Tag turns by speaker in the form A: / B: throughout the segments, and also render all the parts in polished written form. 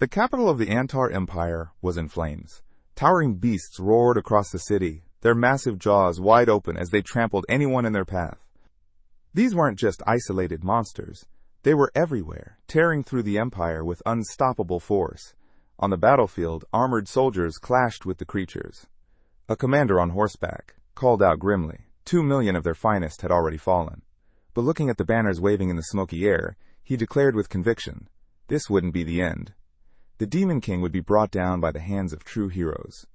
A: The capital of the Antar Empire was in flames. Towering beasts roared across the city, their massive jaws wide open as they trampled anyone in their path. These weren't just isolated monsters. They were everywhere, tearing through the empire with unstoppable force. On the battlefield, armored soldiers clashed with the creatures. A commander on horseback called out grimly. 2 million of their finest had already fallen. But looking at the banners waving in the smoky air, he declared with conviction, this wouldn't be the end. The Demon King would be brought down by the hands of true heroes.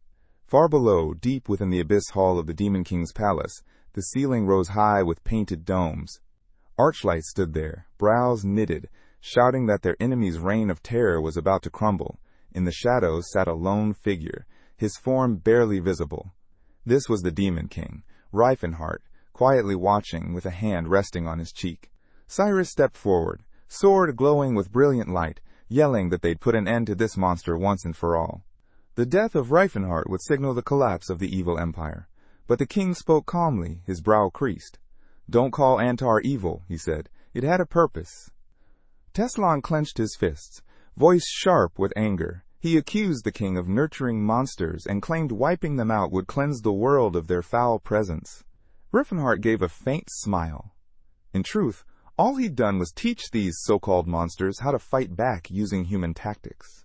A: Far below, deep within the abyss hall of the Demon King's palace, the ceiling rose high with painted domes. Archlights stood there, brows knitted, shouting that their enemy's reign of terror was about to crumble. In the shadows sat a lone figure, his form barely visible. This was the Demon King, Rifenheart, quietly watching with a hand resting on his cheek. Cyrus stepped forward, sword glowing with brilliant light, yelling that they'd put an end to this monster once and for all. The death of Rifenheart would signal the collapse of the evil empire. But the king spoke calmly, his brow creased. Don't call Antar evil, he said. It had a purpose. Teslon clenched his fists, voice sharp with anger. He accused the king of nurturing monsters and claimed wiping them out would cleanse the world of their foul presence. Rifenheart gave a faint smile. In truth, all he'd done was teach these so-called monsters how to fight back using human tactics.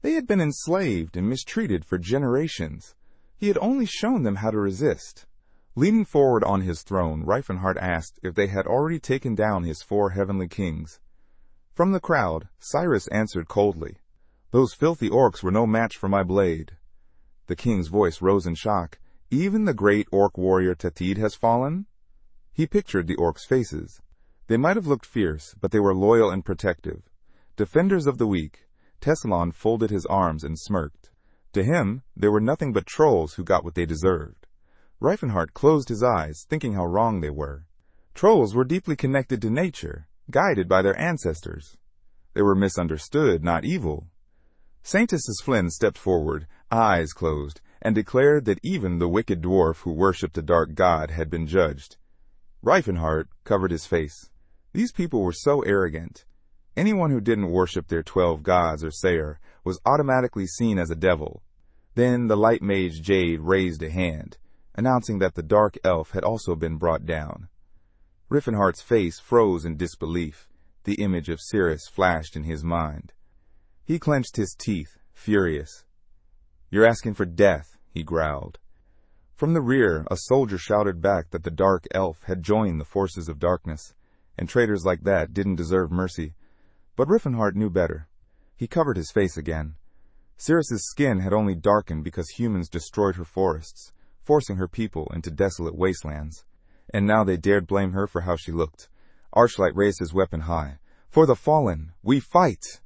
A: They had been enslaved and mistreated for generations. He had only shown them how to resist. Leaning forward on his throne, Rifenheart asked if they had already taken down his 4 heavenly kings. From the crowd, Cyrus answered coldly, Those filthy orcs were no match for my blade. The king's voice rose in shock. Even the great orc warrior Tatid has fallen? He pictured the orcs' faces. They might have looked fierce, but they were loyal and protective. Defenders of the weak, Teslon folded his arms and smirked. To him, they were nothing but trolls who got what they deserved. Rifenheart closed his eyes, thinking how wrong they were. Trolls were deeply connected to nature, guided by their ancestors. They were misunderstood, not evil. Saintess Flynn stepped forward, eyes closed, and declared that even the wicked dwarf who worshipped a dark god had been judged. Rifenheart covered his face. These people were so arrogant. Anyone who didn't worship their 12 gods or sayer was automatically seen as a devil. Then the light mage Jade raised a hand, announcing that the dark elf had also been brought down. Rifenheart's face froze in disbelief. The image of Cyrus flashed in his mind. He clenched his teeth, furious. You're asking for death, he growled. From the rear, a soldier shouted back that the dark elf had joined the forces of darkness, and traitors like that didn't deserve mercy. But Rifenheart knew better. He covered his face again. Cyrus's skin had only darkened because humans destroyed her forests, forcing her people into desolate wastelands. And now they dared blame her for how she looked. Archlight raised his weapon high. For the fallen, we fight!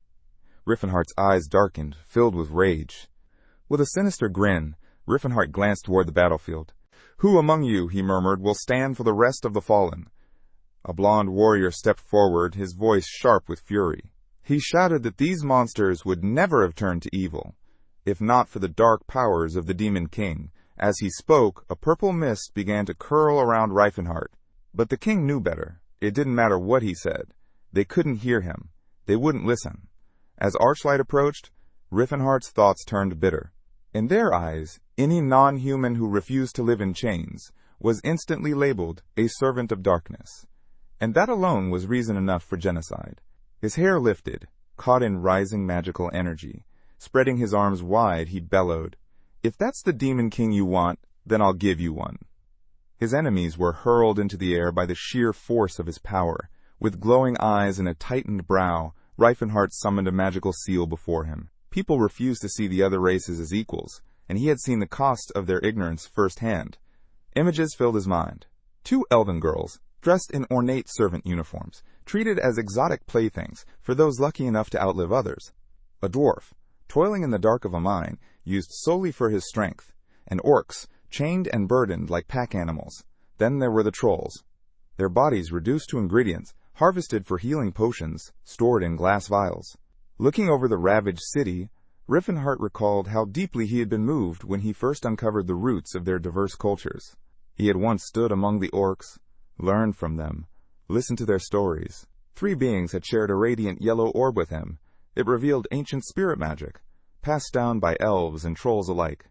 A: Rifenheart's eyes darkened, filled with rage. With a sinister grin, Rifenheart glanced toward the battlefield. Who among you, he murmured, will stand for the rest of the fallen? A blond warrior stepped forward, his voice sharp with fury. He shouted that these monsters would never have turned to evil, if not for the dark powers of the Demon King. As he spoke, a purple mist began to curl around Rifenheart. But the king knew better. It didn't matter what he said. They couldn't hear him. They wouldn't listen. As Archlight approached, Rifenheart's thoughts turned bitter. In their eyes, any non-human who refused to live in chains was instantly labeled a servant of darkness. And that alone was reason enough for genocide. His hair lifted, caught in rising magical energy. Spreading his arms wide, he bellowed, If that's the Demon King you want, then I'll give you one. His enemies were hurled into the air by the sheer force of his power. With glowing eyes and a tightened brow, Rifenheart summoned a magical seal before him. People refused to see the other races as equals, and he had seen the cost of their ignorance firsthand. Images filled his mind. 2 elven girls, dressed in ornate servant uniforms, treated as exotic playthings for those lucky enough to outlive others. A dwarf, toiling in the dark of a mine, used solely for his strength, and orcs, chained and burdened like pack animals. Then there were the trolls. Their bodies reduced to ingredients, harvested for healing potions, stored in glass vials. Looking over the ravaged city, Rifenheart recalled how deeply he had been moved when he first uncovered the roots of their diverse cultures. He had once stood among the orcs, learned from them, listened to their stories. 3 beings had shared a radiant yellow orb with him. It revealed ancient spirit magic, passed down by elves and trolls alike.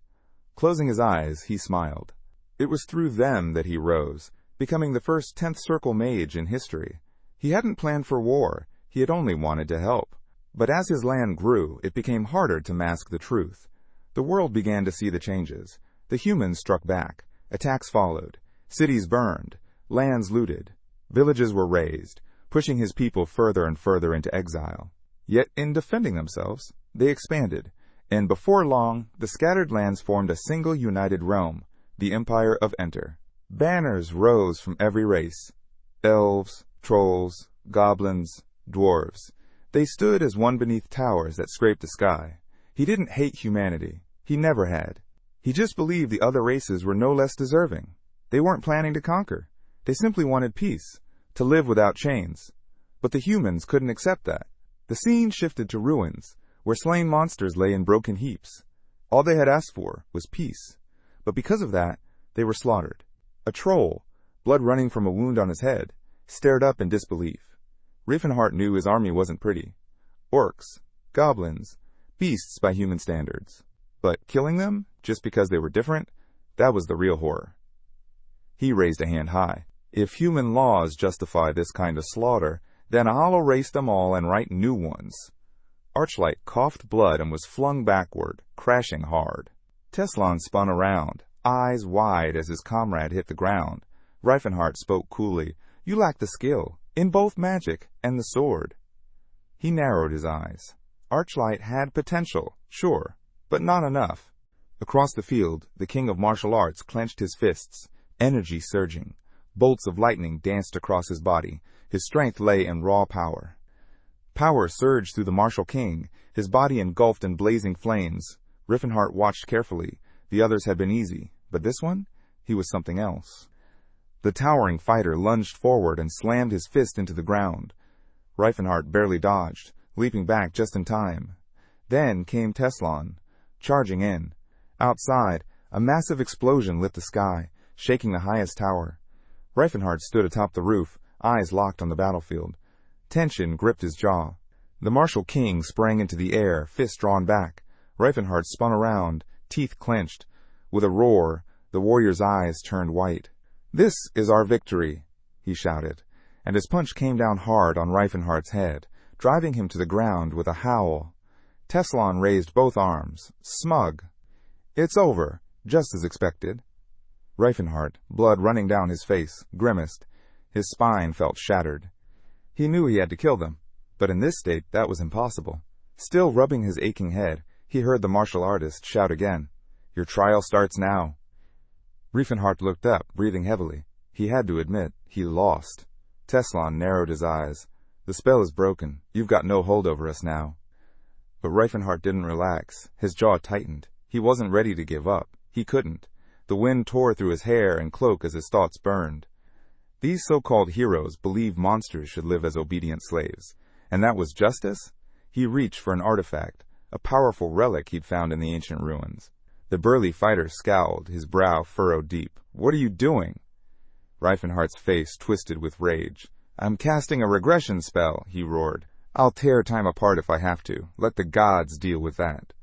A: Closing his eyes, he smiled. It was through them that he rose, becoming the first 10th Circle mage in history. He hadn't planned for war, he had only wanted to help. But as his land grew, it became harder to mask the truth. The world began to see the changes. The humans struck back, attacks followed, cities burned, lands looted, villages were razed, pushing his people further and further into exile. Yet in defending themselves, they expanded, and before long, the scattered lands formed a single united realm, the Empire of Antar. Banners rose from every race. Elves, trolls, goblins, dwarves. They stood as one beneath towers that scraped the sky. He didn't hate humanity. He never had. He just believed the other races were no less deserving. They weren't planning to conquer. They simply wanted peace, to live without chains. But the humans couldn't accept that. The scene shifted to ruins, where slain monsters lay in broken heaps. All they had asked for was peace. But because of that, they were slaughtered. A troll, blood running from a wound on his head, stared up in disbelief. Rifenheart knew his army wasn't pretty. Orcs, goblins, beasts by human standards. But killing them, just because they were different, that was the real horror. He raised a hand high. If human laws justify this kind of slaughter, then I'll erase them all and write new ones. Archlight coughed blood and was flung backward, crashing hard. Teslon spun around, eyes wide as his comrade hit the ground. Rifenheart spoke coolly. You lack the skill, in both magic and the sword. He narrowed his eyes. Archlight had potential, sure, but not enough. Across the field, the king of martial arts clenched his fists, energy surging. Bolts of lightning danced across his body. His strength lay in raw power. Power surged through the martial king, his body engulfed in blazing flames. Rifenheart watched carefully. The others had been easy, but this one? He was something else. The towering fighter lunged forward and slammed his fist into the ground. Rifenheart barely dodged, leaping back just in time. Then came Teslon, charging in. Outside, a massive explosion lit the sky, shaking the highest tower. Rifenheart stood atop the roof, eyes locked on the battlefield. Tension gripped his jaw. The martial king sprang into the air, fist drawn back. Rifenheart spun around, teeth clenched. With a roar, the warrior's eyes turned white. "This is our victory," he shouted, and his punch came down hard on Rifenheart's head, driving him to the ground with a howl. Teslon raised both arms, smug. "It's over, just as expected." Rifenheart, blood running down his face, grimaced. His spine felt shattered. He knew he had to kill them, but in this state that was impossible. Still rubbing his aching head, he heard the martial artist shout again, "Your trial starts now." Rifenheart looked up, breathing heavily. He had to admit, he lost. Teslon narrowed his eyes. "The spell is broken. You've got no hold over us now." But Rifenheart didn't relax. His jaw tightened. He wasn't ready to give up. He couldn't. The wind tore through his hair and cloak as his thoughts burned. These so-called heroes believed monsters should live as obedient slaves. And that was justice? He reached for an artifact, a powerful relic he'd found in the ancient ruins. The burly fighter scowled, his brow furrowed deep. "What are you doing?" Rifenheart's face twisted with rage. "I'm casting a regression spell," he roared. "I'll tear time apart if I have to. Let the gods deal with that."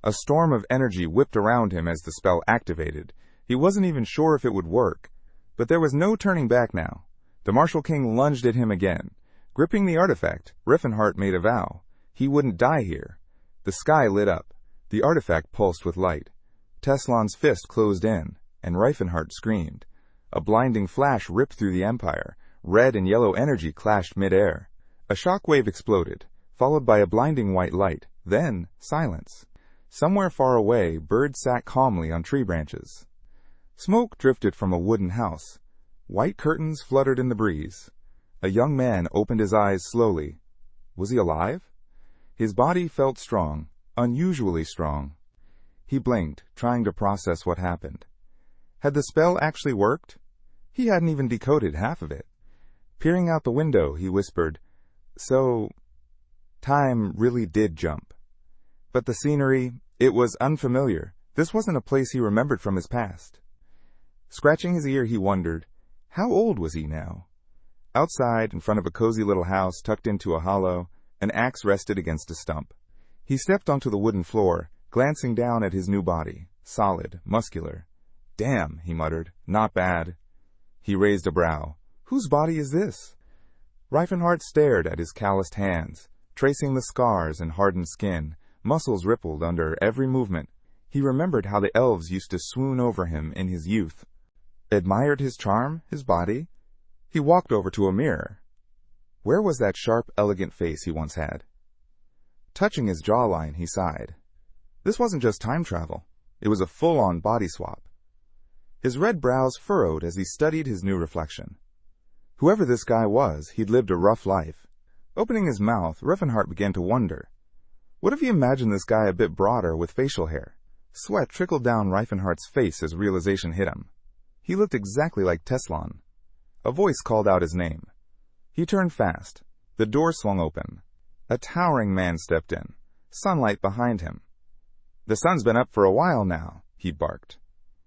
A: A storm of energy whipped around him as the spell activated. He wasn't even sure if it would work. But there was no turning back now. The martial king lunged at him again. Gripping the artifact, Rifenheart made a vow. He wouldn't die here. The sky lit up. The artifact pulsed with light. Teslon's fist closed in, and Rifenheart screamed. A blinding flash ripped through the Empire. Red and yellow energy clashed mid-air. A shockwave exploded, followed by a blinding white light. Then, silence. Somewhere far away, birds sat calmly on tree branches. Smoke drifted from a wooden house. White curtains fluttered in the breeze. A young man opened his eyes slowly. Was he alive? His body felt strong, unusually strong. He blinked, trying to process what happened. Had the spell actually worked? He hadn't even decoded half of it. Peering out the window, he whispered, "So, time really did jump." But the scenery, it was unfamiliar. This wasn't a place he remembered from his past. Scratching his ear, he wondered, how old was he now? Outside, in front of a cozy little house tucked into a hollow, An axe rested against a stump. He stepped onto the wooden floor, glancing down at his new body. Solid, muscular. "Damn," he muttered. "Not bad." He raised a brow. "Whose body is this?" Rifenheart stared at his calloused hands, tracing the scars and hardened skin. Muscles rippled under every movement. He remembered how the elves used to swoon over him in his youth. Admired his charm, his body. He walked over to a mirror. Where was that sharp, elegant face he once had? Touching his jawline, he sighed. This wasn't just time travel. It was a full-on body swap. His red brows furrowed as he studied his new reflection. Whoever this guy was, he'd lived a rough life. Opening his mouth, Rifenheart began to wonder. What if he imagined this guy a bit broader with facial hair? Sweat trickled down Rifenhart's face as realization hit him. He looked exactly like Teslon. A voice called out his name. He turned fast. The door swung open. A towering man stepped in, sunlight behind him. "The sun's been up for a while now," he barked.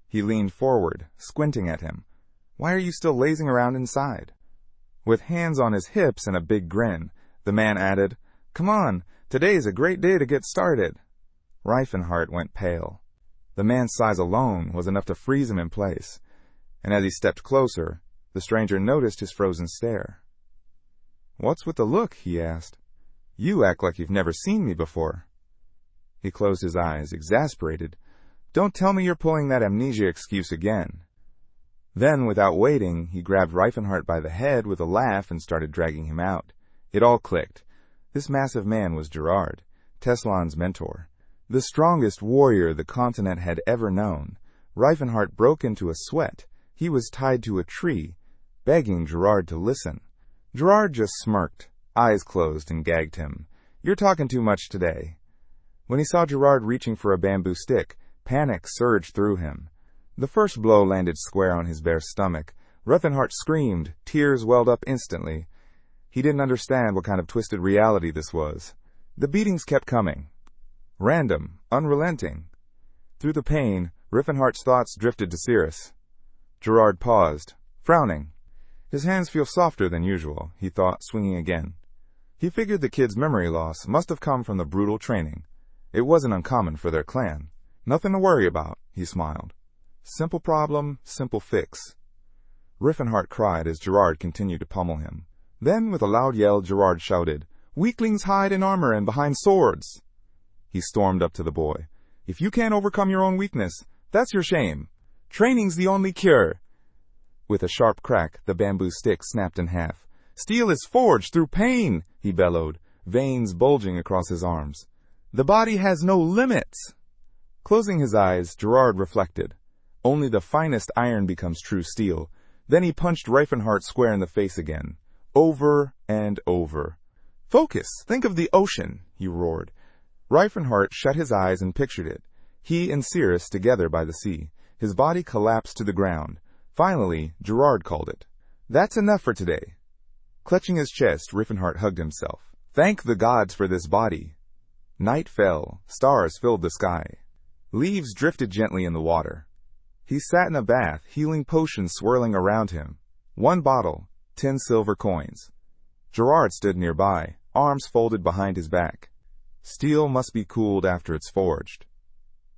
A: He leaned forward, squinting at him. "Why are you still lazing around inside?" With hands on his hips and a big grin, the man added, "Come on, today's a great day to get started." Rifenheart went pale. The man's size alone was enough to freeze him in place, and as he stepped closer, the stranger noticed his frozen stare. "What's with the look?" he asked. "You act like you've never seen me before." He closed his eyes, exasperated. "Don't tell me you're pulling that amnesia excuse again." Then, without waiting, he grabbed Rifenheart by the head with a laugh and started dragging him out. It all clicked. This massive man was Gerard, Teslon's mentor, the strongest warrior the continent had ever known. Rifenheart broke into a sweat. He was tied to a tree, begging Gerard to listen. Gerard just smirked, eyes closed, and gagged him. "You're talking too much today." When he saw Gerard reaching for a bamboo stick, panic surged through him. The first blow landed square on his bare stomach. Rifenheart screamed. Tears welled up instantly. He didn't understand what kind of twisted reality this was. The beatings kept coming. Random, unrelenting. Through the pain, Rifenhart's thoughts drifted to Cyrus. Gerard paused, frowning. His hands feel softer than usual, he thought, swinging again. He figured the kid's memory loss must have come from the brutal training. It wasn't uncommon for their clan. "Nothing to worry about," he smiled. "Simple problem, simple fix." Rifenheart cried as Gerard continued to pummel him. Then, with a loud yell, Gerard shouted, "Weaklings hide in armor and behind swords!" He stormed up to the boy. "If you can't overcome your own weakness, that's your shame. Training's the only cure." With a sharp crack, the bamboo stick snapped in half. "Steel is forged through pain," he bellowed, veins bulging across his arms. "The body has no limits." Closing his eyes, Gerard reflected. Only the finest iron becomes true steel. Then he punched Rifenheart square in the face again. Over and over. "Focus! Think of the ocean!" he roared. Rifenheart shut his eyes and pictured it. He and Cyrus together by the sea. His body collapsed to the ground. Finally, Gerard called it. "That's enough for today." Clutching his chest, Rifenheart hugged himself. Thank the gods for this body. Night fell. Stars filled the sky. Leaves drifted gently in the water. He sat in a bath, healing potions swirling around him. 1 bottle, 10 silver coins. Gerard stood nearby, arms folded behind his back. Steel must be cooled after it's forged.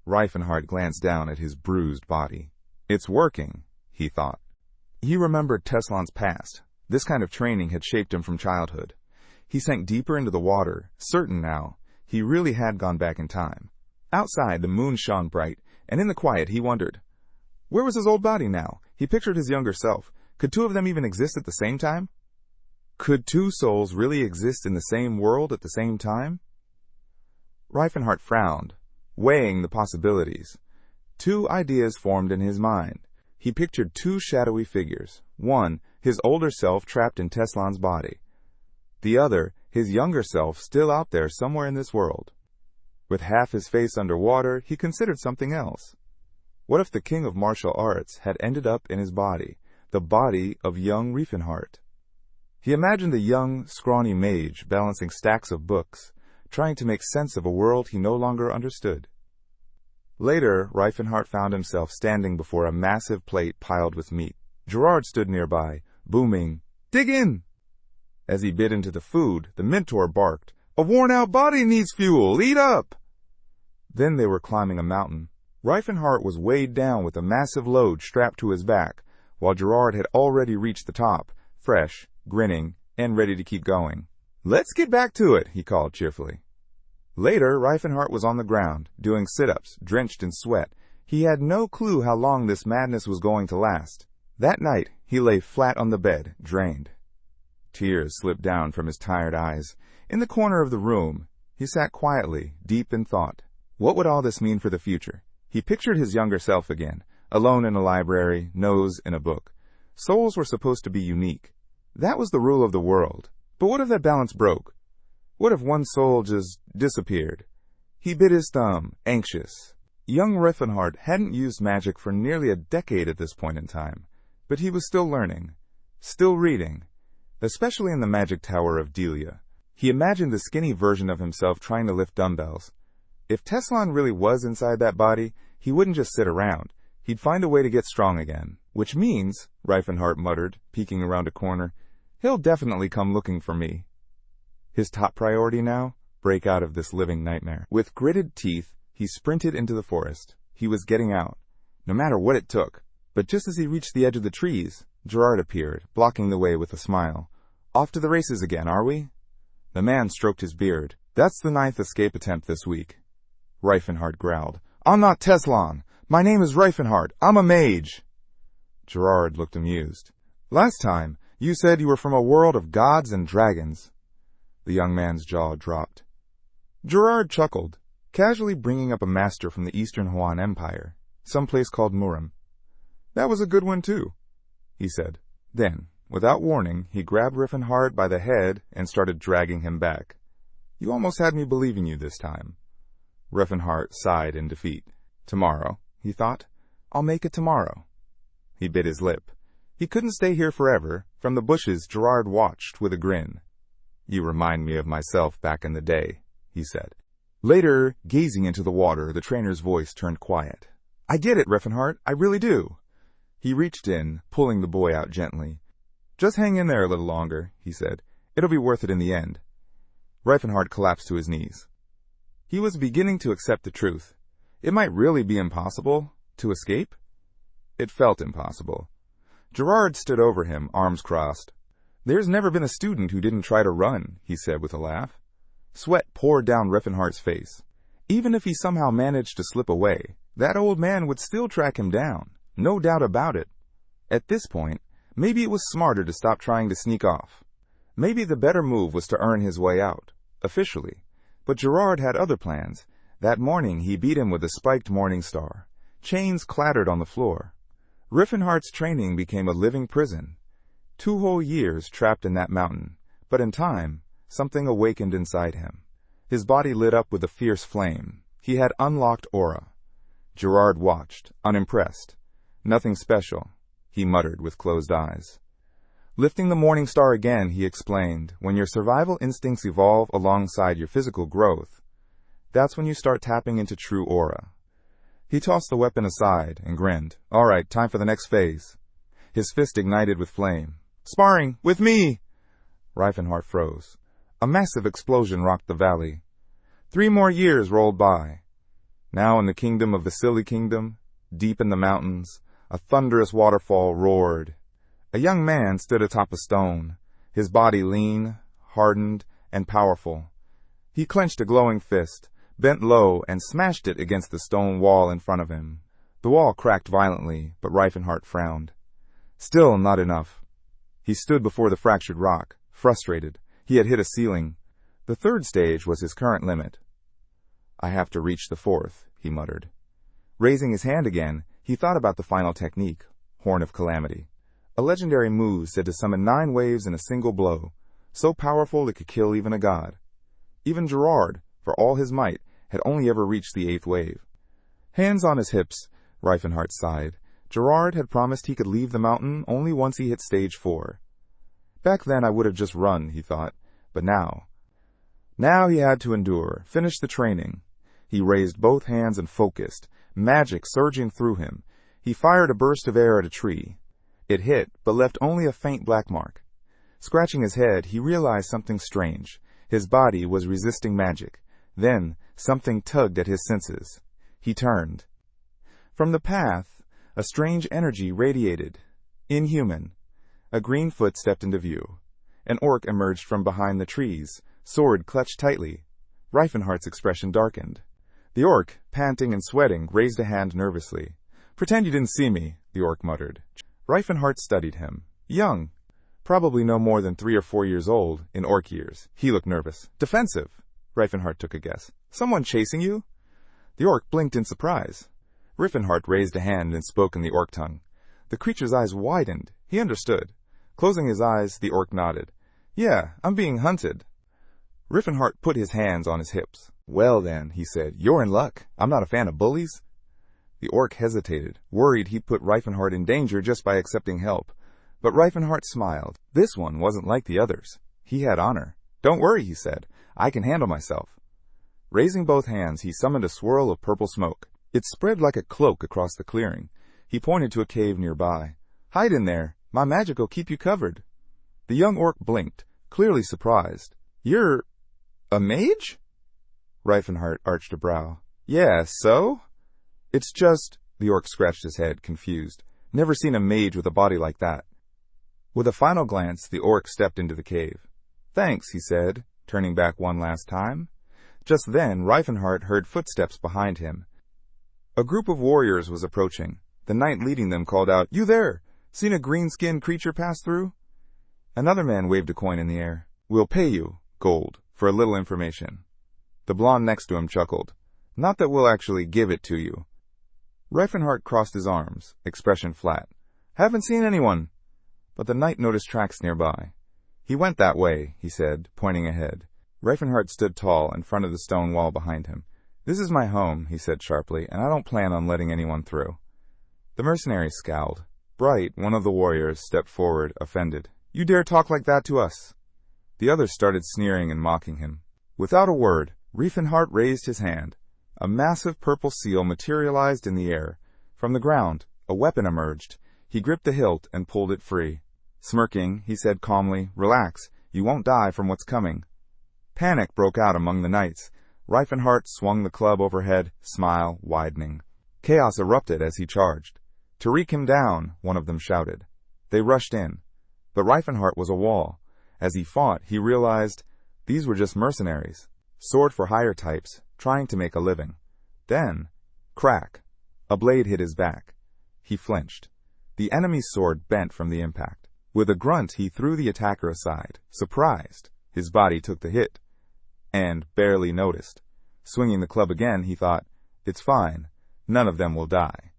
A: Rifenheart glanced down at his bruised body. It's working, he thought. He remembered Teslon's past. This kind of training had shaped him from childhood. He sank deeper into the water, certain now he really had gone back in time. Outside, the moon shone bright, and in the quiet he wondered, where was his old body now? He pictured his younger self. Could 2 of them even exist at the same time? Could 2 souls really exist in the same world at the same time? Rifenheart frowned, weighing the possibilities. 2 ideas formed in his mind. He pictured 2 shadowy figures. One, his older self trapped in Teslon's body. The other, his younger self still out there somewhere in this world. With half his face underwater, he considered something else. What if the king of martial arts had ended up in his body, the body of young Rifenheart? He imagined the young, scrawny mage balancing stacks of books, trying to make sense of a world he no longer understood. Later, Rifenheart found himself standing before a massive plate piled with meat. Gerard stood nearby, booming, "Dig in!" As he bit into the food, the mentor barked, A worn-out body needs fuel! Eat up! Then they were climbing a mountain. Rifenheart was weighed down with a massive load strapped to his back, while Gerard had already reached the top, fresh, grinning, and ready to keep going. "Let's get back to it," he called cheerfully. Later, Rifenheart was on the ground, doing sit-ups, drenched in sweat. He had no clue how long this madness was going to last. That night, he lay flat on the bed, drained. Tears slipped down from his tired eyes. In the corner of the room, he sat quietly, deep in thought. What would all this mean for the future? He pictured his younger self again, alone in a library, nose in a book. Souls were supposed to be unique. That was the rule of the world. But what if that balance broke? What if one soul just disappeared? He bit his thumb, anxious. Young Rifenheart hadn't used magic for nearly a decade at this point in time, but he was still learning, still reading, especially in the magic tower of Delia. He imagined the skinny version of himself trying to lift dumbbells. If Teslon really was inside that body, he wouldn't just sit around. He'd find a way to get strong again. Which means, Rifenheart muttered, peeking around a corner, he'll definitely come looking for me. His top priority now? Break out of this living nightmare. With gritted teeth, he sprinted into the forest. He was getting out, no matter what it took. But just as he reached the edge of the trees, Gerard appeared, blocking the way with a smile. "Off to the races again, are we?" The man stroked his beard. "That's the 9th escape attempt this week." Rifenheart growled. "I'm not Teslon. My name is Rifenheart. I'm a mage." Gerard looked amused. "Last time, you said you were from a world of gods and dragons." The young man's jaw dropped. Gerard chuckled, casually bringing up a master from the Eastern Huan Empire, some place called Murim. "That was a good one, too," he said. Then, without warning, he grabbed Rifenheart by the head and started dragging him back. "You almost had me believing you this time." Rifenheart sighed in defeat. "Tomorrow," he thought. "I'll make it tomorrow." He bit his lip. He couldn't stay here forever. From the bushes, Gerard watched with a grin. "You remind me of myself back in the day," he said. Later, gazing into the water, the trainer's voice turned quiet. "I get it, Rifenheart. I really do." He reached in, pulling the boy out gently. "Just hang in there a little longer," he said. "It'll be worth it in the end." Rifenheart collapsed to his knees. He was beginning to accept the truth. It might really be impossible to escape. It felt impossible. Gerard stood over him, arms crossed. "There's never been a student who didn't try to run," he said with a laugh. Sweat poured down Rifenheart's face. Even if he somehow managed to slip away, that old man would still track him down. No doubt about it. At this point, maybe it was smarter to stop trying to sneak off. Maybe the better move was to earn his way out, officially. But Gerard had other plans. That morning he beat him with a spiked morning star. Chains clattered on the floor. Rifenheart's training became a living prison. 2 whole years trapped in that mountain. But in time, something awakened inside him. His body lit up with a fierce flame. He had unlocked aura. Gerard watched, unimpressed. "Nothing special," he muttered with closed eyes. Lifting the morning star again, he explained, "When your survival instincts evolve alongside your physical growth, that's when you start tapping into true aura." He tossed the weapon aside and grinned. "All right, time for the next phase." His fist ignited with flame. "Sparring! With me!" Rifenheart froze. A massive explosion rocked the valley. 3 more years rolled by. Now in the kingdom of the Silly Kingdom, deep in the mountains, a thunderous waterfall roared. A young man stood atop a stone, his body lean, hardened, and powerful. He clenched a glowing fist, bent low, and smashed it against the stone wall in front of him. The wall cracked violently, but Rifenheart frowned. Still not enough. He stood before the fractured rock, frustrated. He had hit a ceiling. The 3rd stage was his current limit. "I have to reach the 4th, he muttered. Raising his hand again, he thought about the final technique, Horn of Calamity. A legendary move said to summon 9 waves in a single blow, so powerful it could kill even a god. Even Gerard, for all his might, had only ever reached the 8th wave. Hands on his hips, Rifenheart sighed. Gerard had promised he could leave the mountain only once he hit stage 4. Back then I would have just run, he thought, but now he had to endure, finish the training. He raised both hands and focused, magic surging through him. He fired a burst of air at a tree. It hit, but left only a faint black mark. Scratching his head, he realized something strange. His body was resisting magic. Then, something tugged at his senses. He turned. From the path, a strange energy radiated. Inhuman. A green foot stepped into view. An orc emerged from behind the trees, sword clutched tightly. Rifenheart's expression darkened. The orc, panting and sweating, raised a hand nervously. "Pretend you didn't see me," the orc muttered. Rifenheart studied him. Young. Probably no more than 3 or 4 years old, in orc years. He looked nervous. Defensive. Rifenheart took a guess. "Someone chasing you?" The orc blinked in surprise. Rifenheart raised a hand and spoke in the orc tongue. The creature's eyes widened. He understood. Closing his eyes, the orc nodded. "Yeah, I'm being hunted." Rifenheart put his hands on his hips. "Well then," he said, "you're in luck. I'm not a fan of bullies." The orc hesitated, worried he'd put Rifenheart in danger just by accepting help. But Rifenheart smiled. This one wasn't like the others. He had honor. "Don't worry," he said. "I can handle myself." Raising both hands, he summoned a swirl of purple smoke. It spread like a cloak across the clearing. He pointed to a cave nearby. "Hide in there. My magic will keep you covered." The young orc blinked, clearly surprised. "You're a mage?" Rifenheart arched a brow. "Yeah, so?" "It's just—" The orc scratched his head, confused. "Never seen a mage with a body like that." With a final glance, the orc stepped into the cave. "Thanks," he said, turning back one last time. Just then, Rifenheart heard footsteps behind him. A group of warriors was approaching. The knight leading them called out, "You there! Seen a green-skinned creature pass through?" Another man waved a coin in the air. "We'll pay you, gold, for a little information." The blonde next to him chuckled. "Not that we'll actually give it to you." Rifenheart crossed his arms, expression flat. "Haven't seen anyone." But the knight noticed tracks nearby. "He went that way," he said, pointing ahead. Rifenheart stood tall in front of the stone wall behind him. "This is my home," he said sharply, "and I don't plan on letting anyone through." The mercenary scowled. Bright, one of the warriors, stepped forward, offended. "You dare talk like that to us?" The others started sneering and mocking him. Without a word, Rifenheart raised his hand. A massive purple seal materialized in the air. From the ground, a weapon emerged. He gripped the hilt and pulled it free. Smirking, he said calmly, "Relax, you won't die from what's coming." Panic broke out among the knights. Rifenheart swung the club overhead, smile widening. Chaos erupted as he charged. "To wreak him down," one of them shouted. They rushed in. But Rifenheart was a wall. As he fought, he realized these were just mercenaries. Sword for hire types, trying to make a living. Then, crack, a blade hit his back. He flinched. The enemy's sword bent from the impact. With a grunt, he threw the attacker aside. Surprised, his body took the hit. And barely noticed. Swinging the club again, he thought, "It's fine. None of them will die."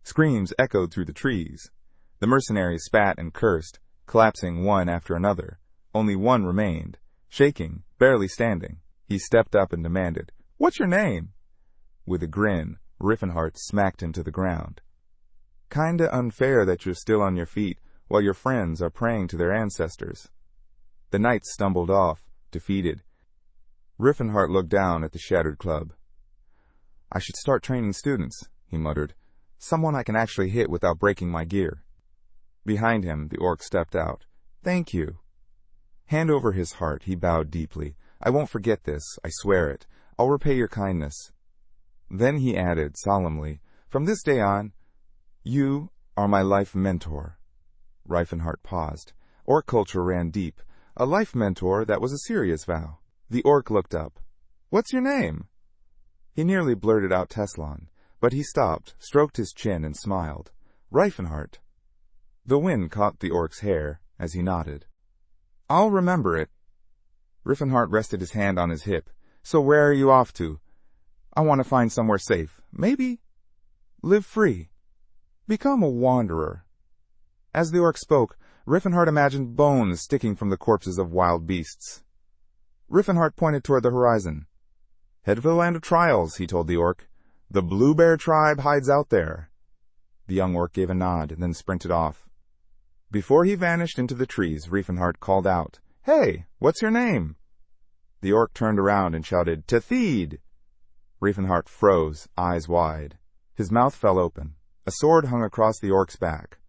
A: Screams echoed through the trees. The mercenaries spat and cursed, collapsing one after another. Only one remained, shaking, barely standing. He stepped up and demanded, "What's your name?" With a grin, Rifenheart smacked him to the ground. "Kinda unfair that you're still on your feet while your friends are praying to their ancestors." The knight stumbled off, defeated. Rifenheart looked down at the shattered club. "I should start training students," he muttered. "Someone I can actually hit without breaking my gear." Behind him, the orc stepped out. "Thank you." Hand over his heart, he bowed deeply. "I won't forget this, I swear it. I'll repay your kindness." Then he added solemnly, "From this day on, you are my life mentor." Rifenheart paused. Orc culture ran deep. A life mentor, that was a serious vow. The orc looked up. "What's your name?" He nearly blurted out Teslon, but he stopped, stroked his chin, and smiled. "Rifenheart." The wind caught the orc's hair as he nodded. "I'll remember it." Rifenheart rested his hand on his hip. "So where are you off to?" "I want to find somewhere safe. Maybe live free. Become a wanderer." As the orc spoke, Rifenheart imagined bones sticking from the corpses of wild beasts. Rifenheart pointed toward the horizon. "Head for the land of trials," he told the orc. "The Blue Bear tribe hides out there." The young orc gave a nod, then sprinted off. Before he vanished into the trees, Rifenheart called out, "Hey, what's your name?" The orc turned around and shouted, "Tetheed!" Rifenheart froze, eyes wide. His mouth fell open. A sword hung across the orc's back.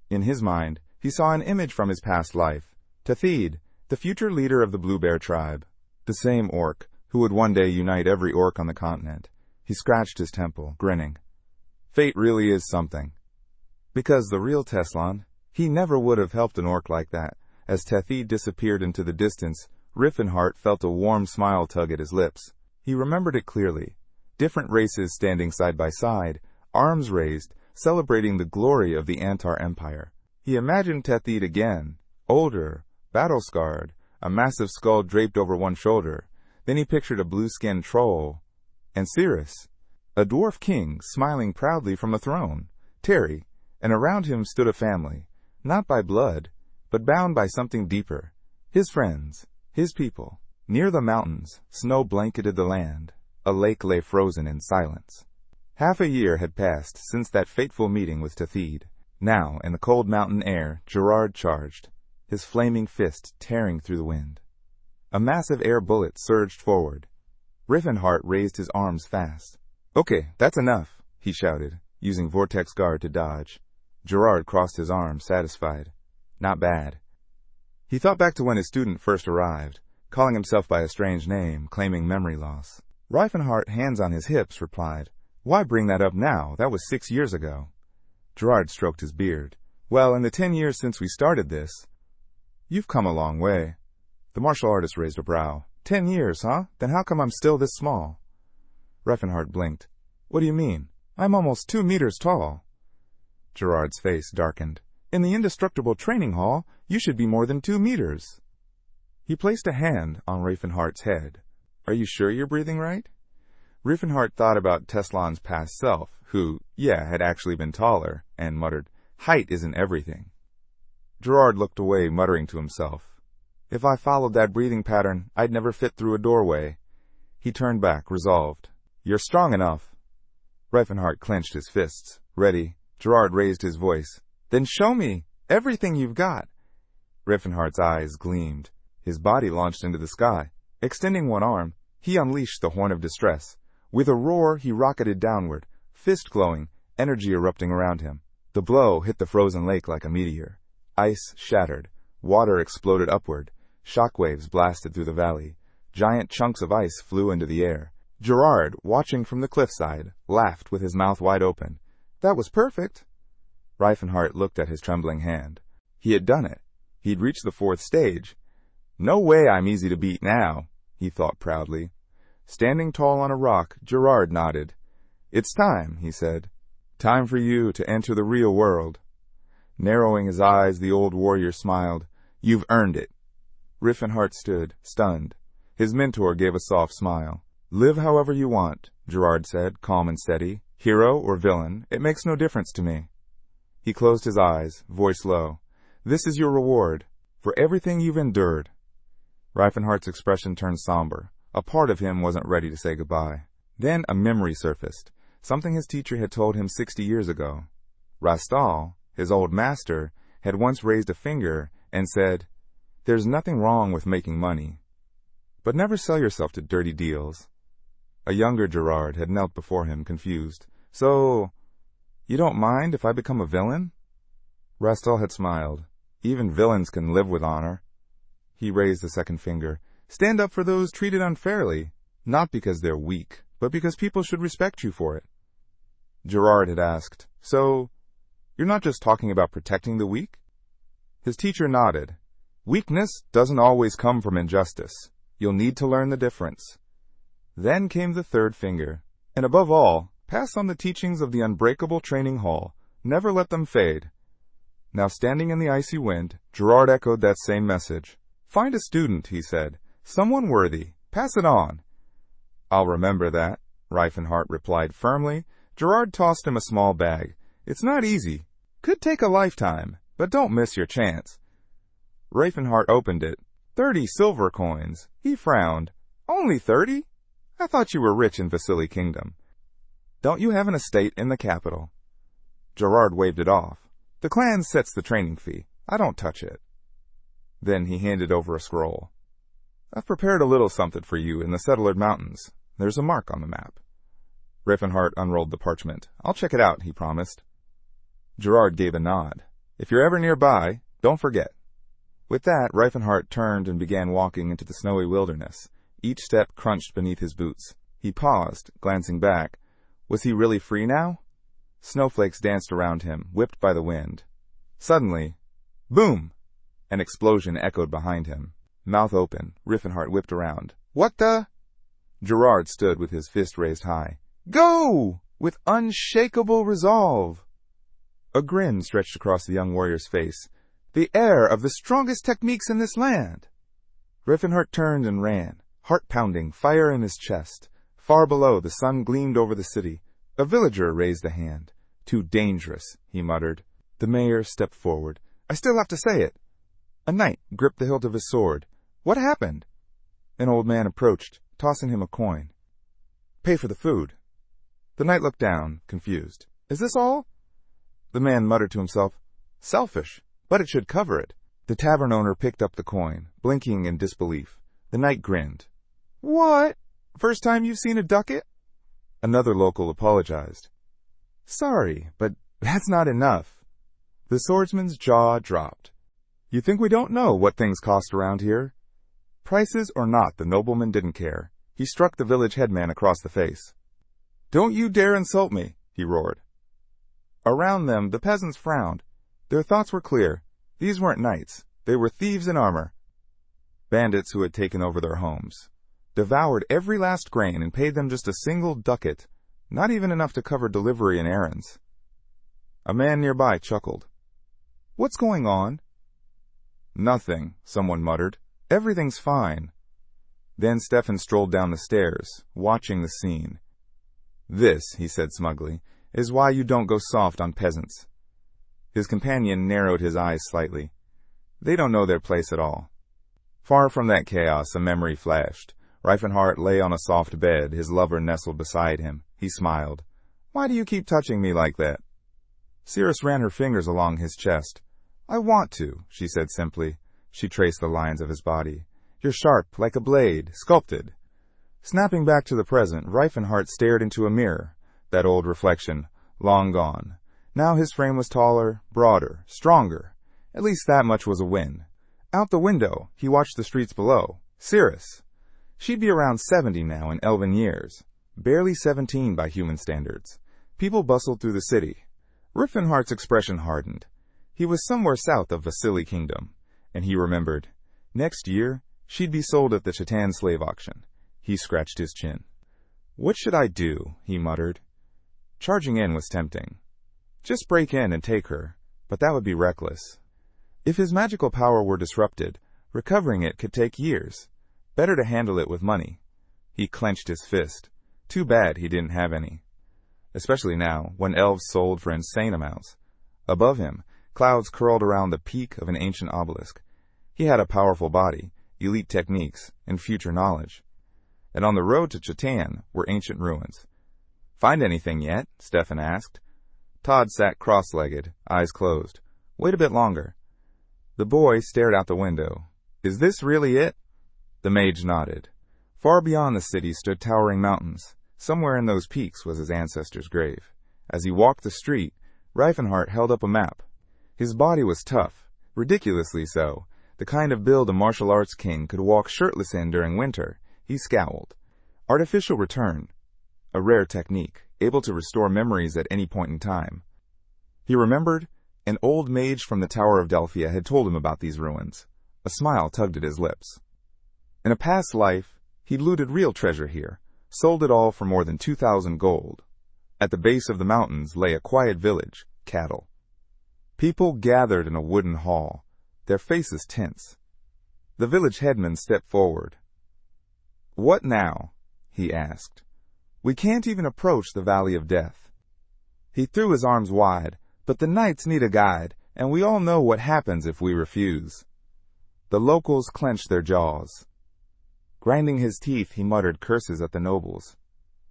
A: In his mind, he saw an image from his past life. Tetheed, The future leader of the Blue Bear tribe. The same orc, who would one day unite every orc on the continent. He scratched his temple, grinning. Fate really is something. Because the real Teslon, he never would have helped an orc like that. As Tethi disappeared into the distance, Rifenheart felt a warm smile tug at his lips. He remembered it clearly. Different races standing side by side, arms raised, celebrating the glory of the Antar Empire. He imagined Tethid again, older, battle-scarred, a massive skull draped over one shoulder. Then he pictured a blue-skinned troll. And Cyrus, a dwarf king, smiling proudly from a throne. Terry, and around him stood a family, not by blood, but bound by something deeper. His friends, his people. Near the mountains, snow blanketed the land. A lake lay frozen in silence. Half a year had passed since that fateful meeting with Tethid. Now, in the cold mountain air, Gerard charged, his flaming fist tearing through the wind. A massive air bullet surged forward. Rifenheart raised his arms fast. "Okay, that's enough," he shouted, using Vortex Guard to dodge. Gerard crossed his arms, satisfied. Not bad. He thought back to when his student first arrived, calling himself by a strange name, claiming memory loss. Rifenheart, hands on his hips, replied, "Why bring that up now? That was 6 years ago." Gerard stroked his beard. "Well, in the 10 years since we started this, you've come a long way." The martial artist raised a brow. 10 years, huh? Then how come I'm still this small?" Rifenheart blinked. "What do you mean? I'm almost 2 meters tall." Gerard's face darkened. "In the indestructible training hall, you should be more than 2 meters. He placed a hand on Rifenheart's head. "Are you sure you're breathing right?" Rifenheart thought about Teslon's past self, who, had actually been taller, and muttered, "Height isn't everything." Gerard looked away, muttering to himself, "If I followed that breathing pattern, I'd never fit through a doorway." He turned back, resolved. "You're strong enough." Rifenheart clenched his fists. "Ready?" Gerard raised his voice. "Then show me everything you've got." Rifenheart's eyes gleamed. His body launched into the sky. Extending one arm, he unleashed the Horn of Distress. With a roar, he rocketed downward, fist glowing, energy erupting around him. The blow hit the frozen lake like a meteor. Ice shattered. Water exploded upward. Shockwaves blasted through the valley. Giant chunks of ice flew into the air. Gerard, watching from the cliffside, laughed with his mouth wide open. "That was perfect." Rifenheart looked at his trembling hand. He had done it. He'd reached the 4th stage. "No way I'm easy to beat now," he thought proudly. Standing tall on a rock, Gerard nodded. "It's time," he said. "Time for you to enter the real world." Narrowing his eyes, the old warrior smiled. "You've earned it." Rifenheart stood, stunned. His mentor gave a soft smile. "Live however you want," Gerard said, calm and steady. "Hero or villain, it makes no difference to me." He closed his eyes, voice low. "This is your reward, for everything you've endured." Rifenheart's expression turned somber. A part of him wasn't ready to say goodbye. Then a memory surfaced, something his teacher had told him 60 years ago. Rastal, his old master, had once raised a finger and said, "There's nothing wrong with making money, but never sell yourself to dirty deals." A younger Gerard had knelt before him, confused. "So, you don't mind if I become a villain?" Rastal had smiled. "Even villains can live with honor." He raised the second finger. "Stand up for those treated unfairly, not because they're weak, but because people should respect you for it." Gerard had asked, "So, you're not just talking about protecting the weak?" His teacher nodded. "Weakness doesn't always come from injustice. You'll need to learn the difference." Then came the third finger. "And above all, pass on the teachings of the unbreakable training hall. Never let them fade." Now standing in the icy wind, Gerard echoed that same message. "Find a student," he said. "Someone worthy. Pass it on." "I'll remember that," Rifenheart replied firmly. Gerard tossed him a small bag. "It's not easy. Could take a lifetime, but don't miss your chance." Rifenheart opened it. 30 silver coins. He frowned. "Only 30? I thought you were rich in Vasily Kingdom. Don't you have an estate in the capital?" Gerard waved it off. "The clan sets the training fee. I don't touch it." Then he handed over a scroll. "I've prepared a little something for you in the Settler Mountains. There's a mark on the map." Rifenheart unrolled the parchment. "I'll check it out," he promised. Gerard gave a nod. "If you're ever nearby, don't forget." With that, Rifenheart turned and began walking into the snowy wilderness. Each step crunched beneath his boots. He paused, glancing back. Was he really free now? Snowflakes danced around him, whipped by the wind. Suddenly, boom! An explosion echoed behind him. Mouth open, Rifenheart whipped around. What the? Gerard stood with his fist raised high. Go! With unshakable resolve. A grin stretched across the young warrior's face. The heir of the strongest techniques in this land. Rifenheart turned and ran, heart pounding, fire in his chest. Far below, the sun gleamed over the city. A villager raised a hand. Too dangerous, he muttered. The mayor stepped forward. I still have to say it. A knight gripped the hilt of his sword. What happened? An old man approached, tossing him a coin. Pay for the food. The knight looked down, confused. Is this all? The man muttered to himself. Selfish, but it should cover it. The tavern owner picked up the coin, blinking in disbelief. The knight grinned. What? First time you've seen a ducat? Another local apologized. Sorry, but that's not enough. The swordsman's jaw dropped. You think we don't know what things cost around here? Prices or not, the nobleman didn't care. He struck the village headman across the face. Don't you dare insult me, he roared. Around them, the peasants frowned. Their thoughts were clear. These weren't knights. They were thieves in armor. Bandits who had taken over their homes. Devoured every last grain and paid them just a single ducat, not even enough to cover delivery and errands. A man nearby chuckled. What's going on? Nothing, someone muttered. Everything's fine. Then Stefan strolled down the stairs, watching the scene. This, he said smugly, is why you don't go soft on peasants. His companion narrowed his eyes slightly. They don't know their place at all. Far from that chaos, a memory flashed. Rifenheart lay on a soft bed, his lover nestled beside him. He smiled. Why do you keep touching me like that? Cyrus ran her fingers along his chest. I want to, she said simply. She traced the lines of his body. You're sharp, like a blade, sculpted. Snapping back to the present, Rifenheart stared into a mirror. That old reflection, long gone. Now his frame was taller, broader, stronger. At least that much was a win. Out the window, he watched the streets below. Cyrus. She'd be around 70 now in elven years. Barely 17 by human standards. People bustled through the city. Rifenheart's expression hardened. He was somewhere south of Vasily Kingdom, and he remembered. Next year, she'd be sold at the Chatan slave auction. He scratched his chin. What should I do? He muttered. Charging in was tempting. Just break in and take her, but that would be reckless. If his magical power were disrupted, recovering it could take years. Better to handle it with money. He clenched his fist. Too bad he didn't have any. Especially now, when elves sold for insane amounts. Above him, clouds curled around the peak of an ancient obelisk. He had a powerful body, elite techniques, and future knowledge. And on the road to Chatan were ancient ruins. Find anything yet? Stefan asked. Todd sat cross-legged, eyes closed. Wait a bit longer. The boy stared out the window. Is this really it? The mage nodded. Far beyond the city stood towering mountains. Somewhere in those peaks was his ancestor's grave. As he walked the street, Rifenheart held up a map. His body was tough, ridiculously so, the kind of build a martial arts king could walk shirtless in during winter. He scowled. Artificial return. A rare technique, able to restore memories at any point in time. He remembered an old mage from the Tower of Delphia had told him about these ruins. A smile tugged at his lips. In a past life, he'd looted real treasure here, sold it all for more than 2,000 gold. At the base of the mountains lay a quiet village, cattle. People gathered in a wooden hall, their faces tense. The village headman stepped forward. What now? He asked. We can't even approach the Valley of Death. He threw his arms wide, but the knights need a guide, and we all know what happens if we refuse. The locals clenched their jaws. Grinding his teeth, he muttered curses at the nobles.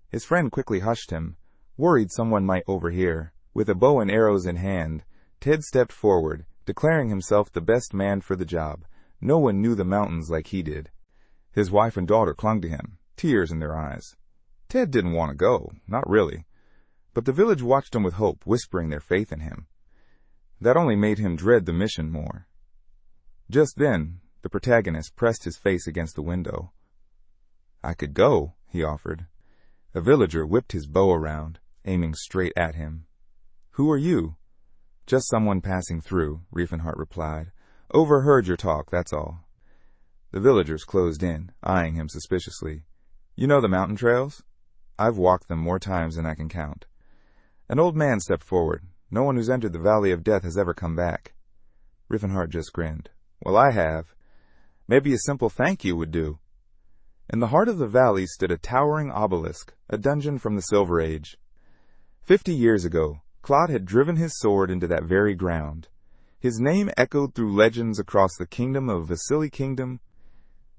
A: His friend quickly hushed him, worried someone might overhear. With a bow and arrows in hand, Ted stepped forward, declaring himself the best man for the job. No one knew the mountains like he did. His wife and daughter clung to him, tears in their eyes. Ted didn't want to go, not really. But the village watched him with hope, whispering their faith in him. That only made him dread the mission more. Just then, the protagonist pressed his face against the window. "I could go," he offered. A villager whipped his bow around, aiming straight at him. "Who are you?" "Just someone passing through," Rifenheart replied. "Overheard your talk, that's all." The villagers closed in, eyeing him suspiciously. "You know the mountain trails?" "I've walked them more times than I can count." An old man stepped forward. "No one who's entered the Valley of Death has ever come back." Rifenheart just grinned. "Well, I have. Maybe a simple thank you would do." In the heart of the valley stood a towering obelisk, a dungeon from the Silver Age. 50 years ago, Claude had driven his sword into that very ground. His name echoed through legends across the kingdom of Vasily Kingdom.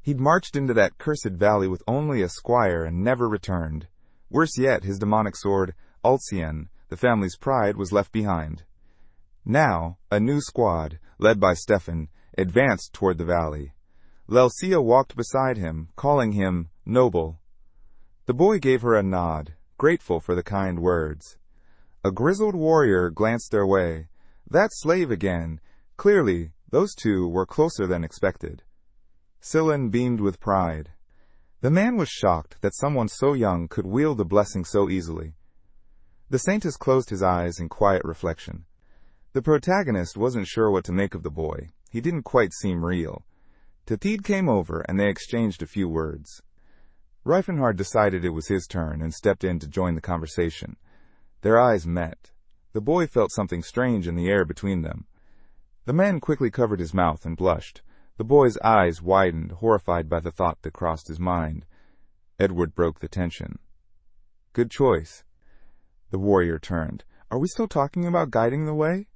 A: He'd marched into that cursed valley with only a squire and never returned. Worse yet, his demonic sword, Alcyon, the family's pride, was left behind. Now, a new squad, led by Stefan, advanced toward the valley. Lelcia walked beside him, calling him noble. The boy gave her a nod, grateful for the kind words. A grizzled warrior glanced their way. That slave again. Clearly, those two were closer than expected. Scylla beamed with pride. The man was shocked that someone so young could wield the blessing so easily. The Saintess closed his eyes in quiet reflection. The protagonist wasn't sure what to make of the boy. He didn't quite seem real. Teson came over, and they exchanged a few words. Rifenheart decided it was his turn and stepped in to join the conversation. Their eyes met. The boy felt something strange in the air between them. The man quickly covered his mouth and blushed. The boy's eyes widened, horrified by the thought that crossed his mind. Edward broke the tension. "Good choice." The warrior turned. "Are we still talking about guiding the way?"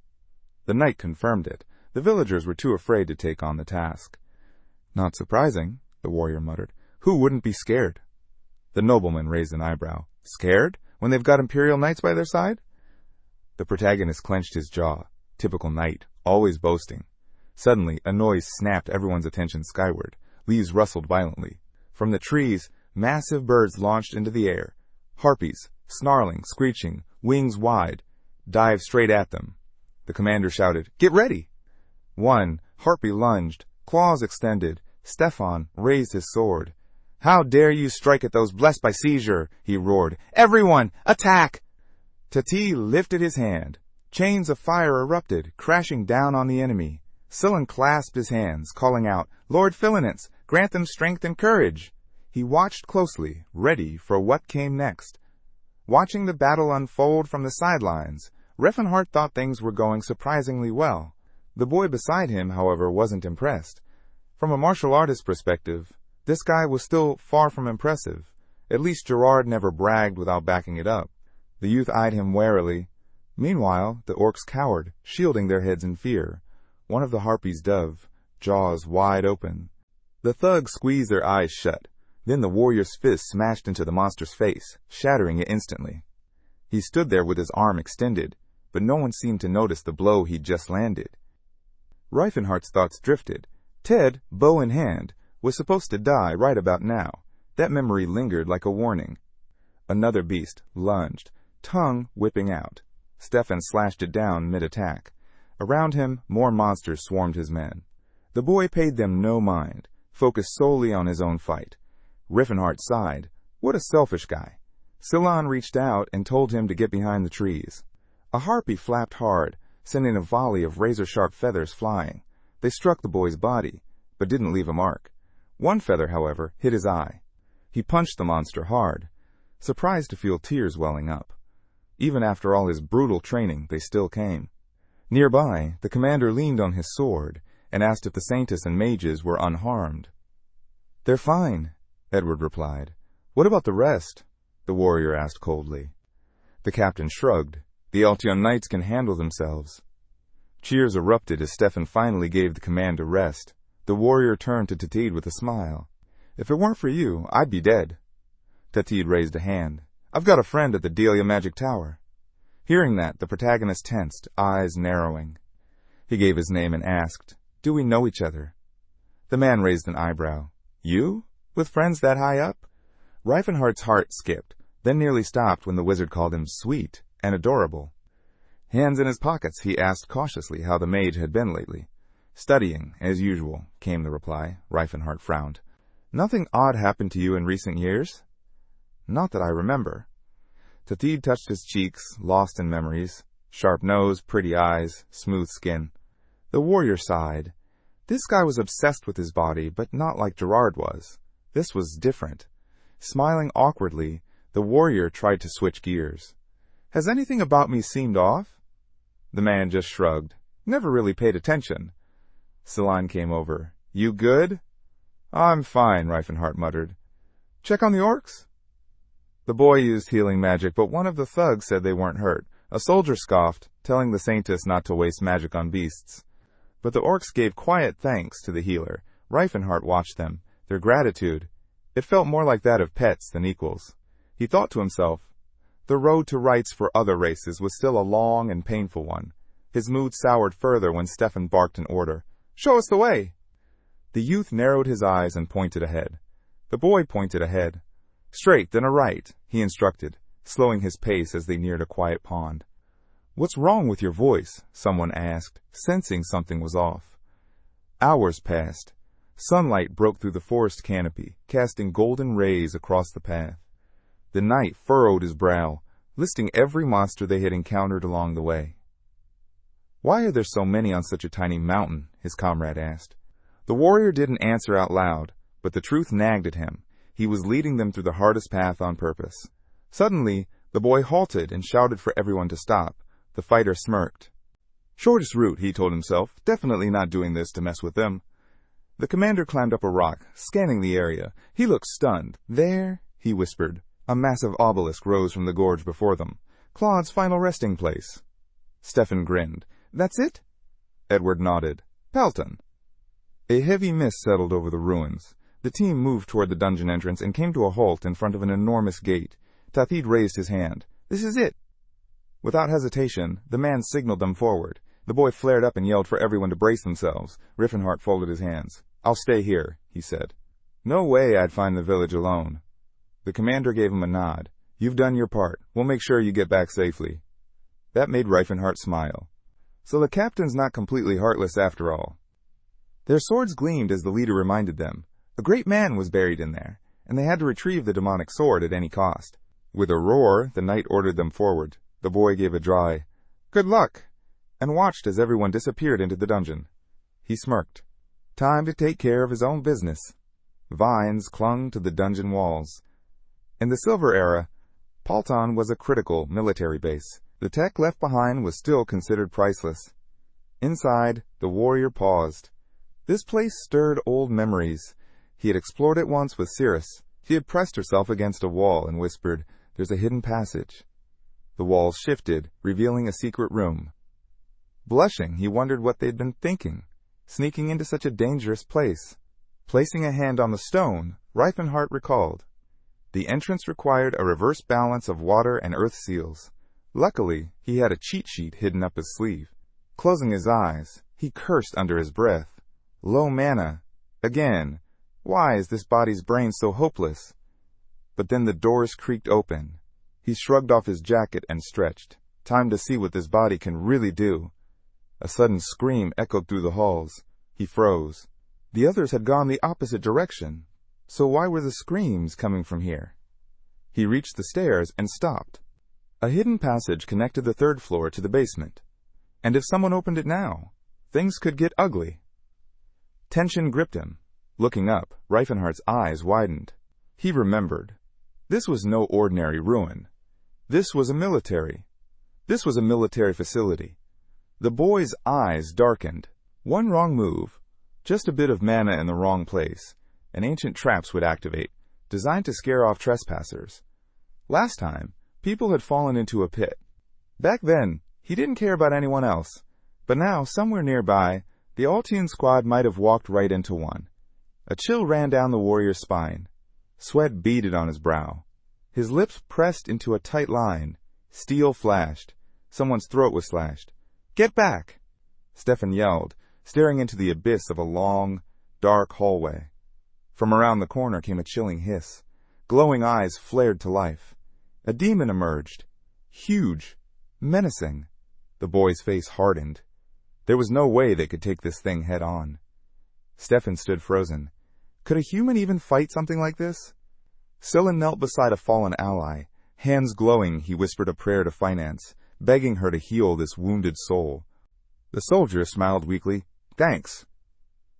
A: The knight confirmed it. The villagers were too afraid to take on the task. "Not surprising," the warrior muttered. "Who wouldn't be scared?" The nobleman raised an eyebrow. "Scared? When they've got imperial knights by their side?" The protagonist clenched his jaw. Typical knight, always boasting. Suddenly, a noise snapped everyone's attention skyward. Leaves rustled violently. From the trees, massive birds launched into the air. Harpies, snarling, screeching, wings wide, dived straight at them. The commander shouted, "Get ready!" One harpy lunged, claws extended. Stefan raised his sword. "How dare you strike at those blessed by seizure!" he roared. "Everyone, attack!" Teson lifted his hand. Chains of fire erupted, crashing down on the enemy. Scylla clasped his hands, calling out, "Lord Philinus, grant them strength and courage!" He watched closely, ready for what came next. Watching the battle unfold from the sidelines, Rifenheart thought things were going surprisingly well. The boy beside him, however, wasn't impressed. From a martial artist's perspective, this guy was still far from impressive. At least Gerard never bragged without backing it up. The youth eyed him warily. Meanwhile, the orcs cowered, shielding their heads in fear. One of the harpies dove, jaws wide open. The thugs squeezed their eyes shut. Then the warrior's fist smashed into the monster's face, shattering it instantly. He stood there with his arm extended, but no one seemed to notice the blow he'd just landed. Rifenhart's thoughts drifted. Ted, bow in hand, was supposed to die right about now. That memory lingered like a warning. Another beast lunged, tongue whipping out. Stefan slashed it down mid-attack. Around him, more monsters swarmed his men. The boy paid them no mind, focused solely on his own fight. Rifenheart sighed. What a selfish guy. Scylla reached out and told him to get behind the trees. A harpy flapped hard, sending a volley of razor-sharp feathers flying. They struck the boy's body, but didn't leave a mark. One feather, however, hit his eye. He punched the monster hard, surprised to feel tears welling up. Even after all his brutal training, they still came. Nearby, the commander leaned on his sword and asked if the Saintess and mages were unharmed. "They're fine," Edward replied. "What about the rest?" the warrior asked coldly. The captain shrugged. "The Altion knights can handle themselves." Cheers erupted as Stefan finally gave the command to rest. The warrior turned to Teson with a smile. "If it weren't for you, I'd be dead." Teson raised a hand. "I've got a friend at the Delia Magic Tower." Hearing that, the protagonist tensed, eyes narrowing. He gave his name and asked, "Do we know each other?" The man raised an eyebrow. "You? With friends that high up?" Rifenhart's heart skipped, then nearly stopped when the wizard called him sweet and adorable. Hands in his pockets, he asked cautiously how the mage had been lately. Studying, as usual, came the reply. Rifenheart frowned. Nothing odd happened to you in recent years? Not that I remember. Teson touched his cheeks, lost in memories. Sharp nose, pretty eyes, smooth skin. The warrior sighed. This guy was obsessed with his body, but not like Gerard was. This was different. Smiling awkwardly, the warrior tried to switch gears. Has anything about me seemed off? The man just shrugged. Never really paid attention. Teslon came over. You good? I'm fine, Rifenheart muttered. Check on the orcs? The boy used healing magic, but one of the thugs said they weren't hurt. A soldier scoffed, telling the saintess not to waste magic on beasts. But the orcs gave quiet thanks to the healer. Rifenheart watched them. Their gratitude. It felt more like that of pets than equals. He thought to himself, the road to rights for other races was still a long and painful one. His mood soured further when Stefan barked an order. Show us the way! The youth narrowed his eyes and pointed ahead. The boy pointed ahead. Straight, then a right, he instructed, slowing his pace as they neared a quiet pond. What's wrong with your voice? Someone asked, sensing something was off. Hours passed. Sunlight broke through the forest canopy, casting golden rays across the path. The knight furrowed his brow, listing every monster they had encountered along the way. Why are there so many on such a tiny mountain? His comrade asked. The warrior didn't answer out loud, but the truth nagged at him. He was leading them through the hardest path on purpose. Suddenly, the boy halted and shouted for everyone to stop. The fighter smirked. Shortest route, he told himself, definitely not doing this to mess with them. The commander climbed up a rock, scanning the area. He looked stunned. There, he whispered. A massive obelisk rose from the gorge before them. Claude's final resting place. Stefan grinned. That's it? Edward nodded. Palton. A heavy mist settled over the ruins. The team moved toward the dungeon entrance and came to a halt in front of an enormous gate. Teson raised his hand. This is it. Without hesitation, the man signaled them forward. The boy flared up and yelled for everyone to brace themselves. Rifenheart folded his hands. I'll stay here, he said. No way I'd find the village alone. The commander gave him a nod. You've done your part. We'll make sure you get back safely. That made Rifenheart smile. So the captain's not completely heartless after all. Their swords gleamed as the leader reminded them. A great man was buried in there, and they had to retrieve the demonic sword at any cost. With a roar, the knight ordered them forward. The boy gave a dry, good luck, and watched as everyone disappeared into the dungeon. He smirked. Time to take care of his own business. Vines clung to the dungeon walls. In the Silver Era, Palton was a critical military base. The tech left behind was still considered priceless. Inside, the warrior paused. This place stirred old memories. He had explored it once with Cyrus. She had pressed herself against a wall and whispered, There's a hidden passage. The walls shifted, revealing a secret room. Blushing, he wondered what they'd been thinking, sneaking into such a dangerous place. Placing a hand on the stone, Rifenheart recalled. The entrance required a reverse balance of water and earth seals. Luckily, he had a cheat sheet hidden up his sleeve. Closing his eyes, he cursed under his breath. Low mana. Again. Why is this body's brain so hopeless? But then the doors creaked open. He shrugged off his jacket and stretched. Time to see what this body can really do. A sudden scream echoed through the halls. He froze. The others had gone the opposite direction. So why were the screams coming from here? He reached the stairs and stopped. A hidden passage connected the third floor to the basement. And if someone opened it now, things could get ugly. Tension gripped him. Looking up, Rifenhart's eyes widened. He remembered. This was no ordinary ruin. This was a military facility. The boy's eyes darkened. One wrong move, just a bit of mana in the wrong place, and ancient traps would activate, designed to scare off trespassers. Last time, people had fallen into a pit. Back then, he didn't care about anyone else, but now, somewhere nearby, the Altian squad might have walked right into one. A chill ran down the warrior's spine. Sweat beaded on his brow. His lips pressed into a tight line. Steel flashed. Someone's throat was slashed. Get back! Stefan yelled, staring into the abyss of a long, dark hallway. From around the corner came a chilling hiss. Glowing eyes flared to life. A demon emerged. Huge. Menacing. The boy's face hardened. There was no way they could take this thing head on. Stefan stood frozen. Could a human even fight something like this? Scylla knelt beside a fallen ally. Hands glowing, he whispered a prayer to Finance, begging her to heal this wounded soul. The soldier smiled weakly. Thanks.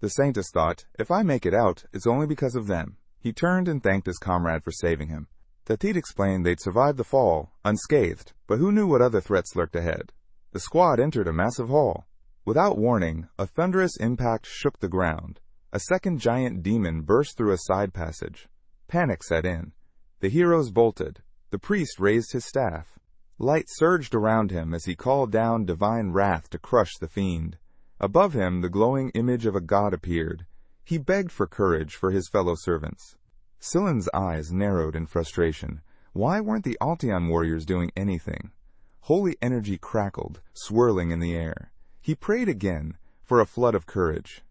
A: The Saintess thought, if I make it out, it's only because of them. He turned and thanked his comrade for saving him. Tatit explained they'd survived the fall, unscathed, but who knew what other threats lurked ahead? The squad entered a massive hall. Without warning, a thunderous impact shook the ground. A second giant demon burst through a side passage. Panic set in. The heroes bolted. The priest raised his staff. Light surged around him as he called down divine wrath to crush the fiend. Above him, the glowing image of a god appeared. He begged for courage for his fellow servants. Scylla's eyes narrowed in frustration. Why weren't the Altion warriors doing anything? Holy energy crackled, swirling in the air. He prayed again for a flood of courage.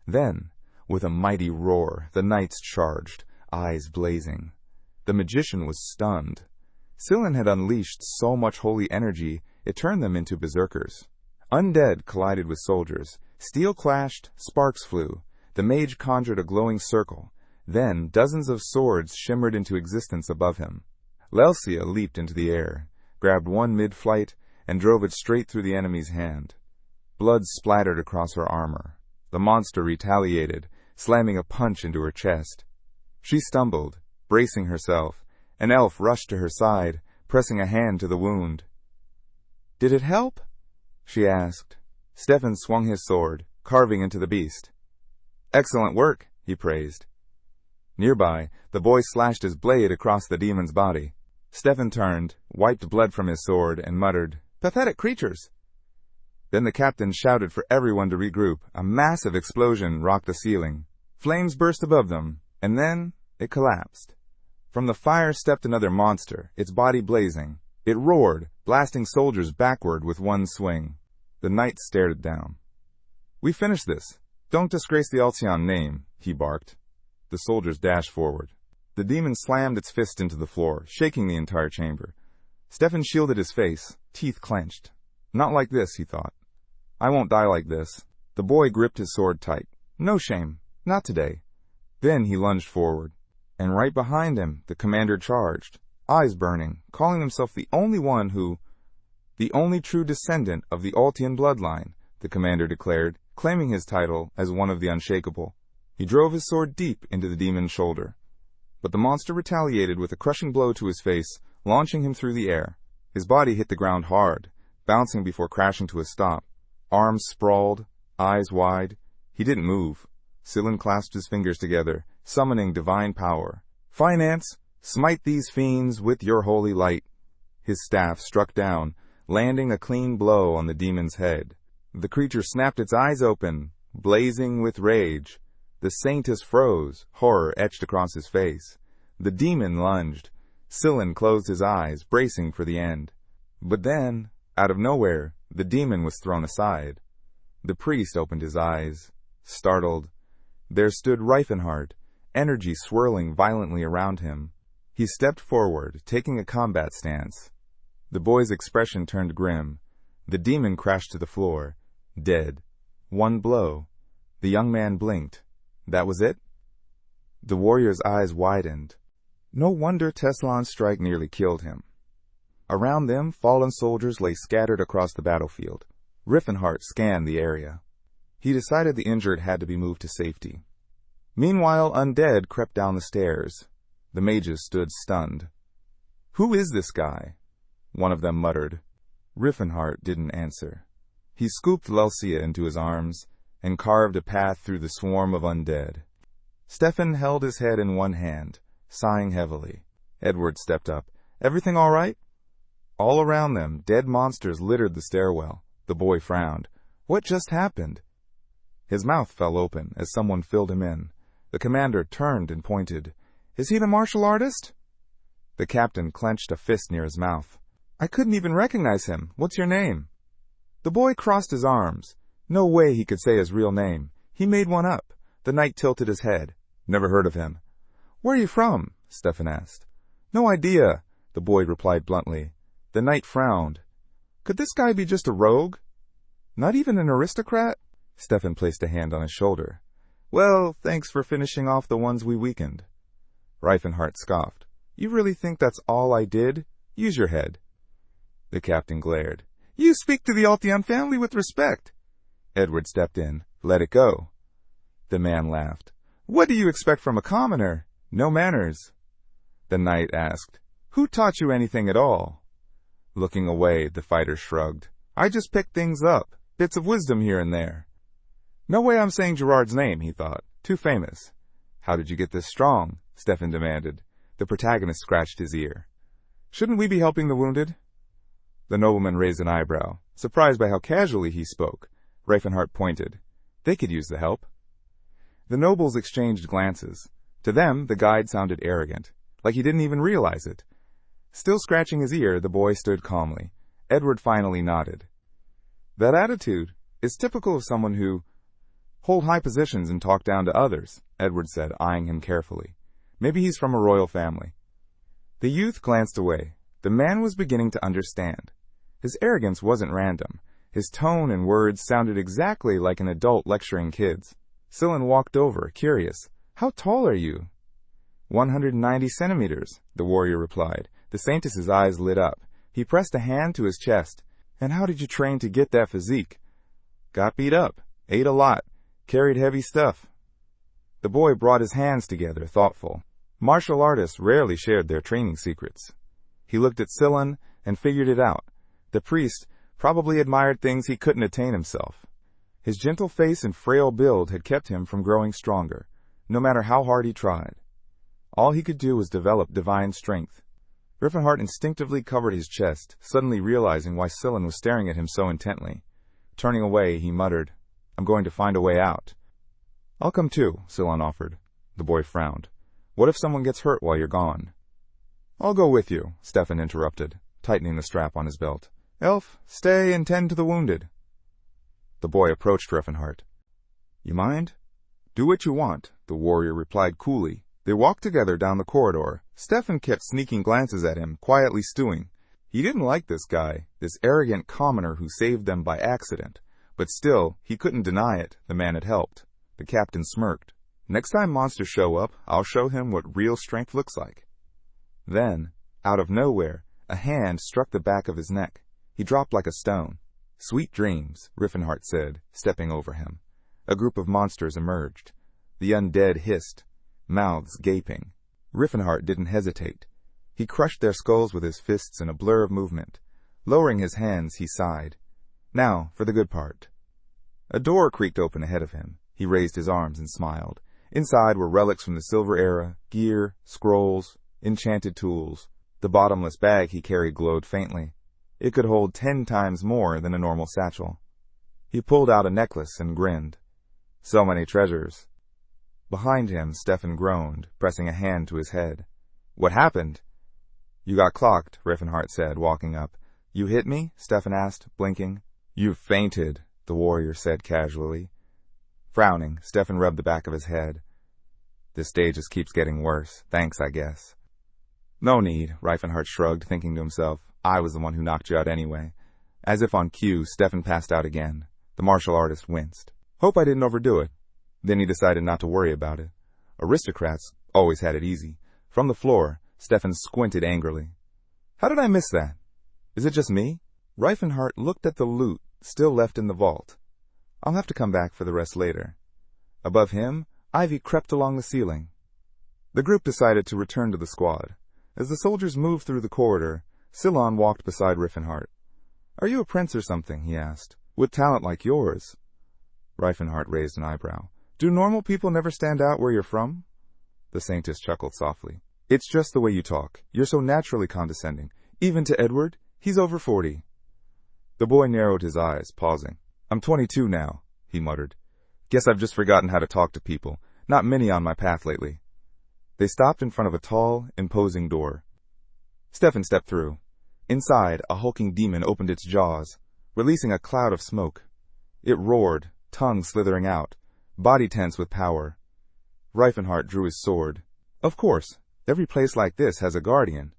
A: Then, with a mighty roar, the knights charged, eyes blazing. The magician was stunned. Scylla had unleashed so much holy energy, it turned them into berserkers. Undead collided with soldiers. Steel clashed, sparks flew. The mage conjured a glowing circle. Then dozens of swords shimmered into existence above him. Lelsia leaped into the air, grabbed one mid-flight, and drove it straight through the enemy's hand. Blood splattered across her armor. The monster retaliated, slamming a punch into her chest. She stumbled, bracing herself. An elf rushed to her side, pressing a hand to the wound. "Did it help?" she asked. Stefan swung his sword, carving into the beast. "Excellent work," he praised. Nearby, the boy slashed his blade across the demon's body. Stefan turned, wiped blood from his sword, and muttered, "Pathetic creatures." Then the captain shouted for everyone to regroup. A massive explosion rocked the ceiling. Flames burst above them, and then it collapsed. From the fire stepped another monster, its body blazing. It roared, blasting soldiers backward with one swing. The knight stared it down. "We finished this. Don't disgrace the Altion name," he barked. The soldiers dashed forward. The demon slammed its fist into the floor, shaking the entire chamber. Stefan shielded his face, teeth clenched. Not like this, he thought. I won't die like this. The boy gripped his sword tight. No shame. Not today. Then he lunged forward. And right behind him, the commander charged, eyes burning, calling himself the only true descendant of the Altion bloodline, the commander declared, claiming his title as one of the unshakable. He drove his sword deep into the demon's shoulder. But the monster retaliated with a crushing blow to his face, launching him through the air. His body hit the ground hard, bouncing before crashing to a stop. Arms sprawled, eyes wide. He didn't move. Scylla clasped his fingers together, summoning divine power. "Finance, smite these fiends with your holy light." His staff struck down, landing a clean blow on the demon's head. The creature snapped its eyes open, blazing with rage. The Saintess froze, horror etched across his face. The demon lunged. Scylla closed his eyes, bracing for the end. But then, out of nowhere, the demon was thrown aside. The priest opened his eyes, startled. There stood Rifenheart, energy swirling violently around him. He stepped forward, taking a combat stance. The boy's expression turned grim. The demon crashed to the floor, dead. One blow. The young man blinked. That was it? The warrior's eyes widened. No wonder Teslon's strike nearly killed him. Around them, fallen soldiers lay scattered across the battlefield. Rifenheart scanned the area. He decided the injured had to be moved to safety. Meanwhile, undead crept down the stairs. The mages stood stunned. "Who is this guy?" one of them muttered. Rifenheart didn't answer. He scooped Lelsia into his arms and carved a path through the swarm of undead. Stefan held his head in one hand, sighing heavily. Edward stepped up. "Everything all right?" All around them, dead monsters littered the stairwell. The boy frowned. What just happened? His mouth fell open as someone filled him in. The commander turned and pointed. "Is he the martial artist?" The captain clenched a fist near his mouth. "I couldn't even recognize him. What's your name?" The boy crossed his arms. No way he could say his real name. He made one up. The knight tilted his head. "Never heard of him." "Where are you from?" Stefan asked. "No idea," the boy replied bluntly. The knight frowned. "Could this guy be just a rogue?" Not even an aristocrat? Stefan placed a hand on his shoulder. Well, thanks for finishing off the ones we weakened. Rifenheart scoffed. You really think that's all I did? Use your head. The captain glared. You speak to the Altion family with respect. Edward stepped in. Let it go. The man laughed. What do you expect from a commoner? No manners. The knight asked, Who taught you anything at all? Looking away, the fighter shrugged. I just picked things up, bits of wisdom here and there. No way I'm saying Gerard's name, he thought. Too famous. How did you get this strong? Stefan demanded. The protagonist scratched his ear. Shouldn't we be helping the wounded? The nobleman raised an eyebrow, surprised by how casually he spoke. Rifenheart pointed. They could use the help. The nobles exchanged glances. To them, the guide sounded arrogant, like he didn't even realize it. Still scratching his ear, the boy stood calmly. Edward finally nodded. That attitude is typical of someone who hold high positions and talk down to others, Edward said, eyeing him carefully. Maybe he's from a royal family. The youth glanced away. The man was beginning to understand. His arrogance wasn't random. His tone and words sounded exactly like an adult lecturing kids. Sillin walked over, curious. How tall are you? 190 centimeters, the warrior replied. The Saintess's eyes lit up. He pressed a hand to his chest. And how did you train to get that physique? Got beat up, ate a lot, carried heavy stuff. The boy brought his hands together, thoughtful. Martial artists rarely shared their training secrets. He looked at Sillin and figured it out. The priest probably admired things he couldn't attain himself. His gentle face and frail build had kept him from growing stronger, no matter how hard he tried. All he could do was develop divine strength. Rifenheart instinctively covered his chest, suddenly realizing why Sillin was staring at him so intently. Turning away, he muttered, I'm going to find a way out. I'll come too, Sillin offered. The boy frowned. What if someone gets hurt while you're gone? I'll go with you, Stefan interrupted, tightening the strap on his belt. Elf, stay and tend to the wounded. The boy approached Rifenheart. You mind? Do what you want, the warrior replied coolly. They walked together down the corridor. Stefan kept sneaking glances at him, quietly stewing. He didn't like this guy, this arrogant commoner who saved them by accident. But still, he couldn't deny it. The man had helped. The captain smirked. Next time monsters show up, I'll show him what real strength looks like. Then, out of nowhere, a hand struck the back of his neck. He dropped like a stone. Sweet dreams, Rifenheart said, stepping over him. A group of monsters emerged. The undead hissed, mouths gaping. Rifenheart didn't hesitate. He crushed their skulls with his fists in a blur of movement. Lowering his hands, he sighed. Now, for the good part. A door creaked open ahead of him. He raised his arms and smiled. Inside were relics from the Silver Era, gear, scrolls, enchanted tools. The bottomless bag he carried glowed faintly. It could hold 10 times more than a normal satchel. He pulled out a necklace and grinned. So many treasures. Behind him, Stefan groaned, pressing a hand to his head. What happened? You got clocked, Rifenheart said, walking up. You hit me? Stefan asked, blinking. You've fainted, the warrior said casually. Frowning, Stefan rubbed the back of his head. This day just keeps getting worse. Thanks, I guess. No need, Rifenheart shrugged, thinking to himself. I was the one who knocked you out anyway. As if on cue, Stefan passed out again. The martial artist winced. Hope I didn't overdo it. Then he decided not to worry about it. Aristocrats always had it easy. From the floor, Stefan squinted angrily. How did I miss that? Is it just me? Rifenheart looked at the loot still left in the vault. I'll have to come back for the rest later. Above him, ivy crept along the ceiling. The group decided to return to the squad. As the soldiers moved through the corridor, Sillon walked beside Rifenheart. Are you a prince or something? He asked. With talent like yours. Rifenheart raised an eyebrow. Do normal people never stand out where you're from? The Saintess chuckled softly. It's just the way you talk. You're so naturally condescending. Even to Edward, he's over 40. The boy narrowed his eyes, pausing. I'm 22 now, he muttered. Guess I've just forgotten how to talk to people. Not many on my path lately. They stopped in front of a tall, imposing door. Stefan stepped through. Inside, a hulking demon opened its jaws, releasing a cloud of smoke. It roared, tongue slithering out, body tense with power. Rifenheart drew his sword. Of course, every place like this has a guardian.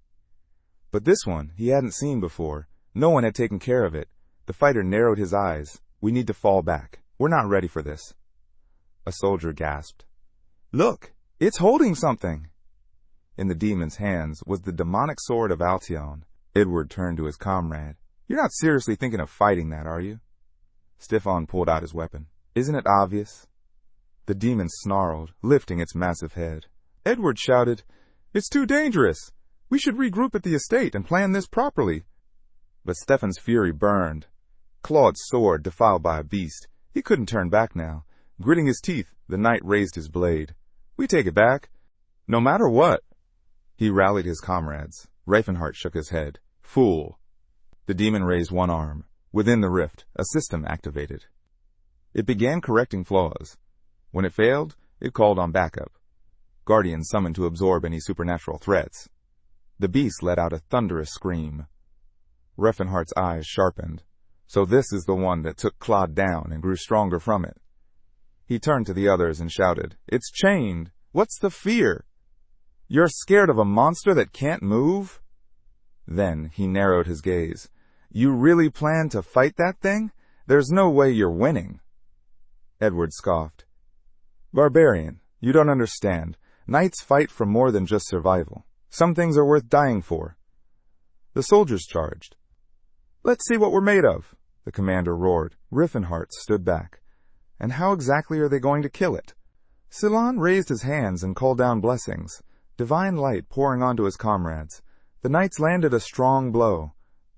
A: But this one he hadn't seen before. No one had taken care of it. The fighter narrowed his eyes. We need to fall back. We're not ready for this. A soldier gasped. Look, it's holding something. In the demon's hands was the demonic sword of Altion. Edward turned to his comrade. You're not seriously thinking of fighting that, are you? Stefan pulled out his weapon. Isn't it obvious? The demon snarled, lifting its massive head. Edward shouted, It's too dangerous. We should regroup at the estate and plan this properly. But Stefan's fury burned. Claude's sword defiled by a beast. He couldn't turn back now. Gritting his teeth, the knight raised his blade. We take it back. No matter what. He rallied his comrades. Rifenheart shook his head. Fool. The demon raised one arm. Within the rift, a system activated. It began correcting flaws. When it failed, it called on backup. Guardians summoned to absorb any supernatural threats. The beast let out a thunderous scream. Rifenheart's eyes sharpened. So this is the one that took Claude down and grew stronger from it. He turned to the others and shouted, It's chained. What's the fear? You're scared of a monster that can't move? Then he narrowed his gaze. You really plan to fight that thing? There's no way you're winning. Edward scoffed. Barbarian, you don't understand. Knights fight for more than just survival. Some things are worth dying for. The soldiers charged. Let's see what we're made of, the commander roared. Rifenheart stood back. And how exactly are they going to kill it? Teslon raised his hands and called down blessings, divine light pouring onto his comrades. The knights landed a strong blow.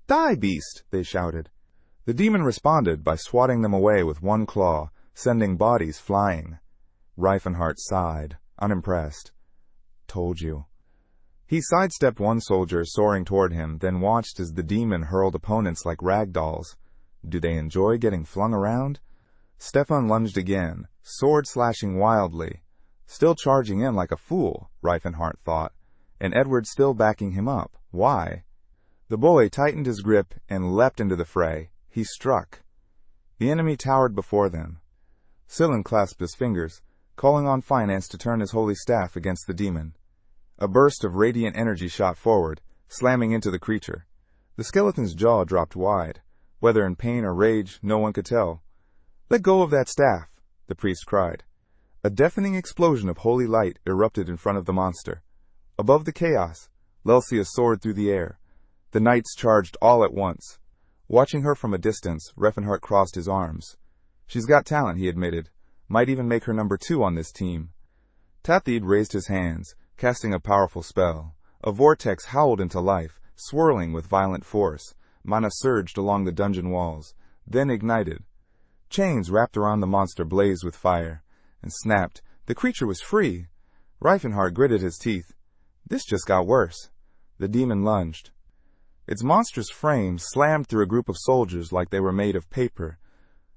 A: Die, beast, they shouted. The demon responded by swatting them away with one claw, sending bodies flying. Rifenheart sighed, unimpressed. Told you. He sidestepped one soldier soaring toward him, then watched as the demon hurled opponents like rag dolls. Do they enjoy getting flung around? Stefan lunged again, sword slashing wildly. Still charging in like a fool, Rifenheart thought, and Edward still backing him up. Why? The boy tightened his grip and leapt into the fray. He struck. The enemy towered before them. Cylon clasped his fingers, calling on Finance to turn his holy staff against the demon. A burst of radiant energy shot forward, slamming into the creature. The skeleton's jaw dropped wide. Whether in pain or rage, no one could tell. Let go of that staff, the priest cried. A deafening explosion of holy light erupted in front of the monster. Above the chaos, Lelsia soared through the air. The knights charged all at once. Watching her from a distance, Rifenheart crossed his arms. She's got talent, he admitted. Might even make her number 2 on this team. Tathid raised his hands, casting a powerful spell. A vortex howled into life, swirling with violent force. Mana surged along the dungeon walls, then ignited. Chains wrapped around the monster blazed with fire, and snapped. The creature was free. Rifenheart gritted his teeth. This just got worse. The demon lunged. Its monstrous frame slammed through a group of soldiers like they were made of paper.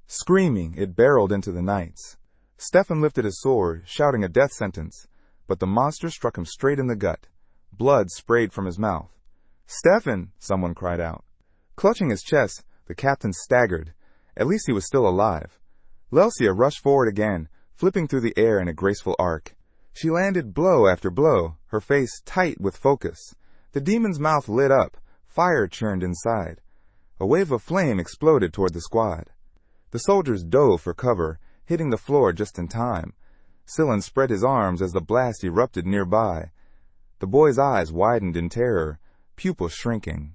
A: Screaming, it barreled into the knights. Stefan lifted his sword, shouting a death sentence, but the monster struck him straight in the gut. Blood sprayed from his mouth. Stefan! Someone cried out. Clutching his chest, the captain staggered. At least he was still alive. Lelsia rushed forward again, flipping through the air in a graceful arc. She landed blow after blow, her face tight with focus. The demon's mouth lit up. Fire churned inside. A wave of flame exploded toward the squad. The soldiers dove for cover, hitting the floor just in time. Cylon spread his arms as the blast erupted nearby. The boy's eyes widened in terror, pupils shrinking.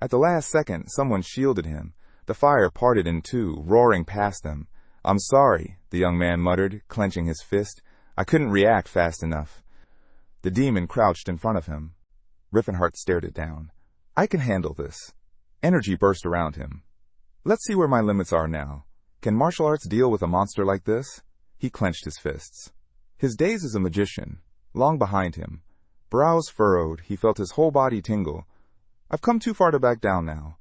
A: At the last second, someone shielded him. The fire parted in two, roaring past them. I'm sorry, the young man muttered, clenching his fist. I couldn't react fast enough. The demon crouched in front of him. Rifenheart stared it down. I can handle this. Energy burst around him. Let's see where my limits are now. Can martial arts deal with a monster like this? He clenched his fists. His days as a magician, long behind him. Brows furrowed, he felt his whole body tingle. I've come too far to back down now.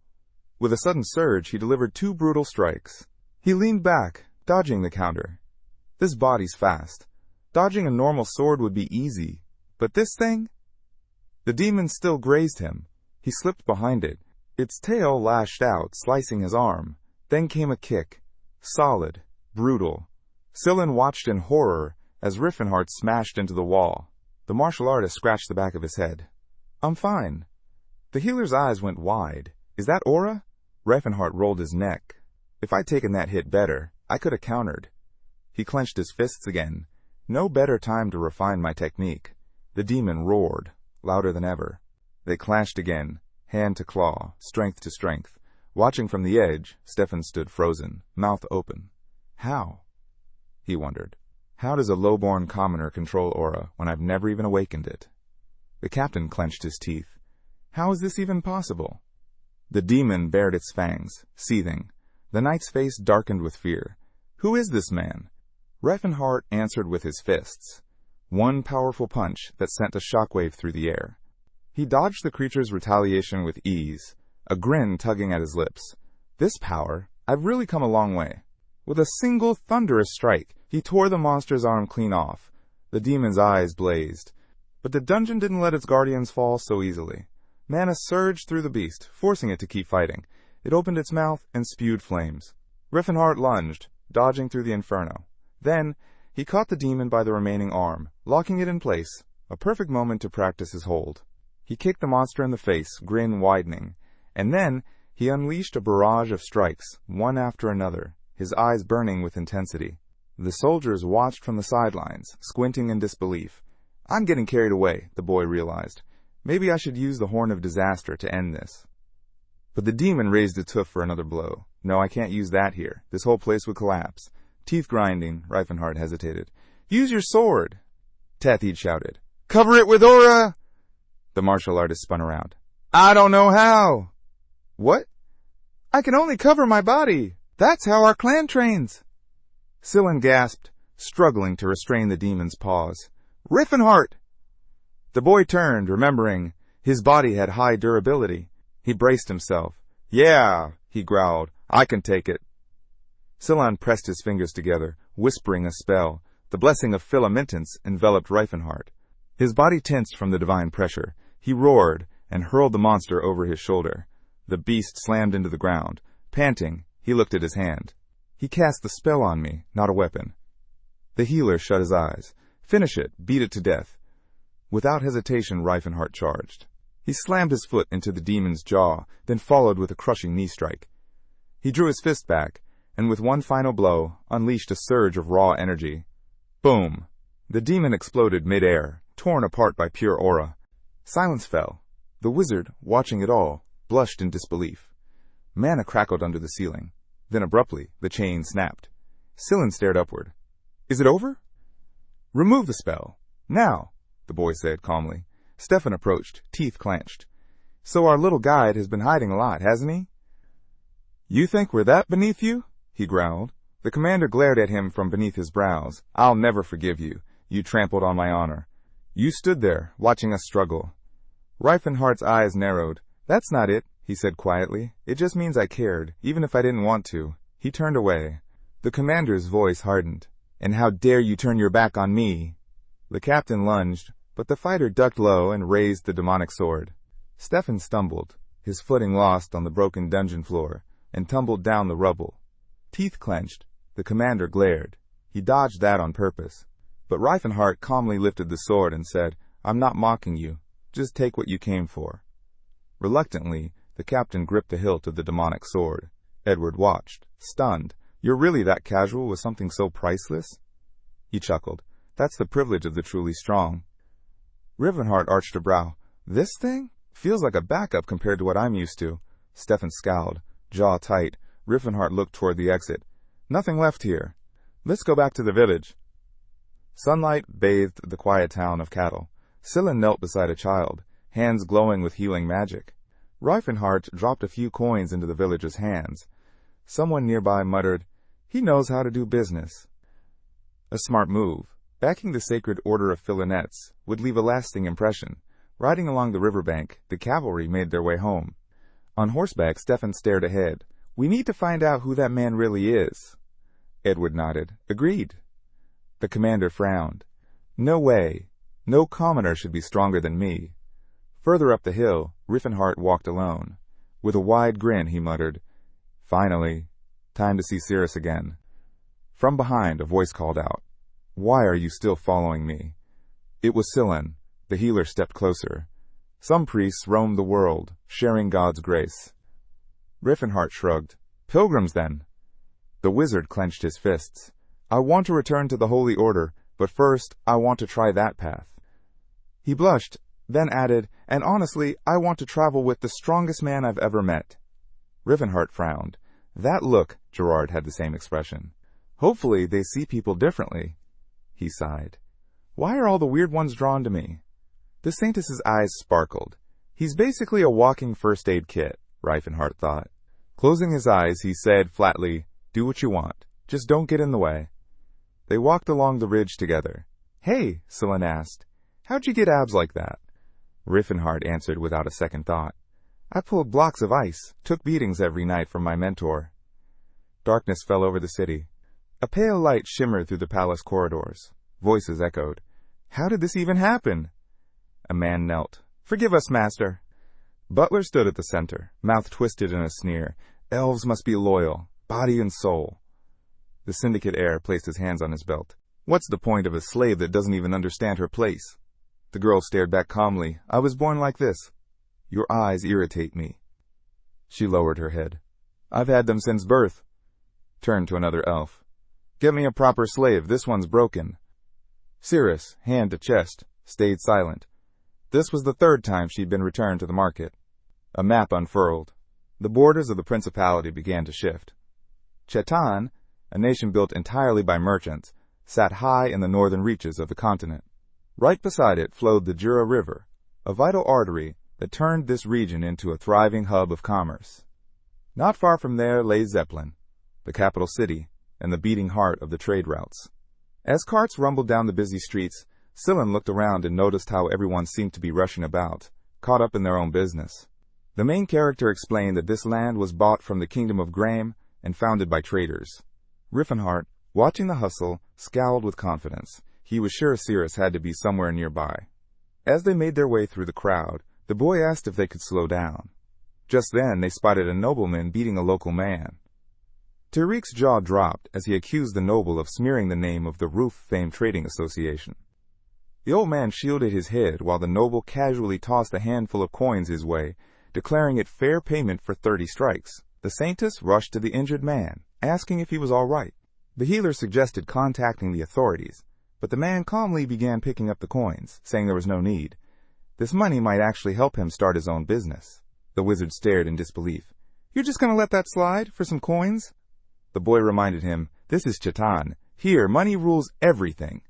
A: With a sudden surge, he delivered 2 brutal strikes. He leaned back, dodging the counter. This body's fast. Dodging a normal sword would be easy. But this thing? The demon still grazed him. He slipped behind it. Its tail lashed out, slicing his arm. Then came a kick. Solid. Brutal. Cylon watched in horror as Rifenheart smashed into the wall. The martial artist scratched the back of his head. I'm fine. The healer's eyes went wide. Is that aura? Rifenheart rolled his neck. If I'd taken that hit better, I could have countered. He clenched his fists again. No better time to refine my technique. The demon roared, louder than ever. They clashed again, hand to claw, strength to strength. Watching from the edge, Stefan stood frozen, mouth open. How? He wondered. How does a low-born commoner control aura when I've never even awakened it? The captain clenched his teeth. How is this even possible? The demon bared its fangs, seething. The knight's face darkened with fear. Who is this man? Rifenheart answered with his fists. One powerful punch that sent a shockwave through the air. He dodged the creature's retaliation with ease, a grin tugging at his lips. This power, I've really come a long way. With a single thunderous strike, he tore the monster's arm clean off. The demon's eyes blazed. But the dungeon didn't let its guardians fall so easily. Mana surged through the beast, forcing it to keep fighting. It opened its mouth and spewed flames. Rifenheart lunged, dodging through the inferno. Then, he caught the demon by the remaining arm, locking it in place, a perfect moment to practice his hold. He kicked the monster in the face, grin widening, and then he unleashed a barrage of strikes, one after another, his eyes burning with intensity. The soldiers watched from the sidelines, squinting in disbelief. I'm getting carried away, the boy realized. Maybe I should use the Horn of Disaster to end this. But the demon raised its hoof for another blow. No, I can't use that here. This whole place would collapse. Teeth grinding, Rifenheart hesitated. Use your sword! Tathid shouted. Cover it with aura! The martial artist spun around. I don't know how! What? I can only cover my body! That's how our clan trains! Scylla gasped, struggling to restrain the demon's paws. Rifenheart! The boy turned, remembering. His body had high durability. He braced himself. Yeah, he growled. I can take it. Scylla pressed his fingers together, whispering a spell. The blessing of filamentance enveloped Rifenheart. His body tensed from the divine pressure. He roared and hurled the monster over his shoulder. The beast slammed into the ground. Panting, he looked at his hand. He cast the spell on me, not a weapon. The healer shut his eyes. Finish it, beat it to death. Without hesitation, Rifenheart charged. He slammed his foot into the demon's jaw, then followed with a crushing knee strike. He drew his fist back, and with one final blow, unleashed a surge of raw energy. Boom! The demon exploded mid-air, torn apart by pure aura. Silence fell. The wizard, watching it all, blushed in disbelief. Mana crackled under the ceiling. Then abruptly, the chain snapped. Scylla stared upward. Is it over? Remove the spell. Now, the boy said calmly. Stefan approached, teeth clenched. So our little guide has been hiding a lot, hasn't he? You think we're that beneath you? He growled. The commander glared at him from beneath his brows. I'll never forgive you. You trampled on my honor. You stood there, watching us struggle. Rifenheart's eyes narrowed. That's not it, he said quietly. It just means I cared, even if I didn't want to. He turned away. The commander's voice hardened. And how dare you turn your back on me? The captain lunged, but the fighter ducked low and raised the demonic sword. Stefan stumbled, his footing lost on the broken dungeon floor, and tumbled down the rubble. Teeth clenched. The commander glared. He dodged that on purpose. But Rifenheart calmly lifted the sword and said, I'm not mocking you. Just take what you came for. Reluctantly, the captain gripped the hilt of the demonic sword. Edward watched, stunned. You're really that casual with something so priceless? He chuckled. That's the privilege of the truly strong. Rivalheart arched a brow. This thing? Feels like a backup compared to what I'm used to. Stefan scowled, jaw tight. Rivalheart looked toward the exit. Nothing left here. Let's go back to the village. Sunlight bathed the quiet town of cattle. Scylla knelt beside a child, hands glowing with healing magic. Rifenheart dropped a few coins into the villager's hands. Someone nearby muttered, He knows how to do business. A smart move. Backing the sacred order of Philonettes would leave a lasting impression. Riding along the riverbank, the cavalry made their way home. On horseback, Stefan stared ahead. We need to find out who that man really is. Edward nodded. Agreed. The commander frowned. No way. No commoner should be stronger than me. Further up the hill, Rifenheart walked alone. With a wide grin, he muttered, Finally, time to see Cyrus again. From behind, a voice called out, Why are you still following me? It was Scylla. The healer stepped closer. Some priests roamed the world, sharing God's grace. Rifenheart shrugged. Pilgrims, then. The wizard clenched his fists. I want to return to the Holy Order, but first, I want to try that path. He blushed, then added, and honestly, I want to travel with the strongest man I've ever met. Rifenheart frowned. That look, Gerard had the same expression. Hopefully they see people differently. He sighed. Why are all the weird ones drawn to me? The Saintess's eyes sparkled. He's basically a walking first aid kit, Rifenheart thought. Closing his eyes, he said flatly, do what you want. Just don't get in the way. They walked along the ridge together. Hey, Scylla asked, how'd you get abs like that? Rifenheart answered without a second thought. I pulled blocks of ice, took beatings every night from my mentor. Darkness fell over the city. A pale light shimmered through the palace corridors. Voices echoed. How did this even happen? A man knelt. Forgive us, master. Butler stood at the center, mouth twisted in a sneer. Elves must be loyal, body and soul. The syndicate heir placed his hands on his belt. What's the point of a slave that doesn't even understand her place? The girl stared back calmly. I was born like this. Your eyes irritate me. She lowered her head. I've had them since birth. Turned to another elf. Get me a proper slave, this one's broken. Cyrus, hand to chest, stayed silent. This was the third time she'd been returned to the market. A map unfurled. The borders of the principality began to shift. Chetan, a nation built entirely by merchants, sat high in the northern reaches of the continent. Right beside it flowed the Jura River, a vital artery that turned this region into a thriving hub of commerce. Not far from there lay Zeppelin, the capital city, and the beating heart of the trade routes. As carts rumbled down the busy streets, Scylla looked around and noticed how everyone seemed to be rushing about, caught up in their own business. The main character explained that this land was bought from the Kingdom of Graham and founded by traders. Rifenheart, watching the hustle, scowled with confidence. He was sure Cyrus had to be somewhere nearby. As they made their way through the crowd, the boy asked if they could slow down. Just then, they spotted a nobleman beating a local man. Tariq's jaw dropped as he accused the noble of smearing the name of the roof-famed trading association. The old man shielded his head while the noble casually tossed a handful of coins his way, declaring it fair payment for 30 strikes. The Saintess rushed to the injured man, asking if he was all right. The healer suggested contacting the authorities, but the man calmly began picking up the coins, saying there was no need. This money might actually help him start his own business. The wizard stared in disbelief. You're just going to let that slide for some coins? The boy reminded him, this is Chetan. Here, money rules everything.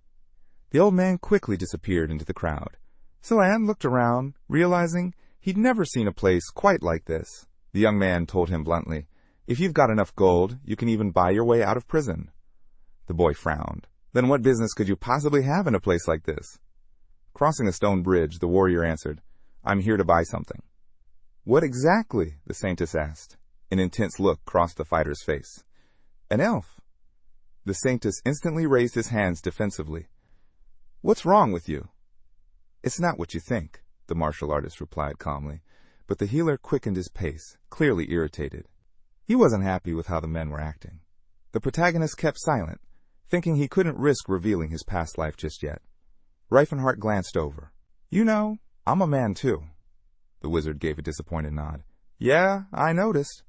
A: The old man quickly disappeared into the crowd. Scylla looked around, realizing he'd never seen a place quite like this. The young man told him bluntly, if you've got enough gold, you can even buy your way out of prison. The boy frowned. Then what business could you possibly have in a place like this? Crossing a stone bridge, the warrior answered, I'm here to buy something. What exactly? The Saintess asked. An intense look crossed the fighter's face. An elf. The Saintess instantly raised his hands defensively. What's wrong with you? It's not what you think, the martial artist replied calmly, but the healer quickened his pace, clearly irritated. He wasn't happy with how the men were acting. The protagonist kept silent, thinking he couldn't risk revealing his past life just yet. Rifenheart glanced over. You know, I'm a man too. The wizard gave a disappointed nod. Yeah, I noticed.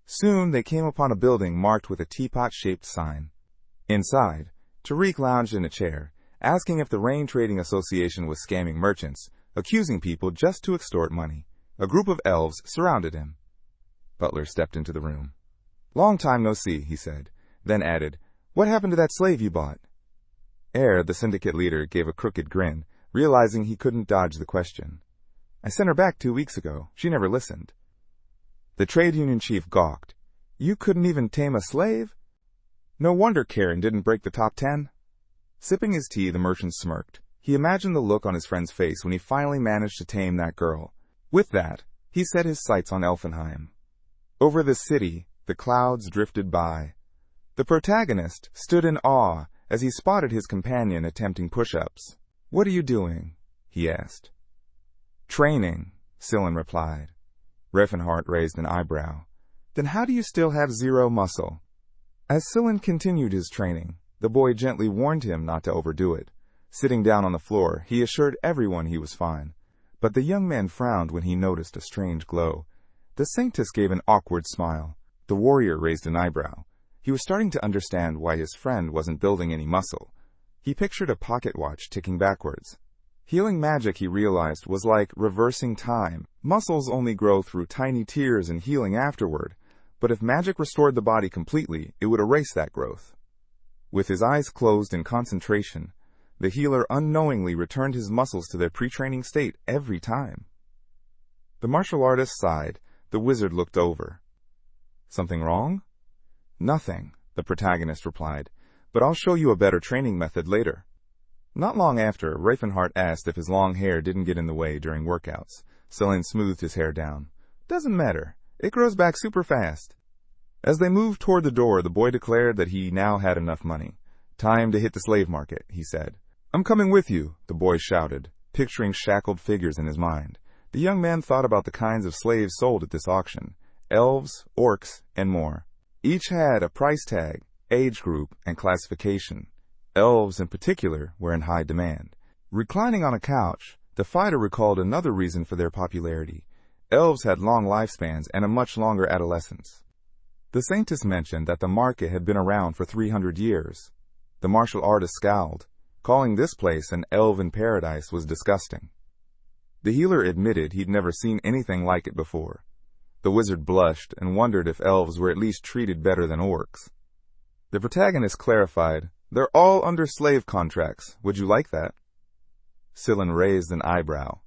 A: Soon they came upon a building marked with a teapot-shaped sign. Inside, Tariq lounged in a chair, asking if the Rain Trading Association was scamming merchants, accusing people just to extort money. A group of elves surrounded him. Butler stepped into the room. Long time no see, he said, then added, What happened to that slave you bought? Heir, the syndicate leader, gave a crooked grin, realizing he couldn't dodge the question. I sent her back 2 weeks ago. She never listened. The trade union chief gawked. You couldn't even tame a slave? No wonder Karen didn't break the top 10. Sipping his tea, the merchant smirked. He imagined the look on his friend's face when he finally managed to tame that girl. With that, he set his sights on Elfenheim. Over the city, the clouds drifted by. The protagonist stood in awe as he spotted his companion attempting push-ups. What are you doing? He asked. Training, Scylla replied. Rifenheart raised an eyebrow. Then how do you still have 0 muscle? As Scylla continued his training, the boy gently warned him not to overdo it. Sitting down on the floor, he assured everyone he was fine. But the young man frowned when he noticed a strange glow. The Saintess gave an awkward smile. The warrior raised an eyebrow. He was starting to understand why his friend wasn't building any muscle. He pictured a pocket watch ticking backwards. Healing magic, he realized, was like reversing time. Muscles only grow through tiny tears and healing afterward, but if magic restored the body completely, it would erase that growth. With his eyes closed in concentration, the healer unknowingly returned his muscles to their pre-training state every time. The martial artist sighed. The wizard looked over. "Something wrong?" "Nothing," the protagonist replied, "but I'll show you a better training method later." Not long after, Rifenheart asked if his long hair didn't get in the way during workouts. Teslon smoothed his hair down. "Doesn't matter. It grows back super fast." As they moved toward the door, the boy declared that he now had enough money. "Time to hit the slave market," he said. "I'm coming with you," the boy shouted, picturing shackled figures in his mind. The young man thought about the kinds of slaves sold at this auction: elves, orcs, and more. Each had a price tag, age group, and classification. Elves, in particular, were in high demand. Reclining on a couch, the fighter recalled another reason for their popularity. Elves had long lifespans and a much longer adolescence. The saintess mentioned that the market had been around for 300 years. The martial artist scowled. Calling this place an elven paradise was disgusting. The healer admitted he'd never seen anything like it before. The wizard blushed and wondered if elves were at least treated better than orcs. The protagonist clarified, "They're all under slave contracts. Would you like that?" Teslon raised an eyebrow.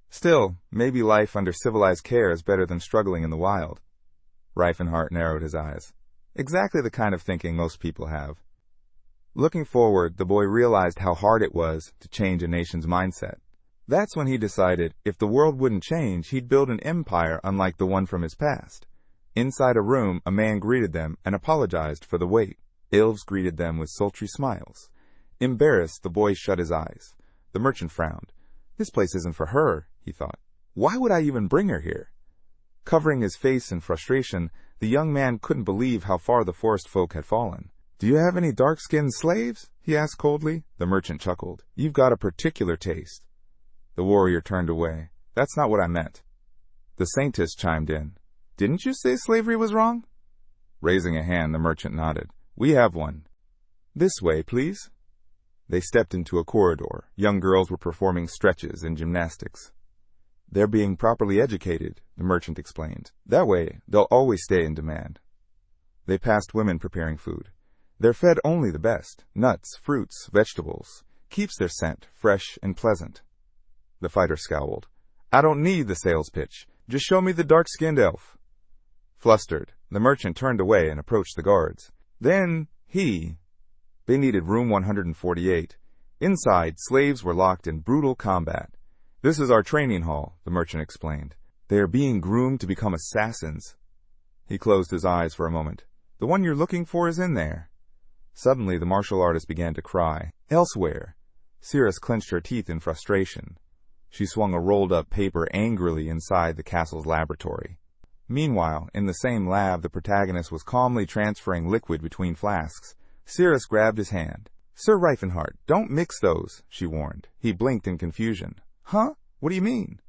A: "Still, maybe life under civilized care is better than struggling in the wild." Rifenheart narrowed his eyes. Exactly the kind of thinking most people have. Looking forward, the boy realized how hard it was to change a nation's mindset. That's when he decided if the world wouldn't change, he'd build an empire unlike the one from his past. Inside a room, a man greeted them and apologized for the wait. Elves greeted them with sultry smiles. Embarrassed, the boy shut his eyes. The merchant frowned. "This place isn't for her," he thought. "Why would I even bring her here?" Covering his face in frustration, the young man couldn't believe how far the forest folk had fallen. "Do you have any dark-skinned slaves?" he asked coldly. The merchant chuckled. "You've got a particular taste." The warrior turned away. "That's not what I meant." The saintess chimed in. "Didn't you say slavery was wrong?" Raising a hand, the merchant nodded. "We have one." "This way, please." They stepped into a corridor. Young girls were performing stretches and gymnastics. "They're being properly educated," the merchant explained. "That way, they'll always stay in demand." They passed women preparing food. "They're fed only the best: nuts, fruits, vegetables. Keeps their scent fresh and pleasant." The fighter scowled. "I don't need the sales pitch. Just show me the dark-skinned elf." Flustered, the merchant turned away and approached the guards. They needed room 148. Inside, slaves were locked in brutal combat. "This is our training hall," the merchant explained. "They are being groomed to become assassins." He closed his eyes for a moment. "The one you're looking for is in there." Suddenly, the martial artist began to cry. "Elsewhere." Cyrus clenched her teeth in frustration. She swung a rolled-up paper angrily inside the castle's laboratory. Meanwhile, in the same lab, the protagonist was calmly transferring liquid between flasks. Cyrus grabbed his hand. "Sir Rifenheart, don't mix those," she warned. He blinked in confusion. "Huh? What do you mean?"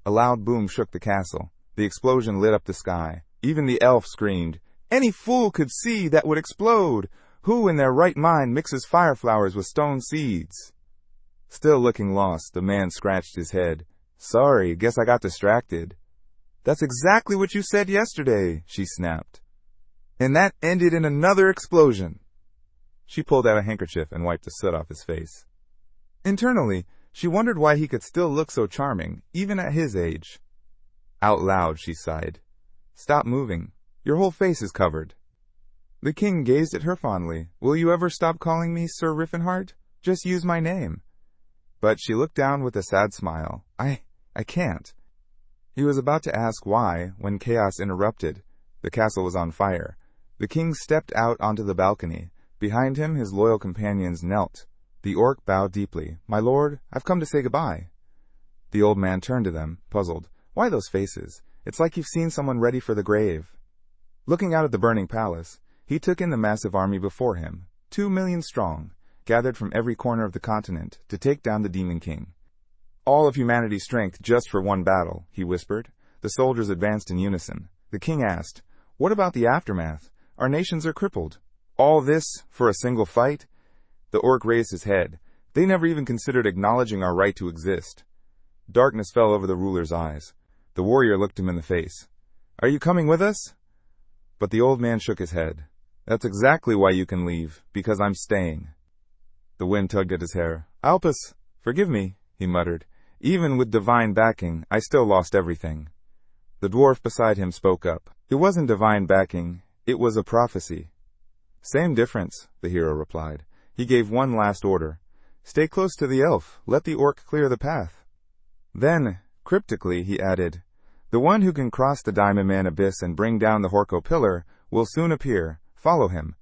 A: A loud boom shook the castle. The explosion lit up the sky. Even the elf screamed, "Any fool could see that would explode! Who in their right mind mixes fire flowers with stone seeds?" Still looking lost, the man scratched his head. "Sorry, guess I got distracted." "That's exactly what you said yesterday," she snapped. "And that ended in another explosion." She pulled out a handkerchief and wiped the soot off his face. Internally, she wondered why he could still look so charming, even at his age. Out loud, she sighed. "Stop moving. Your whole face is covered." The king gazed at her fondly. "Will you ever stop calling me Sir Rifenheart? Just use my name." But she looked down with a sad smile. I can't." He was about to ask why, when chaos interrupted. The castle was on fire. The king stepped out onto the balcony. Behind him, his loyal companions knelt. The orc bowed deeply. "My lord, I've come to say goodbye." The old man turned to them, puzzled. "Why those faces? It's like you've seen someone ready for the grave." Looking out at the burning palace, he took in the massive army before him, 2 million strong, gathered from every corner of the continent to take down the Demon King. "All of humanity's strength just for one battle," he whispered. The soldiers advanced in unison. The king asked, "What about the aftermath? Our nations are crippled. All this for a single fight? The orc raised his head. They never even considered acknowledging our right to exist. Darkness fell over the ruler's eyes. The warrior looked him in the face. Are you coming with us? But the old man shook his head. That's exactly why you can leave, because I'm staying. The wind tugged at his hair. Alpus, forgive me, he muttered. Even with divine backing, I still lost everything. The dwarf beside him spoke up. It wasn't divine backing, it was a prophecy. Same difference, the hero replied. He gave one last order. Stay close to the elf, let the orc clear the path. Then, cryptically, he added, the one who can cross the Diamond Man abyss and bring down the Horko pillar will soon appear. Follow him.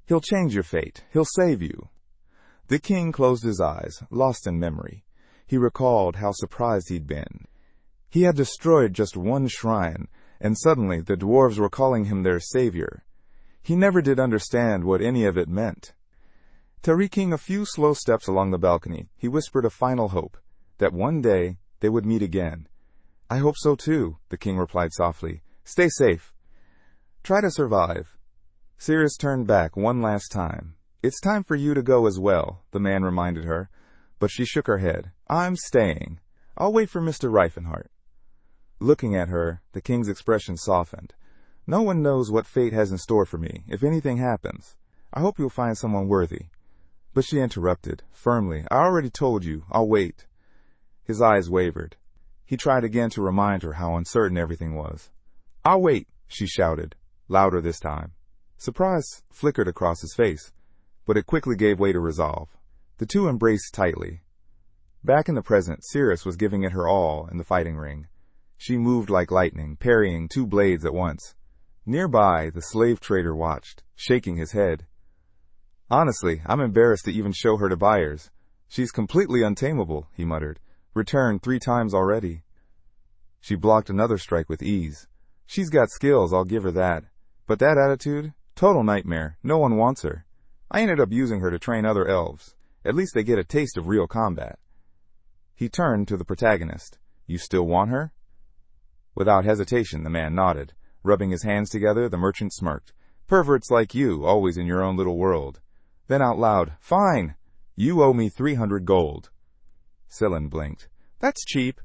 A: He'll change your fate. He'll save you. The king closed his eyes, lost in memory. He recalled how surprised he'd been. He had destroyed just one shrine, and suddenly the dwarves were calling him their savior. He never did understand what any of it meant. Taking a few slow steps along the balcony, he whispered a final hope, that one day they would meet again. I hope so too, the king replied softly. Stay safe. Try to survive. Cyrus turned back one last time. It's time for you to go as well, the man reminded her, but she shook her head. I'm staying. I'll wait for Mr. Rifenheart. Looking at her, the king's expression softened. No one knows what fate has in store for me, if anything happens. I hope you'll find someone worthy. But she interrupted, firmly. I already told you, I'll wait. His eyes wavered. He tried again to remind her how uncertain everything was. I'll wait, she shouted, louder this time. Surprise flickered across his face, but it quickly gave way to resolve. The two embraced tightly. Back in the present, Cyrus was giving it her all in the fighting ring. She moved like lightning, parrying 2 blades at once. Nearby, the slave trader watched, shaking his head. Honestly, I'm embarrassed to even show her to buyers. She's completely untamable, he muttered. Returned 3 times already. She blocked another strike with ease. She's got skills, I'll give her that. But that attitude? Total nightmare. No one wants her. I ended up using her to train other elves. At least they get a taste of real combat. He turned to the protagonist. You still want her? Without hesitation, the man nodded. Rubbing his hands together, the merchant smirked. Perverts like you, always in your own little world. Then out loud, fine! You owe me 300 gold. Teslon blinked. That's cheap.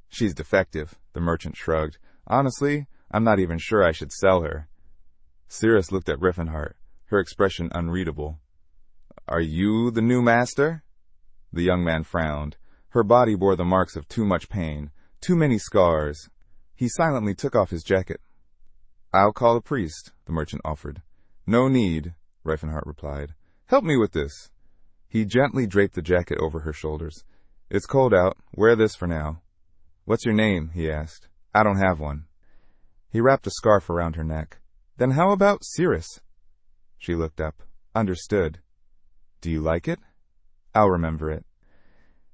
A: She's defective, the merchant shrugged. Honestly, I'm not even sure I should sell her. Cyrus looked at Rifenheart, her expression unreadable. Are you the new master? The young man frowned. Her body bore the marks of too much pain, too many scars. He silently took off his jacket. I'll call a priest, the merchant offered. No need, Rifenheart replied. Help me with this. He gently draped the jacket over her shoulders. It's cold out. Wear this for now. What's your name? He asked. I don't have one. He wrapped a scarf around her neck. Then how about Cyrus? She looked up. Understood. Do you like it? I'll remember it.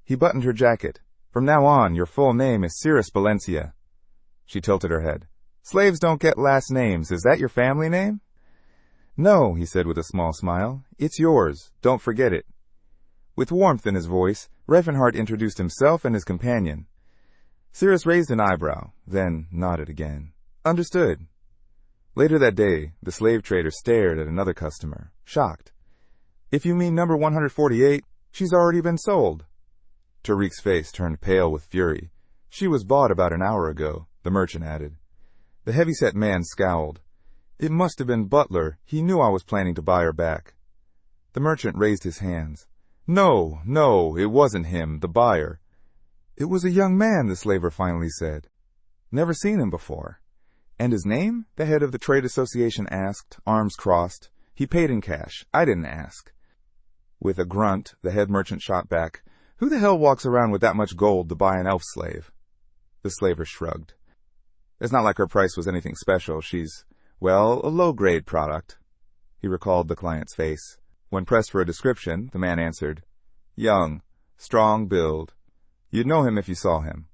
A: He buttoned her jacket. From now on, your full name is Cyrus Valencia. She tilted her head. Slaves don't get last names. Is that your family name? No, he said with a small smile. It's yours. Don't forget it. With warmth in his voice, Rifenheart introduced himself and his companion. Cyrus raised an eyebrow, then nodded again. Understood. Later that day, the slave trader stared at another customer, shocked. If you mean number 148, she's already been sold. Tariq's face turned pale with fury. She was bought about an hour ago, the merchant added. The heavy-set man scowled. It must have been Butler. He knew I was planning to buy her back. The merchant raised his hands. No, it wasn't him, the buyer. It was a young man, the slaver finally said. Never seen him before. And his name? The head of the trade association asked, arms crossed. He paid in cash. I didn't ask. With a grunt, the head merchant shot back. Who the hell walks around with that much gold to buy an elf slave? The slaver shrugged. It's not like her price was anything special. She's, well, a low-grade product. He recalled the client's face. When pressed for a description, the man answered, young, strong build. You'd know him if you saw him.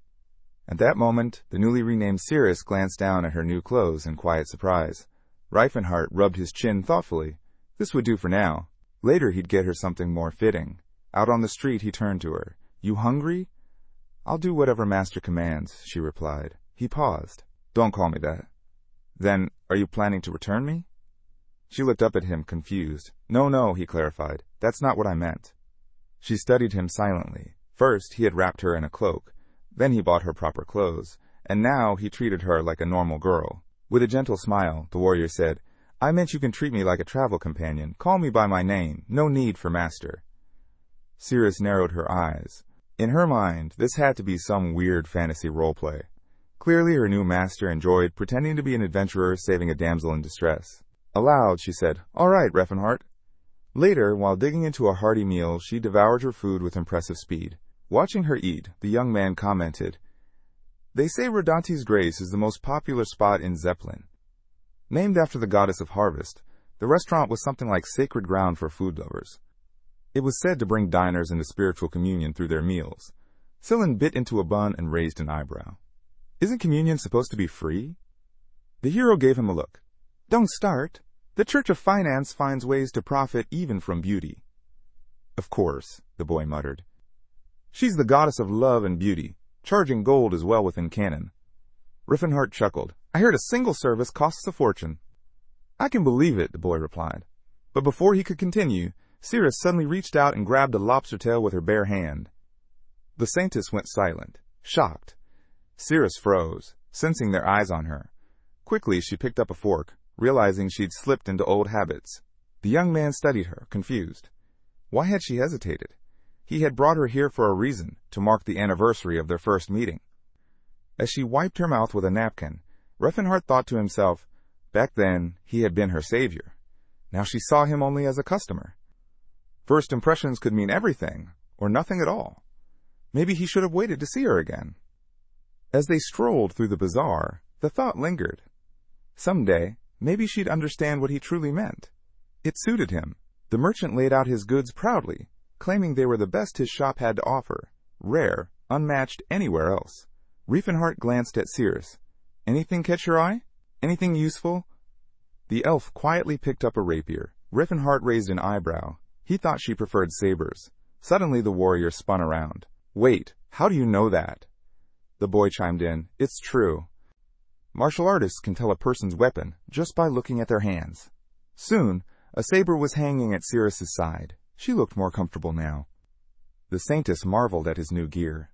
A: At that moment, the newly renamed Cyrus glanced down at her new clothes in quiet surprise. Rifenheart rubbed his chin thoughtfully. This would do for now. Later he'd get her something more fitting. Out on the street he turned to her. You hungry? I'll do whatever master commands, she replied. He paused. Don't call me that. Then, are you planning to return me? She looked up at him, confused. No, he clarified. That's not what I meant. She studied him silently. First, he had wrapped her in a cloak. Then he bought her proper clothes. And now he treated her like a normal girl. With a gentle smile, the warrior said, I meant you can treat me like a travel companion. Call me by my name. No need for master. Cyrus narrowed her eyes. In her mind, this had to be some weird fantasy roleplay. Clearly her new master enjoyed pretending to be an adventurer saving a damsel in distress. Aloud, she said, All right, Rifenheart. Later, while digging into a hearty meal, she devoured her food with impressive speed. Watching her eat, the young man commented, They say Rodante's Grace is the most popular spot in Zeppelin. Named after the goddess of harvest, the restaurant was something like sacred ground for food lovers. It was said to bring diners into spiritual communion through their meals. Cylon bit into a bun and raised an eyebrow. Isn't communion supposed to be free? The hero gave him a look. Don't start. The Church of Finance finds ways to profit even from beauty. Of course, the boy muttered. She's the goddess of love and beauty. Charging gold is well within canon. Rifenheart chuckled. I heard a single service costs a fortune. I can believe it, the boy replied. But before he could continue, Cyrus suddenly reached out and grabbed a lobster tail with her bare hand. The saintess went silent, shocked. Cyrus froze, sensing their eyes on her. Quickly she picked up a fork, realizing she'd slipped into old habits. The young man studied her, confused. Why had she hesitated? He had brought her here for a reason, to mark the anniversary of their first meeting. As she wiped her mouth with a napkin, Rifenheart thought to himself, back then he had been her savior. Now she saw him only as a customer. First impressions could mean everything, or nothing at all. Maybe he should have waited to see her again. As they strolled through the bazaar, the thought lingered. Someday, maybe she'd understand what he truly meant. It suited him. The merchant laid out his goods proudly, claiming they were the best his shop had to offer, rare, unmatched anywhere else. Rifenheart glanced at Cyrus. Anything catch your eye? Anything useful? The elf quietly picked up a rapier. Rifenheart raised an eyebrow. He thought she preferred sabers. Suddenly the warrior spun around. Wait, how do you know that? The boy chimed in. It's true. Martial artists can tell a person's weapon just by looking at their hands. Soon, a saber was hanging at Cyrus's side. She looked more comfortable now. The saintess marveled at his new gear.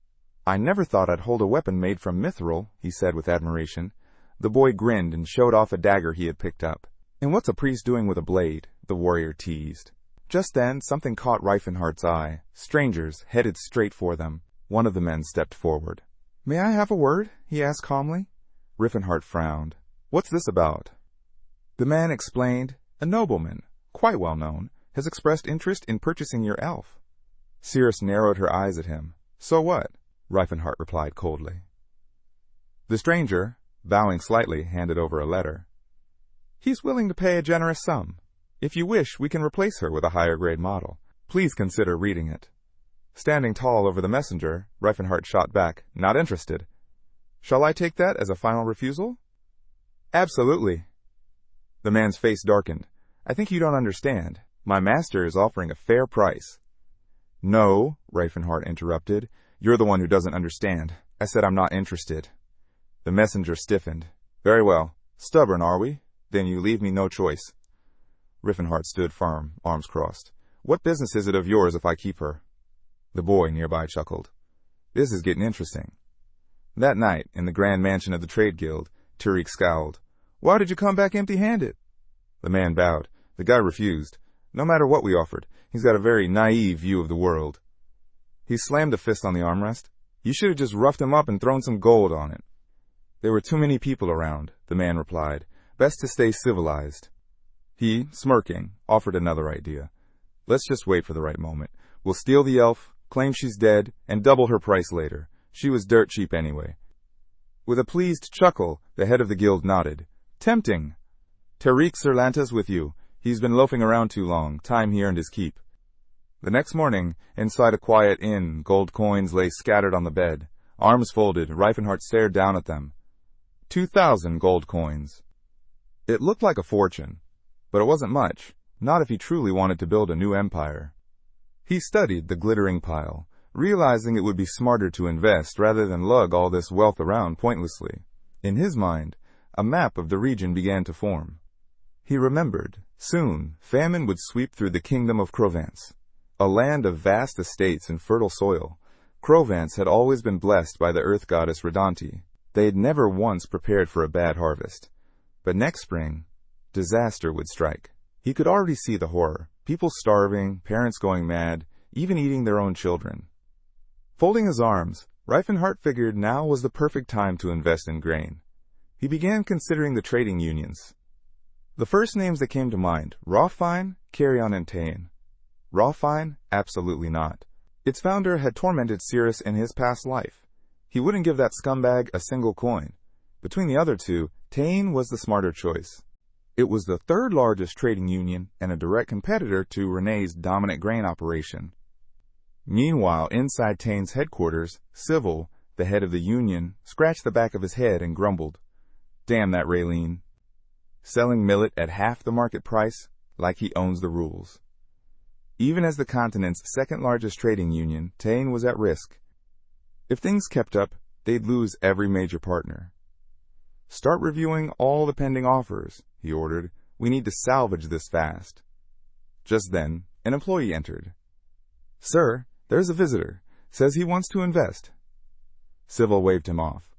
A: I never thought I'd hold a weapon made from mithril, he said with admiration. The boy grinned and showed off a dagger he had picked up. And what's a priest doing with a blade? The warrior teased. Just then, something caught Rifenheart's eye. Strangers headed straight for them. One of the men stepped forward. May I have a word? He asked calmly. Rifenheart frowned. What's this about? The man explained. A nobleman, quite well known, has expressed interest in purchasing your elf. Cyrus narrowed her eyes at him. So what? Rifenheart replied coldly. The stranger, bowing slightly, handed over a letter. He's willing to pay a generous sum. If you wish, we can replace her with a higher-grade model. Please consider reading it. Standing tall over the messenger, Rifenheart shot back, not interested. Shall I take that as a final refusal? Absolutely. The man's face darkened. I think you don't understand. My master is offering a fair price. No, Rifenheart interrupted. You're the one who doesn't understand. I said I'm not interested. The messenger stiffened. Very well. Stubborn, are we? Then you leave me no choice. Rifenheart stood firm, arms crossed. What business is it of yours if I keep her? The boy nearby chuckled. This is getting interesting. That night, in the grand mansion of the Trade Guild, Tariq scowled. Why did you come back empty-handed? The man bowed. The guy refused. No matter what we offered, he's got a very naive view of the world. He slammed a fist on the armrest. You should have just roughed him up and thrown some gold on it. There were too many people around, the man replied. Best to stay civilized. He, smirking, offered another idea. Let's just wait for the right moment. We'll steal the elf, claim she's dead, and double her price later. She was dirt cheap anyway. With a pleased chuckle, the head of the guild nodded. Tempting. Tariq Serlanta's with you. He's been loafing around too long. Time he earned his keep. The next morning, inside a quiet inn, gold coins lay scattered on the bed. Arms folded, Rifenheart stared down at them. 2,000 gold coins. It looked like a fortune, but it wasn't much, not if he truly wanted to build a new empire. He studied the glittering pile, realizing it would be smarter to invest rather than lug all this wealth around pointlessly. In his mind, a map of the region began to form. He remembered. Soon, famine would sweep through the kingdom of Provence, a land of vast estates and fertile soil. Provence had always been blessed by the earth goddess Redonti. They had never once prepared for a bad harvest. But next spring, disaster would strike. He could already see the horror. People starving, parents going mad, even eating their own children. Folding his arms, Rifenheart figured now was the perfect time to invest in grain. He began considering the trading unions. The first names that came to mind, Rawfine, Carrion, and Teson. Rawfine? Absolutely not. Its founder had tormented Cyrus in his past life. He wouldn't give that scumbag a single coin. Between the other two, Teson was the smarter choice. It was the third largest trading union and a direct competitor to Renee's dominant grain operation. Meanwhile, inside Teson's headquarters, Civil, the head of the union, scratched the back of his head and grumbled. Damn that Raylene. Selling millet at half the market price, like he owns the rules. Even as the continent's second-largest trading union, Teson was at risk. If things kept up, they'd lose every major partner. Start reviewing all the pending offers, he ordered. We need to salvage this fast. Just then, an employee entered. Sir, there's a visitor. Says he wants to invest. Civil waved him off.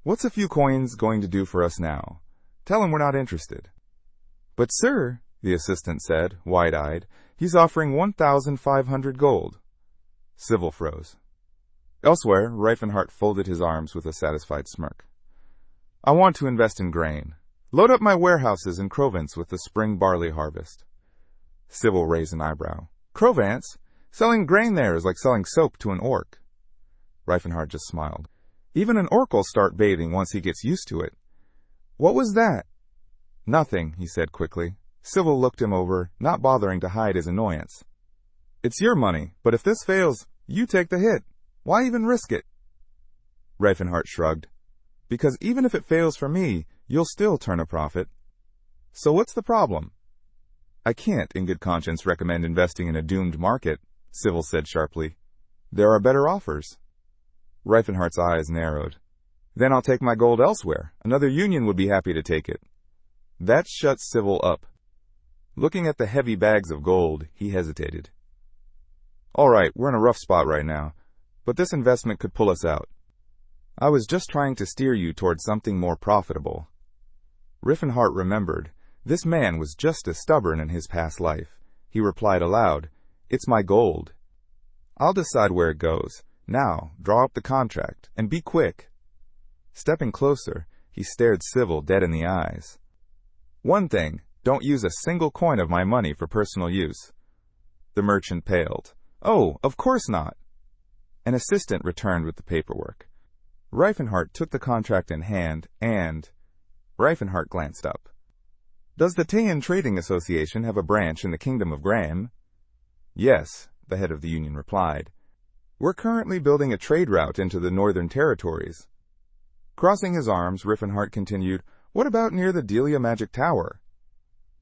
A: What's a few coins going to do for us now? Tell him we're not interested. But sir, the assistant said, wide-eyed, he's offering 1,500 gold. Civil froze. Elsewhere, Rifenheart folded his arms with a satisfied smirk. I want to invest in grain. Load up my warehouses in Provence with the spring barley harvest. Civil raised an eyebrow. Provence? Selling grain there is like selling soap to an orc. Rifenheart just smiled. Even an orc will start bathing once he gets used to it. What was that? Nothing, he said quickly. Civil looked him over, not bothering to hide his annoyance. It's your money, but if this fails, you take the hit. Why even risk it? Rifenheart shrugged. Because even if it fails for me, you'll still turn a profit. So what's the problem? I can't, in good conscience, recommend investing in a doomed market, Civil said sharply. There are better offers. Rifenheart's eyes narrowed. Then I'll take my gold elsewhere. Another union would be happy to take it. That shut Civil up. Looking at the heavy bags of gold, he hesitated. All right, we're in a rough spot right now, but this investment could pull us out. I was just trying to steer you towards something more profitable. Rifenheart remembered. This man was just as stubborn in his past life. He replied aloud, It's my gold. I'll decide where it goes. Now, draw up the contract, and be quick. Stepping closer, he stared Civil dead in the eyes. One thing, don't use a single coin of my money for personal use. The merchant paled. Oh, of course not. An assistant returned with the paperwork. Rifenheart took the contract in hand and... Rifenheart glanced up. Does the Teson Trading Association have a branch in the Kingdom of Graham? Yes, the head of the union replied. We're currently building a trade route into the northern territories. Crossing his arms, Rifenheart continued, What about near the Delia Magic Tower?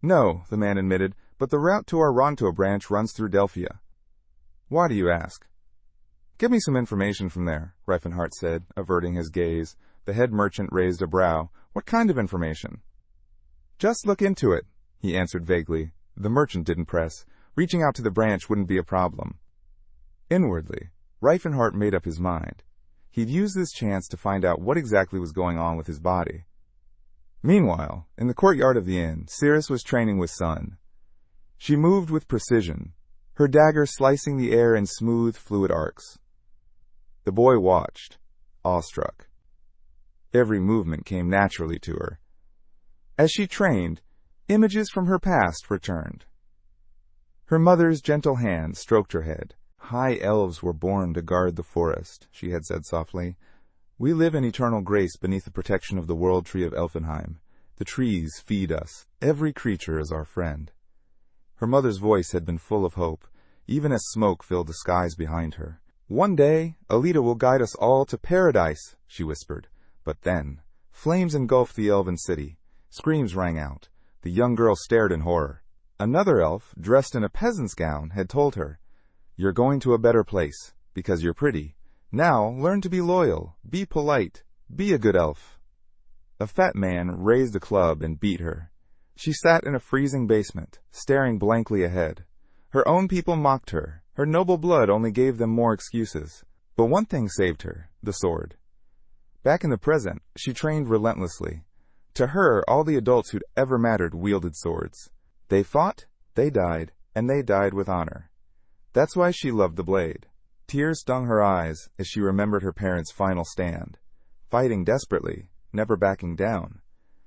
A: No, the man admitted, but the route to our Ronto branch runs through Delphia. Why do you ask? Give me some information from there, Rifenheart said, averting his gaze. The head merchant raised a brow. What kind of information? Just look into it, he answered vaguely. The merchant didn't press. Reaching out to the branch wouldn't be a problem. Inwardly, Rifenheart made up his mind. He'd use this chance to find out what exactly was going on with his body. Meanwhile, in the courtyard of the inn, Cyrus was training with Sun. She moved with precision, her dagger slicing the air in smooth, fluid arcs. The boy watched, awestruck. Every movement came naturally to her. As she trained, images from her past returned. Her mother's gentle hand stroked her head. High elves were born to guard the forest, she had said softly. We live in eternal grace beneath the protection of the world tree of Elfenheim. The trees feed us. Every creature is our friend. Her mother's voice had been full of hope, even as smoke filled the skies behind her. One day, Alita will guide us all to paradise, she whispered. But then, flames engulfed the elven city. Screams rang out. The young girl stared in horror. Another elf, dressed in a peasant's gown, had told her, You're going to a better place, because you're pretty. Now, learn to be loyal, be polite, be a good elf. A fat man raised a club and beat her. She sat in a freezing basement, staring blankly ahead. Her own people mocked her. Her noble blood only gave them more excuses. But one thing saved her, the sword. Back in the present, she trained relentlessly. To her, all the adults who'd ever mattered wielded swords. They fought, they died, and they died with honor. That's why she loved the blade. Tears stung her eyes as she remembered her parents' final stand. Fighting desperately, never backing down.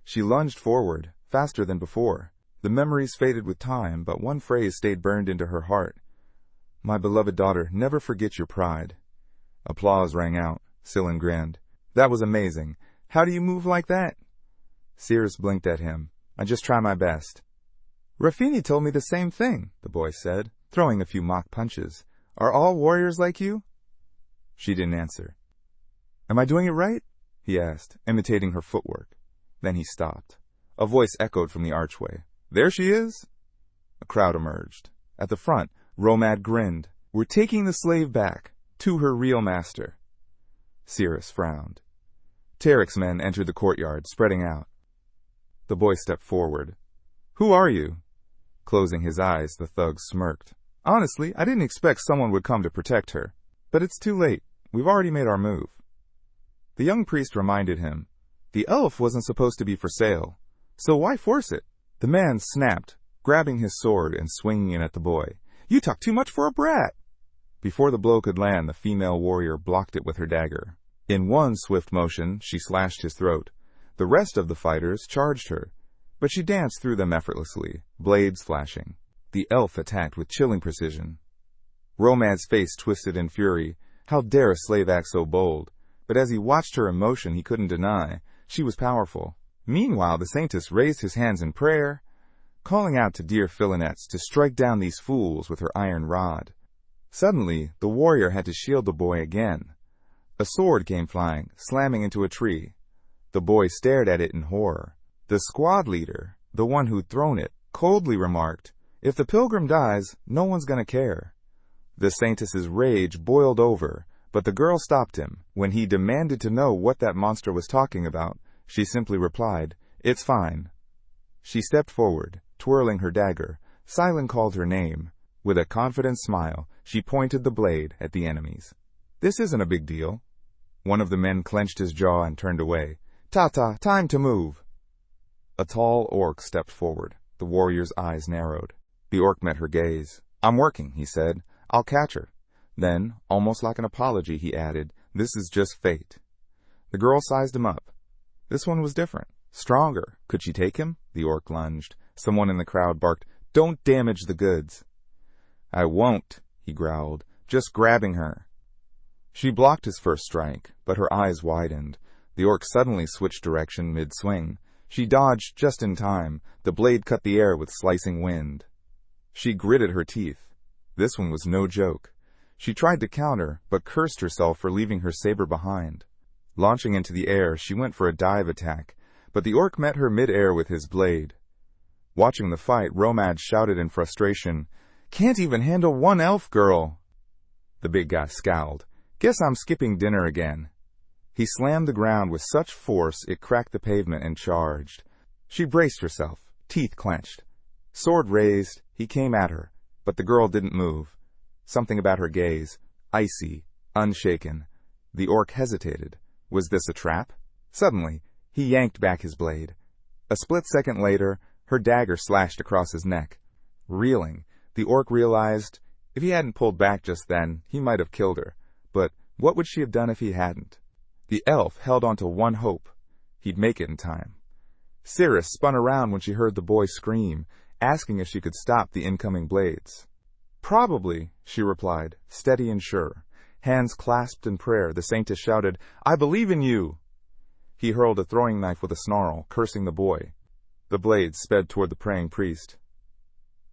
A: She lunged forward, faster than before. The memories faded with time, but one phrase stayed burned into her heart. "My beloved daughter, never forget your pride." Applause rang out. Scylla grinned. "That was amazing. How do you move like that?" Cyrus blinked at him. "I just try my best." "Rafini told me the same thing," the boy said, throwing a few mock punches. "Are all warriors like you?" She didn't answer. "Am I doing it right?" he asked, imitating her footwork. Then he stopped. A voice echoed from the archway. "There she is!" A crowd emerged. At the front, Romad grinned. "We're taking the slave back, to her real master." Cyrus frowned. Tarek's men entered the courtyard, spreading out. The boy stepped forward. "Who are you?" Closing his eyes, the thug smirked. "Honestly, I didn't expect someone would come to protect her. But it's too late. We've already made our move." The young priest reminded him. The elf wasn't supposed to be for sale, so why force it? The man snapped, grabbing his sword and swinging it at the boy. "You talk too much for a brat!" Before the blow could land, the female warrior blocked it with her dagger. In one swift motion, she slashed his throat. The rest of the fighters charged her, but she danced through them effortlessly, blades flashing. The elf attacked with chilling precision. Romad's face twisted in fury. How dare a slave act so bold? But as he watched her emotion, he couldn't deny. She was powerful. Meanwhile, the Saintess raised his hands in prayer, calling out to dear Philonettes to strike down these fools with her iron rod. Suddenly, the warrior had to shield the boy again. A sword came flying, slamming into a tree. The boy stared at it in horror. The squad leader, the one who'd thrown it, coldly remarked, "If the pilgrim dies, no one's gonna care." The Saintess's rage boiled over, but the girl stopped him. When he demanded to know what that monster was talking about, she simply replied, "It's fine." She stepped forward, twirling her dagger. Silent called her name. With a confident smile, she pointed the blade at the enemies. "This isn't a big deal." One of the men clenched his jaw and turned away. "Ta-ta, time to move." A tall orc stepped forward. The warrior's eyes narrowed. The orc met her gaze. "I'm working," he said. "I'll catch her." Then, almost like an apology, he added, "This is just fate." The girl sized him up. This one was different. Stronger. Could she take him? The orc lunged. Someone in the crowd barked, "Don't damage the goods." "I won't," he growled, "just grabbing her." She blocked his first strike, but her eyes widened. The orc suddenly switched direction mid-swing. She dodged just in time. The blade cut the air with slicing wind. She gritted her teeth. This one was no joke. She tried to counter, but cursed herself for leaving her saber behind. Launching into the air, she went for a dive attack, but the orc met her mid-air with his blade. Watching the fight, Romad shouted in frustration, "Can't even handle one elf girl!" The big guy scowled. "Guess I'm skipping dinner again." He slammed the ground with such force it cracked the pavement and charged. She braced herself, teeth clenched. Sword raised, he came at her, but the girl didn't move. Something about her gaze, icy, unshaken. The orc hesitated. Was this a trap? Suddenly, he yanked back his blade. A split second later, her dagger slashed across his neck. Reeling, the orc realized if he hadn't pulled back just then, he might have killed her. But what would she have done if he hadn't? The elf held on to one hope. He'd make it in time. Cyrus spun around when she heard the boy scream, asking if she could stop the incoming blades. "Probably," she replied, steady and sure. Hands clasped in prayer, the Saintess shouted, "I believe in you!" He hurled a throwing knife with a snarl, cursing the boy. The blade sped toward the praying priest.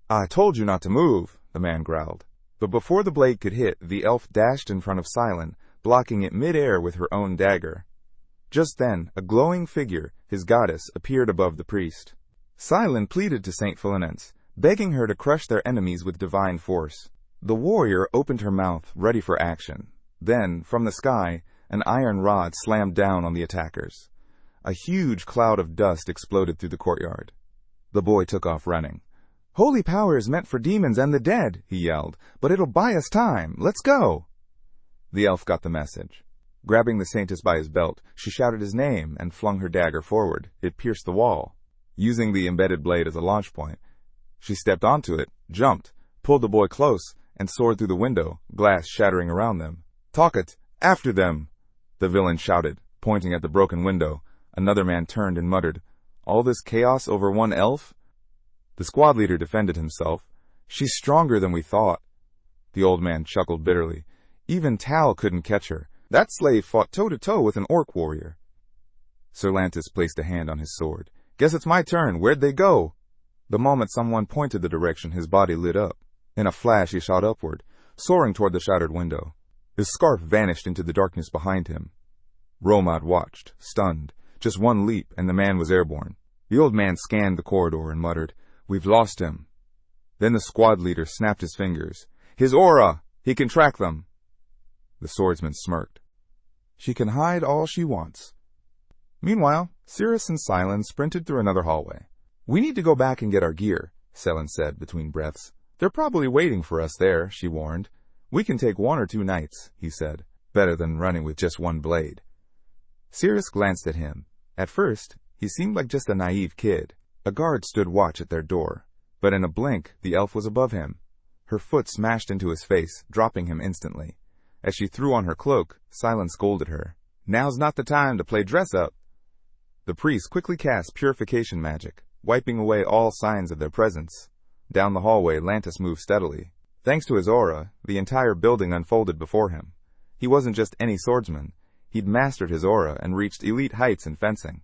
A: "I told you not to move," the man growled. But before the blade could hit, the elf dashed in front of Silent, blocking it mid-air with her own dagger. Just then, a glowing figure, his goddess, appeared above the priest. Silent pleaded to Saint Philonettes, begging her to crush their enemies with divine force. The warrior opened her mouth, ready for action. Then, from the sky, an iron rod slammed down on the attackers. A huge cloud of dust exploded through the courtyard. The boy took off running. "Holy power is meant for demons and the dead," he yelled, "but it'll buy us time. Let's go." The elf got the message. Grabbing the Saintess by his belt, she shouted his name and flung her dagger forward. It pierced the wall. Using the embedded blade as a launch point, she stepped onto it, jumped, pulled the boy close, and soared through the window, glass shattering around them. "Talk it! After them!" the villain shouted, pointing at the broken window. Another man turned and muttered, "All this chaos over one elf?" The squad leader defended himself. "She's stronger than we thought." The old man chuckled bitterly. "Even Tal couldn't catch her. That slave fought toe-to-toe with an orc warrior." Sir Lantis placed a hand on his sword. "Guess it's my turn. Where'd they go?" The moment someone pointed the direction, his body lit up. In a flash, he shot upward, soaring toward the shattered window. His scarf vanished into the darkness behind him. Romad watched, stunned. Just one leap, and the man was airborne. The old man scanned the corridor and muttered, "We've lost him." Then the squad leader snapped his fingers. "His aura! He can track them!" The swordsman smirked. "She can hide all she wants." Meanwhile, Cyrus and Silon sprinted through another hallway. "We need to go back and get our gear," Selin said between breaths. "They're probably waiting for us there," she warned. "We can take 1 or 2 nights," he said. "Better than running with just one blade." Cyrus glanced at him. At first, he seemed like just a naive kid. A guard stood watch at their door, but in a blink, the elf was above him. Her foot smashed into his face, dropping him instantly. As she threw on her cloak, Silence scolded her. "Now's not the time to play dress-up." The priest quickly cast purification magic, wiping away all signs of their presence. Down the hallway, Lantis moved steadily. Thanks to his aura, the entire building unfolded before him. He wasn't just any swordsman. He'd mastered his aura and reached elite heights in fencing.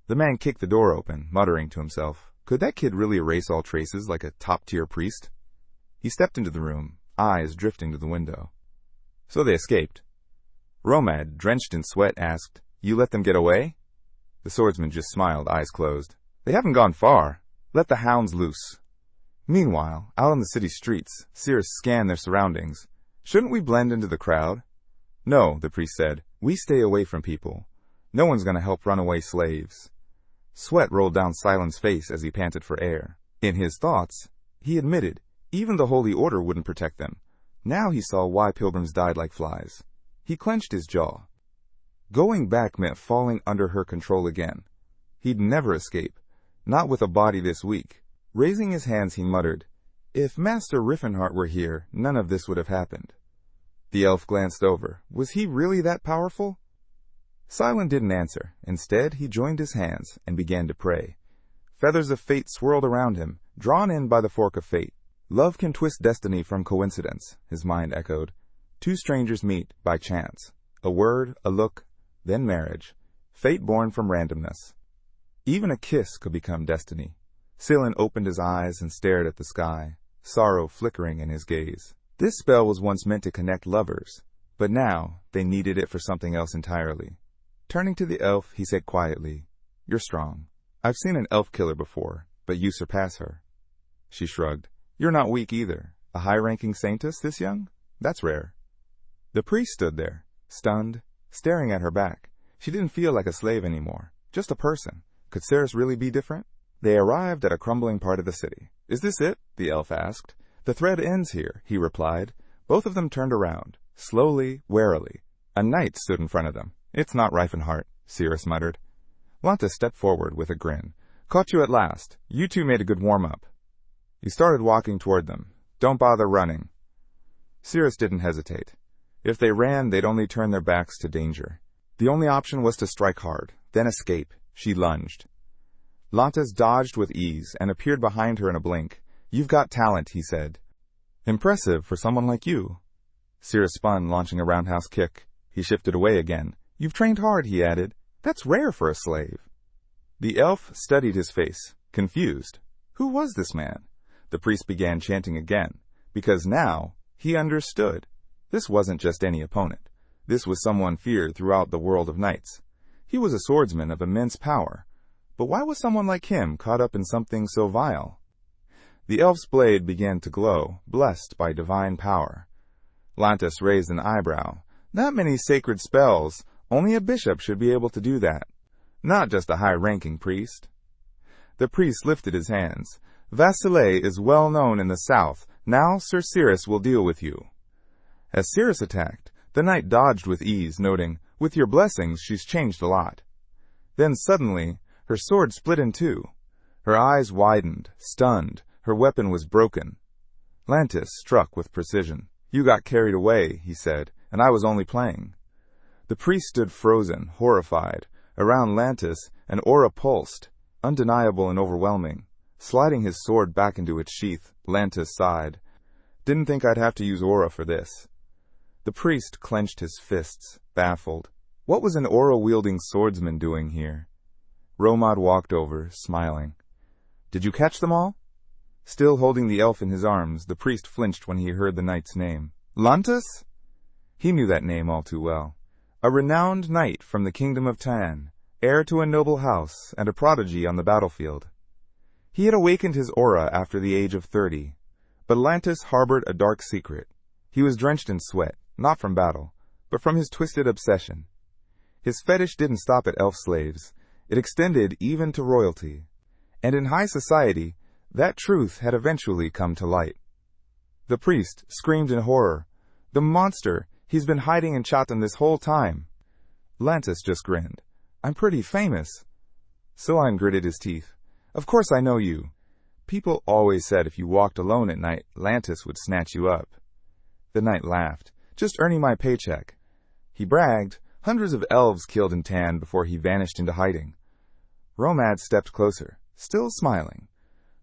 A: The man kicked the door open, muttering to himself, "Could that kid really erase all traces like a top-tier priest?" He stepped into the room, eyes drifting to the window. So they escaped. Romad, drenched in sweat, asked, "You let them get away?" The swordsman just smiled, eyes closed. "They haven't gone far. Let the hounds loose." Meanwhile, out on the city streets, Cyrus scanned their surroundings. "Shouldn't we blend into the crowd?" "No," the priest said. "We stay away from people. No one's going to help runaway slaves." Sweat rolled down Silon's face as he panted for air. In his thoughts, he admitted, even the Holy Order wouldn't protect them. Now he saw why pilgrims died like flies. He clenched his jaw. Going back meant falling under her control again. He'd never escape, not with a body this weak. Raising his hands, he muttered, "If Master Rifenheart were here, none of this would have happened." The elf glanced over. Was he really that powerful? Silent didn't answer. Instead, he joined his hands and began to pray. Feathers of fate swirled around him, drawn in by the fork of fate. "Love can twist destiny from coincidence," his mind echoed. "Two strangers meet by chance. A word, a look, then marriage. Fate born from randomness. Even a kiss could become destiny." Silin opened his eyes and stared at the sky, sorrow flickering in his gaze. This spell was once meant to connect lovers, but now they needed it for something else entirely. Turning to the elf, he said quietly, "You're strong. I've seen an elf killer before, but you surpass her." She shrugged. "You're not weak either. A high-ranking saintess this young? That's rare." The priest stood there, stunned, staring at her back. She didn't feel like a slave anymore, just a person. Could Cyrus really be different? They arrived at a crumbling part of the city. "Is this it?" the elf asked. "The thread ends here," he replied. Both of them turned around, slowly, warily. A knight stood in front of them. "It's not Rifenheart," Cyrus muttered. Lantis stepped forward with a grin. "Caught you at last. You two made a good warm-up." He started walking toward them. "Don't bother running." Cyrus didn't hesitate. If they ran, they'd only turn their backs to danger. The only option was to strike hard, then escape. She lunged. Lantis dodged with ease and appeared behind her in a blink. "You've got talent," he said. "Impressive for someone like you." Cyrus spun, launching a roundhouse kick. He shifted away again. "You've trained hard," he added. "That's rare for a slave." The elf studied his face, confused. Who was this man? The priest began chanting again, because now he understood. This wasn't just any opponent. This was someone feared throughout the world of knights. He was a swordsman of immense power. But why was someone like him caught up in something so vile? The elf's blade began to glow, blessed by divine power. Lantis raised an eyebrow. "That many sacred spells. Only a bishop should be able to do that. Not just a high-ranking priest." The priest lifted his hands. "Vasile is well known in the south. Now Sir Cyrus will deal with you." As Cyrus attacked, the knight dodged with ease, noting, "With your blessings, she's changed a lot." Then suddenly, her sword split in two. Her eyes widened, stunned. Her weapon was broken. Lantis struck with precision. "You got carried away," he said, "and I was only playing." The priest stood frozen, horrified. Around Lantis, an aura pulsed, undeniable and overwhelming. Sliding his sword back into its sheath, Lantis sighed. "Didn't think I'd have to use aura for this." The priest clenched his fists, baffled. What was an aura-wielding swordsman doing here? Romad walked over, smiling. "Did you catch them all?" Still holding the elf in his arms, the priest flinched when he heard the knight's name. Lantis? He knew that name all too well. A renowned knight from the kingdom of Tan, heir to a noble house, and a prodigy on the battlefield. He had awakened his aura after the age of 30, but Lantis harbored a dark secret. He was drenched in sweat, not from battle, but from his twisted obsession. His fetish didn't stop at elf slaves. It extended even to royalty. And in high society, that truth had eventually come to light. The priest screamed in horror. "The monster! He's been hiding in Chatan this whole time." Lantis just grinned. "I'm pretty famous." Silan gritted his teeth. "Of course I know you. People always said if you walked alone at night, Lantis would snatch you up." The knight laughed. "Just earning my paycheck." He bragged, hundreds of elves killed in Tan before he vanished into hiding. Romad stepped closer, still smiling.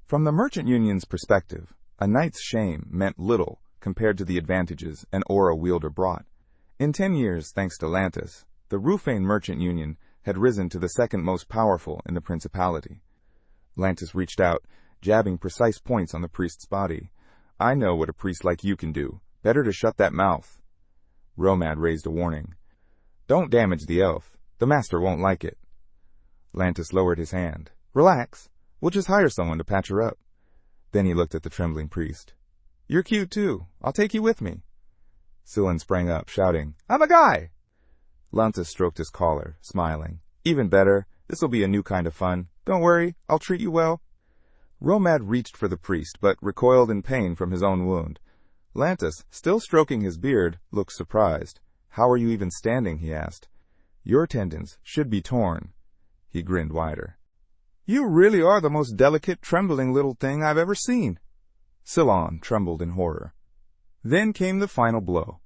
A: From the merchant union's perspective, a knight's shame meant little compared to the advantages an aura wielder brought. In 10 years, thanks to Lantis, the Rufane merchant union had risen to the second most powerful in the principality. Lantis reached out, jabbing precise points on the priest's body. "I know what a priest like you can do. Better to shut that mouth." Romad raised a warning. "Don't damage the elf. The master won't like it." Lantis lowered his hand. "Relax. We'll just hire someone to patch her up." Then he looked at the trembling priest. "You're cute too. I'll take you with me." Silan sprang up, shouting, "I'm a guy!" Lantis stroked his collar, smiling. "Even better. This'll be a new kind of fun. Don't worry, I'll treat you well." Romad reached for the priest, but recoiled in pain from his own wound. Lantis, still stroking his beard, looked surprised. "How are you even standing?" he asked. "Your tendons should be torn." He grinned wider. "You really are the most delicate, trembling little thing I've ever seen." Silan trembled in horror. Then came the final blow.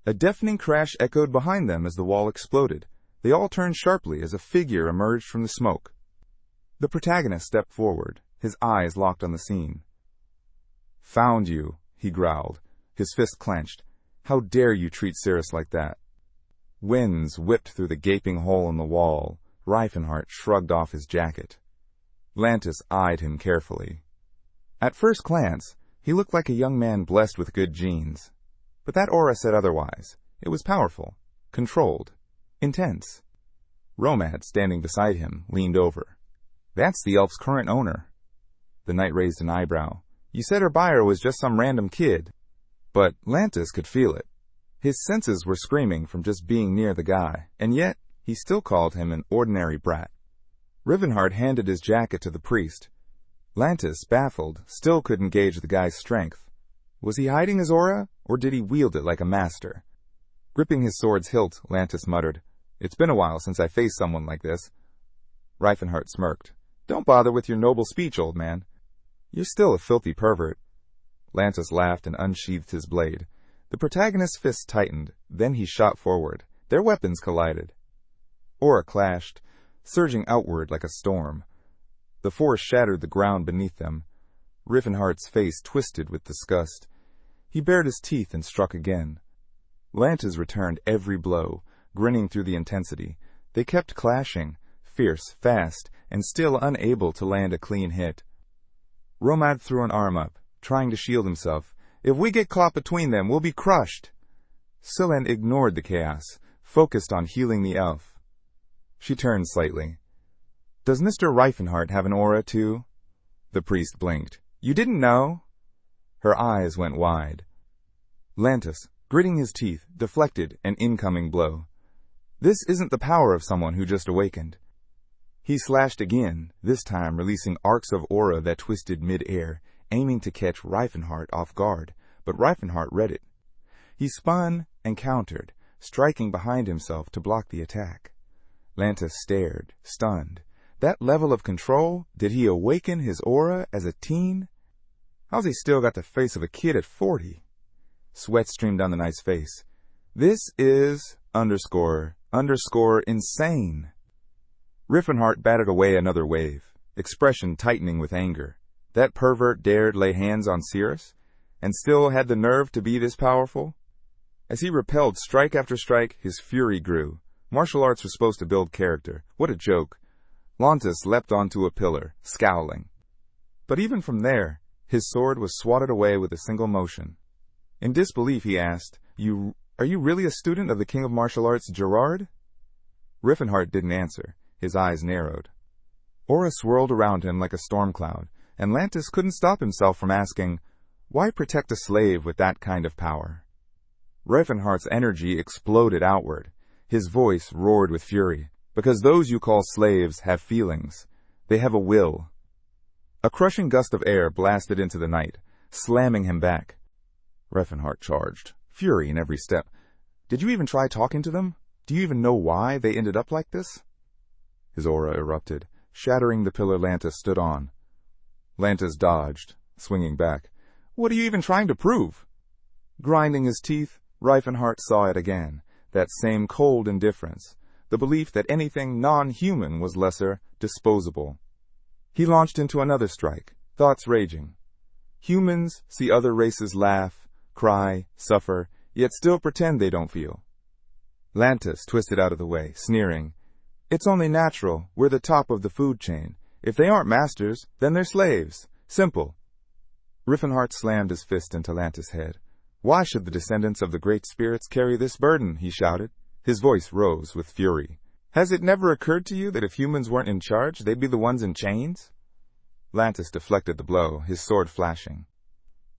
A: A deafening crash echoed behind them as the wall exploded. They all turned sharply as a figure emerged from the smoke. The protagonist stepped forward, his eyes locked on the scene. "Found you," he growled, his fist clenched. "How dare you treat Cyrus like that?" Winds whipped through the gaping hole in the wall. Rifenheart shrugged off his jacket. Lantis eyed him carefully. At first glance, he looked like a young man blessed with good genes. But that aura said otherwise. It was powerful, controlled, intense. Romad, standing beside him, leaned over. "That's the elf's current owner." The knight raised an eyebrow. "You said her buyer was just some random kid." But Lantis could feel it. His senses were screaming from just being near the guy, and yet he still called him an ordinary brat. Rivenheart handed his jacket to the priest. Lantis, baffled, still couldn't gauge the guy's strength. Was he hiding his aura, or did he wield it like a master? Gripping his sword's hilt, Lantis muttered, "It's been a while since I faced someone like this." Rifenheart smirked. "Don't bother with your noble speech, old man. You're still a filthy pervert." Lantis laughed and unsheathed his blade. The protagonist's fist tightened, then he shot forward. Their weapons collided. Aura clashed, surging outward like a storm. The force shattered the ground beneath them. Rifenheart's face twisted with disgust. He bared his teeth and struck again. Lantis returned every blow, grinning through the intensity. They kept clashing, fierce, fast, and still unable to land a clean hit. Romad threw an arm up, trying to shield himself. "If we get caught between them, we'll be crushed." Silan ignored the chaos, focused on healing the elf. She turned slightly. "Does Mr. Rifenheart have an aura, too?" The priest blinked. "You didn't know?" Her eyes went wide. Lantis, gritting his teeth, deflected an incoming blow. "This isn't the power of someone who just awakened." He slashed again, this time releasing arcs of aura that twisted mid-air, aiming to catch Rifenheart off guard, but Rifenheart read it. He spun and countered, striking behind himself to block the attack. Lantis stared, stunned. That level of control? Did he awaken his aura as a teen? How's he still got the face of a kid at 40? Sweat streamed down the knight's face. This is __insane. Rifenheart batted away another wave, expression tightening with anger. That pervert dared lay hands on Cyrus, and still had the nerve to be this powerful? As he repelled strike after strike, his fury grew. Martial arts was supposed to build character. What a joke. Lantis leapt onto a pillar, scowling. But even from there, his sword was swatted away with a single motion. In disbelief, he asked, Are you really a student of the king of martial arts, Gerard? Rifenheart didn't answer. His eyes narrowed. Aura swirled around him like a storm cloud, and Lantis couldn't stop himself from asking, why protect a slave with that kind of power? Rifenheart's energy exploded outward. His voice roared with fury. Because those you call slaves have feelings. They have a will. A crushing gust of air blasted into the night, slamming him back. Rifenheart charged, fury in every step. Did you even try talking to them? Do you even know why they ended up like this? His aura erupted, shattering the pillar Lantis stood on. Lantis dodged, swinging back. What are you even trying to prove? Grinding his teeth, Rifenheart saw it again, that same cold indifference, the belief that anything non-human was lesser, disposable. He launched into another strike, thoughts raging. Humans see other races laugh, cry, suffer, yet still pretend they don't feel. Lantis twisted out of the way, sneering. It's only natural. We're the top of the food chain. If they aren't masters, then they're slaves. Simple. Rifenheart slammed his fist into Lantis' head. Why should the descendants of the great spirits carry this burden? He shouted. His voice rose with fury. Has it never occurred to you that if humans weren't in charge, they'd be the ones in chains? Lantis deflected the blow, his sword flashing.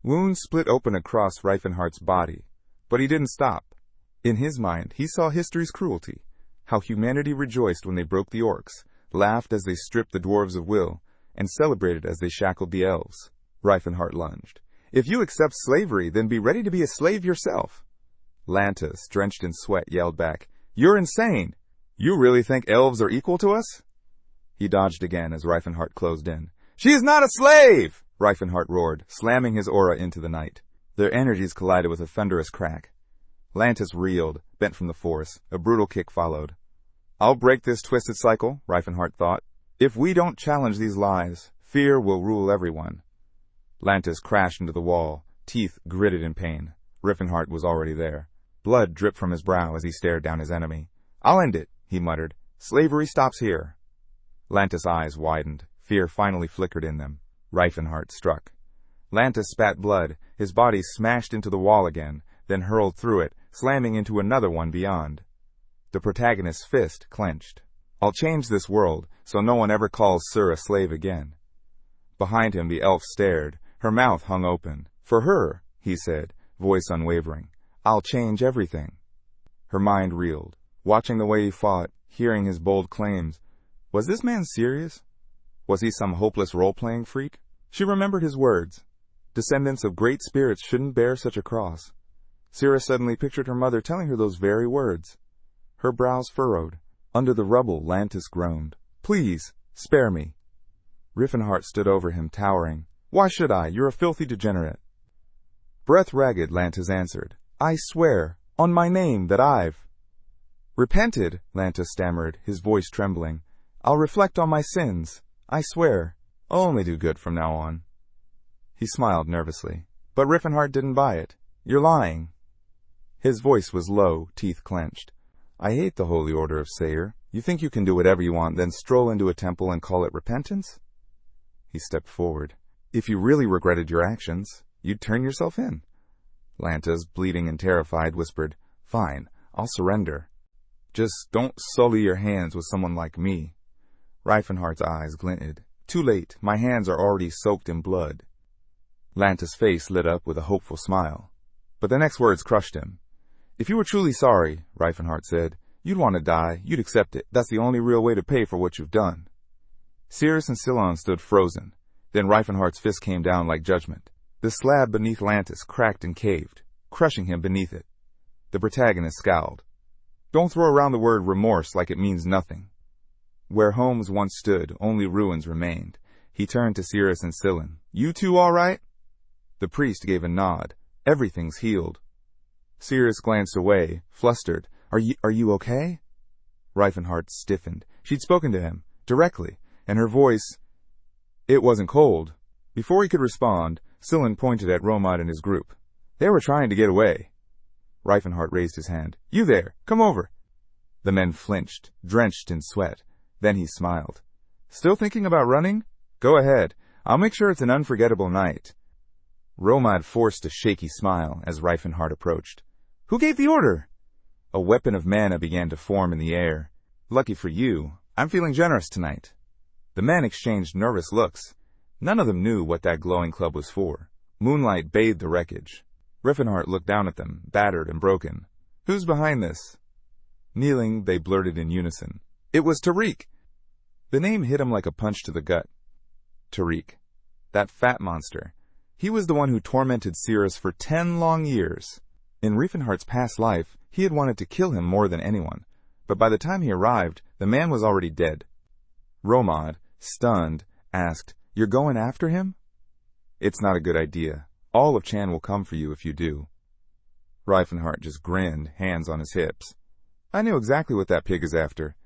A: Wounds split open across Rifenheart's body, but he didn't stop. In his mind, he saw history's cruelty, how humanity rejoiced when they broke the orcs, laughed as they stripped the dwarves of will, and celebrated as they shackled the elves. Rifenheart lunged. If you accept slavery, then be ready to be a slave yourself. Lantis, drenched in sweat, yelled back, You're insane! You really think elves are equal to us? He dodged again as Rifenheart closed in. She is not a slave! Rifenheart roared, slamming his aura into the night. Their energies collided with a thunderous crack. Lantis reeled, bent from the force. A brutal kick followed. I'll break this twisted cycle, Rifenheart thought. If we don't challenge these lies, fear will rule everyone. Lantis crashed into the wall, teeth gritted in pain. Rifenheart was already there. Blood dripped from his brow as he stared down his enemy. I'll end it, he muttered. Slavery stops here. Lantis' eyes widened. Fear finally flickered in them. Rifenheart struck. Lantis spat blood. His body smashed into the wall again, then hurled through it, slamming into another one beyond. The protagonist's fist clenched. I'll change this world, so no one ever calls Sir a slave again. Behind him the elf stared. Her mouth hung open. For her, he said, voice unwavering. I'll change everything. Her mind reeled, watching the way he fought, hearing his bold claims. Was this man serious? Was he some hopeless role-playing freak? She remembered his words. Descendants of great spirits shouldn't bear such a cross. Cyrus suddenly pictured her mother telling her those very words. Her brows furrowed. Under the rubble, Lantis groaned. Please, spare me. Rifenheart stood over him, towering. Why should I? You're a filthy degenerate. Breath ragged, Lantis answered. I swear, on my name, that I've repented, Lantis stammered, his voice trembling. I'll reflect on my sins. I swear. I'll only do good from now on. He smiled nervously. But Rifenheart didn't buy it. You're lying. His voice was low, teeth clenched. I hate the Holy Order of Sayre. You think you can do whatever you want, then stroll into a temple and call it repentance? He stepped forward. If you really regretted your actions, you'd turn yourself in. Lantis, bleeding and terrified, whispered, Fine, I'll surrender. Just don't sully your hands with someone like me. Rifenheart's eyes glinted. Too late, my hands are already soaked in blood. Lantis' face lit up with a hopeful smile. But the next words crushed him. If you were truly sorry, Rifenheart said, you'd want to die, you'd accept it. That's the only real way to pay for what you've done. Cyrus and Teslon stood frozen. Then Rifenheart's fist came down like judgment. The slab beneath Lantis cracked and caved, crushing him beneath it. The protagonist scowled. Don't throw around the word remorse like it means nothing. Where homes once stood, only ruins remained. He turned to Cyrus and Teslon. You two all right? The priest gave a nod. Everything's healed. Cyrus glanced away, flustered. Are you okay? Rifenheart stiffened. She'd spoken to him, directly, and her voice... It wasn't cold. Before he could respond, Teslon pointed at Romad and his group. They were trying to get away. Rifenheart raised his hand. You there, come over. The men flinched, drenched in sweat. Then he smiled. Still thinking about running? Go ahead. I'll make sure it's an unforgettable night. Romad forced a shaky smile as Rifenheart approached. Who gave the order? A weapon of mana began to form in the air. Lucky for you, I'm feeling generous tonight. The men exchanged nervous looks. None of them knew what that glowing club was for. Moonlight bathed the wreckage. Rifenheart looked down at them, battered and broken. Who's behind this? Kneeling, they blurted in unison. It was Tariq. The name hit him like a punch to the gut. Tariq. That fat monster. He was the one who tormented Cyrus for 10 long years. In Rifenheart's past life, he had wanted to kill him more than anyone. But by the time he arrived, the man was already dead. Romad, stunned, asked, You're going after him? It's not a good idea. All of Chan will come for you if you do. Rifenheart just grinned, hands on his hips. I knew exactly what that pig is after.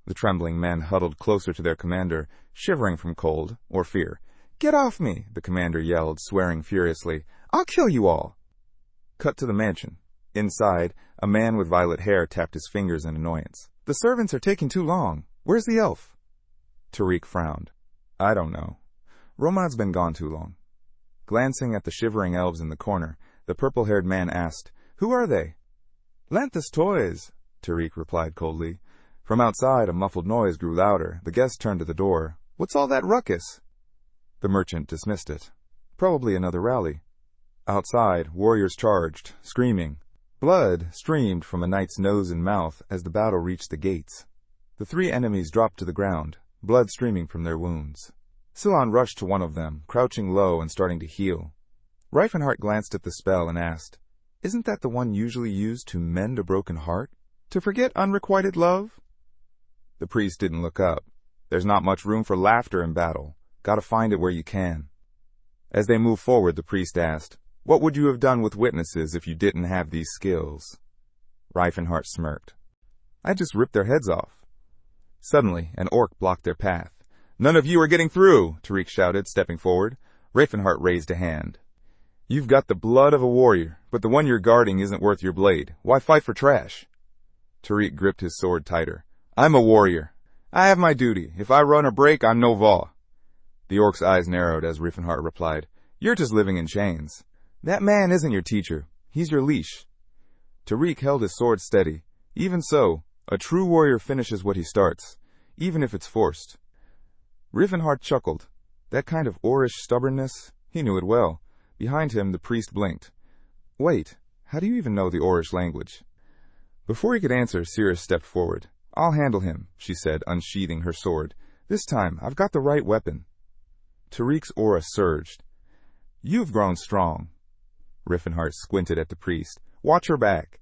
A: The trembling men huddled closer to their commander, shivering from cold or fear. Get off me, the commander yelled, swearing furiously. I'll kill you all. Cut to the mansion. Inside, a man with violet hair tapped his fingers in annoyance. The servants are taking too long. Where's the elf? Tariq frowned. I don't know. Romad's been gone too long. Glancing at the shivering elves in the corner, the purple-haired man asked, Who are they? Lantis toys, Tariq replied coldly. From outside, a muffled noise grew louder. The guest turned to the door. What's all that ruckus? The merchant dismissed it. Probably another rally. Outside, warriors charged, screaming. Blood streamed from a knight's nose and mouth as the battle reached the gates. The 3 enemies dropped to the ground, blood streaming from their wounds. Teslon rushed to one of them, crouching low and starting to heal. Rifenheart glanced at the spell and asked, Isn't that the one usually used to mend a broken heart? To forget unrequited love? The priest didn't look up. There's not much room for laughter in battle. Gotta find it where you can. As they moved forward, the priest asked, What would you have done with witnesses if you didn't have these skills? Rifenheart smirked. I just ripped their heads off. Suddenly, an orc blocked their path. None of you are getting through, Tariq shouted, stepping forward. Rifenheart raised a hand. You've got the blood of a warrior, but the one you're guarding isn't worth your blade. Why fight for trash? Tariq gripped his sword tighter. I'm a warrior. I have my duty. If I run or break, I'm no vaw. The orc's eyes narrowed as Rifenheart replied, You're just living in chains. That man isn't your teacher. He's your leash. Tariq held his sword steady. Even so, a true warrior finishes what he starts, even if it's forced. Rifenheart chuckled. That kind of Orish stubbornness, he knew it well. Behind him, the priest blinked. Wait, how do you even know the Orish language? Before he could answer, Cyrus stepped forward. I'll handle him, she said, unsheathing her sword. This time, I've got the right weapon. Tariq's aura surged. You've grown strong. Rifenheart squinted at the priest. Watch her back.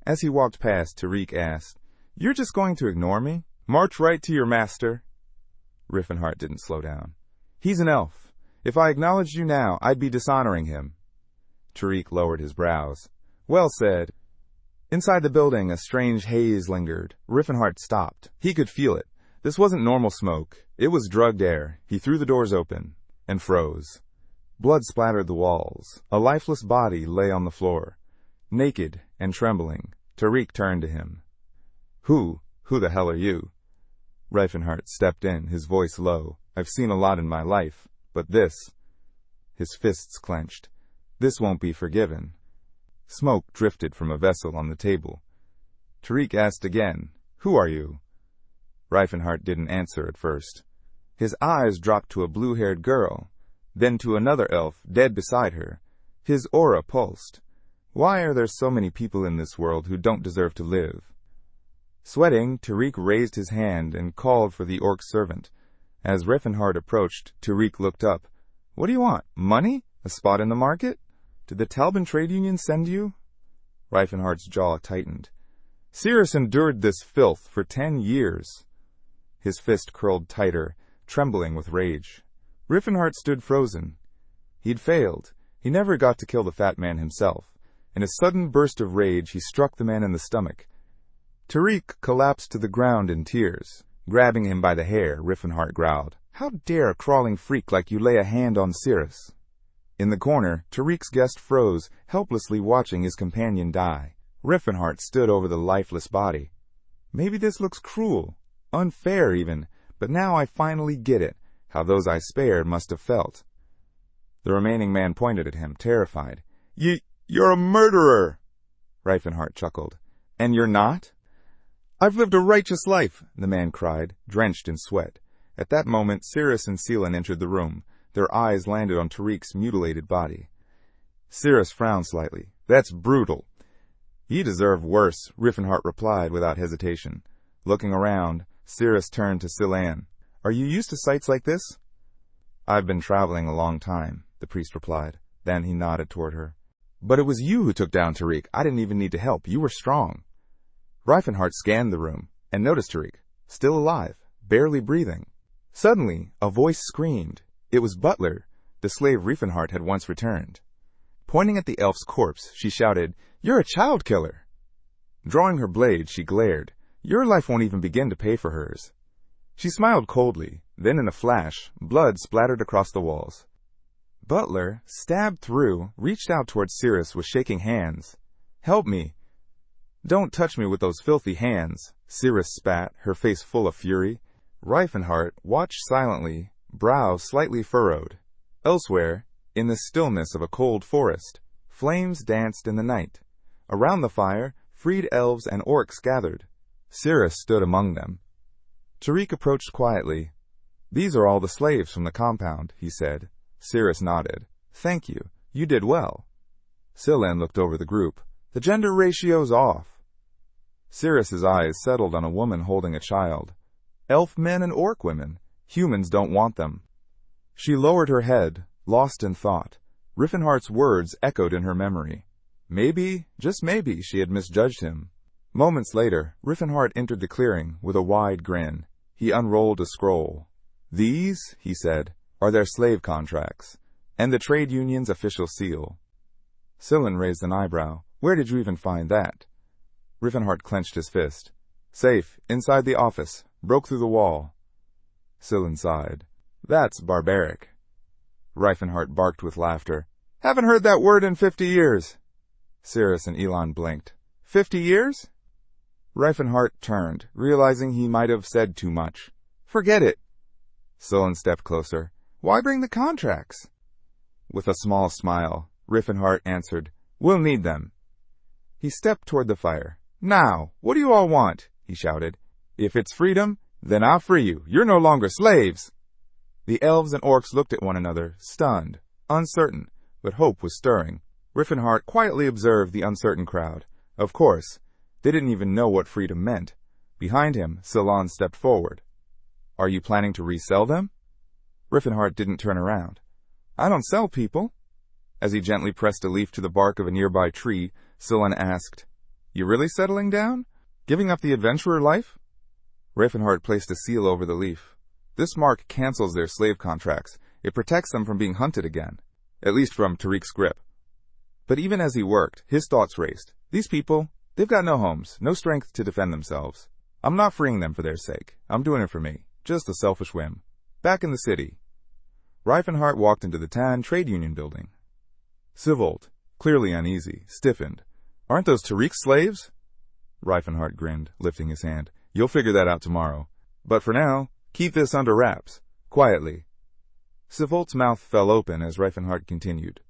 A: As he walked past, Tariq asked, You're just going to ignore me? March right to your master. Rifenheart didn't slow down. He's an elf. If I acknowledged you now, I'd be dishonoring him. Tariq lowered his brows. Well said. Inside the building, a strange haze lingered. Rifenheart stopped. He could feel it. This wasn't normal smoke. It was drugged air. He threw the doors open and froze. Blood splattered the walls. A lifeless body lay on the floor. Naked and trembling, Tariq turned to him. Who the hell are you? Rifenheart stepped in, his voice low. I've seen a lot in my life, but this... His fists clenched. This won't be forgiven. Smoke drifted from a vessel on the table. Tariq asked again, Who are you? Rifenheart didn't answer at first. His eyes dropped to a blue-haired girl, then to another elf dead beside her. His aura pulsed. Why are there so many people in this world who don't deserve to live? Sweating, Tariq raised his hand and called for the orc servant. As Rifenheart approached, Tariq looked up. "What do you want? Money? A spot in the market? Did the Talbot Trade Union send you?" Rifenhart's jaw tightened. "Cyrus endured this filth for 10 years. His fist curled tighter, trembling with rage. Rifenheart stood frozen. He'd failed. He never got to kill the fat man himself. In a sudden burst of rage, he struck the man in the stomach. Tariq collapsed to the ground in tears. Grabbing him by the hair, Rifenheart growled, "How dare a crawling freak like you lay a hand on Cyrus?" In the corner, Tariq's guest froze, helplessly watching his companion die. Rifenheart stood over the lifeless body. "Maybe this looks cruel, unfair even, but now I finally get it, how those I spared must have felt." The remaining man pointed at him, terrified. You're a murderer!" Rifenheart chuckled. "And you're not?" "I've lived a righteous life," the man cried, drenched in sweat. At that moment, Cyrus and Teslon entered the room. Their eyes landed on Tariq's mutilated body. Cyrus frowned slightly. "That's brutal." "He deserved worse," Rifenheart replied without hesitation. Looking around, Cyrus turned to Teslon. "Are you used to sights like this?" "I've been traveling a long time," the priest replied. Then he nodded toward her. "But it was you who took down Tariq. I didn't even need to help. You were strong." Rifenheart scanned the room and noticed Tariq, still alive, barely breathing. Suddenly, a voice screamed. It was Butler, the slave Rifenheart had once returned. Pointing at the elf's corpse, she shouted, "You're a child killer!" Drawing her blade, she glared. "Your life won't even begin to pay for hers." She smiled coldly. Then in a flash, blood splattered across the walls. Butler, stabbed through, reached out towards Cyrus with shaking hands. "Help me!" "Don't touch me with those filthy hands," Cyrus spat, her face full of fury. Rifenheart watched silently, brow slightly furrowed. Elsewhere, in the stillness of a cold forest, flames danced in the night. Around the fire, freed elves and orcs gathered. Cyrus stood among them. Tariq approached quietly. "These are all the slaves from the compound," he said. Cyrus nodded. "Thank you. You did well." Teslon looked over the group. "The gender ratio's off." Cyrus's eyes settled on a woman holding a child. "Elf men and orc women. Humans don't want them." She lowered her head, lost in thought. Rifenheart's words echoed in her memory. Maybe, just maybe, she had misjudged him. Moments later, Rifenheart entered the clearing with a wide grin. He unrolled a scroll. "These," he said, "are their slave contracts, and the trade union's official seal." Teslon raised an eyebrow. "Where did you even find that?" Rifenheart clenched his fist. "Safe, inside the office. Broke through the wall." Teslon sighed. "That's barbaric." Rifenheart barked with laughter. "Haven't heard that word in 50 years. Cyrus and Elon blinked. 50 years? Rifenheart turned, realizing he might have said too much. "Forget it." Teslon stepped closer. "Why bring the contracts?" With a small smile, Rifenheart answered, "We'll need them." He stepped toward the fire. "Now, what do you all want?" he shouted. "If it's freedom, then I'll free you. You're no longer slaves." The elves and orcs looked at one another, stunned, uncertain, but hope was stirring. Rifenheart quietly observed the uncertain crowd. Of course, they didn't even know what freedom meant. Behind him, Teslon stepped forward. "Are you planning to resell them?" Rifenheart didn't turn around. "I don't sell people." As he gently pressed a leaf to the bark of a nearby tree, Teslon asked, "You really settling down? Giving up the adventurer life?" Rifenheart placed a seal over the leaf. "This mark cancels their slave contracts. It protects them from being hunted again, at least from Tariq's grip." But even as he worked, his thoughts raced. These people, they've got no homes, no strength to defend themselves. I'm not freeing them for their sake. I'm doing it for me. Just a selfish whim. Back in the city. Rifenheart walked into the Tan Trade Union building. Sivolt, clearly uneasy, stiffened. "Aren't those Tariq's slaves?" Rifenheart grinned, lifting his hand. "You'll figure that out tomorrow. But for now, keep this under wraps. Quietly." Sivolt's mouth fell open as Rifenheart continued.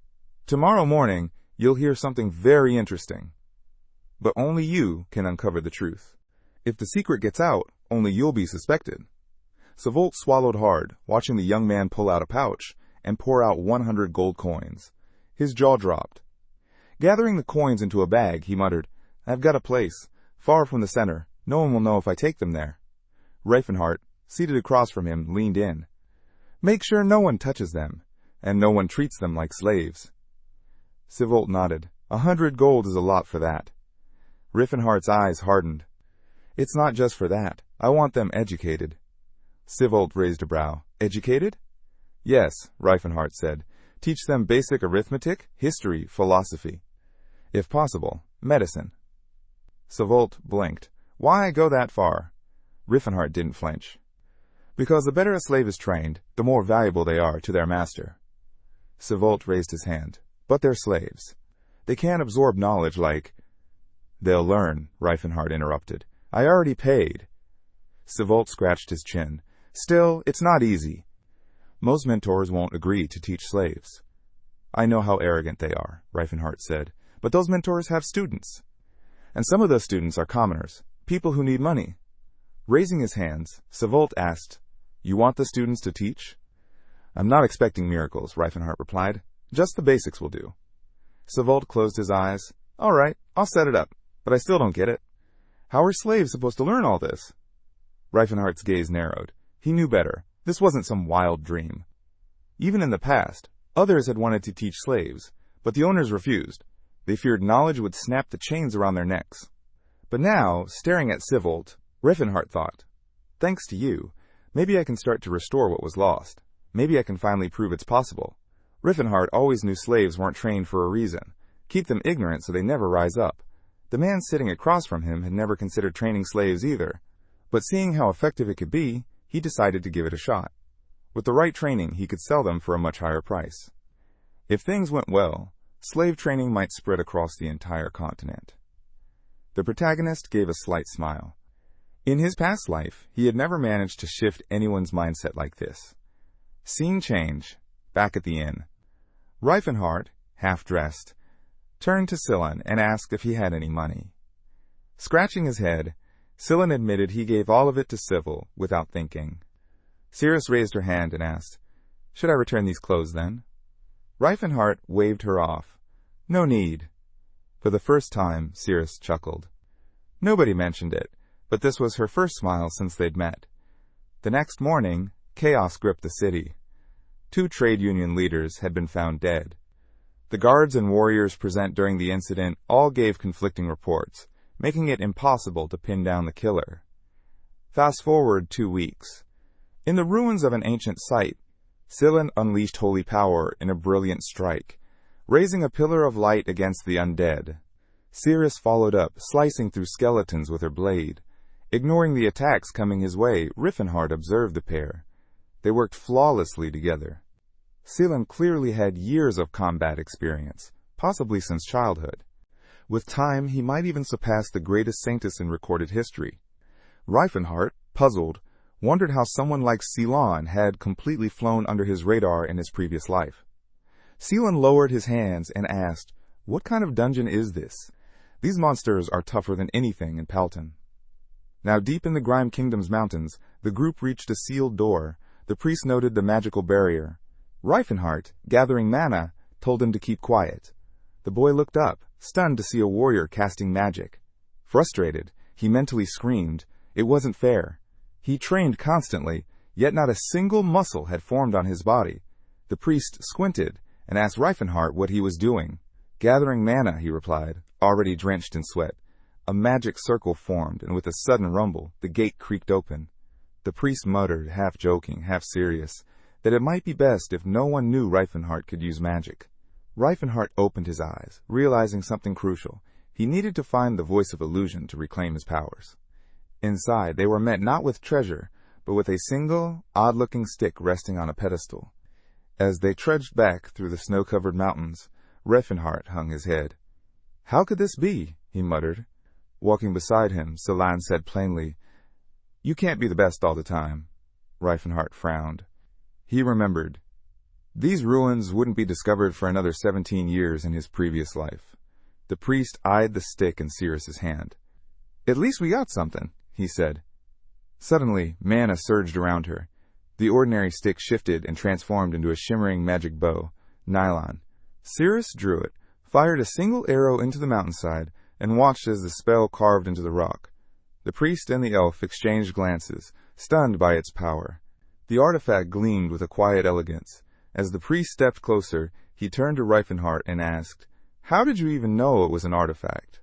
A: "Tomorrow morning, you'll hear something very interesting. But only you can uncover the truth. If the secret gets out, only you'll be suspected." Sivolt swallowed hard, watching the young man pull out a pouch and pour out 100 gold coins. His jaw dropped. Gathering the coins into a bag, he muttered, "I've got a place, far from the center. No one will know if I take them there." Rifenheart, seated across from him, leaned in. Make sure no one touches them, and no one treats them like slaves. Sivolt nodded. 100 gold is a lot for that. Rifenheart's eyes hardened. It's not just for that. I want them educated. Sivolt raised a brow. Educated? Yes, Rifenheart said. Teach them basic arithmetic, history, philosophy. If possible, medicine. Sivolt blinked. Why go that far? Rifenheart didn't flinch. Because the better a slave is trained, the more valuable they are to their master. Sivolt raised his hand. But they're slaves. They can't absorb knowledge like... They'll learn, Rifenheart interrupted. I already paid. Sivolt scratched his chin. Still, it's not easy. Most mentors won't agree to teach slaves. I know how arrogant they are, Rifenheart said, but those mentors have students. And some of those students are commoners, people who need money. Raising his hands, Sivolt asked, You want the students to teach? I'm not expecting miracles, Rifenheart replied. Just the basics will do. Sivolt closed his eyes. All right, I'll set it up, but I still don't get it. How are slaves supposed to learn all this? Rifenheart's gaze narrowed. He knew better. This wasn't some wild dream. Even in the past, others had wanted to teach slaves, but the owners refused. They feared knowledge would snap the chains around their necks. But now, staring at Sivolt, Rifenheart thought, Thanks to you, maybe I can start to restore what was lost. Maybe I can finally prove it's possible. Rifenheart always knew slaves weren't trained for a reason. Keep them ignorant so they never rise up. The man sitting across from him had never considered training slaves either. But seeing how effective it could be, he decided to give it a shot. With the right training, he could sell them for a much higher price. If things went well, slave training might spread across the entire continent. The protagonist gave a slight smile. In his past life, he had never managed to shift anyone's mindset like this. Scene change, back at the inn. Rifenheart, half-dressed, turned to Teslon and asked if he had any money. Scratching his head, Teslon admitted he gave all of it to Sivolt without thinking. Cyrus raised her hand and asked, Should I return these clothes then? Rifenheart waved her off. No need. For the first time, Cyrus chuckled. Nobody mentioned it, but this was her first smile since they'd met. The next morning, chaos gripped the city. 2 trade union leaders had been found dead. The guards and warriors present during the incident all gave conflicting reports, making it impossible to pin down the killer. Fast forward 2 weeks. In the ruins of an ancient site, Teslon unleashed holy power in a brilliant strike, raising a pillar of light against the undead. Cyrus followed up, slicing through skeletons with her blade. Ignoring the attacks coming his way, Rifenheart observed the pair. They worked flawlessly together. Teslon clearly had years of combat experience, possibly since childhood. With time, he might even surpass the greatest saintess in recorded history. Rifenheart, puzzled, wondered how someone like Teslon had completely flown under his radar in his previous life. Teslon lowered his hands and asked, What kind of dungeon is this? These monsters are tougher than anything in Palton. Now deep in the Grime Kingdom's mountains, the group reached a sealed door. The priest noted the magical barrier. Rifenheart, gathering mana, told him to keep quiet. The boy looked up, stunned to see a warrior casting magic. Frustrated, he mentally screamed. It wasn't fair. He trained constantly, yet not a single muscle had formed on his body. The priest squinted and asked Rifenheart what he was doing. Gathering mana, he replied, already drenched in sweat. A magic circle formed, and with a sudden rumble, the gate creaked open. The priest muttered, half joking, half serious, that it might be best if no one knew Rifenheart could use magic. Rifenheart opened his eyes, realizing something crucial. He needed to find the voice of illusion to reclaim his powers. Inside, they were met not with treasure, but with a single, odd-looking stick resting on a pedestal. As they trudged back through the snow-covered mountains, Rifenheart hung his head. How could this be? He muttered. Walking beside him, Teslon said plainly, You can't be the best all the time. Rifenheart frowned. He remembered. These ruins wouldn't be discovered for another 17 years in his previous life. The priest eyed the stick in Cyrus's hand. At least we got something, he said. Suddenly, mana surged around her. The ordinary stick shifted and transformed into a shimmering magic bow, nylon. Cyrus drew it, fired a single arrow into the mountainside, and watched as the spell carved into the rock. The priest and the elf exchanged glances, stunned by its power. The artifact gleamed with a quiet elegance. As the priest stepped closer, he turned to Rifenheart and asked, "How did you even know it was an artifact?"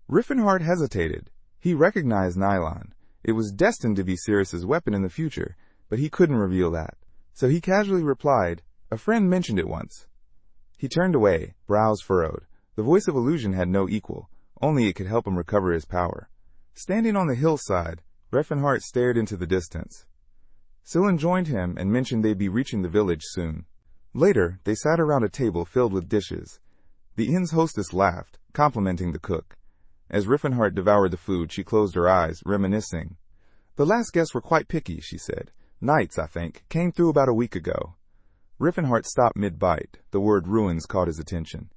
A: Rifenheart hesitated. He recognized nylon. It was destined to be Cyrus's weapon in the future, but he couldn't reveal that. So he casually replied, "A friend mentioned it once." He turned away, brows furrowed. The voice of illusion had no equal. Only it could help him recover his power. Standing on the hillside, Rifenheart stared into the distance. Teslon joined him and mentioned they'd be reaching the village soon. Later, they sat around a table filled with dishes. The inn's hostess laughed, complimenting the cook. As Rifenheart devoured the food, she closed her eyes, reminiscing. "The last guests were quite picky," she said. "Knights, I think, came through about a week ago." Rifenheart stopped mid-bite. The word ruins caught his attention.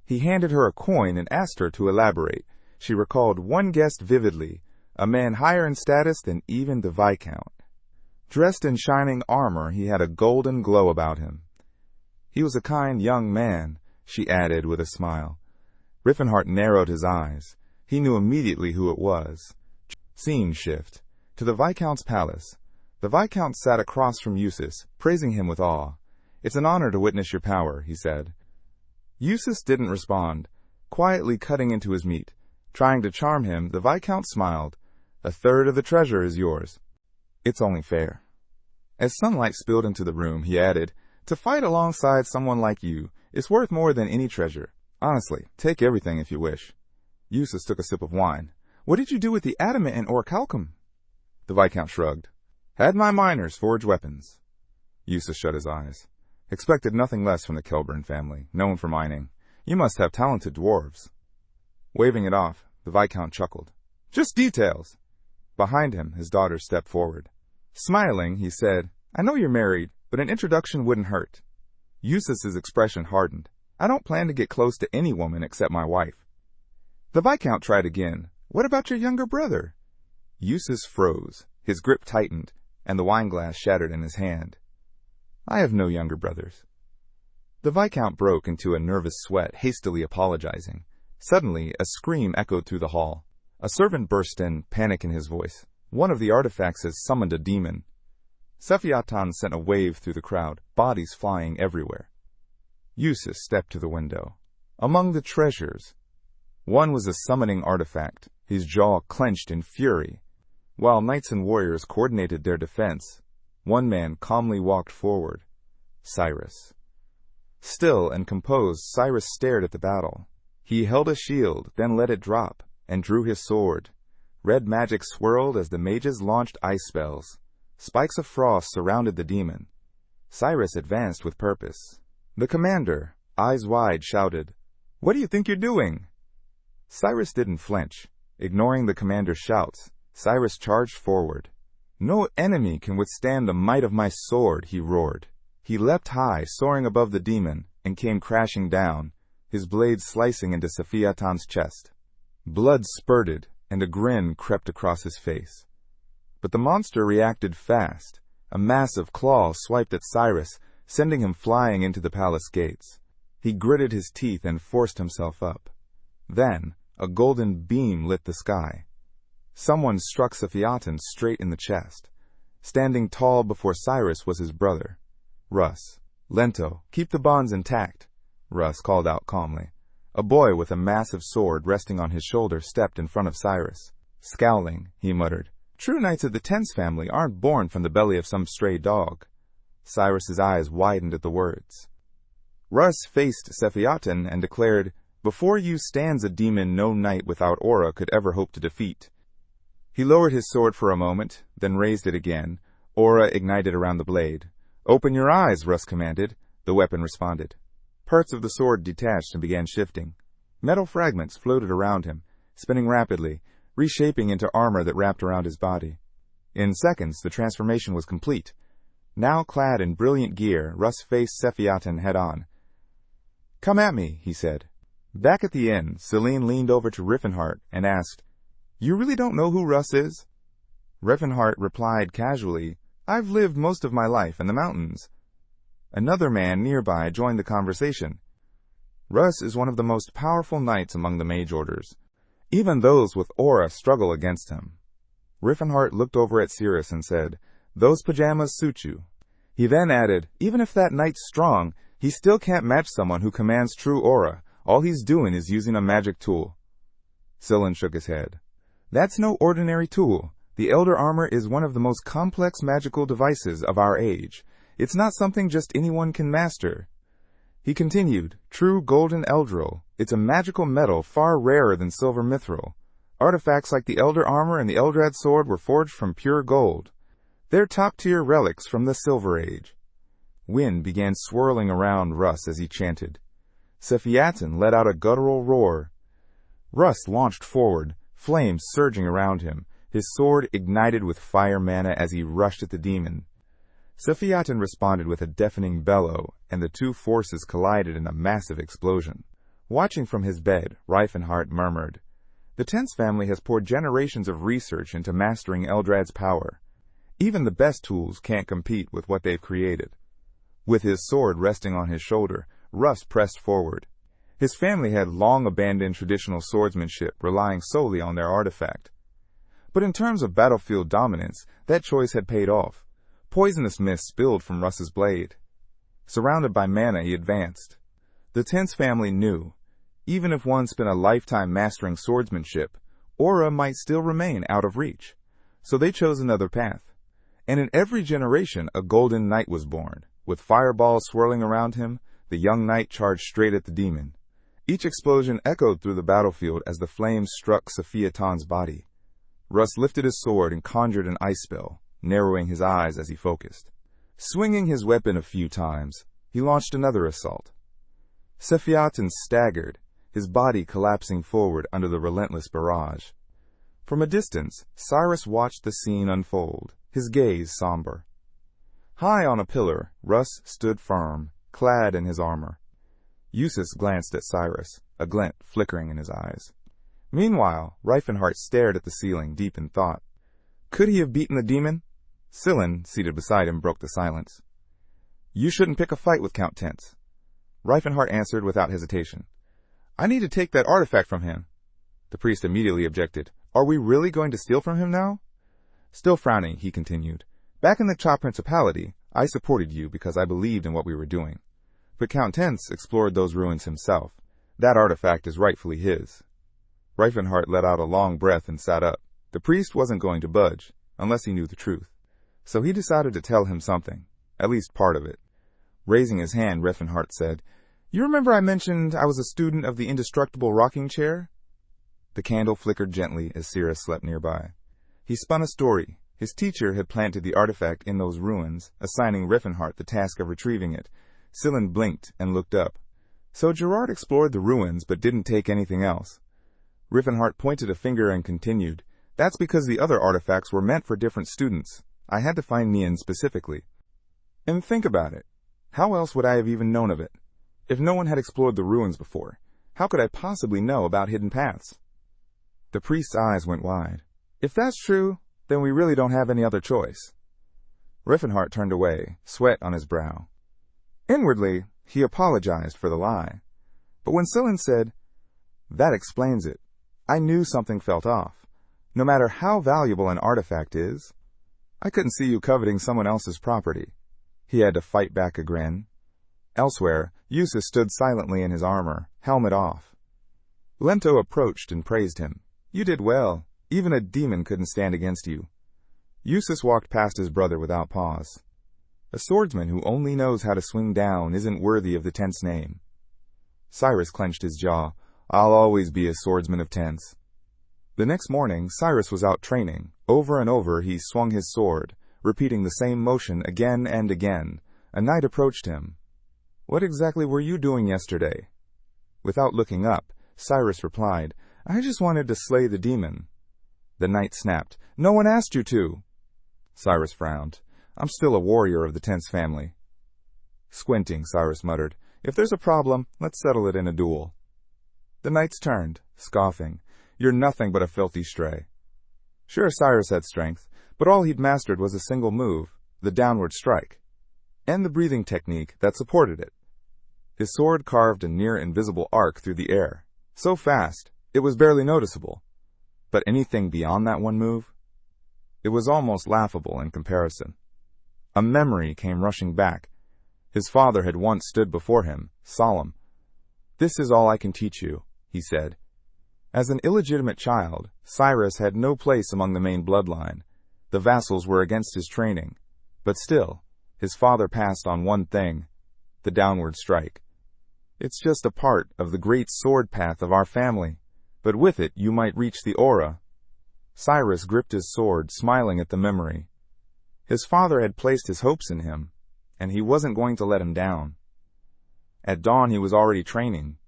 A: He handed her a coin and asked her to elaborate. She recalled one guest vividly, a man higher in status than even the Viscount. Dressed in shining armor, he had a golden glow about him. "He was a kind young man," she added with a smile. Rifenheart narrowed his eyes. He knew immediately who it was. Scene shift. To the Viscount's palace. The Viscount sat across from Eustace, praising him with awe. "It's an honor to witness your power," he said. Eustace didn't respond, quietly cutting into his meat. Trying to charm him, the Viscount smiled. "A third of the treasure is yours. It's only fair." As sunlight spilled into the room, he added, "To fight alongside someone like you is worth more than any treasure. Honestly, take everything if you wish." Eustace took a sip of wine. "What did you do with the adamant and orichalcum?" The Viscount shrugged. "Had my miners forge weapons." Eustace shut his eyes. Expected nothing less from the Kelburn family, known for mining. You must have talented dwarves. Waving it off, the Viscount chuckled. "Just details." Behind him, his daughter stepped forward. Smiling, he said, "I know you're married, but an introduction wouldn't hurt." Eustace's expression hardened. "I don't plan to get close to any woman except my wife." The Viscount tried again. "What about your younger brother?" Eustace froze. His grip tightened, and the wineglass shattered in his hand. "I have no younger brothers." The Viscount broke into a nervous sweat, hastily apologizing. Suddenly, a scream echoed through the hall. A servant burst in, panic in his voice. "One of the artifacts has summoned a demon." Sephiatan sent a wave through the crowd, bodies flying everywhere. Eustace stepped to the window. Among the treasures, one was a summoning artifact, his jaw clenched in fury. While knights and warriors coordinated their defense, one man calmly walked forward. Cyrus. Still and composed, Cyrus stared at the battle. He held a shield, then let it drop, and drew his sword. Red magic swirled as the mages launched ice spells. Spikes of frost surrounded the demon. Cyrus advanced with purpose. The commander, eyes wide, shouted, "What do you think you're doing?" Cyrus didn't flinch. Ignoring the commander's shouts, Cyrus charged forward. "No enemy can withstand the might of my sword," he roared. He leapt high, soaring above the demon, and came crashing down, his blade slicing into Sephiatan's chest. Blood spurted, and a grin crept across his face. But the monster reacted fast. A massive claw swiped at Cyrus, sending him flying into the palace gates. He gritted his teeth and forced himself up. Then, a golden beam lit the sky. Someone struck Sephiatan straight in the chest. Standing tall before Cyrus was his brother, Russ. "Lento, keep the bonds intact," Russ called out calmly. A boy with a massive sword resting on his shoulder stepped in front of Cyrus. Scowling, he muttered, "True knights of the Tense family aren't born from the belly of some stray dog." Cyrus's eyes widened at the words. Russ faced Sephiatan and declared, "Before you stands a demon no knight without aura could ever hope to defeat." He lowered his sword for a moment, then raised it again. Aura ignited around the blade. "Open your eyes," Russ commanded. The weapon responded. Parts of the sword detached and began shifting. Metal fragments floated around him, spinning rapidly, reshaping into armor that wrapped around his body. In seconds, the transformation was complete. Now clad in brilliant gear, Russ faced Sephiatan head-on. "Come at me," he said. Back at the inn, Celine leaned over to Rifenheart and asked, "You really don't know who Russ is?" Rifenheart replied casually, "I've lived most of my life in the mountains." Another man nearby joined the conversation. "Russ is one of the most powerful knights among the mage orders. Even those with aura struggle against him." Rifenheart looked over at Cyrus and said, "Those pajamas suit you." He then added, "Even if that knight's strong, he still can't match someone who commands true aura. All he's doing is using a magic tool." Teslon shook his head. "That's no ordinary tool. The Elder Armor is one of the most complex magical devices of our age. It's not something just anyone can master." He continued, "True golden eldril. It's a magical metal far rarer than silver mithril. Artifacts like the Elder Armor and the Eldrad Sword were forged from pure gold. They're top-tier relics from the Silver Age." Wind began swirling around Russ as he chanted. Sephiatin let out a guttural roar. Russ launched forward, flames surging around him. His sword ignited with fire mana as he rushed at the demon. Sephiatin responded with a deafening bellow, and the two forces collided in a massive explosion. Watching from his bed, Rifenheart murmured, "The Tense family has poured generations of research into mastering Eldrad's power. Even the best tools can't compete with what they've created." With his sword resting on his shoulder, Russ pressed forward. His family had long abandoned traditional swordsmanship, relying solely on their artifact. But in terms of battlefield dominance, that choice had paid off. Poisonous mist spilled from Russ's blade. Surrounded by mana, he advanced. The Tense family knew, even if one spent a lifetime mastering swordsmanship, aura might still remain out of reach. So they chose another path. And in every generation, a golden knight was born. With fireballs swirling around him, the young knight charged straight at the demon. Each explosion echoed through the battlefield as the flames struck Sephiatin's body. Russ lifted his sword and conjured an ice spell, narrowing his eyes as he focused. Swinging his weapon a few times, he launched another assault. Sephiatin staggered, his body collapsing forward under the relentless barrage. From a distance, Cyrus watched the scene unfold, his gaze somber. High on a pillar, Russ stood firm, clad in his armor. Eustace glanced at Cyrus, a glint flickering in his eyes. Meanwhile, Rifenheart stared at the ceiling, deep in thought. Could he have beaten the demon? Teslon, seated beside him, broke the silence. "You shouldn't pick a fight with Count Tense." Rifenheart answered without hesitation. "I need to take that artifact from him." The priest immediately objected. "Are we really going to steal from him now?" Still frowning, he continued. "Back in the Cha Principality, I supported you because I believed in what we were doing. But Count Tense explored those ruins himself. That artifact is rightfully his." Rifenheart let out a long breath and sat up. The priest wasn't going to budge, unless he knew the truth. So he decided to tell him something, at least part of it. Raising his hand, Rifenheart said, "You remember I mentioned I was a student of the indestructible rocking chair?" The candle flickered gently as Cyrus slept nearby. He spun a story. His teacher had planted the artifact in those ruins, assigning Rifenheart the task of retrieving it. Teslon blinked and looked up. So Gerard explored the ruins but didn't take anything else. Rifenheart pointed a finger and continued, "That's because the other artifacts were meant for different students. I had to find Nian specifically. And think about it. How else would I have even known of it? If no one had explored the ruins before, how could I possibly know about hidden paths?" The priest's eyes went wide. "If that's true, then we really don't have any other choice." Rifenheart turned away, sweat on his brow. Inwardly, he apologized for the lie. But when Teslon said, "That explains it," I knew something felt off. No matter how valuable an artifact is, I couldn't see you coveting someone else's property. He had to fight back a grin. Elsewhere, Eustace stood silently in his armor, helmet off. Lento approached and praised him. "You did well. Even a demon couldn't stand against you." Eustace walked past his brother without pause. A swordsman who only knows how to swing down isn't worthy of the Tense name. Cyrus clenched his jaw. "I'll always be a swordsman of Tense." The next morning, Cyrus was out training. Over and over he swung his sword, repeating the same motion again and again. A knight approached him. "What exactly were you doing yesterday?" Without looking up, Cyrus replied, "I just wanted to slay the demon." The knight snapped, "No one asked you to." Cyrus frowned. "I'm still a warrior of the Tense family." Squinting, Cyrus muttered, "If there's a problem, let's settle it in a duel." The knights turned, scoffing. "You're nothing but a filthy stray." Sure, Cyrus had strength, but all he'd mastered was a single move, the downward strike, and the breathing technique that supported it. His sword carved a near-invisible arc through the air, so fast, it was barely noticeable. But anything beyond that one move? It was almost laughable in comparison. A memory came rushing back. His father had once stood before him, solemn. "This is all I can teach you," he said. As an illegitimate child, Cyrus had no place among the main bloodline. The vassals were against his training. But still, his father passed on one thing: the downward strike. "It's just a part of the great sword path of our family, but with it you might reach the aura." Cyrus gripped his sword, smiling at the memory. His father had placed his hopes in him, and he wasn't going to let him down. At dawn he was already training.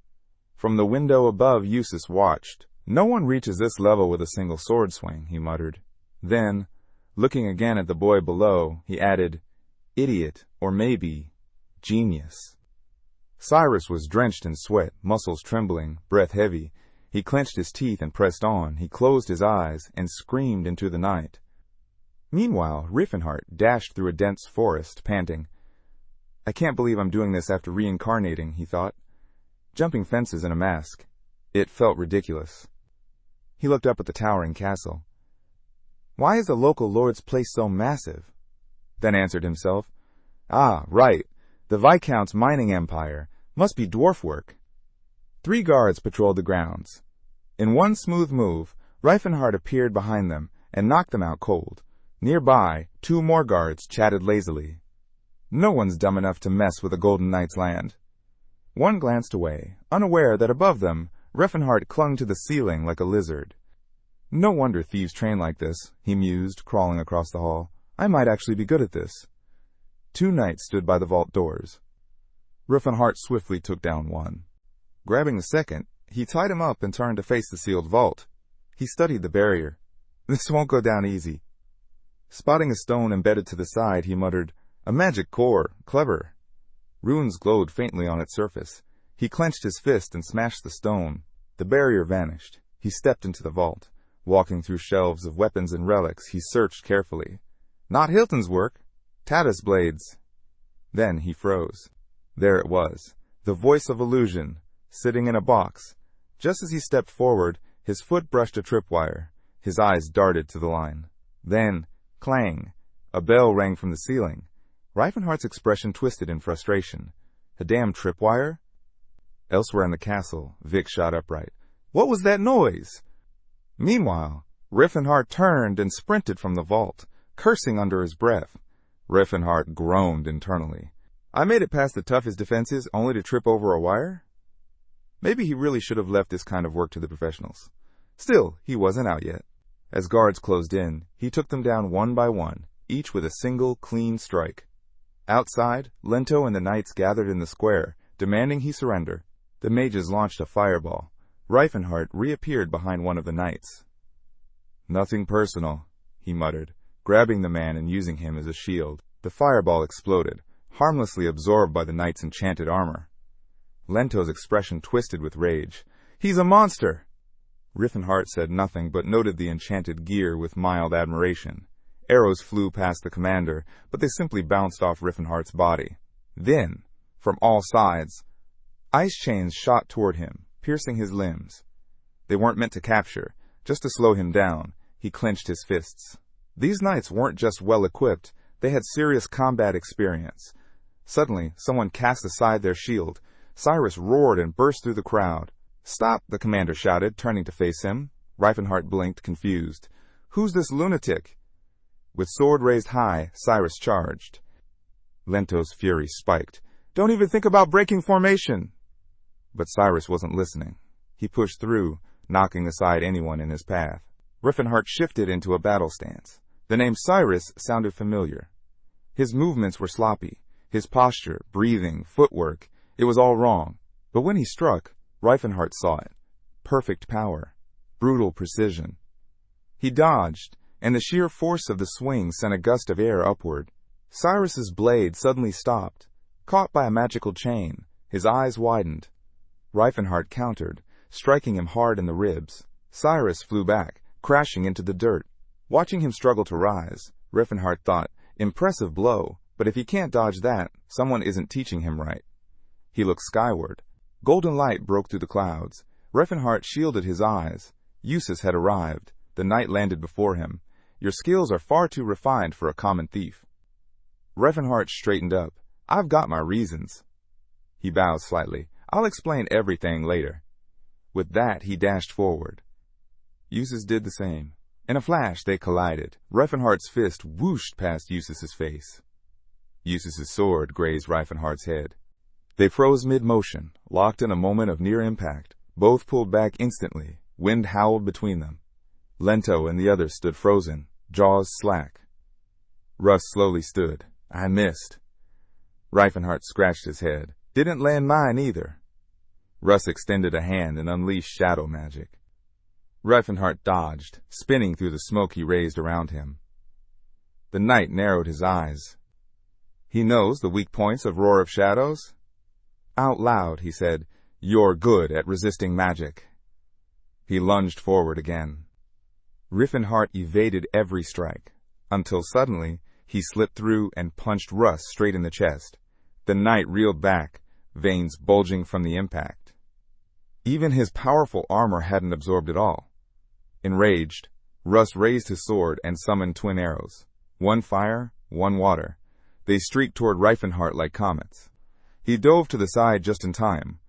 A: From the window above, Eustace watched. "No one reaches this level with a single sword swing," he muttered. Then, looking again at the boy below, he added, "Idiot, or maybe, genius." Cyrus was drenched in sweat, muscles trembling, breath heavy. He clenched his teeth and pressed on. He closed his eyes and screamed into the night. Meanwhile, Rifenheart dashed through a dense forest, panting. "I can't believe I'm doing this after reincarnating," he thought. Jumping fences in a mask. It felt ridiculous. He looked up at the towering castle. Why is the local lord's place so massive? Then answered himself, "Ah, right, the Viscount's mining empire. Must be dwarf work." 3 guards patrolled the grounds. In one smooth move, Rifenheart appeared behind them and knocked them out cold. Nearby, 2 more guards chatted lazily. No one's dumb enough to mess with a Golden Knight's land. One glanced away, unaware that above them, Rifenheart clung to the ceiling like a lizard. "No wonder thieves train like this," he mused, crawling across the hall. "I might actually be good at this." 2 knights stood by the vault doors. Rifenheart swiftly took down one. Grabbing the second, he tied him up and turned to face the sealed vault. He studied the barrier. "This won't go down easy." Spotting a stone embedded to the side, he muttered, "A magic core. Clever." Runes glowed faintly on its surface. He clenched his fist and smashed the stone. The barrier vanished. He stepped into the vault. Walking through shelves of weapons and relics, he searched carefully. Not Hilton's work. Tatus blades. Then he froze. There it was, the voice of illusion, sitting in a box. Just as he stepped forward, his foot brushed a tripwire. His eyes darted to the line. Then, clang, a bell rang from the ceiling. Rifenheart's expression twisted in frustration. A damn tripwire? Elsewhere in the castle, Vic shot upright. What was that noise? Meanwhile, Rifenheart turned and sprinted from the vault, cursing under his breath. Rifenheart groaned internally. I made it past the toughest defenses only to trip over a wire? Maybe he really should have left this kind of work to the professionals. Still, he wasn't out yet. As guards closed in, he took them down one by one, each with a single, clean strike. Outside, Lento and the knights gathered in the square, demanding he surrender. The mages launched a fireball. Rifenheart reappeared behind one of the knights. Nothing personal, he muttered, grabbing the man and using him as a shield. The fireball exploded, harmlessly absorbed by the knight's enchanted armor. Lento's expression twisted with rage. He's a monster! Rifenheart said nothing but noted the enchanted gear with mild admiration. Arrows flew past the commander, but they simply bounced off Rifenheart's body. Then, from all sides, ice chains shot toward him, piercing his limbs. They weren't meant to capture, just to slow him down. He clenched his fists. These knights weren't just well-equipped, they had serious combat experience. Suddenly, someone cast aside their shield. Cyrus roared and burst through the crowd. Stop, the commander shouted, turning to face him. Rifenheart blinked, confused. Who's this lunatic? With sword raised high, Cyrus charged. Lento's fury spiked. Don't even think about breaking formation! But Cyrus wasn't listening. He pushed through, knocking aside anyone in his path. Rifenheart shifted into a battle stance. The name Cyrus sounded familiar. His movements were sloppy. His posture, breathing, footwork, it was all wrong. But when he struck, Rifenheart saw it. Perfect power. Brutal precision. He dodged, and the sheer force of the swing sent a gust of air upward. Cyrus's blade suddenly stopped. Caught by a magical chain, his eyes widened. Rifenheart countered, striking him hard in the ribs. Cyrus flew back, crashing into the dirt. Watching him struggle to rise, Rifenheart thought, impressive blow, but if he can't dodge that, someone isn't teaching him right. He looked skyward. Golden light broke through the clouds. Rifenheart shielded his eyes. Eustace had arrived. The knight landed before him. Your skills are far too refined for a common thief." Rifenheart straightened up. "I've got my reasons." He bowed slightly. "I'll explain everything later." With that, he dashed forward. Eustace did the same. In a flash, they collided. Rifenheart's fist whooshed past Eustace's face. Eustace's sword grazed Rifenheart's head. They froze mid-motion, locked in a moment of near impact. Both pulled back instantly. Wind howled between them. Lento and the other stood frozen, jaws slack. Russ slowly stood. "I missed." Rifenheart scratched his head. "Didn't land mine either." Russ extended a hand and unleashed shadow magic. Rifenheart dodged, spinning through the smoke he raised around him. The knight narrowed his eyes. "He knows the weak points of Roar of Shadows?" Out loud, he said, "You're good at resisting magic." He lunged forward again. Rifenheart evaded every strike, until suddenly he slipped through and punched Russ straight in the chest. The knight reeled back, veins bulging from the impact. Even his powerful armor hadn't absorbed it all. Enraged, Russ raised his sword and summoned twin arrows. One fire, one water. They streaked toward Rifenheart like comets. He dove to the side just in time.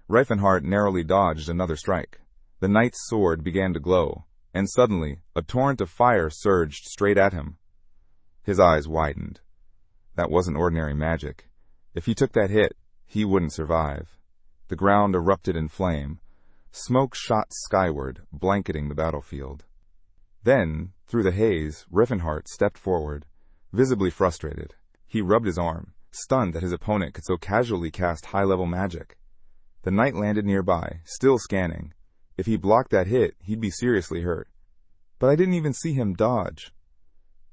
A: Rifenheart narrowly dodged another strike. The knight's sword began to glow, and suddenly a torrent of fire surged straight at him. His eyes widened. That wasn't ordinary magic. If he took that hit, he wouldn't survive. The ground erupted in flame. Smoke shot skyward, blanketing the battlefield. Then, through the haze, Rifenheart stepped forward, visibly frustrated. He rubbed his arm, stunned that his opponent could so casually cast high-level magic. The knight landed nearby, still scanning. If he blocked that hit, he'd be seriously hurt. But I didn't even see him dodge.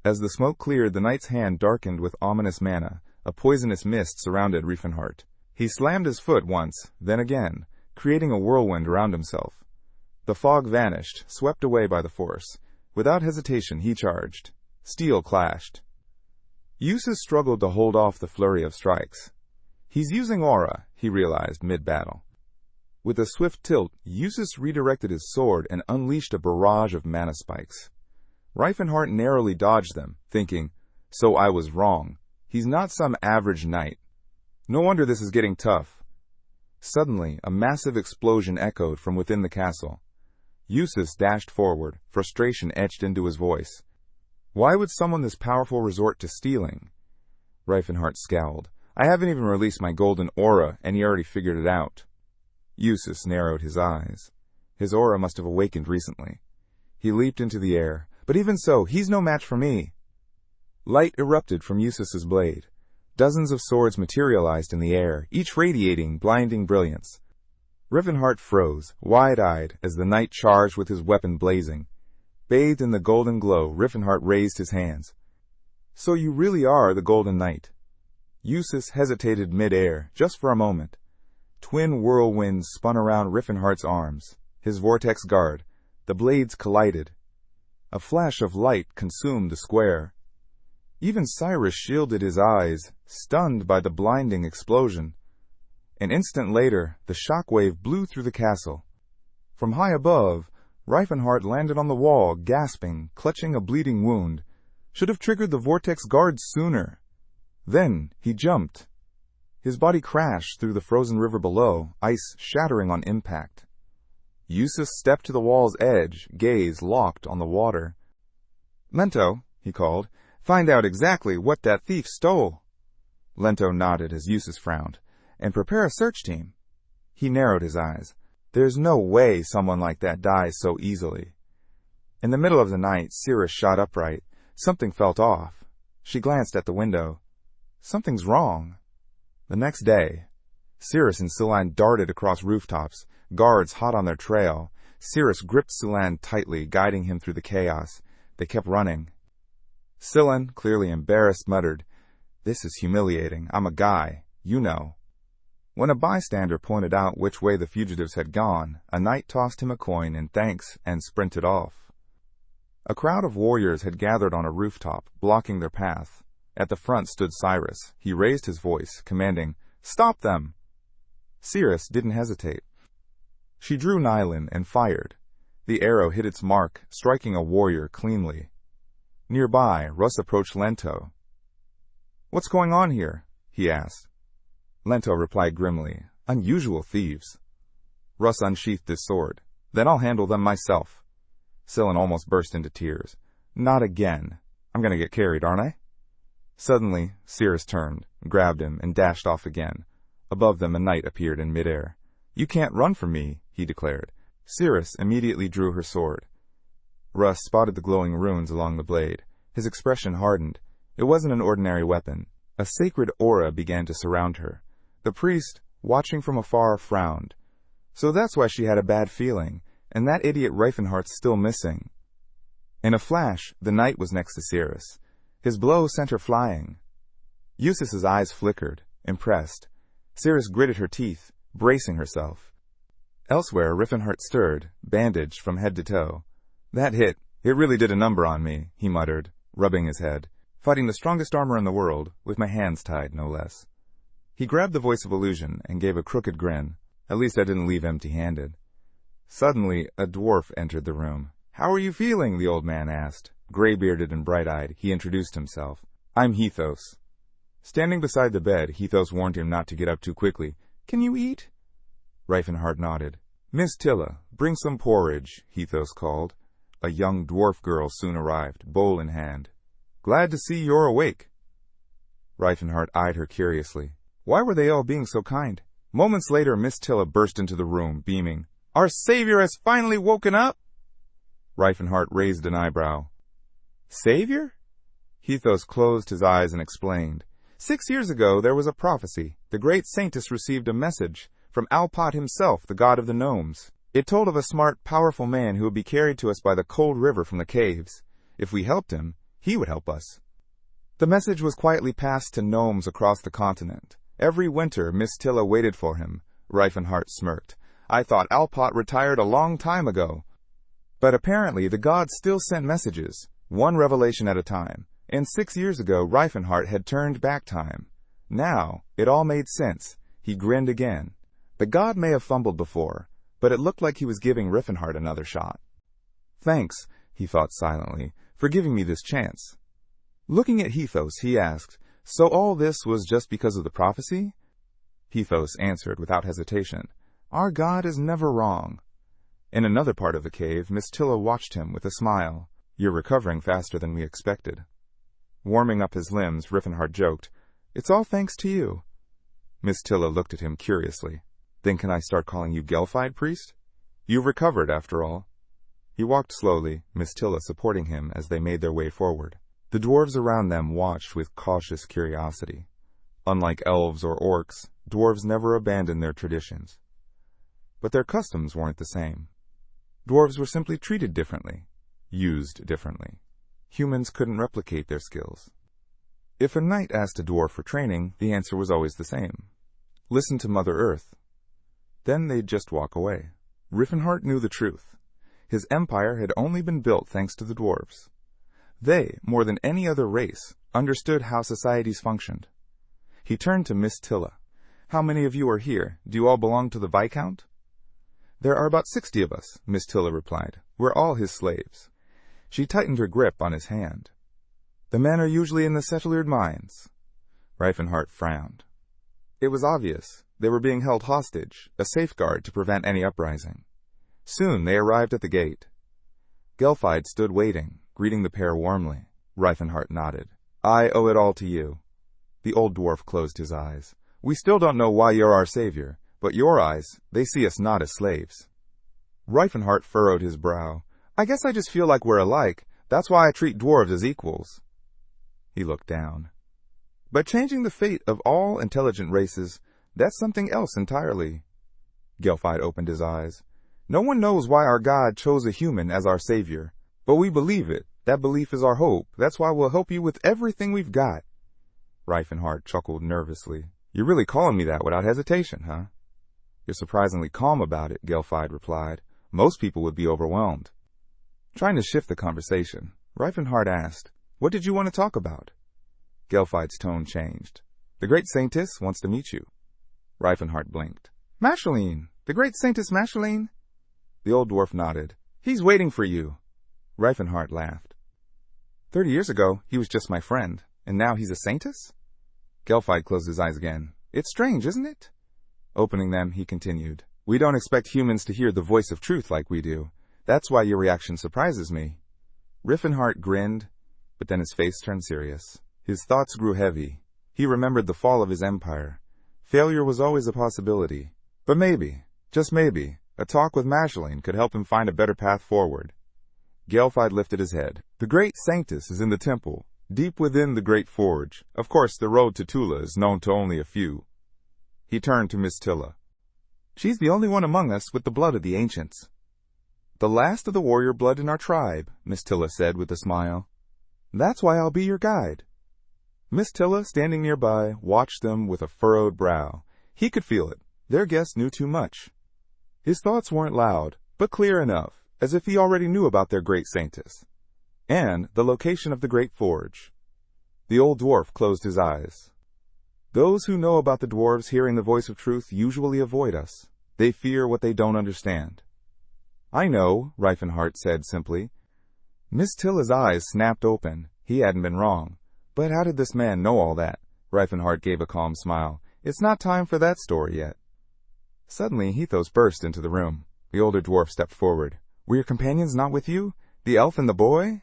A: As the smoke cleared, the knight's hand darkened with ominous mana. A poisonous mist surrounded Rifenheart. He slammed his foot once, then again, creating a whirlwind around himself. The fog vanished, swept away by the force. Without hesitation, he charged. Steel clashed. Eustace struggled to hold off the flurry of strikes. He's using aura, he realized mid-battle. With a swift tilt, Eustace redirected his sword and unleashed a barrage of mana spikes. Rifenheart narrowly dodged them, thinking, "So I was wrong. He's not some average knight. No wonder this is getting tough." Suddenly, a massive explosion echoed from within the castle. Eustace dashed forward, frustration etched into his voice. Why would someone this powerful resort to stealing? Rifenheart scowled. "I haven't even released my golden aura, and he already figured it out." Eustace narrowed his eyes. His aura must have awakened recently. He leaped into the air. "But even so, he's no match for me." Light erupted from Eustace's blade. Dozens of swords materialized in the air, each radiating blinding brilliance. Rifenheart froze, wide-eyed, as the knight charged with his weapon blazing. Bathed in the golden glow, Rifenheart raised his hands. "So you really are the Golden Knight." Eustace hesitated mid-air, just for a moment. Twin whirlwinds spun around Rifenheart's arms, his vortex guard. The blades collided. A flash of light consumed the square. Even Cyrus shielded his eyes, stunned by the blinding explosion. An instant later, the shockwave blew through the castle. From high above, Rifenheart landed on the wall, gasping, clutching a bleeding wound. Should have triggered the vortex guard sooner. Then he jumped. His body crashed through the frozen river below, ice shattering on impact. Eustace stepped to the wall's edge, gaze locked on the water. "Lento," he called, "find out exactly what that thief stole." Lento nodded as Eustace frowned. "And prepare a search team." He narrowed his eyes. There's no way someone like that dies so easily. In the middle of the night, Cyrus shot upright. Something felt off. She glanced at the window. Something's wrong. The next day, Cyrus and Celine darted across rooftops, guards hot on their trail. Cyrus gripped Celine tightly, guiding him through the chaos. They kept running. Celine, clearly embarrassed, muttered, "This is humiliating. I'm a guy. You know." When a bystander pointed out which way the fugitives had gone, a knight tossed him a coin in thanks and sprinted off. A crowd of warriors had gathered on a rooftop, blocking their path. At the front stood Cyrus. He raised his voice, commanding, "Stop them!" Cyrus didn't hesitate. She drew Nylon and fired. The arrow hit its mark, striking a warrior cleanly. Nearby, Russ approached Lento. "What's going on here?" he asked. Lento replied grimly, "Unusual thieves." Russ unsheathed his sword. "Then I'll handle them myself." Scyllin almost burst into tears. "Not again. I'm gonna get carried, aren't I?" Suddenly, Cyrus turned, grabbed him, and dashed off again. Above them, a knight appeared in midair. "You can't run from me," he declared. Cyrus immediately drew her sword. Russ spotted the glowing runes along the blade. His expression hardened. It wasn't an ordinary weapon. A sacred aura began to surround her. The priest, watching from afar, frowned. So that's why she had a bad feeling, and that idiot Rifenheart's still missing. In a flash, the knight was next to Cyrus. His blow sent her flying. Eustace's eyes flickered, impressed. Cyrus gritted her teeth, bracing herself. Elsewhere, Rifenheart stirred, bandaged from head to toe. "That hit, it really did a number on me," he muttered, rubbing his head. "Fighting the strongest armor in the world, with my hands tied, no less." He grabbed the voice of illusion and gave a crooked grin. "At least I didn't leave empty-handed." Suddenly, a dwarf entered the room. "How are you feeling?" the old man asked. Gray-bearded and bright-eyed, he introduced himself. "I'm Hethos." Standing beside the bed, Hethos warned him not to get up too quickly. "Can you eat?" Rifenheart nodded. "Miss Tilla, bring some porridge," Hethos called. A young dwarf girl soon arrived, bowl in hand. "Glad to see you're awake." Rifenheart eyed her curiously. Why were they all being so kind? Moments later, Miss Tilla burst into the room, beaming. "Our savior has finally woken up!" Rifenheart raised an eyebrow. "Savior?" Hethos closed his eyes and explained. 6 years ago, there was a prophecy. The great Saintess received a message from Alpot himself, the god of the gnomes. It told of a smart, powerful man who would be carried to us by the cold river from the caves. If we helped him, he would help us. The message was quietly passed to gnomes across the continent. Every winter, Miss Tilla waited for him. Rifenheart smirked. "I thought Alpot retired a long time ago." But apparently, the gods still sent messages, one revelation at a time. And 6 years ago, Rifenheart had turned back time. Now, it all made sense. He grinned again. The god may have fumbled before, but it looked like he was giving Rifenheart another shot. "Thanks," he thought silently, "for giving me this chance." Looking at Hethos, he asked, "So all this was just because of the prophecy?" Hethos answered without hesitation, "Our god is never wrong." In another part of the cave, Miss Tilla watched him with a smile. "You're recovering faster than we expected." Warming up his limbs, Rifenheart joked, "It's all thanks to you." Miss Tilla looked at him curiously. "Then can I start calling you Gelfide, priest? You've recovered, after all." He walked slowly, Miss Tilla supporting him as they made their way forward. The dwarves around them watched with cautious curiosity. Unlike elves or orcs, dwarves never abandoned their traditions. But their customs weren't the same. Dwarves were simply treated differently, used differently. Humans couldn't replicate their skills. If a knight asked a dwarf for training, the answer was always the same. Listen to Mother Earth. Then they'd just walk away. Rifenheart knew the truth. His empire had only been built thanks to the dwarves. They, more than any other race, understood how societies functioned. He turned to Miss Tilla. "How many of you are here? Do you all belong to the Viscount?" "There are about 60 of us," Miss Tilla replied. "We're all his slaves." She tightened her grip on his hand. "The men are usually in the settlered mines." Rifenheart frowned. It was obvious. They were being held hostage, a safeguard to prevent any uprising. Soon they arrived at the gate. Gelfide stood waiting, greeting the pair warmly. Rifenheart nodded. "I owe it all to you." The old dwarf closed his eyes. "We still don't know why you're our savior, but your eyes, they see us not as slaves." Rifenheart furrowed his brow. "I guess I just feel like we're alike. That's why I treat dwarves as equals." He looked down. "But changing the fate of all intelligent races, that's something else entirely." Gelfide opened his eyes. "No one knows why our god chose a human as our savior, but we believe it. That belief is our hope. That's why we'll help you with everything we've got." Rifenheart chuckled nervously. "You're really calling me that without hesitation, huh?" "You're surprisingly calm about it," Gelfide replied. "Most people would be overwhelmed." Trying to shift the conversation, Rifenheart asked, "What did you want to talk about?" Gelfide's tone changed. "The great Saintess wants to meet you." Rifenheart blinked. "Mashaline! The great Saintess Mashaline?" The old dwarf nodded. "He's waiting for you." Rifenheart laughed. 30 years ago, he was just my friend, and now he's a saintess? Gelfide closed his eyes again. It's strange, isn't it? Opening them, he continued. We don't expect humans to hear the voice of truth like we do. That's why your reaction surprises me. Rifenheart grinned, but then his face turned serious. His thoughts grew heavy. He remembered the fall of his empire. Failure was always a possibility. But maybe, just maybe, a talk with Magdalene could help him find a better path forward. Gelfide lifted his head. The great Sanctus is in the temple, deep within the great forge. Of course, the road to Tula is known to only a few. He turned to Miss Tilla. She's the only one among us with the blood of the ancients. The last of the warrior blood in our tribe, Miss Tilla said with a smile. That's why I'll be your guide. Miss Tilla, standing nearby, watched them with a furrowed brow. He could feel it. Their guest knew too much. His thoughts weren't loud, but clear enough, as if he already knew about their great Sanctus. And the location of the great forge. The old dwarf closed his eyes. Those who know about the dwarves hearing the voice of truth usually avoid us. They fear what they don't understand. I know, Rifenheart said simply. Miss Tilla's eyes snapped open. He hadn't been wrong. But how did this man know all that? Rifenheart gave a calm smile. It's not time for that story yet. Suddenly, Hethos burst into the room. The older dwarf stepped forward. Were your companions not with you? The elf and the boy?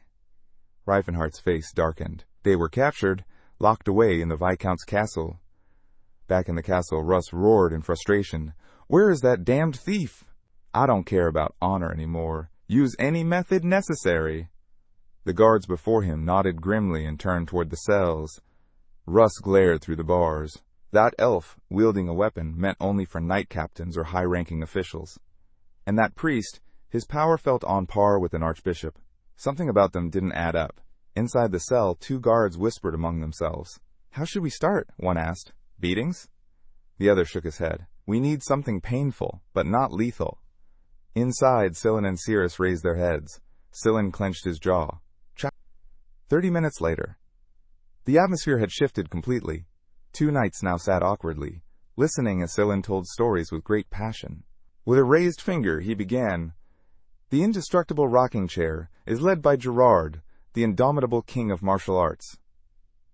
A: Rifenheart's face darkened. They were captured, locked away in the Viscount's castle. Back in the castle, Russ roared in frustration. Where is that damned thief? I don't care about honor anymore. Use any method necessary. The guards before him nodded grimly and turned toward the cells. Russ glared through the bars. That elf, wielding a weapon, meant only for knight captains or high-ranking officials. And that priest, his power felt on par with an archbishop. Something about them didn't add up. Inside the cell, 2 guards whispered among themselves. How should we start? One asked. Beatings? The other shook his head. We need something painful, but not lethal. Inside, Cylon and Cyrus raised their heads. Cylon clenched his jaw. 30 minutes later. The atmosphere had shifted completely. 2 knights now sat awkwardly, listening as Cylon told stories with great passion. With a raised finger, he began. The indestructible rocking chair is led by Gerard, the indomitable king of martial arts.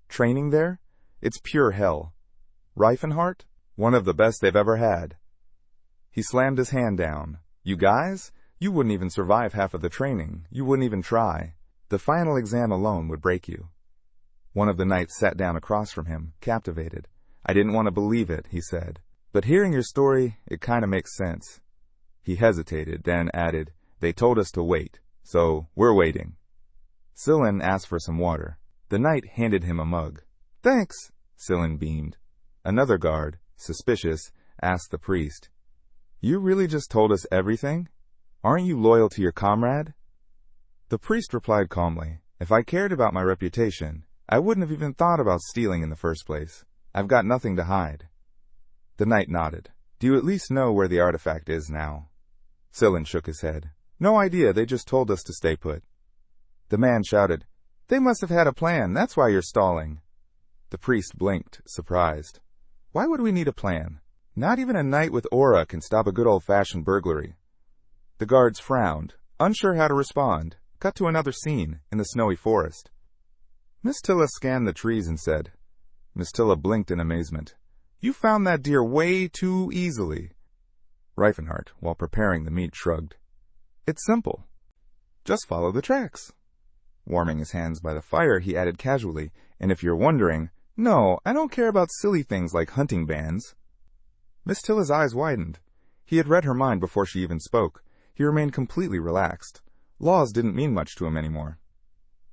A: Training there? It's pure hell. Rifenheart? One of the best they've ever had. He slammed his hand down. You guys? You wouldn't even survive half of the training. You wouldn't even try. The final exam alone would break you. One of the knights sat down across from him, captivated. I didn't want to believe it, he said. But hearing your story, it kind of makes sense. He hesitated, then added, They told us to wait, so we're waiting. Cylon asked for some water. The knight handed him a mug. Thanks, Cylon beamed. Another guard, suspicious, asked the priest. You really just told us everything? Aren't you loyal to your comrade? The priest replied calmly, If I cared about my reputation, I wouldn't have even thought about stealing in the first place. I've got nothing to hide. The knight nodded. Do you at least know where the artifact is now? Cylon shook his head. No idea, they just told us to stay put. The man shouted, They must have had a plan, that's why you're stalling. The priest blinked, surprised. Why would we need a plan? Not even a knight with aura can stop a good old-fashioned burglary. The guards frowned, unsure how to respond. Cut to another scene, in the snowy forest. Miss Tilla scanned the trees and said, Miss Tilla blinked in amazement. You found that deer way too easily. Rifenheart, while preparing the meat, shrugged. It's simple. Just follow the tracks. Warming his hands by the fire, he added casually, and if you're wondering, no, I don't care about silly things like hunting bands. Miss Tilla's eyes widened. He had read her mind before she even spoke. He remained completely relaxed. Laws didn't mean much to him anymore.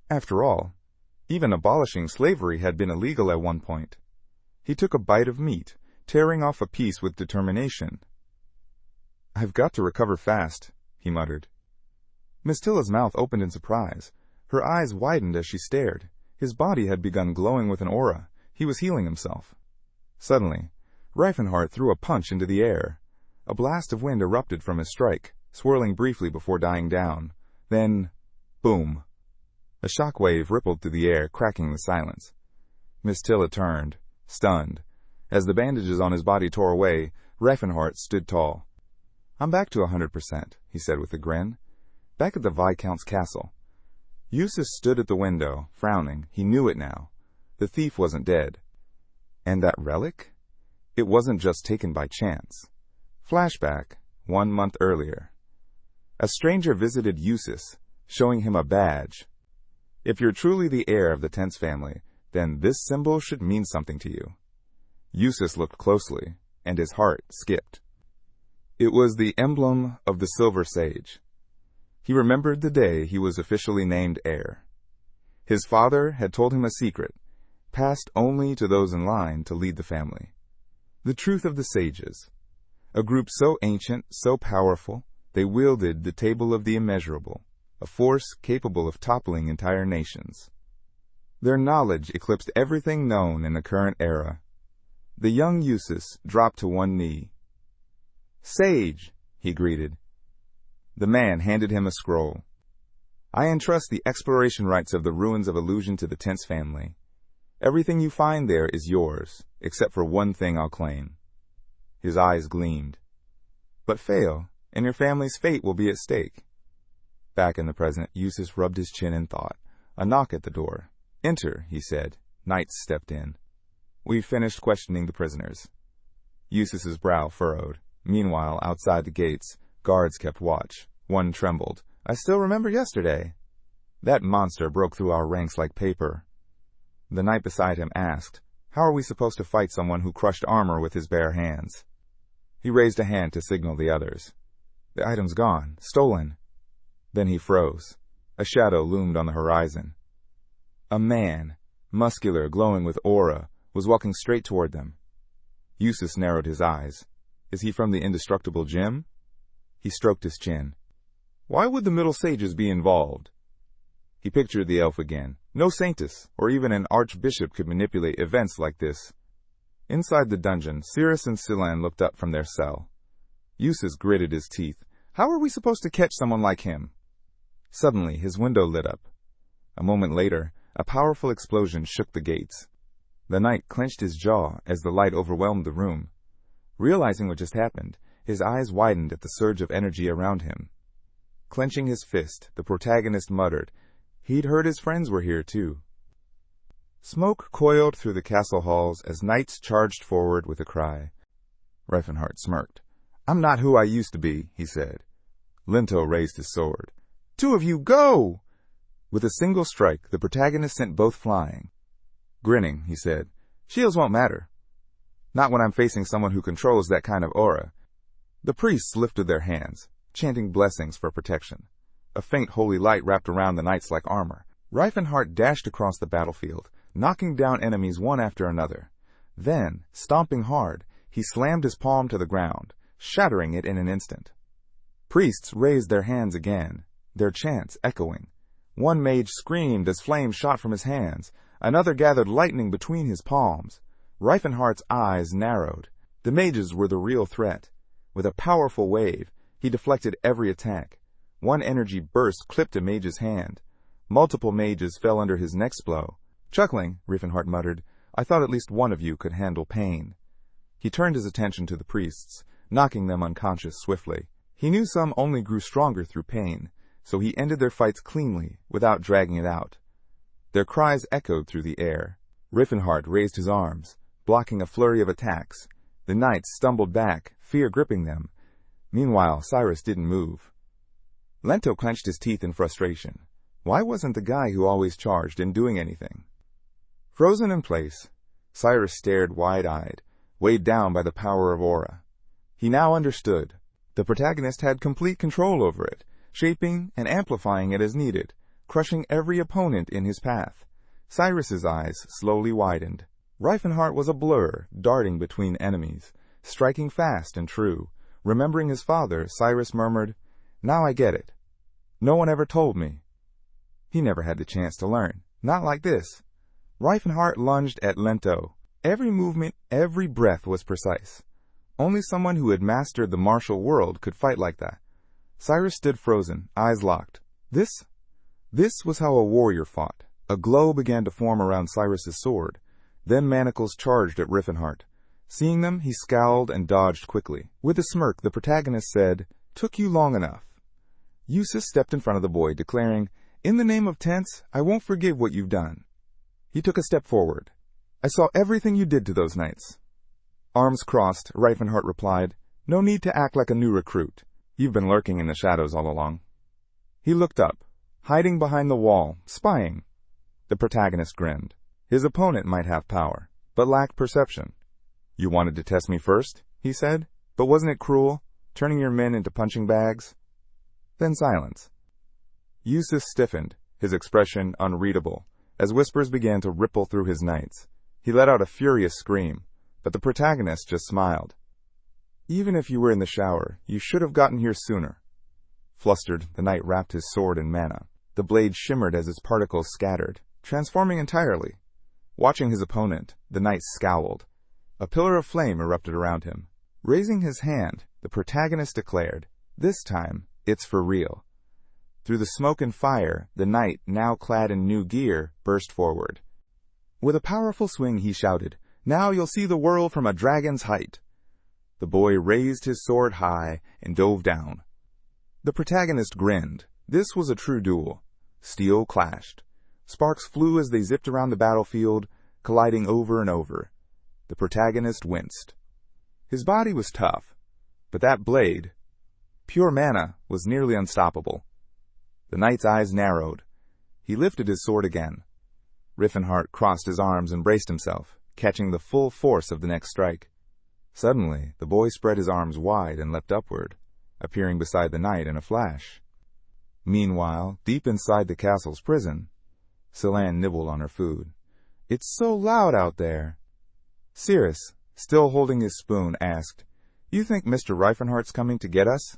A: After all, even abolishing slavery had been illegal at one point. He took a bite of meat, tearing off a piece with determination. I've got to recover fast, he muttered. Miss Tilla's mouth opened in surprise. Her eyes widened as she stared. His body had begun glowing with an aura. He was healing himself. Suddenly, Rifenheart threw a punch into the air. A blast of wind erupted from his strike, swirling briefly before dying down. Then, boom. A shock wave rippled through the air, cracking the silence. Miss Tilla turned, stunned. As the bandages on his body tore away, Rifenheart stood tall. I'm back to 100%, he said with a grin. Back at the Viscount's castle. Eustace stood at the window, frowning. He knew it now. The thief wasn't dead. And that relic? It wasn't just taken by chance. Flashback, 1 month earlier. A stranger visited Eustace, showing him a badge. If you're truly the heir of the Tense family, then this symbol should mean something to you. Eustace looked closely, and his heart skipped. It was the emblem of the Silver Sage. He remembered the day he was officially named heir. His father had told him a secret, passed only to those in line to lead the family. The truth of the sages. A group so ancient, so powerful, they wielded the table of the immeasurable, a force capable of toppling entire nations. Their knowledge eclipsed everything known in the current era. The young Eustace dropped to one knee. "Sage," he greeted. The man handed him a scroll. "I entrust the exploration rights of the ruins of illusion to the Tense family. Everything you find there is yours, except for one thing I'll claim." His eyes gleamed. "But fail, and your family's fate will be at stake." Back in the present, Eustace rubbed his chin in thought. A knock at the door. "Enter," he said. Knights stepped in. "We've finished questioning the prisoners." Eustace's brow furrowed. Meanwhile, outside the gates, guards kept watch. One trembled. "I still remember yesterday." "That monster broke through our ranks like paper." The knight beside him asked, "How are we supposed to fight someone who crushed armor with his bare hands?" He raised a hand to signal the others. "The item's gone. Stolen." Then he froze. A shadow loomed on the horizon. A man, muscular, glowing with aura, was walking straight toward them. Eustace narrowed his eyes. "Is he from the indestructible gem?" He stroked his chin. "Why would the Middle Sages be involved?" He pictured the elf again. No saintess, or even an archbishop, could manipulate events like this. Inside the dungeon, Cyrus and Teslon looked up from their cell. Eustace gritted his teeth. "How are we supposed to catch someone like him?" Suddenly, his window lit up. A moment later, a powerful explosion shook the gates. The knight clenched his jaw as the light overwhelmed the room. Realizing what just happened, his eyes widened at the surge of energy around him. Clenching his fist, the protagonist muttered, he'd heard his friends were here too. Smoke coiled through the castle halls as knights charged forward with a cry. Rifenheart smirked. "I'm not who I used to be," he said. Lento raised his sword. "Two of you, go!" With a single strike, the protagonist sent both flying. Grinning, he said, "Shields won't matter. Not when I'm facing someone who controls that kind of aura." The priests lifted their hands, chanting blessings for protection. A faint holy light wrapped around the knights like armor. Rifenheart dashed across the battlefield, knocking down enemies one after another. Then, stomping hard, he slammed his palm to the ground, shattering it in an instant. Priests raised their hands again, their chants echoing. One mage screamed as flames shot from his hands. Another gathered lightning between his palms. Rifenheart's eyes narrowed. The mages were the real threat. With a powerful wave, he deflected every attack. One energy burst clipped a mage's hand. Multiple mages fell under his next blow. Chuckling, Rifenheart muttered, "I thought at least one of you could handle pain." He turned his attention to the priests, knocking them unconscious swiftly. He knew some only grew stronger through pain, so he ended their fights cleanly, without dragging it out. Their cries echoed through the air. Rifenheart raised his arms, blocking a flurry of attacks. The knights stumbled back, fear gripping them. Meanwhile, Cyrus didn't move. Lento clenched his teeth in frustration. Why wasn't the guy who always charged in doing anything? Frozen in place, Cyrus stared wide-eyed, weighed down by the power of aura. He now understood. The protagonist had complete control over it, shaping and amplifying it as needed, crushing every opponent in his path. Cyrus's eyes slowly widened. Rifenheart was a blur, darting between enemies, striking fast and true. Remembering his father, Cyrus murmured, "Now I get it. No one ever told me." He never had the chance to learn. Not like this. Rifenheart lunged at Lento. Every movement, every breath was precise. Only someone who had mastered the martial world could fight like that. Cyrus stood frozen, eyes locked. This was how a warrior fought. A glow began to form around Cyrus's sword. Then manacles charged at Rifenheart. Seeing them, he scowled and dodged quickly. With a smirk, the protagonist said, "Took you long enough." Eustace stepped in front of the boy, declaring, In the name of Tense, I won't forgive what you've done. He took a step forward. I saw everything you did to those knights. Arms crossed, Rifenheart replied, No need to act like a new recruit. You've been lurking in the shadows all along. He looked up, hiding behind the wall, spying. The protagonist grinned. His opponent might have power, but lacked perception. You wanted to test me first, he said, but wasn't it cruel, turning your men into punching bags? Then silence. Eustace stiffened, his expression unreadable, as whispers began to ripple through his knights. He let out a furious scream, but the protagonist just smiled. Even if you were in the shower, you should have gotten here sooner. Flustered, the knight wrapped his sword in mana. The blade shimmered as its particles scattered, transforming entirely. Watching his opponent, the knight scowled. A pillar of flame erupted around him. Raising his hand, the protagonist declared, This time, it's for real. Through the smoke and fire, the knight, now clad in new gear, burst forward. With a powerful swing, he shouted, Now you'll see the world from a dragon's height. The boy raised his sword high and dove down. The protagonist grinned. This was a true duel. Steel clashed. Sparks flew as they zipped around the battlefield, colliding over and over. The protagonist winced. His body was tough, but that blade, pure mana, was nearly unstoppable. The knight's eyes narrowed. He lifted his sword again. Rifenheart crossed his arms and braced himself, catching the full force of the next strike. Suddenly, the boy spread his arms wide and leapt upward, appearing beside the knight in a flash. Meanwhile, deep inside the castle's prison, Celan nibbled on her food. It's so loud out there. Cyrus, still holding his spoon, asked, You think Mr. Rifenheart's coming to get us?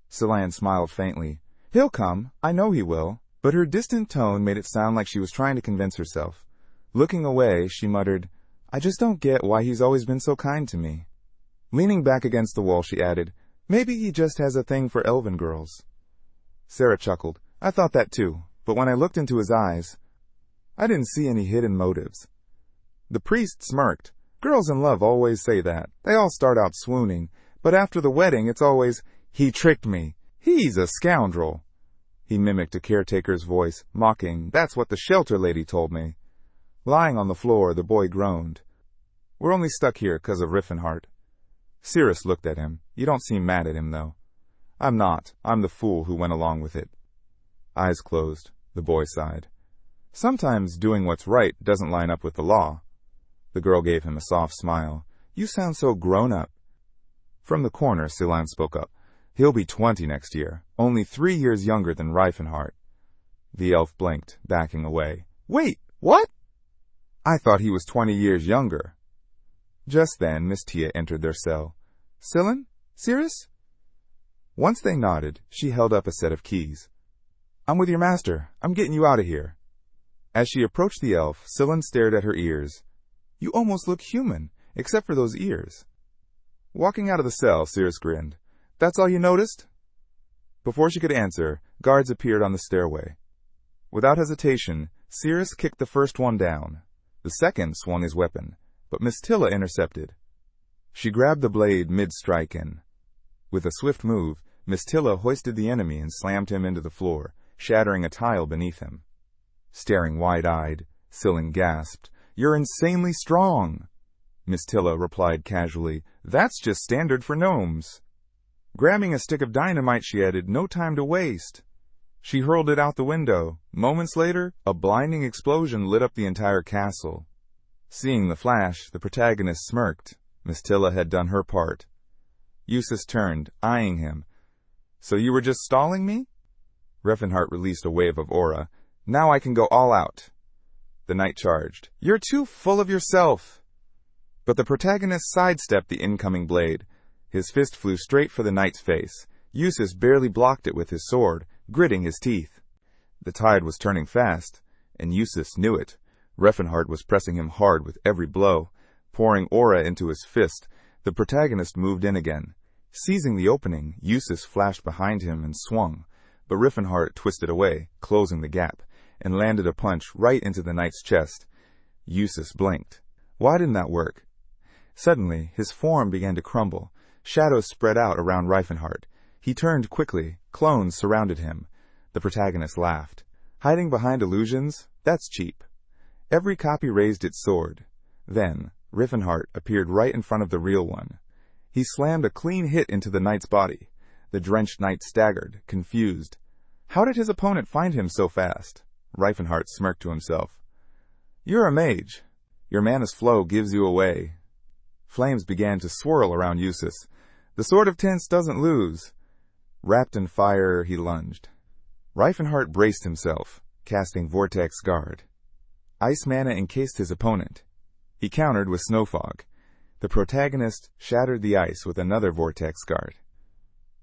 A: Celan smiled faintly. He'll come, I know he will. But her distant tone made it sound like she was trying to convince herself. Looking away, she muttered, I just don't get why he's always been so kind to me. Leaning back against the wall, she added, Maybe he just has a thing for elven girls. Sarah chuckled. I thought that too, but when I looked into his eyes, I didn't see any hidden motives. The priest smirked. Girls in love always say that. They all start out swooning, but after the wedding it's always, He tricked me. He's a scoundrel. He mimicked a caretaker's voice, mocking, That's what the shelter lady told me. Lying on the floor, the boy groaned. We're only stuck here 'cause of Rifenheart. Cyrus looked at him. You don't seem mad at him, though. I'm not. I'm the fool who went along with it. Eyes closed, the boy sighed. Sometimes doing what's right doesn't line up with the law. The girl gave him a soft smile. You sound so grown up. From the corner, Celan spoke up. He'll be 20 next year, only 3 years younger than Rifenheart. The elf blinked, backing away. Wait, what? I thought he was 20 years younger. Just then, Miss Tia entered their cell. Celan? Cyrus? Once they nodded, she held up a set of keys. I'm with your master. I'm getting you out of here. As she approached the elf, Celan stared at her ears. You almost look human, except for those ears. Walking out of the cell, Cyrus grinned. That's all you noticed? Before she could answer, guards appeared on the stairway. Without hesitation, Cyrus kicked the first one down. The second swung his weapon, but Miss Tilla intercepted. She grabbed the blade mid-strike and, with a swift move, Miss Tilla hoisted the enemy and slammed him into the floor, shattering a tile beneath him. Staring wide-eyed, Celan gasped, You're insanely strong. Miss Tilla replied casually, That's just standard for gnomes. Grabbing a stick of dynamite, she added, No time to waste. She hurled it out the window. Moments later, a blinding explosion lit up the entire castle. Seeing the flash, the protagonist smirked. Miss Tilla had done her part. Eustace turned, eyeing him. So you were just stalling me? Rifenheart released a wave of aura. Now I can go all out. The knight charged. You're too full of yourself. But the protagonist sidestepped the incoming blade. His fist flew straight for the knight's face. Eustace barely blocked it with his sword, gritting his teeth. The tide was turning fast, and Eustace knew it. Rifenheart was pressing him hard with every blow. Pouring aura into his fist, the protagonist moved in again. Seizing the opening, Eustace flashed behind him and swung, but Rifenheart twisted away, closing the gap, and landed a punch right into the knight's chest. Eustace blinked. Why didn't that work? Suddenly, his form began to crumble. Shadows spread out around Rifenheart. He turned quickly. Clones surrounded him. The protagonist laughed. Hiding behind illusions? That's cheap. Every copy raised its sword. Then, Rifenheart appeared right in front of the real one. He slammed a clean hit into the knight's body. The drenched knight staggered, confused. How did his opponent find him so fast? Rifenheart smirked to himself. You're a mage. Your mana's flow gives you away. Flames began to swirl around Eustace. The Sword of Tints doesn't lose. Wrapped in fire, he lunged. Rifenheart braced himself, casting Vortex Guard. Ice mana encased his opponent. He countered with Snow Fog. The protagonist shattered the ice with another Vortex Guard.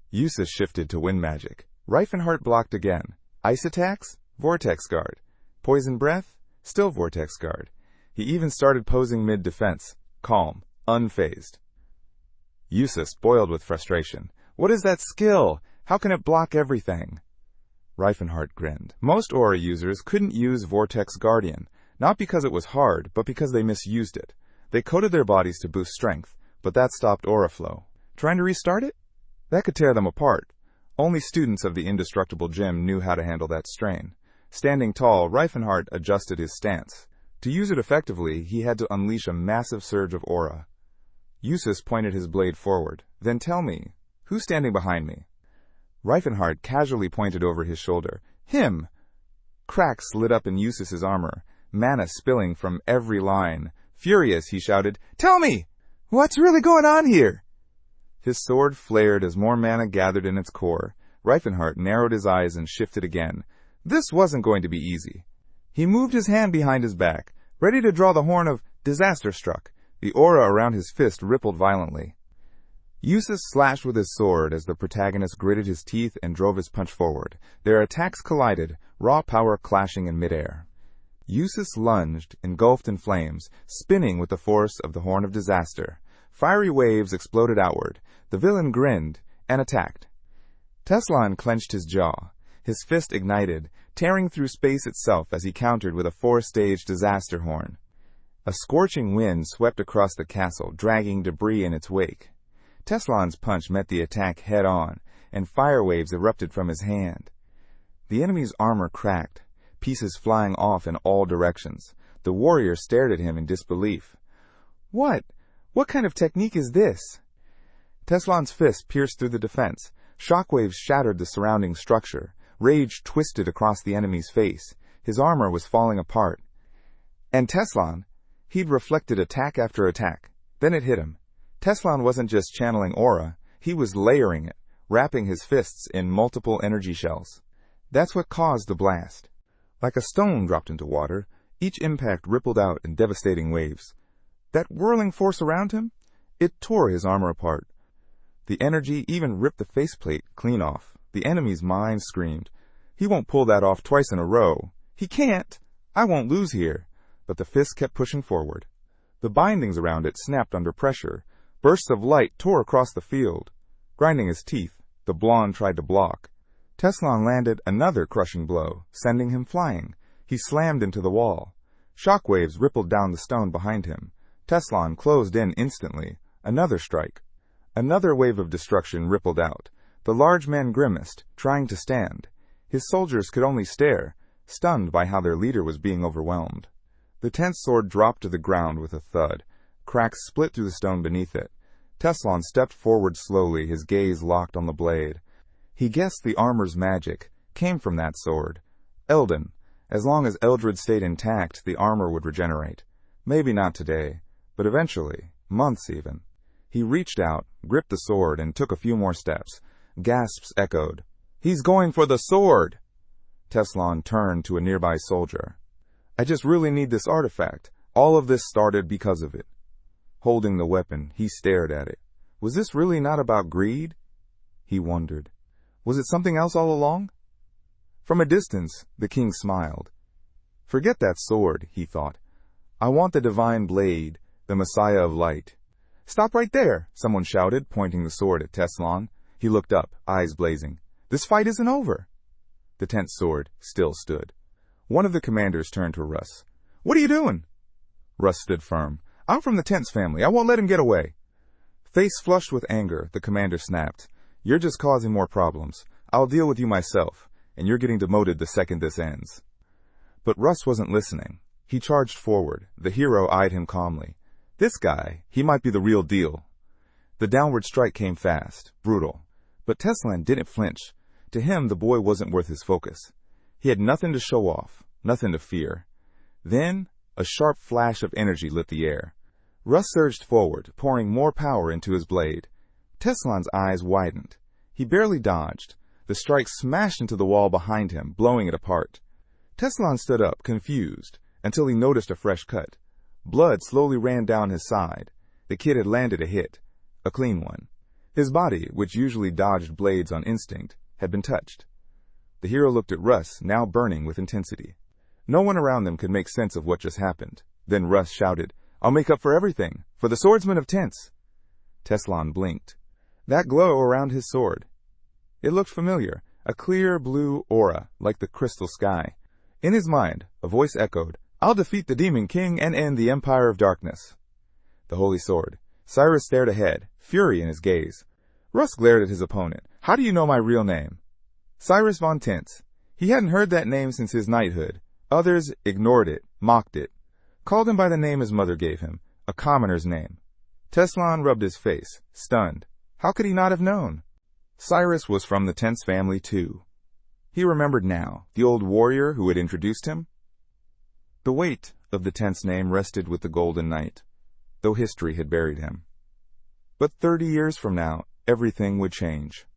A: Eustace shifted to Wind Magic. Rifenheart blocked again. Ice attacks? Vortex Guard. Poison Breath? Still Vortex Guard. He even started posing mid-defense. Calm. Unfazed. Eustace boiled with frustration. What is that skill? How can it block everything? Rifenheart grinned. Most Aura users couldn't use Vortex Guardian, not because it was hard, but because they misused it. They coated their bodies to boost strength, but that stopped aura flow. Trying to restart it? That could tear them apart. Only students of the indestructible gym knew how to handle that strain. Standing tall, Rifenheart adjusted his stance. To use it effectively, he had to unleash a massive surge of aura. Eustace pointed his blade forward. Then tell me, who's standing behind me? Rifenheart casually pointed over his shoulder. Him! Cracks lit up in Eustace's armor, mana spilling from every line. Furious, he shouted, Tell me! What's really going on here? His sword flared as more mana gathered in its core. Rifenheart narrowed his eyes and shifted again. This wasn't going to be easy. He moved his hand behind his back, ready to draw the horn of Disaster Struck. The aura around his fist rippled violently. Eustace slashed with his sword as the protagonist gritted his teeth and drove his punch forward. Their attacks collided, raw power clashing in midair. Eustace lunged, engulfed in flames, spinning with the force of the Horn of Disaster. Fiery waves exploded outward. The villain grinned and attacked. Teslon clenched his jaw. His fist ignited, tearing through space itself as he countered with a four-stage disaster horn. A scorching wind swept across the castle, dragging debris in its wake. Teslon's punch met the attack head-on, and fire waves erupted from his hand. The enemy's armor cracked, pieces flying off in all directions. The warrior stared at him in disbelief. What kind of technique is this? Teslon's fist pierced through the defense. Shockwaves shattered the surrounding structure. Rage twisted across the enemy's face. His armor was falling apart. And Teslon, he'd reflected attack after attack. Then it hit him. Teslon wasn't just channeling aura, he was layering it, wrapping his fists in multiple energy shells. That's what caused the blast. Like a stone dropped into water, each impact rippled out in devastating waves. That whirling force around him? It tore his armor apart. The energy even ripped the faceplate clean off. The enemy's mind screamed, He won't pull that off twice in a row. He can't! I won't lose here. But the fist kept pushing forward. The bindings around it snapped under pressure. Bursts of light tore across the field. Grinding his teeth, the blonde tried to block. Teslon landed another crushing blow, sending him flying. He slammed into the wall. Shockwaves rippled down the stone behind him. Teslon closed in instantly. Another strike. Another wave of destruction rippled out. The large man grimaced, trying to stand. His soldiers could only stare, stunned by how their leader was being overwhelmed. The tense sword dropped to the ground with a thud. Cracks split through the stone beneath it. Teslon stepped forward slowly, his gaze locked on the blade. He guessed the armor's magic came from that sword. Eldon. As long as Eldred stayed intact, the armor would regenerate. Maybe not today, but eventually, months even. He reached out, gripped the sword, and took a few more steps. Gasps echoed. He's going for the sword! Teslon turned to a nearby soldier. I just really need this artifact. All of this started because of it. Holding the weapon, he stared at it. Was this really not about greed? He wondered. Was it something else all along? From a distance, the king smiled. Forget that sword, he thought. I want the divine blade, the Messiah of light. Stop right there, someone shouted, pointing the sword at Teslon. He looked up, eyes blazing. This fight isn't over. The tense sword still stood. One of the commanders turned to Russ. What are you doing? Russ stood firm. I'm from the Tense family. I won't let him get away. Face flushed with anger, the commander snapped. You're just causing more problems. I'll deal with you myself, and you're getting demoted the second this ends. But Russ wasn't listening. He charged forward. The hero eyed him calmly. This guy, he might be the real deal. The downward strike came fast, brutal. But Teslon didn't flinch. To him, the boy wasn't worth his focus. He had nothing to show off, nothing to fear. Then, a sharp flash of energy lit the air. Russ surged forward, pouring more power into his blade. Teslon's eyes widened. He barely dodged. The strike smashed into the wall behind him, blowing it apart. Teslon stood up, confused, until he noticed a fresh cut. Blood slowly ran down his side. The kid had landed a hit, a clean one. His body, which usually dodged blades on instinct, had been touched. The hero looked at Russ, now burning with intensity. No one around them could make sense of what just happened. Then Russ shouted, I'll make up for everything, for the swordsman of Tense. Teslon blinked. That glow around his sword. It looked familiar, a clear blue aura, like the crystal sky. In his mind, a voice echoed, I'll defeat the Demon King and end the Empire of Darkness. The Holy Sword. Cyrus stared ahead, fury in his gaze. Russ glared at his opponent. How do you know my real name? Cyrus von Tense. He hadn't heard that name since his knighthood. Others ignored it, mocked it. Called him by the name his mother gave him, a commoner's name. Teslon rubbed his face, stunned. How could he not have known? Cyrus was from the Tense family, too. He remembered now, the old warrior who had introduced him. The weight of the Tense name rested with the Golden Knight, though history had buried him. But 30 years from now, everything would change.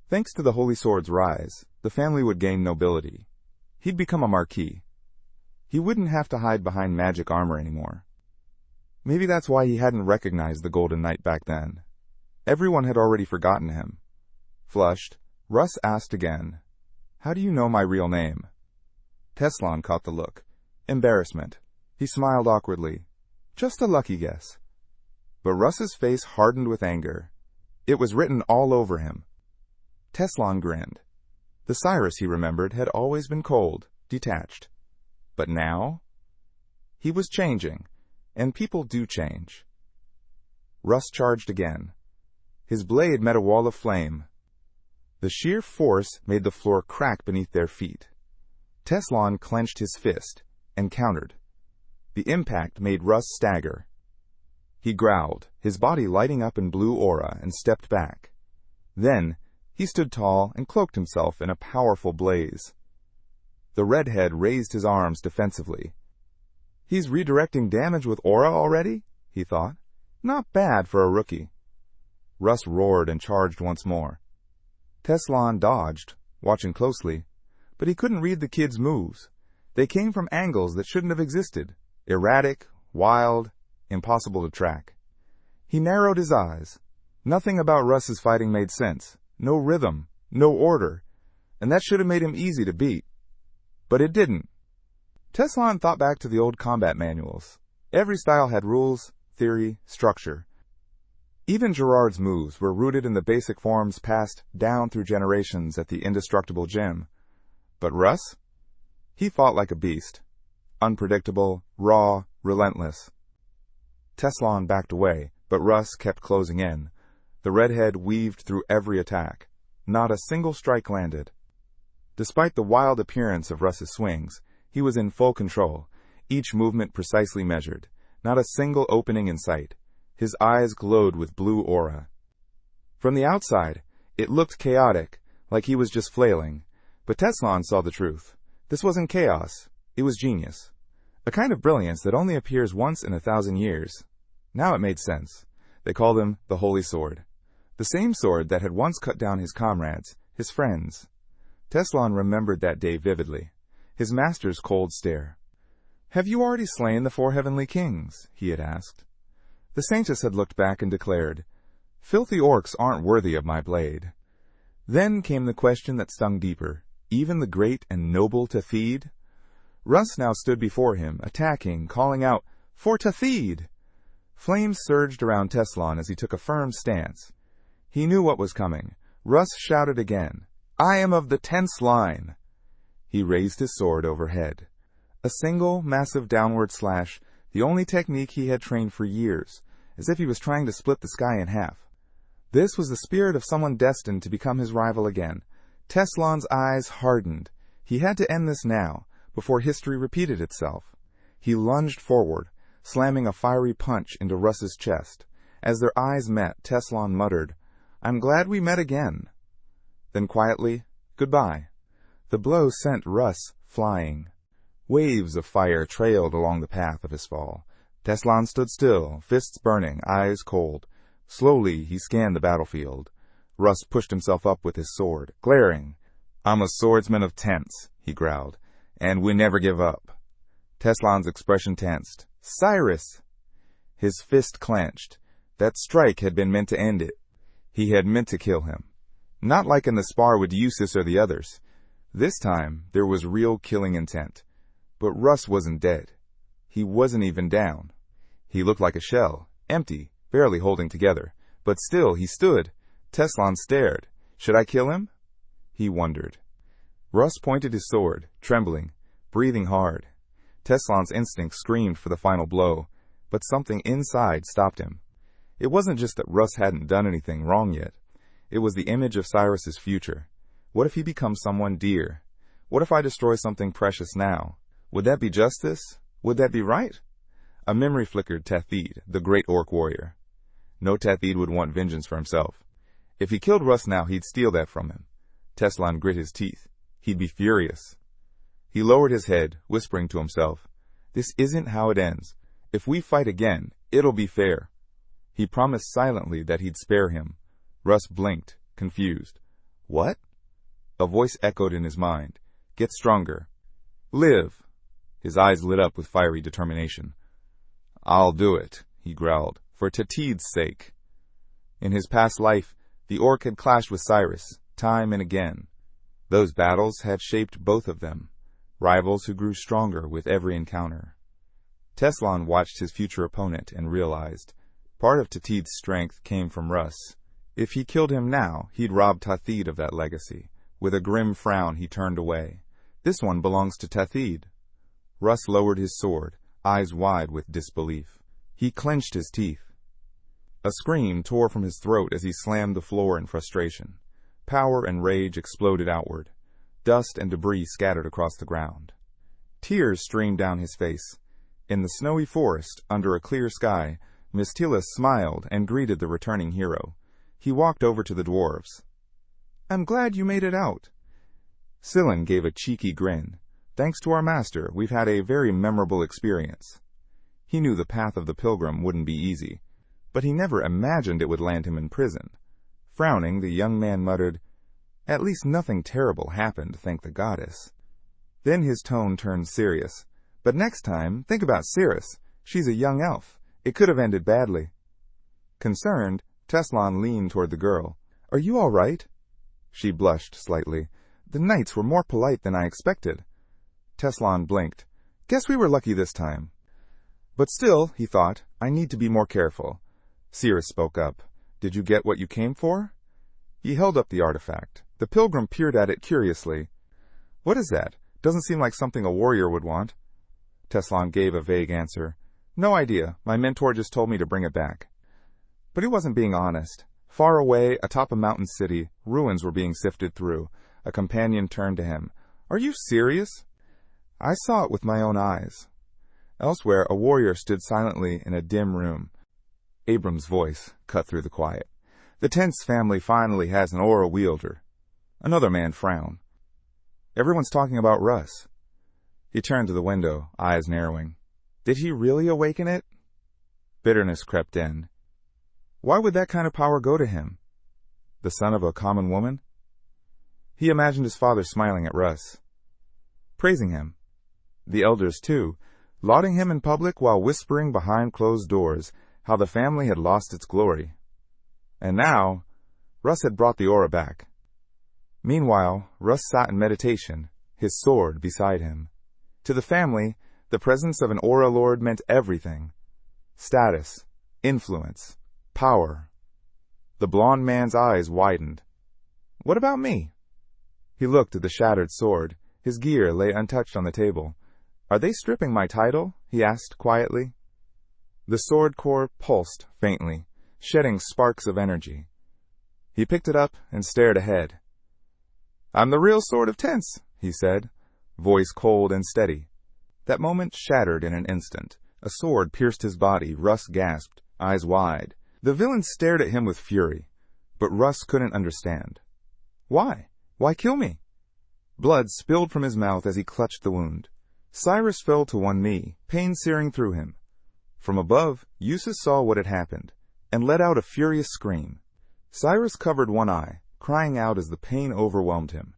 A: Thanks to the Holy Sword's rise, the family would gain nobility. He'd become a marquis. He wouldn't have to hide behind magic armor anymore. Maybe that's why he hadn't recognized the Golden Knight back then. Everyone had already forgotten him. Flushed, Russ asked again, How do you know my real name? Teslon caught the look. Embarrassment. He smiled awkwardly. Just a lucky guess. But Russ's face hardened with anger. It was written all over him. Teslon grinned. The Cyrus, he remembered, had always been cold, detached. But now? He was changing, and people do change. Russ charged again. His blade met a wall of flame. The sheer force made the floor crack beneath their feet. Teslon clenched his fist and countered. The impact made Russ stagger. He growled, his body lighting up in blue aura, and stepped back. Then, he stood tall and cloaked himself in a powerful blaze. The redhead raised his arms defensively. He's redirecting damage with aura already? He thought. Not bad for a rookie. Russ roared and charged once more. Teslon dodged, watching closely, but he couldn't read the kid's moves. They came from angles that shouldn't have existed. Erratic, wild, impossible to track. He narrowed his eyes. Nothing about Russ's fighting made sense. No rhythm, no order, and that should have made him easy to beat. But it didn't. Teslon thought back to the old combat manuals. Every style had rules, theory, structure. Even Gerard's moves were rooted in the basic forms passed down through generations at the indestructible gym. But Russ? He fought like a beast. Unpredictable, raw, relentless. Teslon backed away, but Russ kept closing in. The redhead weaved through every attack. Not a single strike landed. Despite the wild appearance of Russ's swings, he was in full control, each movement precisely measured. Not a single opening in sight. His eyes glowed with blue aura. From the outside, it looked chaotic, like he was just flailing. But Teslon saw the truth. This wasn't chaos. It was genius. A kind of brilliance that only appears once in 1,000 years. Now it made sense. They called him the Holy Sword. The same sword that had once cut down his comrades, his friends. Teslon remembered that day vividly. His master's cold stare. Have you already slain the 4 heavenly kings? He had asked. The saintess had looked back and declared, Filthy orcs aren't worthy of my blade. Then came the question that stung deeper. Even the great and noble Tethid? Russ now stood before him, attacking, calling out, For Tethid! Flames surged around Teslon as he took a firm stance. He knew what was coming. Russ shouted again, I am of the Tense line. He raised his sword overhead. A single, massive downward slash, the only technique he had trained for years, as if he was trying to split the sky in half. This was the spirit of someone destined to become his rival again. Teslon's eyes hardened. He had to end this now, before history repeated itself. He lunged forward, slamming a fiery punch into Russ's chest. As their eyes met, Teslon muttered, "I'm glad we met again." Then quietly, "Goodbye." The blow sent Russ flying. Waves of fire trailed along the path of his fall. Teslon stood still, fists burning, eyes cold. Slowly he scanned the battlefield. Russ pushed himself up with his sword, glaring. "I'm a swordsman of tents," he growled, "and we never give up." Teslon's expression tensed. "Cyrus!" His fist clenched. That strike had been meant to end it. He had meant to kill him. Not like in the spar with Eustace or the others. This time, there was real killing intent. But Russ wasn't dead. He wasn't even down. He looked like a shell, empty, barely holding together. But still, he stood. Teslon stared. Should I kill him? He wondered. Russ pointed his sword, trembling, breathing hard. Teslon's instinct screamed for the final blow, but something inside stopped him. It wasn't just that Russ hadn't done anything wrong yet. It was the image of Cyrus's future. What if he becomes someone dear? What if I destroy something precious now? Would that be justice? Would that be right? A memory flickered Tethid, the great orc warrior. No Tethid would want vengeance for himself. If he killed Russ now, he'd steal that from him. Teslon grit his teeth. He'd be furious. He lowered his head, whispering to himself, "This isn't how it ends. If we fight again, it'll be fair." He promised silently that he'd spare him. Russ blinked, confused. "What?" A voice echoed in his mind. "Get stronger. Live." His eyes lit up with fiery determination. "I'll do it," he growled, "for Tetid's sake." In his past life, the orc had clashed with Cyrus, time and again. Those battles had shaped both of them, rivals who grew stronger with every encounter. Teslon watched his future opponent and realized part of Tetid's strength came from Russ. If he killed him now, he'd rob Tethid of that legacy. With a grim frown, he turned away. "This one belongs to Tethid." Russ lowered his sword, eyes wide with disbelief. He clenched his teeth. A scream tore from his throat as he slammed the floor in frustration. Power and rage exploded outward. Dust and debris scattered across the ground. Tears streamed down his face. In the snowy forest, under a clear sky, Mistila smiled and greeted the returning hero. He walked over to the dwarves. "I'm glad you made it out." Sillin gave a cheeky grin. "Thanks to our master, we've had a very memorable experience." He knew the path of the pilgrim wouldn't be easy, but he never imagined it would land him in prison. Frowning, the young man muttered, "At least nothing terrible happened, thank the goddess." Then his tone turned serious. "But next time, think about Cyrus. She's a young elf. It could have ended badly." Concerned, Teslon leaned toward the girl. "Are you all right?" She blushed slightly. "The knights were more polite than I expected." Teslon blinked. "Guess we were lucky this time." But still, he thought, I need to be more careful. Cyrus spoke up. "Did you get what you came for?" He held up the artifact. The pilgrim peered at it curiously. "What is that? Doesn't seem like something a warrior would want." Teslon gave a vague answer. "No idea. My mentor just told me to bring it back." But he wasn't being honest. Far away, atop a mountain city, ruins were being sifted through. A companion turned to him. "Are you serious?" "I saw it with my own eyes." Elsewhere, a warrior stood silently in a dim room. Abram's voice cut through the quiet. "The Tense family finally has an aura wielder." Another man frowned. "Everyone's talking about Russ." He turned to the window, eyes narrowing. Did he really awaken it? Bitterness crept in. Why would that kind of power go to him? The son of a common woman? He imagined his father smiling at Russ, praising him. The elders, too, lauding him in public while whispering behind closed doors how the family had lost its glory. And now, Russ had brought the aura back. Meanwhile, Russ sat in meditation, his sword beside him. To the family, the presence of an aura lord meant everything. Status, influence, power. The blond man's eyes widened. What about me? He looked at the shattered sword. His gear lay untouched on the table. Are they stripping my title? He asked quietly. The sword core pulsed faintly, shedding sparks of energy. He picked it up and stared ahead. I'm the real Sword of Tense, he said. voice cold and steady. That moment shattered in an instant. A sword pierced his body. Russ gasped, eyes wide. The villain stared at him with fury, but Russ couldn't understand. Why? Why kill me? Blood spilled from his mouth as he clutched the wound. Cyrus fell to one knee, pain searing through him. From above, Eustace saw what had happened, and let out a furious scream. Cyrus covered one eye, crying out as the pain overwhelmed him.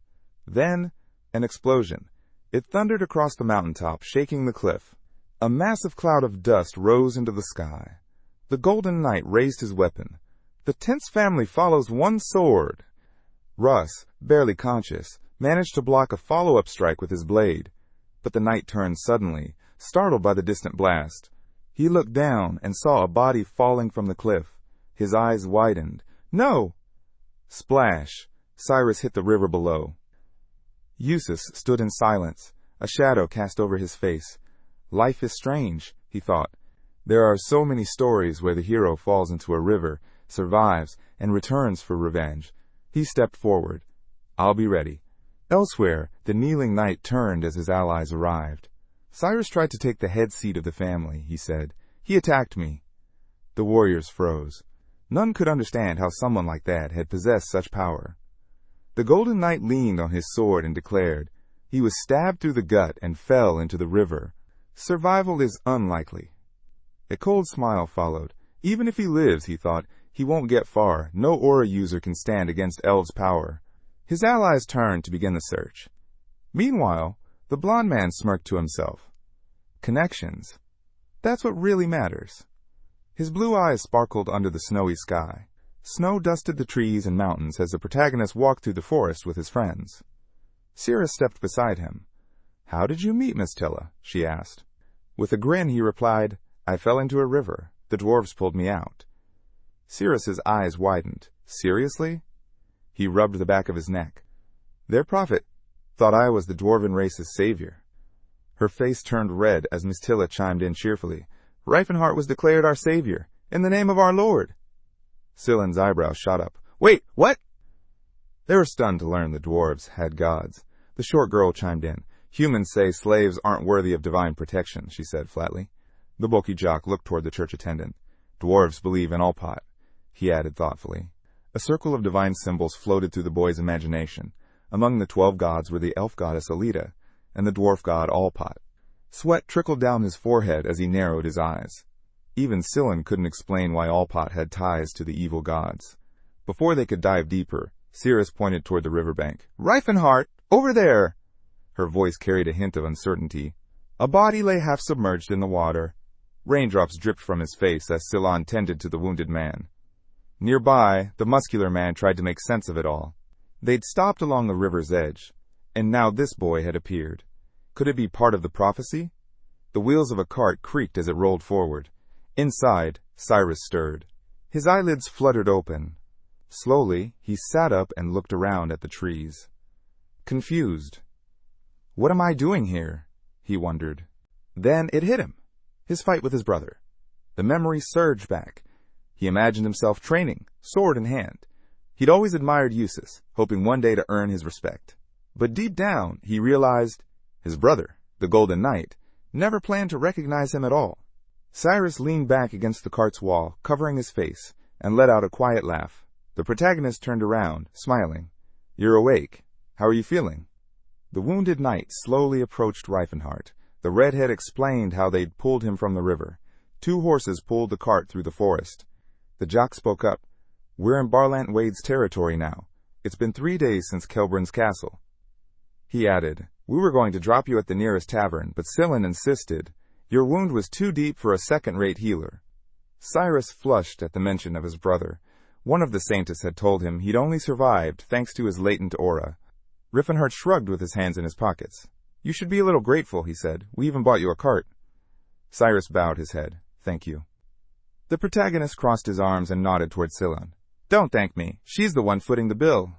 A: Then, an explosion. It thundered across the mountaintop, shaking the cliff. A massive cloud of dust rose into the sky. The Golden Knight raised his weapon. The tense family follows one sword. Russ, barely conscious, managed to block a follow-up strike with his blade. But the knight turned suddenly, startled by the distant blast. He looked down and saw a body falling from the cliff. His eyes widened. No! Splash! Cyrus hit the river below. Eustace stood in silence, a shadow cast over his face. Life is strange, he thought. There are so many stories where the hero falls into a river, survives, and returns for revenge. He stepped forward. I'll be ready. Elsewhere, the kneeling knight turned as his allies arrived. Cyrus tried to take the head seat of the family, he said. He attacked me. The warriors froze. None could understand how someone like that had possessed such power. The Golden Knight leaned on his sword and declared. He was stabbed through the gut and fell into the river. Survival is unlikely. A cold smile followed. Even if he lives, he thought, he won't get far. No aura user can stand against Elves' power. His allies turned to begin the search. Meanwhile, the blond man smirked to himself. Connections. That's what really matters. His blue eyes sparkled under the snowy sky. Snow dusted the trees and mountains as the protagonist walked through the forest with his friends. Cyrus stepped beside him. How did you meet Miss Tilla? She asked. With a grin, he replied, I fell into a river. The dwarves pulled me out. Cyrus's eyes widened. Seriously? He rubbed the back of his neck. Their prophet thought I was the dwarven race's savior. Her face turned red as Miss Tilla chimed in cheerfully. Rifenheart was declared our savior, in the name of our Lord. Scylan's eyebrows shot up. Wait, what? They were stunned to learn the dwarves had gods. The short girl chimed in. Humans say slaves aren't worthy of divine protection, she said flatly. The bulky jock looked toward the church attendant. Dwarves believe in Alpat, he added thoughtfully. A circle of divine symbols floated through the boy's imagination. Among the 12 gods were the elf goddess Alita and the dwarf god Alpat. Sweat trickled down his forehead as he narrowed his eyes. Even Cylon couldn't explain why Alpat had ties to the evil gods. Before they could dive deeper, Cyrus pointed toward the riverbank. Rifenheart, over there! Her voice carried a hint of uncertainty. A body lay half submerged in the water. Raindrops dripped from his face as Cylon tended to the wounded man. Nearby, the muscular man tried to make sense of it all. They'd stopped along the river's edge, and now this boy had appeared. Could it be part of the prophecy? The wheels of a cart creaked as it rolled forward. Inside, Cyrus stirred. His eyelids fluttered open. Slowly, he sat up and looked around at the trees. Confused. What am I doing here? He wondered. Then it hit him. His fight with his brother. The memory surged back. He imagined himself training, sword in hand. He'd always admired Eustace, hoping one day to earn his respect. But deep down, he realized his brother, the Golden Knight, never planned to recognize him at all. Cyrus leaned back against the cart's wall, covering his face, and let out a quiet laugh. The protagonist turned around, smiling. You're awake. How are you feeling? The wounded knight slowly approached Rifenheart. The redhead explained how they'd pulled him from the river. 2 horses pulled the cart through the forest. The jock spoke up. We're in Barlant Wade's territory now. It's been 3 days since Kelbrun's castle. He added, we were going to drop you at the nearest tavern, but Cylon insisted. Your wound was too deep for a second-rate healer. Cyrus flushed at the mention of his brother. One of the Saints had told him he'd only survived thanks to his latent aura. Rifenheart shrugged with his hands in his pockets. You should be a little grateful, he said. We even bought you a cart. Cyrus bowed his head. Thank you. The protagonist crossed his arms and nodded toward Cylon. Don't thank me. She's the one footing the bill.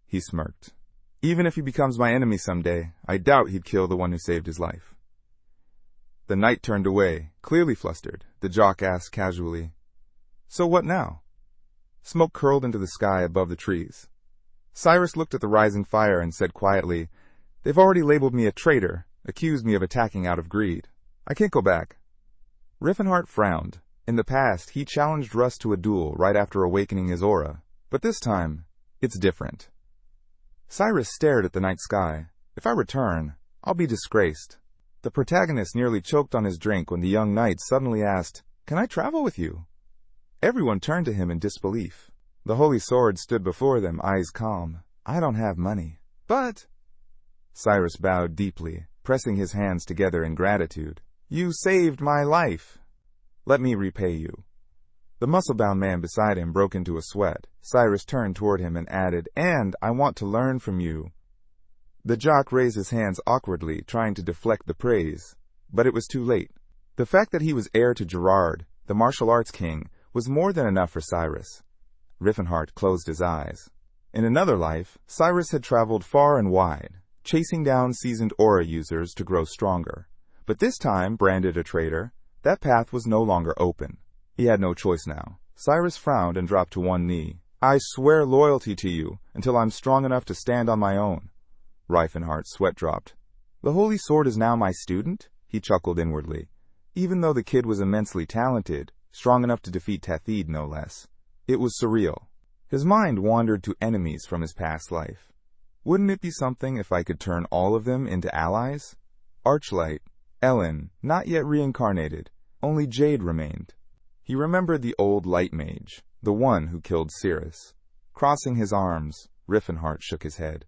A: He smirked. Even if he becomes my enemy someday, I doubt he'd kill the one who saved his life. The knight turned away, clearly flustered. The jock asked casually, So what now? Smoke curled into the sky above the trees. Cyrus looked at the rising fire and said quietly, They've already labeled me a traitor, accused me of attacking out of greed. I can't go back. Rifenheart frowned. In the past, he challenged Russ to a duel right after awakening his aura, but this time, it's different. Cyrus stared at the night sky. If I return, I'll be disgraced. The protagonist nearly choked on his drink when the young knight suddenly asked, "Can I travel with you?" Everyone turned to him in disbelief. The holy sword stood before them, eyes calm. "I don't have money, but—" Cyrus bowed deeply, pressing his hands together in gratitude. "You saved my life. Let me repay you." The muscle-bound man beside him broke into a sweat. Cyrus turned toward him and added, "And I want to learn from you." The jock raised his hands awkwardly, trying to deflect the praise, but it was too late. The fact that he was heir to Gerard, the martial arts king, was more than enough for Cyrus. Rifenheart closed his eyes. In another life, Cyrus had traveled far and wide, chasing down seasoned aura users to grow stronger. But this time, branded a traitor, that path was no longer open. He had no choice now. Cyrus frowned and dropped to one knee. "I swear loyalty to you until I'm strong enough to stand on my own." Rifenheart's sweat dropped. "The holy sword is now my student?" He chuckled inwardly. Even though the kid was immensely talented, strong enough to defeat Tethid no less, it was surreal. His mind wandered to enemies from his past life. Wouldn't it be something if I could turn all of them into allies? Archlight, Ellen, not yet reincarnated, only Jade remained. He remembered the old light mage, the one who killed Cyrus. Crossing his arms, Rifenheart shook his head.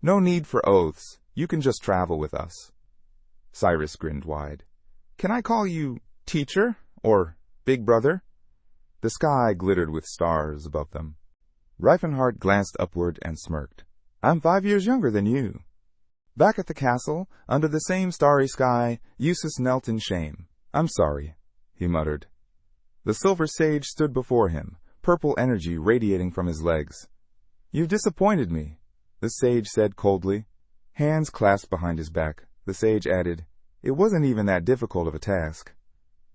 A: "No need for oaths. You can just travel with us." Cyrus grinned wide. "Can I call you teacher or big brother?" The sky glittered with stars above them. Rifenheart glanced upward and smirked. "I'm 5 years younger than you." Back at the castle, under the same starry sky, Eustace knelt in shame. "I'm sorry," he muttered. The silver sage stood before him, purple energy radiating from his legs. "You've disappointed me," the sage said coldly. Hands clasped behind his back, the sage added, "It wasn't even that difficult of a task."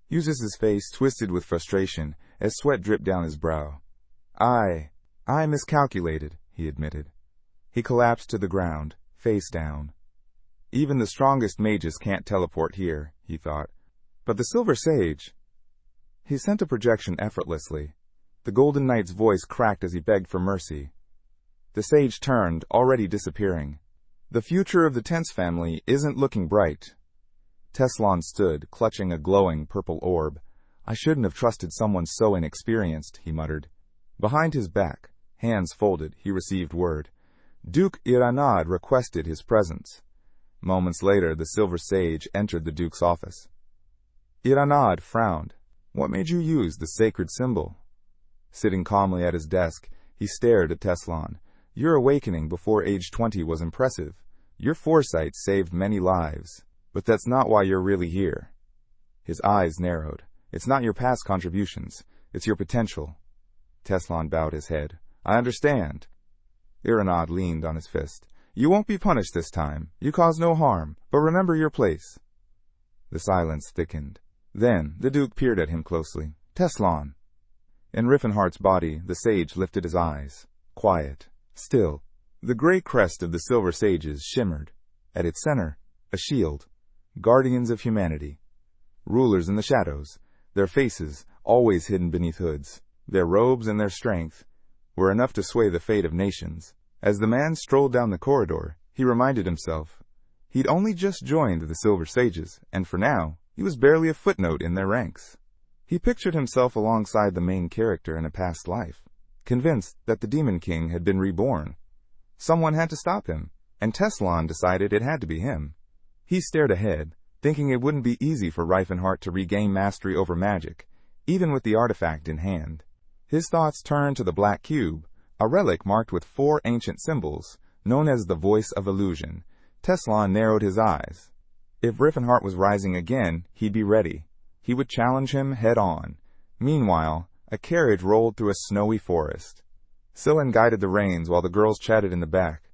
A: Eustace's face twisted with frustration as sweat dripped down his brow. I miscalculated," he admitted. He collapsed to the ground, face down. Even the strongest mages can't teleport here, he thought. But the Silver Sage... He sent a projection effortlessly. The Golden Knight's voice cracked as he begged for mercy. The sage turned, already disappearing. "The future of the Tense family isn't looking bright." Teslon stood, clutching a glowing purple orb. "I shouldn't have trusted someone so inexperienced," he muttered. Behind his back, hands folded, he received word. Duke Iranad requested his presence. Moments later, the Silver Sage entered the Duke's office. Iranad frowned. "What made you use the sacred symbol?" Sitting calmly at his desk, he stared at Teslon. "Your awakening before age 20 was impressive. Your foresight saved many lives. But that's not why you're really here." His eyes narrowed. "It's not your past contributions. It's your potential." Teslon bowed his head. "I understand." Iranad leaned on his fist. "You won't be punished this time. You caused no harm, but remember your place." The silence thickened. Then the Duke peered at him closely. "Teslon." In Rifenheart's body, the sage lifted his eyes. Quiet. Still. The gray crest of the Silver Sages shimmered. At its center, a shield. Guardians of humanity. Rulers in the shadows. Their faces, always hidden beneath hoods. Their robes and their strength were enough to sway the fate of nations. As the man strolled down the corridor, he reminded himself. He'd only just joined the Silver Sages, and for now, he was barely a footnote in their ranks. He pictured himself alongside the main character in a past life, convinced that the Demon King had been reborn. Someone had to stop him, and Teslon decided it had to be him. He stared ahead, thinking it wouldn't be easy for Rifenheart to regain mastery over magic, even with the artifact in hand. His thoughts turned to the Black Cube, a relic marked with 4 ancient symbols, known as the Voice of Illusion. Teslon narrowed his eyes. If Rifenheart was rising again, he'd be ready. He would challenge him head-on. Meanwhile, a carriage rolled through a snowy forest. Scylla guided the reins while the girls chatted in the back.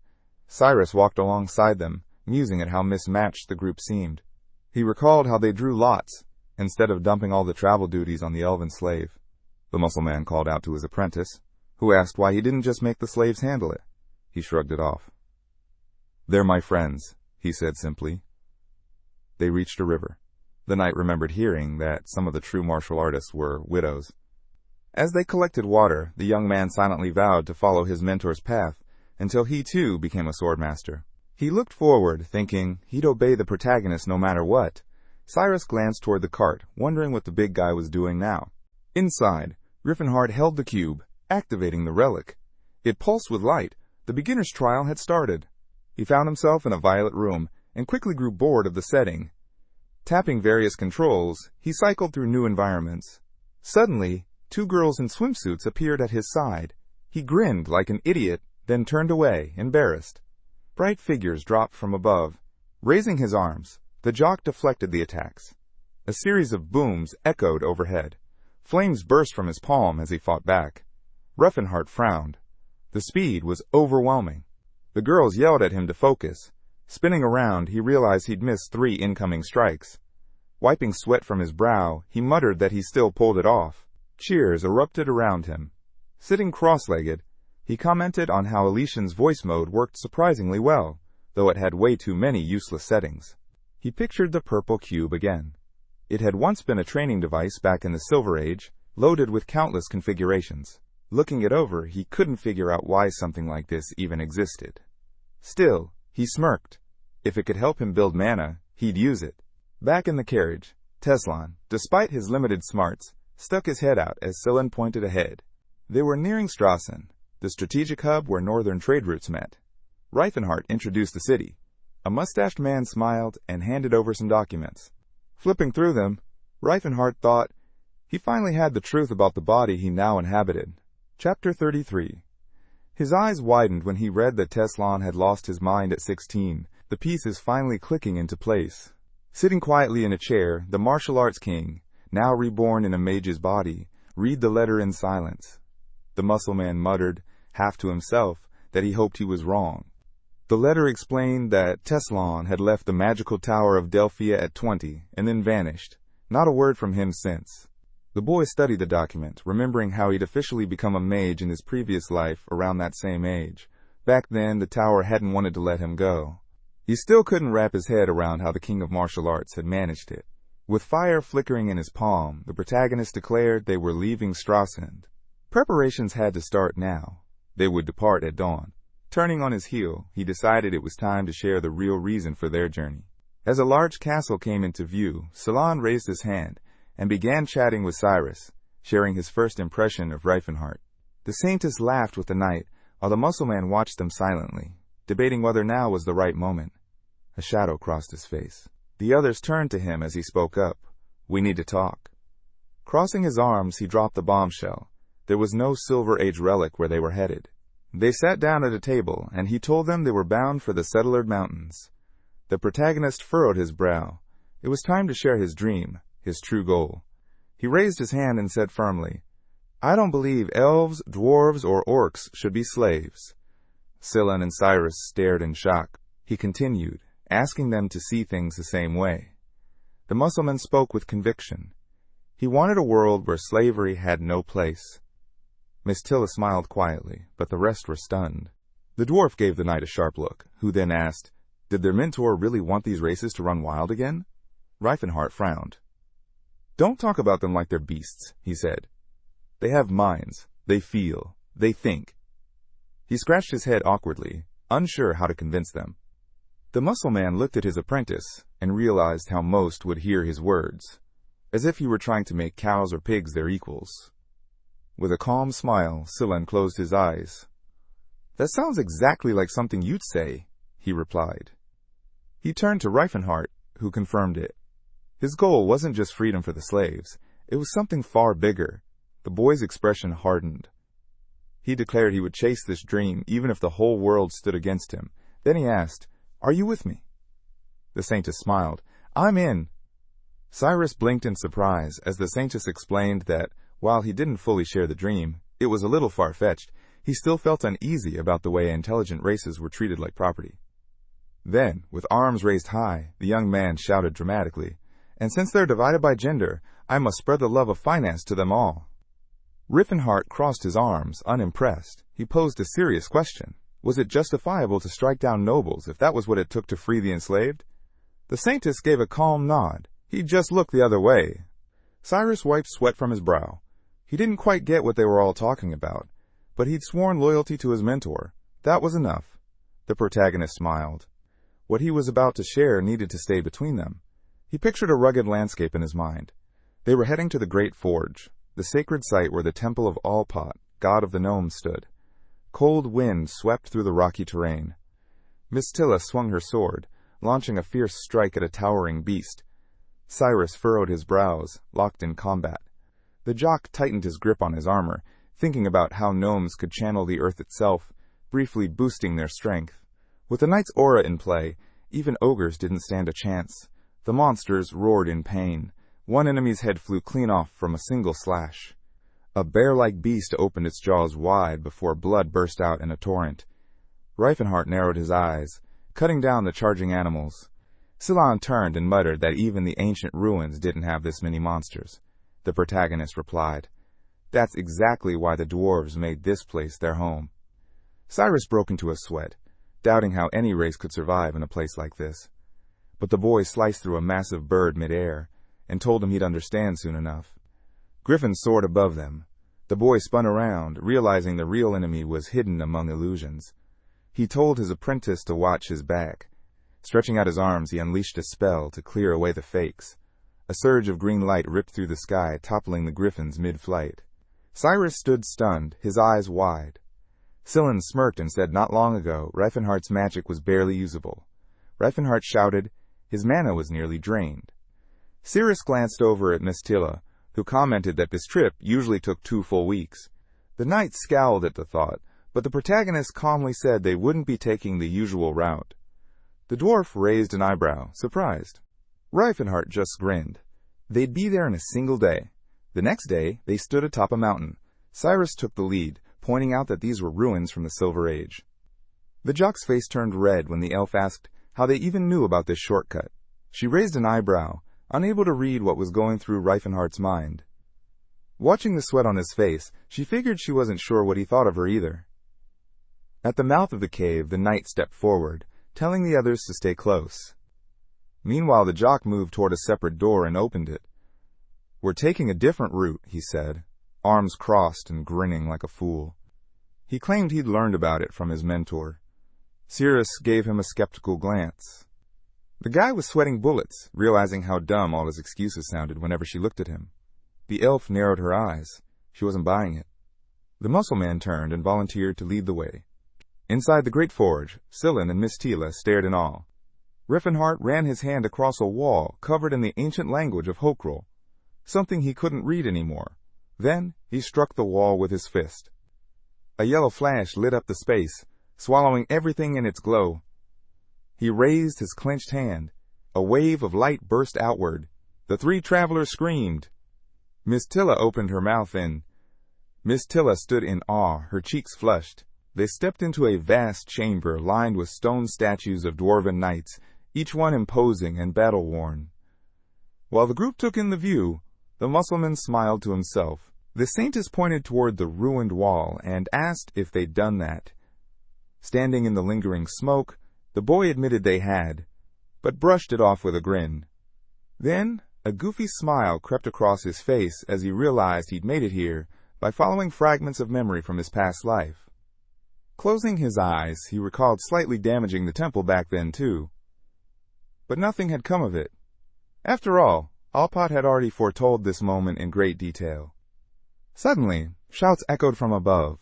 A: Cyrus walked alongside them, musing at how mismatched the group seemed. He recalled how they drew lots, instead of dumping all the travel duties on the elven slave. The muscle man called out to his apprentice, who asked why he didn't just make the slaves handle it. He shrugged it off. "They're my friends," he said simply. They reached a river. The knight remembered hearing that some of the true martial artists were widows. As they collected water, the young man silently vowed to follow his mentor's path until he too became a swordmaster. He looked forward, thinking he'd obey the protagonist no matter what. Cyrus glanced toward the cart, wondering what the big guy was doing now. Inside, Rifenheart held the cube, activating the relic. It pulsed with light. The beginner's trial had started. He found himself in a violet room and quickly grew bored of the setting. Tapping various controls, he cycled through new environments. Suddenly, two girls in swimsuits appeared at his side. He grinned like an idiot, then turned away, embarrassed. Bright figures dropped from above. Raising his arms, the jock deflected the attacks. A series of booms echoed overhead. Flames burst from his palm as he fought back. Rifenheart frowned. The speed was overwhelming. The girls yelled at him to focus. Spinning around, he realized he'd missed 3 incoming strikes. Wiping sweat from his brow, he muttered that he still pulled it off. Cheers erupted around him. Sitting cross-legged, he commented on how Elysian's voice mode worked surprisingly well, though it had way too many useless settings. He pictured the purple cube again. It had once been a training device back in the Silver Age, loaded with countless configurations. Looking it over, he couldn't figure out why something like this even existed. Still, he smirked. If it could help him build mana, he'd use it. Back in the carriage, Teslon, despite his limited smarts, stuck his head out as Teson pointed ahead. They were nearing Strassen, the strategic hub where northern trade routes met. Rifenheart introduced the city. A mustached man smiled and handed over some documents. Flipping through them, Rifenheart thought he finally had the truth about the body he now inhabited. Chapter 33. His eyes widened when he read that Teslon had lost his mind at 16, the pieces finally clicking into place. Sitting quietly in a chair, the martial arts king, now reborn in a mage's body, read the letter in silence. The muscle man muttered, half to himself, that he hoped he was wrong. The letter explained that Teslon had left the magical tower of Delphia at 20 and then vanished. Not a word from him since. The boy studied the document, remembering how he'd officially become a mage in his previous life around that same age. Back then, the tower hadn't wanted to let him go. He still couldn't wrap his head around how the king of martial arts had managed it. With fire flickering in his palm, the protagonist declared they were leaving Strassen. Preparations had to start now. They would depart at dawn. Turning on his heel, he decided it was time to share the real reason for their journey. As a large castle came into view, Teslon raised his hand and began chatting with Cyrus, sharing his first impression of Rifenheart. The Saintess laughed with the knight, while the muscle man watched them silently, debating whether now was the right moment. A shadow crossed his face. The others turned to him as he spoke up. "We need to talk." Crossing his arms, he dropped the bombshell. There was no Silver Age relic where they were headed. They sat down at a table, and he told them they were bound for the Settlered Mountains. The protagonist furrowed his brow. It was time to share his dream, his true goal. He raised his hand and said firmly, "I don't believe elves, dwarves, or orcs should be slaves." Teson and Cyrus stared in shock. He continued, asking them to see things the same way. The muscleman spoke with conviction. He wanted a world where slavery had no place. Miss Tilla smiled quietly, but the rest were stunned. The dwarf gave the knight a sharp look, who then asked, "Did their mentor really want these races to run wild again?" Rifenheart frowned. "Don't talk about them like they're beasts," he said. "They have minds. They feel. They think." He scratched his head awkwardly, unsure how to convince them. The muscle man looked at his apprentice and realized how most would hear his words, as if he were trying to make cows or pigs their equals. With a calm smile, Teson closed his eyes. "That sounds exactly like something you'd say," he replied. He turned to Rifenheart, who confirmed it. His goal wasn't just freedom for the slaves. It was something far bigger. The boy's expression hardened. He declared he would chase this dream even if the whole world stood against him. Then he asked, "Are you with me?" The Saintess smiled. "I'm in." Cyrus blinked in surprise as the Saintess explained that, while he didn't fully share the dream, it was a little far-fetched. He still felt uneasy about the way intelligent races were treated like property. Then, with arms raised high, the young man shouted dramatically, "And since they're divided by gender, I must spread the love of finance to them all." Rifenheart crossed his arms, unimpressed. He posed a serious question. Was it justifiable to strike down nobles if that was what it took to free the enslaved? The Saintess gave a calm nod. He'd just looked the other way. Cyrus wiped sweat from his brow. He didn't quite get what they were all talking about, but he'd sworn loyalty to his mentor. That was enough. The protagonist smiled. What he was about to share needed to stay between them. He pictured a rugged landscape in his mind. They were heading to the Great Forge, the sacred site where the temple of Alpat, god of the gnomes, stood. Cold wind swept through the rocky terrain. Miss Tilla swung her sword, launching a fierce strike at a towering beast. Cyrus furrowed his brows, locked in combat. The jock tightened his grip on his armor, thinking about how gnomes could channel the earth itself, briefly boosting their strength. With the knight's aura in play, even ogres didn't stand a chance. The monsters roared in pain. One enemy's head flew clean off from a single slash. A bear-like beast opened its jaws wide before blood burst out in a torrent. Rifenheart narrowed his eyes, cutting down the charging animals. Teslon turned and muttered that even the ancient ruins didn't have this many monsters. The protagonist replied, "That's exactly why the dwarves made this place their home." Cyrus broke into a sweat, doubting how any race could survive in a place like this. But the boy sliced through a massive bird mid-air and told him he'd understand soon enough. Griffins soared above them. The boy spun around, realizing the real enemy was hidden among illusions. He told his apprentice to watch his back. Stretching out his arms, he unleashed a spell to clear away the fakes. A surge of green light ripped through the sky, toppling the griffins mid-flight. Cyrus stood stunned, his eyes wide. Teslon smirked and said not long ago Rifenheart's magic was barely usable. Rifenheart shouted, his mana was nearly drained. Cyrus glanced over at Miss Tilla, who commented that this trip usually took 2 full weeks. The knight scowled at the thought, but the protagonist calmly said they wouldn't be taking the usual route. The dwarf raised an eyebrow, surprised. Rifenheart just grinned. They'd be there in a single day. The next day, they stood atop a mountain. Cyrus took the lead, pointing out that these were ruins from the Silver Age. The jock's face turned red when the elf asked how they even knew about this shortcut. She raised an eyebrow, unable to read what was going through Rifenheart's mind. Watching the sweat on his face, she figured she wasn't sure what he thought of her either. At the mouth of the cave, the knight stepped forward, telling the others to stay close. Meanwhile, the jock moved toward a separate door and opened it. "We're taking a different route," he said, arms crossed and grinning like a fool. He claimed he'd learned about it from his mentor. Cyrus gave him a skeptical glance. The guy was sweating bullets, realizing how dumb all his excuses sounded whenever she looked at him. The elf narrowed her eyes. She wasn't buying it. The muscle man turned and volunteered to lead the way. Inside the great forge, Teslon and Miss Tilla stared in awe. Rifenheart ran his hand across a wall covered in the ancient language of Hokrul, something he couldn't read anymore. Then he struck the wall with his fist. A yellow flash lit up the space, swallowing everything in its glow. He raised his clenched hand. A wave of light burst outward. The 3 travelers screamed. Miss Tilla opened her mouth and Miss Tilla stood in awe, her cheeks flushed. They stepped into a vast chamber lined with stone statues of dwarven knights, each one imposing and battle-worn. While the group took in the view, the muscleman smiled to himself. The saintess pointed toward the ruined wall and asked if they'd done that. Standing in the lingering smoke, the boy admitted they had, but brushed it off with a grin. Then, a goofy smile crept across his face as he realized he'd made it here by following fragments of memory from his past life. Closing his eyes, he recalled slightly damaging the temple back then, too. But nothing had come of it. After all, Alpat had already foretold this moment in great detail. Suddenly, shouts echoed from above.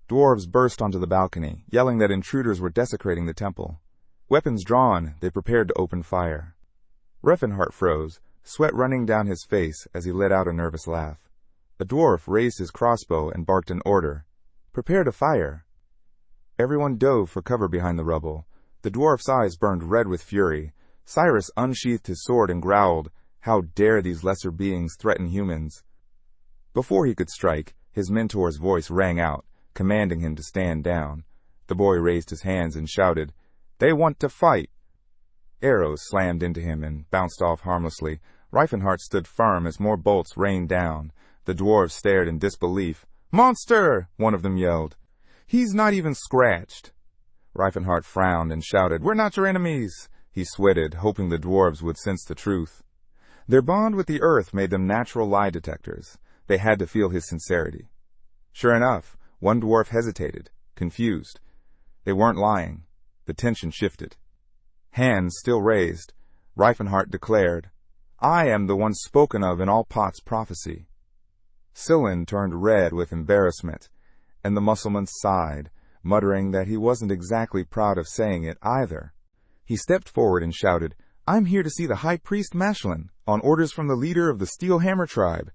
A: Dwarves burst onto the balcony, yelling that intruders were desecrating the temple. Weapons drawn, they prepared to open fire. Rifenheart froze, sweat running down his face as he let out a nervous laugh. A dwarf raised his crossbow and barked an order. "Prepare to fire." Everyone dove for cover behind the rubble. The dwarf's eyes burned red with fury. Cyrus unsheathed his sword and growled, "How dare these lesser beings threaten humans?" Before he could strike, his mentor's voice rang out, commanding him to stand down. The boy raised his hands and shouted, "They want to fight!" Arrows slammed into him and bounced off harmlessly. Rifenheart stood firm as more bolts rained down. The dwarves stared in disbelief. "Monster!" one of them yelled. "He's not even scratched." Rifenheart frowned and shouted, "We're not your enemies!" He sweated, hoping the dwarves would sense the truth. Their bond with the earth made them natural lie detectors. They had to feel his sincerity. Sure enough, one dwarf hesitated, confused. They weren't lying. The tension shifted. Hands still raised, Rifenheart declared, "I am the one spoken of in all Pot's prophecy." Teslon turned red with embarrassment, and the Mussulman sighed, muttering that he wasn't exactly proud of saying it either. He stepped forward and shouted, "I'm here to see the High Priest Mashlin, on orders from the leader of the Steel Hammer tribe."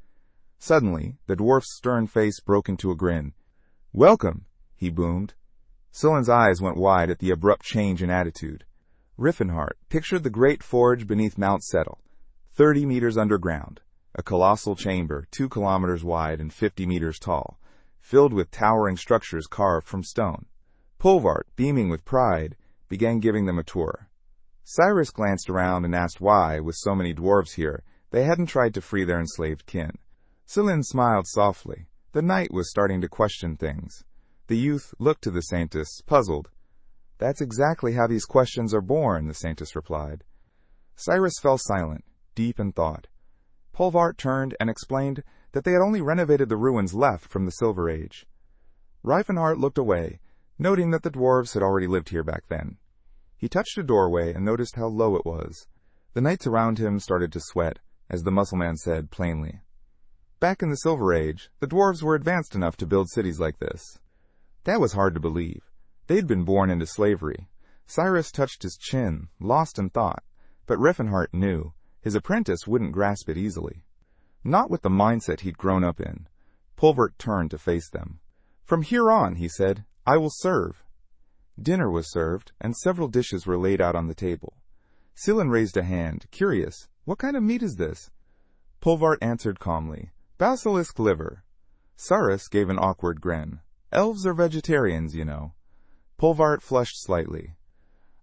A: Suddenly, the dwarf's stern face broke into a grin. "Welcome," he boomed. Teslon's eyes went wide at the abrupt change in attitude. Rifenheart pictured the great forge beneath Mount Settle, 30 meters underground, a colossal chamber 2 kilometers wide and 50 meters tall, filled with towering structures carved from stone. Polvart, beaming with pride, began giving them a tour. Cyrus glanced around and asked why, with so many dwarves here, they hadn't tried to free their enslaved kin. Teslon smiled softly. The knight was starting to question things. The youth looked to the Saintess, puzzled. "That's exactly how these questions are born," the Saintess replied. Cyrus fell silent, deep in thought. Polvart turned and explained that they had only renovated the ruins left from the Silver Age. Rifenheart looked away, noting that the dwarves had already lived here back then. He touched a doorway and noticed how low it was. The knights around him started to sweat, as the Mussulman said plainly. Back in the Silver Age, the dwarves were advanced enough to build cities like this. That was hard to believe. They'd been born into slavery. Cyrus touched his chin, lost in thought, but Rifenheart knew his apprentice wouldn't grasp it easily. Not with the mindset he'd grown up in. Polvart turned to face them. "From here on," he said, "I will serve." Dinner was served, and several dishes were laid out on the table. Teslon raised a hand, curious. "What kind of meat is this?" Polvart answered calmly, "Basilisk liver." Cyrus gave an awkward grin. "Elves are vegetarians, you know." Polvart flushed slightly.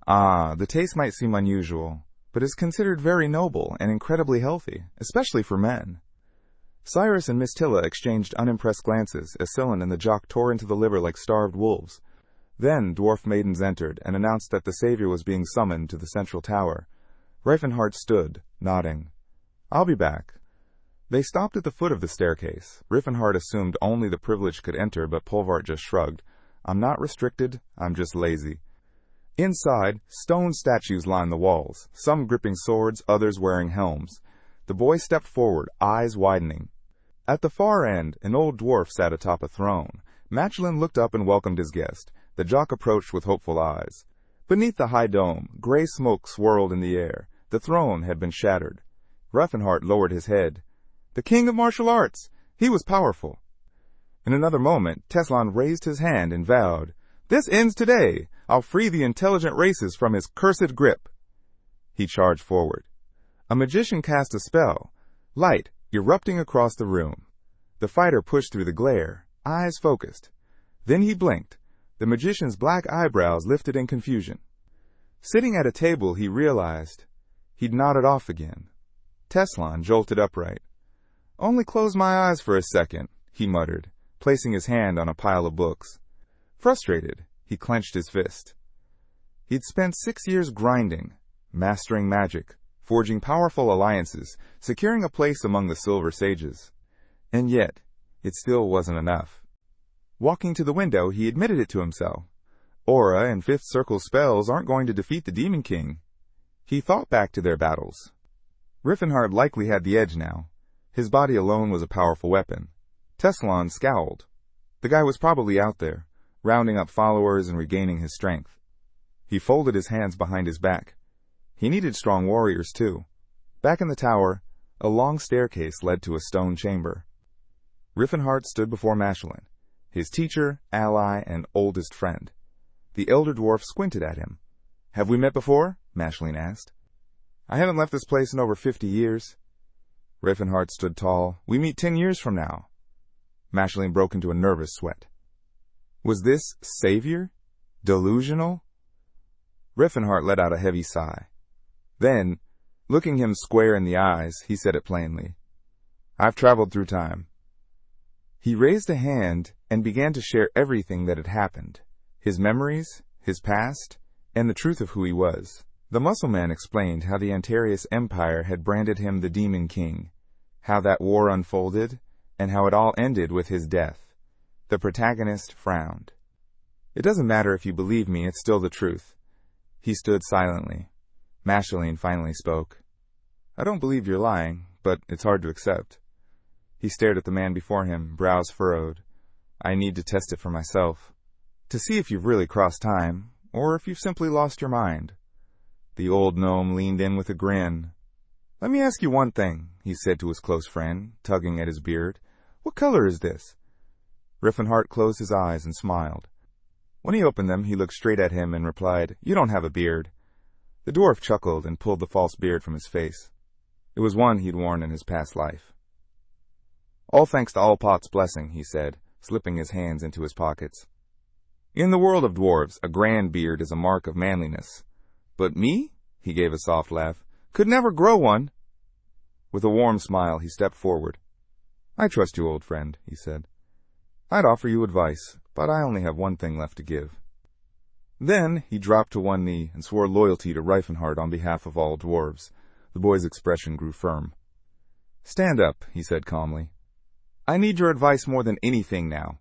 A: "Ah, the taste might seem unusual, but is considered very noble and incredibly healthy, especially for men." Cyrus and Miss Tilla exchanged unimpressed glances as Teslon and the jock tore into the liver like starved wolves. Then dwarf maidens entered and announced that the savior was being summoned to the central tower. Rifenheart stood, nodding. "I'll be back." They stopped at the foot of the staircase. Rifenheart assumed only the privileged could enter, but Polvart just shrugged. "I'm not restricted, I'm just lazy." Inside, stone statues lined the walls, some gripping swords, others wearing helms. The boy stepped forward, eyes widening. At the far end, an old dwarf sat atop a throne. Machlin looked up and welcomed his guest. The jock approached with hopeful eyes. Beneath the high dome, gray smoke swirled in the air. The throne had been shattered. Rifenheart lowered his head. "The king of martial arts! He was powerful." In another moment, Teslon raised his hand and vowed, "This ends today. I'll free the intelligent races from his cursed grip." He charged forward. A magician cast a spell, light erupting across the room. The fighter pushed through the glare, eyes focused. Then he blinked. The magician's black eyebrows lifted in confusion. Sitting at a table, he realized he'd nodded off again. Teslon jolted upright. "Only close my eyes for a second," he muttered, placing his hand on a pile of books. Frustrated, he clenched his fist. He'd spent 6 years grinding, mastering magic, forging powerful alliances, securing a place among the Silver Sages. And yet, it still wasn't enough. Walking to the window, he admitted it to himself. Aura and Fifth Circle spells aren't going to defeat the Demon King. He thought back to their battles. Rifenheart likely had the edge now. His body alone was a powerful weapon. Teslon scowled. The guy was probably out there, rounding up followers and regaining his strength. He folded his hands behind his back. He needed strong warriors, too. Back in the tower, a long staircase led to a stone chamber. Rifenheart stood before Machlin, his teacher, ally, and oldest friend. The elder dwarf squinted at him. "Have we met before?" Machlin asked. "I haven't left this place in over 50 years. Rifenheart stood tall. "We meet 10 years from now." Machlin broke into a nervous sweat. Was this savior? Delusional? Rifenheart let out a heavy sigh. Then, looking him square in the eyes, he said it plainly. "I've traveled through time." He raised a hand and began to share everything that had happened. His memories, his past, and the truth of who he was. The muscle man explained how the Antarius Empire had branded him the Demon King, how that war unfolded, and how it all ended with his death. The protagonist frowned. "It doesn't matter if you believe me, it's still the truth." He stood silently. Masheline finally spoke. "I don't believe you're lying, but it's hard to accept." He stared at the man before him, brows furrowed. "I need to test it for myself, to see if you've really crossed time, or if you've simply lost your mind." The old gnome leaned in with a grin. "Let me ask you one thing," he said to his close friend, tugging at his beard. "What color is this?" Rifenheart closed his eyes and smiled. When he opened them, he looked straight at him and replied, "You don't have a beard." The dwarf chuckled and pulled the false beard from his face. It was one he'd worn in his past life. "All thanks to Allpot's blessing," he said, slipping his hands into his pockets. "In the world of dwarves, a grand beard is a mark of manliness. But me," he gave a soft laugh, "could never grow one." With a warm smile, he stepped forward. "I trust you, old friend," he said. "I'd offer you advice, but I only have one thing left to give." Then he dropped to one knee and swore loyalty to Rifenheart on behalf of all dwarves. The boy's expression grew firm. "Stand up," he said calmly. "I need your advice more than anything now."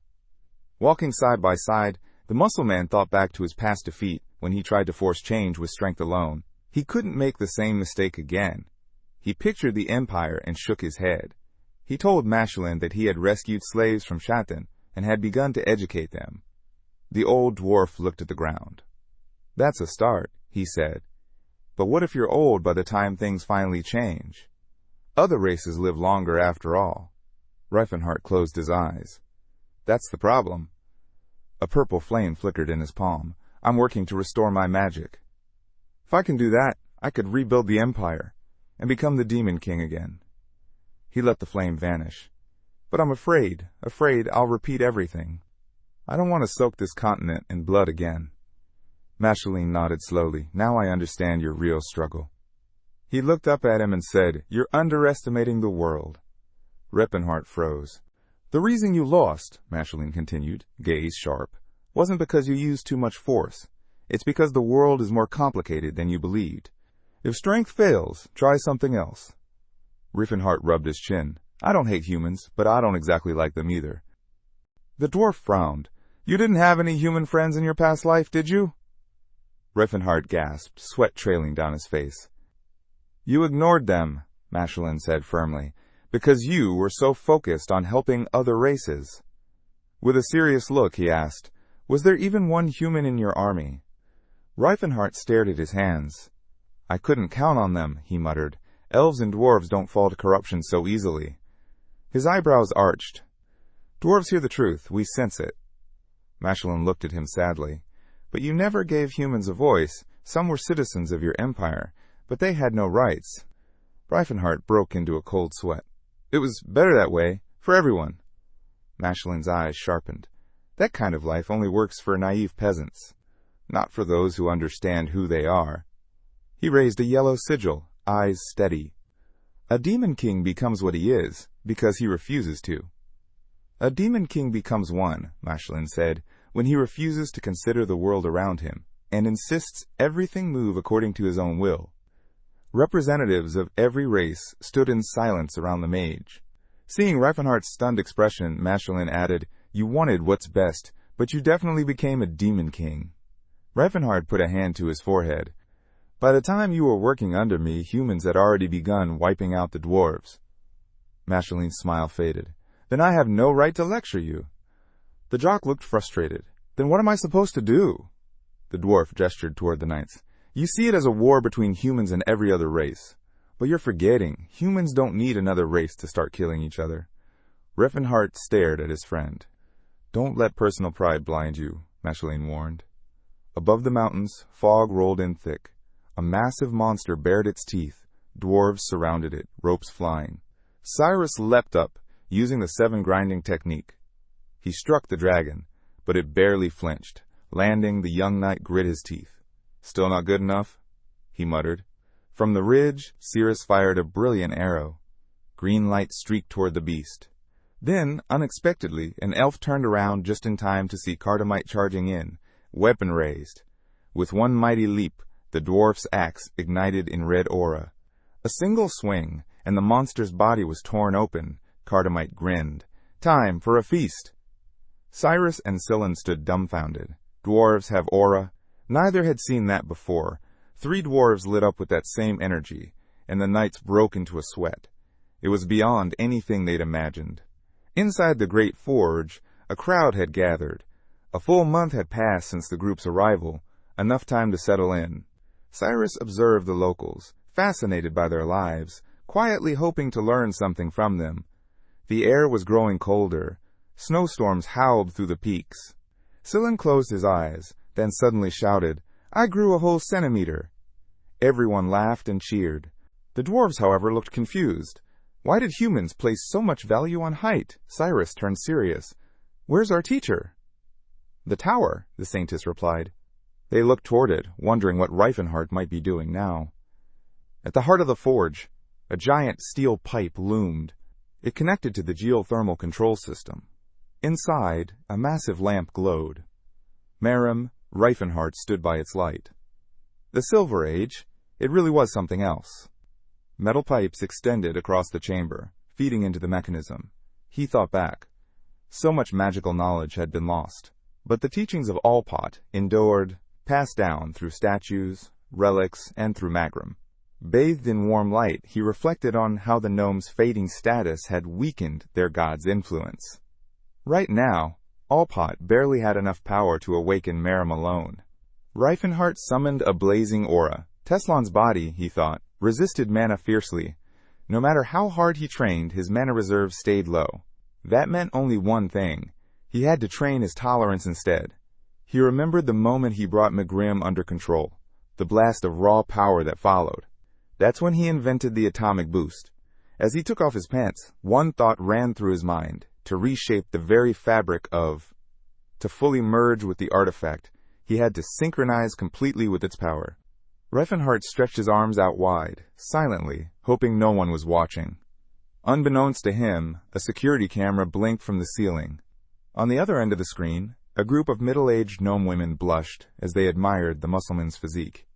A: Walking side by side, the muscle man thought back to his past defeat when he tried to force change with strength alone. He couldn't make the same mistake again. He pictured the Empire and shook his head. He told Masheline that he had rescued slaves from Shatan and had begun to educate them. The old dwarf looked at the ground. "That's a start," he said. "But what if you're old by the time things finally change? Other races live longer after all." Rifenheart closed his eyes. "That's the problem." A purple flame flickered in his palm. "I'm working to restore my magic. If I can do that, I could rebuild the Empire and become the Demon King again." He let the flame vanish. "But I'm afraid I'll repeat everything. I don't want to soak this continent in blood again." Masheline nodded slowly. "Now I understand your real struggle." He looked up at him and said, "You're underestimating the world." Rifenheart froze. "The reason you lost," Masheline continued, gaze sharp, "wasn't because you used too much force. It's because the world is more complicated than you believed. If strength fails, try something else." Rifenheart rubbed his chin. "I don't hate humans, but I don't exactly like them either." The dwarf frowned. "You didn't have any human friends in your past life, did you?" Rifenheart gasped, sweat trailing down his face. "You ignored them," Masheline said firmly, "because you were so focused on helping other races." With a serious look, he asked, "Was there even one human in your army?" Rifenheart stared at his hands. "I couldn't count on them," he muttered. "Elves and dwarves don't fall to corruption so easily." His eyebrows arched. "Dwarves hear the truth. We sense it." Masheline looked at him sadly. "But you never gave humans a voice. Some were citizens of your empire, but they had no rights." Rifenheart broke into a cold sweat. "It was better that way, for everyone." Masheline's eyes sharpened. "That kind of life only works for naive peasants, not for those who understand who they are." He raised a yellow sigil, eyes steady. "A demon king becomes what he is, because he refuses to." "A demon king becomes one," Masheline said, "when he refuses to consider the world around him, and insists everything move according to his own will." Representatives of every race stood in silence around the mage. Seeing Rifenheart's stunned expression, Masheline added, "You wanted what's best, but you definitely became a demon king." Rifenheart put a hand to his forehead. "By the time you were working under me, humans had already begun wiping out the dwarves." Masheline's smile faded. "Then I have no right to lecture you." The jock looked frustrated. "Then what am I supposed to do?" The dwarf gestured toward the knights. "You see it as a war between humans and every other race. But you're forgetting, humans don't need another race to start killing each other." Rifenheart stared at his friend. "Don't let personal pride blind you," Masheline warned. Above the mountains, fog rolled in thick. A massive monster bared its teeth. Dwarves surrounded it, ropes flying. Cyrus leapt up, using the seven grinding technique. He struck the dragon, but it barely flinched. Landing, the young knight grit his teeth. "Still not good enough?" he muttered. From the ridge, Cyrus fired a brilliant arrow. Green light streaked toward the beast. Then, unexpectedly, an elf turned around just in time to see Cardamite charging in, weapon raised. With one mighty leap, the dwarf's axe ignited in red aura. A single swing, and the monster's body was torn open. Cardamite grinned. Time for a feast. Cyrus and Teslon stood dumbfounded. Dwarves have aura? Neither had seen that before. 3 dwarves lit up with that same energy, and the knights broke into a sweat. It was beyond anything they'd imagined. Inside the great forge, a crowd had gathered. A full month had passed since the group's arrival, enough time to settle in. Cyrus observed the locals, fascinated by their lives, quietly hoping to learn something from them. The air was growing colder. Snowstorms howled through the peaks. Teslon closed his eyes, then suddenly shouted, "I grew a whole centimeter." Everyone laughed and cheered. The dwarves, however, looked confused. Why did humans place so much value on height? Cyrus turned serious. "Where's our teacher?" "The tower," the saintess replied. They looked toward it, wondering what Rifenheart might be doing now. At the heart of the forge, a giant steel pipe loomed. It connected to the geothermal control system. Inside, a massive lamp glowed. Merim, Rifenheart stood by its light. The Silver Age, it really was something else. Metal pipes extended across the chamber, feeding into the mechanism. He thought back. So much magical knowledge had been lost. But the teachings of Alpot endured, passed down through statues, relics, and through Magrum. Bathed in warm light, he reflected on how the gnomes' fading status had weakened their god's influence. Right now, Alpot barely had enough power to awaken Merim alone. Rifenheart summoned a blazing aura. Teslon's body, he thought, resisted mana fiercely. No matter how hard he trained, his mana reserve stayed low. That meant only one thing. He had to train his tolerance instead. He remembered the moment he brought Magrim under control, the blast of raw power that followed. That's when he invented the atomic boost. As he took off his pants, one thought ran through his mind, to reshape the very fabric of. To fully merge with the artifact, he had to synchronize completely with its power. Rifenheart stretched his arms out wide, silently, hoping no one was watching. Unbeknownst to him, a security camera blinked from the ceiling. On the other end of the screen, a group of middle-aged gnome women blushed as they admired the Mussulman's physique.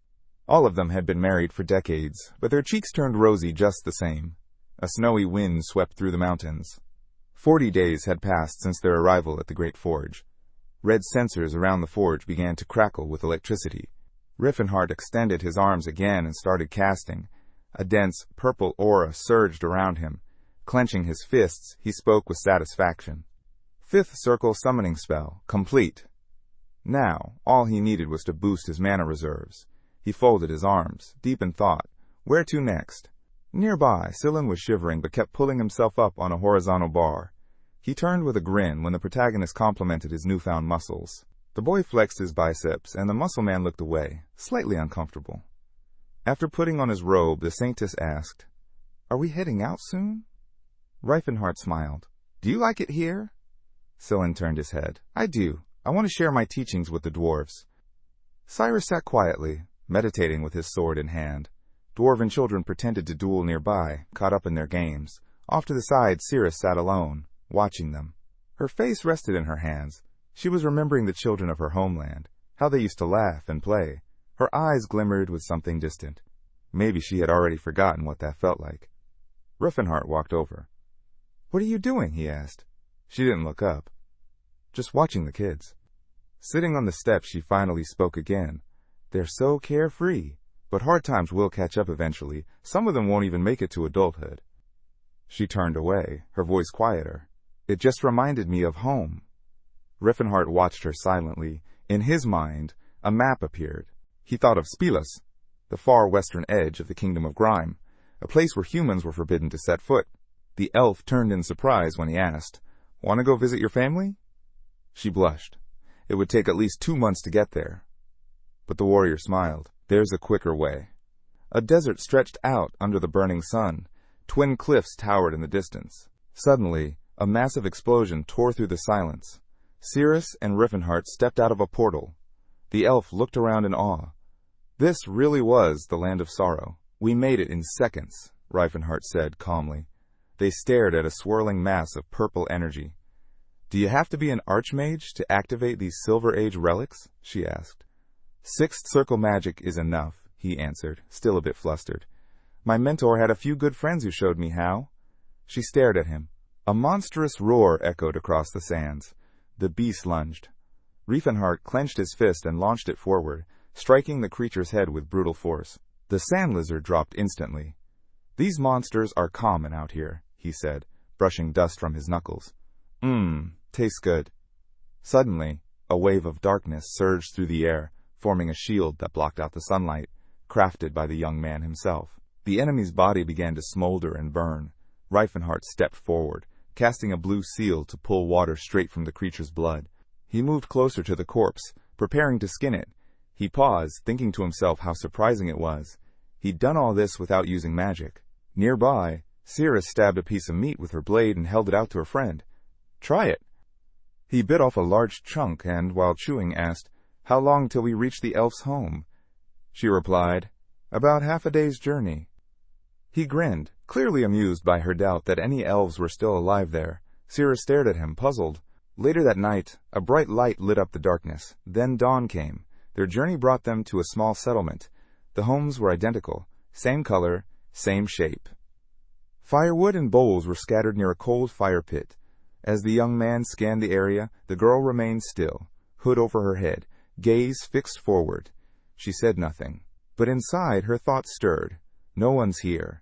A: All of them had been married for decades, but their cheeks turned rosy just the same. A snowy wind swept through the mountains. 40 days had passed since their arrival at the Great Forge. Red sensors around the forge began to crackle with electricity. Rifenheart extended his arms again and started casting. A dense, purple aura surged around him. Clenching his fists, he spoke with satisfaction. 5th Circle Summoning Spell, complete. Now, all he needed was to boost his mana reserves. He folded his arms, deep in thought. Where to next? Nearby, Teslon was shivering but kept pulling himself up on a horizontal bar. He turned with a grin when the protagonist complimented his newfound muscles. The boy flexed his biceps, and the muscle man looked away, slightly uncomfortable. After putting on his robe, the saintess asked, "Are we heading out soon?" Rifenheart smiled. "Do you like it here?" Teslon turned his head. "I do. I want to share my teachings with the dwarves." Cyrus sat quietly, meditating with his sword in hand. Dwarven children pretended to duel nearby, caught up in their games. Off to the side, Cyrus sat alone, watching them. Her face rested in her hands. She was remembering the children of her homeland, how they used to laugh and play. Her eyes glimmered with something distant. Maybe she had already forgotten what that felt like. Rifenheart walked over. "What are you doing?" he asked. She didn't look up. "Just watching the kids." Sitting on the steps, she finally spoke again. "They're so carefree. But hard times will catch up eventually. Some of them won't even make it to adulthood." She turned away, her voice quieter. "It just reminded me of home." Rifenheart watched her silently. In his mind, a map appeared. He thought of Spilus, the far western edge of the Kingdom of Grime, a place where humans were forbidden to set foot. The elf turned in surprise when he asked, "Want to go visit your family?" She blushed. It would take at least 2 months to get there. But the warrior smiled. "There's a quicker way." A desert stretched out under the burning sun. Twin cliffs towered in the distance. Suddenly, a massive explosion tore through the silence. Cyrus and Rifenheart stepped out of a portal. The elf looked around in awe. This really was the land of sorrow. "We made it in seconds," Rifenheart said calmly. They stared at a swirling mass of purple energy. "Do you have to be an archmage to activate these Silver Age relics?" she asked. Sixth circle magic is enough, he answered, still a bit flustered. My mentor had a few good friends who showed me how. She stared at him. A monstrous roar echoed across the sands. The beast lunged. Rifenheart clenched his fist and launched it forward, striking the creature's head with brutal force. The sand lizard dropped instantly. These monsters are common out here, he said, brushing dust from his knuckles. Tastes good. Suddenly, a wave of darkness surged through the air, forming a shield that blocked out the sunlight, crafted by the young man himself. The enemy's body began to smolder and burn. Rifenheart stepped forward, casting a blue seal to pull water straight from the creature's blood. He moved closer to the corpse, preparing to skin it. He paused, thinking to himself how surprising it was. He'd done all this without using magic. Nearby, Cyrus stabbed a piece of meat with her blade and held it out to her friend. Try it. He bit off a large chunk and, while chewing, asked, How long till we reach the elf's home? She replied, About half a day's journey. He grinned, clearly amused by her doubt that any elves were still alive there. Cyrus stared at him, puzzled. Later that night, a bright light lit up the darkness. Then dawn came. Their journey brought them to a small settlement. The homes were identical, same color, same shape. Firewood and bowls were scattered near a cold fire pit. As the young man scanned the area, the girl remained still, hood over her head, gaze fixed forward. She said nothing, but inside her thoughts stirred. No one's here.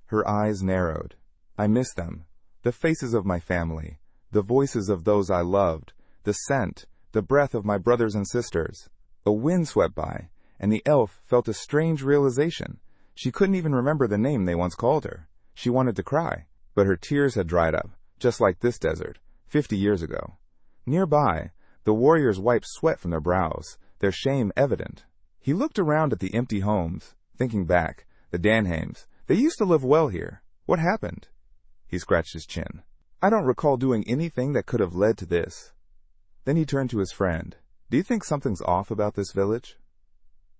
A: Her eyes narrowed. I miss them, the faces of my family, the voices of those I loved, the scent, the breath of my brothers and sisters. A wind swept by, and the elf felt a strange realization. She couldn't even remember the name they once called her. She wanted to cry, but her tears had dried up, just like this desert, 50 years ago. Nearby, the warriors wiped sweat from their brows, their shame evident. He looked around at the empty homes, thinking back, the Danheims. They used to live well here. What happened? He scratched his chin. I don't recall doing anything that could have led to this. Then he turned to his friend. Do you think something's off about this village?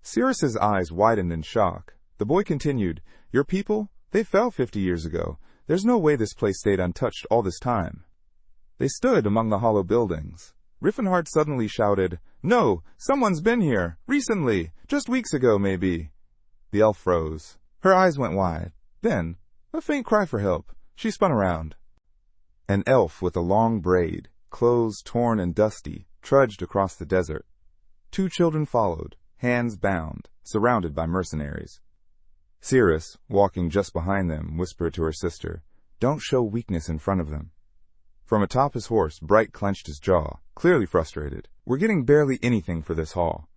A: Cyrus's eyes widened in shock. The boy continued, Your people? They fell 50 years ago. There's no way this place stayed untouched all this time. They stood among the hollow buildings. Rifenheart suddenly shouted, No! Someone's been here! Recently! Just weeks ago, maybe! The elf froze. Her eyes went wide. Then, a faint cry for help. She spun around. An elf with a long braid, clothes torn and dusty, trudged across the desert. 2 children followed, hands bound, surrounded by mercenaries. Cyrus, walking just behind them, whispered to her sister, Don't show weakness in front of them. From atop his horse, Bright clenched his jaw, clearly frustrated. We're getting barely anything for this haul.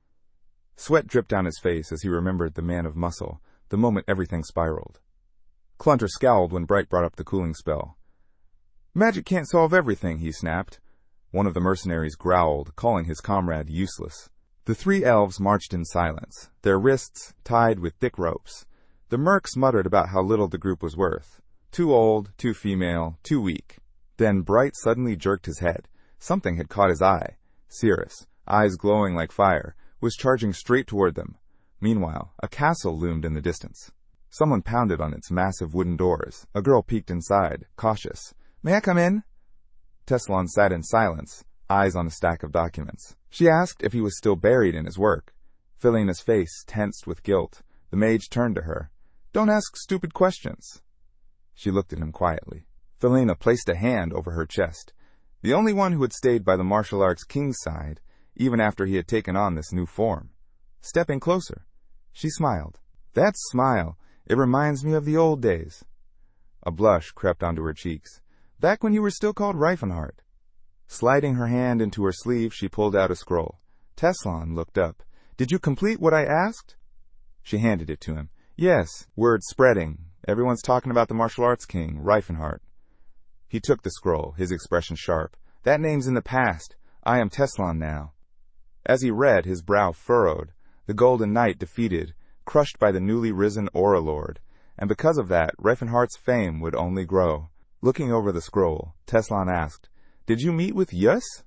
A: Sweat dripped down his face as he remembered the man of muscle, the moment everything spiraled. Clunter scowled when Bright brought up the cooling spell. Magic can't solve everything, he snapped. One of the mercenaries growled, calling his comrade useless. The 3 elves marched in silence, their wrists tied with thick ropes. The mercs muttered about how little the group was worth. Too old, too female, too weak. Then Bright suddenly jerked his head. Something had caught his eye. Cyrus, eyes glowing like fire, was charging straight toward them. Meanwhile, a castle loomed in the distance. Someone pounded on its massive wooden doors. A girl peeked inside, cautious. May I come in? Teslon sat in silence, eyes on a stack of documents. She asked if he was still buried in his work. Philena's face tensed with guilt. The mage turned to her. Don't ask stupid questions. She looked at him quietly. Philena placed a hand over her chest. The only one who had stayed by the martial arts king's side, even after he had taken on this new form. Stepping closer, she smiled. That smile, it reminds me of the old days. A blush crept onto her cheeks. Back when you were still called Rifenheart. Sliding her hand into her sleeve, she pulled out a scroll. Teslon looked up. Did you complete what I asked? She handed it to him. Yes, word spreading. Everyone's talking about the martial arts king, Rifenheart. He took the scroll, his expression sharp. That name's in the past. I am Teslon now. As he read, his brow furrowed. The Golden Knight defeated, crushed by the newly risen Aura Lord. And because of that, Rifenheart's fame would only grow. Looking over the scroll, Teslon asked, Did you meet with Yus?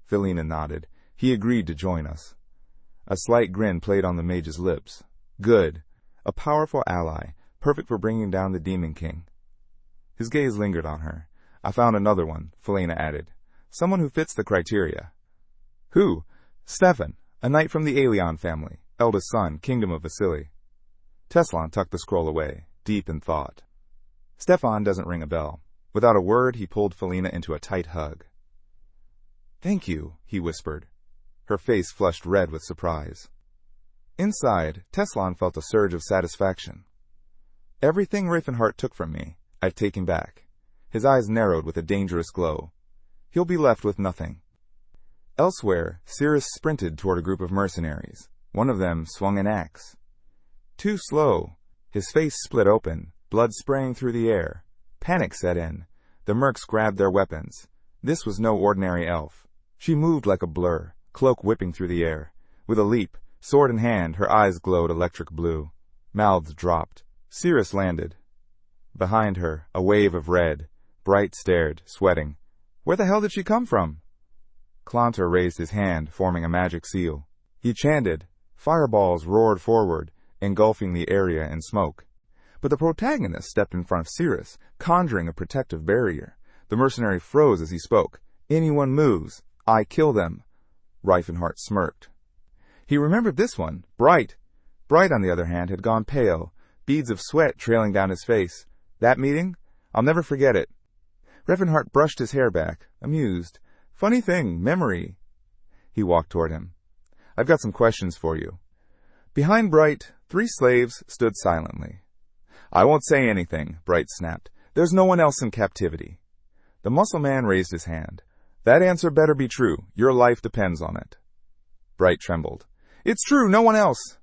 A: Philena nodded. He agreed to join us. A slight grin played on the mage's lips. Good. A powerful ally, perfect for bringing down the Demon King. His gaze lingered on her. I found another one, Philena added. Someone who fits the criteria. Who? Stefan. A knight from the Aelion family, eldest son, kingdom of Vasili. Teslon tucked the scroll away, deep in thought. Stefan doesn't ring a bell. Without a word, he pulled Felina into a tight hug. "Thank you," he whispered. Her face flushed red with surprise. Inside, Teslon felt a surge of satisfaction. "Everything Rifenheart took from me, I've taken back." His eyes narrowed with a dangerous glow. He'll be left with nothing. Elsewhere, Cyrus sprinted toward a group of mercenaries. One of them swung an axe. Too slow. His face split open, blood spraying through the air. Panic set in. The mercs grabbed their weapons. This was no ordinary elf. She moved like a blur, cloak whipping through the air. With a leap, sword in hand, her eyes glowed electric blue. Mouths dropped. Cyrus landed. Behind her, a wave of red. Bright stared, sweating. Where the hell did she come from? Clanter raised his hand, forming a magic seal. He chanted. Fireballs roared forward, engulfing the area in smoke. But the protagonist stepped in front of Cyrus, conjuring a protective barrier. The mercenary froze as he spoke. "Anyone moves, I kill them." Rifenheart smirked. He remembered this one, Bright. Bright, on the other hand, had gone pale, beads of sweat trailing down his face. That meeting? I'll never forget it. Rifenheart brushed his hair back, amused. Funny thing, memory. He walked toward him. "I've got some questions for you." Behind Bright, 3 slaves stood silently. "I won't say anything," Bright snapped. "There's no one else in captivity." The muscle man raised his hand. "That answer better be true. Your life depends on it." Bright trembled. "It's true, no one else."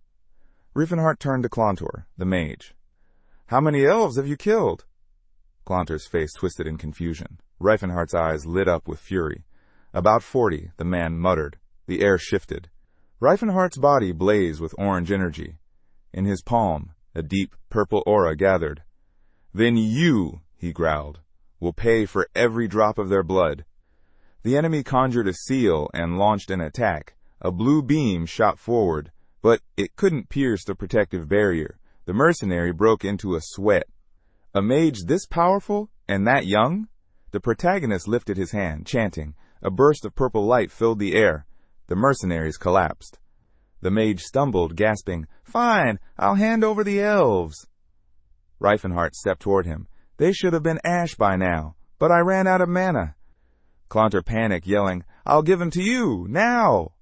A: Rifenheart turned to Clantor, the mage. "How many elves have you killed?" Clantor's face twisted in confusion. Rifenheart's eyes lit up with fury. "About 40, the man muttered. The air shifted. Rifenheart's body blazed with orange energy. In his palm, a deep purple aura gathered. "Then you," he growled, "will pay for every drop of their blood." The enemy conjured a seal and launched an attack. A blue beam shot forward, but it couldn't pierce the protective barrier. The mercenary broke into a sweat. A mage this powerful and that young? The protagonist lifted his hand, chanting. A burst of purple light filled the air. The mercenaries collapsed. The mage stumbled, gasping, "Fine, I'll hand over the elves." Rifenheart stepped toward him. "They should have been ash by now, but I ran out of mana." Clanter panicked, yelling, "I'll give them to you, now!"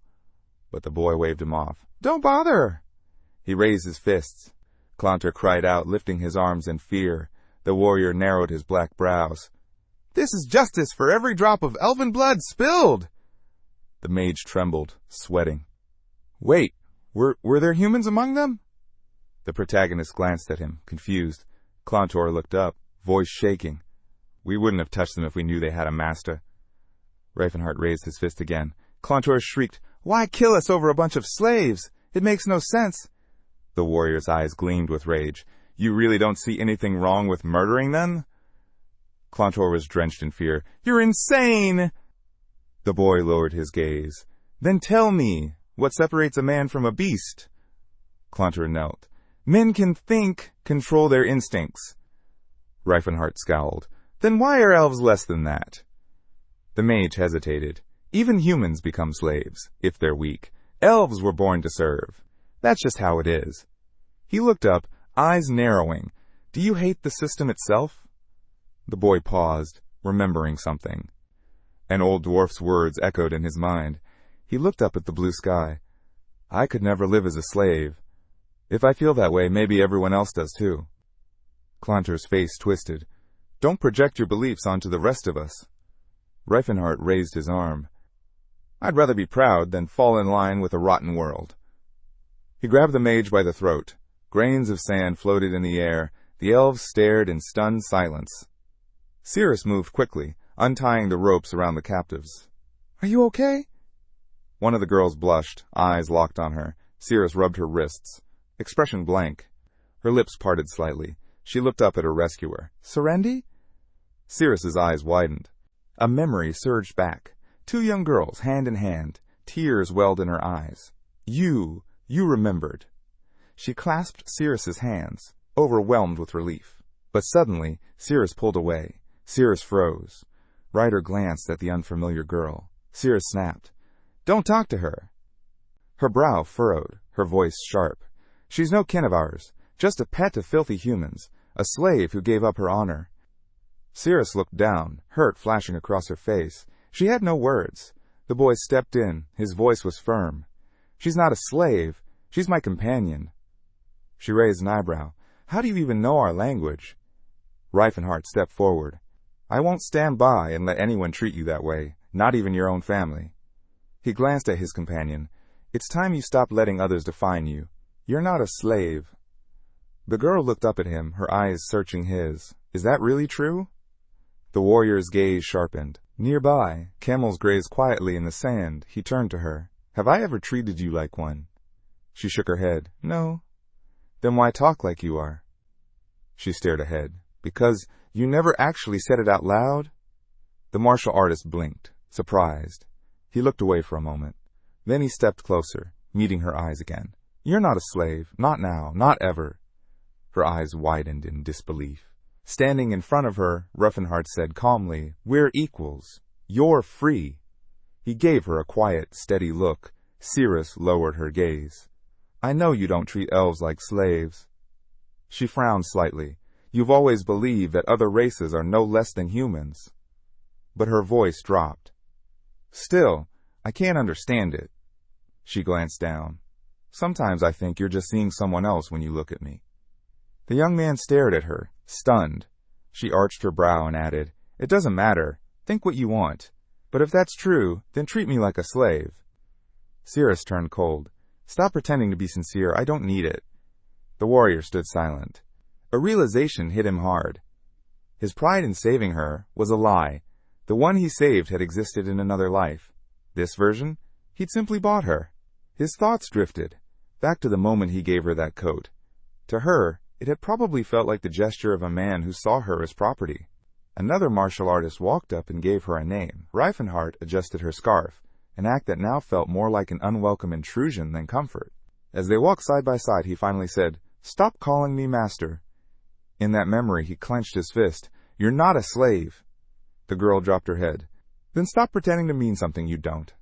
A: But the boy waved him off. "Don't bother!" He raised his fists. Clanter cried out, lifting his arms in fear. The warrior narrowed his black brows. "This is justice for every drop of elven blood spilled!" The mage trembled, sweating. "Wait, were there humans among them?" The protagonist glanced at him, confused. Clantor looked up, voice shaking. "We wouldn't have touched them if we knew they had a master." Rifenheart raised his fist again. Clantor shrieked, "Why kill us over a bunch of slaves? It makes no sense." The warrior's eyes gleamed with rage. "You really don't see anything wrong with murdering them?" Clantor was drenched in fear. "You're insane!" The boy lowered his gaze. "Then tell me, what separates a man from a beast?" Clantor knelt. "Men can think, control their instincts." Rifenheart scowled. "Then why are elves less than that?" The mage hesitated. "Even humans become slaves, if they're weak. Elves were born to serve. That's just how it is." He looked up, eyes narrowing. "Do you hate the system itself?" The boy paused, remembering something. An old dwarf's words echoed in his mind. He looked up at the blue sky. "I could never live as a slave. If I feel that way, maybe everyone else does too." Clanter's face twisted. "Don't project your beliefs onto the rest of us." Rifenheart raised his arm. "I'd rather be proud than fall in line with a rotten world." He grabbed the mage by the throat. Grains of sand floated in the air. The elves stared in stunned silence. Cyrus moved quickly, untying the ropes around the captives. "Are you okay?" One of the girls blushed, eyes locked on her. Cyrus rubbed her wrists. Expression blank. Her lips parted slightly. She looked up at her rescuer. "Serendi?" Cyrus's eyes widened. A memory surged back. 2 young girls, hand in hand. Tears welled in her eyes. You remembered." She clasped Cyrus's hands, overwhelmed with relief. But suddenly, Cyrus pulled away. Cyrus froze. Ryder glanced at the unfamiliar girl. Cyrus snapped, "Don't talk to her." Her brow furrowed, her voice sharp. She's no kin of ours, just a pet of filthy humans, a slave who gave up her honor. Cyrus looked down, hurt flashing across her face. She had no words. The boy stepped in, his voice was firm. She's not a slave, she's my companion. She raised an eyebrow. How do you even know our language? Rifenheart stepped forward. I won't stand by and let anyone treat you that way, not even your own family. He glanced at his companion. It's time you stopped letting others define you. You're not a slave. The girl looked up at him, her eyes searching his. Is that really true? The warrior's gaze sharpened. Nearby, camels grazed quietly in the sand. He turned to her. Have I ever treated you like one? She shook her head. No. Then why talk like you are? She stared ahead. Because you never actually said it out loud? The martial artist blinked, surprised. He looked away for a moment. Then he stepped closer, meeting her eyes again. You're not a slave. Not now. Not ever. Her eyes widened in disbelief. Standing in front of her, Rifenheart said calmly, We're equals. You're free. He gave her a quiet, steady look. Cyrus lowered her gaze. I know you don't treat elves like slaves. She frowned slightly. You've always believed that other races are no less than humans. But her voice dropped. Still, I can't understand it. She glanced down. Sometimes I think you're just seeing someone else when you look at me. The young man stared at her, stunned. She arched her brow and added, It doesn't matter. Think what you want. But if that's true, then treat me like a slave. Cyrus turned cold. Stop pretending to be sincere. I don't need it. The warrior stood silent. A realization hit him hard. His pride in saving her was a lie. The one he saved had existed in another life. This version? He'd simply bought her. His thoughts drifted, back to the moment he gave her that coat. To her, it had probably felt like the gesture of a man who saw her as property. Another martial artist walked up and gave her a name. Rifenheart adjusted her scarf, an act that now felt more like an unwelcome intrusion than comfort. As they walked side by side, he finally said, Stop calling me master. In that memory, he clenched his fist. You're not a slave. The girl dropped her head. Then stop pretending to mean something you don't.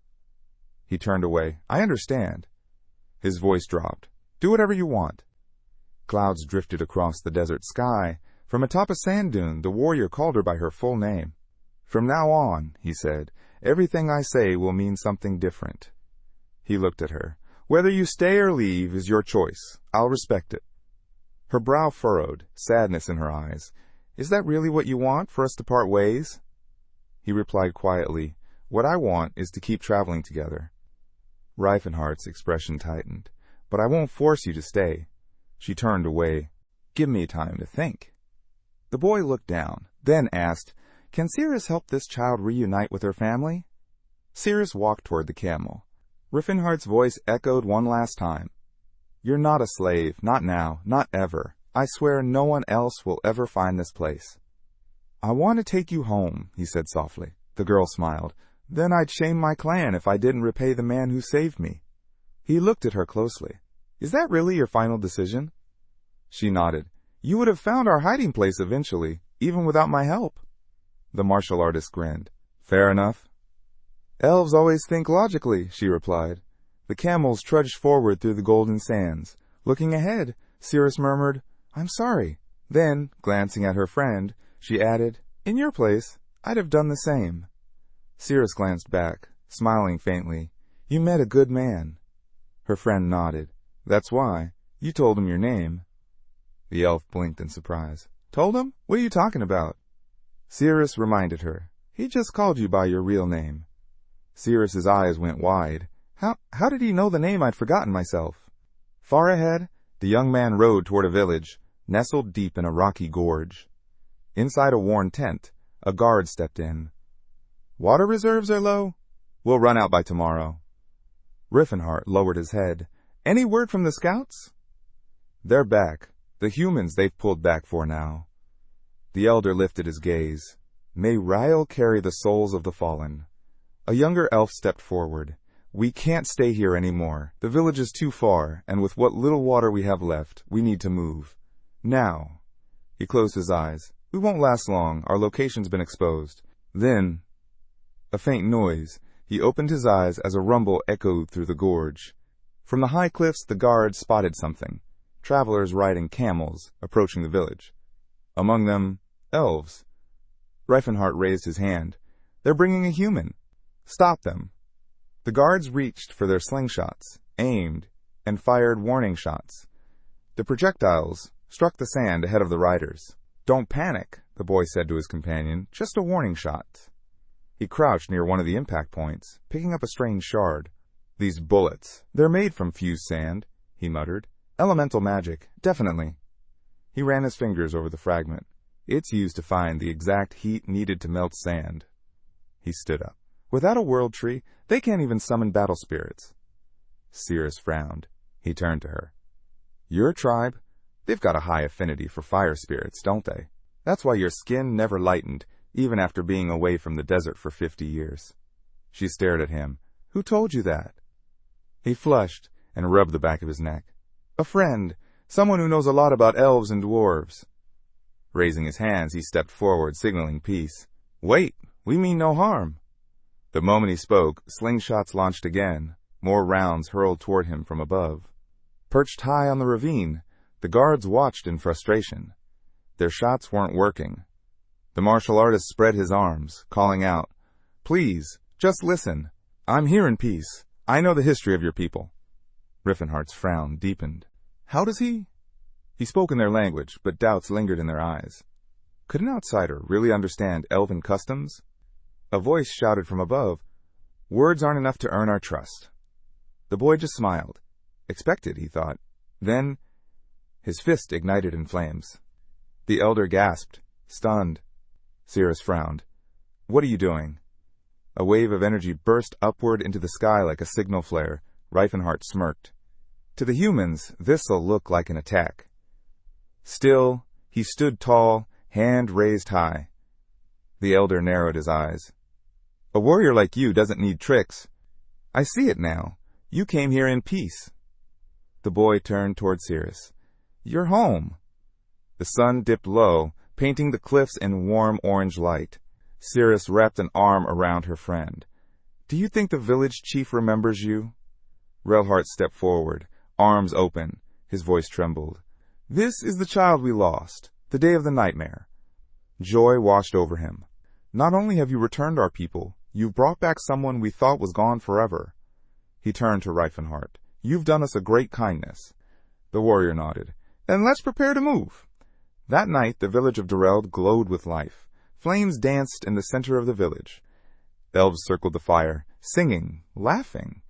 A: He turned away. I understand. His voice dropped. Do whatever you want. Clouds drifted across the desert sky. From atop a sand dune, the warrior called her by her full name. From now on, he said, everything I say will mean something different. He looked at her. Whether you stay or leave is your choice. I'll respect it. Her brow furrowed, sadness in her eyes. Is that really what you want, for us to part ways? He replied quietly, What I want is to keep traveling together. Rifenheart's expression tightened. But I won't force you to stay. She turned away. Give me time to think. The boy looked down, then asked, Can Cyrus help this child reunite with her family? Cyrus walked toward the camel. Rifenheart's voice echoed one last time. You're not a slave, not now, not ever. I swear no one else will ever find this place. I want to take you home, he said softly. The girl smiled. Then I'd shame my clan if I didn't repay the man who saved me. He looked at her closely. Is that really your final decision? She nodded. You would have found our hiding place eventually, even without my help. The martial artist grinned. Fair enough. Elves always think logically, she replied. The camels trudged forward through the golden sands. Looking ahead, Cyrus murmured, I'm sorry. Then, glancing at her friend, she added, In your place, I'd have done the same. Cyrus glanced back, smiling faintly. You met a good man. Her friend nodded. That's why. You told him your name. The elf blinked in surprise. Told him? What are you talking about? Cyrus reminded her. He just called you by your real name. Cyrus's eyes went wide. How did he know the name I'd forgotten myself? Far ahead, the young man rode toward a village, nestled deep in a rocky gorge. Inside a worn tent, a guard stepped in. Water reserves are low. We'll run out by tomorrow. Rifenheart lowered his head. Any word from the scouts? They're back. The humans they've pulled back for now. The elder lifted his gaze. May Ryle carry the souls of the fallen. A younger elf stepped forward. We can't stay here anymore. The village is too far, and with what little water we have left, we need to move. Now. He closed his eyes. We won't last long. Our location's been exposed. Then, a faint noise. He opened his eyes as a rumble echoed through the gorge. From the high cliffs, the guards spotted something. Travelers riding camels, approaching the village. Among them, elves. Rifenheart raised his hand. They're bringing a human. Stop them. The guards reached for their slingshots, aimed, and fired warning shots. The projectiles struck the sand ahead of the riders. Don't panic, the boy said to his companion. Just a warning shot. He crouched near one of the impact points, picking up a strange shard. These bullets, they're made from fused sand, he muttered. Elemental magic, definitely. He ran his fingers over the fragment. It's used to find the exact heat needed to melt sand. He stood up. Without a world tree, they can't even summon battle spirits. Cyrus frowned. He turned to her. Your tribe? They've got a high affinity for fire spirits, don't they? That's why your skin never lightened, even after being away from the desert for 50 years. She stared at him. Who told you that? He flushed and rubbed the back of his neck. A friend, someone who knows a lot about elves and dwarves. Raising his hands, he stepped forward, signaling peace. Wait, we mean no harm. The moment he spoke, slingshots launched again. More rounds hurled toward him from above. Perched high on the ravine, the guards watched in frustration. Their shots weren't working. The martial artist spread his arms, calling out, Please, just listen. I'm here in peace. I know the history of your people. Rifenheart's frown deepened. How does he? He spoke in their language, but doubts lingered in their eyes. Could an outsider really understand elven customs? A voice shouted from above, Words aren't enough to earn our trust. The boy just smiled. Expected, he thought. Then, his fist ignited in flames. The elder gasped, stunned. Cyrus frowned. What are you doing? A wave of energy burst upward into the sky like a signal flare. Rifenheart smirked. To the humans, this'll look like an attack. Still, he stood tall, hand raised high. The elder narrowed his eyes. A warrior like you doesn't need tricks. I see it now. You came here in peace. The boy turned toward Cyrus. You're home. The sun dipped low, painting the cliffs in warm orange light. Cyrus wrapped an arm around her friend. Do you think the village chief remembers you? Rifenheart stepped forward, arms open. His voice trembled. This is the child we lost, the day of the nightmare. Joy washed over him. Not only have you returned our people, you've brought back someone we thought was gone forever. He turned to Rifenheart. You've done us a great kindness. The warrior nodded. Then let's prepare to move. That night, the village of Dureld glowed with life. Flames danced in the center of the village. Elves circled the fire, singing, laughing.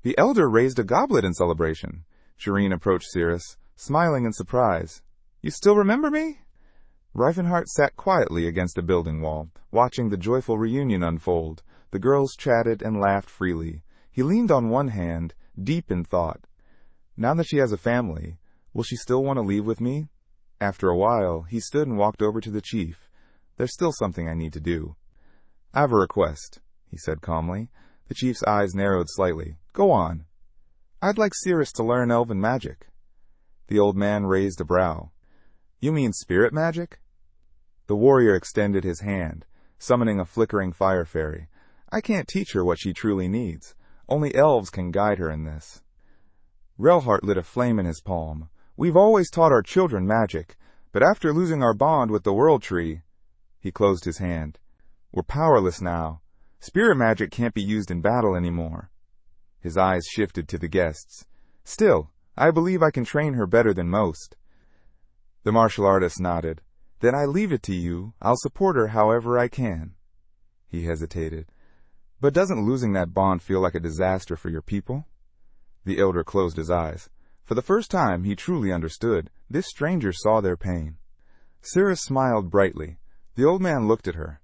A: The elder raised a goblet in celebration. Shireen approached Cyrus, smiling in surprise. You still remember me? Rifenheart sat quietly against a building wall, watching the joyful reunion unfold. The girls chatted and laughed freely. He leaned on one hand, deep in thought. Now that she has a family, will she still want to leave with me? After a while, he stood and walked over to the chief. There's still something I need to do. I have a request, he said calmly. The chief's eyes narrowed slightly. Go on. I'd like Cyrus to learn elven magic. The old man raised a brow. You mean spirit magic? The warrior extended his hand, summoning a flickering fire fairy. I can't teach her what she truly needs. Only elves can guide her in this. Rifenheart lit a flame in his palm. We've always taught our children magic, but after losing our bond with the world tree... He closed his hand. We're powerless now. Spirit magic can't be used in battle anymore. His eyes shifted to the guests. Still, I believe I can train her better than most. The martial artist nodded. Then I leave it to you. I'll support her however I can. He hesitated. But doesn't losing that bond feel like a disaster for your people? The elder closed his eyes. For the first time, he truly understood. This stranger saw their pain. Cyrus smiled brightly. The old man looked at her.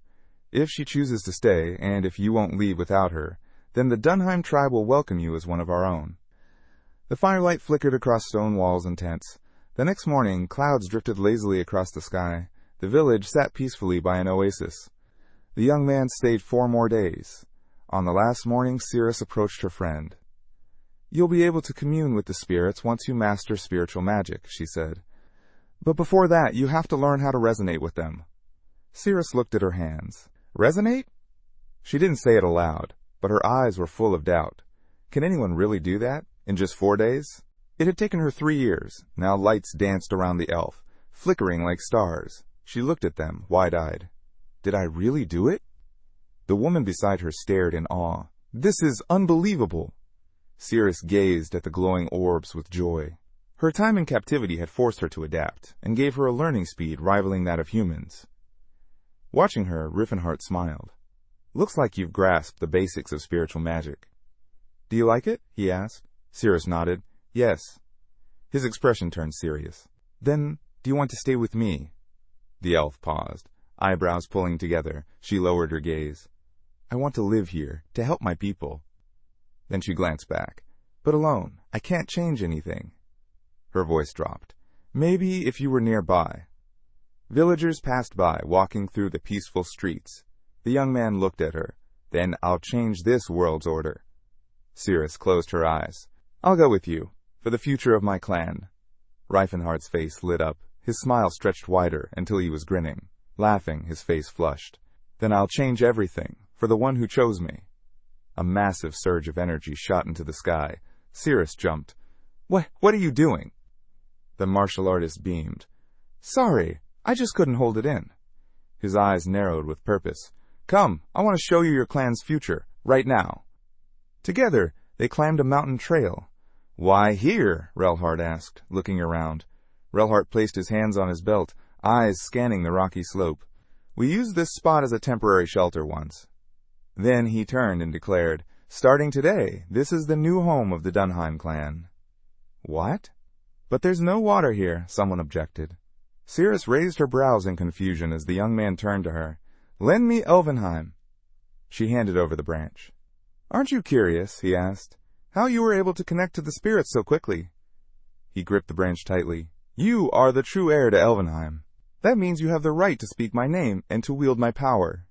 A: If she chooses to stay, and if you won't leave without her, then the Dunheim tribe will welcome you as one of our own. The firelight flickered across stone walls and tents. The next morning, clouds drifted lazily across the sky. The village sat peacefully by an oasis. The young man stayed 4 more days. On the last morning, Cyrus approached her friend. You'll be able to commune with the spirits once you master spiritual magic, she said. But before that, you have to learn how to resonate with them. Cyrus looked at her hands. Resonate? She didn't say it aloud, but her eyes were full of doubt. Can anyone really do that? In just 4 days? It had taken her 3 years. Now lights danced around the elf, flickering like stars. She looked at them, wide-eyed. Did I really do it? The woman beside her stared in awe. This is unbelievable. Cyrus gazed at the glowing orbs with joy. Her time in captivity had forced her to adapt, and gave her a learning speed rivaling that of humans. Watching her, Rifenheart smiled. Looks like you've grasped the basics of spiritual magic. Do you like it? He asked. Cyrus nodded. Yes. His expression turned serious. Then, do you want to stay with me? The elf paused, eyebrows pulling together. She lowered her gaze. I want to live here, to help my people. Then she glanced back. But alone, I can't change anything. Her voice dropped. Maybe if you were nearby. Villagers passed by, walking through the peaceful streets. The young man looked at her. Then I'll change this world's order. Cirrus closed her eyes. I'll go with you, for the future of my clan. Rifenheart's face lit up. His smile stretched wider until he was grinning. Laughing, his face flushed. Then I'll change everything, for the one who chose me. A massive surge of energy shot into the sky. Cirrus jumped. What are you doing? The martial artist beamed. Sorry, I just couldn't hold it in. His eyes narrowed with purpose. Come, I want to show you your clan's future, right now. Together, they climbed a mountain trail. Why here? Relhart asked, looking around. Relhart placed his hands on his belt, eyes scanning the rocky slope. We used this spot as a temporary shelter once. Then he turned and declared, starting today, this is the new home of the Dunheim clan. What? But there's no water here, someone objected. Cyrus raised her brows in confusion as the young man turned to her. Lend me Elvenheim. She handed over the branch. Aren't you curious, he asked, how you were able to connect to the spirits so quickly? He gripped the branch tightly. You are the true heir to Elvenheim. That means you have the right to speak my name and to wield my power.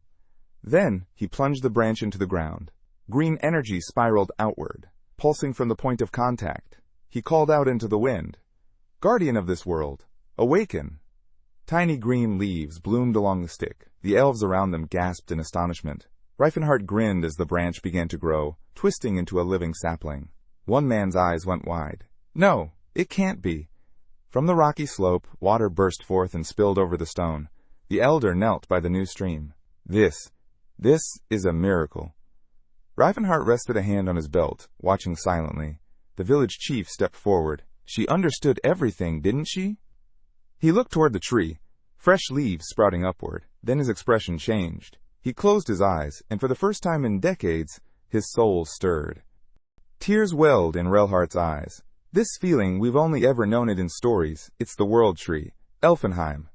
A: Then he plunged the branch into the ground. Green energy spiraled outward, pulsing from the point of contact. He called out into the wind. Guardian of this world, awaken. Tiny green leaves bloomed along the stick. The elves around them gasped in astonishment. Rifenheart grinned as the branch began to grow, twisting into a living sapling. One man's eyes went wide. No, it can't be. From the rocky slope, water burst forth and spilled over the stone. The elder knelt by the new stream. This is a miracle. Rifenheart rested a hand on his belt, watching silently. The village chief stepped forward. She understood everything, didn't she? He looked toward the tree, fresh leaves sprouting upward. Then his expression changed. He closed his eyes, and for the first time in decades, his soul stirred. Tears welled in Relhart's eyes. This feeling, we've only ever known it in stories. It's the World Tree, Elfenheim.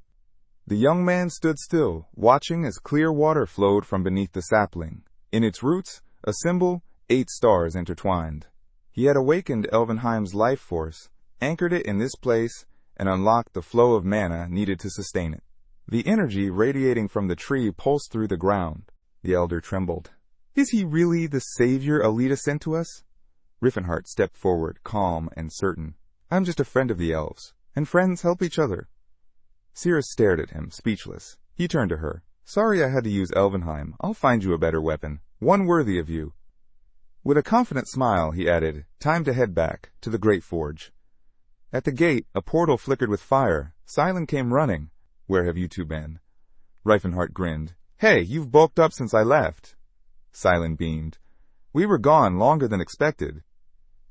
A: The young man stood still, watching as clear water flowed from beneath the sapling. In its roots, a symbol, 8 stars intertwined. He had awakened Elvenheim's life force, anchored it in this place, and unlocked the flow of mana needed to sustain it. The energy radiating from the tree pulsed through the ground. The elder trembled. Is he really the savior Alita sent to us? Rifenheart stepped forward, calm and certain. I'm just a friend of the elves, and friends help each other. Cyrus stared at him, speechless. He turned to her. Sorry I had to use Elvenheim. I'll find you a better weapon, one worthy of you. With a confident smile, he added, time to head back, to the Great Forge. At the gate, a portal flickered with fire. Silent came running. Where have you two been? Rifenheart grinned. Hey, you've bulked up since I left. Silent beamed. We were gone longer than expected.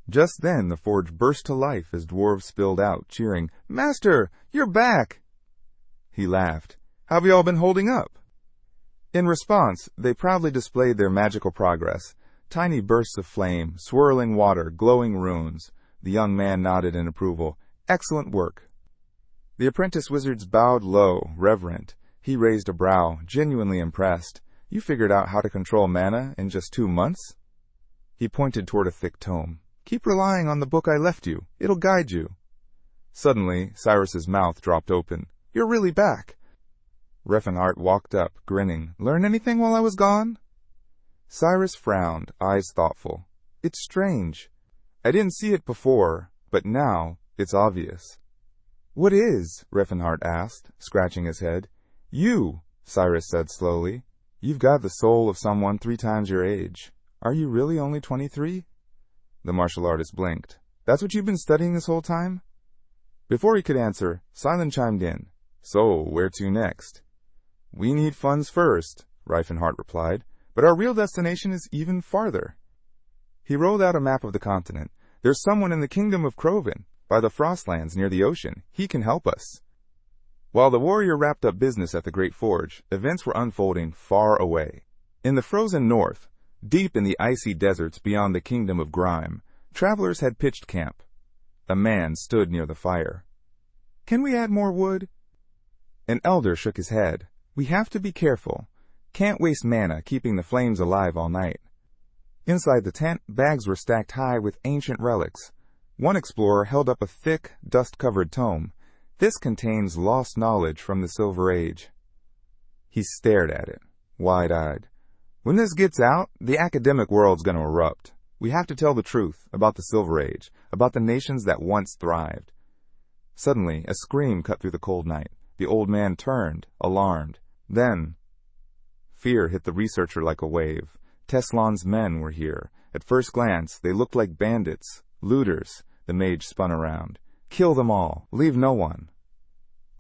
A: Just then the forge burst to life as dwarves spilled out, cheering, Master, you're back! He laughed. How have you all been holding up? In response, they proudly displayed their magical progress. Tiny bursts of flame, swirling water, glowing runes. The young man nodded in approval. Excellent work. The apprentice wizards bowed low, reverent. He raised a brow, genuinely impressed. You figured out how to control mana in just 2 months? He pointed toward a thick tome. Keep relying on the book I left you. It'll guide you. Suddenly, Cyrus's mouth dropped open. You're really back. Rifenheart walked up, grinning. Learn anything while I was gone? Cyrus frowned, eyes thoughtful. It's strange. I didn't see it before, but now it's obvious. What is? Rifenheart asked, scratching his head. You, Cyrus said slowly. You've got the soul of someone 3 times your age. Are you really only 23? The martial artist blinked. That's what you've been studying this whole time? Before he could answer, Silent chimed in. So, where to next? We need funds first, Rifenheart replied, but our real destination is even farther. He rolled out a map of the continent. There's someone in the kingdom of Krovan, by the Frostlands near the ocean. He can help us. While the warrior wrapped up business at the Great Forge, events were unfolding far away. In the frozen north, deep in the icy deserts beyond the kingdom of Grime, travelers had pitched camp. A man stood near the fire. Can we add more wood? An elder shook his head. We have to be careful. Can't waste mana keeping the flames alive all night. Inside the tent, bags were stacked high with ancient relics. One explorer held up a thick, dust-covered tome. This contains lost knowledge from the Silver Age. He stared at it, wide-eyed. When this gets out, the academic world's going to erupt. We have to tell the truth about the Silver Age, about the nations that once thrived. Suddenly, a scream cut through the cold night. The old man turned, alarmed. Then, fear hit the researcher like a wave. Teslon's men were here. At first glance, they looked like bandits, looters. The mage spun around. Kill them all. Leave no one.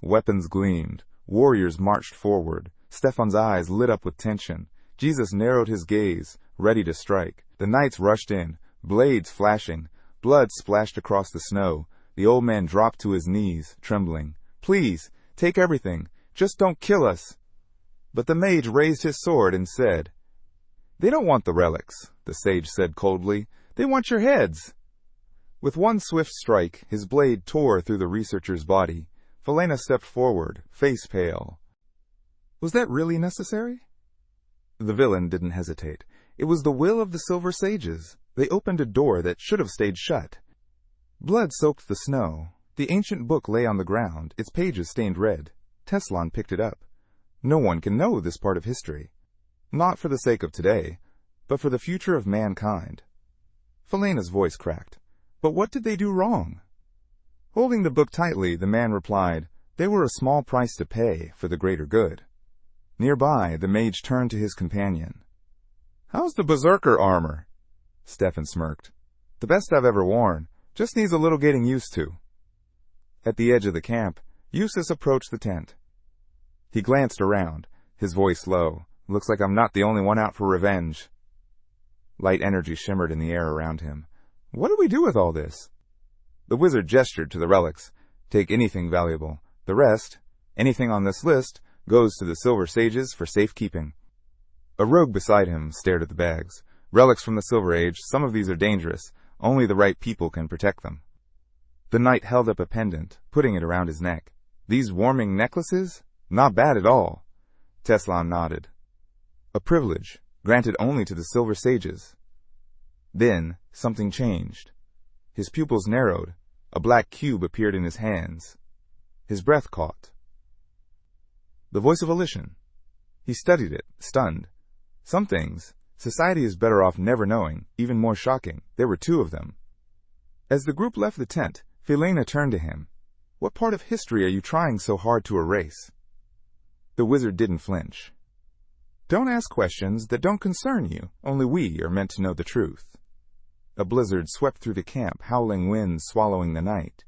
A: Weapons gleamed. Warriors marched forward. Stefan's eyes lit up with tension. Jesus narrowed his gaze, ready to strike. The knights rushed in, blades flashing. Blood splashed across the snow. The old man dropped to his knees, trembling. Please, take everything. Just don't kill us. But the mage raised his sword and said, They don't want the relics, the sage said coldly. They want your heads. With one swift strike, his blade tore through the researcher's body. Felena stepped forward, face pale. Was that really necessary? The villain didn't hesitate. It was the will of the Silver Sages. They opened a door that should have stayed shut. Blood soaked the snow. The ancient book lay on the ground, its pages stained red. Teslon picked it up. No one can know this part of history. Not for the sake of today, but for the future of mankind. Felena's voice cracked. But what did they do wrong? Holding the book tightly, the man replied, They were a small price to pay for the greater good. Nearby, the mage turned to his companion. How's the berserker armor? Stefan smirked. The best I've ever worn. Just needs a little getting used to. At the edge of the camp, Eustace approached the tent. He glanced around, his voice low. Looks like I'm not the only one out for revenge. Light energy shimmered in the air around him. What do we do with all this? The wizard gestured to the relics. Take anything valuable. The rest, anything on this list, goes to the Silver Sages for safekeeping. A rogue beside him stared at the bags. Relics from the Silver Age, some of these are dangerous. Only the right people can protect them. The knight held up a pendant, putting it around his neck. These warming necklaces? Not bad at all. Teslon nodded. A privilege, granted only to the Silver Sages. Then, something changed. His pupils narrowed. A black cube appeared in his hands. His breath caught. The voice of Elysian. He studied it, stunned. Some things, society is better off never knowing, even more shocking. There were two of them. As the group left the tent, Felena turned to him. What part of history are you trying so hard to erase? The wizard didn't flinch. Don't ask questions that don't concern you. Only we are meant to know the truth. A blizzard swept through the camp, howling winds swallowing the night.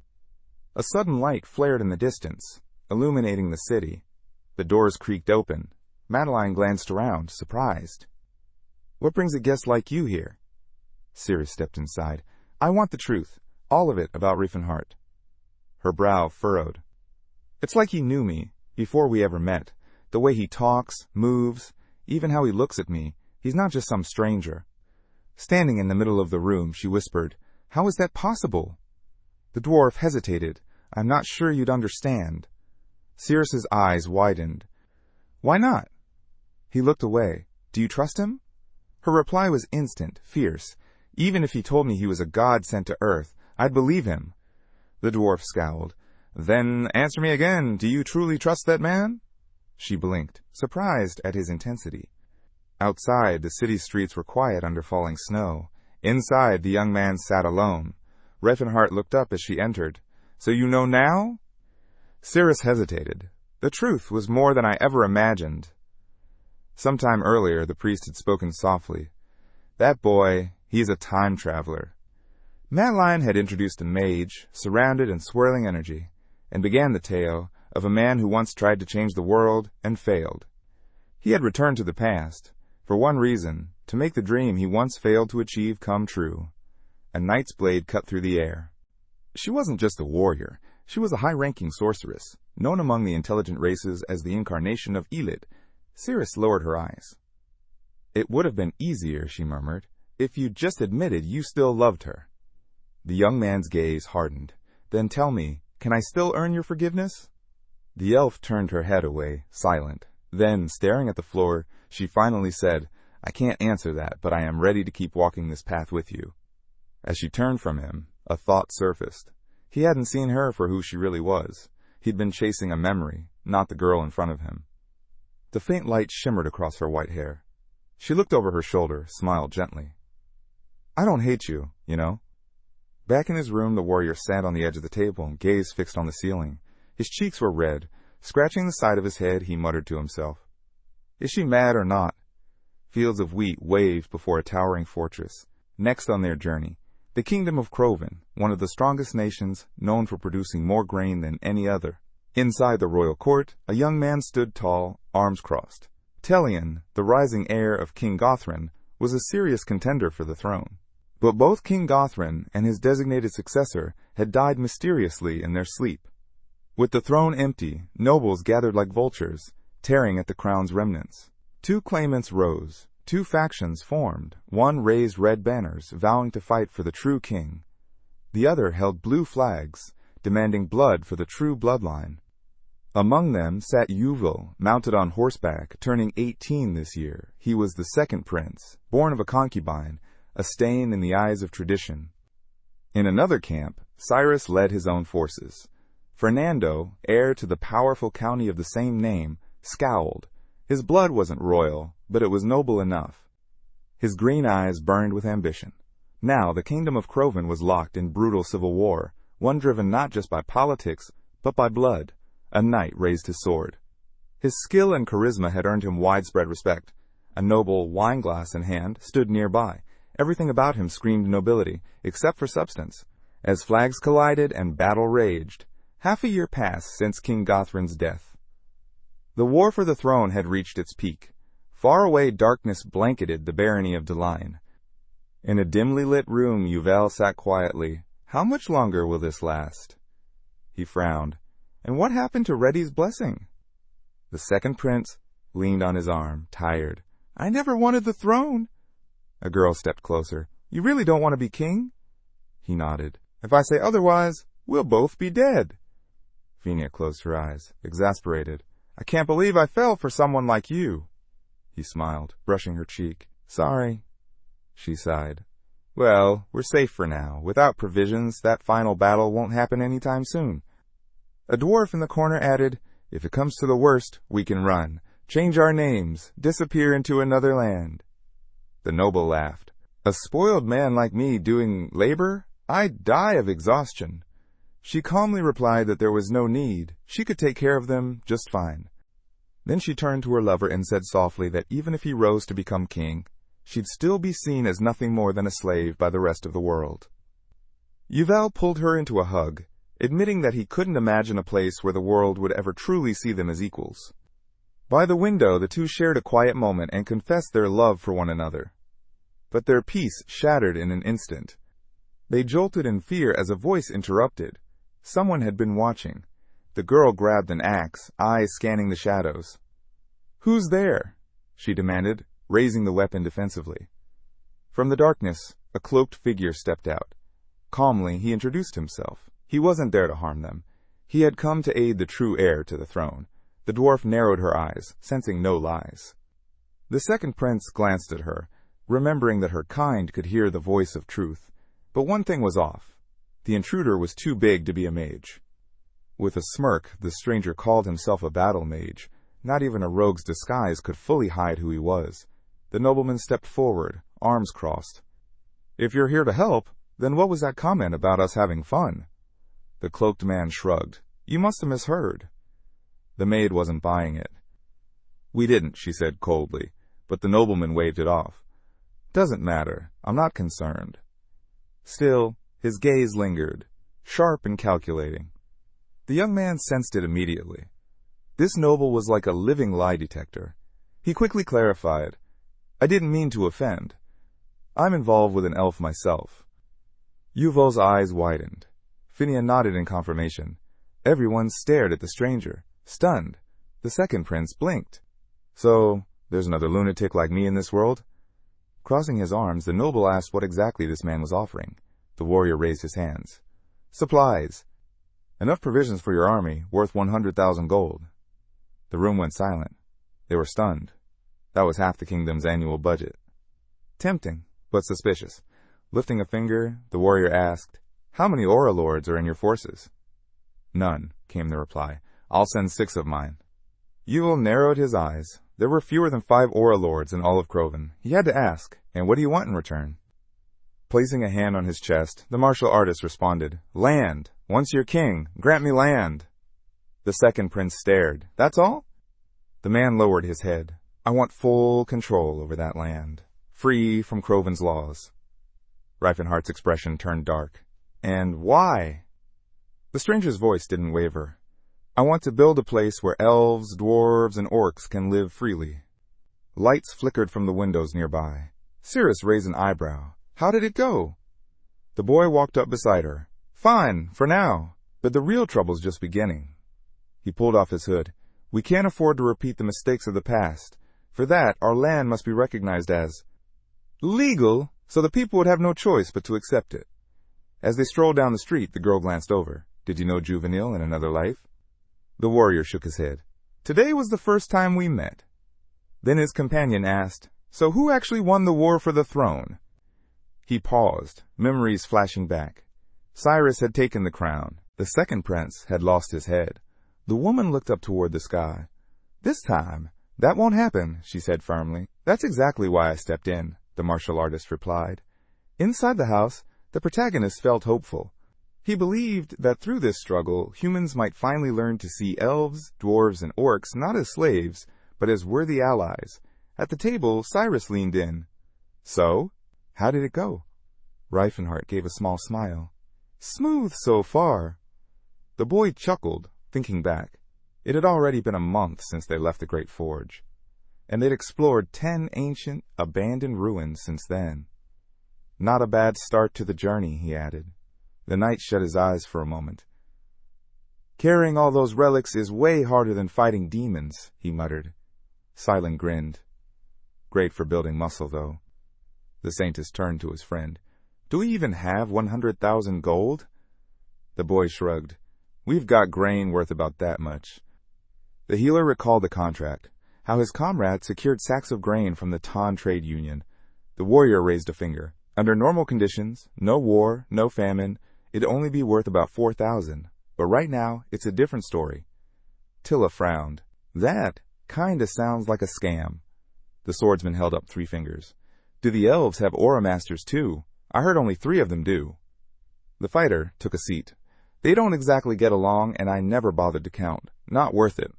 A: A sudden light flared in the distance, illuminating the city. The doors creaked open. Madeline glanced around, surprised. What brings a guest like you here? Cyrus stepped inside. I want the truth, all of it about Rifenheart. Her brow furrowed. It's like he knew me, before we ever met. The way he talks, moves, even how he looks at me. He's not just some stranger. Standing in the middle of the room, she whispered, How is that possible? The dwarf hesitated. I'm not sure you'd understand. Cyrus's eyes widened. Why not? He looked away. Do you trust him? Her reply was instant, fierce. Even if he told me he was a god sent to Earth, I'd believe him. The dwarf scowled. Then answer me again. Do you truly trust that man? She blinked, surprised at his intensity. Outside, the city streets were quiet under falling snow. Inside, the young man sat alone. Rifenheart looked up as she entered. So you know now? Cyrus hesitated. The truth was more than I ever imagined. Sometime earlier, the priest had spoken softly. That boy, he's a time traveler. Matt Lyon had introduced a mage, surrounded in swirling energy, and began the tale of a man who once tried to change the world and failed. He had returned to the past, for one reason, to make the dream he once failed to achieve come true. A knight's blade cut through the air. She wasn't just a warrior, she was a high-ranking sorceress, known among the intelligent races as the incarnation of Elid. Cyrus lowered her eyes. "It would have been easier," she murmured, "if you'd just admitted you still loved her." The young man's gaze hardened. "Then tell me, can I still earn your forgiveness?" The elf turned her head away, silent. Then, staring at the floor, she finally said, "I can't answer that, but I am ready to keep walking this path with you." As she turned from him, a thought surfaced. He hadn't seen her for who she really was. He'd been chasing a memory, not the girl in front of him. The faint light shimmered across her white hair. She looked over her shoulder, smiled gently. "I don't hate you, you know." Back in his room, the warrior sat on the edge of the table, gaze fixed on the ceiling. His cheeks were red. Scratching the side of his head, he muttered to himself, "Is she mad or not?" Fields of wheat waved before a towering fortress. Next on their journey, the kingdom of Croven, one of the strongest nations, known for producing more grain than any other. Inside the royal court, a young man stood tall, arms crossed. Teslon, the rising heir of King Gothran, was a serious contender for the throne. But both King Gothran and his designated successor had died mysteriously in their sleep. With the throne empty, nobles gathered like vultures, tearing at the crown's remnants. Two claimants rose. Two factions formed. One raised red banners, vowing to fight for the true king. The other held blue flags, demanding blood for the true bloodline. Among them sat Yuval, mounted on horseback, turning 18 this year. He was the second prince, born of a concubine, a stain in the eyes of tradition. In another camp, Cyrus led his own forces. Fernando, heir to the powerful county of the same name, scowled. His blood wasn't royal, but it was noble enough. His green eyes burned with ambition. Now the kingdom of Croven was locked in brutal civil war, one driven not just by politics, but by blood. A knight raised his sword. His skill and charisma had earned him widespread respect. A noble, wineglass in hand, stood nearby. Everything about him screamed nobility, except for substance. As flags collided and battle raged, half a year passed since King Gothran's death. The war for the throne had reached its peak. Far away darkness blanketed the barony of Deline. In a dimly lit room, Yuval sat quietly. How much longer will this last? He frowned. And what happened to Reddy's blessing? The second prince leaned on his arm, tired. I never wanted the throne. A girl stepped closer. You really don't want to be king? He nodded. If I say otherwise, we'll both be dead. Fenia closed her eyes, exasperated. I can't believe I fell for someone like you. He smiled, brushing her cheek. Sorry. She sighed. Well, we're safe for now. Without provisions, that final battle won't happen anytime soon. A dwarf in the corner added, If it comes to the worst, we can run. Change our names. Disappear into another land. The noble laughed. A spoiled man like me doing labor? I'd die of exhaustion. She calmly replied that there was no need. She could take care of them just fine. Then she turned to her lover and said softly that even if he rose to become king, she'd still be seen as nothing more than a slave by the rest of the world. Yuval pulled her into a hug, admitting that he couldn't imagine a place where the world would ever truly see them as equals. By the window, the two shared a quiet moment and confessed their love for one another. But their peace shattered in an instant. They jolted in fear as a voice interrupted. Someone had been watching. The girl grabbed an axe, eyes scanning the shadows. Who's there? She demanded, raising the weapon defensively. From the darkness, a cloaked figure stepped out. Calmly, he introduced himself. He wasn't there to harm them. He had come to aid the true heir to the throne. The dwarf narrowed her eyes, sensing no lies. The second prince glanced at her, remembering that her kind could hear the voice of truth. But one thing was off. The intruder was too big to be a mage. With a smirk, the stranger called himself a battle mage. Not even a rogue's disguise could fully hide who he was. The nobleman stepped forward, arms crossed. If you're here to help, then what was that comment about us having fun? The cloaked man shrugged. You must have misheard. The maid wasn't buying it. We didn't, she said coldly, but the nobleman waved it off. Doesn't matter. I'm not concerned. Still, His gaze lingered, sharp and calculating. The young man sensed it immediately. This noble was like a living lie detector. He quickly clarified, "I didn't mean to offend. I'm involved with an elf myself." Yuval's eyes widened. Phinia nodded in confirmation. Everyone stared at the stranger, stunned. The second prince blinked. "So, there's another lunatic like me in this world?" Crossing his arms, the noble asked what exactly this man was offering. The warrior raised his hands. "Supplies. Enough provisions for your army, worth 100,000 gold. The room went silent. They were stunned. That was half the kingdom's annual budget. Tempting, but suspicious. Lifting a finger, the warrior asked, "How many Aura Lords are in your forces?" "None," came the reply. "I'll send 6 of mine." Yuval narrowed his eyes. There were fewer than 5 Aura Lords in all of Croven. He had to ask, "And what do you want in return?" Placing a hand on his chest, the martial artist responded, "Land! Once you're king, grant me land!" The second prince stared. "That's all?" The man lowered his head. "I want full control over that land, free from Croven's laws." Rifenheart's expression turned dark. "And why?" The stranger's voice didn't waver. "I want to build a place where elves, dwarves, and orcs can live freely." Lights flickered from the windows nearby. Cyrus raised an eyebrow. "How did it go?" The boy walked up beside her. "Fine, for now, but the real trouble's just beginning." He pulled off his hood. "We can't afford to repeat the mistakes of the past. For that, our land must be recognized as legal, so the people would have no choice but to accept it." As they strolled down the street, the girl glanced over. "Did you know Juvenile in another life?" The warrior shook his head. "Today was the first time we met." Then his companion asked, "So who actually won the war for the throne?" He paused, memories flashing back. Cyrus had taken the crown. The second prince had lost his head. The woman looked up toward the sky. "This time, that won't happen," she said firmly. "That's exactly why I stepped in," the martial artist replied. Inside the house, the protagonist felt hopeful. He believed that through this struggle, humans might finally learn to see elves, dwarves, and orcs not as slaves, but as worthy allies. At the table, Cyrus leaned in. "So, how did it go?" Rifenheart gave a small smile. "Smooth so far." The boy chuckled, thinking back. It had already been a month since they left the Great Forge, and they'd explored 10 ancient, abandoned ruins since then. "Not a bad start to the journey," he added. The knight shut his eyes for a moment. "Carrying all those relics is way harder than fighting demons," he muttered. Silent grinned. "Great for building muscle, though." The Saintess turned to his friend. "Do we even have 100,000 gold?" The boy shrugged. "We've got grain worth about that much." The healer recalled the contract, how his comrade secured sacks of grain from the Tan Trade Union. The warrior raised a finger. Under normal conditions, no war, no famine, it'd only be worth about 4,000. But right now, it's a different story. Tilla frowned. "That kinda sounds like a scam." The swordsman held up 3 fingers. "Do the elves have aura masters too? I heard only 3 of them do." The fighter took a seat. "They don't exactly get along, and I never bothered to count. Not worth it."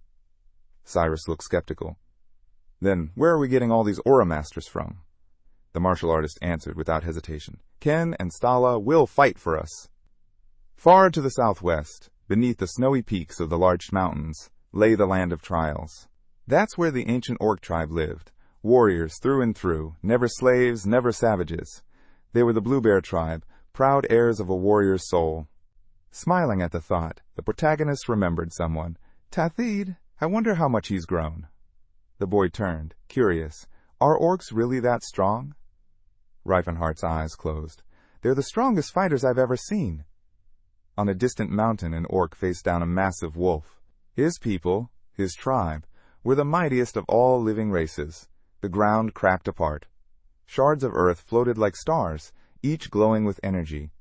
A: Cyrus looked skeptical. "Then where are we getting all these aura masters from?" The martial artist answered without hesitation. "Ken and Stala will fight for us." Far to the southwest, beneath the snowy peaks of the large mountains, lay the land of trials. That's where the ancient orc tribe lived. Warriors through and through, never slaves, never savages. They were the Blue Bear tribe, proud heirs of a warrior's soul. Smiling at the thought, the protagonist remembered someone. "Tathid, I wonder how much he's grown." The boy turned, curious. "Are orcs really that strong?" Rifenheart's eyes closed. "They're the strongest fighters I've ever seen." On a distant mountain, an orc faced down a massive wolf. His people, his tribe, were the mightiest of all living races. The ground cracked apart. Shards of earth floated like stars, each glowing with energy.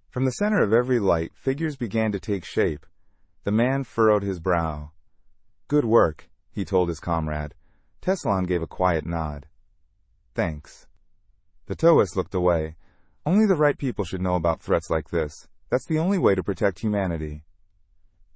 A: From the center of every light, figures began to take shape. The man furrowed his brow. "Good work," he told his comrade. Teslon gave a quiet nod. "Thanks." The Toast looked away. Only the right people should know about threats like this. That's the only way to protect humanity.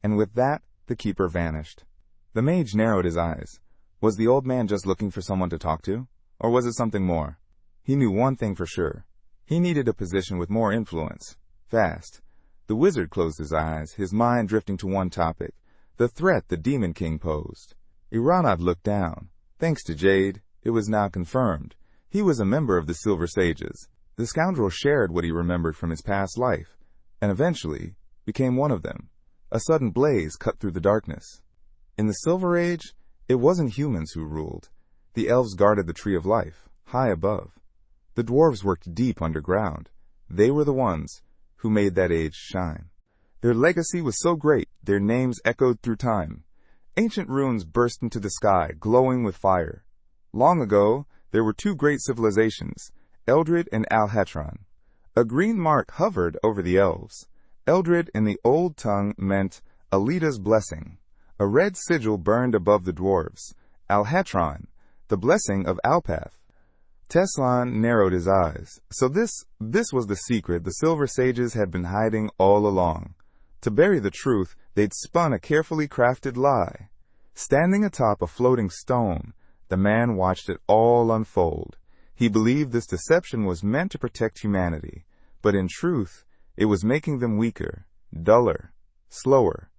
A: And with that, the keeper vanished. The mage narrowed his eyes. Was the old man just looking for someone to talk to? Or was it something more? He knew one thing for sure. He needed a position with more influence. Fast. The wizard closed his eyes, his mind drifting to one topic, the threat the Demon King posed. Iranad looked down. Thanks to Jade, it was now confirmed. He was a member of the Silver Sages. The scoundrel shared what he remembered from his past life, and eventually became one of them. A sudden blaze cut through the darkness. In the Silver Age, it wasn't humans who ruled. The elves guarded the Tree of Life, high above. The dwarves worked deep underground. They were the ones who made that age shine. Their legacy was so great, their names echoed through time. Ancient runes burst into the sky, glowing with fire. Long ago, there were two great civilizations, Eldred and Alhetron. A green mark hovered over the elves. Eldred in the old tongue meant Alita's blessing. A red sigil burned above the dwarves. Alhetron, the blessing of Alpath. Teslon narrowed his eyes. So this was the secret the Silver Sages had been hiding all along. To bury the truth, they'd spun a carefully crafted lie. Standing atop a floating stone, the man watched it all unfold. He believed this deception was meant to protect humanity, but in truth, it was making them weaker, duller, slower.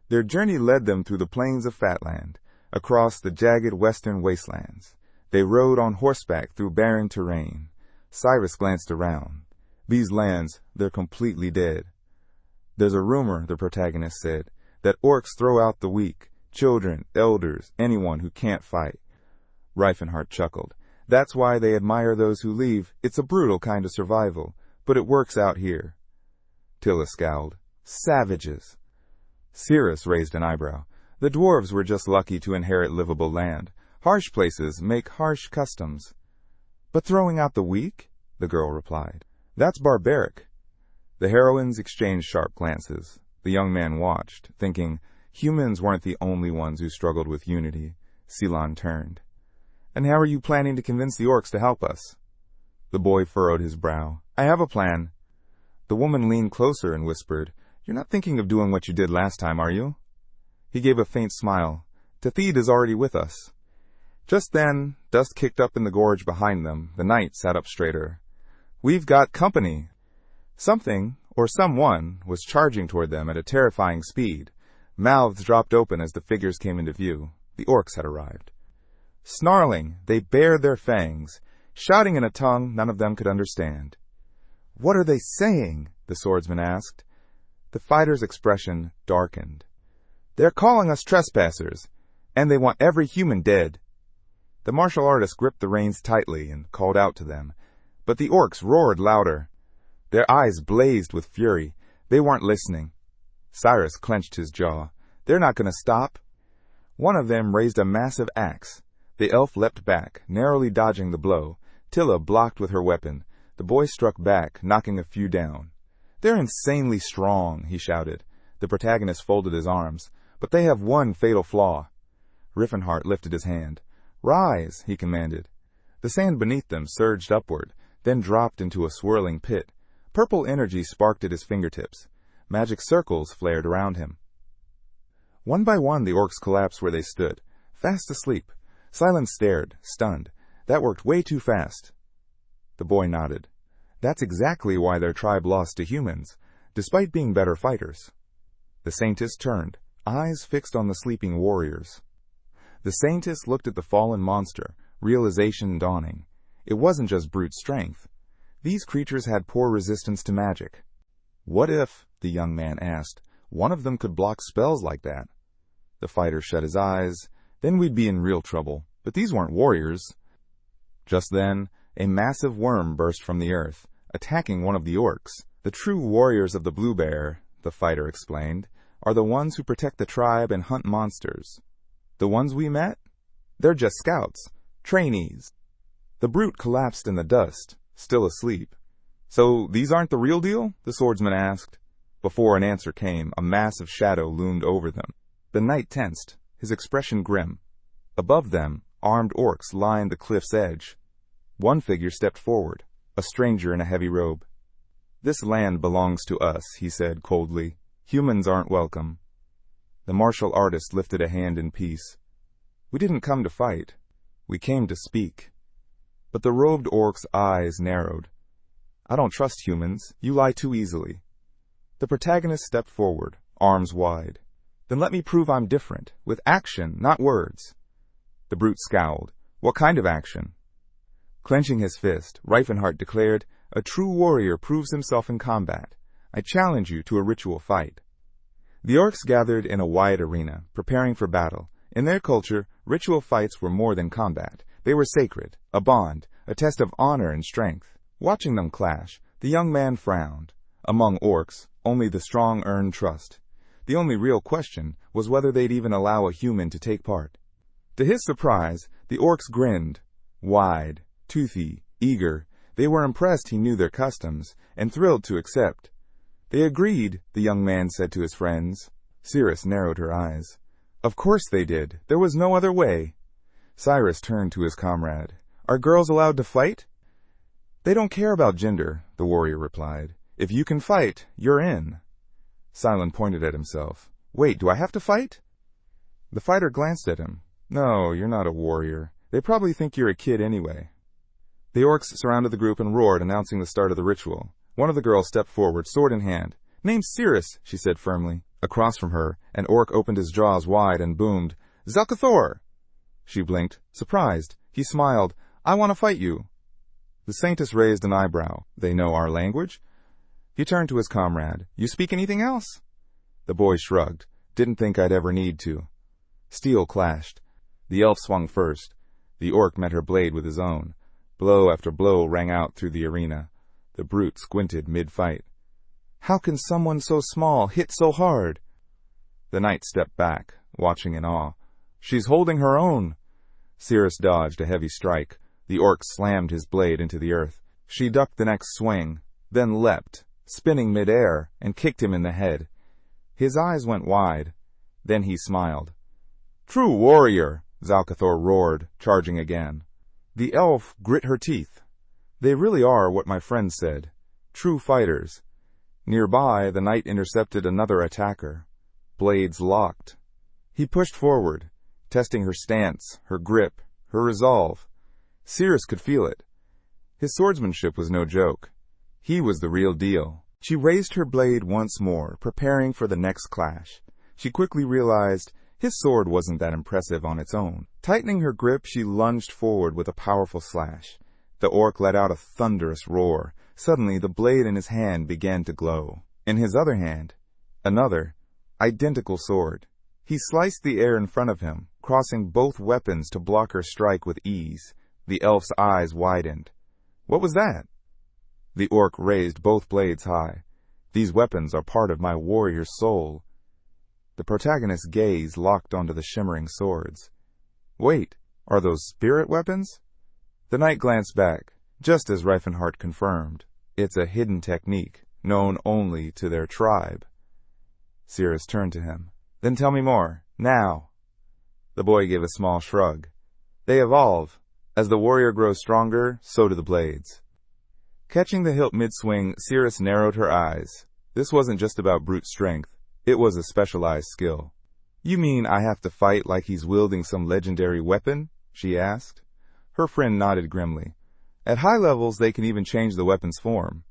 A: Their journey led them through the plains of Fatland, across the jagged western wastelands. They rode on horseback through barren terrain. Cyrus glanced around. These lands, they're completely dead. There's a rumor, the protagonist said, that orcs throw out the weak, children, elders, anyone who can't fight. Rifenheart chuckled. That's why they admire those who leave. It's a brutal kind of survival, but it works out here. Tilla scowled. Savages. Cyrus raised an eyebrow. The dwarves were just lucky to inherit livable land. Harsh places make harsh customs. But throwing out the weak? The girl replied. That's barbaric. The heroines exchanged sharp glances. The young man watched, thinking humans weren't the only ones who struggled with unity. Ceylon turned. And how are you planning to convince the orcs to help us? The boy furrowed his brow. I have a plan. The woman leaned closer and whispered, You're not thinking of doing what you did last time, are you? He gave a faint smile. Tethid is already with us. Just then, dust kicked up in the gorge behind them. The knight sat up straighter. We've got company. Something, or someone, was charging toward them at a terrifying speed. Mouths dropped open as the figures came into view. The orcs had arrived. Snarling, they bared their fangs, shouting in a tongue none of them could understand. What are they saying? The swordsman asked. The fighter's expression darkened. They're calling us trespassers, and they want every human dead. The martial artist gripped the reins tightly and called out to them, but the orcs roared louder. Their eyes blazed with fury. They weren't listening. Cyrus clenched his jaw. They're not going to stop. One of them raised a massive axe. The elf leapt back, narrowly dodging the blow. Tilla blocked with her weapon. The boy struck back, knocking a few down. They're insanely strong, he shouted. The protagonist folded his arms. But they have one fatal flaw. Rifenheart lifted his hand. Rise, he commanded. The sand beneath them surged upward, then dropped into a swirling pit. Purple energy sparked at his fingertips. Magic circles flared around him. One by one the orcs collapsed where they stood, fast asleep. Silence stared, stunned. That worked way too fast. The boy nodded. That's exactly why their tribe lost to humans, despite being better fighters. The Saintess turned, eyes fixed on the sleeping warriors. The Saintess looked at the fallen monster, realization dawning. It wasn't just brute strength. These creatures had poor resistance to magic. What if, the young man asked, one of them could block spells like that? The fighter shut his eyes. Then we'd be in real trouble. But these weren't warriors. Just then, a massive worm burst from the earth, attacking one of the orcs. The true warriors of the Blue Bear, the fighter explained, are the ones who protect the tribe and hunt monsters. The ones we met? They're just scouts, trainees. The brute collapsed in the dust, still asleep. So these aren't the real deal? The swordsman asked. Before an answer came, a massive shadow loomed over them. The knight tensed, his expression grim. Above them, armed orcs lined the cliff's edge. One figure stepped forward, a stranger in a heavy robe. This land belongs to us, he said coldly. Humans aren't welcome. The martial artist lifted a hand in peace. We didn't come to fight. We came to speak. But the robed orc's eyes narrowed. I don't trust humans. You lie too easily. The protagonist stepped forward, arms wide. Then let me prove I'm different, with action, not words. The brute scowled. What kind of action? Clenching his fist, Rifenheart declared, a true warrior proves himself in combat. I challenge you to a ritual fight. The orcs gathered in a wide arena, preparing for battle. In their culture, ritual fights were more than combat. They were sacred, a bond, a test of honor and strength. Watching them clash, the young man frowned. Among orcs, only the strong earn trust. The only real question was whether they'd even allow a human to take part. To his surprise, the orcs grinned. Wide, toothy, eager, they were impressed he knew their customs, and thrilled to accept. They agreed, the young man said to his friends. Cyrus narrowed her eyes. Of course they did. There was no other way. Cyrus turned to his comrade. Are girls allowed to fight? They don't care about gender, the warrior replied. If you can fight, you're in. Cylon pointed at himself. Wait, do I have to fight? The fighter glanced at him. No, you're not a warrior. They probably think you're a kid anyway. The orcs surrounded the group and roared, announcing the start of the ritual. One of the girls stepped forward, sword in hand. Name's Cyrus, she said firmly. Across from her, an orc opened his jaws wide and boomed, Zelkathor! She blinked, surprised. He smiled. I want to fight you. The saintess raised an eyebrow. They know our language? He turned to his comrade. You speak anything else? The boy shrugged. Didn't think I'd ever need to. Steel clashed. The elf swung first. The orc met her blade with his own. Blow after blow rang out through the arena. The brute squinted mid-fight. How can someone so small hit so hard? The knight stepped back, watching in awe. She's holding her own. Cyrus dodged a heavy strike. The orc slammed his blade into the earth. She ducked the next swing, then leapt, spinning mid-air, and kicked him in the head. His eyes went wide. Then he smiled. True warrior, Zelkathor roared, charging again. The elf grit her teeth. They really are what my friend said. True fighters. Nearby, the knight intercepted another attacker. Blades locked. He pushed forward, testing her stance, her grip, her resolve. Cyrus could feel it. His swordsmanship was no joke. He was the real deal. She raised her blade once more, preparing for the next clash. She quickly realized his sword wasn't that impressive on its own. Tightening her grip, she lunged forward with a powerful slash. The orc let out a thunderous roar. Suddenly, the blade in his hand began to glow. In his other hand, another, identical sword. He sliced the air in front of him, crossing both weapons to block her strike with ease. The elf's eyes widened. What was that? The orc raised both blades high. These weapons are part of my warrior's soul. The protagonist's gaze locked onto the shimmering swords. Wait, are those spirit weapons? The knight glanced back, just as Rifenheart confirmed. It's a hidden technique, known only to their tribe. Cyrus turned to him. Then tell me more, now. The boy gave a small shrug. They evolve. As the warrior grows stronger, so do the blades. Catching the hilt mid-swing, Cyrus narrowed her eyes. This wasn't just about brute strength. It was a specialized skill. You mean I have to fight like he's wielding some legendary weapon? She asked. Her friend nodded grimly. At high levels, they can even change the weapon's form.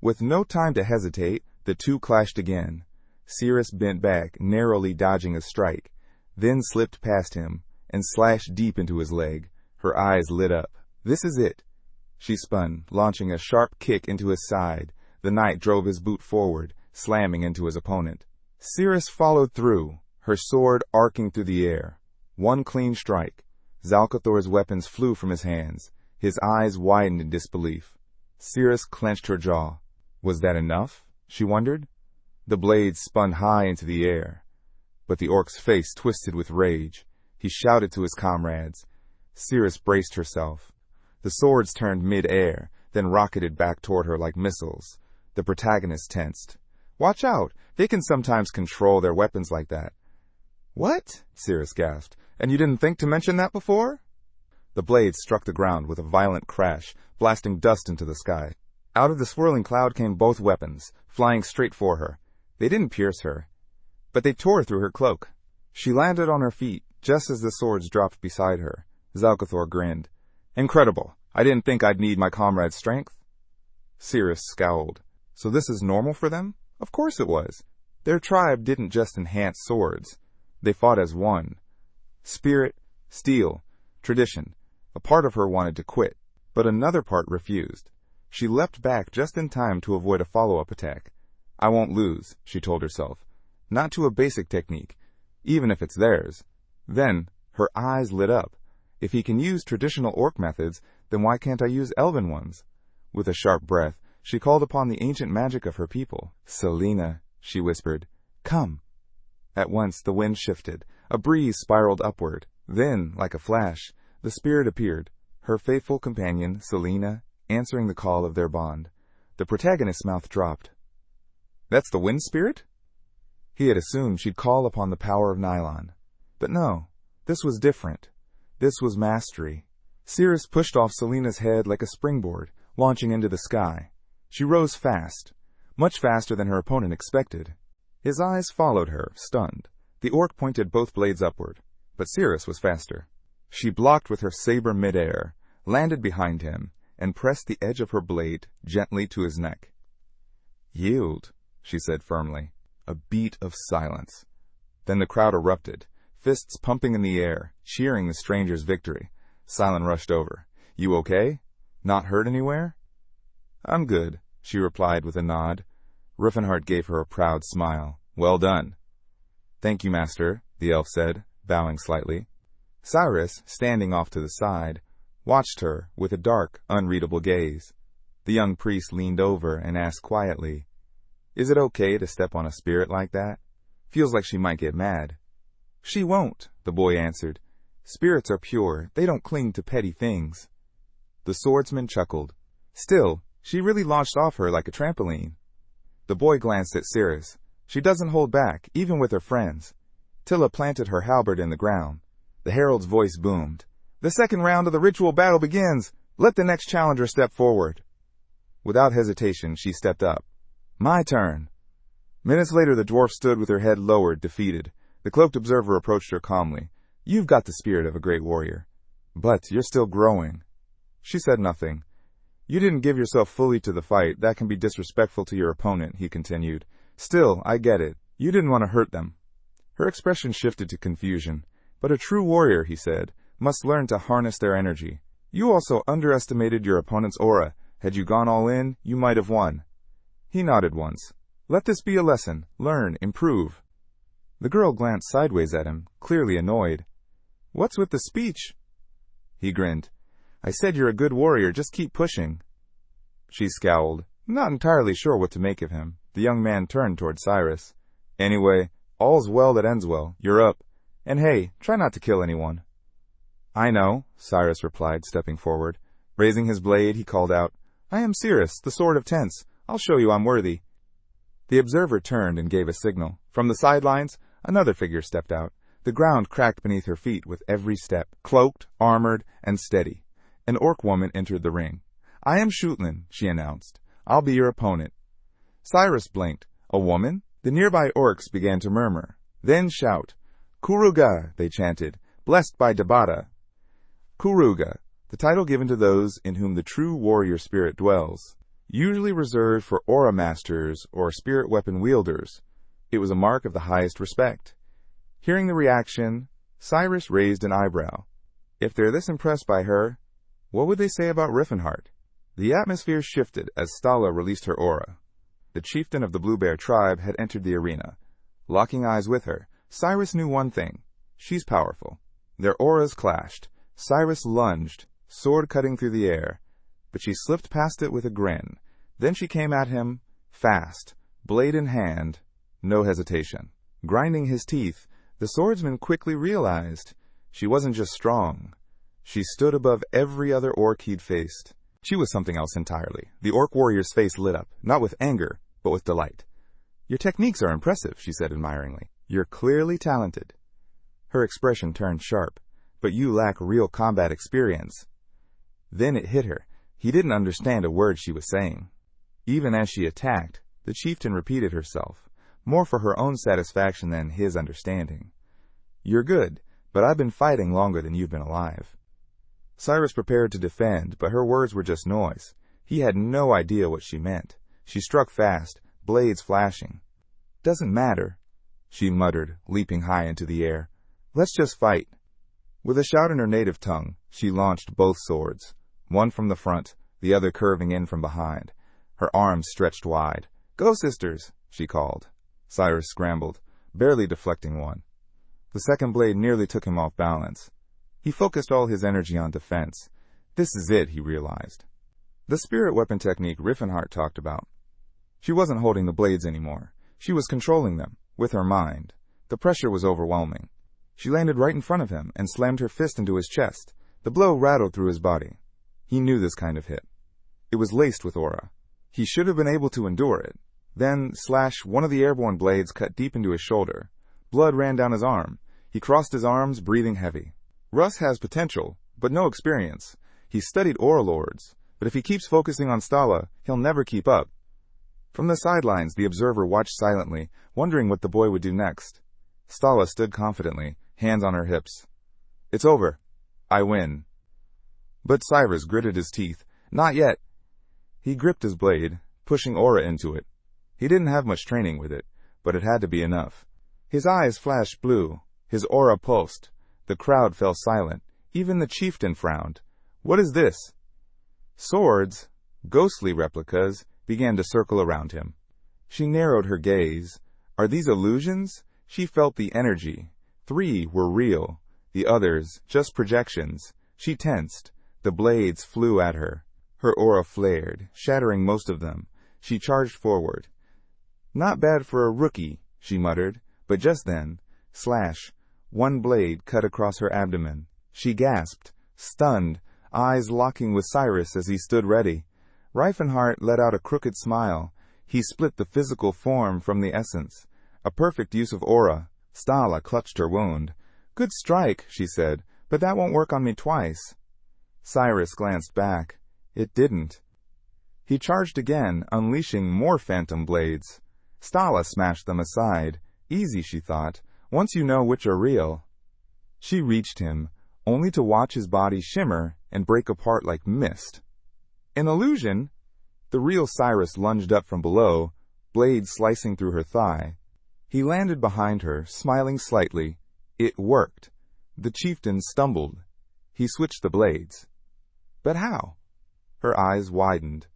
A: With no time to hesitate, the two clashed again. Cyrus bent back, narrowly dodging a strike, then slipped past him and slashed deep into his leg. Her eyes lit up. This is it. She spun, launching a sharp kick into his side. The knight drove his boot forward, slamming into his opponent. Cyrus followed through, her sword arcing through the air. One clean strike. Zelkathor's weapons flew from his hands. His eyes widened in disbelief. Cyrus clenched her jaw. Was that enough? She wondered. The blades spun high into the air. But the orc's face twisted with rage. He shouted to his comrades. Cyrus braced herself. The swords turned mid-air, then rocketed back toward her like missiles. The protagonist tensed. Watch out! They can sometimes control their weapons like that. What? Cyrus gasped. And you didn't think to mention that before? The blades struck the ground with a violent crash, blasting dust into the sky. Out of the swirling cloud came both weapons, flying straight for her. They didn't pierce her, but they tore through her cloak. She landed on her feet, just as the swords dropped beside her. Zelkathor grinned. Incredible. I didn't think I'd need my comrade's strength. Cyrus scowled. So this is normal for them? Of course it was. Their tribe didn't just enhance swords. They fought as one. Spirit, steel, tradition. A part of her wanted to quit, but another part refused. She leapt back just in time to avoid a follow-up attack. I won't lose, she told herself. Not to a basic technique, even if it's theirs. Then, her eyes lit up. If he can use traditional orc methods, then why can't I use elven ones? With a sharp breath, she called upon the ancient magic of her people. Selena, she whispered, come. At once the wind shifted. A breeze spiraled upward. Then, like a flash, the spirit appeared, her faithful companion, Selena, answering the call of their bond. The protagonist's mouth dropped. That's the wind spirit? He had assumed she'd call upon the power of nylon. But no, this was different. This was mastery. Cyrus pushed off Selena's head like a springboard, launching into the sky. She rose fast, much faster than her opponent expected. His eyes followed her, stunned. The orc pointed both blades upward, but Cyrus was faster. She blocked with her saber midair, landed behind him, and pressed the edge of her blade gently to his neck. Yield, she said firmly. A beat of silence. Then the crowd erupted, fists pumping in the air, cheering the stranger's victory. Silent rushed over. You okay? Not hurt anywhere? I'm good, she replied with a nod. Rifenheart gave her a proud smile. Well done. Thank you, master, the elf said, bowing slightly. Cyrus, standing off to the side, watched her with a dark, unreadable gaze. The young priest leaned over and asked quietly, Is it okay to step on a spirit like that? Feels like she might get mad. She won't, the boy answered. Spirits are pure. They don't cling to petty things. The swordsman chuckled. Still, she really launched off her like a trampoline. The boy glanced at Cyrus. She doesn't hold back, even with her friends. Tilla planted her halberd in the ground. The herald's voice boomed. The second round of the ritual battle begins. Let the next challenger step forward. Without hesitation, she stepped up. My turn. Minutes later, the dwarf stood with her head lowered, defeated. The cloaked observer approached her calmly. You've got the spirit of a great warrior. But you're still growing. She said nothing. You didn't give yourself fully to the fight. That can be disrespectful to your opponent, he continued. Still, I get it. You didn't want to hurt them. Her expression shifted to confusion. But a true warrior, he said, must learn to harness their energy. You also underestimated your opponent's aura. Had you gone all in, you might have won. He nodded once. Let this be a lesson. Learn, improve. The girl glanced sideways at him, clearly annoyed. What's with the speech? He grinned. I said you're a good warrior, just keep pushing. She scowled, not entirely sure what to make of him. The young man turned toward Cyrus. Anyway, all's well that ends well. You're up. And hey, try not to kill anyone. I know, Cyrus replied, stepping forward. Raising his blade, he called out, I am Cirrus, the Sword of Tense. I'll show you I'm worthy. The observer turned and gave a signal. From the sidelines, another figure stepped out. The ground cracked beneath her feet with every step, cloaked, armored, and steady. An orc woman entered the ring. I am Shutlin, she announced. I'll be your opponent. Cyrus blinked. A woman? The nearby orcs began to murmur. Then shout. Kuruga, they chanted, blessed by Dabata. Kuruga, the title given to those in whom the true warrior spirit dwells. Usually reserved for aura masters or spirit weapon wielders, it was a mark of the highest respect. Hearing the reaction, Cyrus raised an eyebrow. If they're this impressed by her, what would they say about Rifenheart? The atmosphere shifted as Stala released her aura. The chieftain of the Blue Bear tribe had entered the arena. Locking eyes with her, Cyrus knew one thing. She's powerful. Their auras clashed. Cyrus lunged, sword cutting through the air. But she slipped past it with a grin. Then she came at him, fast, blade in hand, no hesitation. Grinding his teeth, the swordsman quickly realized she wasn't just strong. She stood above every other orc he'd faced. She was something else entirely. The orc warrior's face lit up, not with anger, but with delight. Your techniques are impressive, she said admiringly. You're clearly talented. Her expression turned sharp. But you lack real combat experience. Then it hit her. He didn't understand a word she was saying. Even as she attacked, the chieftain repeated herself, more for her own satisfaction than his understanding. You're good, but I've been fighting longer than you've been alive. Cyrus prepared to defend, but her words were just noise. He had no idea what she meant. She struck fast, blades flashing. "Doesn't matter," she muttered, leaping high into the air. "Let's just fight." With a shout in her native tongue, she launched both swords, one from the front, the other curving in from behind, her arms stretched wide. "Go, sisters," she called. Cyrus scrambled, barely deflecting one. The second blade nearly took him off balance. He focused all his energy on defense. This is it, he realized. The spirit weapon technique Rifenheart talked about. She wasn't holding the blades anymore. She was controlling them, with her mind. The pressure was overwhelming. She landed right in front of him and slammed her fist into his chest. The blow rattled through his body. He knew this kind of hit. It was laced with aura. He should have been able to endure it. Then, one of the airborne blades cut deep into his shoulder. Blood ran down his arm. He crossed his arms, breathing heavy. Russ has potential, but no experience. He's studied aura lords, but if he keeps focusing on Stala, he'll never keep up. From the sidelines, the observer watched silently, wondering what the boy would do next. Stala stood confidently, hands on her hips. "It's over. I win." But Cyrus gritted his teeth. "Not yet." He gripped his blade, pushing aura into it. He didn't have much training with it, but it had to be enough. His eyes flashed blue. His aura pulsed. The crowd fell silent. Even the chieftain frowned. "What is this?" Swords, ghostly replicas, began to circle around him. She narrowed her gaze. Are these illusions? She felt the energy. 3 were real. The others, just projections. She tensed. The blades flew at her. Her aura flared, shattering most of them. She charged forward. "Not bad for a rookie," she muttered, but just then, one blade cut across her abdomen. She gasped, stunned, eyes locking with Cyrus as he stood ready. Rifenheart let out a crooked smile. He split the physical form from the essence. A perfect use of aura. Stala clutched her wound. "Good strike," she said, "but that won't work on me twice." Cyrus glanced back. It didn't. He charged again, unleashing more phantom blades. Stala smashed them aside. Easy, she thought, once you know which are real. She reached him, only to watch his body shimmer and break apart like mist. An illusion? The real Cyrus lunged up from below, blade slicing through her thigh. He landed behind her, smiling slightly. It worked. The chieftain stumbled. He switched the blades. But how? Her eyes widened.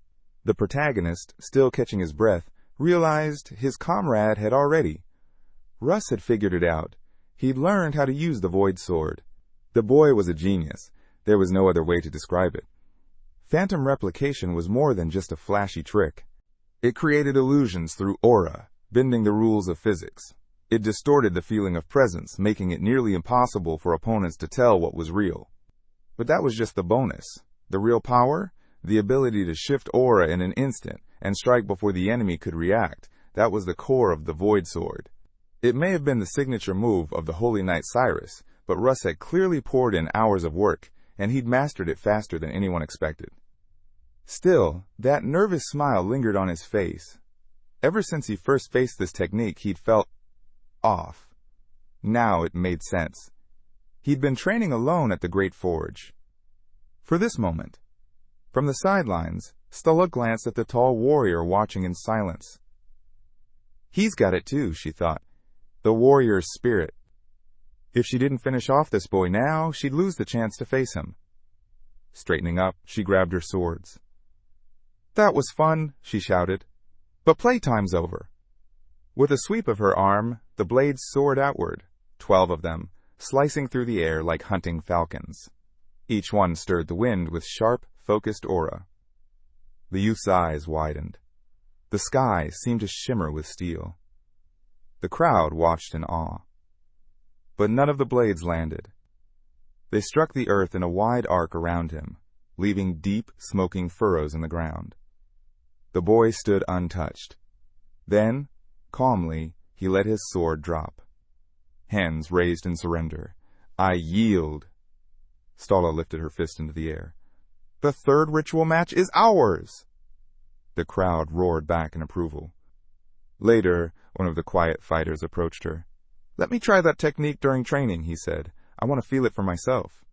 A: The protagonist, still catching his breath, realized his comrade had already. Russ had figured it out. He'd learned how to use the Void Sword. The boy was a genius. There was no other way to describe it. Phantom replication was more than just a flashy trick. It created illusions through aura, bending the rules of physics. It distorted the feeling of presence, making it nearly impossible for opponents to tell what was real. But that was just the bonus. The real power? The ability to shift aura in an instant and strike before the enemy could react. That was the core of the Void Sword. It may have been the signature move of the Holy Knight Cyrus, but Russ had clearly poured in hours of work, and he'd mastered it faster than anyone expected. Still, that nervous smile lingered on his face. Ever since he first faced this technique, he'd felt off. Now it made sense. He'd been training alone at the Great Forge. For this moment. From the sidelines, Stella glanced at the tall warrior watching in silence. He's got it too, she thought. The warrior's spirit. If she didn't finish off this boy now, she'd lose the chance to face him. Straightening up, she grabbed her swords. "That was fun," she shouted. "But playtime's over." With a sweep of her arm, the blades soared outward, 12 of them, slicing through the air like hunting falcons. Each one stirred the wind with sharp, focused aura. The youth's eyes widened. The sky seemed to shimmer with steel. The crowd watched in awe. But none of the blades landed. They struck the earth in a wide arc around him, leaving deep, smoking furrows in the ground. The boy stood untouched. Then, calmly, he let his sword drop. Hands raised in surrender. "I yield." Stala lifted her fist into the air. "The third ritual match is ours!" The crowd roared back in approval. Later, one of the quiet fighters approached her. "Let me try that technique during training," he said. "I want to feel it for myself."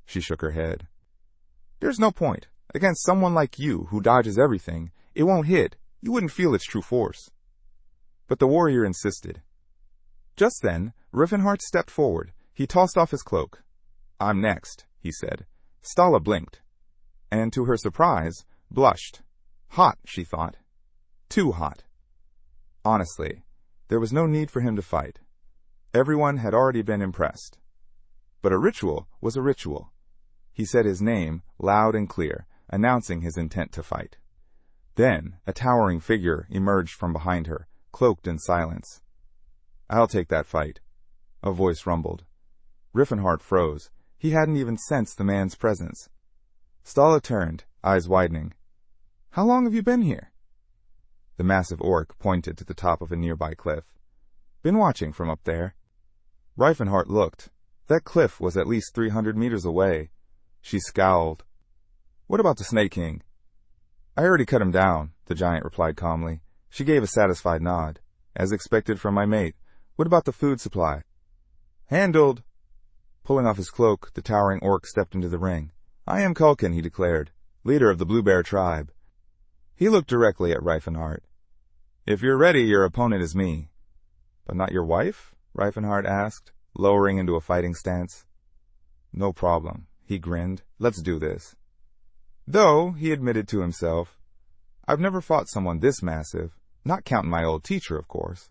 A: She shook her head. "There's no point. Against someone like you, who dodges everything, it won't hit. You wouldn't feel its true force. But the warrior insisted. Just then, Rifenheart stepped forward. He tossed off his cloak. "I'm next," he said. Stala blinked, and to her surprise, blushed. Hot, she thought. Too hot. Honestly, there was no need for him to fight. Everyone had already been impressed. But a ritual was a ritual. He said his name loud and clear, announcing his intent to fight. Then a towering figure emerged from behind her, cloaked in silence. "I'll take that fight," a voice rumbled. Rifenheart froze. He hadn't even sensed the man's presence. Stala turned, eyes widening. "How long have you been here?" The massive orc pointed to the top of a nearby cliff. "Been watching from up there." Rifenheart looked. That cliff was at least 300 meters away. She scowled. "What about the Snake King?" "I already cut him down," the giant replied calmly. She gave a satisfied nod. "As expected from my mate. What about the food supply?" "Handled." Pulling off his cloak, the towering orc stepped into the ring. "I am Culkin," he declared, "leader of the Blue Bear tribe." He looked directly at Rifenheart. "If you're ready, your opponent is me." "But not your wife?" Rifenheart asked, lowering into a fighting stance. "No problem," he grinned. "Let's do this." Though, he admitted to himself, "I've never fought someone this massive, not counting my old teacher, of course."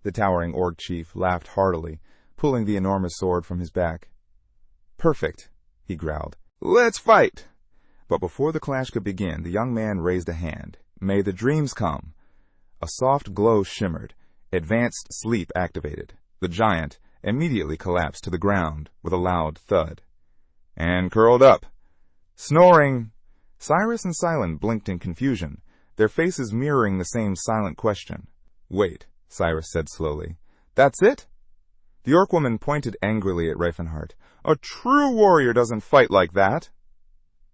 A: The towering orc chief laughed heartily, pulling the enormous sword from his back. "Perfect," he growled. "Let's fight!" But before the clash could begin, the young man raised a hand. "May the dreams come." A soft glow shimmered. Advanced sleep activated. The giant immediately collapsed to the ground with a loud thud. And curled up. Snoring! Cyrus and Silent blinked in confusion, their faces mirroring the same silent question. "Wait," Cyrus said slowly. "That's it?" The orc woman pointed angrily at Rifenheart. "A true warrior doesn't fight like that."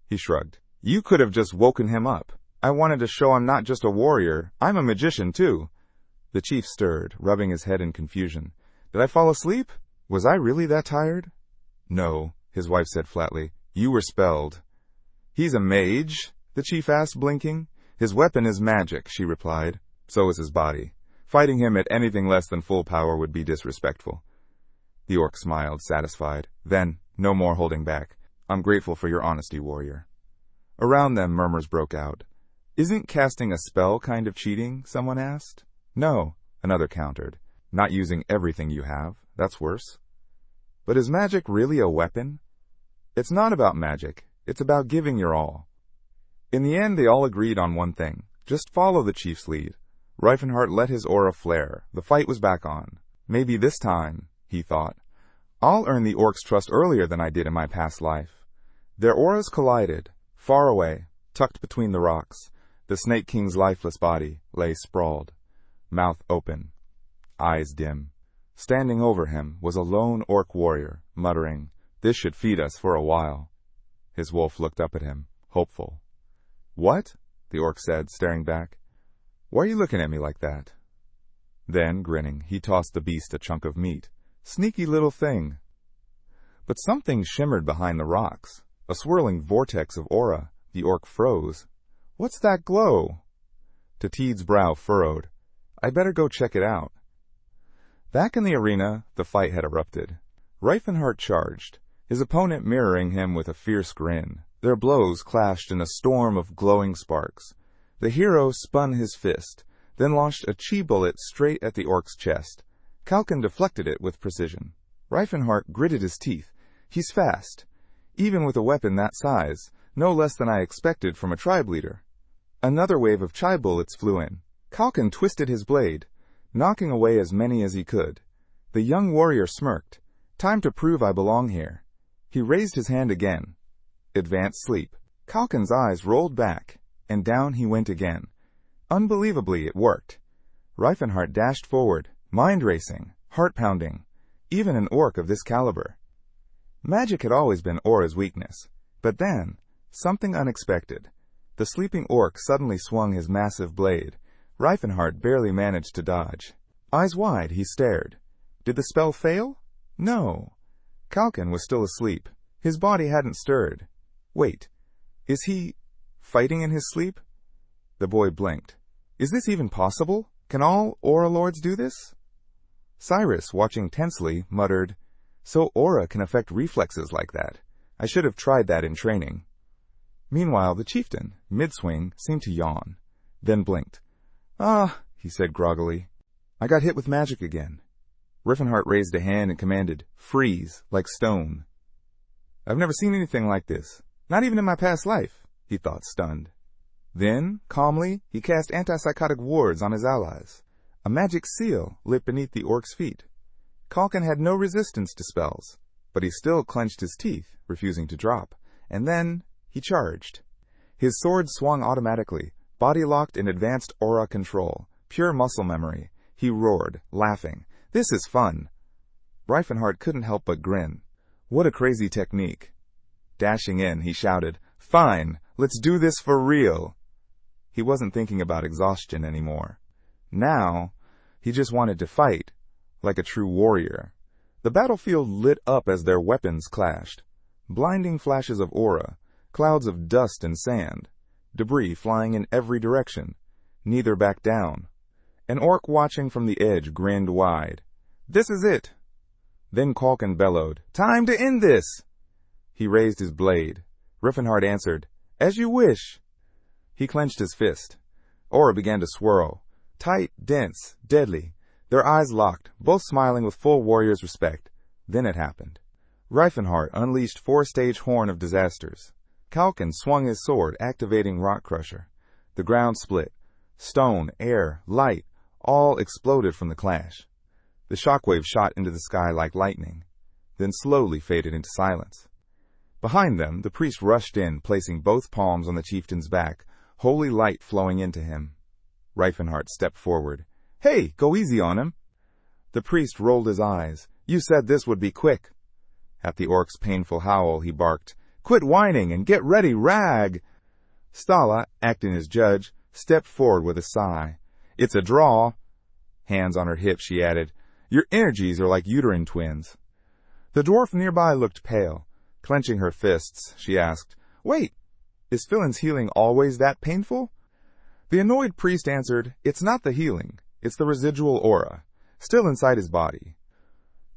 A: He shrugged. "You could have just woken him up. I wanted to show I'm not just a warrior, I'm a magician too." The chief stirred, rubbing his head in confusion. "Did I fall asleep? Was I really that tired?" "No," his wife said flatly. "You were spelled." "He's a mage?" the chief asked, blinking. "His weapon is magic," she replied. "So is his body. Fighting him at anything less than full power would be disrespectful." The orc smiled, satisfied. "Then, no more holding back. I'm grateful for your honesty, warrior." Around them, murmurs broke out. "Isn't casting a spell kind of cheating?" someone asked. "No," another countered. "Not using everything you have, that's worse." But is magic really a weapon? It's not about magic. It's about giving your all. In the end, they all agreed on one thing. Just follow the chief's lead. Rifenheart let his aura flare. The fight was back on. Maybe this time, he thought, I'll earn the orc's trust earlier than I did in my past life. Their auras collided. Far away, tucked between the rocks, the Snake King's lifeless body lay sprawled, mouth open, eyes dim. Standing over him was a lone orc warrior, muttering, "This should feed us for a while." His wolf looked up at him, hopeful. "What?" the orc said, staring back. "Why are you looking at me like that?" Then, grinning, he tossed the beast a chunk of meat. Sneaky little thing. But something shimmered behind the rocks. A swirling vortex of aura. The orc froze. "What's that glow?" Tatid's brow furrowed. "I better go check it out." Back in the arena, the fight had erupted. Rifenheart charged, his opponent mirroring him with a fierce grin. Their blows clashed in a storm of glowing sparks. The hero spun his fist, then launched a chi bullet straight at the orc's chest. Culkin deflected it with precision. Rifenheart gritted his teeth. He's fast. Even with a weapon that size, no less than I expected from a tribe leader. Another wave of chi bullets flew in. Culkin twisted his blade, knocking away as many as he could. The young warrior smirked. "Time to prove I belong here." He raised his hand again. Advanced sleep. Culkin's eyes rolled back, and down he went again. Unbelievably, it worked. Rifenheart dashed forward, mind racing, heart pounding. Even an orc of this caliber. Magic had always been Aura's weakness. But then, something unexpected. The sleeping orc suddenly swung his massive blade. Rifenheart barely managed to dodge. Eyes wide, he stared. Did the spell fail? No. Culkin was still asleep. His body hadn't stirred. Wait, is he fighting in his sleep? The boy blinked. Is this even possible? Can all Aura Lords do this? Cyrus, watching tensely, muttered, So Aura can affect reflexes like that. I should have tried that in training. Meanwhile, the chieftain, mid-swing, seemed to yawn, then blinked. Ah, he said groggily. I got hit with magic again. Rifenheart raised a hand and commanded, Freeze, like stone. I've never seen anything like this. Not even in my past life, he thought, stunned. Then, calmly, he cast antipsychotic wards on his allies. A magic seal lit beneath the orc's feet. Calkin had no resistance to spells, but he still clenched his teeth, refusing to drop. And then he charged. His sword swung automatically, body locked in advanced aura control, pure muscle memory. He roared, laughing. This is fun. Rifenheart couldn't help but grin. What a crazy technique. Dashing in, he shouted, Fine, let's do this for real. He wasn't thinking about exhaustion anymore. Now, he just wanted to fight, like a true warrior. The battlefield lit up as their weapons clashed. Blinding flashes of aura, clouds of dust and sand, debris flying in every direction. Neither backed down. An orc watching from the edge grinned wide. This is it. Then Calkin bellowed, Time to end this! He raised his blade. Rifenheart answered, As you wish. He clenched his fist. Aura began to swirl. Tight, dense, deadly. Their eyes locked, both smiling with full warrior's respect. Then it happened. Rifenheart unleashed 4-stage horn of disasters. Calkin swung his sword, activating Rock Crusher. The ground split. Stone, air, light, all exploded from the clash. The shockwave shot into the sky like lightning, then slowly faded into silence. Behind them, the priest rushed in, placing both palms on the chieftain's back, holy light flowing into him. Rifenheart stepped forward. Hey, go easy on him. The priest rolled his eyes. You said this would be quick. At the orc's painful howl, he barked, Quit whining and get ready, rag! Stala, acting as judge, stepped forward with a sigh. It's a draw. Hands on her hips, she added, Your energies are like uterine twins. The dwarf nearby looked pale. Clenching her fists, she asked, Wait, is Phelan's healing always that painful? The annoyed priest answered, It's not the healing, it's the residual aura, still inside his body.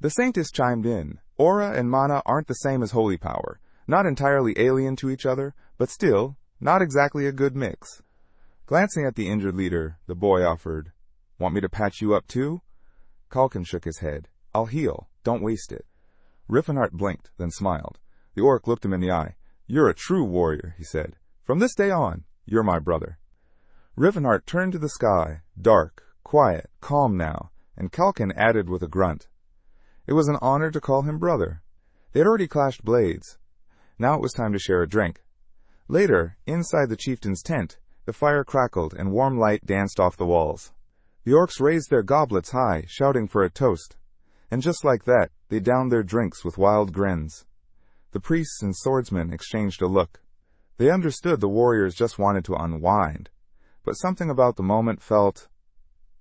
A: The saintess chimed in, Aura and mana aren't the same as holy power, not entirely alien to each other, but still, not exactly a good mix. Glancing at the injured leader, the boy offered, Want me to patch you up too? Calkin shook his head. I'll heal, don't waste it. Rifenheart blinked, then smiled. The orc looked him in the eye. You're a true warrior, he said. From this day on, you're my brother. Rifenheart turned to the sky, dark, quiet, calm now, and Calkin added with a grunt. It was an honor to call him brother. They had already clashed blades. Now it was time to share a drink. Later, inside the chieftain's tent, the fire crackled and warm light danced off the walls. The orcs raised their goblets high, shouting for a toast. And just like that, they downed their drinks with wild grins. The priests and swordsmen exchanged a look. They understood the warriors just wanted to unwind, but something about the moment felt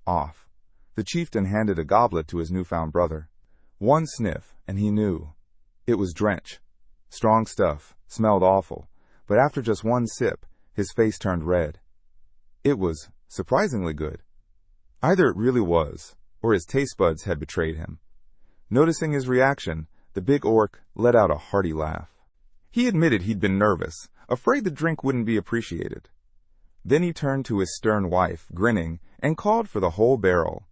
A: off. The chieftain handed a goblet to his newfound brother. One sniff, and he knew. It was drench. Strong stuff, smelled awful, but after just one sip, his face turned red. It was surprisingly good. Either it really was, or his taste buds had betrayed him. Noticing his reaction, the big orc let out a hearty laugh. He admitted he'd been nervous, afraid the drink wouldn't be appreciated. Then he turned to his stern wife, grinning, and called for the whole barrel.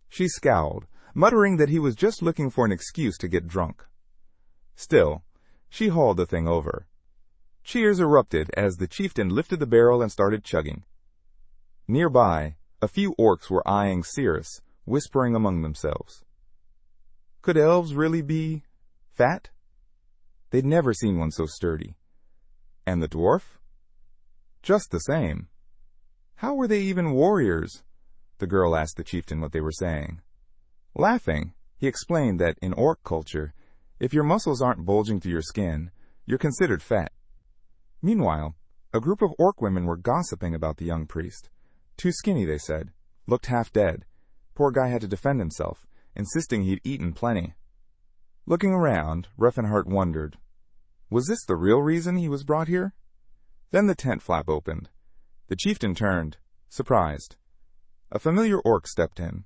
A: She scowled, muttering that he was just looking for an excuse to get drunk. Still, she hauled the thing over. Cheers erupted as the chieftain lifted the barrel and started chugging. Nearby, a few orcs were eyeing Cyrus, whispering among themselves. Could elves really be fat? They'd never seen one so sturdy. And the dwarf? Just the same. How were they even warriors? The girl asked the chieftain what they were saying. Laughing, he explained that in orc culture, if your muscles aren't bulging through your skin, you're considered fat. Meanwhile, a group of orc women were gossiping about the young priest. Too skinny, they said. Looked half dead. Poor guy had to defend himself, insisting he'd eaten plenty. Looking around, Rifenheart wondered, was this the real reason he was brought here? Then the tent flap opened. The chieftain turned. surprised. A familiar orc stepped in.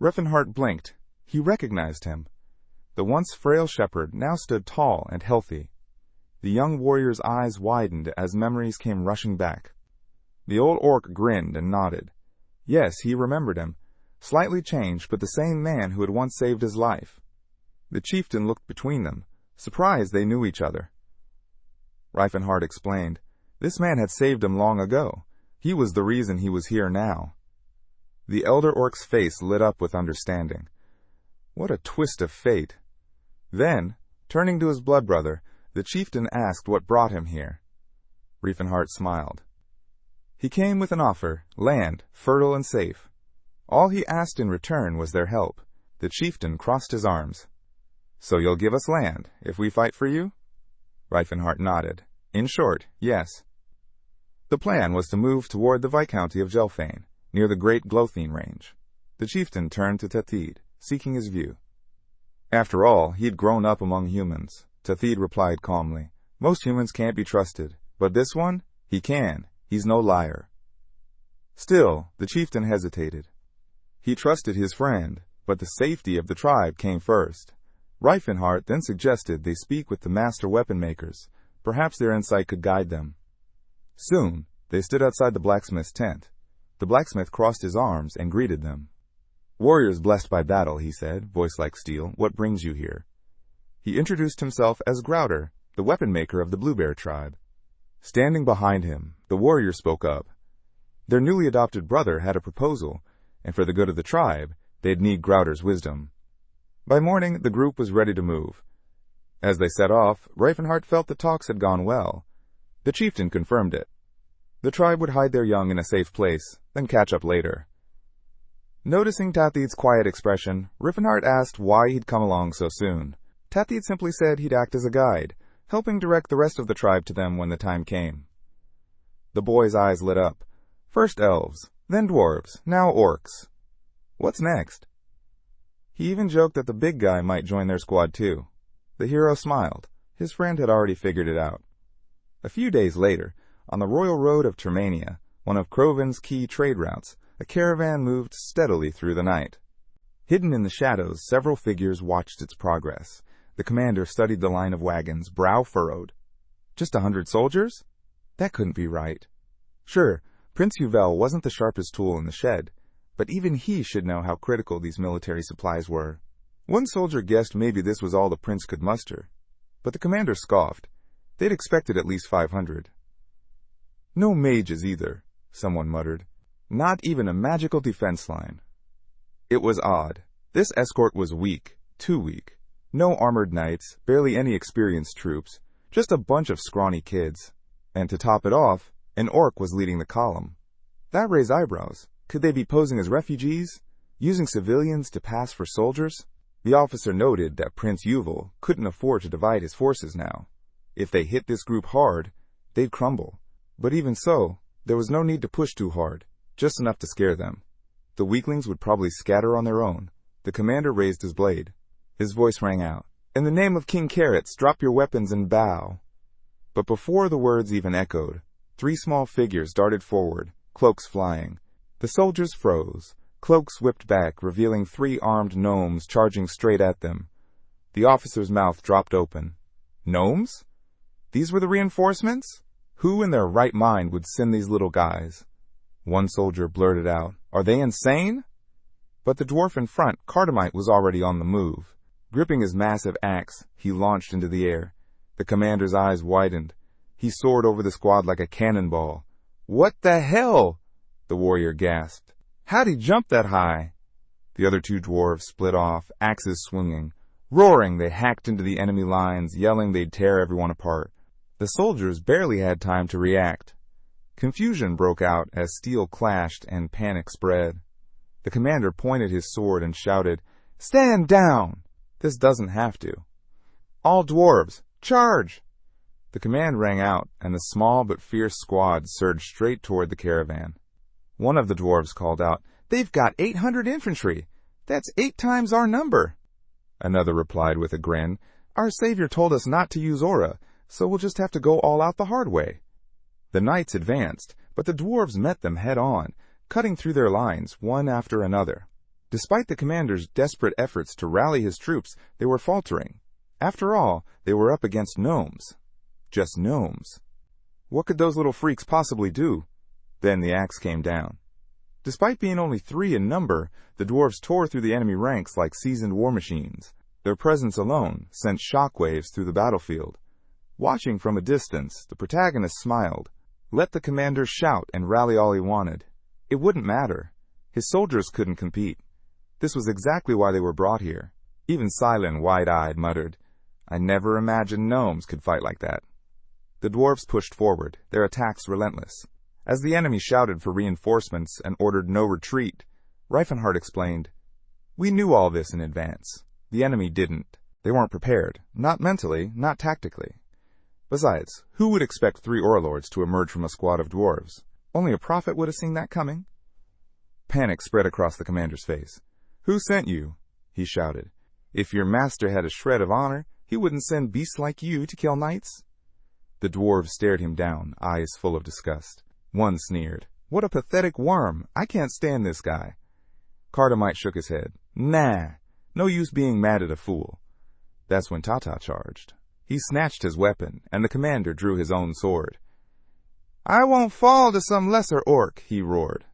A: Rifenheart blinked. He recognized him. The once frail shepherd now stood tall and healthy. The young warrior's eyes widened as memories came rushing back. The old orc grinned and nodded. Yes, he remembered him. Slightly changed, but the same man who had once saved his life. The chieftain looked between them, surprised they knew each other. Rifenheart explained. This man had saved him long ago. He was the reason he was here now. The elder orc's face lit up with understanding. What a twist of fate. Then, turning to his blood brother, the chieftain asked what brought him here. Rifenheart smiled. He came with an offer, land, fertile and safe. All he asked in return was their help. The chieftain crossed his arms. So you'll give us land, if we fight for you? Rifenheart nodded. In short, yes. The plan was to move toward the Viscounty of Gelfane, near the Great Glothine Range. The chieftain turned to Tethid, seeking his view. After all, he'd grown up among humans. Tethid replied calmly. Most humans can't be trusted, but this one, he can. He's no liar. Still, the chieftain hesitated. He trusted his friend, but the safety of the tribe came first. Rifenheart then suggested they speak with the master weapon makers. Perhaps their insight could guide them. Soon, they stood outside the blacksmith's tent. The blacksmith crossed his arms and greeted them. Warriors blessed by battle, he said, voice like steel, what brings you here? He introduced himself as Grouter, the weapon maker of the Bluebear tribe. Standing behind him, the warrior spoke up. Their newly adopted brother had a proposal, and for the good of the tribe, they'd need Grouter's wisdom. By morning, the group was ready to move. As they set off, Rifenheart felt the talks had gone well. The chieftain confirmed it. The tribe would hide their young in a safe place, then catch up later. Noticing Tathid's quiet expression, Rifenheart asked why he'd come along so soon. Tathid simply said he'd act as a guide, helping direct the rest of the tribe to them when the time came. The boy's eyes lit up. First elves, then dwarves, now orcs. What's next? He even joked that the big guy might join their squad too. The hero smiled. His friend had already figured it out. A few days later, on the royal road of Termania, one of Crovin's key trade routes, a caravan moved steadily through the night. Hidden in the shadows, several figures watched its progress. The commander studied the line of wagons, brow furrowed. Just 100 soldiers? That couldn't be right. Sure, Prince Huvel wasn't the sharpest tool in the shed, but even he should know how critical these military supplies were. One soldier guessed maybe this was all the prince could muster, but the commander scoffed. They'd expected at least 500. No mages either, someone muttered. Not even a magical defense line. It was odd. This escort was weak, too weak. No armored knights, barely any experienced troops, just a bunch of scrawny kids. And to top it off, an orc was leading the column. That raised eyebrows. Could they be posing as refugees, using civilians to pass for soldiers? The officer noted that Prince Yuval couldn't afford to divide his forces now. If they hit this group hard, they'd crumble. But even so, there was no need to push too hard, just enough to scare them. The weaklings would probably scatter on their own. The commander raised his blade. His voice rang out. In the name of King Carrots, drop your weapons and bow. But before the words even echoed, 3 small figures darted forward, cloaks flying. The soldiers froze. Cloaks whipped back, revealing 3 armed gnomes charging straight at them. The officer's mouth dropped open. Gnomes? These were the reinforcements? Who in their right mind would send these little guys? One soldier blurted out, Are they insane? But the dwarf in front, Cardamite, was already on the move. Gripping his massive axe, he launched into the air. The commander's eyes widened. He soared over the squad like a cannonball. What the hell? The warrior gasped. How'd he jump that high? The other 2 dwarves split off, axes swinging. Roaring, they hacked into the enemy lines, yelling they'd tear everyone apart. The soldiers barely had time to react. Confusion broke out as steel clashed and panic spread. The commander pointed his sword and shouted, Stand down! This doesn't have to. All dwarves, charge! The command rang out, and the small but fierce squad surged straight toward the caravan. One of the dwarves called out, They've got 800 infantry. That's 8 times our number. Another replied with a grin, Our savior told us not to use aura, so we'll just have to go all out the hard way. The knights advanced, but the dwarves met them head-on, cutting through their lines one after another. Despite the commander's desperate efforts to rally his troops, they were faltering. After all, they were up against gnomes. Just gnomes. What could those little freaks possibly do? Then the axe came down. Despite being only 3 in number, the dwarves tore through the enemy ranks like seasoned war machines. Their presence alone sent shockwaves through the battlefield. Watching from a distance, the protagonist smiled. Let the commander shout and rally all he wanted. It wouldn't matter. His soldiers couldn't compete. This was exactly why they were brought here. Even Cylon, wide-eyed, muttered, "I never imagined gnomes could fight like that." The dwarves pushed forward, their attacks relentless. As the enemy shouted for reinforcements and ordered no retreat, Rifenheart explained, "We knew all this in advance. The enemy didn't. They weren't prepared. Not mentally, not tactically. Besides, who would expect 3 Overlords to emerge from a squad of dwarves? Only a prophet would have seen that coming." Panic spread across the commander's face. "Who sent you?" he shouted. "If your master had a shred of honor, he wouldn't send beasts like you to kill knights." The dwarves stared him down, eyes full of disgust. One sneered, "What a pathetic worm! I can't stand this guy." Cardamite shook his head. "Nah, no use being mad at a fool." That's when Tata charged. He snatched his weapon, and the commander drew his own sword. "I won't fall to some lesser orc," he roared.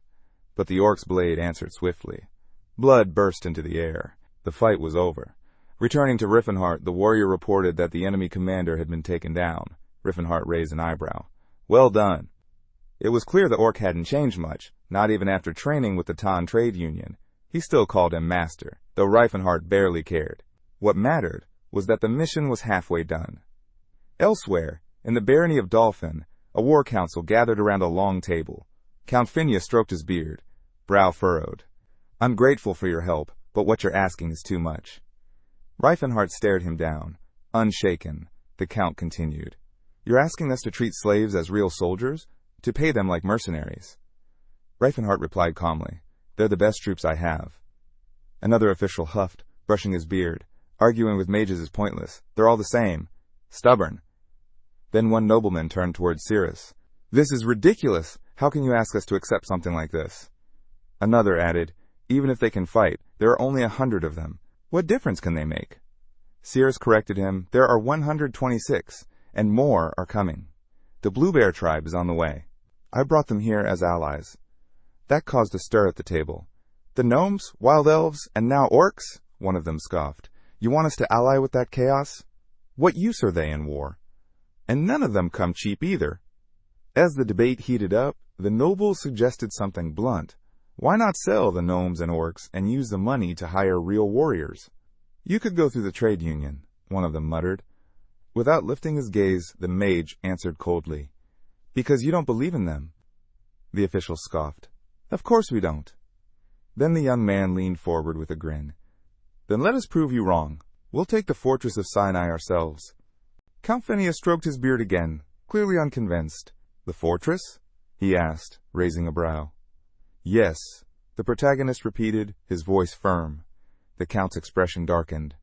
A: But the orc's blade answered swiftly. Blood burst into the air. The fight was over. Returning to Rifenheart, the warrior reported that the enemy commander had been taken down. Rifenheart raised an eyebrow. "Well done." It was clear the orc hadn't changed much, not even after training with the Tan trade union. He still called him master, though Rifenheart barely cared. What mattered was that the mission was halfway done. Elsewhere, in the barony of Dolphin, a war council gathered around a long table. Count Finia stroked his beard, brow furrowed. "I'm grateful for your help, but what you're asking is too much." Rifenheart stared him down. Unshaken, the Count continued. "You're asking us to treat slaves as real soldiers? To pay them like mercenaries?" Rifenheart replied calmly, "They're the best troops I have." Another official huffed, brushing his beard. "Arguing with mages is pointless. They're all the same. Stubborn." Then one nobleman turned toward Cyrus. "This is ridiculous. How can you ask us to accept something like this?" Another added, "Even if they can fight, there are only 100 of them. What difference can they make?" Cyrus corrected him, "There are 126, and more are coming. The Blue Bear tribe is on the way. I brought them here as allies." That caused a stir at the table. "The gnomes, wild elves, and now orcs?" one of them scoffed. "You want us to ally with that chaos? What use are they in war? And none of them come cheap either." As the debate heated up, the nobles suggested something blunt. Why not sell the gnomes and orcs and use the money to hire real warriors? "You could go through the trade union," one of them muttered. Without lifting his gaze, the mage answered coldly, "Because you don't believe in them." The official scoffed. "Of course we don't." Then the young man leaned forward with a grin. "Then let us prove you wrong. We'll take the fortress of Sinai ourselves." Count Phineas stroked his beard again, clearly unconvinced. "The fortress?" he asked, raising a brow. "Yes," the protagonist repeated, his voice firm. The Count's expression darkened.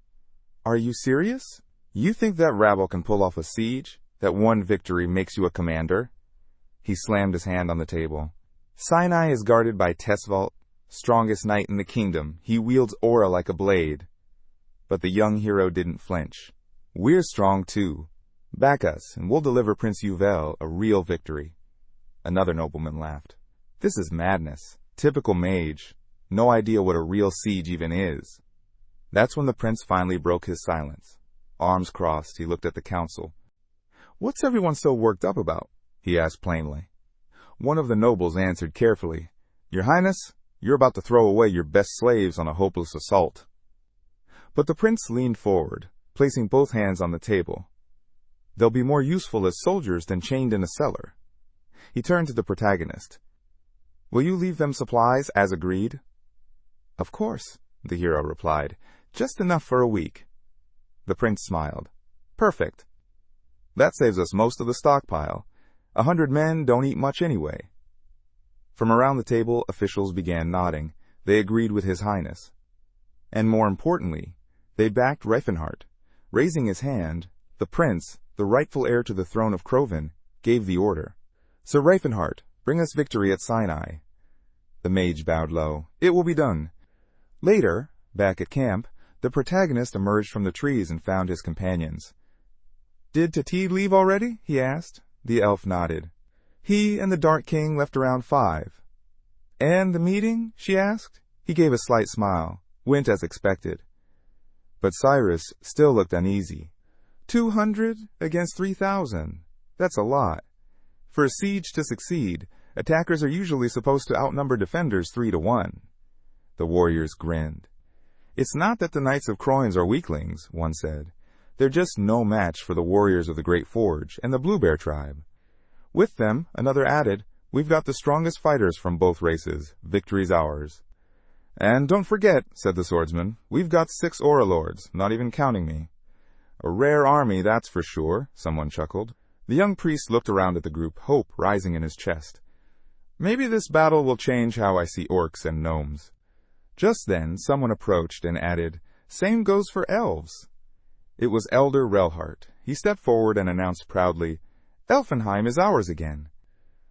A: "Are you serious? You think that rabble can pull off a siege? That one victory makes you a commander?" He slammed his hand on the table. "Sinai is guarded by Teslon, strongest knight in the kingdom. He wields aura like a blade." But the young hero didn't flinch. "We're strong too. Back us, and we'll deliver Prince Yuvel a real victory." Another nobleman laughed. "This is madness. Typical mage. No idea what a real siege even is." That's when the prince finally broke his silence. Arms crossed, he looked at the council. "What's everyone so worked up about?" he asked plainly. One of the nobles answered carefully, "Your Highness, you're about to throw away your best slaves on a hopeless assault." But the prince leaned forward, placing both hands on the table. "They'll be more useful as soldiers than chained in a cellar." He turned to the protagonist. "Will you leave them supplies as agreed?" "Of course," the hero replied. "Just enough for a week." The prince smiled. "Perfect. That saves us most of the stockpile. 100 men don't eat much anyway." From around the table, officials began nodding. They agreed with His Highness. And more importantly, they backed Rifenheart. Raising his hand, the prince, the rightful heir to the throne of Crovan, gave the order. Sir Rifenheart, bring us victory at Sinai. The mage bowed low. It will be done. Later, back at camp, the protagonist emerged from the trees and found his companions. Did Tati leave already? He asked. The elf nodded. He and the Dark King left around 5. And the meeting? She asked. He gave a slight smile, went as expected. But Cyrus still looked uneasy. 200 against 3,000. That's a lot. For a siege to succeed, attackers are usually supposed to outnumber defenders 3-1. The warriors grinned. It's not that the Knights of Croynes are weaklings, one said. They're just no match for the warriors of the Great Forge and the Blue Bear tribe. With them, another added, we've got the strongest fighters from both races. Victory's ours. And don't forget, said the swordsman, we've got 6 Aura Lords, not even counting me. A rare army, that's for sure, someone chuckled. The young priest looked around at the group, hope rising in his chest. Maybe this battle will change how I see orcs and gnomes. Just then, someone approached and added, same goes for elves. It was Elder Relhart. He stepped forward and announced proudly, Elfenheim is ours again.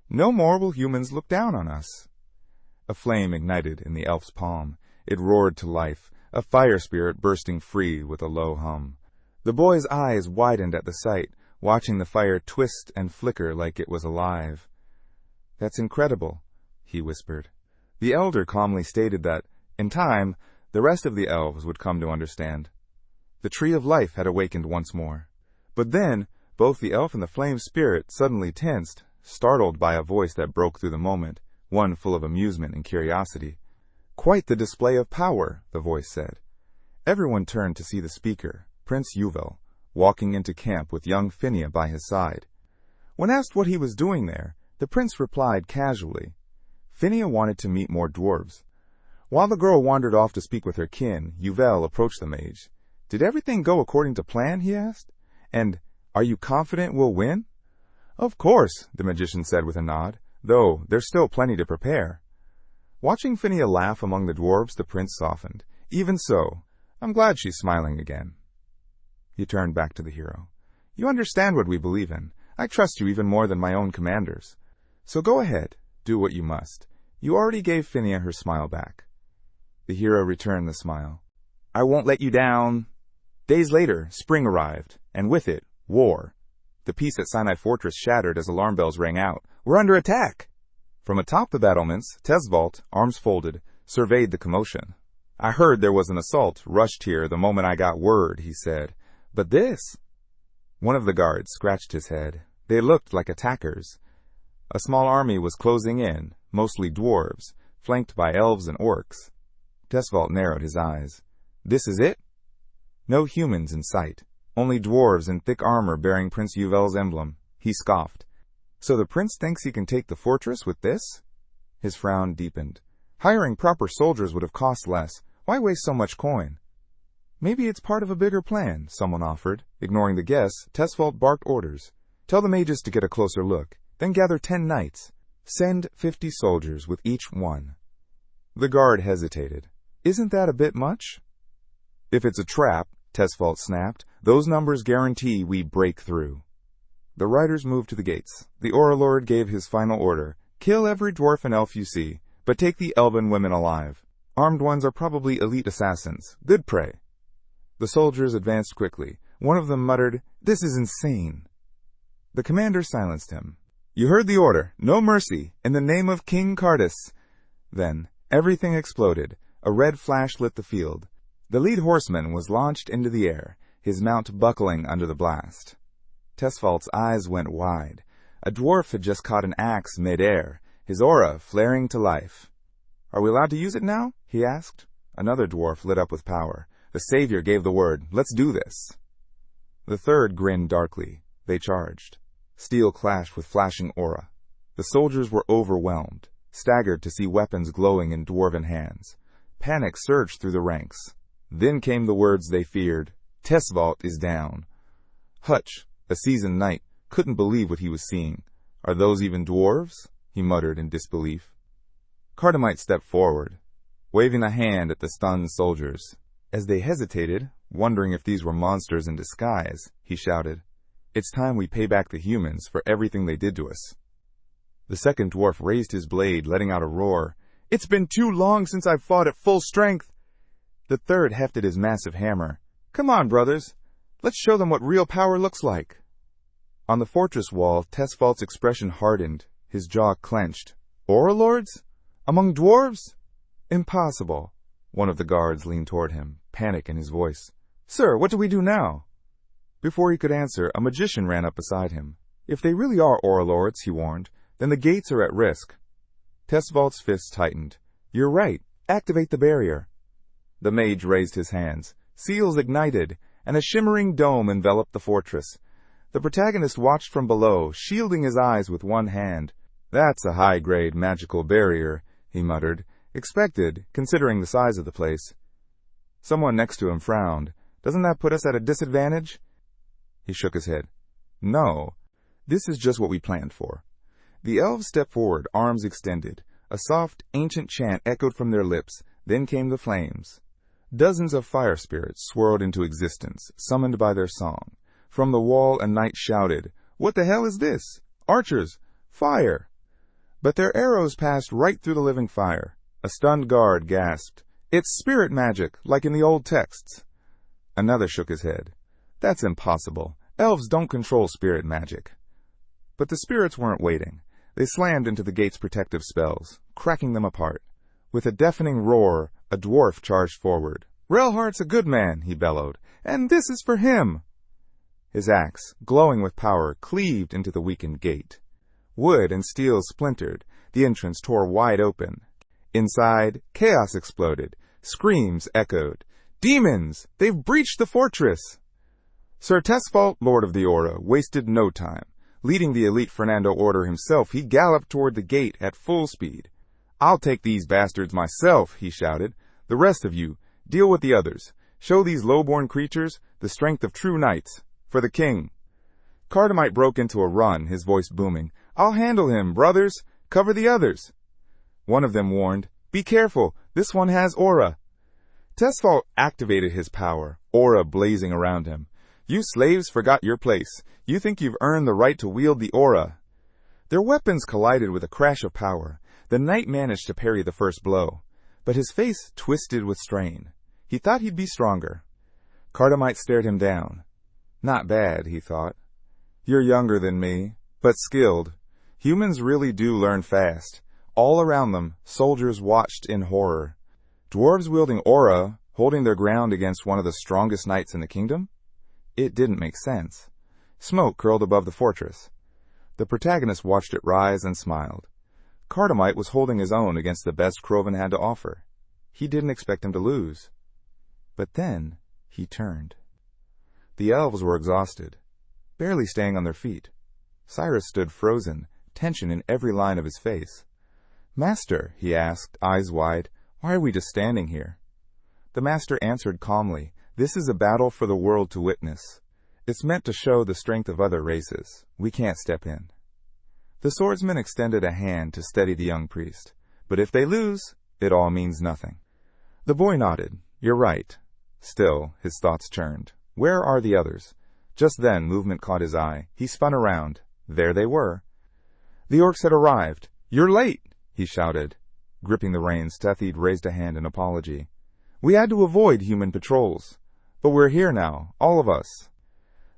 A: No more will humans look down on us. A flame ignited in the elf's palm. It roared to life, a fire spirit bursting free with a low hum. The boy's eyes widened at the sight, watching the fire twist and flicker like it was alive. That's incredible, he whispered. The elder calmly stated that, in time, the rest of the elves would come to understand. The tree of life had awakened once more. But then, both the elf and the flame spirit suddenly tensed, startled by a voice that broke through the moment, one full of amusement and curiosity. Quite the display of power, the voice said. Everyone turned to see the speaker, Prince Yuval, walking into camp with young Phinia by his side. When asked what he was doing there, the prince replied casually. Phinia wanted to meet more dwarves. While the girl wandered off to speak with her kin, Yuval approached the mage. Did everything go according to plan, he asked? And, are you confident we'll win? Of course, the magician said with a nod, though there's still plenty to prepare. Watching Phinia laugh among the dwarves, the prince softened. Even so, I'm glad she's smiling again. He turned back to the hero. You understand what we believe in. I trust you even more than my own commanders. So go ahead, do what you must. You already gave Phinia her smile back. The hero returned the smile. I won't let you down. Days later, spring arrived, and with it, war. The peace at Sinai Fortress shattered as alarm bells rang out. We're under attack! From atop the battlements, Tesvault, arms folded, surveyed the commotion. I heard there was an assault, rushed here the moment I got word, he said. But this... One of the guards scratched his head. They looked like attackers. A small army was closing in, mostly dwarves, flanked by elves and orcs. Tesvault narrowed his eyes. This is it? No humans in sight. Only dwarves in thick armor bearing Prince Yuval's emblem. He scoffed. So the prince thinks he can take the fortress with this? His frown deepened. Hiring proper soldiers would have cost less. Why waste so much coin? Maybe it's part of a bigger plan, someone offered. Ignoring the guess, Tesvault barked orders. Tell the mages to get a closer look. Then gather 10 knights. Send 50 soldiers with each one. The guard hesitated. Isn't that a bit much? If it's a trap, Tesvault snapped, those numbers guarantee we break through. The riders moved to the gates. The Aura Lord gave his final order. Kill every dwarf and elf you see, but take the elven women alive. Armed ones are probably elite assassins. Good prey. The soldiers advanced quickly. One of them muttered, This is insane. The commander silenced him. You heard the order. No mercy. In the name of King Cardus. Then, everything exploded. A red flash lit the field. The lead horseman was launched into the air, his mount buckling under the blast. Tesvault's eyes went wide. A dwarf had just caught an axe mid-air, his aura flaring to life. Are we allowed to use it now? He asked. Another dwarf lit up with power. The savior gave the word, Let's do this. The third grinned darkly. They charged. Steel clashed with flashing aura. The soldiers were overwhelmed, staggered to see weapons glowing in dwarven hands. Panic surged through the ranks. Then came the words they feared. Tesvault is down. Hutch, a seasoned knight, couldn't believe what he was seeing. Are those even dwarves? He muttered in disbelief. Cardamite stepped forward, waving a hand at the stunned soldiers. As they hesitated, wondering if these were monsters in disguise, he shouted, It's time we pay back the humans for everything they did to us. The second dwarf raised his blade, letting out a roar. "It's been too long since I've fought at full strength." The third hefted his massive hammer. "Come on, brothers. Let's show them what real power looks like." On the fortress wall, Tesfault's expression hardened, his jaw clenched. "Auralords? Among dwarves? Impossible." One of the guards leaned toward him, panic in his voice. "Sir, what do we do now?" Before he could answer, a magician ran up beside him. "If they really are Auralords," he warned, "then the gates are at risk." Tesfault's fists tightened. "You're right. Activate the barrier." The mage raised his hands. Seals ignited, and a shimmering dome enveloped the fortress. The protagonist watched from below, shielding his eyes with one hand. "That's a high-grade magical barrier," he muttered. "Expected, considering the size of the place." Someone next to him frowned. "Doesn't that put us at a disadvantage?" He shook his head. "No, this is just what we planned for." The elves stepped forward, arms extended. A soft, ancient chant echoed from their lips. Then came the flames. Dozens of fire spirits swirled into existence, summoned by their song. From the wall, a knight shouted, "What the hell is this? Archers! Fire!" But their arrows passed right through the living fire. A stunned guard gasped, "It's spirit magic, like in the old texts." Another shook his head. "That's impossible. Elves don't control spirit magic." But the spirits weren't waiting. They slammed into the gate's protective spells, cracking them apart. With a deafening roar, a dwarf charged forward. "Rifenheart's a good man," he bellowed, "and this is for him." His axe, glowing with power, cleaved into the weakened gate. Wood and steel splintered. The entrance tore wide open. Inside, chaos exploded. Screams echoed. "Demons! They've breached the fortress!" Sir Tesfault, Lord of the Aura, wasted no time. Leading the elite Fernando Order himself, he galloped toward the gate at full speed. "I'll take these bastards myself," he shouted. "The rest of you, deal with the others. Show these low-born creatures the strength of true knights. For the king." Cardamite broke into a run, his voice booming. "I'll handle him, brothers. Cover the others." One of them warned, "Be careful, this one has aura." Tesfault activated his power, aura blazing around him. "You slaves forgot your place. You think you've earned the right to wield the aura." Their weapons collided with a crash of power. The knight managed to parry the first blow, but his face twisted with strain. He thought he'd be stronger. Cardamite stared him down. "Not bad," he thought. "You're younger than me, but skilled. Humans really do learn fast." All around them, soldiers watched in horror. Dwarves wielding aura, holding their ground against one of the strongest knights in the kingdom? It didn't make sense. Smoke curled above the fortress. The protagonist watched it rise and smiled. Cardamite was holding his own against the best Crovan had to offer. He didn't expect him to lose. But then, he turned. The elves were exhausted, barely staying on their feet. Cyrus stood frozen, tension in every line of his face. "Master," he asked, eyes wide, "why are we just standing here?" The master answered calmly, "This is a battle for the world to witness. It's meant to show the strength of other races. We can't step in." The swordsman extended a hand to steady the young priest. "But if they lose, it all means nothing." The boy nodded. "You're right." Still, his thoughts churned. Where are the others? Just then, movement caught his eye. He spun around. There they were. The orcs had arrived. "You're late!" he shouted. Gripping the reins, Tethid raised a hand in apology. "We had to avoid human patrols. But we're here now, all of us."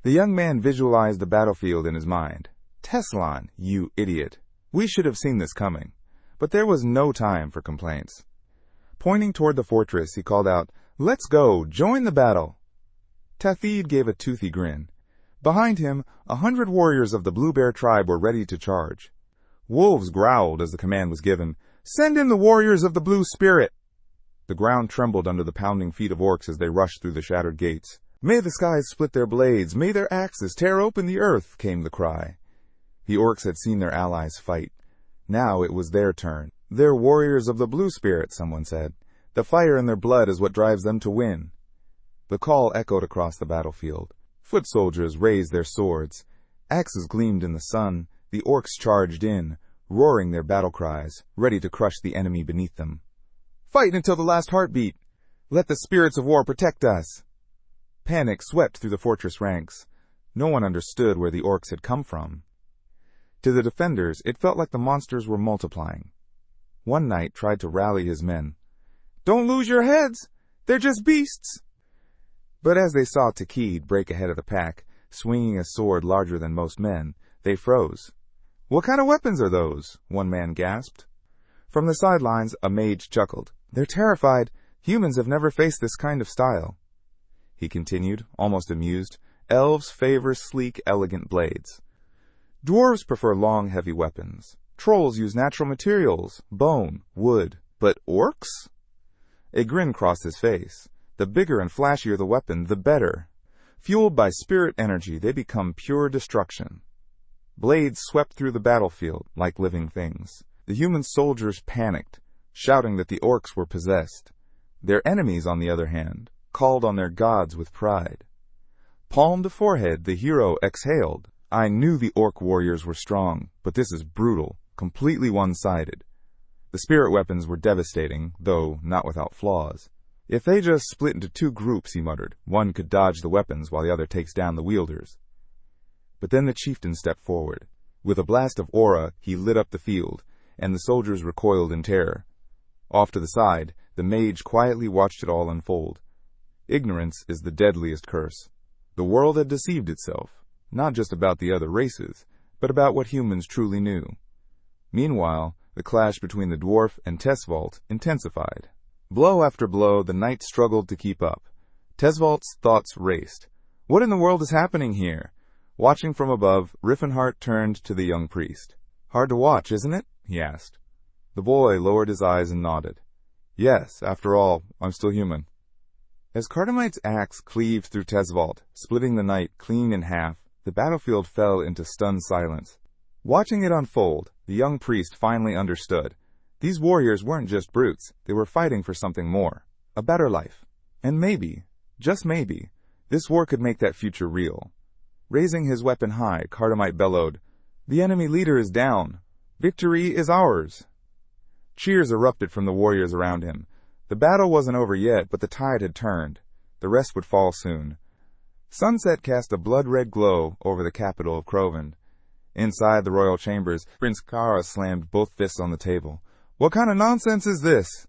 A: The young man visualized the battlefield in his mind. "Teslon, you idiot. We should have seen this coming." But there was no time for complaints. Pointing toward the fortress, he called out, "Let's go! Join the battle!" Tethid gave a toothy grin. Behind him, 100 warriors of the Blue Bear tribe were ready to charge. Wolves growled as the command was given, "Send in the warriors of the Blue Spirit!" The ground trembled under the pounding feet of orcs as they rushed through the shattered gates. "May the skies split their blades, may their axes tear open the earth," came the cry. The orcs had seen their allies fight. Now it was their turn. "They're warriors of the Blue Spirit," someone said. "The fire in their blood is what drives them to win." The call echoed across the battlefield. Foot soldiers raised their swords. Axes gleamed in the sun. The orcs charged in, roaring their battle cries, ready to crush the enemy beneath them. "Fight until the last heartbeat! Let the spirits of war protect us!" Panic swept through the fortress ranks. No one understood where the orcs had come from. To the defenders, it felt like the monsters were multiplying. One knight tried to rally his men. "Don't lose your heads! They're just beasts!" But as they saw Takid break ahead of the pack, swinging a sword larger than most men, they froze. "What kind of weapons are those?" one man gasped. From the sidelines, a mage chuckled. "They're terrified. Humans have never faced this kind of style." He continued, almost amused. "Elves favor sleek, elegant blades. Dwarves prefer long, heavy weapons. Trolls use natural materials, bone, wood. But orcs?" A grin crossed his face. The bigger and flashier the weapon, the better. Fueled by spirit energy, they become pure destruction. Blades swept through the battlefield like living things. The human soldiers panicked, shouting that the orcs were possessed. Their enemies, on the other hand, called on their gods with pride. Palm to forehead, the hero exhaled. "I knew the orc warriors were strong, but this is brutal, completely one-sided." The spirit weapons were devastating, though not without flaws. "If they just split into two groups," he muttered, "one could dodge the weapons while the other takes down the wielders." But then the chieftain stepped forward. With a blast of aura, he lit up the field, and the soldiers recoiled in terror. Off to the side, the mage quietly watched it all unfold. Ignorance is the deadliest curse. The world had deceived itself, not just about the other races, but about what humans truly knew. Meanwhile, the clash between the dwarf and Tesvault intensified. Blow after blow, the knight struggled to keep up. Tesvault's thoughts raced. What in the world is happening here? Watching from above, Rifenheart turned to the young priest. "Hard to watch, isn't it?" he asked. The boy lowered his eyes and nodded. "Yes, after all, I'm still human." As Cardamite's axe cleaved through Tesvault, splitting the knight clean in half, the battlefield fell into stunned silence. Watching it unfold, the young priest finally understood. These warriors weren't just brutes, they were fighting for something more, a better life. And maybe, just maybe, this war could make that future real. Raising his weapon high, Cardamite bellowed, "The enemy leader is down. Victory is ours." Cheers erupted from the warriors around him. The battle wasn't over yet, but the tide had turned. The rest would fall soon. Sunset cast a blood-red glow over the capital of Crovan. Inside the royal chambers, Prince Kara slammed both fists on the table. "What kind of nonsense is this?"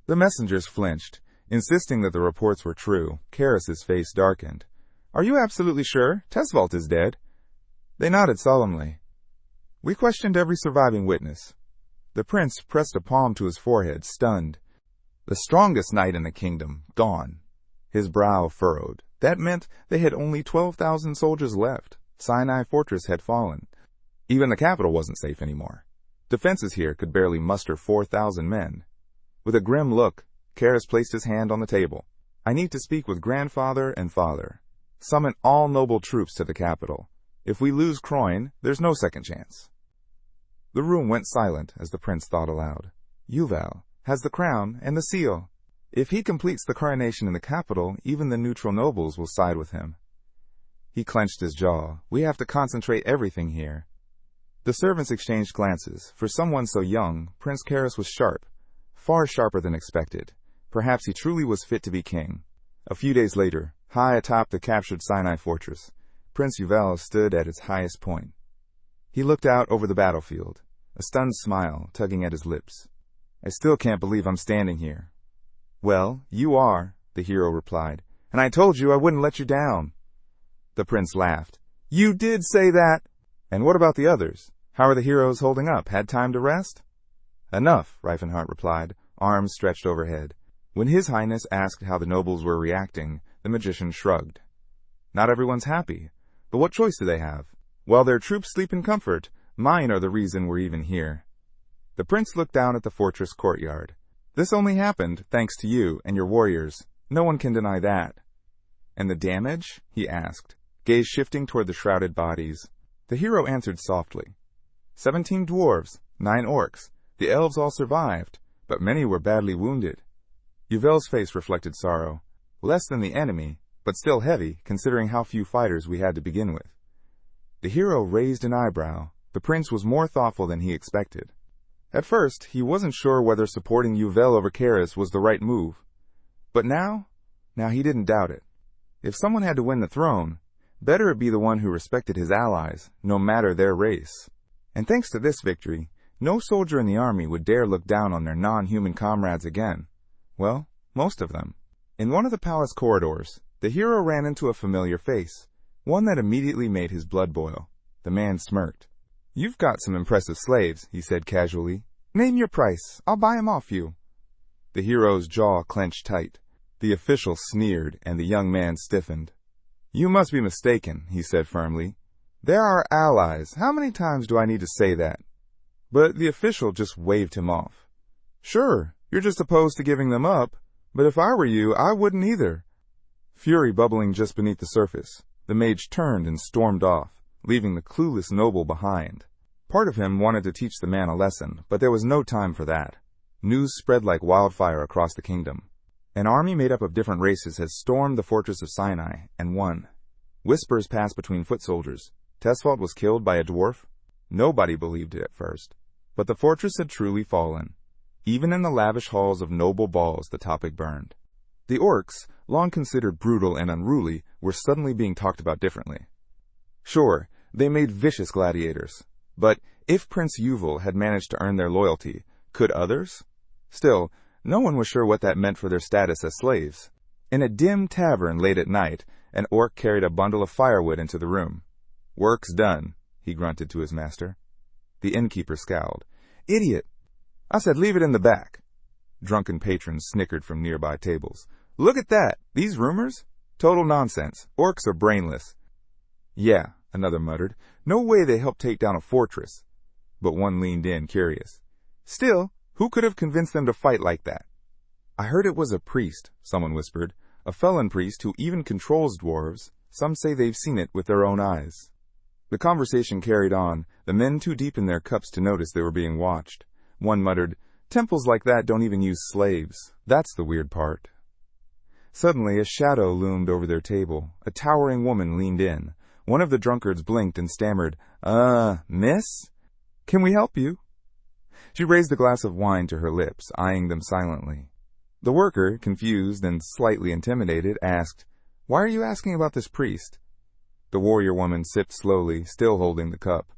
A: The messengers flinched, insisting that the reports were true. Cyrus's face darkened. "Are you absolutely sure? Tesvault is dead." They nodded solemnly. "We questioned every surviving witness." The prince pressed a palm to his forehead, stunned. The strongest knight in the kingdom, gone. His brow furrowed. That meant they had only 12,000 soldiers left. Sinai Fortress had fallen. Even the capital wasn't safe anymore. Defenses here could barely muster 4,000 men. With a grim look, Cyrus placed his hand on the table. "I need to speak with grandfather and father. Summon all noble troops to the capital. If we lose Croyne, there's no second chance." The room went silent as the prince thought aloud. Yuval has the crown and the seal. If he completes the coronation in the capital, even the neutral nobles will side with him. He clenched his jaw. "We have to concentrate everything here." The servants exchanged glances. For someone so young, Prince Cyrus was sharp, far sharper than expected. Perhaps he truly was fit to be king. A few days later, high atop the captured Sinai Fortress, Prince Yuval stood at its highest point. He looked out over the battlefield, a stunned smile tugging at his lips. "I still can't believe I'm standing here." "Well, you are," the hero replied, "and I told you I wouldn't let you down." The prince laughed. "You did say that!" "And what about the others? How are the heroes holding up? Had time to rest?" "Enough," Rifenheart replied, arms stretched overhead. When His Highness asked how the nobles were reacting, the magician shrugged. "Not everyone's happy, but what choice do they have? While their troops sleep in comfort, mine are the reason we're even here." The prince looked down at the fortress courtyard. "This only happened thanks to you and your warriors. No one can deny that." "And the damage?" he asked, gaze shifting toward the shrouded bodies. The hero answered softly. 17 dwarves, 9 orcs. The elves all survived, but many were badly wounded." Yuval's face reflected sorrow. "Less than the enemy, but still heavy, considering how few fighters we had to begin with." The hero raised an eyebrow. The prince was more thoughtful than he expected. At first, he wasn't sure whether supporting Yuval over Cyrus was the right move. But now he didn't doubt it. If someone had to win the throne, better it be the one who respected his allies, no matter their race. And thanks to this victory, no soldier in the army would dare look down on their non-human comrades again. Well, most of them. In one of the palace corridors, the hero ran into a familiar face, one that immediately made his blood boil. The man smirked. "You've got some impressive slaves," he said casually. "Name your price. I'll buy 'em off you." The hero's jaw clenched tight. The official sneered, and the young man stiffened. "You must be mistaken," he said firmly. "They're our allies. How many times do I need to say that?" But the official just waved him off. "Sure, you're just opposed to giving them up, but if I were you, I wouldn't either." Fury bubbling just beneath the surface, the mage turned and stormed off, leaving the clueless noble behind. Part of him wanted to teach the man a lesson, but there was no time for that. News spread like wildfire across the kingdom. An army made up of different races had stormed the fortress of Sinai and won. Whispers passed between foot soldiers. Tesfault was killed by a dwarf. Nobody believed it at first, but the fortress had truly fallen. Even in the lavish halls of noble balls, the topic burned. The orcs, long considered brutal and unruly, were suddenly being talked about differently. Sure, they made vicious gladiators, but if Prince Yuval had managed to earn their loyalty, could others? Still, no one was sure what that meant for their status as slaves. In a dim tavern late at night, an orc carried a bundle of firewood into the room. "Work's done," he grunted to his master. The innkeeper scowled. "Idiot! I said leave it in the back." Drunken patrons snickered from nearby tables. "Look at that! These rumors? Total nonsense. Orcs are brainless." "Yeah," another muttered. "No way they helped take down a fortress." But one leaned in, curious. "Still, who could have convinced them to fight like that?" "I heard it was a priest," someone whispered. "A felon priest who even controls dwarves. Some say they've seen it with their own eyes." The conversation carried on, the men too deep in their cups to notice they were being watched. One muttered, "Temples like that don't even use slaves. That's the weird part." Suddenly, a shadow loomed over their table. A towering woman leaned in. One of the drunkards blinked and stammered, Miss? Can we help you?" She raised a glass of wine to her lips, eyeing them silently. The worker, confused and slightly intimidated, asked, "Why are you asking about this priest?" The warrior woman sipped slowly, still holding the cup.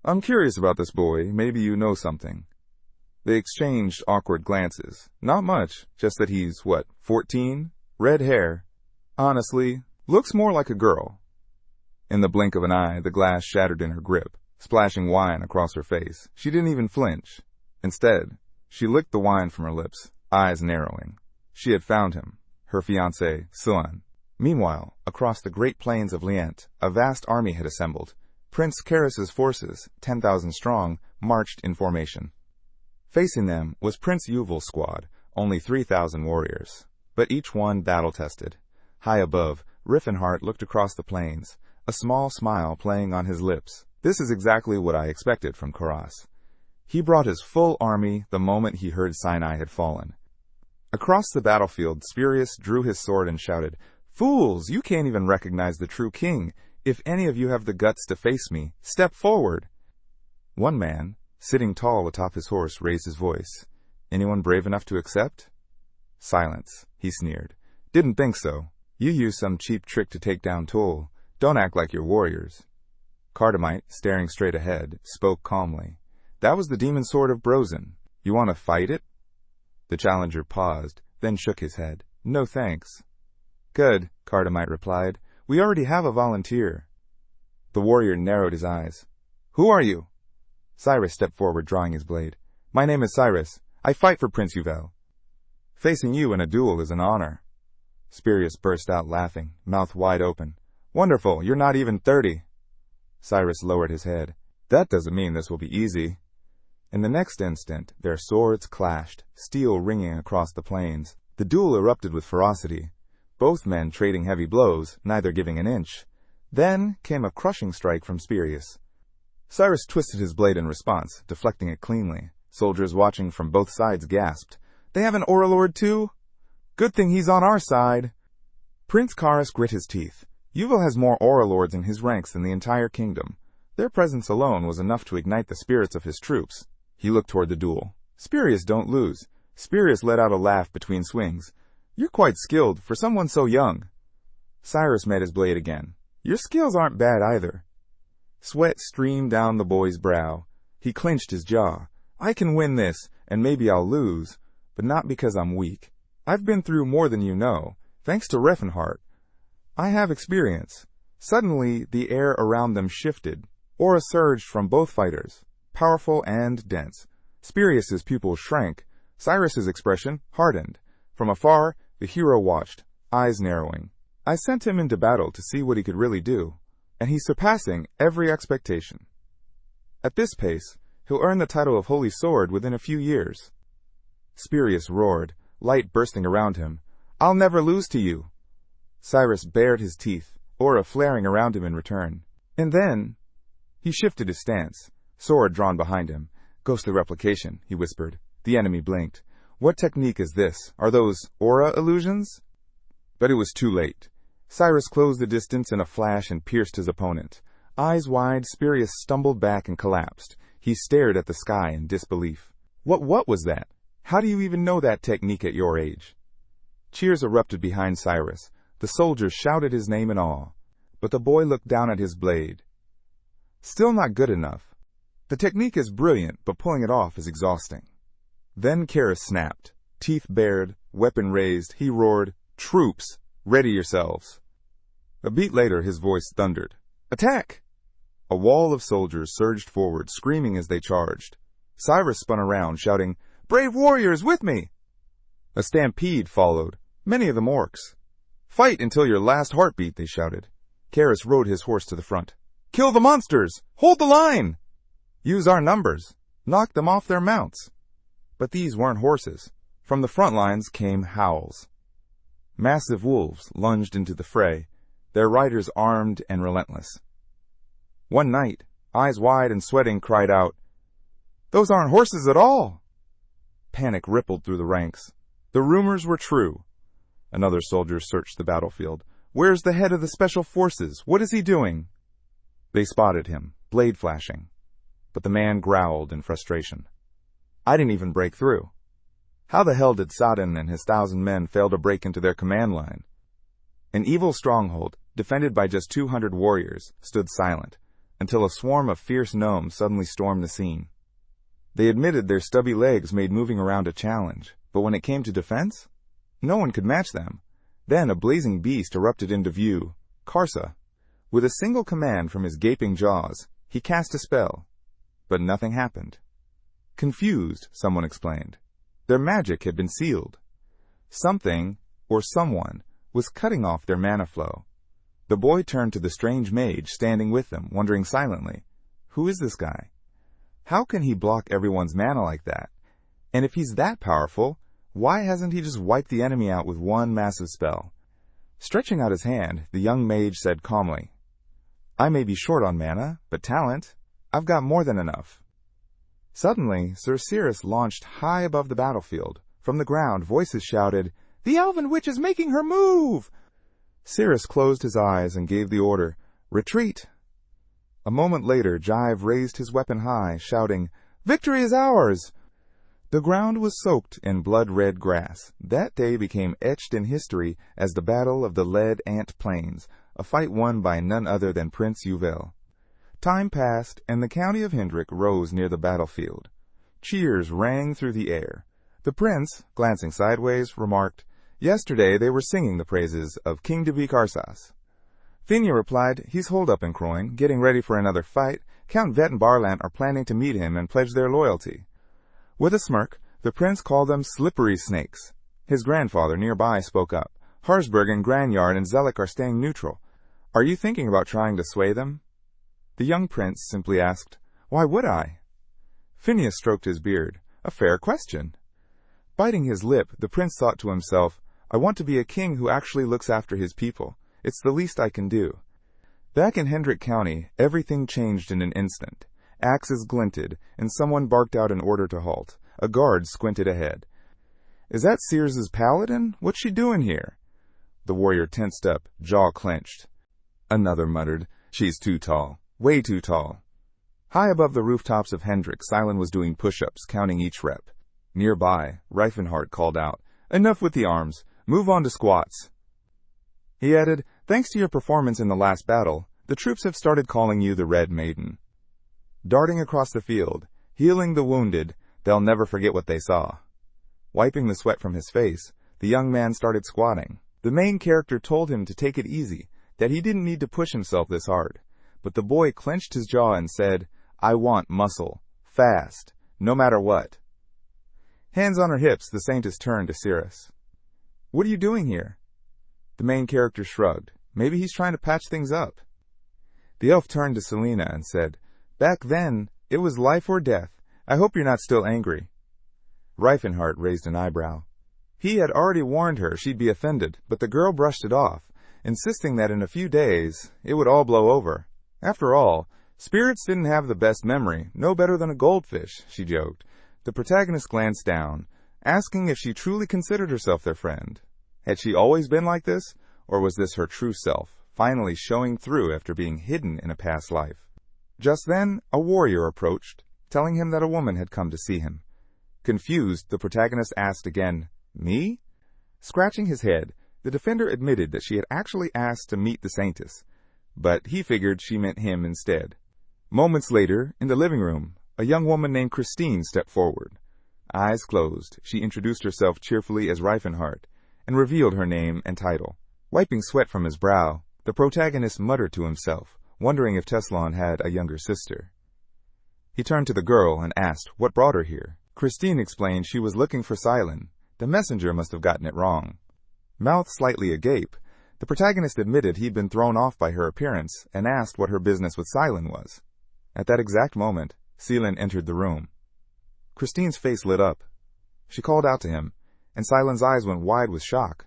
A: "I'm curious about this boy. Maybe you know something." They exchanged awkward glances. Not much, just that he's, 14? Red hair. Honestly, looks more like a girl. In the blink of an eye, the glass shattered in her grip, splashing wine across her face. She didn't even flinch. Instead, she licked the wine from her lips, eyes narrowing. She had found him, her fiancé, Suan. Meanwhile, across the great plains of Lient, a vast army had assembled. Prince Cyrus's forces, 10,000 strong, marched in formation. Facing them was Prince Yuval's squad, only 3,000 warriors, but each one battle-tested. High above, Rifenheart looked across the plains, a small smile playing on his lips. This is exactly what I expected from Karas. He brought his full army the moment he heard Sinai had fallen. Across the battlefield, Cyrus drew his sword and shouted, "Fools, you can't even recognize the true king. If any of you have the guts to face me, step forward." One man, sitting tall atop his horse, raised his voice. "Anyone brave enough to accept?" Silence. He sneered. "Didn't think so. You used some cheap trick to take down Toll. Don't act like you're warriors." Cardamite, staring straight ahead, spoke calmly. "That was the demon sword of Brozen. You want to fight it?" The challenger paused, then shook his head. "No thanks." "Good," Cardamite replied. "We already have a volunteer." The warrior narrowed his eyes. "Who are you?" Cyrus stepped forward, drawing his blade. "My name is Cyrus. I fight for Prince Yuval." "Facing you in a duel is an honor." Cyrus burst out laughing, mouth wide open. "Wonderful, you're not even 30. Cyrus lowered his head. "That doesn't mean this will be easy." In the next instant, their swords clashed, steel ringing across the plains. The duel erupted with ferocity, both men trading heavy blows, neither giving an inch. Then came a crushing strike from Cyrus. Cyrus twisted his blade in response, deflecting it cleanly. Soldiers watching from both sides gasped. "They have an Auralord too? Good thing he's on our side." Prince Cyrus grit his teeth. Yuval has more Auralords in his ranks than the entire kingdom. Their presence alone was enough to ignite the spirits of his troops. He looked toward the duel. "Cyrus, don't lose." Cyrus let out a laugh between swings. "You're quite skilled for someone so young." Cyrus met his blade again. "Your skills aren't bad either." Sweat streamed down the boy's brow. He clenched his jaw. I can win this, and maybe I'll lose, but not because I'm weak. I've been through more than you know, thanks to Rifenheart. I have experience. Suddenly, the air around them shifted. Aura surged from both fighters, powerful and dense. Spirius's pupils shrank. Cyrus's expression hardened. From afar, the hero watched, eyes narrowing. I sent him into battle to see what he could really do, and he's surpassing every expectation. At this pace, he'll earn the title of Holy Sword within a few years. Spirius roared, light bursting around him. I'll never lose to you. Cyrus bared his teeth, aura flaring around him in return. And then, he shifted his stance, sword drawn behind him. Ghostly replication, he whispered. The enemy blinked. What technique is this? Are those aura illusions? But it was too late. Cyrus closed the distance in a flash and pierced his opponent. Eyes wide, Spirius stumbled back and collapsed. He stared at the sky in disbelief. What was that? How do you even know that technique at your age? Cheers erupted behind Cyrus. The soldiers shouted his name in awe. But the boy looked down at his blade. Still not good enough. The technique is brilliant, but pulling it off is exhausting. Then Cyrus snapped. Teeth bared, weapon raised, he roared, Troops, ready yourselves. A beat later, his voice thundered. Attack! A wall of soldiers surged forward, screaming as they charged. Cyrus spun around, shouting, Brave warriors, with me! A stampede followed, many of them orcs. Fight until your last heartbeat, they shouted. Cyrus rode his horse to the front. Kill the monsters! Hold the line! Use our numbers. Knock them off their mounts. But these weren't horses. From the front lines came howls. Massive wolves lunged into the fray, their riders armed and relentless. One knight, eyes wide and sweating, cried out, Those aren't horses at all! Panic rippled through the ranks. The rumors were true. Another soldier searched the battlefield. Where's the head of the special forces? What is he doing? They spotted him, blade flashing. But the man growled in frustration. I didn't even break through. How the hell did Sodden and his 1,000 men fail to break into their command line? An evil stronghold, defended by just 200 warriors, stood silent, until a swarm of fierce gnomes suddenly stormed the scene. They admitted their stubby legs made moving around a challenge, but when it came to defense, no one could match them. Then a blazing beast erupted into view, Karsa. With a single command from his gaping jaws, he cast a spell, but nothing happened. Confused, someone explained. Their magic had been sealed. Something, or someone, was cutting off their mana flow. The boy turned to the strange mage standing with them, wondering silently, who is this guy? How can he block everyone's mana like that? And if he's that powerful, why hasn't he just wiped the enemy out with one massive spell? Stretching out his hand, the young mage said calmly, I may be short on mana, but talent, I've got more than enough. Suddenly, Sir Cyrus launched high above the battlefield. From the ground, voices shouted, The Elven Witch is making her move! Cyrus closed his eyes and gave the order, Retreat! A moment later, Jive raised his weapon high, shouting, Victory is ours! The ground was soaked in blood-red grass. That day became etched in history as the Battle of the Lead Ant Plains, a fight won by none other than Prince Yuvel. Time passed, and the county of Hendrik rose near the battlefield. Cheers rang through the air. The prince, glancing sideways, remarked, Yesterday they were singing the praises of King Debi Karsas. Finia replied, He's holed up in Croin, getting ready for another fight. Count Vet and Barlant are planning to meet him and pledge their loyalty. With a smirk, the prince called them slippery snakes. His grandfather nearby spoke up. Harsburg and Granyard and Zelik are staying neutral. Are you thinking about trying to sway them? The young prince simply asked, Why would I? Phineas stroked his beard. A fair question. Biting his lip, the prince thought to himself, I want to be a king who actually looks after his people. It's the least I can do. Back in Hendrik County, everything changed in an instant. Axes glinted, and someone barked out an order to halt. A guard squinted ahead. Is that Sears's paladin? What's she doing here? The warrior tensed up, jaw clenched. Another muttered, She's too tall. Way too tall. High above the rooftops of Hendrik, Silent was doing push-ups, counting each rep. Nearby, Rifenheart called out, Enough with the arms. Move on to squats. He added, Thanks to your performance in the last battle, the troops have started calling you the Red Maiden. Darting across the field, Healing the wounded, they'll never forget what they saw. Wiping the sweat from his face, the young man started squatting. The main character told him to take it easy, that he didn't need to push himself this hard. But the boy clenched his jaw and said, "I want muscle. Fast. No matter what." Hands on her hips, the Saintess turned to Cyrus. "What are you doing here?" The main character shrugged. Maybe he's trying to patch things up. The elf turned to Selena and said, "Back then, it was life or death. I hope you're not still angry." Rifenheart raised an eyebrow. He had already warned her she'd be offended, but the girl brushed it off, insisting that in a few days, it would all blow over. After all, spirits didn't have the best memory, no better than a goldfish, she joked. The protagonist glanced down, asking if she truly considered herself their friend. Had she always been like this, or was this her true self, finally showing through after being hidden in a past life? Just then, a warrior approached, telling him that a woman had come to see him. Confused, the protagonist asked again, "Me?" Scratching his head, the defender admitted that she had actually asked to meet the Saintess, but he figured she meant him instead. Moments later, in the living room, a young woman named Christine stepped forward. Eyes closed, she introduced herself cheerfully as Rifenheart, and revealed her name and title. Wiping sweat from his brow, the protagonist muttered to himself, wondering if Teslon had a younger sister. He turned to the girl and asked what brought her here. Christine explained she was looking for Cylon. The messenger must have gotten it wrong. Mouth slightly agape, the protagonist admitted he'd been thrown off by her appearance and asked what her business with Cylon was. At that exact moment, Cylon entered the room. Christine's face lit up. She called out to him, and Cylon's eyes went wide with shock.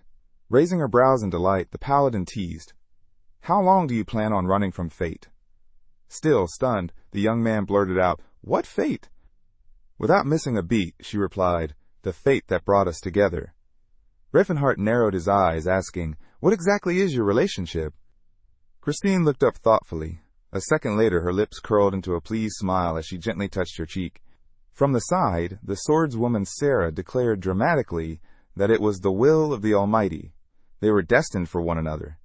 A: Raising her brows in delight, the paladin teased, "How long do you plan on running from fate?" Still stunned, the young man blurted out, "What fate?" Without missing a beat, she replied, "The fate that brought us together." Rifenheart narrowed his eyes, asking, "What exactly is your relationship?" Christine looked up thoughtfully. A second later, her lips curled into a pleased smile as she gently touched her cheek. From the side, the swordswoman Sarah declared dramatically that it was the will of the Almighty. They were destined for one another.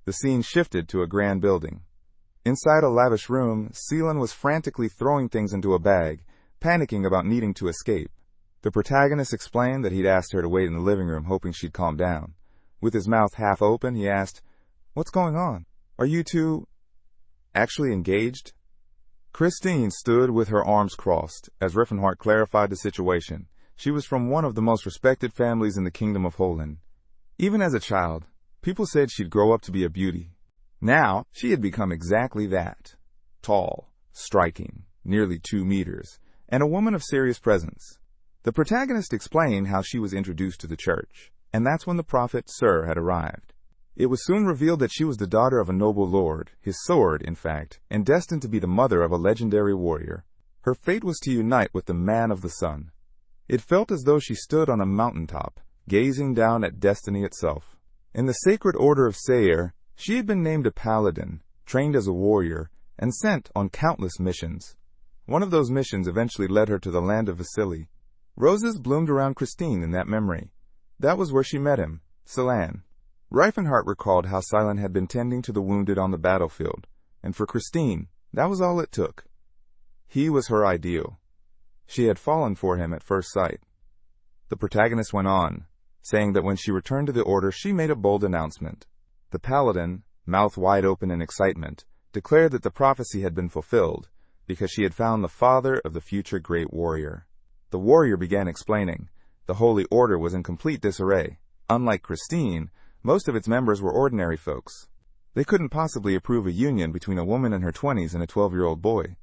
A: The scene shifted to a grand building. Inside a lavish room, Cylon was frantically throwing things into a bag, panicking about needing to escape. The protagonist explained that he'd asked her to wait in the living room, hoping she'd calm down. With his mouth half open, he asked, "What's going on? Are you two actually engaged?" Christine stood with her arms crossed as Rifenheart clarified the situation. She was from one of the most respected families in the Kingdom of Holen. Even as a child, people said she'd grow up to be a beauty. Now, she had become exactly that. Tall, striking, nearly 2 meters, and a woman of serious presence. The protagonist explained how she was introduced to the church, and that's when the prophet Sir had arrived. It was soon revealed that she was the daughter of a noble lord, his sword, in fact, and destined to be the mother of a legendary warrior. Her fate was to unite with the man of the sun. It felt as though she stood on a mountaintop, gazing down at destiny itself. In the sacred order of Seir, she had been named a paladin, trained as a warrior, and sent on countless missions. One of those missions eventually led her to the land of Vasily. Roses bloomed around Christine in that memory. That was where she met him, Celan. Rifenheart recalled how Cylon had been tending to the wounded on the battlefield, and for Christine, that was all it took. He was her ideal. She had fallen for him at first sight. The protagonist went on, saying that when she returned to the order, she made a bold announcement. The paladin, mouth wide open in excitement, declared that the prophecy had been fulfilled because she had found the father of the future great warrior. The warrior began explaining. The holy order was in complete disarray. Unlike Christine, most of its members were ordinary folks. They couldn't possibly approve a union between a woman in her 20s and a 12-year-old boy.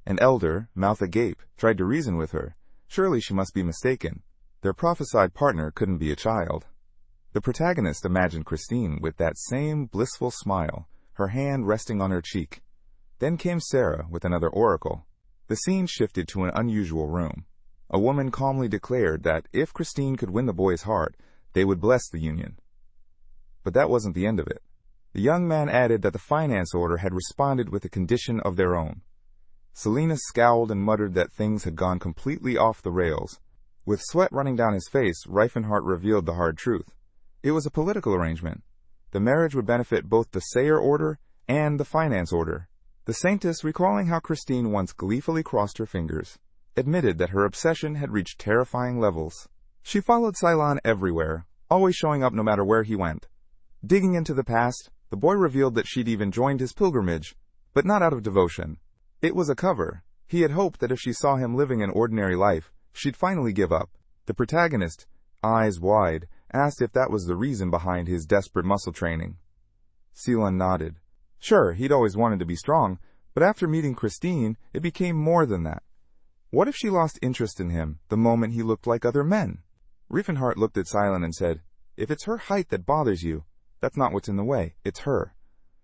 A: An elder, mouth agape, tried to reason with her. Surely she must be mistaken. Their prophesied partner couldn't be a child. The protagonist imagined Christine with that same blissful smile, her hand resting on her cheek. Then came Sarah with another oracle. The scene shifted to an unusual room. A woman calmly declared that if Christine could win the boy's heart, they would bless the union. But that wasn't the end of it. The young man added that the finance order had responded with a condition of their own. Selena scowled and muttered that things had gone completely off the rails. With sweat running down his face, Rifenheart revealed the hard truth. It was a political arrangement. The marriage would benefit both the Seir order and the finance order. The Saintess, recalling how Christine once gleefully crossed her fingers, admitted that her obsession had reached terrifying levels. She followed Cylon everywhere, always showing up no matter where he went. Digging into the past, the boy revealed that she'd even joined his pilgrimage, but not out of devotion. It was a cover. He had hoped that if she saw him living an ordinary life, she'd finally give up. The protagonist, eyes wide, asked if that was the reason behind his desperate muscle training. Cylon nodded. Sure, he'd always wanted to be strong, but after meeting Christine, it became more than that. What if she lost interest in him the moment he looked like other men? Rifenheart looked at Cylon and said, if it's her height that bothers you, that's not what's in the way, it's her.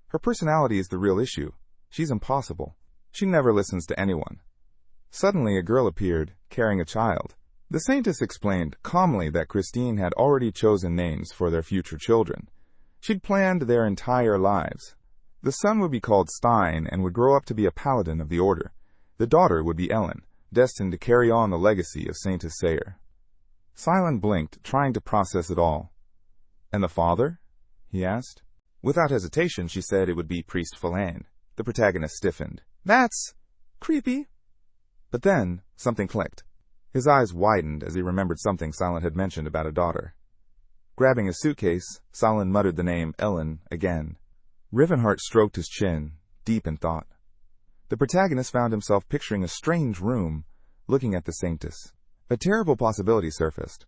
A: Her personality is the real issue. She's impossible. She never listens to anyone. Suddenly a girl appeared, carrying a child. The Saintess explained calmly that Christine had already chosen names for their future children. She'd planned their entire lives. The son would be called Stein and would grow up to be a paladin of the Order. The daughter would be Ellen, destined to carry on the legacy of Saintess Sayre. Cylon blinked, trying to process it all. And the father? He asked. Without hesitation, she said it would be Priest Phalan. The protagonist stiffened. That's creepy. But then, something clicked. His eyes widened as he remembered something Cylon had mentioned about a daughter. Grabbing a suitcase, Cylon muttered the name Ellen again. Rivenheart stroked his chin, deep in thought. The protagonist found himself picturing a strange room, looking at the Saintess. A terrible possibility surfaced.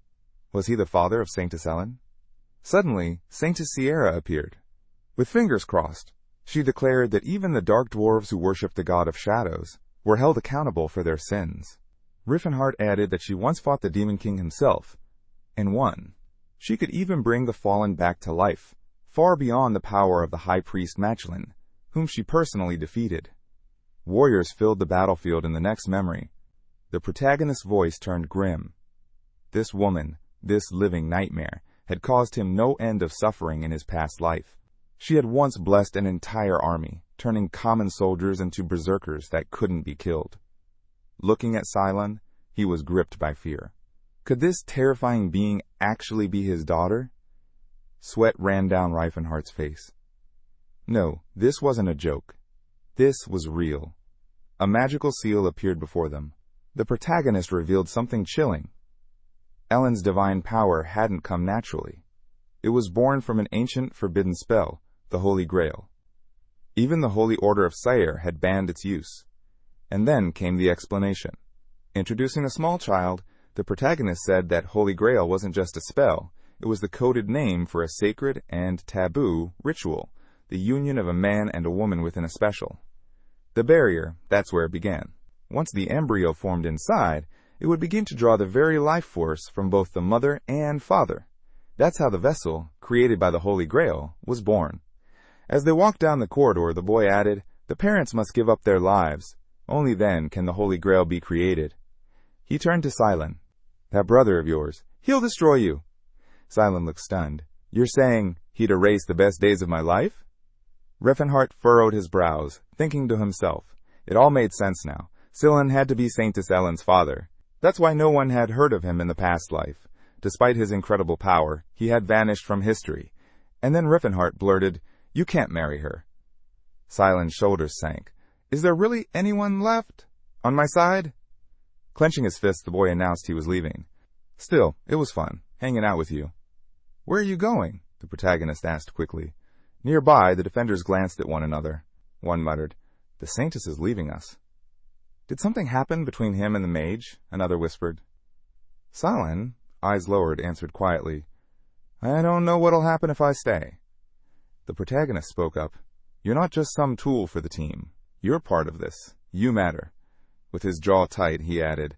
A: Was he the father of Saintess Ellen? Suddenly, Saintess Sierra appeared. With fingers crossed, she declared that even the dark dwarves who worshipped the god of shadows were held accountable for their sins. Rifenheart added that she once fought the Demon King himself, and won. She could even bring the fallen back to life, far beyond the power of the High Priest Machlin, whom she personally defeated. Warriors filled the battlefield in the next memory. The protagonist's voice turned grim. This woman, this living nightmare, had caused him no end of suffering in his past life. She had once blessed an entire army, turning common soldiers into berserkers that couldn't be killed. Looking at Cylon, he was gripped by fear. Could this terrifying being actually be his daughter? Sweat ran down Rifenheart's face. No, this wasn't a joke. This was real. A magical seal appeared before them. The protagonist revealed something chilling. Ellen's divine power hadn't come naturally. It was born from an ancient forbidden spell, the Holy Grail. Even the Holy Order of Sayre had banned its use. And then came the explanation. Introducing a small child, the protagonist said that Holy Grail wasn't just a spell, it was the coded name for a sacred and taboo ritual, the union of a man and a woman within a special. The barrier, that's where it began. Once the embryo formed inside, it would begin to draw the very life force from both the mother and father. That's how the vessel, created by the Holy Grail, was born. As they walked down the corridor, the boy added, the parents must give up their lives. Only then can the Holy Grail be created. He turned to Cylon. That brother of yours, he'll destroy you. Cylon looked stunned. You're saying he'd erase the best days of my life? Rifenheart furrowed his brows, thinking to himself. It all made sense now. Cylon had to be Saintess Ellen's father. That's why no one had heard of him in the past life. Despite his incredible power, he had vanished from history. And then Rifenheart blurted, You can't marry her. Cylon's shoulders sank. Is there really anyone left? On my side? Clenching his fist, the boy announced he was leaving. Still, it was fun, hanging out with you. Where are you going? The protagonist asked quickly. Nearby, the defenders glanced at one another. One muttered, The Saintess is leaving us. Did something happen between him and the mage? Another whispered. Cylon, eyes lowered, answered quietly, I don't know what'll happen if I stay. The protagonist spoke up. You're not just some tool for the team. You're part of this. You matter. With his jaw tight, he added,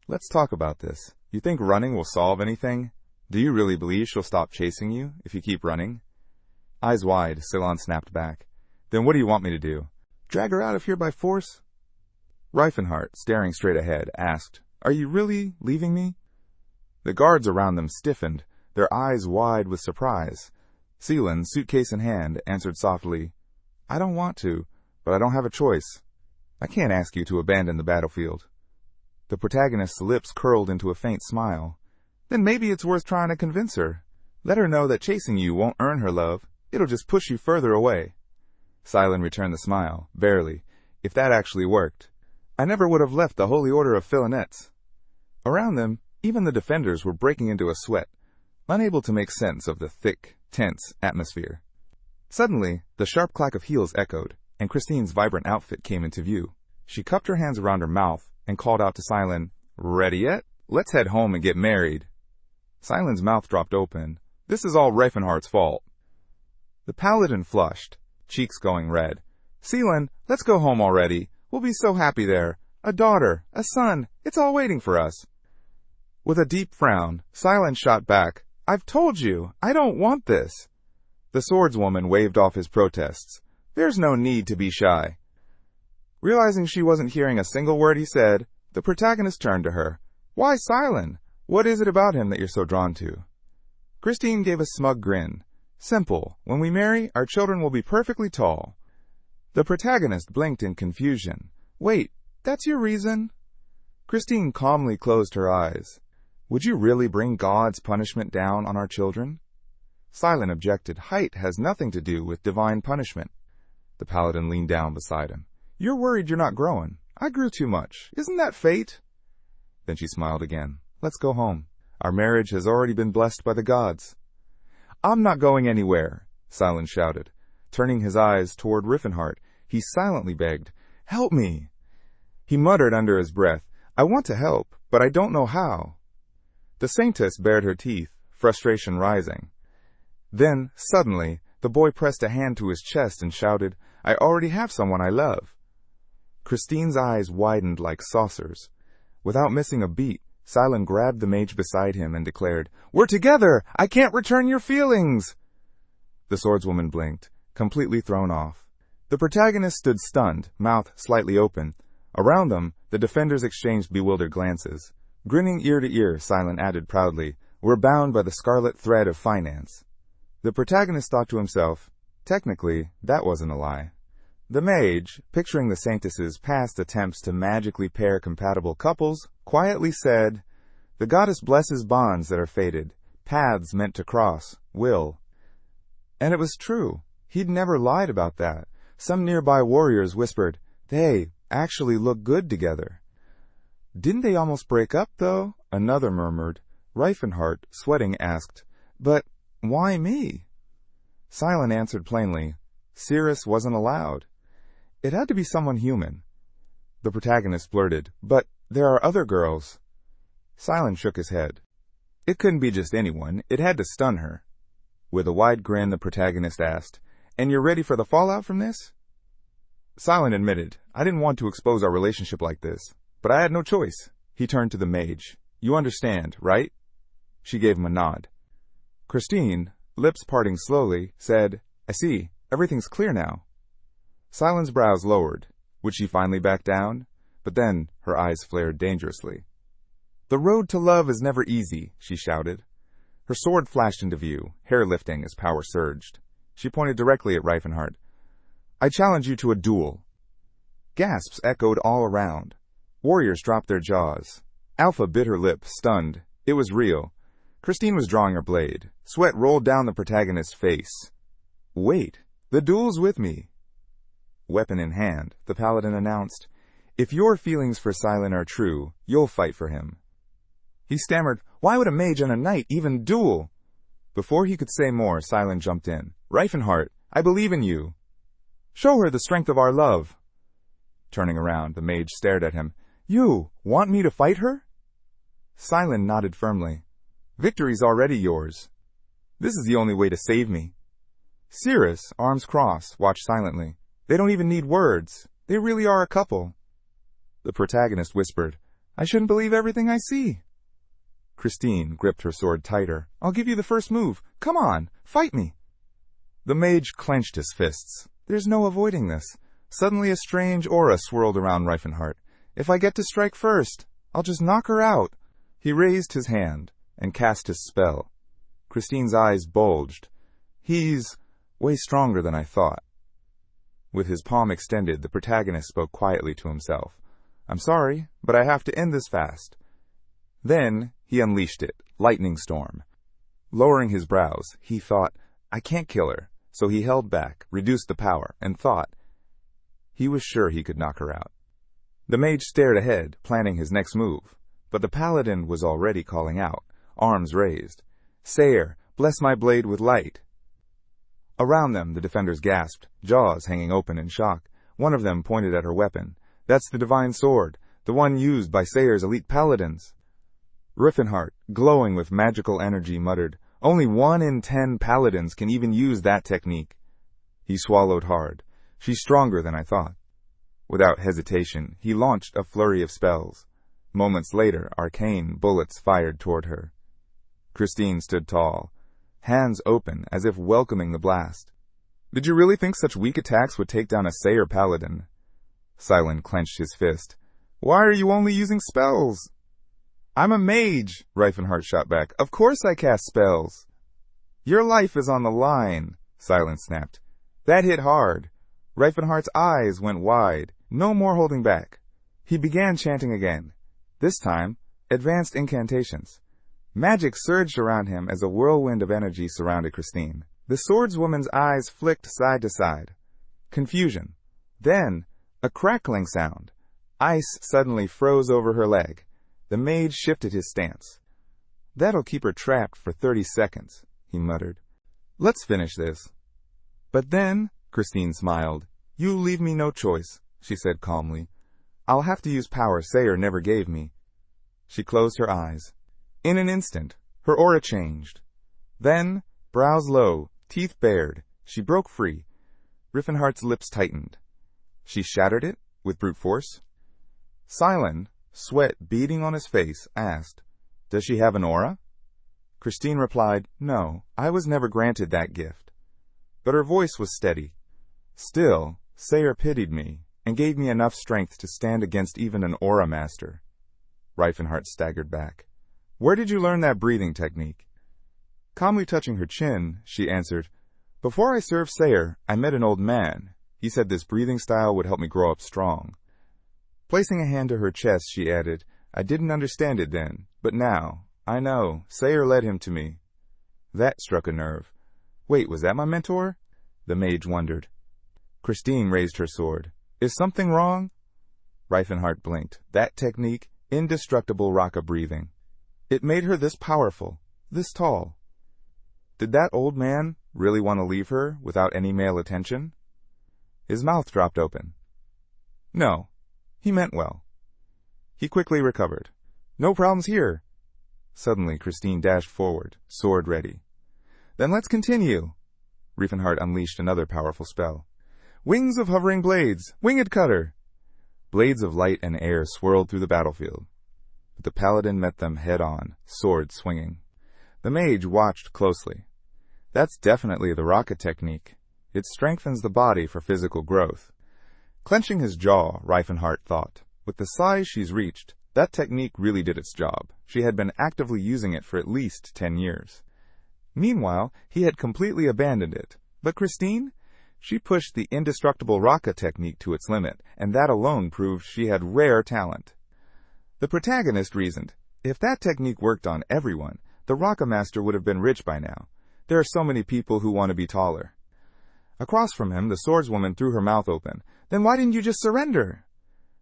A: Let's talk about this. You think running will solve anything? Do you really believe she'll stop chasing you if you keep running? Eyes wide, Cylon snapped back. Then what do you want me to do? Drag her out of here by force? Rifenheart, staring straight ahead, asked, Are you really leaving me? The guards around them stiffened, their eyes wide with surprise. Cylon, suitcase in hand, answered softly, I don't want to, but I don't have a choice. I can't ask you to abandon the battlefield. The protagonist's lips curled into a faint smile. Then maybe it's worth trying to convince her. Let her know that chasing you won't earn her love. It'll just push you further away. Cylon returned the smile, barely, if that actually worked. I never would have left the Holy Order of Filanets. Around them, even the defenders were breaking into a sweat, unable to make sense of the thick, tense atmosphere. Suddenly, the sharp clack of heels echoed, and Christine's vibrant outfit came into view. She cupped her hands around her mouth and called out to Silent, "Ready yet? Let's head home and get married." Silent's mouth dropped open. "This is all Rifenheart's fault." The paladin flushed, cheeks going red. "Seelan, let's go home already. We'll be so happy there. A daughter, a son, it's all waiting for us." With a deep frown, Silent shot back, "I've told you, I don't want this." The swordswoman waved off his protests. "There's no need to be shy." Realizing she wasn't hearing a single word he said, the protagonist turned to her. "Why Silent? What is it about him that you're so drawn to?" Christine gave a smug grin. "Simple. When we marry, our children will be perfectly tall." The protagonist blinked in confusion. "Wait, that's your reason?" Christine calmly closed her eyes. "Would you really bring God's punishment down on our children?" Silent objected. "Height has nothing to do with divine punishment." The paladin leaned down beside him. "You're worried you're not growing. I grew too much. Isn't that fate?" Then she smiled again. "Let's go home. Our marriage has already been blessed by the gods." "I'm not going anywhere," Silent shouted. Turning his eyes toward Rifenheart, he silently begged, "Help me." He muttered under his breath, "I want to help, but I don't know how." The saintess bared her teeth, frustration rising. Then, suddenly, the boy pressed a hand to his chest and shouted, "I already have someone I love." Christine's eyes widened like saucers. Without missing a beat, Silent grabbed the mage beside him and declared, "We're together! I can't return your feelings!" The swordswoman blinked, completely thrown off. The protagonist stood stunned, mouth slightly open. Around them, the defenders exchanged bewildered glances. Grinning ear to ear, Silent added proudly, "We're bound by the scarlet thread of finance." The protagonist thought to himself, technically, that wasn't a lie. The mage, picturing the saintess's past attempts to magically pair compatible couples, quietly said, "The goddess blesses bonds that are fated, paths meant to cross, will." And it was true. He'd never lied about that. Some nearby warriors whispered, "They actually look good together." "Didn't they almost break up, though?" Another murmured. Rifenheart, sweating, asked, "But why me?" Silent answered plainly, "Cyrus wasn't allowed. It had to be someone human." The protagonist blurted, "But there are other girls." Silent shook his head. "It couldn't be just anyone. It had to stun her." With a wide grin, the protagonist asked, "And you're ready for the fallout from this?" Silent admitted, "I didn't want to expose our relationship like this, but I had no choice." He turned to the mage. "You understand, right?" She gave him a nod. Christine, lips parting slowly, said, "I see. Everything's clear now." Silent's brows lowered. Would she finally back down? But then her eyes flared dangerously. "The road to love is never easy," she shouted. Her sword flashed into view, hair lifting as power surged. She pointed directly at Rifenheart. "I challenge you to a duel." Gasps echoed all around. Warriors dropped their jaws. Alpha bit her lip, stunned. It was real. Christine was drawing her blade. Sweat rolled down the protagonist's face. "Wait, the duel's with me." Weapon in hand, the paladin announced, "If your feelings for Silent are true, you'll fight for him." He stammered, "Why would a mage and a knight even duel?" Before he could say more, Silent jumped in. "Rifenheart, I believe in you. Show her the strength of our love." Turning around, the mage stared at him. "You want me to fight her?" Silent nodded firmly. "Victory's already yours. This is the only way to save me." Cyrus, arms crossed, watched silently. "They don't even need words. They really are a couple." The protagonist whispered, "I shouldn't believe everything I see." Christine gripped her sword tighter. "I'll give you the first move. Come on, fight me." The mage clenched his fists. There's no avoiding this. Suddenly a strange aura swirled around Rifenheart. "If I get to strike first, I'll just knock her out." He raised his hand and cast his spell. Christine's eyes bulged. "He's way stronger than I thought." With his palm extended, the protagonist spoke quietly to himself. "I'm sorry, but I have to end this fast." Then he unleashed it, lightning storm. Lowering his brows, he thought, "I can't kill her." So he held back, reduced the power, and thought. He was sure he could knock her out. The mage stared ahead, planning his next move, but the paladin was already calling out, arms raised. "Sayer, bless my blade with light." Around them, the defenders gasped, jaws hanging open in shock. One of them pointed at her weapon. "That's the divine sword, the one used by Sayer's elite paladins." Rifenheart, glowing with magical energy, muttered, "Only 1 in 10 paladins can even use that technique." He swallowed hard. "She's stronger than I thought." Without hesitation, he launched a flurry of spells. Moments later, arcane bullets fired toward her. Christine stood tall, hands open as if welcoming the blast. "Did you really think such weak attacks would take down a Sayer paladin?" Silent clenched his fist. "Why are you only using spells?" "I'm a mage," Rifenheart shot back. "Of course I cast spells." "Your life is on the line," Silent snapped. That hit hard. Rifenheart's eyes went wide. No more holding back. He began chanting again. This time, advanced incantations. Magic surged around him as a whirlwind of energy surrounded Christine. The swordswoman's eyes flicked side to side. Confusion. Then, a crackling sound. Ice suddenly froze over her leg. The mage shifted his stance. "That'll keep her trapped for 30 seconds, he muttered. "Let's finish this." "But then," Christine smiled, "you leave me no choice," she said calmly. "I'll have to use power Sayer never gave me." She closed her eyes. In an instant, her aura changed. Then, brows low, teeth bared, she broke free. Rifenheart's lips tightened. She shattered it with brute force. Silent, sweat beading on his face, asked, "Does she have an aura?" Christine replied, "No, I was never granted that gift." But her voice was steady. "Still, Sayer pitied me and gave me enough strength to stand against even an aura master." Rifenheart staggered back. "Where did you learn that breathing technique?" Calmly touching her chin, she answered, "Before I served Sayer, I met an old man. He said this breathing style would help me grow up strong." Placing a hand to her chest, she added, "I didn't understand it then, but now, I know. Sayer led him to me." That struck a nerve. "Wait, was that my mentor?" The mage wondered. Christine raised her sword. "Is something wrong?" Rifenheart blinked. That technique, indestructible Raka breathing. It made her this powerful, this tall. Did that old man really want to leave her without any male attention? His mouth dropped open. No, he meant well. He quickly recovered. "No problems here." Suddenly, Christine dashed forward, sword ready. "Then let's continue." Rifenheart unleashed another powerful spell. "Wings of hovering blades, winged cutter." Blades of light and air swirled through the battlefield. But the paladin met them head-on, sword swinging. The mage watched closely. That's definitely the rocket technique. It strengthens the body for physical growth. Clenching his jaw, Rifenheart thought, with the size she's reached, that technique really did its job. She had been actively using it for at least 10 years. Meanwhile, he had completely abandoned it. But Christine? She pushed the indestructible Raka technique to its limit, and that alone proved she had rare talent. The protagonist reasoned, if that technique worked on everyone, the Raka master would have been rich by now. There are so many people who want to be taller. Across from him, the swordswoman threw her mouth open. "Then why didn't you just surrender?"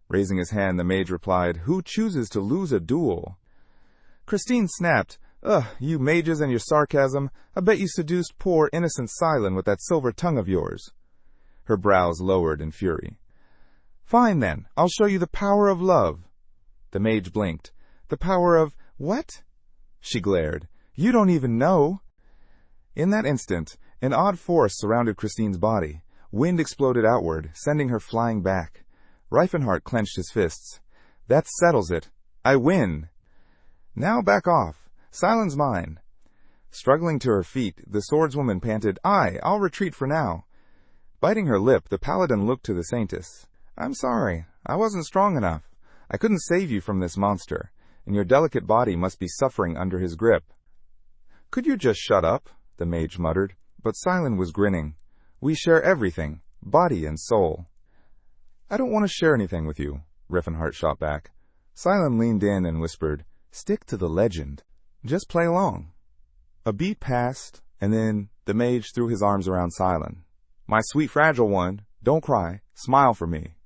A: Raising his hand, the mage replied, "Who chooses to lose a duel?" Christine snapped, "Ugh, you mages and your sarcasm. I bet you seduced poor, innocent Silent with that silver tongue of yours." Her brows lowered in fury. "Fine then, I'll show you the power of love." The mage blinked. "The power of what?" She glared. "You don't even know." In that instant, an odd force surrounded Christine's body. Wind exploded outward, sending her flying back. Rifenheart clenched his fists. "That settles it. I win." "Now back off. Silence mine." Struggling to her feet, the swordswoman panted, I'll retreat for now." Biting her lip, the paladin looked to the saintess. "I'm sorry. I wasn't strong enough. I couldn't save you from this monster, and your delicate body must be suffering under his grip." "Could you just shut up?" the mage muttered, but Silent was grinning. "We share everything, body and soul." "I don't want to share anything with you," Rifenheart shot back. Silent leaned in and whispered, "Stick to the legend. Just play along." A beat passed, and then the mage threw his arms around Silent. "My sweet fragile one, don't cry, smile for me."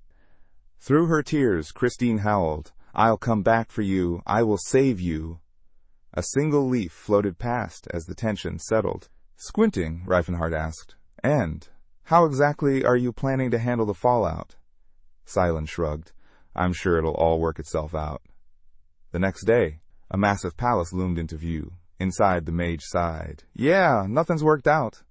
A: Through her tears, Christine howled, "I'll come back for you. I will save you." A single leaf floated past as the tension settled. Squinting, Rifenheart asked, "And how exactly are you planning to handle the fallout?" Cylon shrugged. "I'm sure it'll all work itself out." The next day, a massive palace loomed into view. Inside, the mage sighed. "Yeah, nothing's worked out."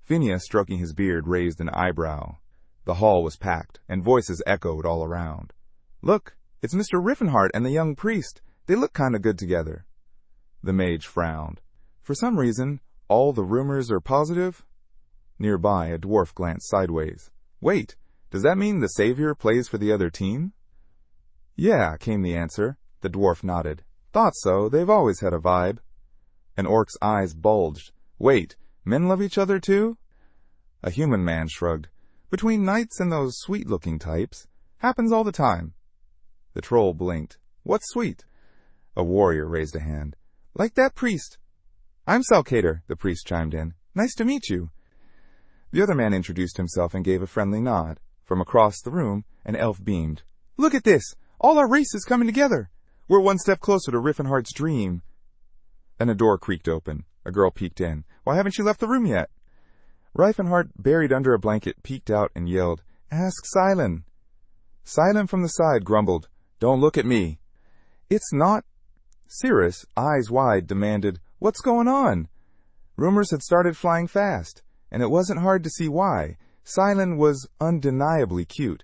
A: Phineas, stroking his beard, raised an eyebrow. The hall was packed, and voices echoed all around. "Look, it's Mr. Rifenheart and the young priest. They look kinda good together." The mage frowned. "For some reason, all the rumors are positive?" Nearby, a dwarf glanced sideways. "Wait, does that mean the savior plays for the other team?" "Yeah," came the answer. The dwarf nodded. "Thought so. They've always had a vibe." An orc's eyes bulged. "Wait, men love each other too?" A human man shrugged. "Between knights and those sweet-looking types. Happens all the time." The troll blinked. "What's sweet?" A warrior raised a hand. "Like that priest." "I'm Salcator," the priest chimed in. "Nice to meet you." The other man introduced himself and gave a friendly nod. From across the room, an elf beamed. "Look at this! All our race is coming together! We're one step closer to Rifenheart's dream." Then a door creaked open. A girl peeked in. "Why haven't you left the room yet?" Rifenheart, buried under a blanket, peeked out and yelled, "Ask Cylon." Cylon from the side grumbled, "Don't look at me." "It's not—" Cyrus, eyes wide, demanded, "What's going on?" Rumors had started flying fast, and it wasn't hard to see why. Cylon was undeniably cute.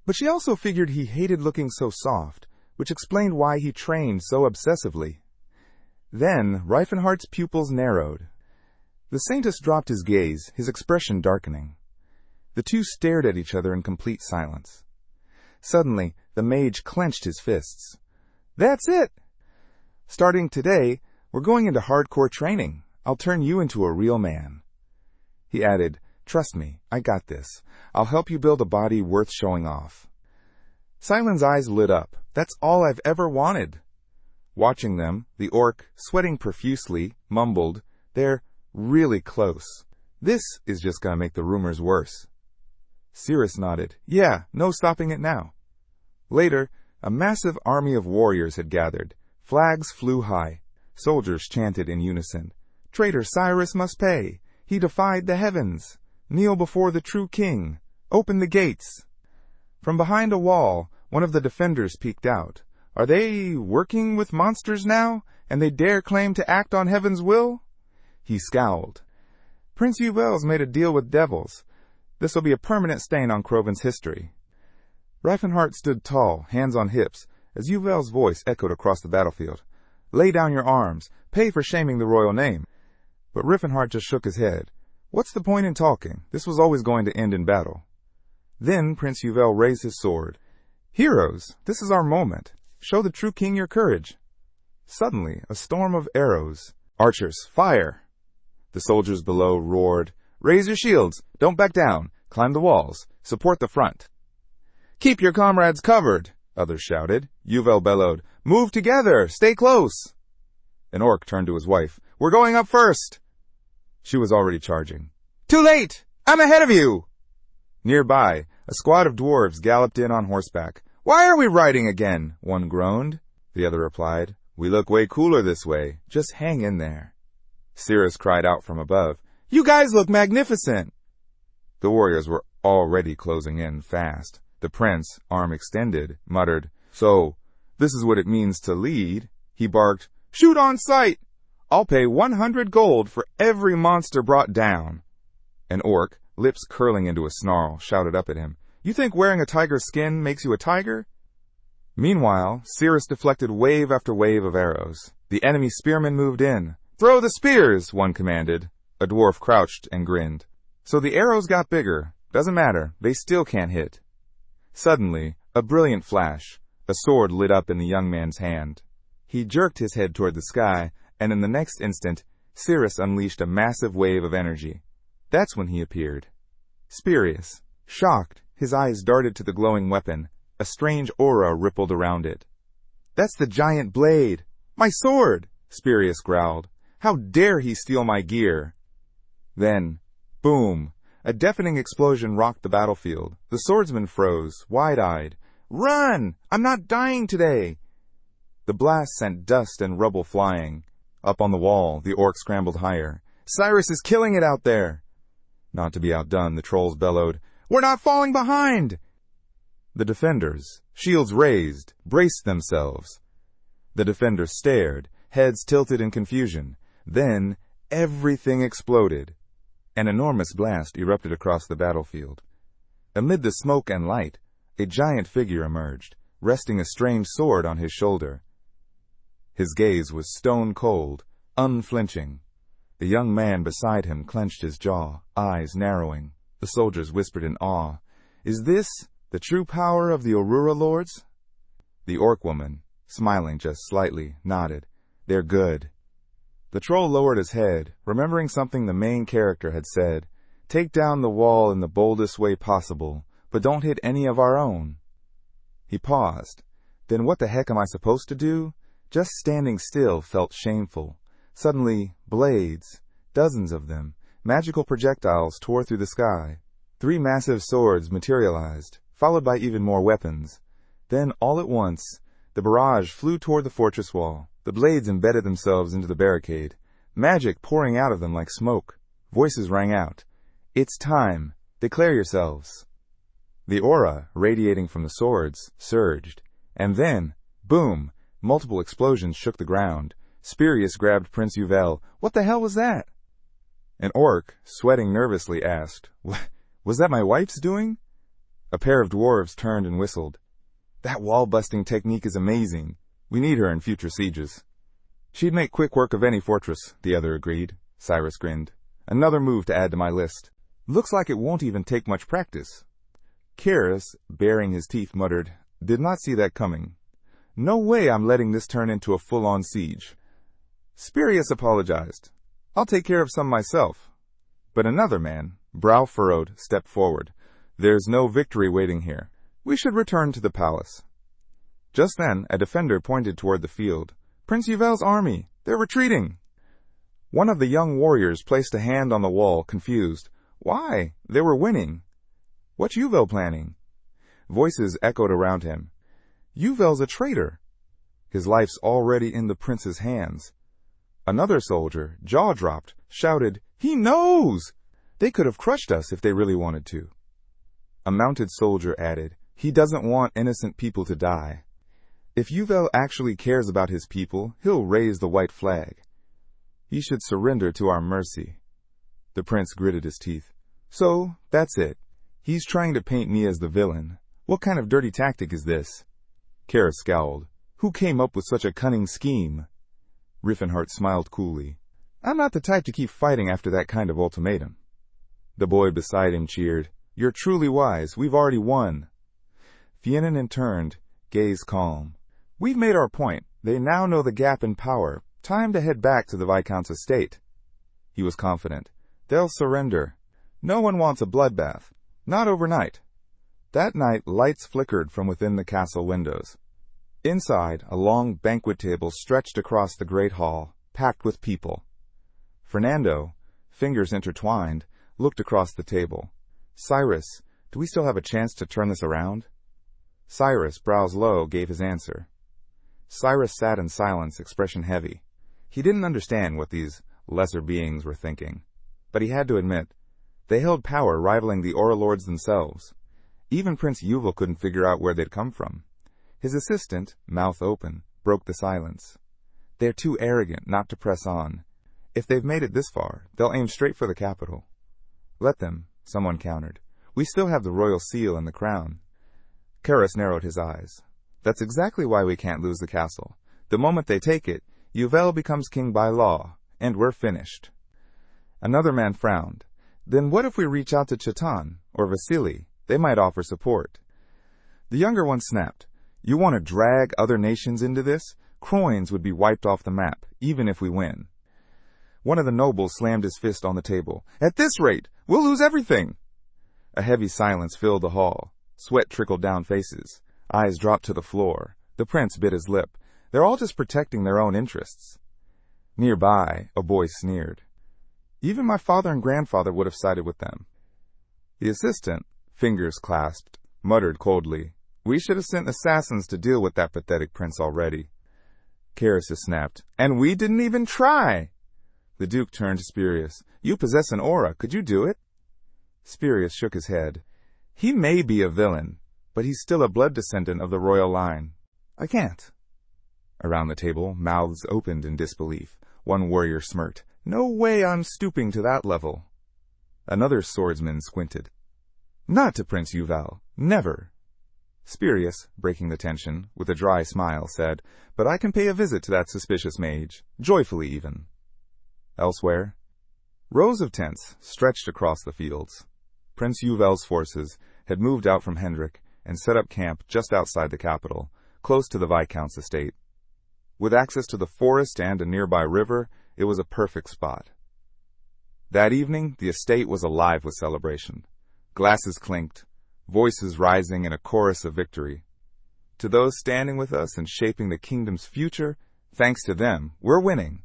A: But she also figured he hated looking so soft, which explained why he trained so obsessively. Then Rifenheart's pupils narrowed. The Saintess dropped his gaze, his expression darkening. The two stared at each other in complete silence. Suddenly, the mage clenched his fists. "That's it! Starting today, we're going into hardcore training. I'll turn you into a real man." He added, "Trust me, I got this. I'll help you build a body worth showing off." Cylon's eyes lit up. "That's all I've ever wanted." Watching them, the orc, sweating profusely, mumbled, "They're really close. This is just gonna make the rumors worse." Cyrus nodded. "Yeah, no stopping it now." Later, a massive army of warriors had gathered. Flags flew high. Soldiers chanted in unison, "Traitor Cyrus must pay. He defied the heavens. Kneel before the true king. Open the gates." From behind a wall, one of the defenders peeked out. "Are they working with monsters now, and they dare claim to act on heaven's will?" He scowled. "Prince Uvel's made a deal with devils. This'll be a permanent stain on Croven's history." Rifenheart stood tall, hands on hips, as Uvel's voice echoed across the battlefield. "Lay down your arms. Pay for shaming the royal name." But Rifenheart just shook his head. "What's the point in talking? This was always going to end in battle." Then Prince Uvel raised his sword. "Heroes, this is our moment. Show the true king your courage." Suddenly, a storm of arrows. "Archers, fire!" The soldiers below roared, "Raise your shields! Don't back down! Climb the walls! Support the front!" "Keep your comrades covered!" others shouted. Uvel bellowed, "Move together! Stay close!" An orc turned to his wife. "We're going up first!" She was already charging. "Too late! I'm ahead of you!" Nearby, a squad of dwarves galloped in on horseback. "Why are we riding again?" one groaned. The other replied, "We look way cooler this way. Just hang in there." Cyrus cried out from above, "You guys look magnificent!" The warriors were already closing in fast. The prince, arm extended, muttered, "So, this is what it means to lead." He barked, "Shoot on sight! I'll pay 100 gold for every monster brought down." An orc, lips curling into a snarl, shouted up at him, "You think wearing a tiger's skin makes you a tiger?" Meanwhile, Cyrus deflected wave after wave of arrows. The enemy spearmen moved in. "Throw the spears," one commanded. A dwarf crouched and grinned. "So the arrows got bigger. Doesn't matter, they still can't hit." Suddenly, a brilliant flash. A sword lit up in the young man's hand. He jerked his head toward the sky, and in the next instant, Cyrus unleashed a massive wave of energy. That's when he appeared. Spurious, shocked, his eyes darted to the glowing weapon. A strange aura rippled around it. "That's the giant blade! My sword!" Spurious growled. "How dare he steal my gear?" Then, boom! A deafening explosion rocked the battlefield. The swordsman froze, wide-eyed. "Run! I'm not dying today!" The blast sent dust and rubble flying. Up on the wall, the orc scrambled higher. "Cyrus is killing it out there!" Not to be outdone, the trolls bellowed, "We're not falling behind!" The defenders, shields raised, braced themselves. The defenders stared, heads tilted in confusion. Then, everything exploded. An enormous blast erupted across the battlefield. Amid the smoke and light, a giant figure emerged, resting a strange sword on his shoulder. His gaze was stone cold, unflinching. The young man beside him clenched his jaw, eyes narrowing. The soldiers whispered in awe, "Is this the true power of the Aurora Lords?" The orc woman, smiling just slightly, nodded. "They're good." The troll lowered his head, remembering something the main character had said. "Take down the wall in the boldest way possible, but don't hit any of our own." He paused. Then what the heck am I supposed to do? Just standing still felt shameful. Suddenly, blades, dozens of them, magical projectiles tore through the sky. 3 massive swords materialized, followed by even more weapons. Then, all at once, the barrage flew toward the fortress wall. The blades embedded themselves into the barricade, magic pouring out of them like smoke. Voices rang out. "It's time. Declare yourselves." The aura, radiating from the swords, surged. And then, boom, multiple explosions shook the ground. Spirius grabbed Prince Uvel. "What the hell was that?" An orc, sweating nervously, asked, "Was that my wife's doing?" A pair of dwarves turned and whistled. "That wall-busting technique is amazing. We need her in future sieges." "She'd make quick work of any fortress," the other agreed. Cyrus grinned. "Another move to add to my list. Looks like it won't even take much practice." Cyrus, baring his teeth, muttered, "Did not see that coming. No way I'm letting this turn into a full-on siege." Spirius apologized. "I'll take care of some myself." But another man, brow furrowed, stepped forward. "There's no victory waiting here. We should return to the palace." Just then, a defender pointed toward the field. "Prince Uvel's army! They're retreating!" One of the young warriors placed a hand on the wall, confused. "Why? They were winning." "What's Uvel planning?" Voices echoed around him. "Uvel's a traitor. His life's already in the prince's hands." Another soldier, jaw dropped, shouted, "He knows! They could have crushed us if they really wanted to." A mounted soldier added, "He doesn't want innocent people to die. If Uvel actually cares about his people, he'll raise the white flag. He should surrender to our mercy." The prince gritted his teeth. "So, that's it. He's trying to paint me as the villain. What kind of dirty tactic is this?" Kara scowled. "Who came up with such a cunning scheme?" Rifenheart smiled coolly. "I'm not the type to keep fighting after that kind of ultimatum." The boy beside him cheered. "You're truly wise. We've already won." Fiennan turned, gaze calm. "We've made our point. They now know the gap in power. Time to head back to the Viscount's estate." He was confident. "They'll surrender. No one wants a bloodbath. Not overnight." That night, lights flickered from within the castle windows. Inside, a long banquet table stretched across the great hall, packed with people. Fernando, fingers intertwined, looked across the table. "Cyrus, do we still have a chance to turn this around?" Cyrus, brows low, gave his answer. Cyrus sat in silence, expression heavy. He didn't understand what these lesser beings were thinking. But he had to admit, they held power rivaling the Aura Lords themselves. Even Prince Uvel couldn't figure out where they'd come from. His assistant, mouth open, broke the silence. "They're too arrogant not to press on. If they've made it this far, they'll aim straight for the capital." "Let them," someone countered. "We still have the royal seal and the crown." Cyrus narrowed his eyes. "That's exactly why we can't lose the castle. The moment they take it, Uvel becomes king by law, and we're finished." Another man frowned. "Then what if we reach out to Chetan or Vasily? They might offer support." The younger one snapped. "You want to drag other nations into this? Croynes would be wiped off the map, even if we win." One of the nobles slammed his fist on the table. "At this rate, we'll lose everything!" A heavy silence filled the hall. Sweat trickled down faces. Eyes dropped to the floor. The prince bit his lip. "They're all just protecting their own interests." Nearby, a boy sneered. "Even my father and grandfather would have sided with them." The assistant, fingers clasped, muttered coldly, "We should have sent assassins to deal with that pathetic prince already." Cyrus snapped, "And we didn't even try!" The Duke turned to Spurius. "You possess an aura. Could you do it?" Spurius shook his head. "He may be a villain, but he's still a blood descendant of the royal line. I can't." Around the table, mouths opened in disbelief. One warrior smirked. "No way I'm stooping to that level." Another swordsman squinted. "Not to Prince Yuval. Never." Spurius, breaking the tension, with a dry smile, said, "But I can pay a visit to that suspicious mage, joyfully even." Elsewhere, rows of tents stretched across the fields. Prince Yuval's forces had moved out from Hendrik and set up camp just outside the capital, close to the Viscount's estate. With access to the forest and a nearby river, it was a perfect spot. That evening, the estate was alive with celebration. Glasses clinked, voices rising in a chorus of victory. To those standing with us and shaping the kingdom's future, thanks to them, we're winning.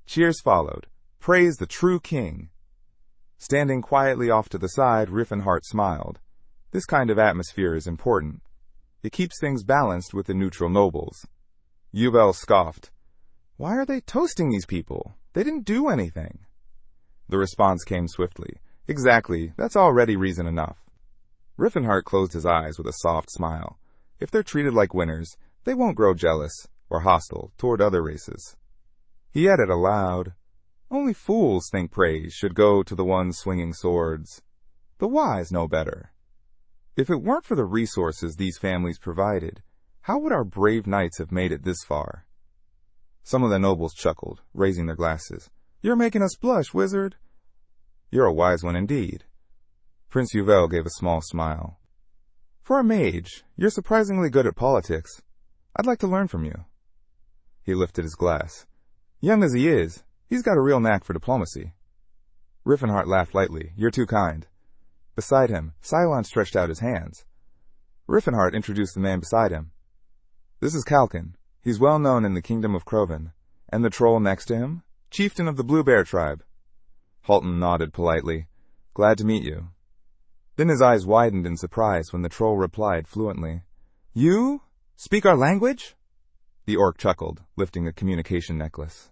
A: Cheers followed. Praise the true king. Standing quietly off to the side, Rifenheart smiled. This kind of atmosphere is important. It keeps things balanced with the neutral nobles. Yuval scoffed. "Why are they toasting these people? They didn't do anything." The response came swiftly. "Exactly, that's already reason enough." Rifenheart closed his eyes with a soft smile. If they're treated like winners, they won't grow jealous or hostile toward other races. He added aloud, "Only fools think praise should go to the ones swinging swords. The wise know better. If it weren't for the resources these families provided, how would our brave knights have made it this far?" Some of the nobles chuckled, raising their glasses. "You're making us blush, wizard." "You're a wise one indeed." Prince Yuval gave a small smile. "For a mage, you're surprisingly good at politics. I'd like to learn from you." He lifted his glass. "Young as he is, he's got a real knack for diplomacy." Rifenheart laughed lightly. "You're too kind." Beside him, Cylon stretched out his hands. Rifenheart introduced the man beside him. "This is Kalkin. He's well known in the kingdom of Krovan. And the troll next to him? Chieftain of the Blue Bear tribe." Palton nodded politely. "Glad to meet you." Then his eyes widened in surprise when the troll replied fluently. "You speak our language?" The orc chuckled, lifting a communication necklace.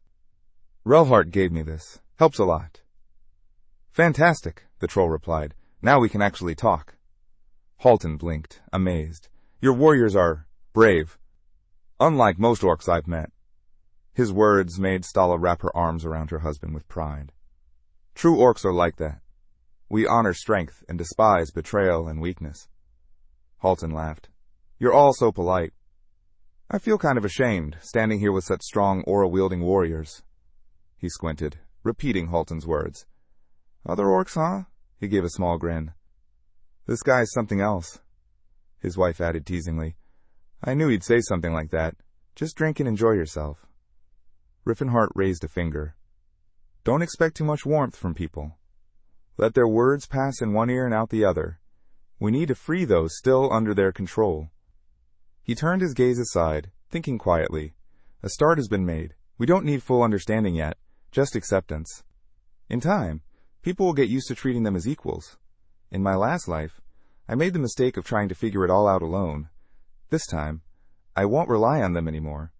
A: "Relhart gave me this. Helps a lot." "Fantastic," the troll replied. "Now we can actually talk." Halton blinked, amazed. "Your warriors are brave. Unlike most orcs I've met." His words made Stala wrap her arms around her husband with pride. "True orcs are like that. We honor strength and despise betrayal and weakness." Halton laughed. "You're all so polite. I feel kind of ashamed, standing here with such strong aura-wielding warriors." He squinted, repeating Halton's words. "Other orcs, huh?" He gave a small grin. "This guy's something else." His wife added teasingly, "I knew he'd say something like that. Just drink and enjoy yourself." Rifenheart raised a finger. "Don't expect too much warmth from people. Let their words pass in one ear and out the other. We need to free those still under their control." He turned his gaze aside, thinking quietly. "A start has been made. We don't need full understanding yet, just acceptance. In time, people will get used to treating them as equals. In my last life, I made the mistake of trying to figure it all out alone. This time, I won't rely on them anymore."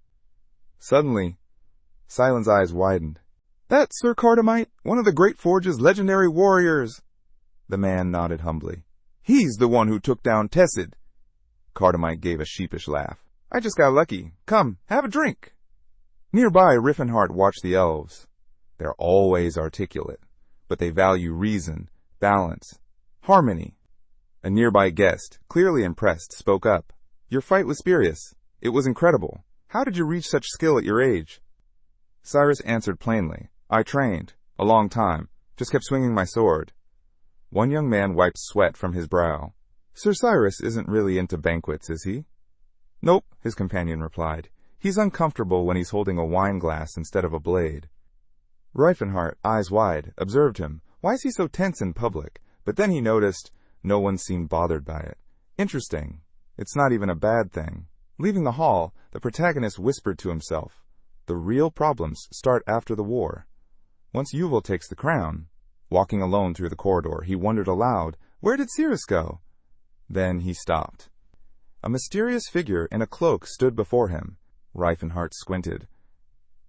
A: Suddenly, Cylon's eyes widened. "That's Sir Cardamite, one of the Great Forge's legendary warriors." The man nodded humbly. "He's the one who took down Teson." Cardamite gave a sheepish laugh. "I just got lucky. Come, have a drink." Nearby, Rifenheart watched the elves. They're always articulate, but they value reason, balance, harmony. A nearby guest, clearly impressed, spoke up. "Your fight with Spurius. It was incredible. How did you reach such skill at your age?" Cyrus answered plainly. "I trained. A long time. Just kept swinging my sword." One young man wiped sweat from his brow. "Sir Cyrus isn't really into banquets, is he?" "Nope," his companion replied. "He's uncomfortable when he's holding a wine glass instead of a blade." Rifenheart, eyes wide, observed him. Why is he so tense in public? But then he noticed no one seemed bothered by it. Interesting. It's not even a bad thing. Leaving the hall, the protagonist whispered to himself, "The real problems start after the war." Once Yuval takes the crown, walking alone through the corridor, he wondered aloud Where did Cyrus go? Then he stopped. A mysterious figure in a cloak stood before him. Rifenheart squinted.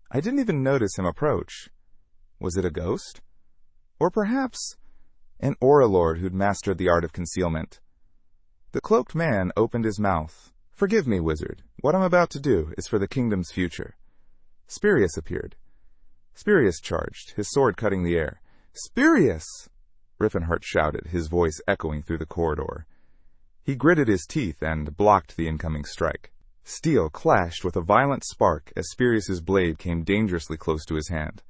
A: I didn't even notice him approach. Was it a ghost? Or perhaps an Aura Lord who'd mastered the art of concealment? The cloaked man opened his mouth. Forgive me, wizard. What I'm about to do is for the kingdom's future. Cyrus appeared. Cyrus charged, his sword cutting the air. Cyrus! Rifenheart shouted, his voice echoing through the corridor. He gritted his teeth and blocked the incoming strike. Steel clashed with a violent spark as Cyrus's blade came dangerously close to his hand.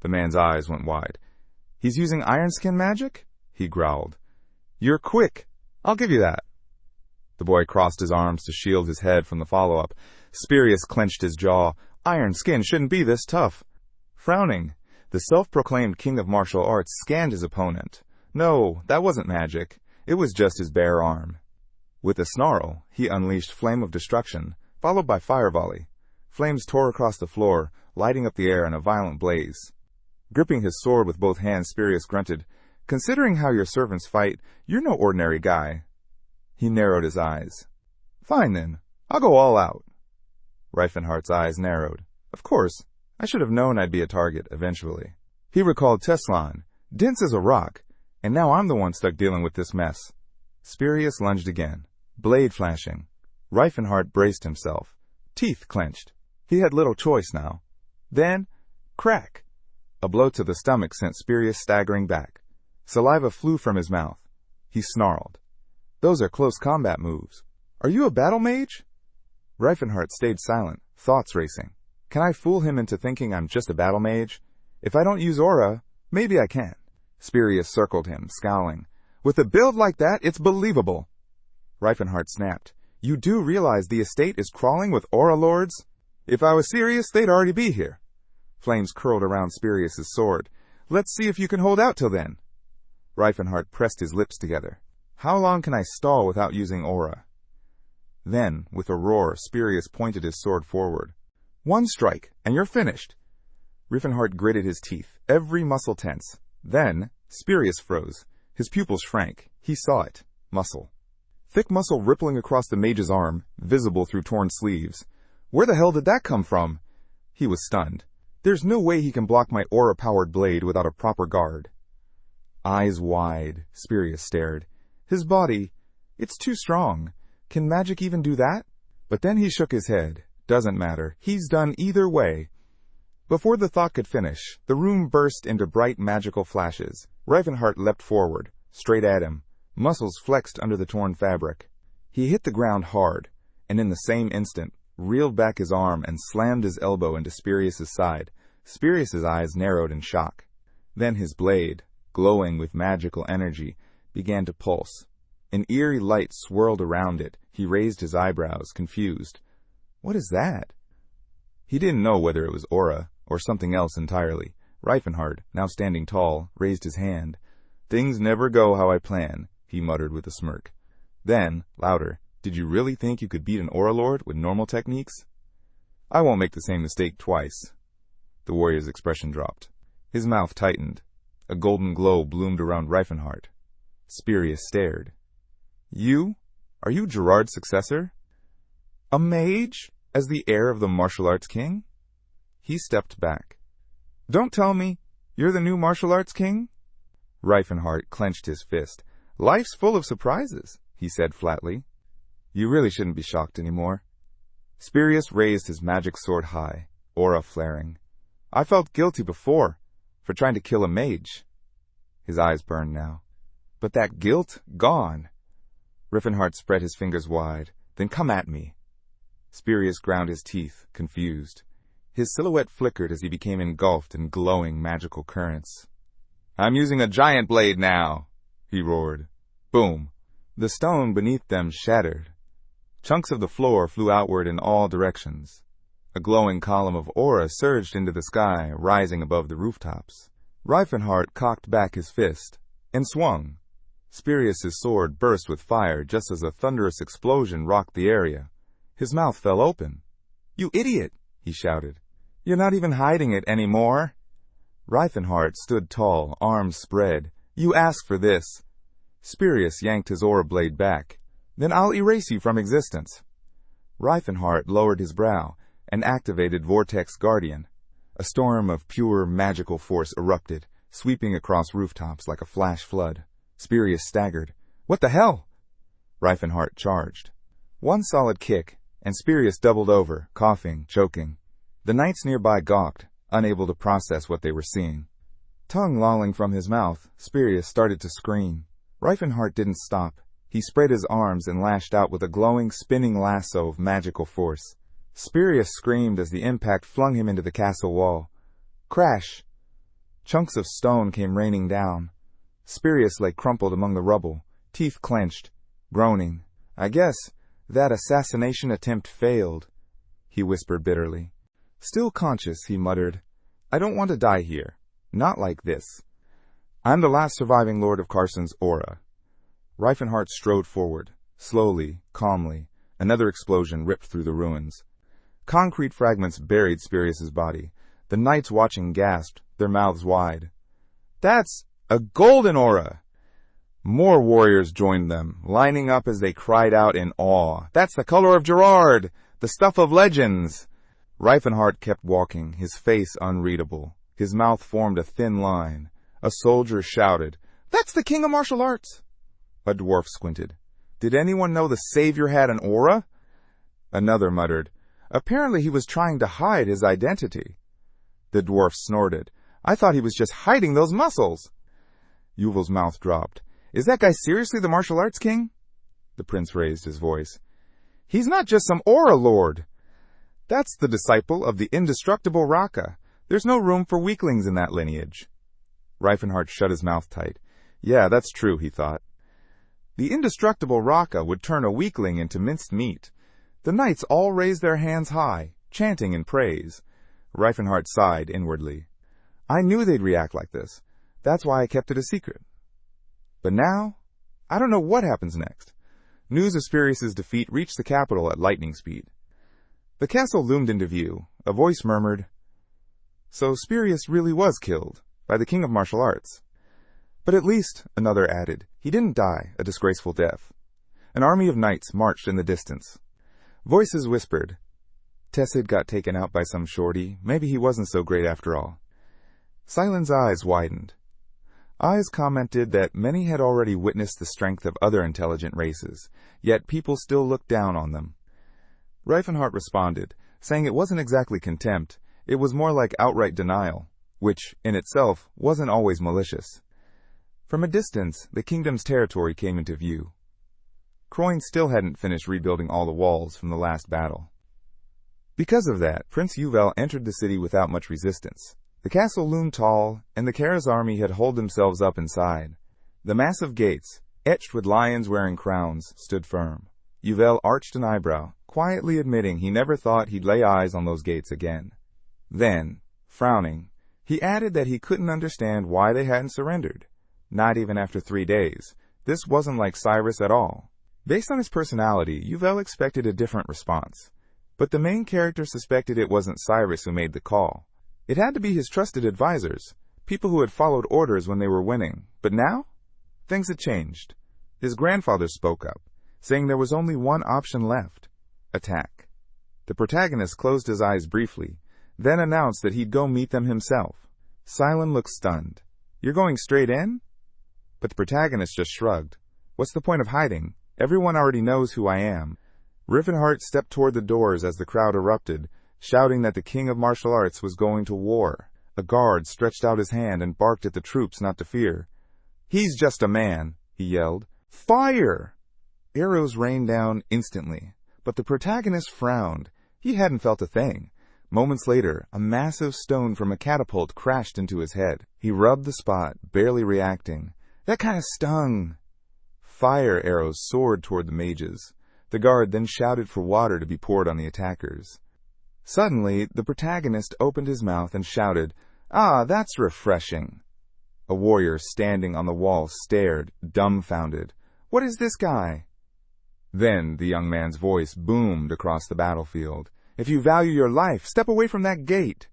A: The man's eyes went wide. He's using iron skin magic? He growled. You're quick. I'll give you that. The boy crossed his arms to shield his head from the follow-up. Cyrus clenched his jaw. Iron skin shouldn't be this tough. Frowning, the self-proclaimed king of martial arts scanned his opponent. No, that wasn't magic. It was just his bare arm. With a snarl, he unleashed Flame of Destruction, followed by Fire Volley. Flames tore across the floor, lighting up the air in a violent blaze. Gripping his sword with both hands, Cyrus grunted, Considering how your servants fight, you're no ordinary guy. He narrowed his eyes. Fine then, I'll go all out. Rifenheart's eyes narrowed. Of course, I should have known I'd be a target eventually. He recalled Teslon, dense as a rock, and now I'm the one stuck dealing with this mess. Cyrus lunged again, blade flashing. Rifenheart braced himself, teeth clenched. He had little choice now. Then, crack! A blow to the stomach sent Cyrus staggering back. Saliva flew from his mouth. He snarled. Those are close combat moves. Are you a battle mage? Rifenheart stayed silent, thoughts racing. Can I fool him into thinking I'm just a battle mage? If I don't use aura, maybe I can. Cyrus circled him, scowling. With a build like that, it's believable. Rifenheart snapped. You do realize the estate is crawling with aura lords? If I was serious, they'd already be here. Flames curled around Cyrus's sword. Let's see if you can hold out till then. Rifenheart pressed his lips together. How long can I stall without using aura? Then, with a roar, Cyrus pointed his sword forward. One strike, and you're finished. Rifenheart gritted his teeth, every muscle tense. Then, Cyrus froze. His pupils shrank. He saw it. Muscle. Thick muscle rippling across the mage's arm, visible through torn sleeves. Where the hell did that come from? He was stunned. There's no way he can block my aura-powered blade without a proper guard. Eyes wide, Cyrus stared. His body, it's too strong. Can magic even do that? But then he shook his head. Doesn't matter. He's done either way. Before the thought could finish, the room burst into bright magical flashes. Rifenheart leapt forward, straight at him. Muscles flexed under the torn fabric. He hit the ground hard, and in the same instant, reeled back his arm and slammed his elbow into Cyrus's side. Cyrus's eyes narrowed in shock. Then his blade, glowing with magical energy, began to pulse. An eerie light swirled around it. He raised his eyebrows, confused. What is that? He didn't know whether it was aura or something else entirely. Rifenheart, now standing tall, raised his hand. Things never go how I plan, he muttered with a smirk. Then, louder, did you really think you could beat an Aura Lord with normal techniques? I won't make the same mistake twice. The warrior's expression dropped. His mouth tightened. A golden glow bloomed around Rifenheart. Cyrus stared. You? Are you Gerard's successor? A mage? As the heir of the martial arts king? He stepped back. Don't tell me you're the new martial arts king? Rifenheart clenched his fist. Life's full of surprises, he said flatly. You really shouldn't be shocked anymore. Cyrus raised his magic sword high, aura flaring. I felt guilty before, for trying to kill a mage. His eyes burned now. But that guilt, gone. Rifenheart spread his fingers wide. Then come at me. Cyrus ground his teeth, confused. His silhouette flickered as he became engulfed in glowing magical currents. I'm using a giant blade now, he roared. Boom. The stone beneath them shattered. Chunks of the floor flew outward in all directions. A glowing column of aura surged into the sky, rising above the rooftops. Rifenheart cocked back his fist and swung. Cyrus's sword burst with fire just as a thunderous explosion rocked the area. His mouth fell open. You idiot, he shouted. You're not even hiding it anymore. Rifenheart stood tall, arms spread. You asked for this. Cyrus yanked his aura blade back. Then I'll erase you from existence. Rifenheart lowered his brow and activated Vortex Guardian. A storm of pure magical force erupted, sweeping across rooftops like a flash flood. Cyrus staggered. What the hell? Rifenheart charged. One solid kick, and Cyrus doubled over, coughing, choking. The knights nearby gawked, unable to process what they were seeing. Tongue lolling from his mouth, Cyrus started to scream. Rifenheart didn't stop. He spread his arms and lashed out with a glowing, spinning lasso of magical force. Cyrus screamed as the impact flung him into the castle wall. Crash! Chunks of stone came raining down. Cyrus lay crumpled among the rubble, teeth clenched, groaning. I guess that assassination attempt failed, he whispered bitterly. Still conscious, he muttered, I don't want to die here. Not like this. I'm the last surviving Lord of Carson's aura. Rifenheart strode forward. Slowly, calmly, another explosion ripped through the ruins. Concrete fragments buried Cyrus's body. The knights watching gasped, their mouths wide. That's a golden aura! More warriors joined them, lining up as they cried out in awe. That's the color of Gerard! The stuff of legends! Rifenheart kept walking, his face unreadable. His mouth formed a thin line. A soldier shouted, That's the king of martial arts! A dwarf squinted. Did anyone know the savior had an aura? Another muttered, Apparently he was trying to hide his identity. The dwarf snorted. I thought he was just hiding those muscles. Yuval's mouth dropped. Is that guy seriously the martial arts king? The prince raised his voice. He's not just some aura lord. That's the disciple of the indestructible Raka. There's no room for weaklings in that lineage. Rifenheart shut his mouth tight. Yeah, that's true, he thought. The indestructible Raka would turn a weakling into minced meat. The knights all raised their hands high, chanting in praise. Rifenheart sighed inwardly. I knew they'd react like this. That's why I kept it a secret. But now, I don't know what happens next. News of Cyrus's defeat reached the capital at lightning speed. The castle loomed into view. A voice murmured, So Cyrus really was killed by the king of martial arts. But at least, another added, he didn't die a disgraceful death. An army of knights marched in the distance. Voices whispered, Teson got taken out by some shorty. Maybe he wasn't so great after all. Silen's eyes widened. Eyes commented that many had already witnessed the strength of other intelligent races, yet people still looked down on them. Rifenheart responded, saying it wasn't exactly contempt, it was more like outright denial, which, in itself, wasn't always malicious. From a distance, the kingdom's territory came into view. Croyne still hadn't finished rebuilding all the walls from the last battle. Because of that, Prince Yuval entered the city without much resistance. The castle loomed tall, and the Kara's army had holed themselves up inside. The massive gates, etched with lions wearing crowns, stood firm. Yuval arched an eyebrow, quietly admitting he never thought he'd lay eyes on those gates again. Then, frowning, he added that he couldn't understand why they hadn't surrendered. Not even after 3 days. This wasn't like Cyrus at all. Based on his personality, Yuval expected a different response. But the main character suspected it wasn't Cyrus who made the call. It had to be his trusted advisors, people who had followed orders when they were winning. But now? Things had changed. His grandfather spoke up, saying there was only one option left: attack. The protagonist closed his eyes briefly, then announced that he'd go meet them himself. Silent looked stunned. You're going straight in? But the protagonist just shrugged. What's the point of hiding? Everyone already knows who I am. Rifenheart stepped toward the doors as the crowd erupted, shouting that the king of martial arts was going to war. A guard stretched out his hand and barked at the troops not to fear. He's just a man, he yelled. Fire! Arrows rained down instantly, but the protagonist frowned. He hadn't felt a thing. Moments later, a massive stone from a catapult crashed into his head. He rubbed the spot, barely reacting. That kind of stung. Fire arrows soared toward the mages. The guard then shouted for water to be poured on the attackers. Suddenly, the protagonist opened his mouth and shouted, Ah, that's refreshing. A warrior standing on the wall stared, dumbfounded. What is this guy? Then the young man's voice boomed across the battlefield. If you value your life, step away from that gate.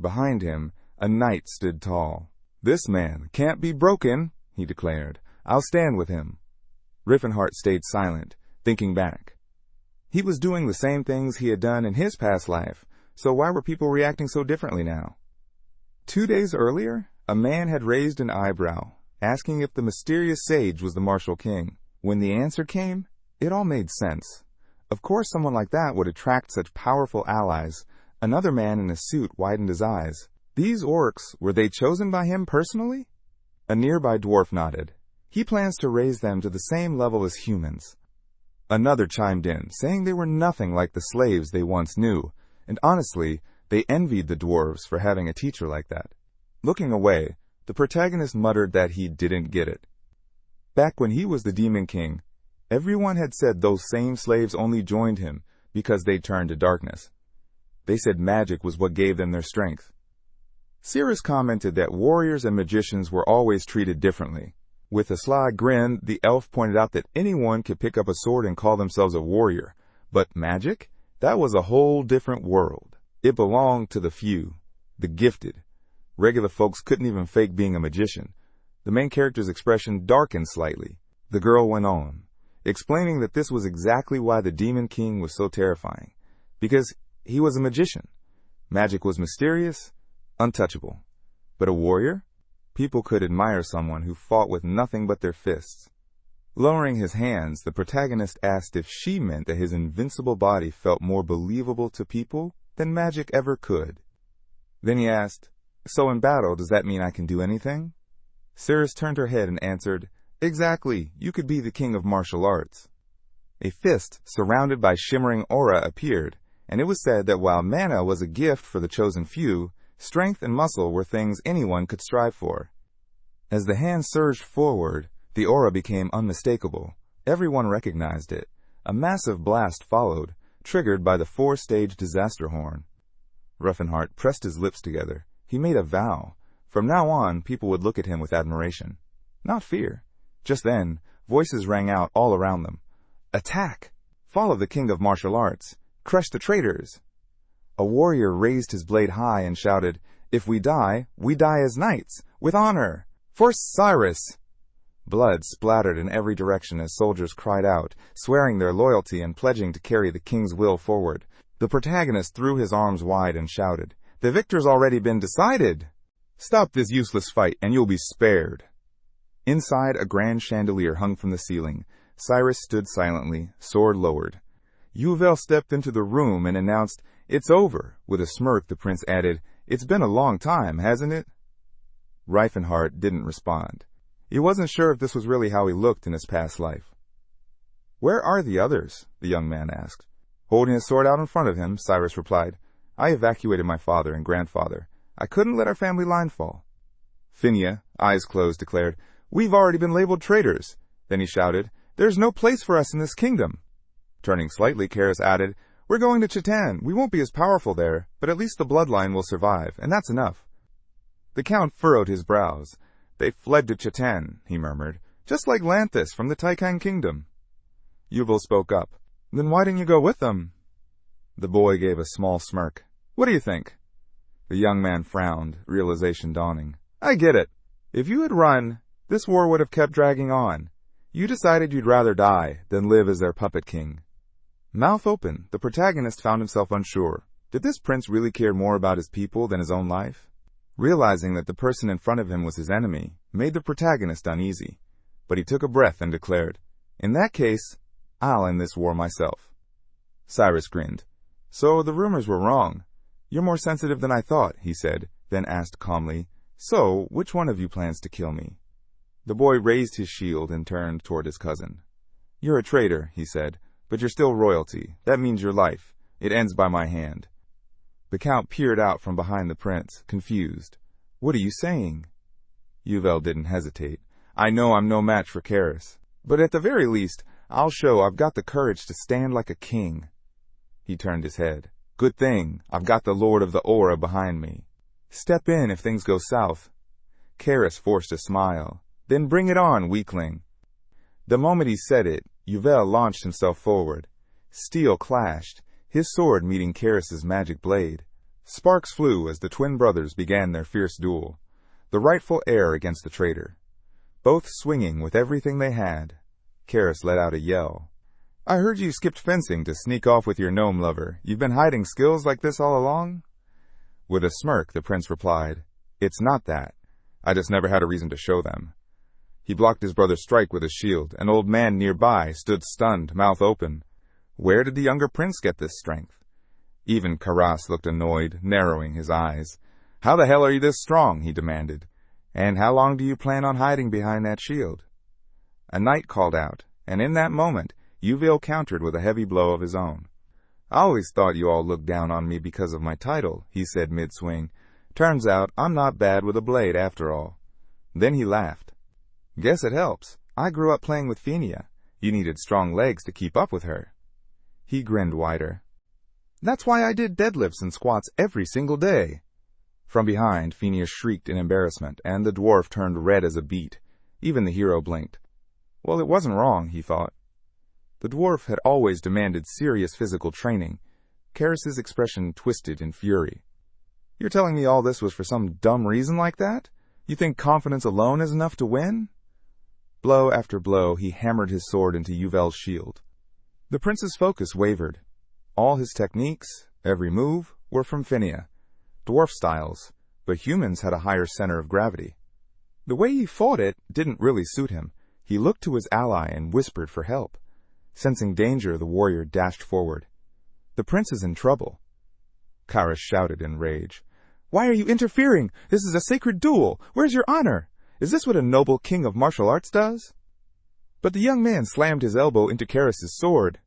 A: Behind him, a knight stood tall. This man can't be broken, he declared. I'll stand with him. Rifenheart stayed silent, thinking back. He was doing the same things he had done in his past life, so why were people reacting so differently now? 2 days earlier, a man had raised an eyebrow, asking if the mysterious sage was the martial king. When the answer came, it all made sense. Of course someone like that would attract such powerful allies. Another man in a suit widened his eyes. These orcs, were they chosen by him personally? A nearby dwarf nodded. He plans to raise them to the same level as humans. Another chimed in, saying they were nothing like the slaves they once knew, and honestly, they envied the dwarves for having a teacher like that. Looking away, the protagonist muttered that he didn't get it. Back when he was the Demon King, everyone had said those same slaves only joined him because they turned to darkness. They said magic was what gave them their strength. Cyrus commented that warriors and magicians were always treated differently. With a sly grin, the elf pointed out that anyone could pick up a sword and call themselves a warrior. But magic? That was a whole different world. It belonged to the few, the gifted. Regular folks couldn't even fake being a magician. The main character's expression darkened slightly. The girl went on, explaining that this was exactly why the Demon King was so terrifying. Because he was a magician. Magic was mysterious, untouchable. But a warrior? People could admire someone who fought with nothing but their fists. Lowering his hands, the protagonist asked if she meant that his invincible body felt more believable to people than magic ever could. Then he asked, "So in battle, does that mean I can do anything?" Cirrus turned her head and answered, "Exactly, you could be the king of martial arts." A fist surrounded by shimmering aura appeared, and it was said that while mana was a gift for the chosen few, strength and muscle were things anyone could strive for. As the hand surged forward, the aura became unmistakable. Everyone recognized it. A massive blast followed, triggered by the 4-stage disaster horn. Rifenheart pressed his lips together. He made a vow. From now on, people would look at him with admiration. Not fear. Just then, voices rang out all around them. "Attack! Follow the king of martial arts! Crush the traitors!" A warrior raised his blade high and shouted, "If we die as knights, with honor! For Cyrus!" Blood splattered in every direction as soldiers cried out, swearing their loyalty and pledging to carry the king's will forward. The protagonist threw his arms wide and shouted, "The victor's already been decided! Stop this useless fight and you'll be spared." Inside, a grand chandelier hung from the ceiling. Cyrus stood silently, sword lowered. Yuval stepped into the room and announced, "It's over." With a smirk, the prince added, "It's been a long time, hasn't it?" Rifenheart didn't respond. He wasn't sure if this was really how he looked in his past life. "Where are the others?" the young man asked. Holding his sword out in front of him, Cyrus replied, "I evacuated my father and grandfather. I couldn't let our family line fall." Phinia, eyes closed, declared, "We've already been labeled traitors." Then he shouted, "There's no place for us in this kingdom." Turning slightly, Cyrus added, "We're going to Chitan. We won't be as powerful there, but at least the bloodline will survive, and that's enough." The count furrowed his brows. "They fled to Chitan," he murmured, "just like Lanthus from the Taikan kingdom." Yuval spoke up. "Then why didn't you go with them?" The boy gave a small smirk. "What do you think?" The young man frowned, realization dawning. "I get it. If you had run, this war would have kept dragging on. You decided you'd rather die than live as their puppet king." Mouth open, the protagonist found himself unsure. Did this prince really care more about his people than his own life? Realizing that the person in front of him was his enemy made the protagonist uneasy. But he took a breath and declared, "In that case, I'll end this war myself." Cyrus grinned. "So the rumors were wrong. You're more sensitive than I thought," he said, then asked calmly, "So, which one of you plans to kill me?" The boy raised his shield and turned toward his cousin. "You're a traitor," he said, "but you're still royalty. That means your life. It ends by my hand." The count peered out from behind the prince, confused. "What are you saying?" Yuval didn't hesitate. "I know I'm no match for Cyrus, but at the very least, I'll show I've got the courage to stand like a king." He turned his head. "Good thing I've got the Lord of the Aura behind me. Step in if things go south." Cyrus forced a smile. "Then bring it on, weakling." The moment he said it, Yuval launched himself forward. Steel clashed, his sword meeting Cyrus's magic blade. Sparks flew as the twin brothers began their fierce duel, the rightful heir against the traitor. both swinging with everything they had. Cyrus let out a yell. "I heard you skipped fencing to sneak off with your gnome lover. You've been hiding skills like this all along?" With a smirk, the prince replied, "It's not that. I just never had a reason to show them." He blocked his brother's strike with his shield. An old man nearby stood stunned, mouth open. Where did the younger prince get this strength? Even Cyrus looked annoyed, narrowing his eyes. "How the hell are you this strong?" he demanded. "And how long do you plan on hiding behind that shield?" A knight called out, and in that moment, Yuval countered with a heavy blow of his own. "I always thought you all looked down on me because of my title," he said mid-swing. "Turns out I'm not bad with a blade after all." Then he laughed. "Guess it helps. I grew up playing with Fenia. You needed strong legs to keep up with her." He grinned wider. "That's why I did deadlifts and squats every single day." From behind, Fenia shrieked in embarrassment, and the dwarf turned red as a beet. Even the hero blinked. Well, it wasn't wrong, he thought. The dwarf had always demanded serious physical training. Cyrus's expression twisted in fury. "You're telling me all this was for some dumb reason like that? You think confidence alone is enough to win?" Blow after blow, he hammered his sword into Yuval's shield. The prince's focus wavered. All his techniques, every move, were from Fenia. Dwarf styles, but humans had a higher center of gravity. The way he fought it didn't really suit him. He looked to his ally and whispered for help. Sensing danger, the warrior dashed forward. "The prince is in trouble." Cyrus shouted in rage. "Why are you interfering? This is a sacred duel. Where's your honor? Is this what a noble king of martial arts does?" But the young man slammed his elbow into Cyrus's sword.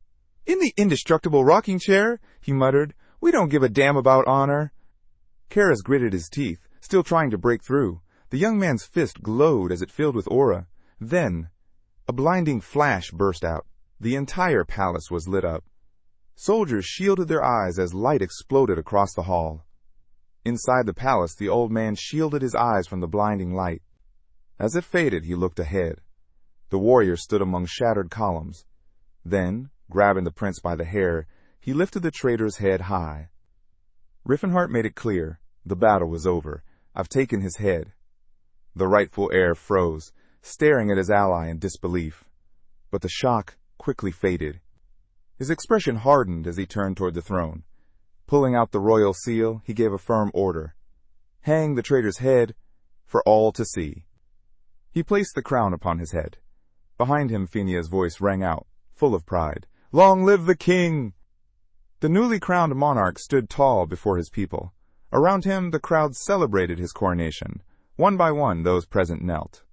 A: "In the indestructible rocking chair," he muttered. "We don't give a damn about honor." Cyrus gritted his teeth, still trying to break through. The young man's fist glowed as it filled with aura. Then, a blinding flash burst out. The entire palace was lit up. Soldiers shielded their eyes as light exploded across the hall. Inside the palace, the old man shielded his eyes from the blinding light. As it faded, he looked ahead. The warrior stood among shattered columns. Then, grabbing the prince by the hair, he lifted the traitor's head high. Rifenheart made it clear, the battle was over. I've taken his head. The rightful heir froze, staring at his ally in disbelief. But the shock quickly faded. His expression hardened as he turned toward the throne. Pulling out the royal seal, he gave a firm order. "Hang the traitor's head for all to see." He placed the crown upon his head. Behind him, Fenia's voice rang out, full of pride. "Long live the king!" The newly crowned monarch stood tall before his people. Around him, the crowd celebrated his coronation. One by one, those present knelt.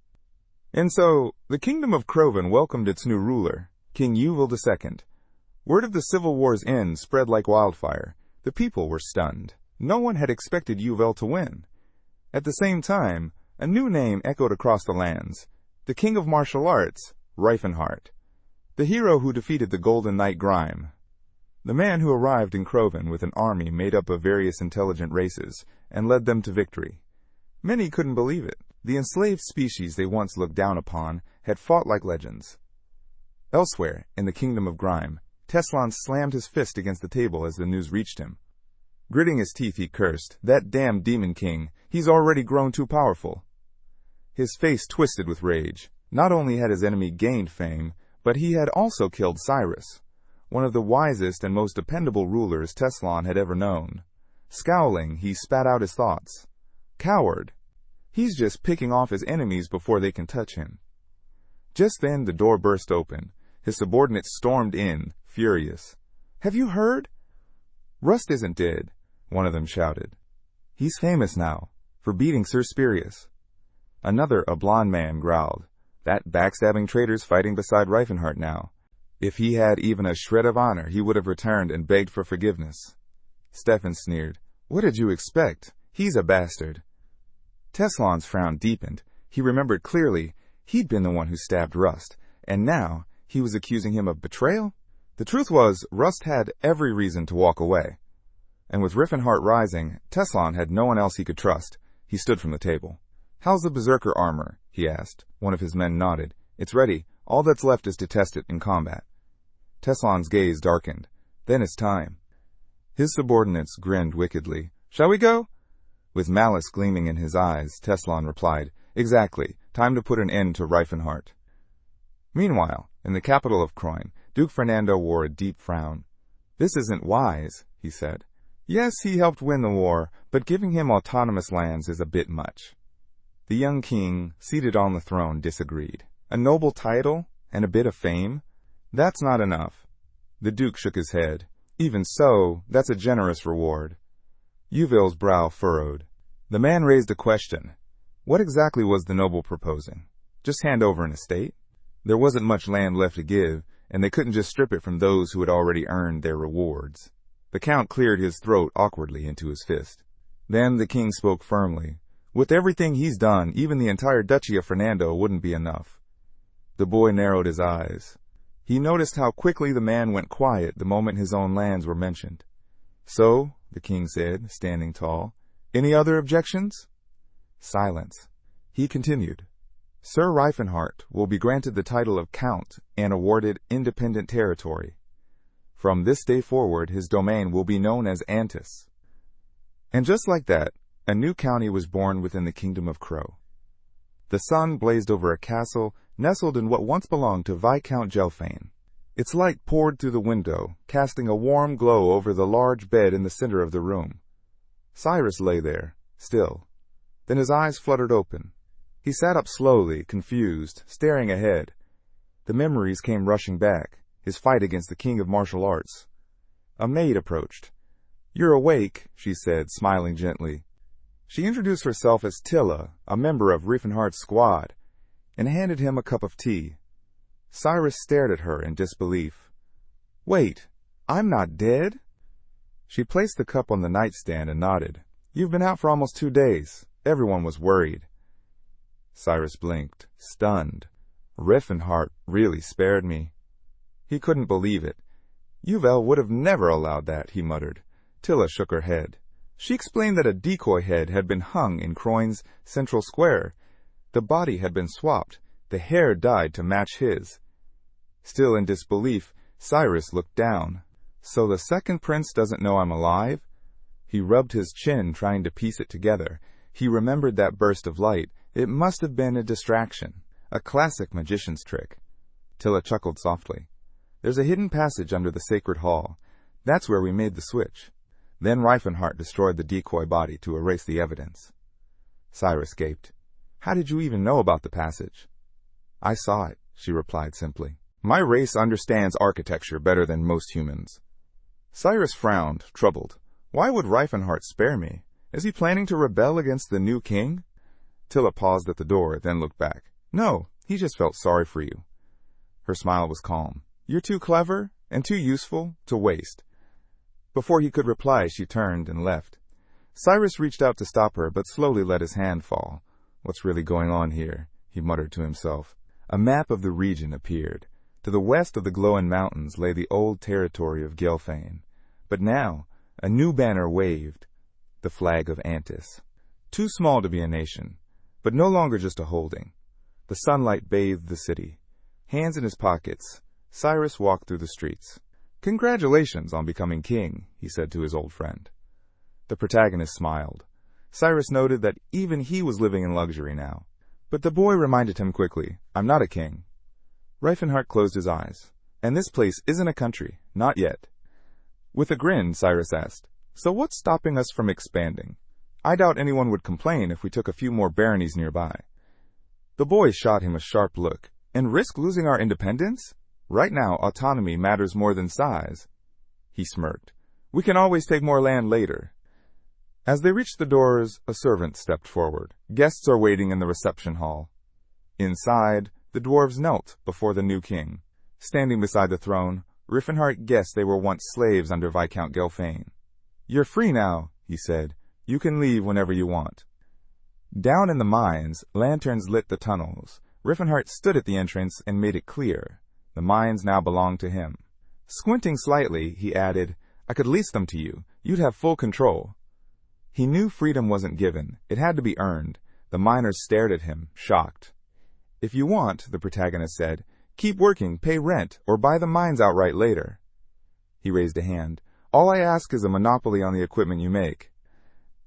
A: And so, the kingdom of Crovan welcomed its new ruler, King Yuval II. Word of the Civil War's end spread like wildfire. The people were stunned. No one had expected Yuval to win. At the same time, a new name echoed across the lands. The king of martial arts, Rifenheart. The hero who defeated the Golden Knight Grime. The man who arrived in Crovan with an army made up of various intelligent races and led them to victory. Many couldn't believe it. The enslaved species they once looked down upon had fought like legends. Elsewhere, in the kingdom of Grime, Teslon slammed his fist against the table as the news reached him. Gritting his teeth, he cursed, "That damn demon king, he's already grown too powerful." His face twisted with rage. Not only had his enemy gained fame, but he had also killed Cyrus, one of the wisest and most dependable rulers Teslon had ever known. Scowling, he spat out his thoughts. "Coward! He's just picking off his enemies before they can touch him." Just then the door burst open. His subordinates stormed in, furious. "Have you heard?" "Rust isn't dead," one of them shouted. "He's famous now, for beating Sir Spurius." Another, a blond man, growled. "That backstabbing traitor's fighting beside Rifenheart now. If he had even a shred of honor, he would have returned and begged for forgiveness." Stefan sneered. "What did you expect? He's a bastard." Teslon's frown deepened. He remembered clearly he'd been the one who stabbed Rust, and now he was accusing him of betrayal? The truth was, Rust had every reason to walk away. And with Rifenheart rising, Teslon had no one else he could trust. He stood from the table. "How's the berserker armor?" he asked. One of his men nodded. "It's ready. All that's left is to test it in combat." Teslon's gaze darkened. "Then it's time." His subordinates grinned wickedly. "Shall we go?" With malice gleaming in his eyes, Teslon replied, "Exactly. Time to put an end to Rifenheart. Meanwhile, in the capital of Croyne, Duke Fernando wore a deep frown. This isn't wise, he said. Yes, he helped win the war, but giving him autonomous lands is a bit much. The young king, seated on the throne, disagreed. A noble title and a bit of fame? That's not enough. The duke shook his head. Even so, that's a generous reward. Yuville's brow furrowed. The man raised a question. What exactly was the noble proposing? Just hand over an estate? There wasn't much land left to give, and they couldn't just strip it from those who had already earned their rewards. The count cleared his throat awkwardly into his fist. Then the king spoke firmly. With everything he's done, even the entire duchy of Fernando wouldn't be enough. The boy narrowed his eyes. He noticed how quickly the man went quiet the moment his own lands were mentioned. So, the king said, standing tall, any other objections? Silence. He continued. Sir Rifenheart will be granted the title of Count and awarded independent territory. From this day forward, his domain will be known as Antis. And just like that, a new county was born within the kingdom of Crow. The sun blazed over a castle nestled in what once belonged to Viscount Gelfane. Its light poured through the window, casting a warm glow over the large bed in the center of the room. Cyrus lay there, still. Then his eyes fluttered open. He sat up slowly, confused, staring ahead. The memories came rushing back, his fight against the king of martial arts. A maid approached. You're awake, she said, smiling gently. She introduced herself as Tilla, a member of Rifenheart's squad, and handed him a cup of tea. Cyrus stared at her in disbelief. Wait, I'm not dead? She placed the cup on the nightstand and nodded. You've been out for almost 2 days. Everyone was worried. Cyrus blinked, stunned. Rifenheart really spared me. He couldn't believe it. Yuville would have never allowed that, he muttered. Tilla shook her head. She explained that a decoy head had been hung in Croyne's central square. The body had been swapped, the hair dyed to match his. Still in disbelief, Cyrus looked down. So the second prince doesn't know I'm alive? He rubbed his chin, trying to piece it together. He remembered that burst of light. It must have been a distraction, a classic magician's trick. Tilla chuckled softly. There's a hidden passage under the sacred hall. That's where we made the switch. Then Rifenheart destroyed the decoy body to erase the evidence. Cyrus gaped. How did you even know about the passage? I saw it, she replied simply. My race understands architecture better than most humans. Cyrus frowned, troubled. Why would Rifenheart spare me? Is he planning to rebel against the new king? Tilla paused at the door, then looked back. No, he just felt sorry for you. Her smile was calm. You're too clever and too useful to waste. Before he could reply, she turned and left. Cyrus reached out to stop her, but slowly let his hand fall. What's really going on here? He muttered to himself. A map of the region appeared. To the west of the glowing mountains lay the old territory of Gelfane. But now, a new banner waved. The flag of Antis. Too small to be a nation, but no longer just a holding. The sunlight bathed the city. Hands in his pockets, Cyrus walked through the streets. Congratulations on becoming king, he said to his old friend. The protagonist smiled. Cyrus noted that even he was living in luxury now. But the boy reminded him quickly, I'm not a king. Rifenheart closed his eyes. And this place isn't a country, not yet. With a grin, Cyrus asked, so what's stopping us from expanding? I doubt anyone would complain if we took a few more baronies nearby. The boy shot him a sharp look. And risk losing our independence? Right now, autonomy matters more than size. He smirked. We can always take more land later. As they reached the doors, a servant stepped forward. Guests are waiting in the reception hall. Inside, the dwarves knelt before the new king. Standing beside the throne, Rifenheart guessed they were once slaves under Viscount Gelfane. You're free now, he said. You can leave whenever you want. Down in the mines, lanterns lit the tunnels. Rifenheart stood at the entrance and made it clear. The mines now belonged to him. Squinting slightly, he added, I could lease them to you. You'd have full control. He knew freedom wasn't given. It had to be earned. The miners stared at him, shocked. If you want, the protagonist said, keep working, pay rent, or buy the mines outright later. He raised a hand. All I ask is a monopoly on the equipment you make.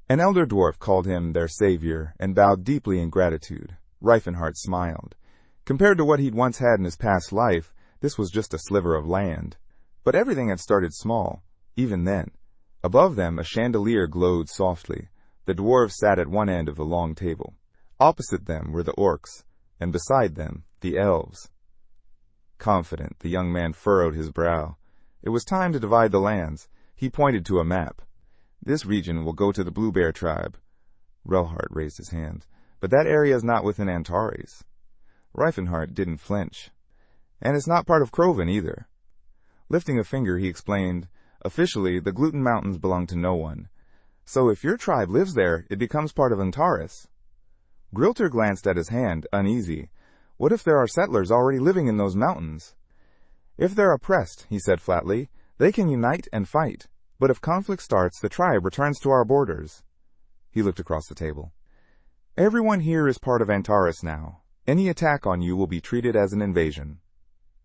A: An elder dwarf called him their savior and bowed deeply in gratitude. Rifenheart smiled. Compared to what he'd once had in his past life, this was just a sliver of land. But everything had started small, even then. Above them, a chandelier glowed softly. The dwarves sat at one end of the long table. Opposite them were the orcs, and beside them, the elves. Confident, the young man furrowed his brow. It was time to divide the lands. He pointed to a map. This region will go to the Blue Bear tribe. Relhart raised his hand. But that area is not within Antares. Rifenheart didn't flinch. And it's not part of Croven either. Lifting a finger, he explained, officially, the Gluten Mountains belong to no one. So if your tribe lives there, it becomes part of Antares. Grilter glanced at his hand, uneasy. What if there are settlers already living in those mountains? If they're oppressed, he said flatly, they can unite and fight. But if conflict starts, the tribe returns to our borders. He looked across the table. Everyone here is part of Antares now. Any attack on you will be treated as an invasion.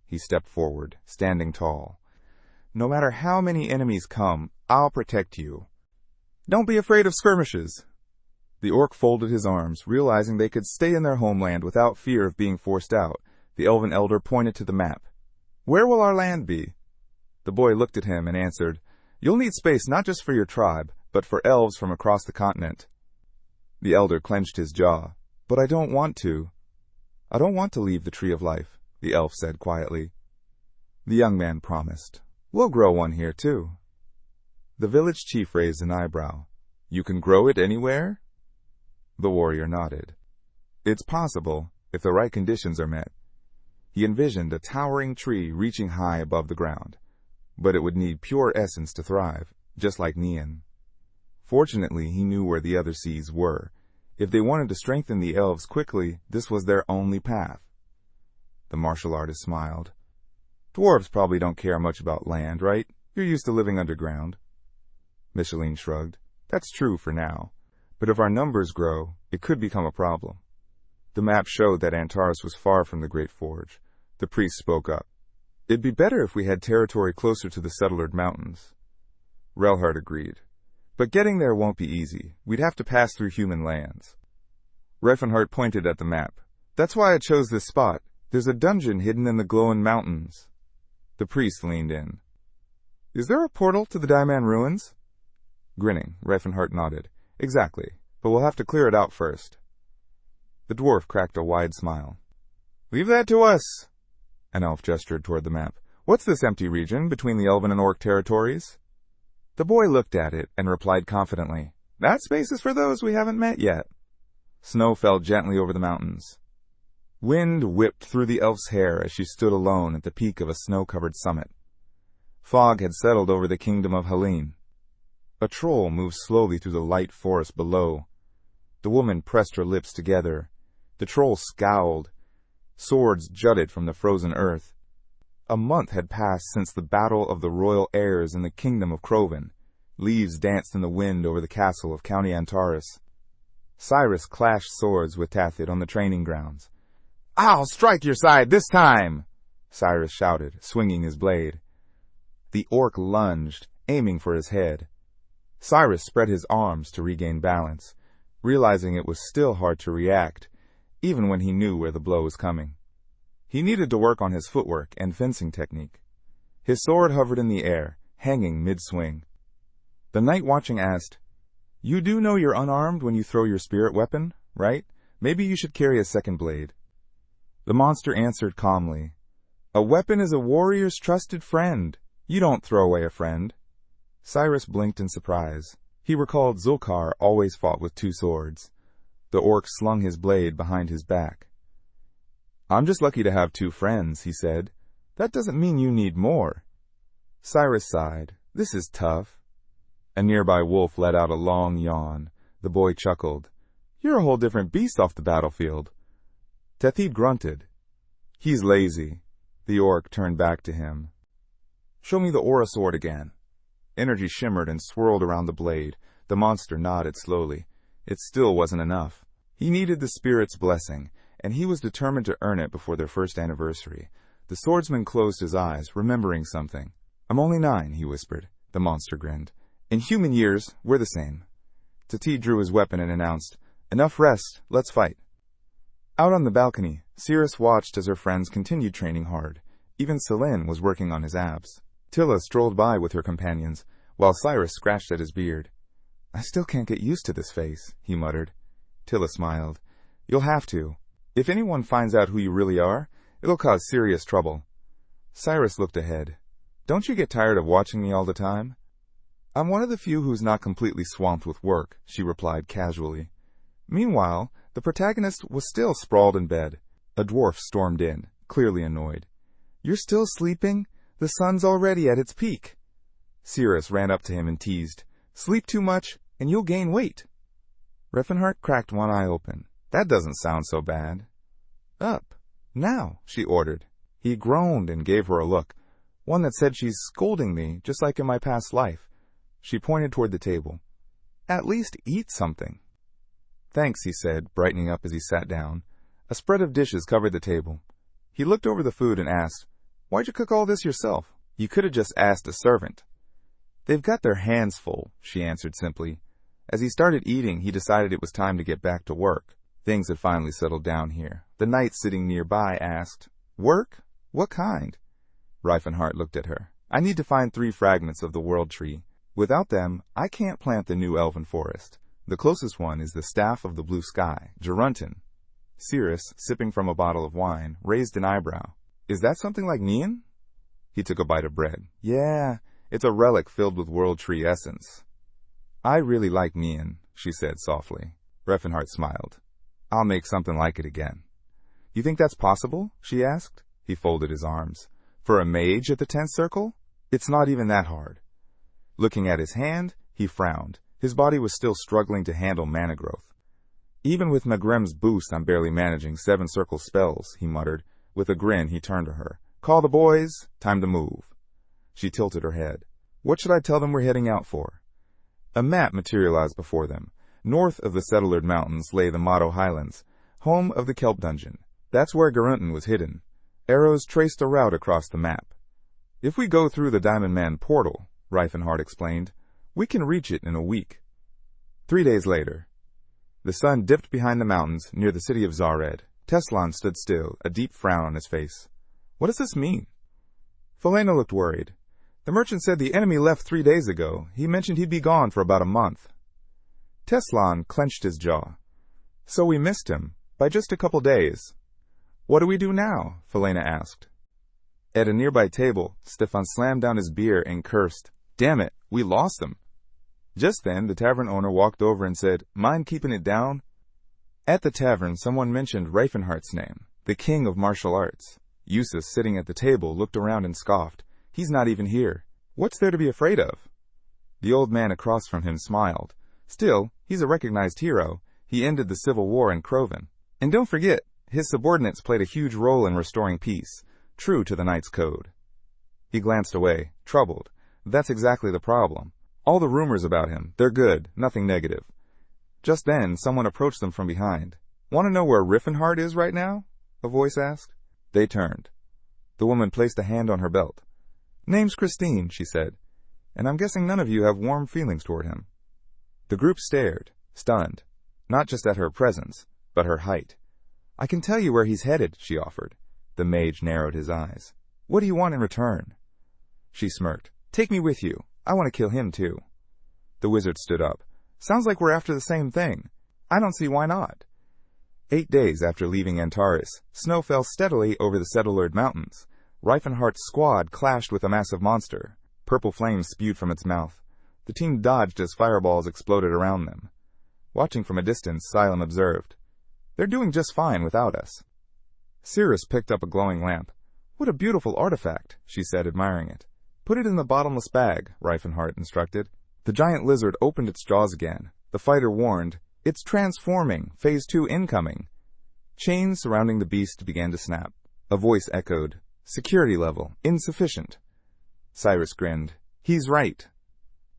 A: He stepped forward, standing tall. No matter how many enemies come, I'll protect you. Don't be afraid of skirmishes. The orc folded his arms, realizing they could stay in their homeland without fear of being forced out. The elven elder pointed to the map. Where will our land be? The boy looked at him and answered, You'll need space not just for your tribe, but for elves from across the continent. The elder clenched his jaw. But I don't want to. I don't want to leave the Tree of Life, the elf said quietly. The young man promised. We'll grow one here, too. The village chief raised an eyebrow. You can grow it anywhere? The warrior nodded. It's possible, if the right conditions are met. He envisioned a towering tree reaching high above the ground. But it would need pure essence to thrive, just like Neon. Fortunately, he knew where the other seeds were. If they wanted to strengthen the elves quickly, this was their only path. The martial artist smiled. Dwarves probably don't care much about land, right? You're used to living underground. Micheline shrugged. That's true for now. But if our numbers grow, it could become a problem. The map showed that Antares was far from the Great Forge. The priest spoke up. It'd be better if we had territory closer to the settled mountains. Relhart agreed. But getting there won't be easy. We'd have to pass through human lands. Rifenheart pointed at the map. That's why I chose this spot. There's a dungeon hidden in the glowing mountains. The priest leaned in. Is there a portal to the Daiman ruins? Grinning, Rifenheart nodded. Exactly, but we'll have to clear it out first. The dwarf cracked a wide smile. Leave that to us. An elf gestured toward the map. What's this empty region between the elven and orc territories? The boy looked at it and replied confidently, That space is for those we haven't met yet. Snow fell gently over the mountains. Wind whipped through the elf's hair as she stood alone at the peak of a snow-covered summit. Fog had settled over the kingdom of Helene. A troll moved slowly through the light forest below. The woman pressed her lips together. The troll scowled. Swords jutted from the frozen earth. A month had passed since the battle of the royal heirs in the kingdom of Croven. Leaves danced in the wind over the castle of County Antares. Cyrus clashed swords with Tathid on the training grounds. I'll strike your side this time! Cyrus shouted, swinging his blade. The orc lunged, aiming for his head. Cyrus spread his arms to regain balance, realizing it was still hard to react, even when he knew where the blow was coming. He needed to work on his footwork and fencing technique. His sword hovered in the air, hanging mid-swing. The night watching asked, You do know you're unarmed when you throw your spirit weapon, right? Maybe you should carry a second blade. The monster answered calmly, A weapon is a warrior's trusted friend. You don't throw away a friend. Cyrus blinked in surprise. He recalled Zulkar always fought with two swords. The orc slung his blade behind his back. I'm just lucky to have two friends, he said. That doesn't mean you need more. Cyrus sighed. This is tough. A nearby wolf let out a long yawn. The boy chuckled. You're a whole different beast off the battlefield. Tathid grunted. He's lazy. The orc turned back to him. Show me the aura sword again. Energy shimmered and swirled around the blade. The monster nodded slowly. It still wasn't enough. He needed the spirit's blessing, and he was determined to earn it before their first anniversary. The swordsman closed his eyes, remembering something. I'm only 9, he whispered. The monster grinned. In human years, we're the same. Tathid drew his weapon and announced, Enough rest, let's fight. Out on the balcony, Cyrus watched as her friends continued training hard. Even Selene was working on his abs. Tilla strolled by with her companions, while Cyrus scratched at his beard. "I still can't get used to this face," he muttered. Tilla smiled. "You'll have to. If anyone finds out who you really are, it'll cause serious trouble." Cyrus looked ahead. "Don't you get tired of watching me all the time?" "I'm one of the few who's not completely swamped with work," she replied casually. Meanwhile, the protagonist was still sprawled in bed. A dwarf stormed in, clearly annoyed. "You're still sleeping? The sun's already at its peak." Cyrus ran up to him and teased, "Sleep too much, and you'll gain weight." Rifenheart cracked one eye open. "That doesn't sound so bad." "Up. Now," she ordered. He groaned and gave her a look, one that said she's scolding me, just like in my past life. She pointed toward the table. "At least eat something." "Thanks," he said, brightening up as he sat down. A spread of dishes covered the table. He looked over the food and asked, "Why'd you cook all this yourself? You could have just asked a servant." "They've got their hands full," she answered simply. As he started eating, he decided it was time to get back to work. Things had finally settled down here. The knight sitting nearby asked, "Work? What kind?" Rifenheart looked at her. "I need to find 3 fragments of the world tree. Without them, I can't plant the new elven forest. The closest one is the staff of the blue sky, Geruntin." Cyrus, sipping from a bottle of wine, raised an eyebrow. "Is that something like Neon?" He took a bite of bread. "Yeah, it's a relic filled with world tree essence." "I really like Neon," she said softly. Rifenheart smiled. "I'll make something like it again." "You think that's possible?" she asked. He folded his arms. "For a mage at the 10th circle? It's not even that hard." Looking at his hand, he frowned. His body was still struggling to handle mana growth. "Even with Magrem's boost, I'm barely managing 7-circle spells," he muttered. With a grin, he turned to her. "Call the boys. Time to move." She tilted her head. "What should I tell them we're heading out for?" A map materialized before them. North of the Settled Mountains lay the Motto Highlands, home of the Kelp Dungeon. That's where Geruntin was hidden. Arrows traced a route across the map. "If we go through the Diamond Man portal," Rifenheart explained, "we can reach it in a week." 3 days later. The sun dipped behind the mountains near the city of Zared. Teslon stood still, a deep frown on his face. "What does this mean?" Felena looked worried. "The merchant said the enemy left 3 days ago. He mentioned he'd be gone for about a month." Teslon clenched his jaw. "So we missed him, by just a couple days." "What do we do now?" Felena asked. At a nearby table, Stefan slammed down his beer and cursed. "Damn it, we lost him." Just then, the tavern owner walked over and said, "Mind keeping it down?" At the tavern, someone mentioned Rifenheart's name, the king of martial arts. Yusuf, sitting at the table, looked around and scoffed. "He's not even here. What's there to be afraid of?" The old man across from him smiled. "Still, he's a recognized hero. He ended the civil war in Croven. And don't forget, his subordinates played a huge role in restoring peace, true to the knight's code." He glanced away, troubled. That's exactly the problem. All the rumors about him, they're good, nothing negative. Just then, someone approached them from behind. "Want to know where Rifenheart is right now?" a voice asked. They turned. The woman placed a hand on her belt. "Name's Christine," she said, "and I'm guessing none of you have warm feelings toward him." The group stared, stunned, not just at her presence, but her height. "I can tell you where he's headed," she offered. The mage narrowed his eyes. "What do you want in return?" She smirked. "Take me with you. I want to kill him too." The wizard stood up. "Sounds like we're after the same thing. I don't see why not." 8 days after leaving Antares, snow fell steadily over the Settled Mountains. Rifenheart's squad clashed with a massive monster. Purple flames spewed from its mouth. The team dodged as fireballs exploded around them. Watching from a distance, Silem observed, "They're doing just fine without us." Cyrus picked up a glowing lamp. "What a beautiful artifact," she said, admiring it. "Put it in the bottomless bag," Rifenheart instructed. The giant lizard opened its jaws again. The fighter warned, "It's transforming. Phase 2 incoming." Chains surrounding the beast began to snap. A voice echoed, "Security level, insufficient." Cyrus grinned. "He's right."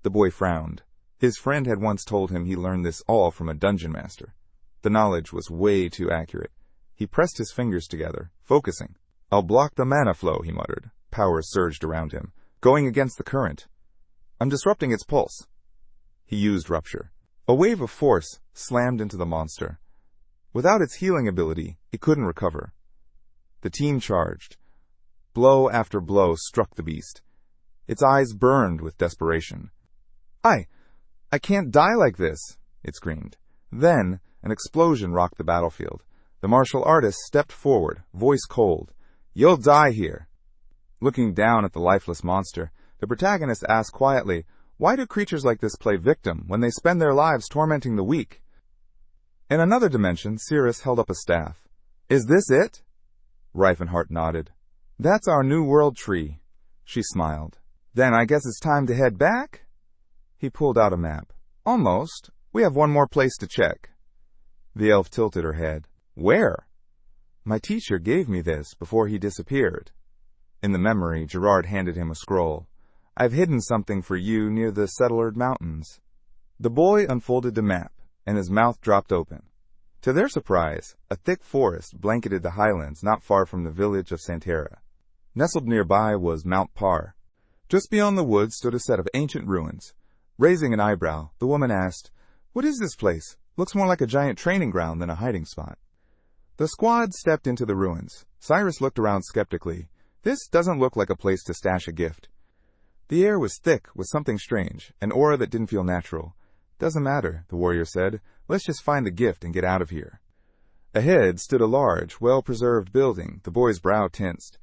A: The boy frowned. His friend had once told him he learned this all from a dungeon master. The knowledge was way too accurate. He pressed his fingers together, focusing. "I'll block the mana flow," he muttered. Power surged around him, going against the current. "I'm disrupting its pulse." He used rupture. A wave of force slammed into the monster. Without its healing ability, it couldn't recover. The team charged. Blow after blow struck the beast. Its eyes burned with desperation. I can't die like this, it screamed. Then, an explosion rocked the battlefield. The martial artist stepped forward, voice cold. You'll die here. Looking down at the lifeless monster, the protagonist asked quietly, why do creatures like this play victim when they spend their lives tormenting the weak? In another dimension, Cyrus held up a staff. Is this it? Rifenheart nodded. That's our new world tree. She smiled. Then I guess it's time to head back? He pulled out a map. Almost. We have one more place to check. The elf tilted her head. Where? My teacher gave me this before he disappeared. In the memory, Gerard handed him a scroll. I've hidden something for you near the Settled Mountains. The boy unfolded the map, and his mouth dropped open. To their surprise, a thick forest blanketed the highlands not far from the village of Santera. Nestled nearby was Mount Par. Just beyond the woods stood a set of ancient ruins. Raising an eyebrow, the woman asked, What is this place? Looks more like a giant training ground than a hiding spot. The squad stepped into the ruins. Cyrus looked around skeptically. This doesn't look like a place to stash a gift. The air was thick with something strange, an aura that didn't feel natural. Doesn't matter, the warrior said. Let's just find the gift and get out of here. Ahead stood a large, well-preserved building. The boy's brow tensed.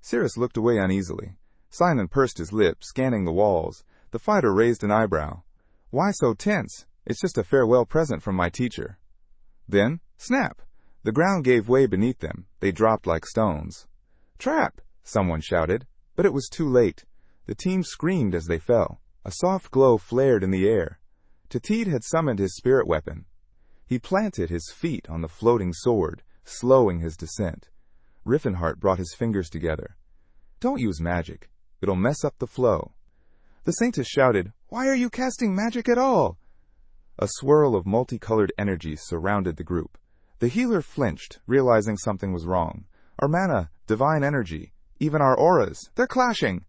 A: Cyrus looked away uneasily. Simon pursed his lips, scanning the walls. The fighter raised an eyebrow. Why so tense? It's just a farewell present from my teacher. Then, snap! The ground gave way beneath them. They dropped like stones. Trap! Someone shouted. But it was too late. The team screamed as they fell. A soft glow flared in the air. Tateed had summoned his spirit weapon. He planted his feet on the floating sword, slowing his descent. Rifenheart brought his fingers together. Don't use magic. It'll mess up the flow. The saintess shouted, Why are you casting magic at all? A swirl of multicolored energies surrounded the group. The healer flinched, realizing something was wrong. Our mana, divine energy, even our auras, they're clashing.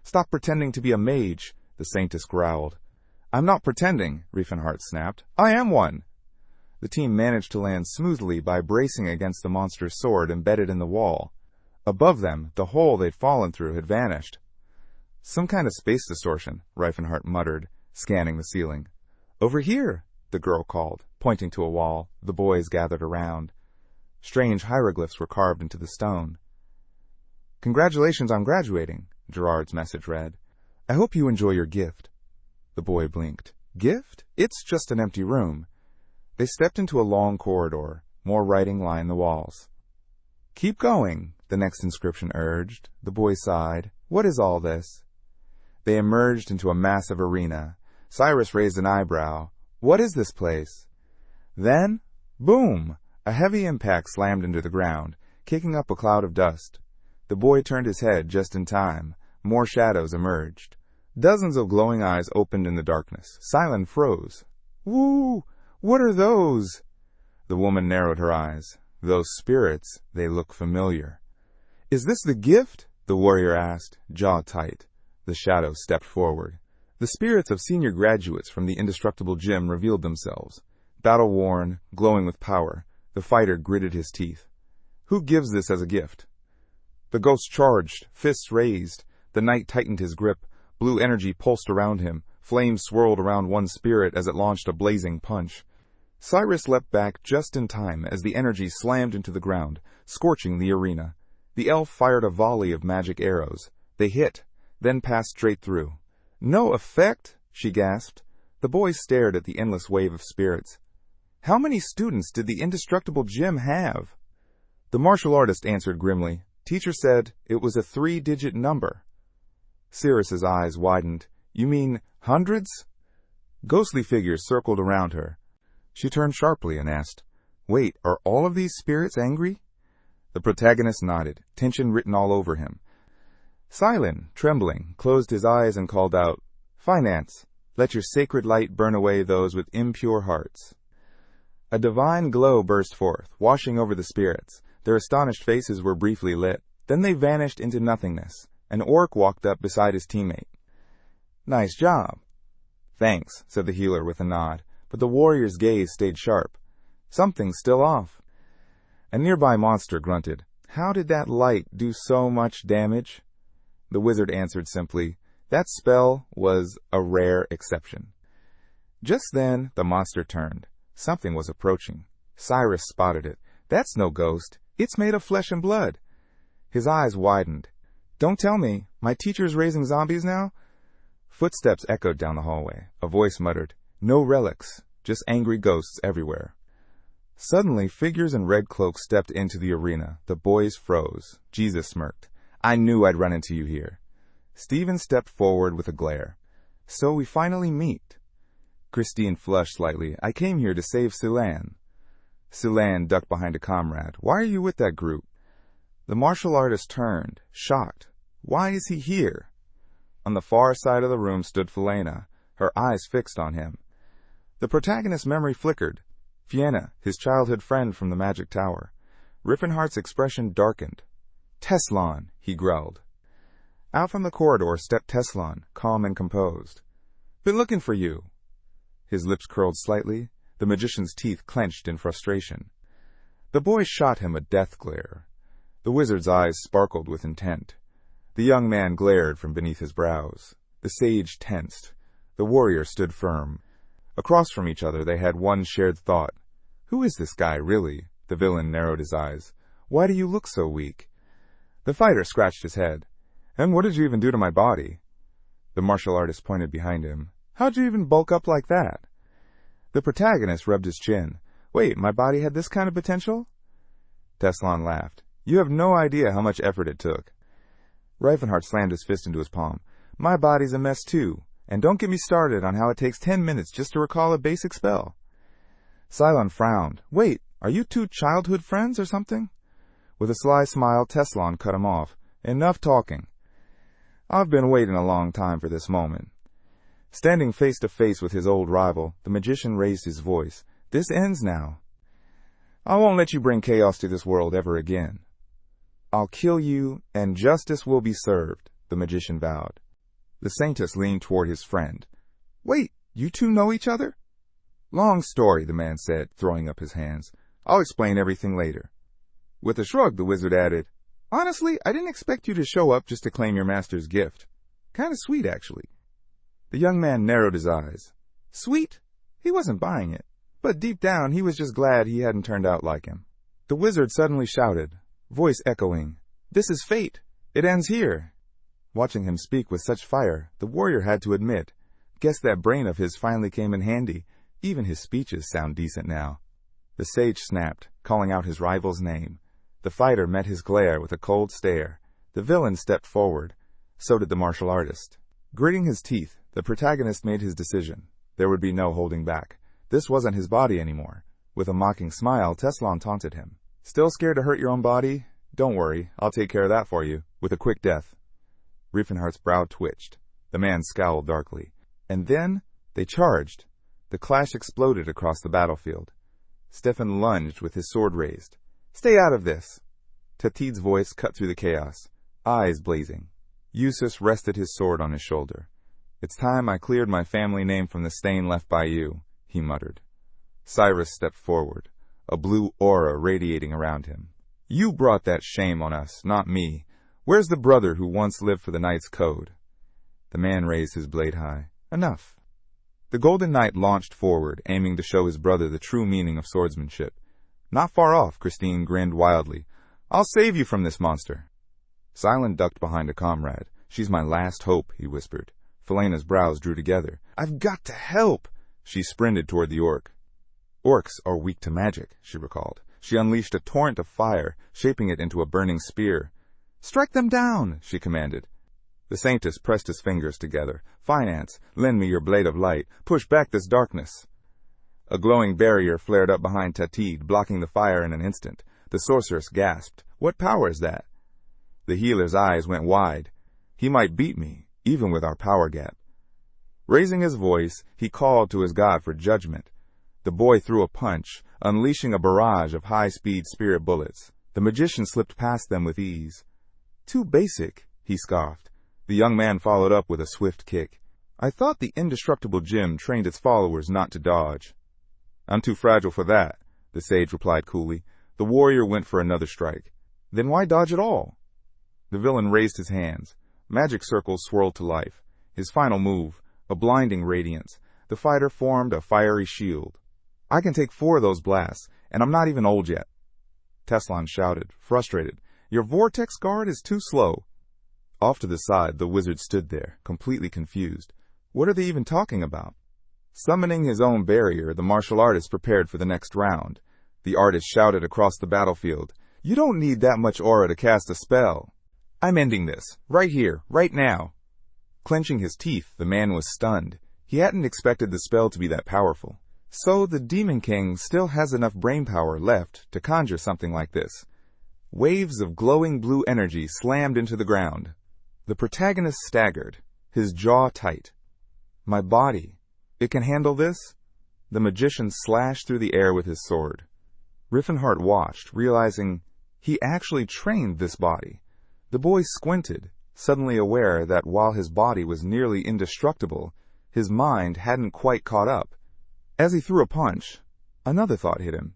A: Stop pretending to be a mage, the saintess growled. I'm not pretending, Rifenheart snapped. I am one. The team managed to land smoothly by bracing against the monster's sword embedded in the wall. Above them, the hole they'd fallen through had vanished. Some kind of space distortion, Rifenheart muttered, scanning the ceiling. Over here, the girl called, pointing to a wall. The boys gathered around. Strange hieroglyphs were carved into the stone. Congratulations on graduating, Gerard's message read. I hope you enjoy your gift. The boy blinked. Gift? It's just an empty room. They stepped into a long corridor. More writing lined the walls. Keep going, the next inscription urged. The boy sighed. What is all this? They emerged into a massive arena. Cyrus raised an eyebrow. What is this place? Then, boom! A heavy impact slammed into the ground, kicking up a cloud of dust. The boy turned his head just in time. More shadows emerged. Dozens of glowing eyes opened in the darkness. Silent froze. Woo! What are those? The woman narrowed her eyes. Those spirits, they look familiar. Is this the gift? The warrior asked, jaw tight. The shadows stepped forward. The spirits of senior graduates from the indestructible gym revealed themselves. Battle-worn, glowing with power, the fighter gritted his teeth. Who gives this as a gift? The ghost charged, fists raised. The knight tightened his grip. Blue energy pulsed around him. Flames swirled around one spirit as it launched a blazing punch. Cyrus leapt back just in time as the energy slammed into the ground, scorching the arena. The elf fired a volley of magic arrows. They hit, then passed straight through. No effect, she gasped. The boy stared at the endless wave of spirits. How many students did the indestructible gym have? The martial artist answered grimly. Teacher said it was a 3-digit number. Cyrus's eyes widened. You mean hundreds? Ghostly figures circled around her. She turned sharply and asked, Wait, are all of these spirits angry? The protagonist nodded, tension written all over him. Cylon, trembling, closed his eyes and called out, Finance, let your sacred light burn away those with impure hearts. A divine glow burst forth, washing over the spirits. Their astonished faces were briefly lit. Then they vanished into nothingness. An orc walked up beside his teammate. Nice job. Thanks, said the healer with a nod, but the warrior's gaze stayed sharp. Something's still off. A nearby monster grunted. How did that light do so much damage? The wizard answered simply, that spell was a rare exception. Just then, the monster turned. Something was approaching. Cyrus spotted it. That's no ghost. It's made of flesh and blood. His eyes widened. Don't tell me, my teacher's raising zombies now? Footsteps echoed down the hallway. A voice muttered, no relics, just angry ghosts everywhere. Suddenly, figures in red cloaks stepped into the arena. The boys froze. Jesus smirked. I knew I'd run into you here. Stephen stepped forward with a glare. So we finally meet. Christine flushed slightly. I came here to save Silan. Silan ducked behind a comrade. Why are you with that group? The martial artist turned, shocked. Why is he here? On the far side of the room stood Felena, her eyes fixed on him. The protagonist's memory flickered. Fienna, his childhood friend from the magic tower. Rifenheart's expression darkened. Teslon, he growled. Out from the corridor stepped Teslon, calm and composed. Been looking for you. His lips curled slightly. The magician's teeth clenched in frustration. The boy shot him a death glare. The wizard's eyes sparkled with intent. The young man glared from beneath his brows. The sage tensed. The warrior stood firm. Across from each other they had one shared thought. Who is this guy, really? The villain narrowed his eyes. Why do you look so weak? The fighter scratched his head. And what did you even do to my body? The martial artist pointed behind him. How'd you even bulk up like that? The protagonist rubbed his chin. Wait, my body had this kind of potential? Teslon laughed. You have no idea how much effort it took. Rifenheart slammed his fist into his palm. My body's a mess too, and don't get me started on how it takes 10 minutes just to recall a basic spell. Cylon frowned. Wait, are you two childhood friends or something? With a sly smile, Teslon cut him off. Enough talking. I've been waiting a long time for this moment. Standing face to face with his old rival, the magician raised his voice. This ends now. I won't let you bring chaos to this world ever again. I'll kill you, and justice will be served, the magician vowed. The saintess leaned toward his friend. Wait, you two know each other? Long story, the man said, throwing up his hands. I'll explain everything later. With a shrug, the wizard added, Honestly, I didn't expect you to show up just to claim your master's gift. Kind of sweet, actually. The young man narrowed his eyes. Sweet? He wasn't buying it. But deep down, he was just glad he hadn't turned out like him. The wizard suddenly shouted, voice echoing, This is fate. It ends here. Watching him speak with such fire, the warrior had to admit, guess that brain of his finally came in handy. Even his speeches sound decent now. The sage snapped, calling out his rival's name. The fighter met his glare with a cold stare. The villain stepped forward. So did the martial artist. Gritting his teeth, the protagonist made his decision. There would be no holding back. This wasn't his body anymore. With a mocking smile, Teslon taunted him. Still scared to hurt your own body? Don't worry, I'll take care of that for you, with a quick death. Rifenheart's brow twitched. The man scowled darkly. And then, they charged. The clash exploded across the battlefield. Stefan lunged with his sword raised. Stay out of this! Tatid's voice cut through the chaos, eyes blazing. Eustace rested his sword on his shoulder. It's time I cleared my family name from the stain left by you, he muttered. Cyrus stepped forward, a blue aura radiating around him. You brought that shame on us, not me. Where's the brother who once lived for the knight's code? The man raised his blade high. Enough. The Golden Knight launched forward, aiming to show his brother the true meaning of swordsmanship. Not far off, Christine grinned wildly. I'll save you from this monster. Silent ducked behind a comrade. She's my last hope, he whispered. Felena's brows drew together. I've got to help! She sprinted toward the orc. Orcs are weak to magic, she recalled. She unleashed a torrent of fire, shaping it into a burning spear. Strike them down, she commanded. The saintess pressed his fingers together. Finance, lend me your blade of light. Push back this darkness. A glowing barrier flared up behind Tatid, blocking the fire in an instant. The sorceress gasped. What power is that? The healer's eyes went wide. He might beat me, even with our power gap. Raising his voice, he called to his god for judgment. The boy threw a punch, unleashing a barrage of high-speed spirit bullets. The magician slipped past them with ease. Too basic, he scoffed. The young man followed up with a swift kick. I thought the indestructible gym trained its followers not to dodge. I'm too fragile for that. the sage replied coolly. The warrior went for another strike. Then why dodge at all? The villain raised his hands. Magic circles swirled to life. His final move, a blinding radiance. The fighter formed a fiery shield. I can take 4 of those blasts, and I'm not even old yet. Teslon shouted, frustrated. Your vortex guard is too slow. Off to the side, the wizard stood there, completely confused. What are they even talking about? Summoning his own barrier, the martial artist prepared for the next round. The artist shouted across the battlefield, "You don't need that much aura to cast a spell. I'm ending this, right here, right now." Clenching his teeth, the man was stunned. He hadn't expected the spell to be that powerful. So the Demon King still has enough brainpower left to conjure something like this. Waves of glowing blue energy slammed into the ground. The protagonist staggered, his jaw tight. My body, it can handle this? The magician slashed through the air with his sword. Rifenheart watched, realizing he actually trained this body. The boy squinted, suddenly aware that while his body was nearly indestructible, his mind hadn't quite caught up. As he threw a punch, another thought hit him.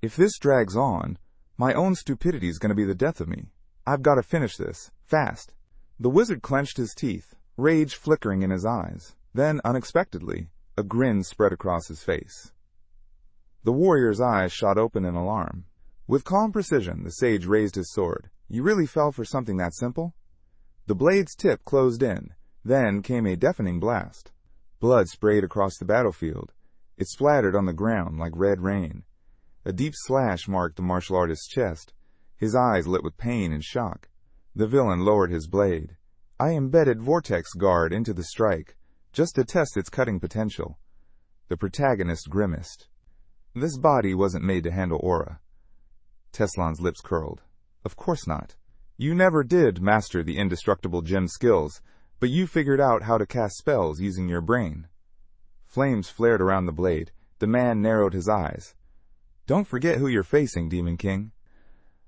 A: If this drags on, my own stupidity is going to be the death of me. I've got to finish this, fast. The wizard clenched his teeth, rage flickering in his eyes. Then, unexpectedly, a grin spread across his face. The warrior's eyes shot open in alarm. With calm precision, the sage raised his sword. You really fell for something that simple? The blade's tip closed in. Then came a deafening blast. Blood sprayed across the battlefield. It splattered on the ground like red rain. A deep slash marked the martial artist's chest. His eyes lit with pain and shock. The villain lowered his blade. I embedded Vortex Guard into the strike, just to test its cutting potential. The protagonist grimaced. This body wasn't made to handle aura. Teslon's lips curled. Of course not. You never did master the indestructible gem skills, but you figured out how to cast spells using your brain. Flames flared around the blade. The man narrowed his eyes. Don't forget who you're facing, Demon King.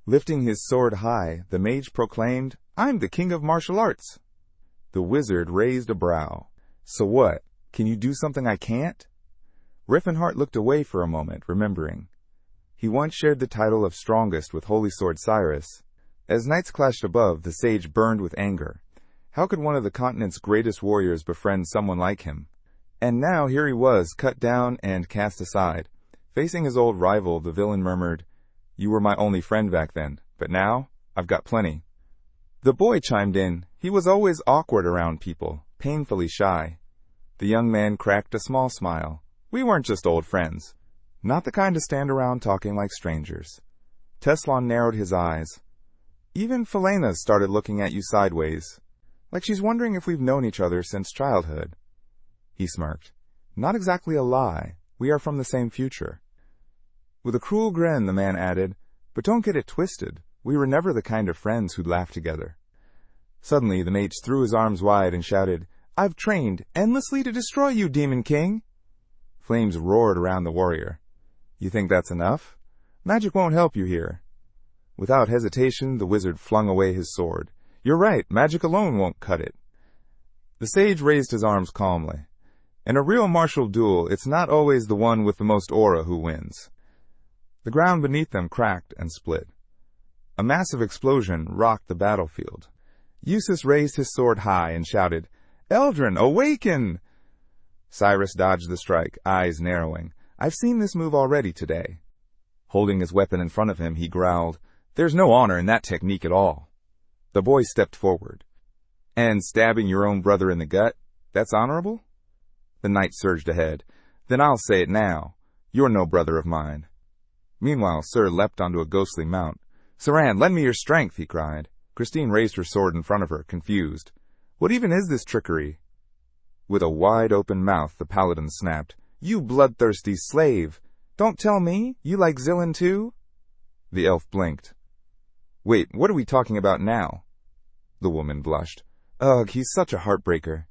A: Lifting his sword high, the mage proclaimed, I'm the king of martial arts. The wizard raised a brow. So what? Can you do something I can't? Rifenheart looked away for a moment, remembering. He once shared the title of strongest with Holy Sword Cyrus. As knights clashed above, the sage burned with anger. How could one of the continent's greatest warriors befriend someone like him? And now here he was, cut down and cast aside. Facing his old rival, the villain murmured, You were my only friend back then, but now I've got plenty. The boy chimed in. He was always awkward around people, painfully shy. The young man cracked a small smile. We weren't just old friends. Not the kind to stand around talking like strangers. Teslon narrowed his eyes. Even Felena started looking at you sideways, like she's wondering if we've known each other since childhood. He smirked. Not exactly a lie. We are from the same future. With a cruel grin, the man added, But don't get it twisted. We were never the kind of friends who'd laugh together. Suddenly, the mage threw his arms wide and shouted, I've trained endlessly to destroy you, Demon King. Flames roared around the warrior. You think that's enough? Magic won't help you here. Without hesitation, the wizard flung away his sword. You're right, magic alone won't cut it. The sage raised his arms calmly. In a real martial duel, it's not always the one with the most aura who wins. The ground beneath them cracked and split. A massive explosion rocked the battlefield. Eustace raised his sword high and shouted, Eldrin, awaken! Cyrus dodged the strike, eyes narrowing. I've seen this move already today. Holding his weapon in front of him, he growled, There's no honor in that technique at all. The boy stepped forward. And stabbing your own brother in the gut? That's honorable? The knight surged ahead. Then I'll say it now. You're no brother of mine. Meanwhile, Sir leapt onto a ghostly mount. Saran, lend me your strength, he cried. Christine raised her sword in front of her, confused. What even is this trickery? With a wide-open mouth, the paladin snapped. You bloodthirsty slave! Don't tell me, you like Zillin too? The elf blinked. Wait, what are we talking about now? The woman blushed. Ugh, he's such a heartbreaker.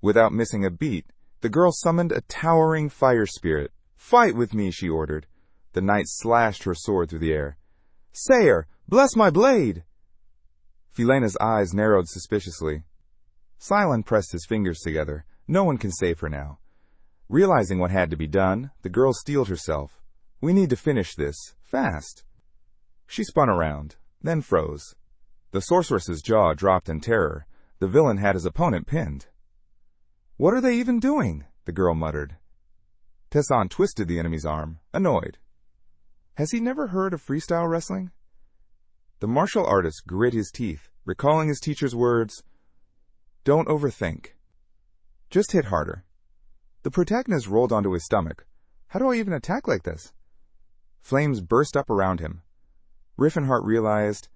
A: Without missing a beat, the girl summoned a towering fire spirit. Fight with me, she ordered. The knight slashed her sword through the air. Sayer, bless my blade! Filena's eyes narrowed suspiciously. Silent pressed his fingers together. No one can save her now. Realizing what had to be done, the girl steeled herself. We need to finish this, fast. She spun around, then froze. The sorceress's jaw dropped in terror. The villain had his opponent pinned. What are they even doing? The girl muttered. Teson twisted the enemy's arm, annoyed. Has he never heard of freestyle wrestling? The martial artist grit his teeth, recalling his teacher's words. Don't overthink. Just hit harder. The protagonist rolled onto his stomach. How do I even attack like this? Flames burst up around him. Rifenheart realized,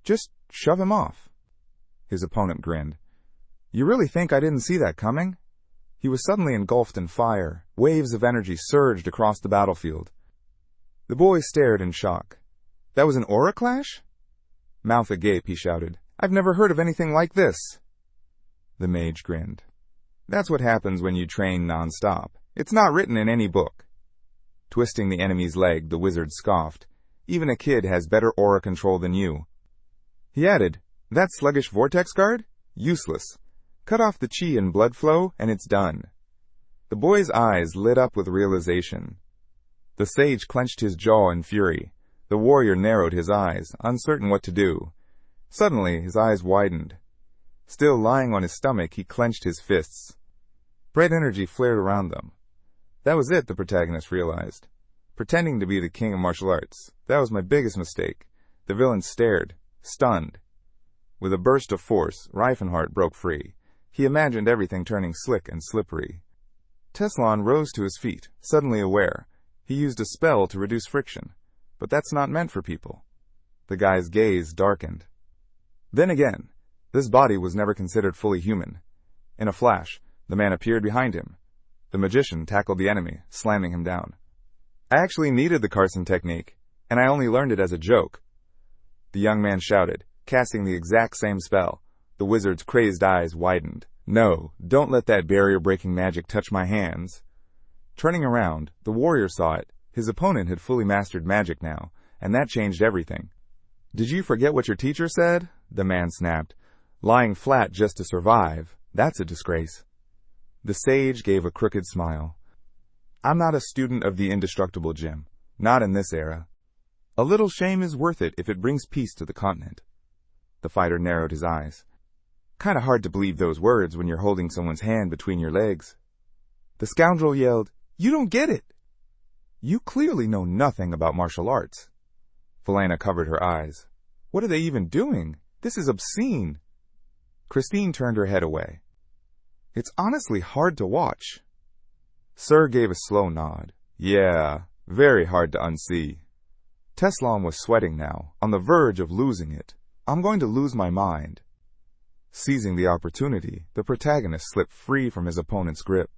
A: just shove him off. His opponent grinned. You really think I didn't see that coming? He was suddenly engulfed in fire. Waves of energy surged across the battlefield. The boy stared in shock. That was an aura clash? Mouth agape, he shouted. I've never heard of anything like this. The mage grinned. That's what happens when you train non-stop. It's not written in any book. Twisting the enemy's leg, the wizard scoffed. Even a kid has better aura control than you. He added, that sluggish vortex guard? Useless. Cut off the chi and blood flow, and it's done. The boy's eyes lit up with realization. The sage clenched his jaw in fury. The warrior narrowed his eyes, uncertain what to do. Suddenly, his eyes widened. Still lying on his stomach, he clenched his fists. Bright energy flared around them. That was it, the protagonist realized. Pretending to be the king of martial arts. That was my biggest mistake. The villain stared, stunned. With a burst of force, Rifenheart broke free. He imagined everything turning slick and slippery. Teslon rose to his feet, suddenly aware. He used a spell to reduce friction. But that's not meant for people. The guy's gaze darkened. Then again, this body was never considered fully human. In a flash, the man appeared behind him. The magician tackled the enemy, slamming him down. I actually needed the Carson technique, and I only learned it as a joke. The young man shouted, casting the exact same spell. The wizard's crazed eyes widened. No, don't let that barrier-breaking magic touch my hands. Turning around, the warrior saw it. His opponent had fully mastered magic now, and that changed everything. Did you forget what your teacher said? The man snapped. Lying flat just to survive, that's a disgrace. The sage gave a crooked smile. I'm not a student of the indestructible gym. Not in this era. A little shame is worth it if it brings peace to the continent. The fighter narrowed his eyes. Kinda hard to believe those words when you're holding someone's hand between your legs. The scoundrel yelled, You don't get it! You clearly know nothing about martial arts. Felena covered her eyes. What are they even doing? This is obscene. Christine turned her head away. It's honestly hard to watch. Sir gave a slow nod. Yeah, very hard to unsee. Teslon was sweating now, on the verge of losing it. I'm going to lose my mind. Seizing the opportunity, the protagonist slipped free from his opponent's grip.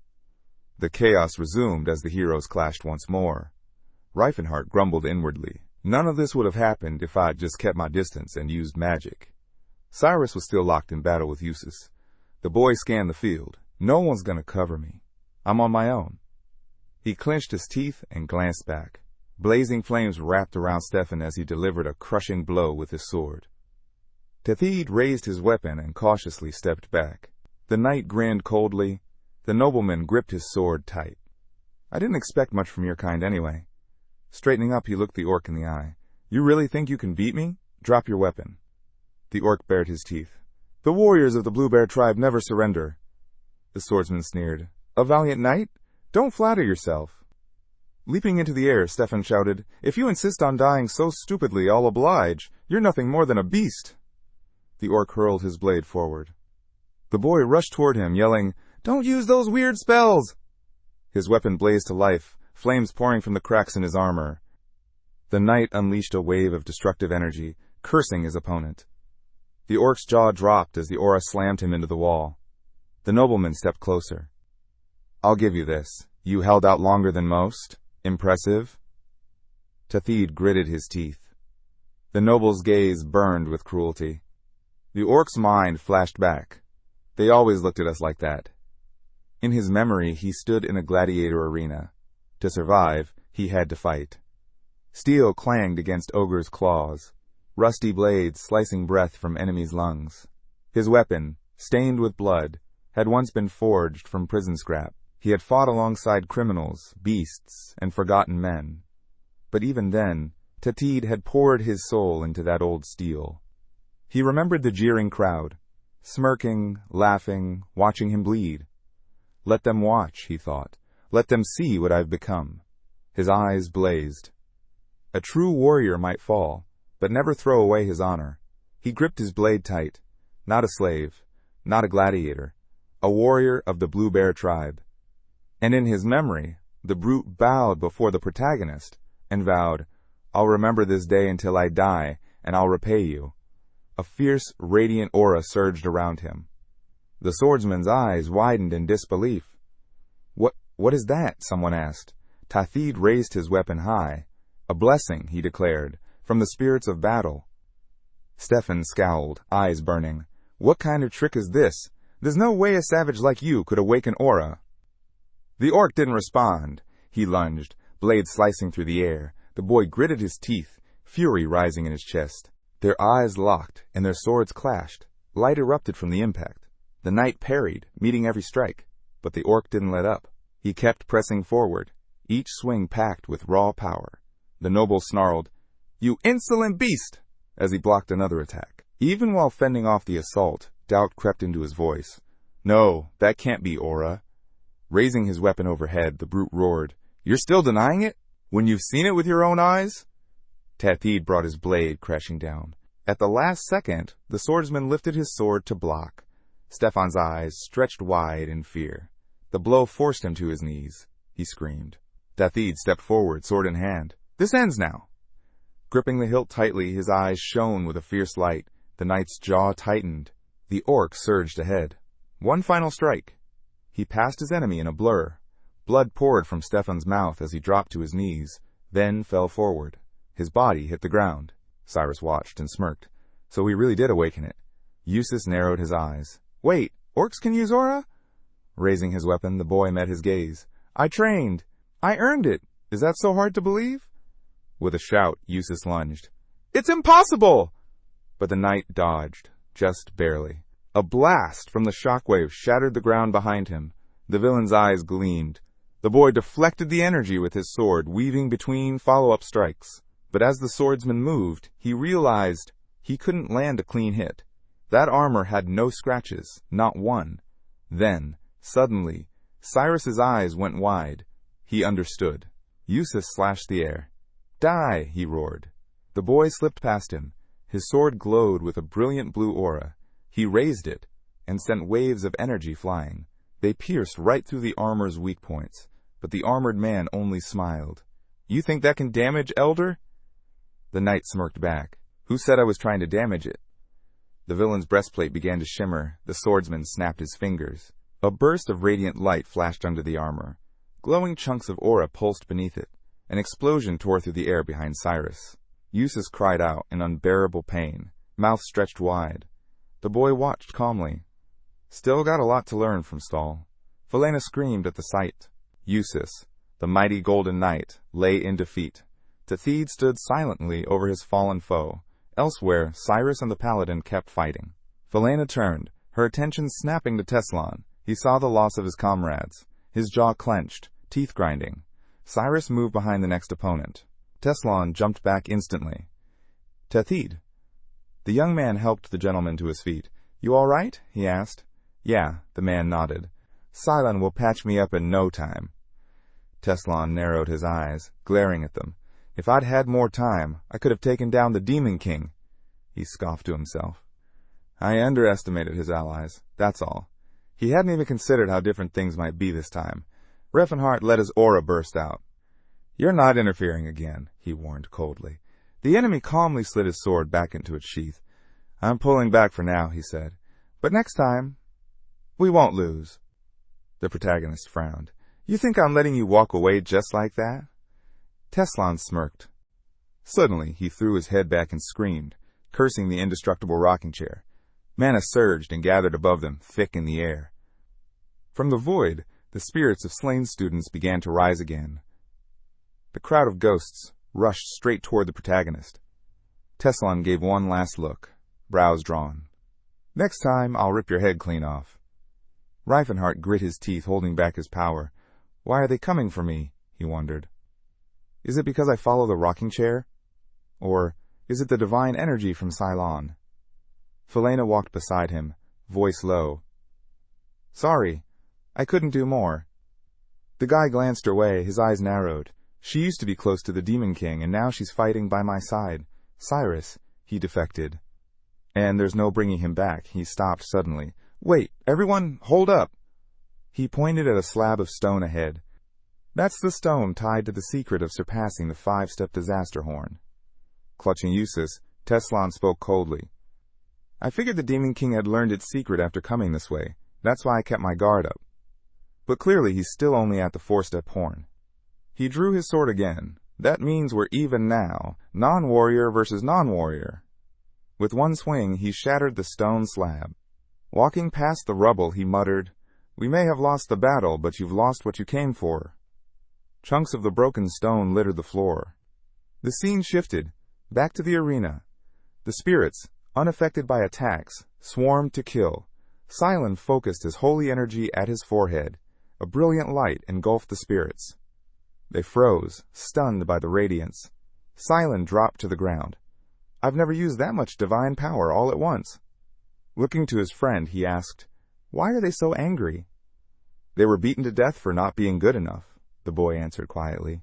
A: The chaos resumed as the heroes clashed once more. Rifenheart grumbled inwardly. None of this would have happened if I'd just kept my distance and used magic. Cyrus was still locked in battle with Eustace. The boy scanned the field. No one's gonna cover me. I'm on my own. He clenched his teeth and glanced back. Blazing flames wrapped around Stefan as he delivered a crushing blow with his sword. Tetheed raised his weapon and cautiously stepped back. The knight grinned coldly. The nobleman gripped his sword tight. I didn't expect much from your kind anyway. Straightening up, he looked the orc in the eye. You really think you can beat me? Drop your weapon. The orc bared his teeth. The warriors of the Blue Bear tribe never surrender. The swordsman sneered. A valiant knight? Don't flatter yourself. Leaping into the air, Stefan shouted, If you insist on dying so stupidly, I'll oblige. You're nothing more than a beast. The orc hurled his blade forward. The boy rushed toward him, yelling, Don't use those weird spells! His weapon blazed to life, flames pouring from the cracks in his armor. The knight unleashed a wave of destructive energy, cursing his opponent. The orc's jaw dropped as the aura slammed him into the wall. The nobleman stepped closer. I'll give you this. You held out longer than most. Impressive. Tetheed gritted his teeth. The noble's gaze burned with cruelty. The orc's mind flashed back. They always looked at us like that. In his memory, he stood in a gladiator arena. To survive, he had to fight. Steel clanged against ogres' claws, rusty blades slicing breath from enemies' lungs. His weapon, stained with blood, had once been forged from prison scrap. He had fought alongside criminals, beasts, and forgotten men. But even then, Teson had poured his soul into that old steel. He remembered the jeering crowd, smirking, laughing, watching him bleed. Let them watch, he thought. Let them see what I've become. His eyes blazed. A true warrior might fall, but never throw away his honor. He gripped his blade tight. Not a slave, not a gladiator, a warrior of the Blue Bear tribe. And in his memory, the brute bowed before the protagonist and vowed, "I'll remember this day until I die, and I'll repay you." A fierce, radiant aura surged around him. The swordsman's eyes widened in disbelief. What is that?" someone asked. Teson raised his weapon high. "A blessing," he declared, "from the spirits of battle." Stefan scowled, eyes burning. "What kind of trick is this? There's no way a savage like you could awaken aura." The orc didn't respond. He lunged, blade slicing through the air. The boy gritted his teeth, fury rising in his chest. Their eyes locked, and their swords clashed. Light erupted from the impact. The knight parried, meeting every strike, but the orc didn't let up. He kept pressing forward, each swing packed with raw power. The noble snarled, "You insolent beast!" as he blocked another attack. Even while fending off the assault, doubt crept into his voice. "No, that can't be aura." Raising his weapon overhead, the brute roared, "You're still denying it? When you've seen it with your own eyes?" Teson brought his blade crashing down. At the last second, the swordsman lifted his sword to block. Stefan's eyes stretched wide in fear. The blow forced him to his knees. He screamed. Teson stepped forward, sword in hand. "This ends now." Gripping the hilt tightly, his eyes shone with a fierce light. The knight's jaw tightened. The orc surged ahead. One final strike. He passed his enemy in a blur. Blood poured from Stefan's mouth as he dropped to his knees, then fell forward. His body hit the ground. Cyrus watched and smirked. So he really did awaken it. Eustace narrowed his eyes. "Wait, orcs can use aura?" Raising his weapon, the boy met his gaze. "I trained. I earned it. Is that so hard to believe?" With a shout, Eustace lunged. "It's impossible!" But the knight dodged, just barely. A blast from the shockwave shattered the ground behind him. The villain's eyes gleamed. The boy deflected the energy with his sword, weaving between follow-up strikes. But as the swordsman moved, he realized he couldn't land a clean hit. That armor had no scratches, not one. Then, suddenly, Cyrus's eyes went wide. He understood. Eustace slashed the air. "Die!" he roared. The boy slipped past him. His sword glowed with a brilliant blue aura. He raised it and sent waves of energy flying. They pierced right through the armor's weak points, but the armored man only smiled. "You think that can damage, Elder?" The knight smirked back. "Who said I was trying to damage it?" The villain's breastplate began to shimmer. The swordsman snapped his fingers. A burst of radiant light flashed under the armor. Glowing chunks of aura pulsed beneath it. An explosion tore through the air behind Cyrus. Eustace cried out in unbearable pain, mouth stretched wide. The boy watched calmly. Still got a lot to learn from Stahl. Felena screamed at the sight. Eustace, the mighty golden knight, lay in defeat. Teson stood silently over his fallen foe. Elsewhere, Cyrus and the paladin kept fighting. Felena turned, her attention snapping to Teslon. He saw the loss of his comrades. His jaw clenched, teeth grinding. Cyrus moved behind the next opponent. Teslon jumped back instantly. "Teson." The young man helped the gentleman to his feet. "You all right?" he asked. "Yeah," the man nodded. "Cylon will patch me up in no time." Teslon narrowed his eyes, glaring at them. "If I'd had more time, I could have taken down the Demon King." He scoffed to himself. I underestimated his allies, that's all. He hadn't even considered how different things might be this time. Rifenheart let his aura burst out. "You're not interfering again," he warned coldly. The enemy calmly slid his sword back into its sheath. "I'm pulling back for now," he said. "But next time, we won't lose." The protagonist frowned. "You think I'm letting you walk away just like that?" Teslon smirked. Suddenly, he threw his head back and screamed, cursing the indestructible rocking chair. Mana surged and gathered above them, thick in the air. From the void, the spirits of slain students began to rise again. The crowd of ghosts rushed straight toward the protagonist. Teslon gave one last look, brows drawn. "Next time, I'll rip your head clean off." Rifenheart grit his teeth, holding back his power. "Why are they coming for me?" he wondered. Is it because I follow the rocking chair? Or is it the divine energy from Cylon? Felena walked beside him, voice low. Sorry, I couldn't do more. The guy glanced her way, his eyes narrowed. She used to be close to the Demon King, and now she's fighting by my side. Cyrus, he defected. And there's no bringing him back. He stopped suddenly. Wait, everyone, hold up! He pointed at a slab of stone ahead. That's the stone tied to the secret of surpassing the 5-step disaster horn. Clutching Eustace, Teslon spoke coldly. I figured the Demon King had learned its secret after coming this way. That's why I kept my guard up. But clearly he's still only at the 4-step horn. He drew his sword again. That means we're even now. Non-warrior versus non-warrior. With one swing, he shattered the stone slab. Walking past the rubble, he muttered, We may have lost the battle, but you've lost what you came for. Chunks of the broken stone littered the floor. The scene shifted, back to the arena. The spirits, unaffected by attacks, swarmed to kill. Cylon focused his holy energy at his forehead. A brilliant light engulfed the spirits. They froze, stunned by the radiance. Cylon dropped to the ground. I've never used that much divine power all at once. Looking to his friend, he asked, Why are they so angry? They were beaten to death for not being good enough, the boy answered quietly.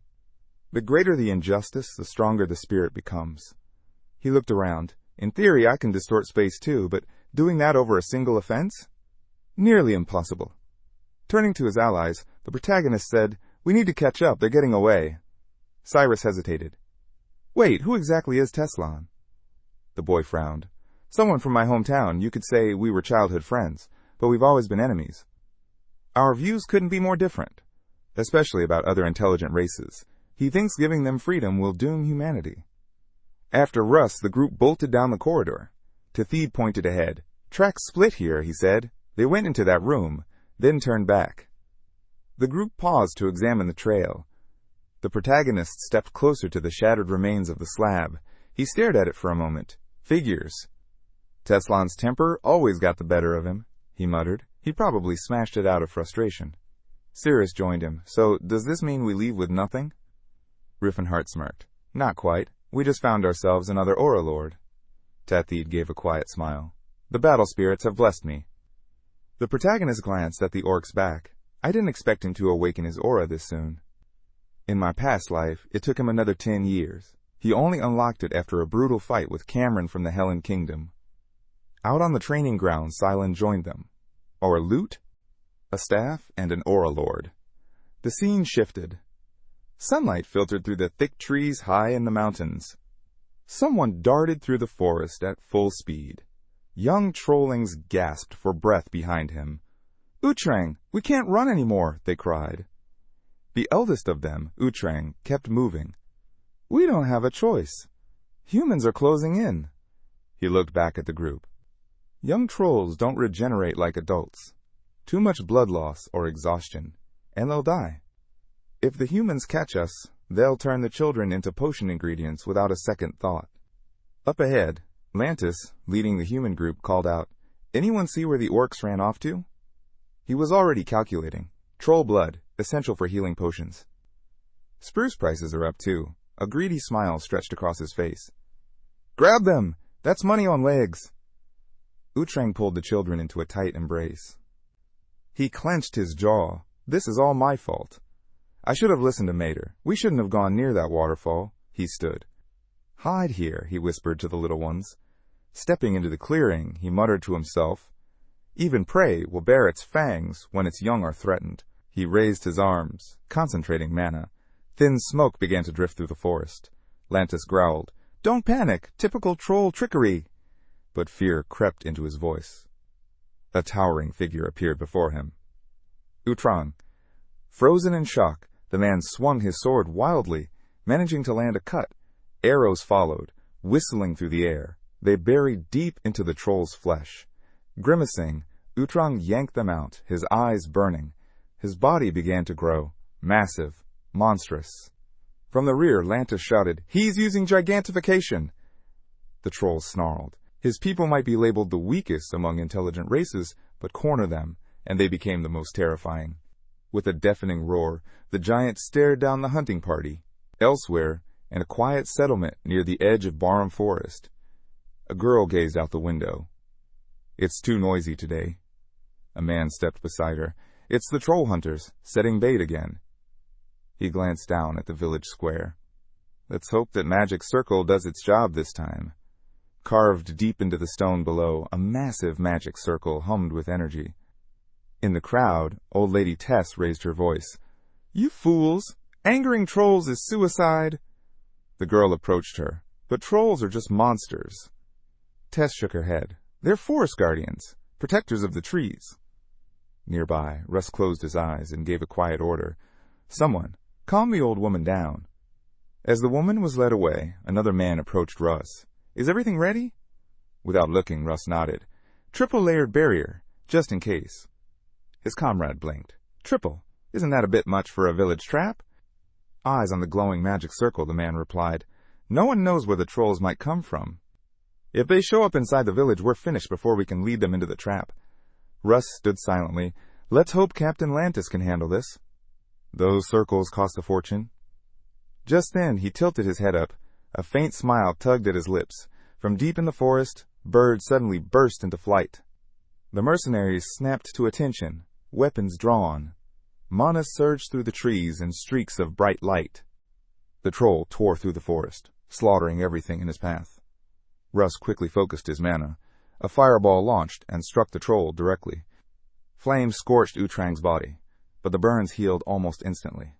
A: The greater the injustice, the stronger the spirit becomes. He looked around. In theory, I can distort space too, but doing that over a single offense? Nearly impossible. Turning to his allies, the protagonist said, We need to catch up, they're getting away. Cyrus hesitated. Wait, who exactly is Teslon? The boy frowned. Someone from my hometown. You could say we were childhood friends, but we've always been enemies. Our views couldn't be more different, especially about other intelligent races. He thinks giving them freedom will doom humanity. After Russ, the group bolted down the corridor. Tethid pointed ahead. Tracks split here, he said. They went into that room, then turned back. The group paused to examine the trail. The protagonist stepped closer to the shattered remains of the slab. He stared at it for a moment. Figures. Teslon's temper always got the better of him, he muttered. He probably smashed it out of frustration. Cyrus joined him. So, does this mean we leave with nothing? Rifenheart smirked. Not quite. We just found ourselves another Aura Lord. Tethid gave a quiet smile. The battle spirits have blessed me. The protagonist glanced at the orc's back. I didn't expect him to awaken his aura this soon. In my past life, it took him another 10 years. He only unlocked it after a brutal fight with Cameron from the Helen Kingdom. Out on the training ground, Cylon joined them. Or a lute, a staff, and an Aura Lord. The scene shifted. Sunlight filtered through the thick trees high in the mountains. Someone darted through the forest at full speed. Young trollings gasped for breath behind him. Utrang, we can't run anymore, they cried. The eldest of them, Utrang, kept moving. We don't have a choice. Humans are closing in. He looked back at the group. Young trolls don't regenerate like adults. Too much blood loss or exhaustion, and they'll die. If the humans catch us, they'll turn the children into potion ingredients without a second thought. Up ahead, Lantis, leading the human group, called out, Anyone see where the orcs ran off to? He was already calculating. Troll blood, essential for healing potions. Spruce prices are up too. A greedy smile stretched across his face. Grab them! That's money on legs! Utrang pulled the children into a tight embrace. He clenched his jaw. This is all my fault. I should have listened to Mater. We shouldn't have gone near that waterfall. He stood. Hide here, he whispered to the little ones. Stepping into the clearing, he muttered to himself. Even prey will bear its fangs when its young are threatened. He raised his arms, concentrating mana. Thin smoke began to drift through the forest. Lantis growled, Don't panic! Typical troll trickery! But fear crept into his voice. A towering figure appeared before him. Utrang. Frozen in shock, the man swung his sword wildly, managing to land a cut. Arrows followed, whistling through the air. They buried deep into the troll's flesh. Grimacing, Utrang yanked them out, his eyes burning. His body began to grow, massive, monstrous. From the rear, Lantis shouted, He's using gigantification! The troll snarled. His people might be labeled the weakest among intelligent races, but corner them, and they became the most terrifying. With a deafening roar, the giant stared down the hunting party. Elsewhere, in a quiet settlement near the edge of Barham Forest, a girl gazed out the window. "It's too noisy today." A man stepped beside her. "It's the troll hunters, setting bait again." He glanced down at the village square. "Let's hope that Magic Circle does its job this time." Carved deep into the stone below, a massive magic circle hummed with energy. In the crowd, old lady Tess raised her voice. "You fools! Angering trolls is suicide!" The girl approached her. "But trolls are just monsters." Tess shook her head. "They're forest guardians, protectors of the trees." Nearby, Russ closed his eyes and gave a quiet order. "Someone, calm the old woman down." As the woman was led away, another man approached Russ. "Is everything ready?" Without looking, Russ nodded. "Triple-layered barrier, just in case." His comrade blinked. "Triple? Isn't that a bit much for a village trap?" Eyes on the glowing magic circle, the man replied. "No one knows where the trolls might come from. If they show up inside the village, we're finished before we can lead them into the trap." Russ stood silently. "Let's hope Captain Lantis can handle this." "Those circles cost a fortune." Just then, he tilted his head up. A faint smile tugged at his lips. From deep in the forest, birds suddenly burst into flight. The mercenaries snapped to attention, weapons drawn. Mana surged through the trees in streaks of bright light. The troll tore through the forest, slaughtering everything in his path. Russ quickly focused his mana. A fireball launched and struck the troll directly. Flames scorched Utrang's body, but the burns healed almost instantly.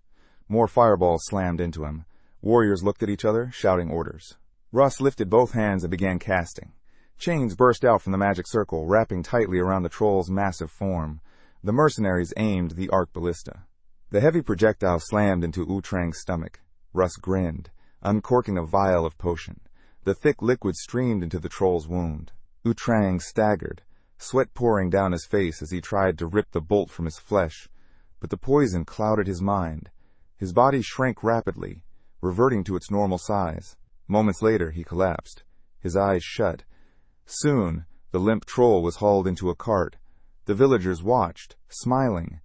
A: More fireballs slammed into him. Warriors looked at each other, shouting orders. Russ lifted both hands and began casting. Chains burst out from the magic circle, wrapping tightly around the troll's massive form. The mercenaries aimed the arc ballista. The heavy projectile slammed into Utrang's stomach. Russ grinned, uncorking a vial of potion. The thick liquid streamed into the troll's wound. Utrang staggered, sweat pouring down his face as he tried to rip the bolt from his flesh. But the poison clouded his mind. His body shrank rapidly, reverting to its normal size. Moments later, he collapsed, his eyes shut. Soon, the limp troll was hauled into a cart. The villagers watched, smiling.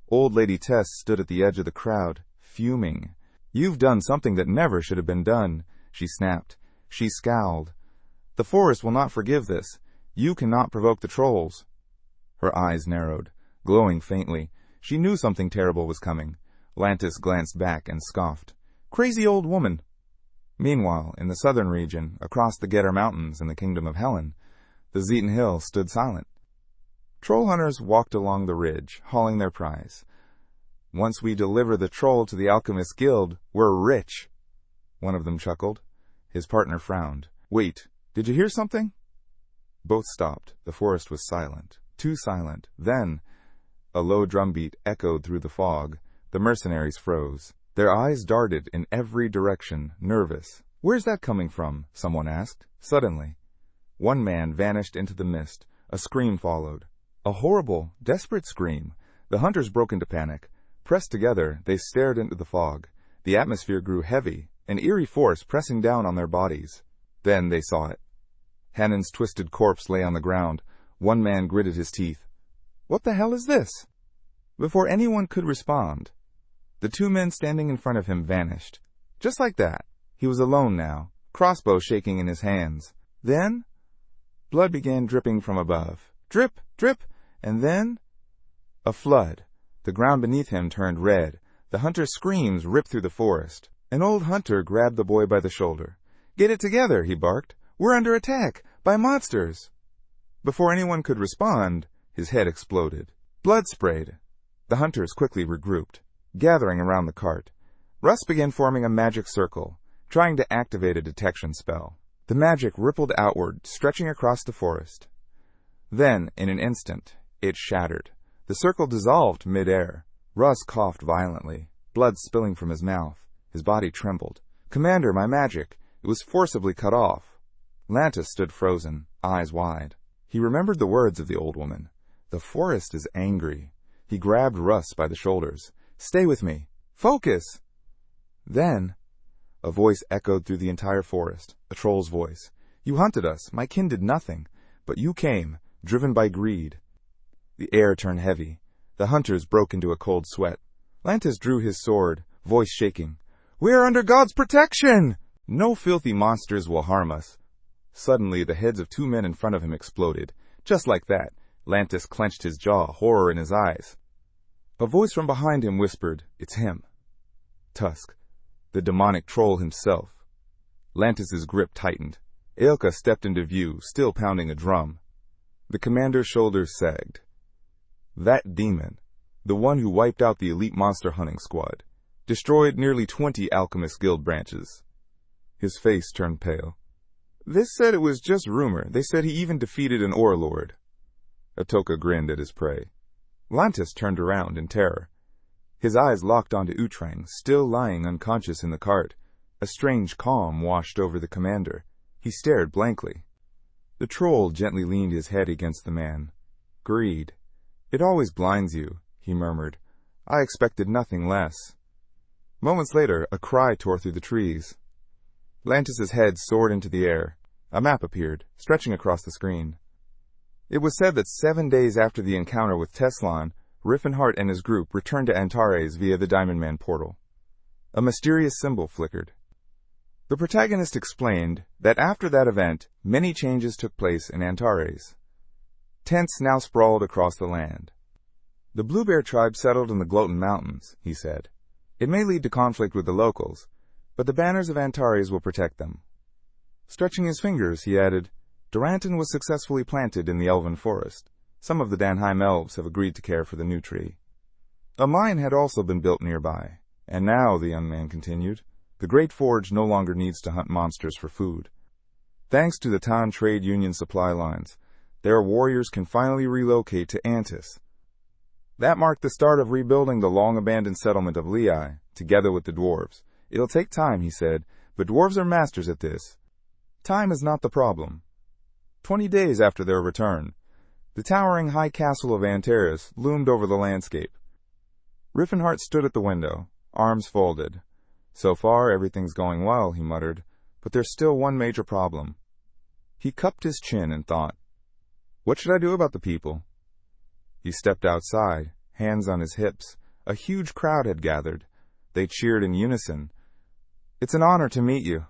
A: Old Lady Tess stood at the edge of the crowd, fuming. "You've done something that never should have been done," she snapped. She scowled. "The forest will not forgive this. You cannot provoke the trolls." Her eyes narrowed, glowing faintly. She knew something terrible was coming. Lantis glanced back and scoffed. "Crazy old woman." Meanwhile, in the southern region, across the Getter Mountains in the kingdom of Helen, the Zeton Hill stood silent. Troll hunters walked along the ridge, hauling their prize. "Once we deliver the troll to the Alchemist Guild, we're rich." One of them chuckled. His partner frowned. "Wait, did you hear something?" Both stopped. The forest was silent. Too silent. Then, a low drumbeat echoed through the fog. The mercenaries froze. Their eyes darted in every direction, nervous. "Where's that coming from?" someone asked. Suddenly, one man vanished into the mist. A scream followed. A horrible, desperate scream. The hunters broke into panic. Pressed together, they stared into the fog. The atmosphere grew heavy, an eerie force pressing down on their bodies. Then they saw it. Hannon's twisted corpse lay on the ground. One man gritted his teeth. "What the hell is this?" Before anyone could respond, the two men standing in front of him vanished. Just like that. He was alone now, crossbow shaking in his hands. Then, blood began dripping from above. Drip, drip, and then a flood. The ground beneath him turned red. The hunter's screams ripped through the forest. An old hunter grabbed the boy by the shoulder. "Get it together," he barked. "We're under attack by monsters." Before anyone could respond, his head exploded. Blood sprayed. The hunters quickly regrouped, gathering around the cart. Russ began forming a magic circle, trying to activate a detection spell. The magic rippled outward, stretching across the forest. Then, in an instant, it shattered. The circle dissolved mid-air. Russ coughed violently, blood spilling from his mouth. His body trembled. "Commander, my magic! It was forcibly cut off." Lantis stood frozen, eyes wide. He remembered the words of the old woman. "The forest is angry." He grabbed Russ by the shoulders. "Stay with me. Focus!" Then, a voice echoed through the entire forest, a troll's voice. "You hunted us. My kin did nothing. But you came, driven by greed." The air turned heavy. The hunters broke into a cold sweat. Lantis drew his sword, voice shaking. We are under God's protection! No filthy monsters will harm us. Suddenly, the heads of two men in front of him exploded. Just like that, Lantis clenched his jaw, horror in his eyes. A voice from behind him whispered, "It's him." Tusk, the demonic troll himself. Lantis's grip tightened. Aelka stepped into view, still pounding a drum. The commander's shoulders sagged. That demon, the one who wiped out the elite monster hunting squad, destroyed nearly 20 Alchemist Guild branches. His face turned pale. This said it was just rumor. They said he even defeated an Overlord. Atoka grinned at his prey. Lantis turned around in terror. His eyes locked onto Utrang, still lying unconscious in the cart. A strange calm washed over the commander. He stared blankly. The troll gently leaned his head against the man. Greed. It always blinds you, he murmured. I expected nothing less. Moments later, a cry tore through the trees. Lantis's head soared into the air. A map appeared, stretching across the screen. It was said that 7 days after the encounter with Teslon, Rifenheart and his group returned to Antares via the Diamond Man portal. A mysterious symbol flickered. The protagonist explained that after that event, many changes took place in Antares. Tents now sprawled across the land. The Blue Bear tribe settled in the Gloatin Mountains, he said. It may lead to conflict with the locals, but the banners of Antares will protect them. Stretching his fingers, he added, Duranton was successfully planted in the Elven Forest. Some of the Danheim elves have agreed to care for the new tree. A mine had also been built nearby, and now, the young man continued, the Great Forge no longer needs to hunt monsters for food. Thanks to the Tan Trade Union supply lines, their warriors can finally relocate to Antis. That marked the start of rebuilding the long-abandoned settlement of Lei, together with the dwarves. It'll take time, he said, but dwarves are masters at this. Time is not the problem. 20 days after their return, the towering high castle of Antares loomed over the landscape. Rifenheart stood at the window, arms folded. So far, everything's going well, he muttered, but there's still one major problem. He cupped his chin and thought, what should I do about the people? He stepped outside, hands on his hips. A huge crowd had gathered. They cheered in unison. It's an honor to meet you.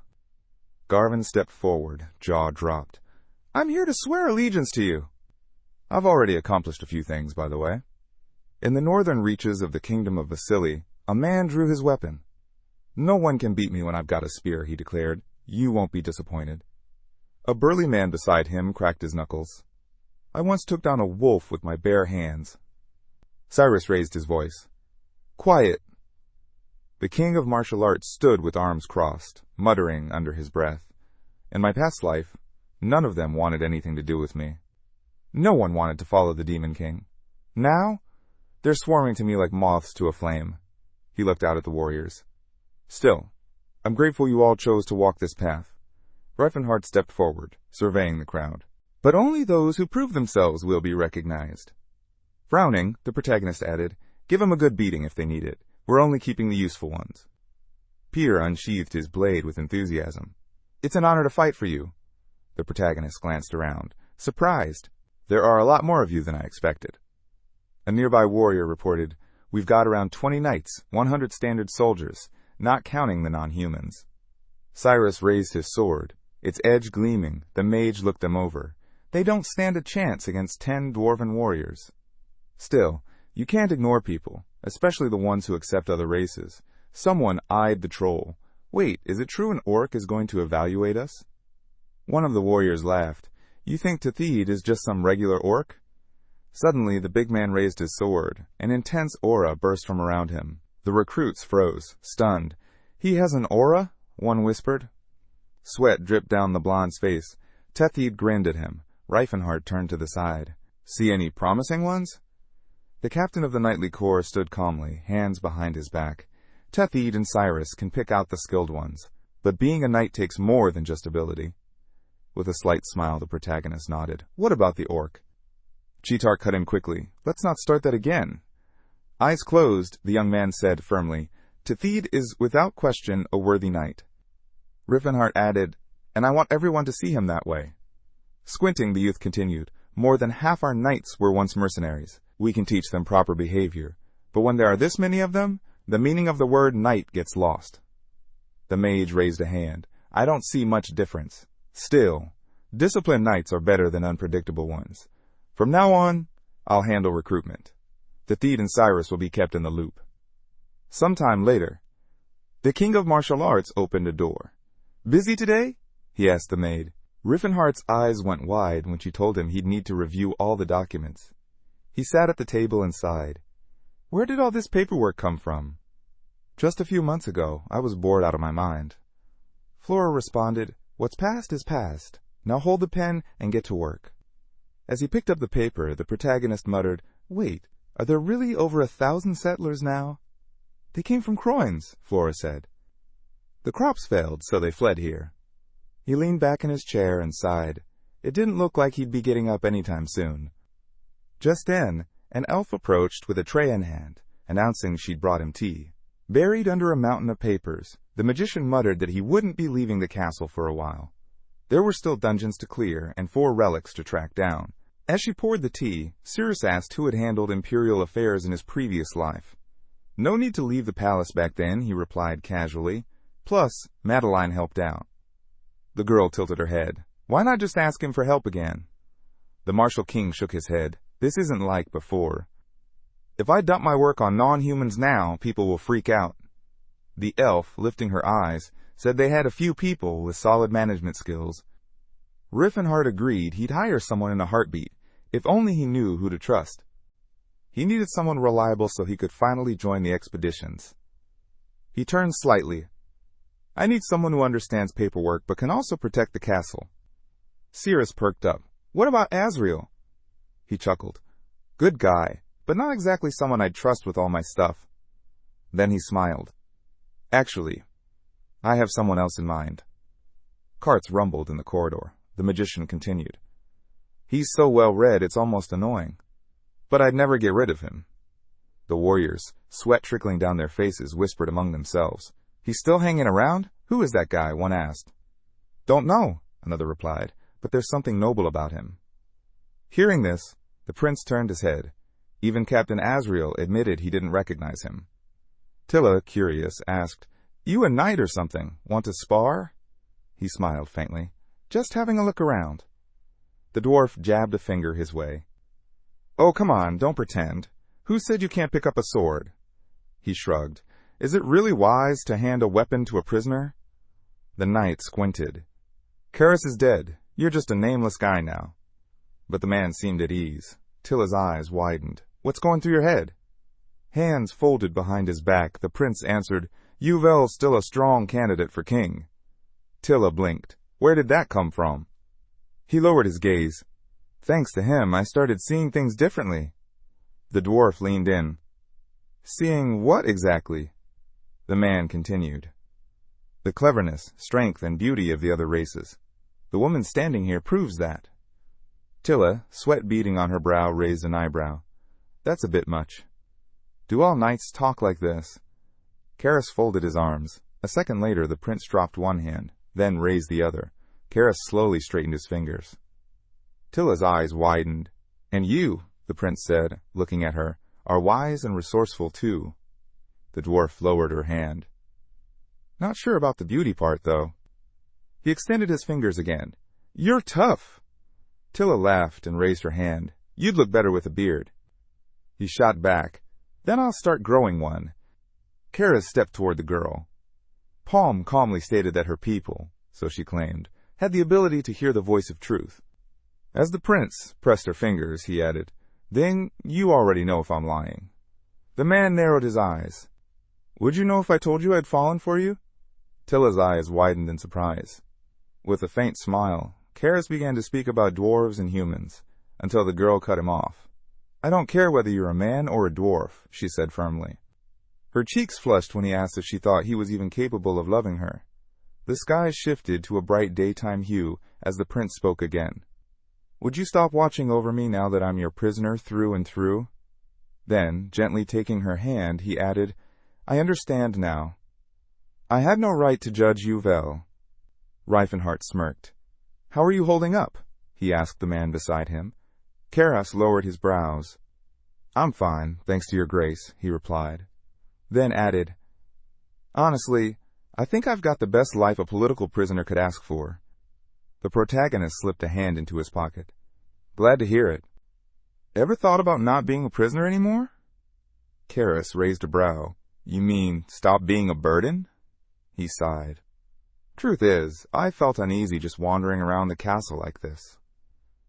A: Garvin stepped forward, jaw dropped. I'm here to swear allegiance to you. I've already accomplished a few things, by the way. In the northern reaches of the kingdom of Vasily, a man drew his weapon. No one can beat me when I've got a spear, he declared. You won't be disappointed. A burly man beside him cracked his knuckles. I once took down a wolf with my bare hands. Cyrus raised his voice. Quiet. The king of martial arts stood with arms crossed, muttering under his breath. In my past life, none of them wanted anything to do with me. No one wanted to follow the Demon King. Now, they're swarming to me like moths to a flame. He looked out at the warriors. Still, I'm grateful you all chose to walk this path. Rifenheart stepped forward, surveying the crowd. But only those who prove themselves will be recognized. Frowning, the protagonist added, give them a good beating if they need it. We're only keeping the useful ones. Pierre unsheathed his blade with enthusiasm. It's an honor to fight for you. The protagonist glanced around, surprised. There are a lot more of you than I expected. A nearby warrior reported, we've got around 20 knights, 100 standard soldiers, not counting the non-humans. Cyrus raised his sword, its edge gleaming. The mage looked them over. They don't stand a chance against 10 dwarven warriors. Still, you can't ignore people, especially the ones who accept other races. Someone eyed the troll. Wait, is it true an orc is going to evaluate us? One of the warriors laughed. You think Tetheed is just some regular orc? Suddenly, the big man raised his sword. An intense aura burst from around him. The recruits froze, stunned. He has an aura? One whispered. Sweat dripped down the blonde's face. Tetheed grinned at him. Rifenheart turned to the side. See any promising ones? The captain of the knightly corps stood calmly, hands behind his back. Tetheed and Cyrus can pick out the skilled ones, but being a knight takes more than just ability. With a slight smile, the protagonist nodded. What about the orc? Cheetar cut in quickly. Let's not start that again. Eyes closed, the young man said firmly, Tetheed is without question a worthy knight. Rifenheart added, and I want everyone to see him that way. Squinting, the youth continued, more than half our knights were once mercenaries. We can teach them proper behavior. But when there are this many of them, the meaning of the word knight gets lost. The mage raised a hand. I don't see much difference. Still, disciplined knights are better than unpredictable ones. From now on, I'll handle recruitment. The Theed and Cyrus will be kept in the loop. Sometime later, the king of martial arts opened a door. Busy today? He asked the maid. Rifenheart's eyes went wide when she told him he'd need to review all the documents. He sat at the table and sighed. Where did all this paperwork come from? Just a few months ago, I was bored out of my mind. Flora responded, What's past is past. Now hold the pen and get to work. As he picked up the paper, the protagonist muttered, Wait, are there really over 1,000 settlers now? They came from Croynes, Flora said. The crops failed, so they fled here. He leaned back in his chair and sighed. It didn't look like he'd be getting up anytime soon. Just then, an elf approached with a tray in hand, announcing she'd brought him tea. Buried under a mountain of papers, the magician muttered that he wouldn't be leaving the castle for a while. There were still dungeons to clear and 4 relics to track down. As she poured the tea, Cyrus asked who had handled imperial affairs in his previous life. No need to leave the palace back then, he replied casually. Plus, Madeline helped out. The girl tilted her head. Why not just ask him for help again? The martial king shook his head. This isn't like before. If I dump my work on non-humans now, people will freak out. The elf, lifting her eyes, said they had a few people with solid management skills. Rifenheart agreed he'd hire someone in a heartbeat, if only he knew who to trust. He needed someone reliable so he could finally join the expeditions. He turned slightly. I need someone who understands paperwork but can also protect the castle. Cyrus perked up. What about Azrael? He chuckled. Good guy, but not exactly someone I'd trust with all my stuff. Then he smiled. Actually, I have someone else in mind. Carts rumbled in the corridor. The magician continued. He's so well read it's almost annoying. But I'd never get rid of him. The warriors, sweat trickling down their faces, whispered among themselves. He's still hanging around? Who is that guy? One asked. Don't know, another replied, but there's something noble about him. Hearing this, the prince turned his head. Even Captain Azrael admitted he didn't recognize him. Tilla, curious, asked, You a knight or something? Want to spar? He smiled faintly. Just having a look around. The dwarf jabbed a finger his way. Oh, come on, don't pretend. Who said you can't pick up a sword? He shrugged. Is it really wise to hand a weapon to a prisoner? The knight squinted. Cyrus is dead. You're just a nameless guy now. But the man seemed at ease. Tilla's eyes widened. What's going through your head? Hands folded behind his back, the prince answered, Yuvel's still a strong candidate for king. Tilla blinked. Where did that come from? He lowered his gaze. Thanks to him, I started seeing things differently. The dwarf leaned in. Seeing what exactly? The man continued. The cleverness, strength, and beauty of the other races. The woman standing here proves that. Tilla, sweat beading on her brow, raised an eyebrow. That's a bit much. Do all knights talk like this? Cyrus folded his arms. A second later, the prince dropped one hand, then raised the other. Cyrus slowly straightened his fingers. Tilla's eyes widened. And you, the prince said, looking at her, are wise and resourceful too. The dwarf lowered her hand. Not sure about the beauty part, though. He extended his fingers again. You're tough. Tilla laughed and raised her hand. You'd look better with a beard. He shot back. Then I'll start growing one. Cyrus stepped toward the girl. Palm calmly stated that her people, so she claimed, had the ability to hear the voice of truth. As the prince pressed her fingers, he added, Then you already know if I'm lying. The man narrowed his eyes. Would you know if I told you I'd fallen for you? Tilla's eyes widened in surprise. With a faint smile, Cyrus began to speak about dwarves and humans, until the girl cut him off. I don't care whether you're a man or a dwarf, she said firmly. Her cheeks flushed when he asked if she thought he was even capable of loving her. The sky shifted to a bright daytime hue as the prince spoke again. Would you stop watching over me now that I'm your prisoner through and through? Then, gently taking her hand, he added, I understand now. I had no right to judge Yuvel. Rifenheart smirked. How are you holding up? He asked the man beside him. Cyrus lowered his brows. I'm fine, thanks to your grace, he replied. Then added, Honestly, I think I've got the best life a political prisoner could ask for. The protagonist slipped a hand into his pocket. Glad to hear it. Ever thought about not being a prisoner anymore? Cyrus raised a brow. You mean, stop being a burden? He sighed. Truth is, I felt uneasy just wandering around the castle like this.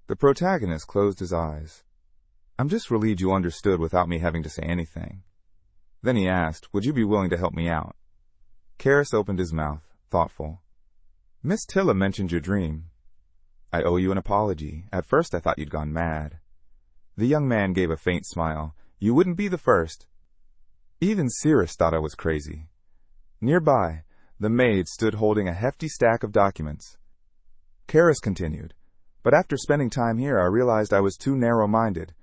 A: The protagonist closed his eyes. I'm just relieved you understood without me having to say anything. Then he asked, would you be willing to help me out? Cyrus opened his mouth, thoughtful. Miss Tilla mentioned your dream. I owe you an apology. At first I thought you'd gone mad. The young man gave a faint smile. You wouldn't be the first. Even Cyrus thought I was crazy. Nearby, the maid stood holding a hefty stack of documents. Cyrus continued, but after spending time here I realized I was too narrow-minded.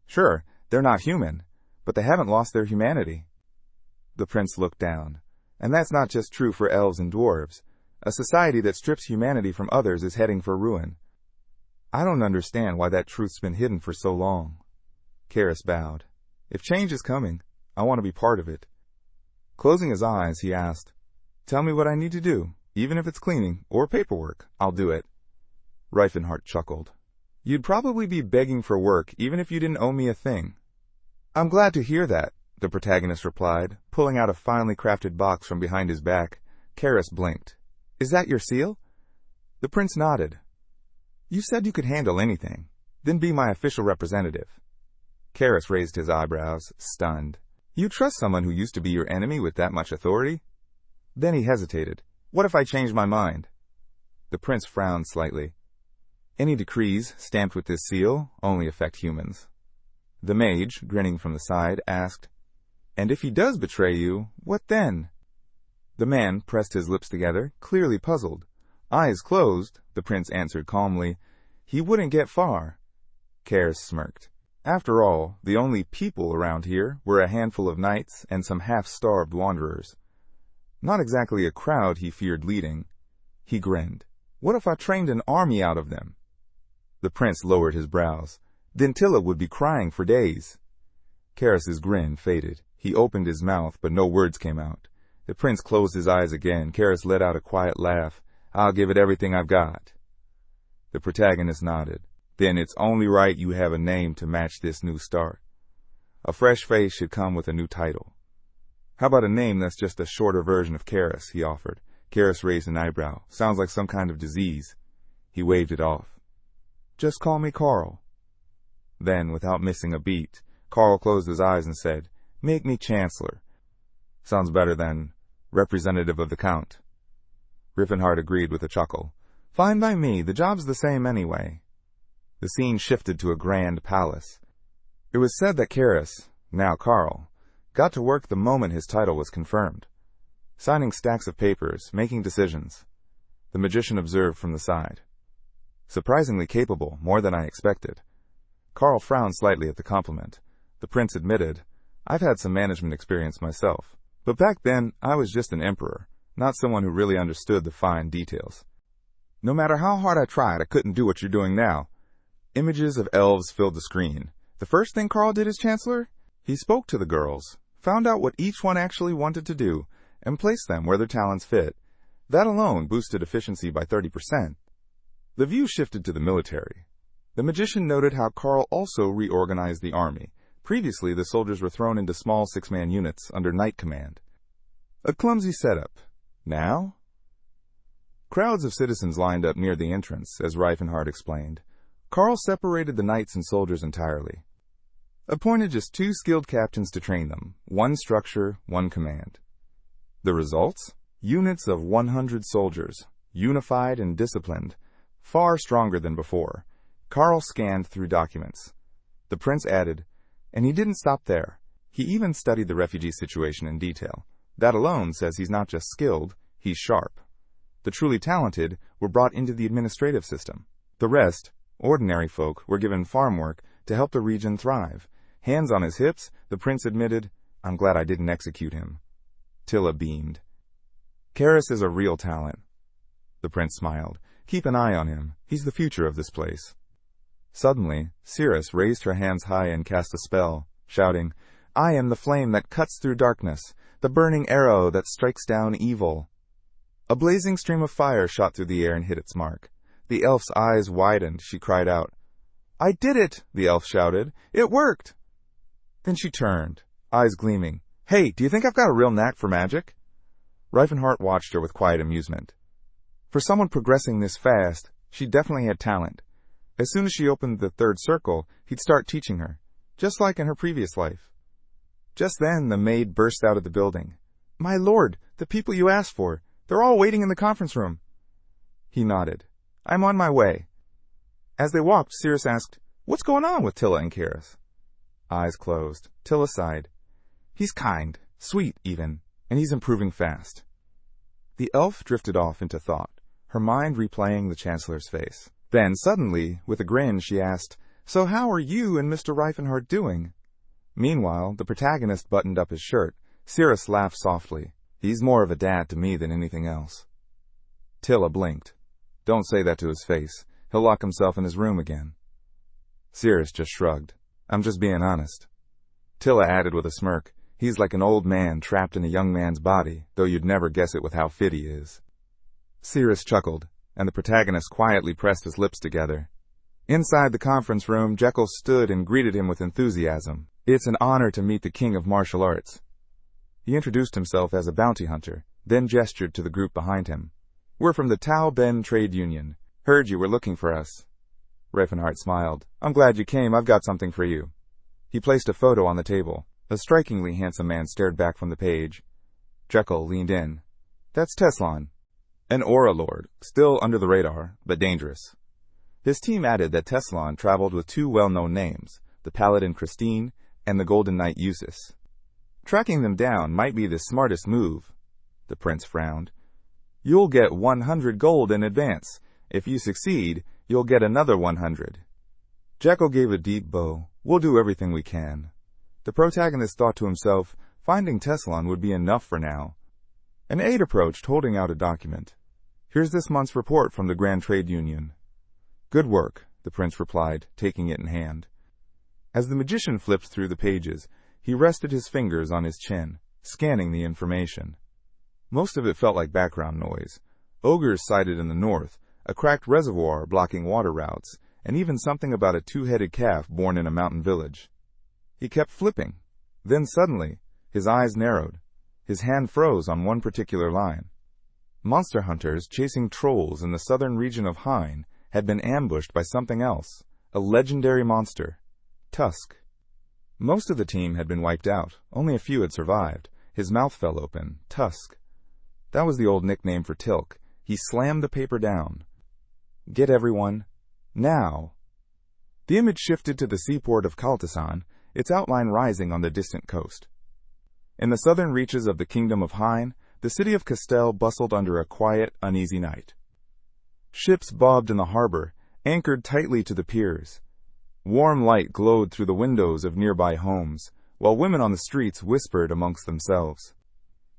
A: Sure, they're not human, but they haven't lost their humanity. The prince looked down. And that's not just true for elves and dwarves. A society that strips humanity from others is heading for ruin. I don't understand why that truth's been hidden for so long. Cyrus bowed. If change is coming, I want to be part of it. Closing his eyes, he asked, tell me what I need to do. Even if it's cleaning or paperwork, I'll do it. Rifenheart chuckled. You'd probably be begging for work even if you didn't owe me a thing. I'm glad to hear that, the protagonist replied, pulling out a finely crafted box from behind his back. Cyrus blinked. Is that your seal? The prince nodded. You said you could handle anything. Then be my official representative. Cyrus raised his eyebrows, stunned. You trust someone who used to be your enemy with that much authority? Then he hesitated. What if I change my mind? The prince frowned slightly. Any decrees stamped with this seal only affect humans. The mage, grinning from the side, asked, and if he does betray you, what then? The man pressed his lips together, clearly puzzled. Eyes closed, the prince answered calmly. He wouldn't get far. Cyrus smirked. After all, the only people around here were a handful of knights and some half-starved wanderers. Not exactly a crowd he feared leading. He grinned. What if I trained an army out of them? The prince lowered his brows. Then Tilla would be crying for days. Cyrus's grin faded. He opened his mouth, but no words came out. The prince closed his eyes again. Cyrus let out a quiet laugh. I'll give it everything I've got. The protagonist nodded. Then it's only right you have a name to match this new start. A fresh face should come with a new title. How about a name that's just a shorter version of Cyrus, he offered. Cyrus raised an eyebrow. Sounds like some kind of disease. He waved it off. Just call me Carl. Then, without missing a beat, Carl closed his eyes and said, Make me Chancellor. Sounds better than representative of the Count. Rifenheart agreed with a chuckle. Fine by me, the job's the same anyway. The scene shifted to a grand palace. It was said that Cyrus, now Carl, got to work the moment his title was confirmed. Signing stacks of papers, making decisions. The magician observed from the side. Surprisingly capable, more than I expected. Carl frowned slightly at the compliment. The prince admitted, I've had some management experience myself, but back then I was just an emperor, not someone who really understood the fine details. No matter how hard I tried, I couldn't do what you're doing now. Images of elves filled the screen. The first thing Carl did as chancellor? He spoke to the girls, found out what each one actually wanted to do, and placed them where their talents fit. That alone boosted efficiency by 30%. The view shifted to the military. The magician noted how Carl also reorganized the army. Previously, the soldiers were thrown into small 6-man units under knight command. A clumsy setup. Now? Crowds of citizens lined up near the entrance, as Rifenheart explained. Carl separated the knights and soldiers entirely. Appointed just 2 skilled captains to train them. 1 structure, 1 command. The results? Units of 100 soldiers, unified and disciplined, far stronger than before. Carl scanned through documents. The prince added, and he didn't stop there. He even studied the refugee situation in detail. That alone says he's not just skilled, he's sharp. The truly talented were brought into the administrative system. The rest, ordinary folk, were given farm work to help the region thrive. Hands on his hips, the prince admitted, I'm glad I didn't execute him. Tilla beamed. Cyrus is a real talent. The prince smiled. Keep an eye on him. He's the future of this place. Suddenly, Cyrus raised her hands high and cast a spell, shouting, I am the flame that cuts through darkness, the burning arrow that strikes down evil. A blazing stream of fire shot through the air and hit its mark. The elf's eyes widened. She cried out. "I did it!" the elf shouted. "It worked!" Then she turned, eyes gleaming. "Hey, do you think I've got a real knack for magic?" Rifenheart watched her with quiet amusement. For someone progressing this fast, she definitely had talent. As soon as she opened the third circle, he'd start teaching her, just like in her previous life. Just then, the maid burst out of the building. "My lord, the people you asked for, they're all waiting in the conference room." He nodded. "I'm on my way." As they walked, Cyrus asked, "What's going on with Tilla and Cyrus?" Eyes closed. Tilla sighed. "He's kind, sweet even, and he's improving fast." The elf drifted off into thought, her mind replaying the Chancellor's face. Then, suddenly, with a grin, she asked, "So how are you and Mr. Rifenheart doing?" Meanwhile, the protagonist buttoned up his shirt. Cyrus laughed softly. "He's more of a dad to me than anything else." Tilla blinked. "Don't say that to his face. He'll lock himself in his room again." Cyrus just shrugged. "I'm just being honest." Tilla added with a smirk, "He's like an old man trapped in a young man's body, though you'd never guess it with how fit he is." Cyrus chuckled, and the protagonist quietly pressed his lips together. Inside the conference room, Jekyll stood and greeted him with enthusiasm. "It's an honor to meet the king of martial arts." He introduced himself as a bounty hunter, then gestured to the group behind him. "We're from the Tao Ben Trade Union. Heard you were looking for us." Rifenheart smiled. "I'm glad you came. I've got something for you." He placed a photo on the table. A strikingly handsome man stared back from the page. Jekyll leaned in. "That's Teslon, an Aura Lord, still under the radar, but dangerous." His team added that Teslon traveled with two well-known names, the Paladin Christine and the Golden Knight Eustace. "Tracking them down might be the smartest move." The prince frowned. "You'll get 100 gold in advance. If you succeed, you'll get another 100. Jekyll gave a deep bow. "We'll do everything we can." The protagonist thought to himself, finding Teslon would be enough for now. An aide approached, holding out a document. "Here's this month's report from the Grand Trade Union." "Good work," the prince replied, taking it in hand. As the magician flipped through the pages, he rested his fingers on his chin, scanning the information. Most of it felt like background noise. Ogres sighted in the north, a cracked reservoir blocking water routes, and even something about a two-headed calf born in a mountain village. He kept flipping. Then suddenly, his eyes narrowed. His hand froze on one particular line. Monster hunters chasing trolls in the southern region of Hein had been ambushed by something else, a legendary monster, Tusk. Most of the team had been wiped out. Only a few had survived. His mouth fell open. Tusk. That was the old nickname for Tilk. He slammed the paper down. "Get everyone. Now." The image shifted to the seaport of Teson, its outline rising on the distant coast. In the southern reaches of the kingdom of Hein, the city of Castel bustled under a quiet, uneasy night. Ships bobbed in the harbor, anchored tightly to the piers. Warm light glowed through the windows of nearby homes, while women on the streets whispered amongst themselves.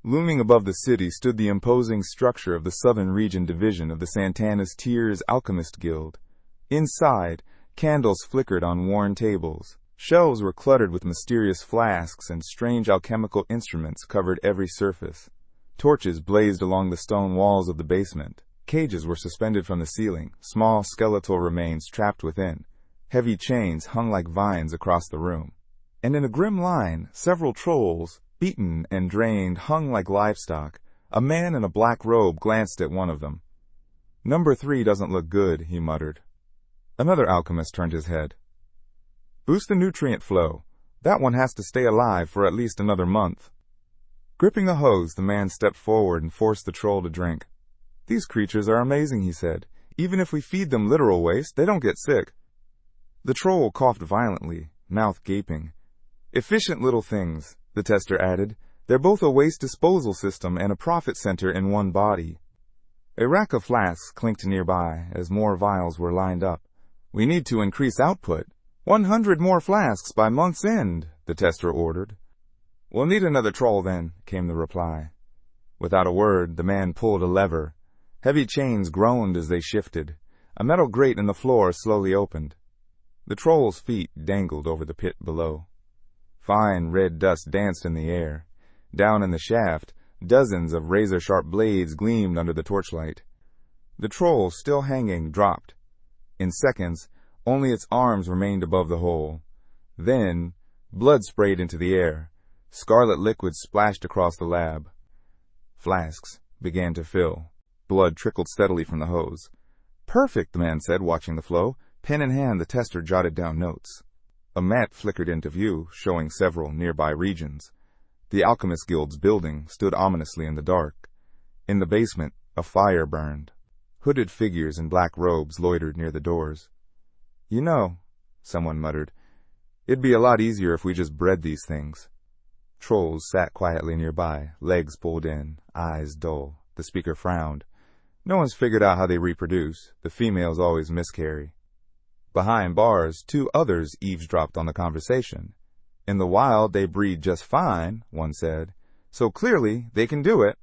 A: Looming above the city stood the imposing structure of the Southern Region Division of the Santana's Tears Alchemist Guild. Inside, candles flickered on worn tables. Shelves were cluttered with mysterious flasks, and strange alchemical instruments covered every surface. Torches blazed along the stone walls of the basement. Cages were suspended from the ceiling, small skeletal remains trapped within. Heavy chains hung like vines across the room. And in a grim line, several trolls, beaten and drained, hung like livestock. A man in a black robe glanced at one of them. "Number 3 doesn't look good," he muttered. Another alchemist turned his head. "Boost the nutrient flow. That one has to stay alive for at least another month." Gripping a hose, the man stepped forward and forced the troll to drink. "These creatures are amazing," he said. "Even if we feed them literal waste, they don't get sick." The troll coughed violently, mouth gaping. "Efficient little things," the tester added. "They're both a waste disposal system and a profit center in one body." A rack of flasks clinked nearby as more vials were lined up. "We need to increase output. 100 more flasks by month's end," the tester ordered. "We'll need another troll then," came the reply. Without a word, the man pulled a lever. Heavy chains groaned as they shifted. A metal grate in the floor slowly opened. The troll's feet dangled over the pit below. Fine red dust danced in the air. Down in the shaft, Dozens of razor-sharp blades gleamed under the torchlight. The troll, still hanging, dropped. In seconds, only its arms remained above the hole. Then, blood sprayed into the air. Scarlet liquid splashed across the lab. Flasks began to fill. Blood trickled steadily from the hose. "Perfect," the man said, watching the flow. Pen in hand, the tester jotted down notes. A map flickered into view, showing several nearby regions. The Alchemist Guild's building stood ominously in the dark. In the basement, a fire burned. Hooded figures in black robes loitered near the doors. "You know," someone muttered, "it'd be a lot easier if we just bred these things." Trolls sat quietly nearby, legs pulled in, eyes dull. The speaker frowned. "No one's figured out how they reproduce. The females always miscarry." Behind bars, two others eavesdropped on the conversation. "In the wild, they breed just fine," one said. "So clearly, they can do it."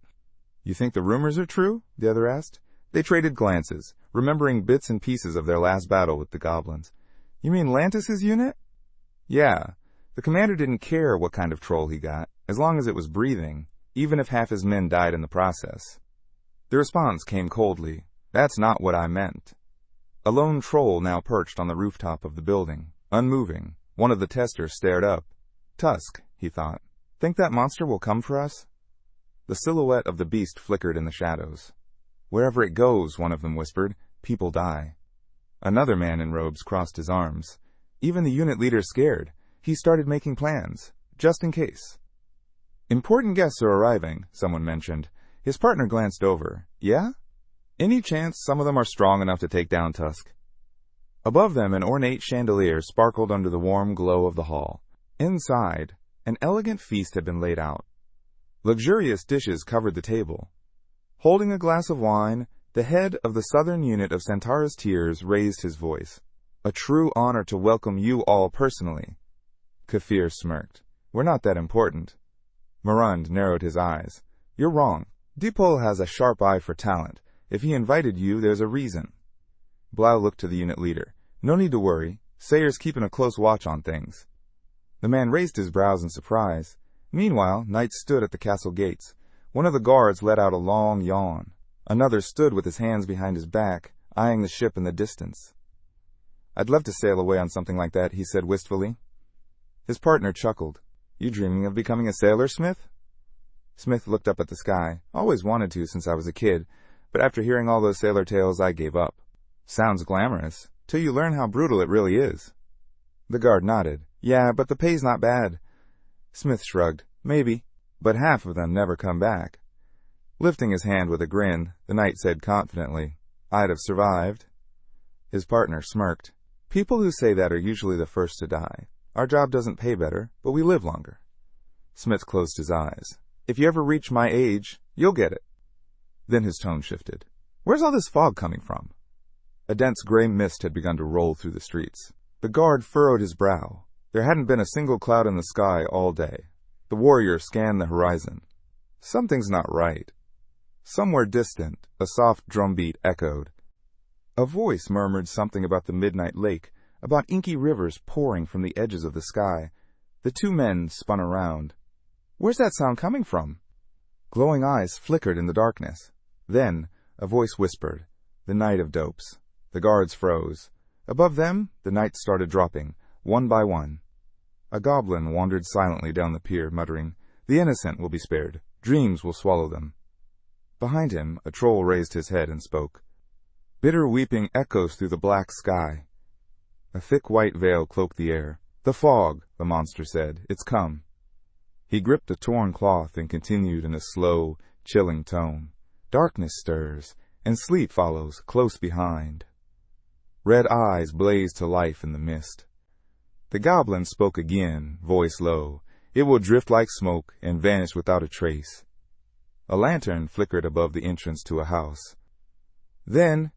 A: "You think the rumors are true?" the other asked. They traded glances, remembering bits and pieces of their last battle with the goblins. "You mean Lantis's unit?" "Yeah. The commander didn't care what kind of troll he got, as long as it was breathing, even if half his men died in the process." The response came coldly. "That's not what I meant." A lone troll now perched on the rooftop of the building, unmoving. One of the testers stared up. "Tusk," he thought. "Think that monster will come for us?" The silhouette of the beast flickered in the shadows. "Wherever it goes," one of them whispered, "people die." Another man in robes crossed his arms. Even the unit leader scared. He started making plans, just in case. "Important guests are arriving," someone mentioned. His partner glanced over. "Yeah? Any chance some of them are strong enough to take down Tusk?" Above them, an ornate chandelier sparkled under the warm glow of the hall. Inside, an elegant feast had been laid out. Luxurious dishes covered the table. Holding a glass of wine, the head of the southern unit of Santara's Tears raised his voice. "A true honor to welcome you all personally." Kafir smirked. "We're not that important." Marund narrowed his eyes. "You're wrong. Dipol has a sharp eye for talent. If he invited you, there's a reason." Blau looked to the unit leader. "No need to worry. Sayer's keeping a close watch on things." The man raised his brows in surprise. Meanwhile, knights stood at the castle gates. One of the guards let out a long yawn. Another stood with his hands behind his back, eyeing the ship in the distance. "I'd love to sail away on something like that," he said wistfully. His partner chuckled. "You dreaming of becoming a sailor, Smith?" Smith looked up at the sky. "Always wanted to since I was a kid, but after hearing all those sailor tales, I gave up." "Sounds glamorous, till you learn how brutal it really is." The guard nodded. "Yeah, but the pay's not bad." Smith shrugged. "Maybe, but half of them never come back." Lifting his hand with a grin, the knight said confidently, "I'd have survived." His partner smirked. "People who say that are usually the first to die. Our job doesn't pay better, but we live longer." Smith closed his eyes. "If you ever reach my age, you'll get it." Then his tone shifted. "Where's all this fog coming from?" A dense gray mist had begun to roll through the streets. The guard furrowed his brow. There hadn't been a single cloud in the sky all day. The warrior scanned the horizon. Something's not right. Somewhere distant, a soft drumbeat echoed. A voice murmured something about the midnight lake, about inky rivers pouring from the edges of the sky. The two men spun around. "Where's that sound coming from?" Glowing eyes flickered in the darkness. Then, a voice whispered, "The night of dopes." The guards froze. Above them, the knights started dropping, one by one. A goblin wandered silently down the pier, muttering, "The innocent will be spared. Dreams will swallow them." Behind him, a troll raised his head and spoke. Bitter weeping echoes through the black sky. A thick white veil cloaked the air. "The fog," the monster said. "It's come." He gripped a torn cloth and continued in a slow, chilling tone. "Darkness stirs, and sleep follows close behind." Red eyes blazed to life in the mist. The goblin spoke again, voice low. "It will drift like smoke and vanish without a trace." A lantern flickered above the entrance to a house. Then,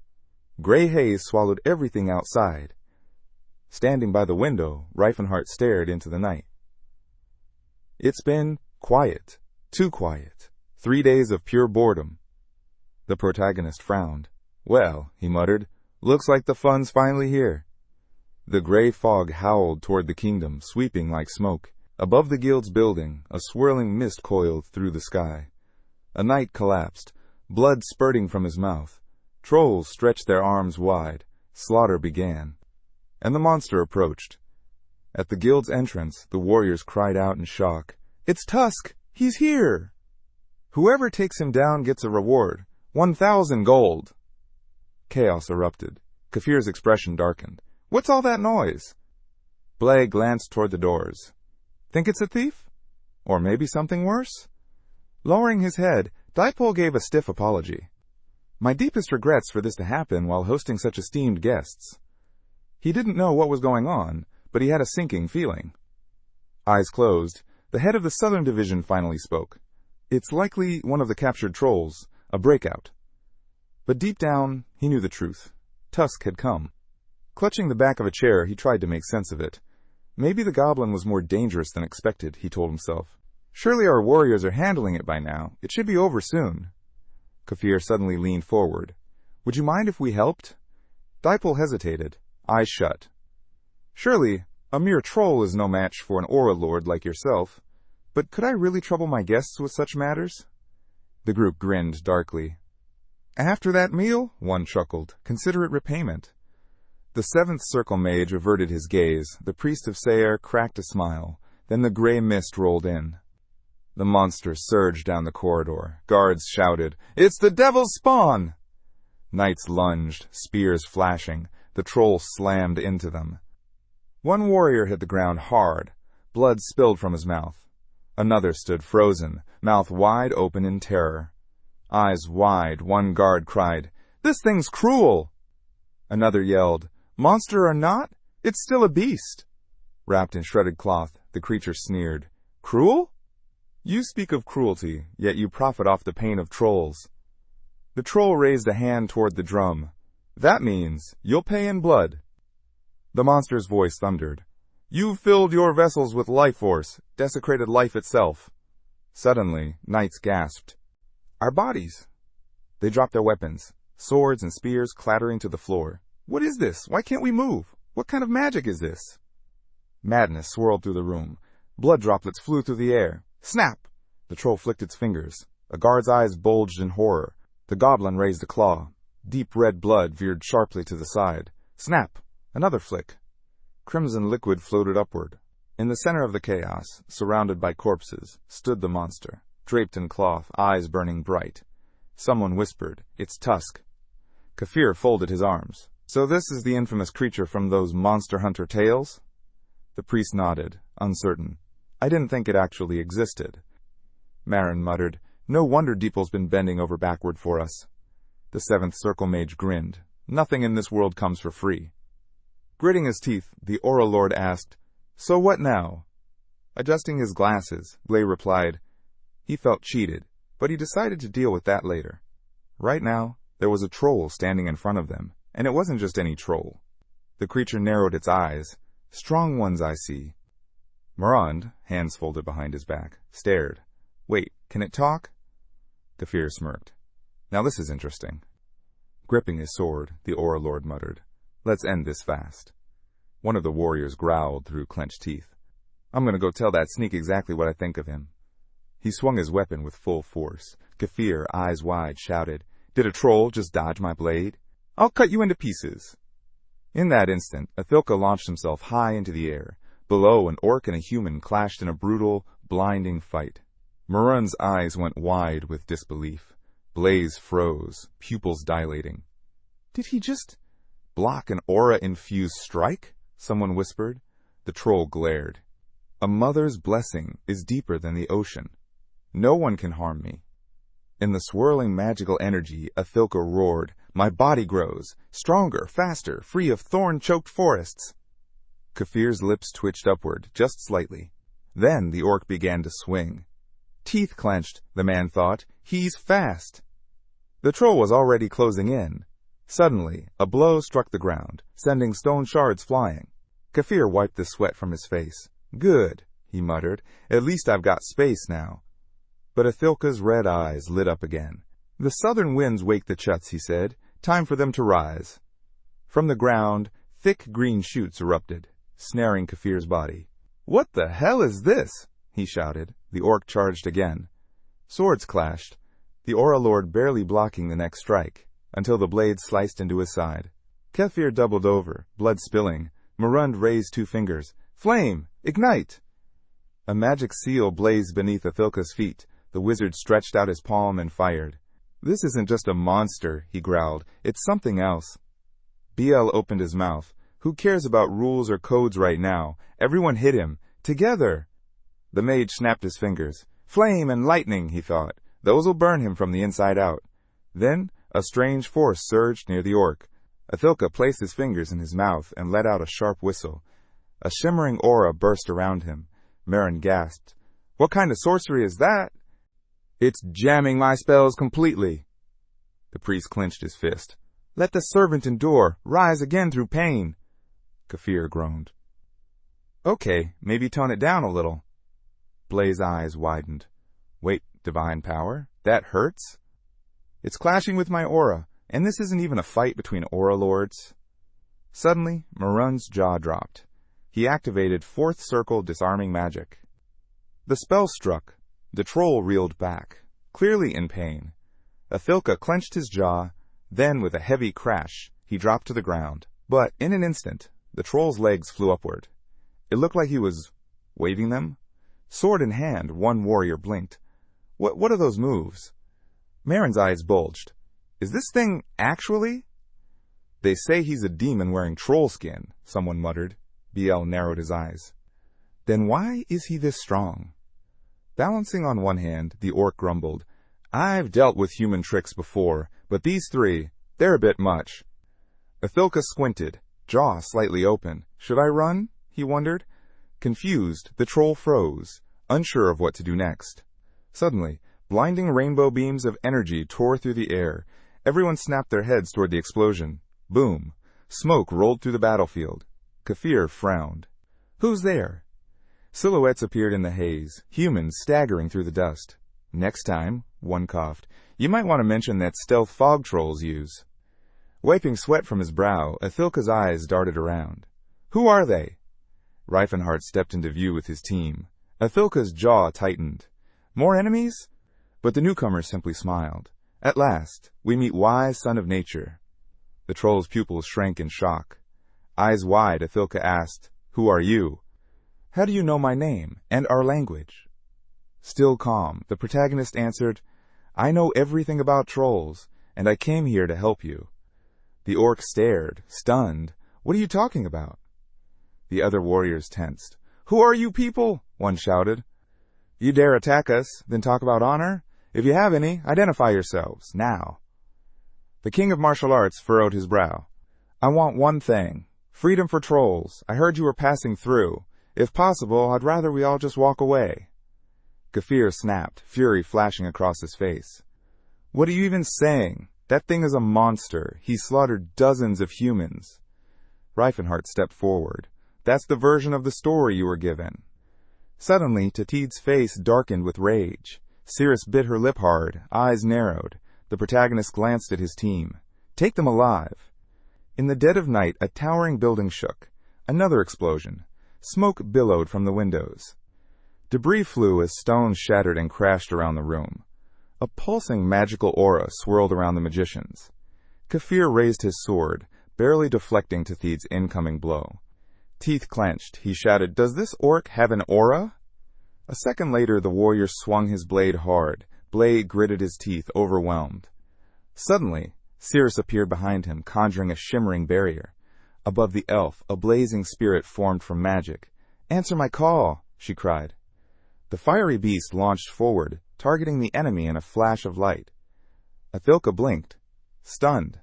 A: gray haze swallowed everything outside. Standing by the window, Rifenheart stared into the night. "It's been quiet, too quiet. 3 days of pure boredom." The protagonist frowned. "Well," he muttered, "looks like the fun's finally here." The gray fog howled toward the kingdom, sweeping like smoke. Above the guild's building, a swirling mist coiled through the sky. A knight collapsed, blood spurting from his mouth. Trolls stretched their arms wide. Slaughter began. And the monster approached. At the guild's entrance, the warriors cried out in shock. "It's Tusk! He's here! Whoever takes him down gets a reward. 1,000 gold!" Chaos erupted. Kafir's expression darkened. "What's all that noise?" Blay glanced toward the doors. "Think it's a thief? Or maybe something worse?" Lowering his head, Dipole gave a stiff apology. "My deepest regrets for this to happen while hosting such esteemed guests." He didn't know what was going on, but he had a sinking feeling. Eyes closed, the head of the Southern Division finally spoke. "It's likely one of the captured trolls, a breakout." But deep down, he knew the truth. Tusk had come. Clutching the back of a chair, he tried to make sense of it. Maybe the goblin was more dangerous than expected, he told himself. Surely our warriors are handling it by now. It should be over soon. Kafir suddenly leaned forward. "Would you mind if we helped?" Dipole hesitated, eyes shut. "Surely, a mere troll is no match for an aura lord like yourself. But could I really trouble my guests with such matters?" The group grinned darkly. "After that meal," one chuckled, "consider it repayment." The seventh circle mage averted his gaze. The priest of Sayre cracked a smile. Then the gray mist rolled in. The monster surged down the corridor. Guards shouted, "It's the devil's spawn!" Knights lunged, spears flashing. The troll slammed into them. One warrior hit the ground hard. Blood spilled from his mouth. Another stood frozen, mouth wide open in terror. Eyes wide, one guard cried, "This thing's cruel!" Another yelled, "Monster or not, it's still a beast." Wrapped in shredded cloth, the creature sneered, "Cruel? You speak of cruelty, yet you profit off the pain of trolls." The troll raised a hand toward the drum. "That means you'll pay in blood." The monster's voice thundered, "You've filled your vessels with life force, desecrated life itself." Suddenly, knights gasped. "Our bodies!" They dropped their weapons, swords and spears clattering to the floor. "What is this? Why can't we move? What kind of magic is this?" Madness swirled through the room. Blood droplets flew through the air. Snap! The troll flicked its fingers. A guard's eyes bulged in horror. The goblin raised a claw. Deep red blood veered sharply to the side. Snap! Another flick. Crimson liquid floated upward. In the center of the chaos, surrounded by corpses, stood the monster, draped in cloth, eyes burning bright. Someone whispered, "It's Tusk." Kafir folded his arms. "So this is the infamous creature from those monster hunter tales?" The priest nodded, uncertain. "I didn't think it actually existed." Marin muttered, "No wonder Deeple's been bending over backward for us." The seventh circle mage grinned. "Nothing in this world comes for free." Gritting his teeth, the Aura Lord asked, "So what now?" Adjusting his glasses, Blay replied, he felt cheated, but he decided to deal with that later. Right now, there was a troll standing in front of them, and it wasn't just any troll. The creature narrowed its eyes. "Strong ones, I see." Morand, hands folded behind his back, stared. "Wait, can it talk?" Kafir smirked. "Now this is interesting." Gripping his sword, the Aura Lord muttered, "Let's end this fast." One of the warriors growled through clenched teeth. "I'm going to go tell that sneak exactly what I think of him." He swung his weapon with full force. Kafir, eyes wide, shouted, "Did a troll just dodge my blade? I'll cut you into pieces." In that instant, Athilka launched himself high into the air. Below, an orc and a human clashed in a brutal, blinding fight. Marun's eyes went wide with disbelief. Blaze froze, pupils dilating. "Did he just block an aura-infused strike?" someone whispered. The troll glared. "A mother's blessing is deeper than the ocean. No one can harm me." In the swirling magical energy, Athilka roared, "My body grows, stronger, faster, free of thorn-choked forests." Kafir's lips twitched upward, just slightly. Then the orc began to swing. Teeth clenched, the man thought. He's fast. The troll was already closing in. Suddenly, a blow struck the ground, sending stone shards flying. Kafir wiped the sweat from his face. "Good," he muttered. "At least I've got space now." But Athilka's red eyes lit up again. "The southern winds wake the chuts," he said. "Time for them to rise." From the ground, thick green shoots erupted, snaring Kafir's body. "What the hell is this?" he shouted. The orc charged again. Swords clashed. the Aura Lord barely blocking the next strike, until the blade sliced into his side. Kefir doubled over, blood spilling. Marund raised 2 fingers. Flame! Ignite! A magic seal blazed beneath Athilka's feet. The wizard stretched out his palm and fired. This isn't just a monster, he growled. It's something else. BL opened his mouth. Who cares about rules or codes right now? Everyone hit him. Together! The mage snapped his fingers. Flame and lightning, he thought. Those'll burn him from the inside out. Then, a strange force surged near the orc. Athilka placed his fingers in his mouth and let out a sharp whistle. A shimmering aura burst around him. Marin gasped. What kind of sorcery is that? It's jamming my spells completely. The priest clenched his fist. Let the servant endure, rise again through pain. Kefir groaned. Okay, maybe tone it down a little. Blaze's eyes widened. Wait, divine power? That hurts? It's clashing with my aura, and this isn't even a fight between aura lords. Suddenly, Marund's jaw dropped. He activated 4th circle disarming magic. The spell struck. The troll reeled back, clearly in pain. Athilka clenched his jaw, then with a heavy crash, he dropped to the ground. But in an instant, the troll's legs flew upward. It looked like he was waving them. Sword in hand, one warrior blinked. What are those moves? Marin's eyes bulged. Is this thing actually? They say he's a demon wearing troll skin, someone muttered. BL narrowed his eyes. Then why is he this strong? Balancing on one hand, the orc grumbled. I've dealt with human tricks before, but these 3, they're a bit much. Athilka squinted, jaw slightly open. Should I run? He wondered. Confused, the troll froze, unsure of what to do next. Suddenly, blinding rainbow beams of energy tore through the air. Everyone snapped their heads toward the explosion. Boom! Smoke rolled through the battlefield. Kefir frowned. Who's there? Silhouettes appeared in the haze, humans staggering through the dust. Next time, one coughed, you might want to mention that stealth fog trolls use. Wiping sweat from his brow, Athilka's eyes darted around. Who are they? Rifenheart stepped into view with his team. Athilka's jaw tightened. More enemies? But the newcomer simply smiled. At last, we meet wise son of nature. The troll's pupils shrank in shock. Eyes wide, Athilka asked, Who are you? How do you know my name and our language? Still calm, the protagonist answered, I know everything about trolls, and I came here to help you. The orc stared, stunned. What are you talking about? The other warriors tensed. Who are you people? One shouted. You dare attack us, then talk about honor? If you have any, identify yourselves, now. The king of martial arts furrowed his brow. I want one thing. Freedom for trolls. I heard you were passing through. If possible, I'd rather we all just walk away. Kefir snapped, fury flashing across his face. What are you even saying? That thing is a monster. He slaughtered dozens of humans. Rifenheart stepped forward. That's the version of the story you were given. Suddenly, Tatid's face darkened with rage. Cyrus bit her lip hard, eyes narrowed. The protagonist glanced at his team. Take them alive. In the dead of night, a towering building shook. Another explosion. Smoke billowed from the windows. Debris flew as stones shattered and crashed around the room. A pulsing magical aura swirled around the magicians. Kefir raised his sword, barely deflecting Tatid's incoming blow. Teeth clenched, he shouted, Does this orc have an aura? A second later, the warrior swung his blade hard. Blade gritted his teeth, overwhelmed. Suddenly, Cyrus appeared behind him, conjuring a shimmering barrier. Above the elf, a blazing spirit formed from magic. Answer my call, she cried. The fiery beast launched forward, targeting the enemy in a flash of light. Athilka blinked, stunned.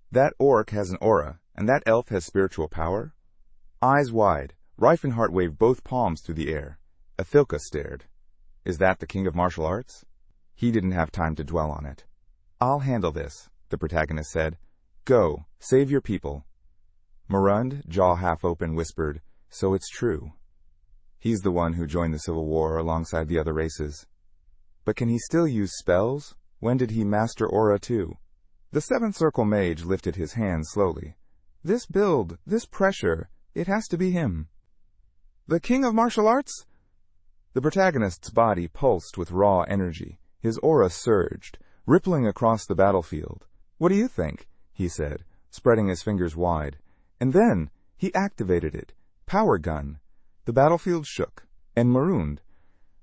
A: That orc has an aura, and that elf has spiritual power? Eyes wide, Rifenheart waved both palms through the air. Athilka stared. Is that the king of martial arts? He didn't have time to dwell on it. I'll handle this, the protagonist said. Go, save your people. Marund, jaw half open, whispered, So it's true. He's the one who joined the Civil War alongside the other races. But can he still use spells? When did he master aura too? The 7th Circle mage lifted his hand slowly. This build, this pressure, it has to be him. The king of martial arts? The protagonist's body pulsed with raw energy. His aura surged. rippling across the battlefield. "What do you think?" he said, spreading his fingers wide. And then he activated it. Power gun. The battlefield shook, and Marooned.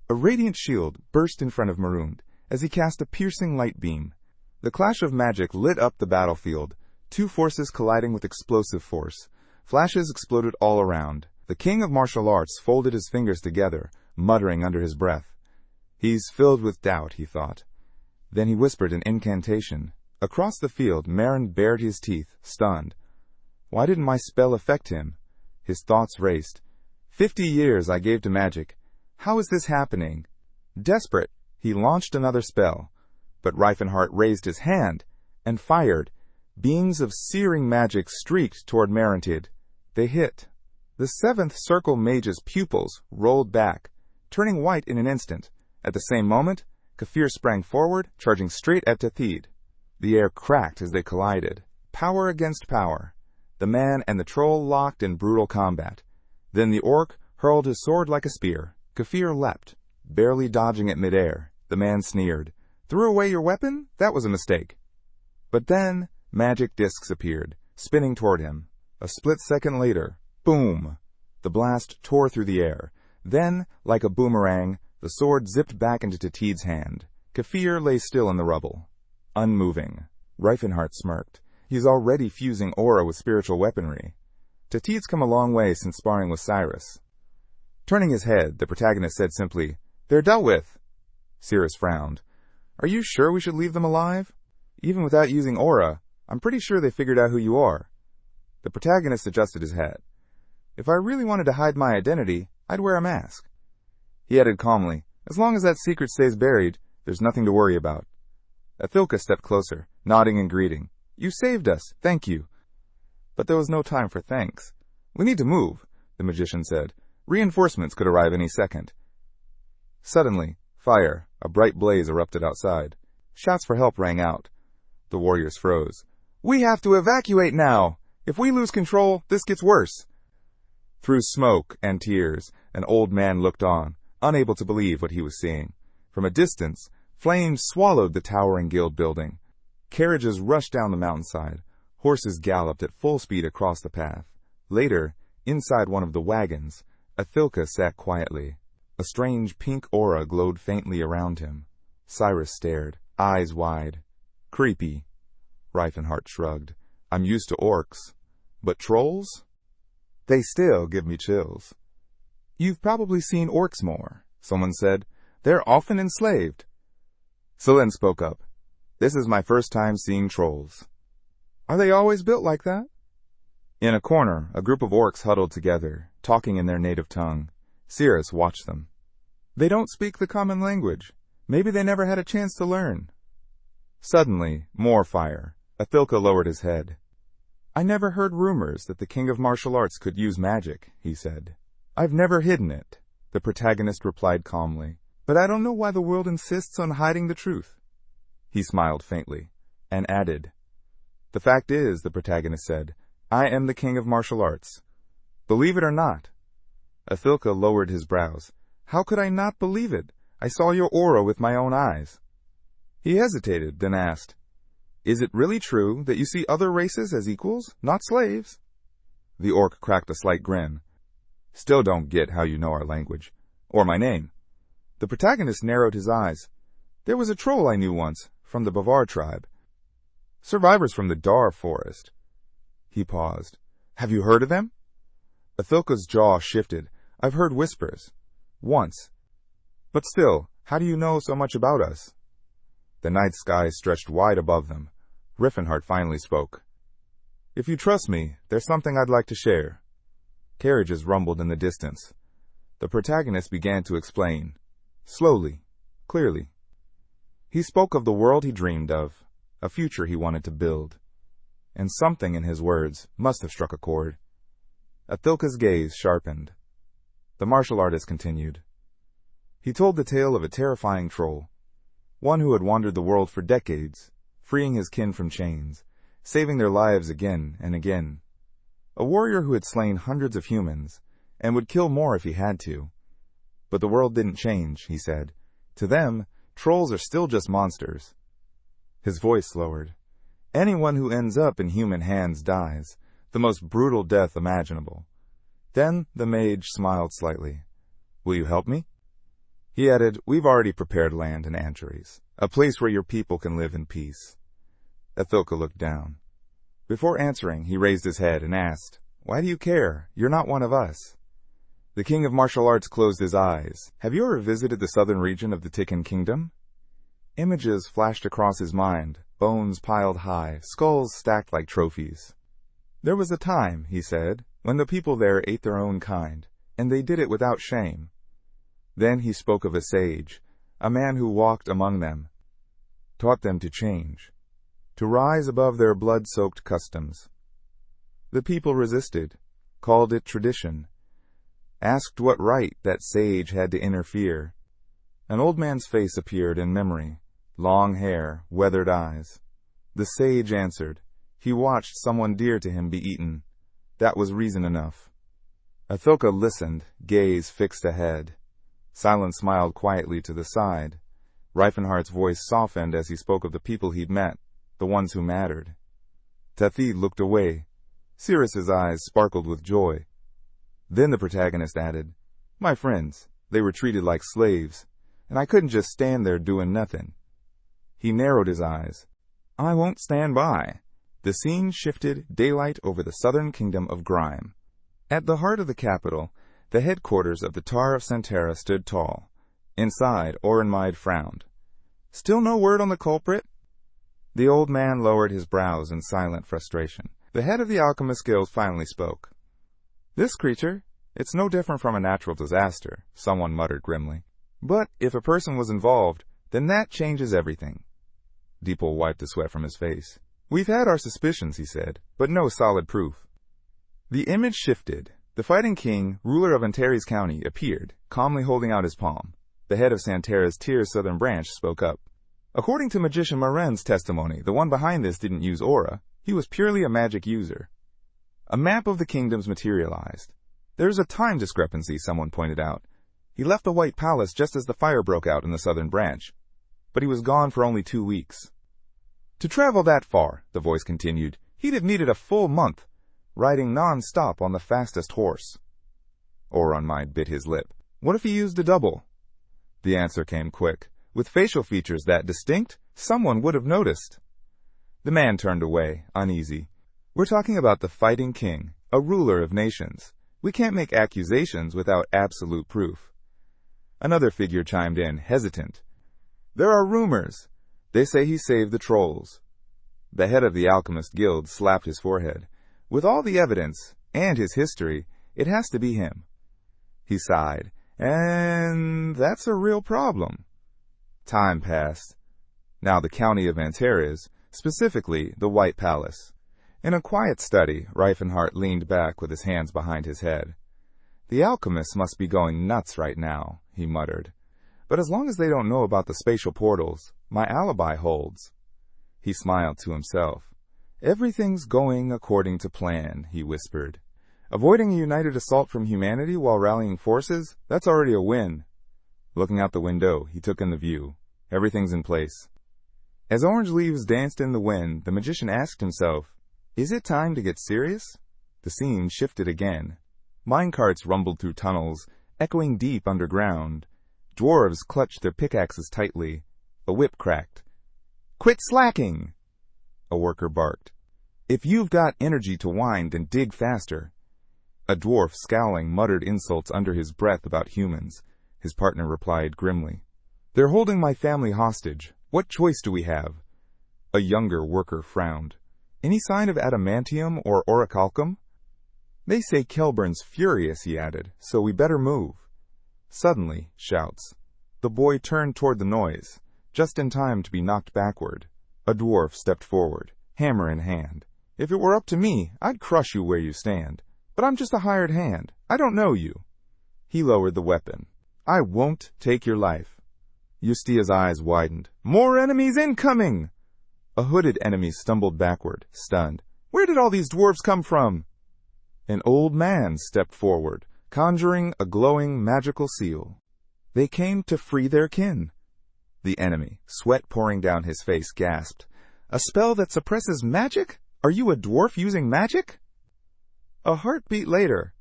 A: A radiant shield burst in front of Marooned as he cast a piercing light beam. The clash of magic lit up the battlefield, two forces colliding with explosive force. Flashes exploded all around. The king of martial arts folded his fingers together, muttering under his breath. "He's filled with doubt," he thought. Then he whispered an incantation. Across the field, Marin bared his teeth, stunned. Why didn't my spell affect him? His thoughts raced. 50 years I gave to magic. How is this happening? Desperate, he launched another spell. But Rifenheart raised his hand and fired. Beams of searing magic streaked toward Marintid. They hit. The seventh circle mage's pupils rolled back, turning white in an instant. At the same moment, Kafir sprang forward, charging straight at Tethid. The air cracked as they collided. Power against power. The man and the troll locked in brutal combat. Then the orc hurled his sword like a spear. Kafir leapt, barely dodging it midair. The man sneered. "Threw away your weapon? That was a mistake." But then, magic discs appeared, spinning toward him. A split second later, boom! The blast tore through the air. Then, like a boomerang, the sword zipped back into Tetid's hand. Kafir lay still in the rubble, unmoving. Rifenheart smirked. He's already fusing aura with spiritual weaponry. Tetid's come a long way since sparring with Cyrus. Turning his head, the protagonist said simply, "They're dealt with." Cyrus frowned. "Are you sure we should leave them alive? Even without using aura, I'm pretty sure they figured out who you are." The protagonist adjusted his hat. "If I really wanted to hide my identity, I'd wear a mask." He added calmly, "As long as that secret stays buried, there's nothing to worry about." Athilka stepped closer, nodding and greeting. "You saved us, thank you." But there was no time for thanks. "We need to move," the magician said. "Reinforcements could arrive any second." Suddenly, fire, a bright blaze erupted outside. Shouts for help rang out. The warriors froze. "We have to evacuate now! If we lose control, this gets worse." Through smoke and tears, an old man looked on, unable to believe what he was seeing. From a distance, flames swallowed the towering guild building. Carriages rushed down the mountainside. Horses galloped at full speed across the path. Later, inside one of the wagons, Athilka sat quietly. A strange pink aura glowed faintly around him. Cyrus stared, eyes wide. "Creepy." Rifenheart shrugged. "I'm used to orcs. But trolls? They still give me chills." "You've probably seen orcs more," someone said. "They're often enslaved." Selin spoke up. "This is my first time seeing trolls." "Are they always built like that?" In a corner, a group of orcs huddled together, talking in their native tongue. Cyrus watched them. "They don't speak the common language. Maybe they never had a chance to learn." Suddenly, more fire. Athilka lowered his head. "I never heard rumors that the king of martial arts could use magic," he said. "I've never hidden it," the protagonist replied calmly. "But I don't know why the world insists on hiding the truth." He smiled faintly, and added, "The fact is," the protagonist said, "I am the king of martial arts. Believe it or not." Athilka lowered his brows. "How could I not believe it? I saw your aura with my own eyes." He hesitated, then asked, "Is it really true that you see other races as equals, not slaves?" The orc cracked a slight grin. "Still don't get how you know our language. Or my name." The protagonist narrowed his eyes. "There was a troll I knew once, from the Bavar tribe. Survivors from the Dar forest." He paused. "Have you heard of them?" Athilka's jaw shifted. "I've heard whispers. Once. But still, how do you know so much about us?" The night sky stretched wide above them. Rifenheart finally spoke. "If you trust me, there's something I'd like to share." Carriages rumbled in the distance. The protagonist began to explain. Slowly, clearly. He spoke of the world he dreamed of, a future he wanted to build. And something in his words must have struck a chord. Athilka's gaze sharpened. The martial artist continued. He told the tale of a terrifying troll, one who had wandered the world for decades, freeing his kin from chains, saving their lives again and again. A warrior who had slain hundreds of humans, and would kill more if he had to. But the world didn't change, he said. To them, trolls are still just monsters. His voice lowered. Anyone who ends up in human hands dies, the most brutal death imaginable. Then the mage smiled slightly. Will you help me? He added, we've already prepared land in Antares, a place where your people can live in peace. Athilka looked down. Before answering, he raised his head and asked, why do you care? You're not one of us. The king of martial arts closed his eyes. Have you ever visited the southern region of the Tikan kingdom? Images flashed across his mind, bones piled high, skulls stacked like trophies. There was a time, he said, when the people there ate their own kind, and they did it without shame. Then he spoke of a sage, a man who walked among them, taught them to change, to rise above their blood-soaked customs. The people resisted, called it tradition, asked what right that sage had to interfere. An old man's face appeared in memory, long hair, weathered eyes. The sage answered. He watched someone dear to him be eaten. That was reason enough. Athilka listened, gaze fixed ahead. Silence smiled quietly to the side. Rifenheart's voice softened as he spoke of the people he'd met, the ones who mattered. Tathi looked away. Cyrus's eyes sparkled with joy. Then the protagonist added, my friends, they were treated like slaves, and I couldn't just stand there doing nothing. He narrowed his eyes. I won't stand by. The scene shifted, daylight over the southern kingdom of Grime. At the heart of the capital, the headquarters of the Tar of Santera stood tall. Inside, Orenmaid frowned. Still no word on the culprit? The old man lowered his brows in silent frustration. The head of the alchemist guild finally spoke. This creature, it's no different from a natural disaster, someone muttered grimly. But if a person was involved, then that changes everything. Deepal wiped the sweat from his face. We've had our suspicions, he said, but no solid proof. The image shifted. The fighting king, ruler of Antares County, appeared, calmly holding out his palm. The head of Santera's Tyr's southern branch spoke up. According to magician Maren's testimony, the one behind this didn't use aura. He was purely a magic user. A map of the kingdoms materialized. There's a time discrepancy, someone pointed out. He left the White Palace just as the fire broke out in the southern branch, but he was gone for only 2 weeks. To travel that far, the voice continued, he'd have needed a full month, riding non-stop on the fastest horse. Orenmaid bit his lip. What if he used a double? The answer came quick. With facial features that distinct, someone would have noticed. The man turned away, uneasy. We're talking about the fighting king, a ruler of nations. We can't make accusations without absolute proof. Another figure chimed in, hesitant. There are rumors. They say he saved the trolls. The head of the Alchemist Guild slapped his forehead. With all the evidence, and his history, it has to be him. He sighed. And that's a real problem. Time passed. Now the county of Antares, specifically the White Palace. In a quiet study, Rifenheart leaned back with his hands behind his head. The alchemists must be going nuts right now, he muttered. But as long as they don't know about the spatial portals, my alibi holds. He smiled to himself. Everything's going according to plan, he whispered. Avoiding a united assault from humanity while rallying forces, that's already a win. Looking out the window, he took in the view. Everything's in place. As orange leaves danced in the wind, the magician asked himself, is it time to get serious? The scene shifted again. Minecarts rumbled through tunnels, echoing deep underground. Dwarves clutched their pickaxes tightly. A whip cracked. Quit slacking! A worker barked. If you've got energy to whine, then dig faster. A dwarf, scowling, muttered insults under his breath about humans. His partner replied grimly. They're holding my family hostage. What choice do we have? A younger worker frowned. Any sign of adamantium or orichalcum? They say Kelburn's furious, he added, so we better move. Suddenly, shouts. The boy turned toward the noise, just in time to be knocked backward. A dwarf stepped forward, hammer in hand. If it were up to me, I'd crush you where you stand. But I'm just a hired hand. I don't know you. He lowered the weapon. I won't take your life. Yustia's eyes widened. More enemies incoming! A hooded enemy stumbled backward, stunned. Where did all these dwarves come from? An old man stepped forward, conjuring a glowing magical seal. They came to free their kin. The enemy, sweat pouring down his face, gasped. A spell that suppresses magic? Are you a dwarf using magic? A heartbeat later.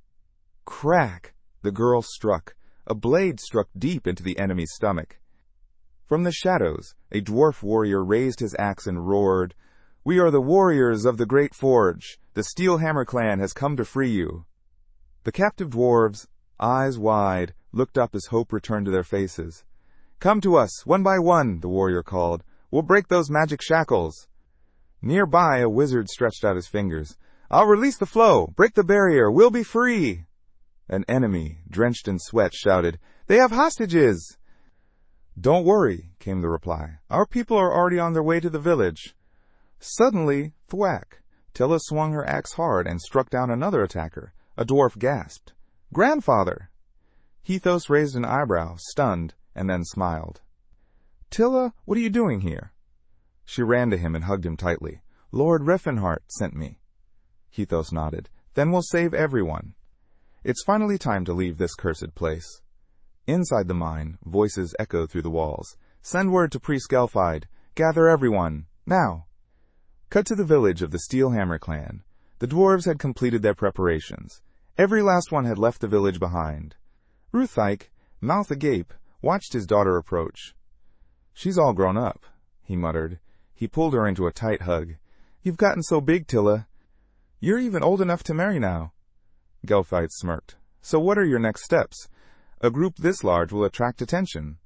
A: Crack! The girl struck. A blade struck deep into the enemy's stomach. From the shadows, a dwarf warrior raised his axe and roared, "We are the warriors of the Great Forge. The Steelhammer clan has come to free you." The captive dwarves, eyes wide, looked up as hope returned to their faces. "Come to us, one by one," the warrior called. "We'll break those magic shackles." Nearby, a wizard stretched out his fingers. "I'll release the flow. Break the barrier. We'll be free." An enemy, drenched in sweat, shouted, "They have hostages!" "Don't worry," came the reply. "Our people are already on their way to the village." Suddenly, thwack! Tilla swung her axe hard and struck down another attacker. A dwarf gasped. "Grandfather!" Hethos raised an eyebrow, stunned, and then smiled. "Tilla, what are you doing here?" She ran to him and hugged him tightly. "Lord Rifenheart sent me." Hethos nodded. "Then we'll save everyone. It's finally time to leave this cursed place." Inside the mine, voices echoed through the walls. "Send word to Priest Gelfide. Gather everyone. Now." Cut to the village of the Steelhammer clan. The dwarves had completed their preparations. Every last one had left the village behind. Ruthike, mouth agape, watched his daughter approach. "She's all grown up," he muttered. He pulled her into a tight hug. "You've gotten so big, Tilla. You're even old enough to marry now." Gelfide smirked. "So what are your next steps? A group this large will attract attention."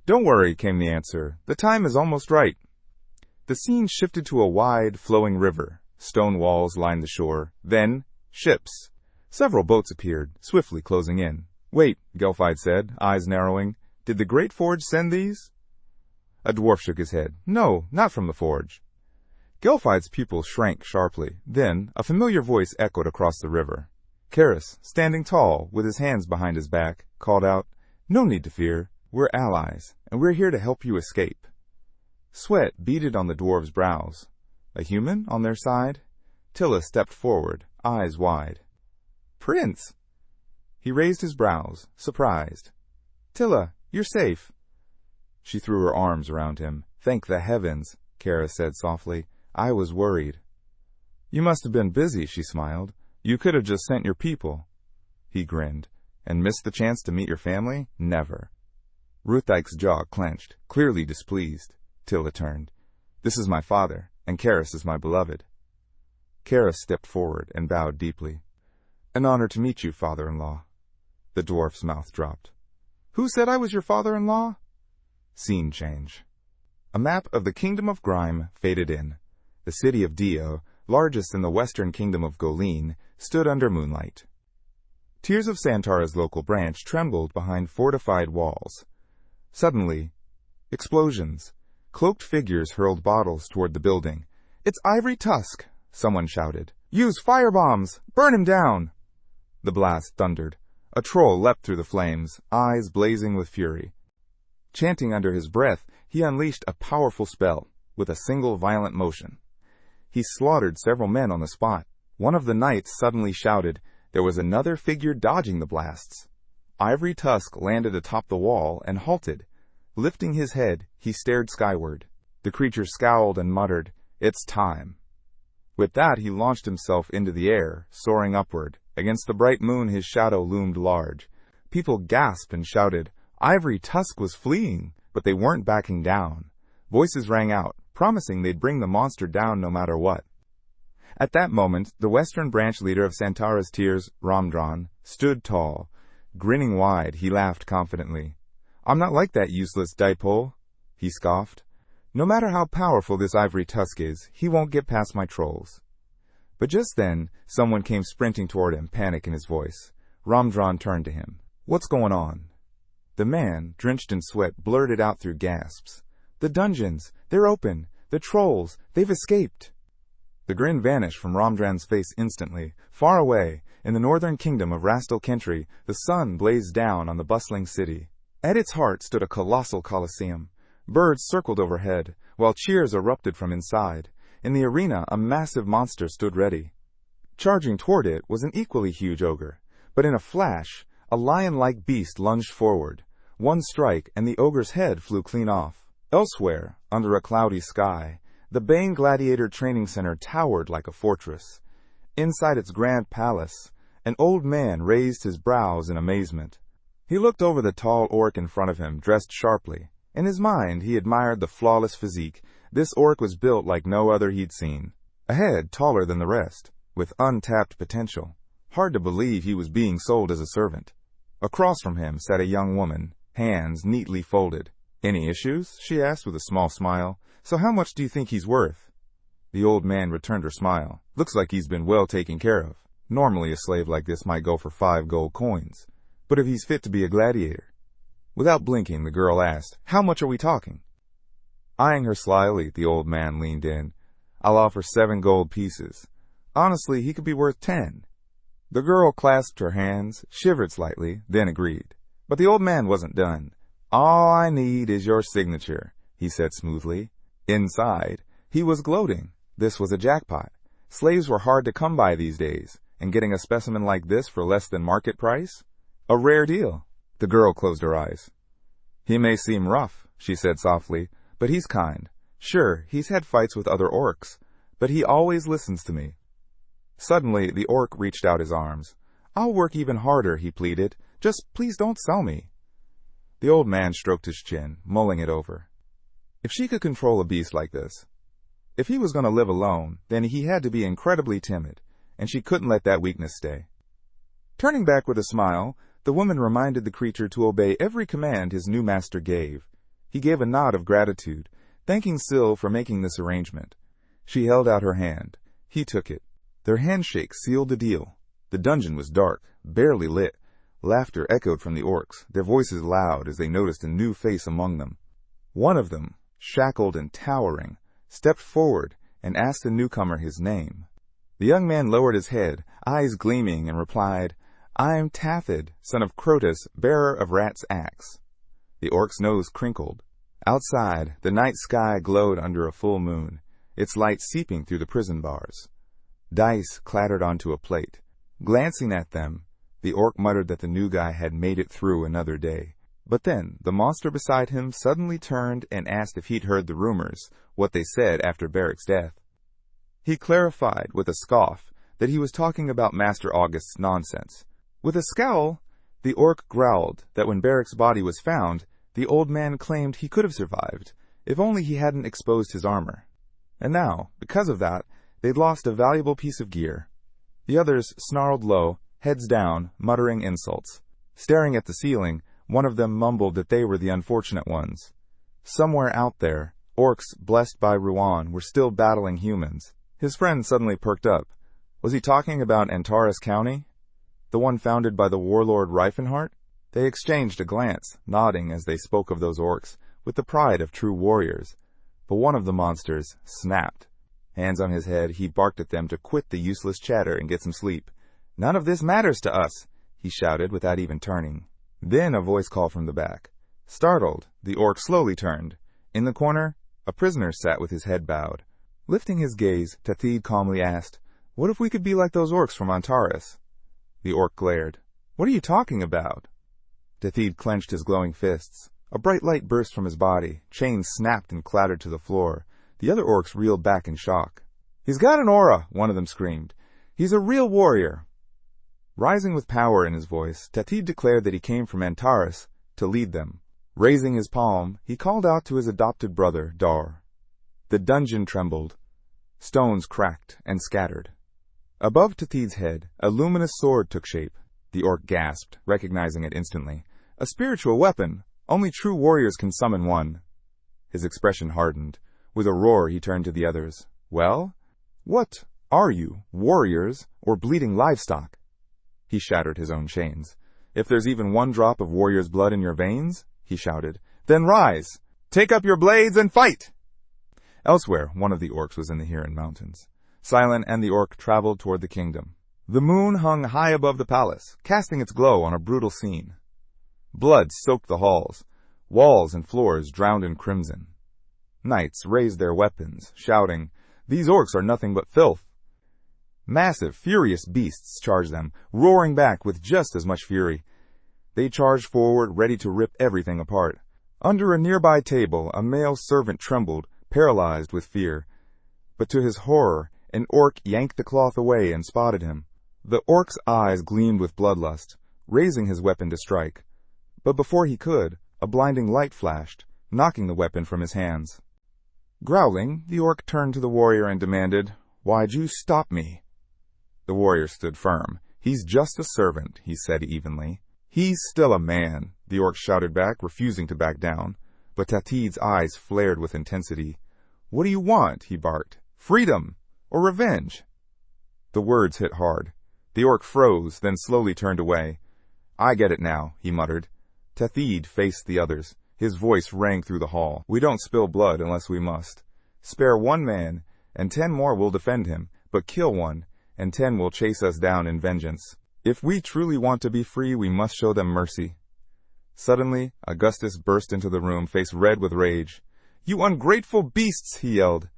A: "Don't worry," came the answer. "The time is almost right." The scene shifted to a wide, flowing river. Stone walls lined the shore. Then, ships. Several boats appeared, swiftly closing in. "Wait," Gelfide said, eyes narrowing. "Did the Great Forge send these?" A dwarf shook his head. "No, not from the Forge." Gelfide's pupils shrank sharply. Then, a familiar voice echoed across the river. Cyrus, standing tall, with his hands behind his back, called out, "No need to fear. We're allies, and we're here to help you escape." Sweat beaded on the dwarves' brows. A human on their side? Tilla stepped forward, eyes wide. "Prince!" He raised his brows, surprised. "Tilla, you're safe." She threw her arms around him. "Thank the heavens," Cyrus said softly. "I was worried." "You must have been busy," she smiled. "You could have just sent your people." He grinned. "And missed the chance to meet your family? Never." Ruthike's jaw clenched, clearly displeased. Tilla turned. "This is my father, and Cyrus is my beloved." Cyrus stepped forward and bowed deeply. "An honor to meet you, father-in-law." The dwarf's mouth dropped. "Who said I was your father-in-law?" Scene change. A map of the Kingdom of Grime faded in. The city of Dio, largest in the western kingdom of Goleen, stood under moonlight. Tears of Santara's local branch trembled behind fortified walls. Suddenly, explosions. Cloaked figures hurled bottles toward the building. "It's Ivory Tusk!" someone shouted. "Use firebombs! Burn him down!" The blast thundered. A troll leapt through the flames, eyes blazing with fury. Chanting under his breath, he unleashed a powerful spell, with a single violent motion. He slaughtered several men on the spot. One of the knights suddenly shouted. There was another figure dodging the blasts. Ivory Tusk landed atop the wall and halted. Lifting his head, he stared skyward. The creature scowled and muttered, "It's time." With that, he launched himself into the air, soaring upward. Against the bright moon, his shadow loomed large. People gasped and shouted. Ivory Tusk was fleeing, but they weren't backing down. Voices rang out, promising they'd bring the monster down no matter what. At that moment, the western branch leader of Santara's Tears, Ramdran, stood tall. Grinning wide, he laughed confidently. "I'm not like that useless dipole," he scoffed. "No matter how powerful this Ivory Tusk is, he won't get past my trolls." But just then, someone came sprinting toward him, panic in his voice. Ramdran turned to him. "What's going on?" The man, drenched in sweat, blurted out through gasps. "The dungeons! They're open! The trolls! They've escaped!" The grin vanished from Ramdran's face instantly. Far away, in the northern kingdom of Rastal Kentry, the sun blazed down on the bustling city. At its heart stood a colossal coliseum. Birds circled overhead, while cheers erupted from inside. In the arena, a massive monster stood ready. Charging toward it was an equally huge ogre, but in a flash, a lion-like beast lunged forward. One strike, and the ogre's head flew clean off. Elsewhere, under a cloudy sky, The Bane Gladiator Training Center towered like a fortress. Inside its grand palace, an old man raised his brows in amazement. He looked over the tall orc in front of him, dressed sharply. In his mind, he admired the flawless physique. This orc was built like no other he'd seen. A head taller than the rest, with untapped potential. Hard to believe he was being sold as a servant. Across from him sat a young woman, hands neatly folded. "Any issues?" she asked with a small smile. "So how much do you think he's worth?" The old man returned her smile. "Looks like he's been well taken care of. Normally a slave like this might go for 5 gold coins. But if he's fit to be a gladiator." Without blinking, the girl asked, "How much are we talking?" Eyeing her slyly, the old man leaned in. "I'll offer 7 gold pieces. Honestly, he could be worth 10. The girl clasped her hands, shivered slightly, then agreed. But the old man wasn't done. "All I need is your signature," he said smoothly. Inside, he was gloating. This was a jackpot. Slaves were hard to come by these days, and getting a specimen like this for less than market price? A rare deal. The girl closed her eyes. "He may seem rough," she said softly, "but he's kind. Sure, he's had fights with other orcs, but he always listens to me." Suddenly, the orc reached out his arms. "I'll work even harder," he pleaded. "Just please don't sell me." The old man stroked his chin, mulling it over. If she could control a beast like this, if he was going to live alone, then he had to be incredibly timid, and she couldn't let that weakness stay. Turning back with a smile, the woman reminded the creature to obey every command his new master gave. He gave a nod of gratitude, thanking Syl for making this arrangement. She held out her hand. He took it. Their handshake sealed the deal. The dungeon was dark, barely lit. Laughter echoed from the orcs, their voices loud as they noticed a new face among them. One of them, shackled and towering, stepped forward and asked the newcomer his name. The young man lowered his head, eyes gleaming, and replied, "I'm Tathid, son of Crotus, bearer of Rat's axe." The orc's nose crinkled. Outside, the night sky glowed under a full moon, its light seeping through the prison bars. Dice clattered onto a plate. Glancing at them, the orc muttered that the new guy had made it through another day. But then, the monster beside him suddenly turned and asked if he'd heard the rumors, what they said after Barrick's death. He clarified with a scoff that he was talking about Master August's nonsense. With a scowl, the orc growled that when Barrick's body was found, the old man claimed he could have survived, if only he hadn't exposed his armor. And now, because of that, they'd lost a valuable piece of gear. The others snarled low, heads down, muttering insults. Staring at the ceiling, one of them mumbled that they were the unfortunate ones. Somewhere out there, orcs blessed by Ruan were still battling humans. His friend suddenly perked up. Was he talking about Antares County? The one founded by the warlord Rifenheart? They exchanged a glance, nodding as they spoke of those orcs, with the pride of true warriors. But one of the monsters snapped. Hands on his head, he barked at them to quit the useless chatter and get some sleep. "None of this matters to us," he shouted without even turning. Then a voice called from the back. Startled, the orc slowly turned. In the corner, a prisoner sat with his head bowed. Lifting his gaze, Tathid calmly asked, "What if we could be like those orcs from Antares?" The orc glared. "What are you talking about?" Tathid clenched his glowing fists. A bright light burst from his body. Chains snapped and clattered to the floor. The other orcs reeled back in shock. "He's got an aura," one of them screamed. "He's a real warrior." Rising with power in his voice, Tathid declared that he came from Antares to lead them. Raising his palm, he called out to his adopted brother, Dar. The dungeon trembled. Stones cracked and scattered. Above Tathid's head, a luminous sword took shape. The orc gasped, recognizing it instantly. "A spiritual weapon! Only true warriors can summon one." His expression hardened. With a roar, he turned to the others. "Well? What are you, warriors or bleeding livestock?" He shattered his own chains. "If there's even one drop of warrior's blood in your veins," he shouted, "then rise! Take up your blades and fight!" Elsewhere, one of the orcs was in the Huron Mountains. Silent and the orc traveled toward the kingdom. The moon hung high above the palace, casting its glow on a brutal scene. Blood soaked the halls. Walls and floors drowned in crimson. Knights raised their weapons, shouting, "These orcs are nothing but filth." Massive, furious beasts charged them, roaring back with just as much fury. They charged forward, ready to rip everything apart. Under a nearby table, a male servant trembled, paralyzed with fear. But to his horror, an orc yanked the cloth away and spotted him. The orc's eyes gleamed with bloodlust, raising his weapon to strike. But before he could, a blinding light flashed, knocking the weapon from his hands. Growling, the orc turned to the warrior and demanded, "Why'd you stop me?" The warrior stood firm. "He's just a servant," he said evenly. "He's still a man," the orc shouted back, refusing to back down. But Tatid's eyes flared with intensity. "What do you want?" he barked. "Freedom or revenge?" The words hit hard. The orc froze, then slowly turned away. "I get it now," he muttered. Tatid faced the others. His voice rang through the hall. "We don't spill blood unless we must. Spare one man, and 10 more will defend him, but kill one, and 10 will chase us down in vengeance. If we truly want to be free, we must show them mercy." Suddenly, Augustus burst into the room, face red with rage. "You ungrateful beasts!" he yelled.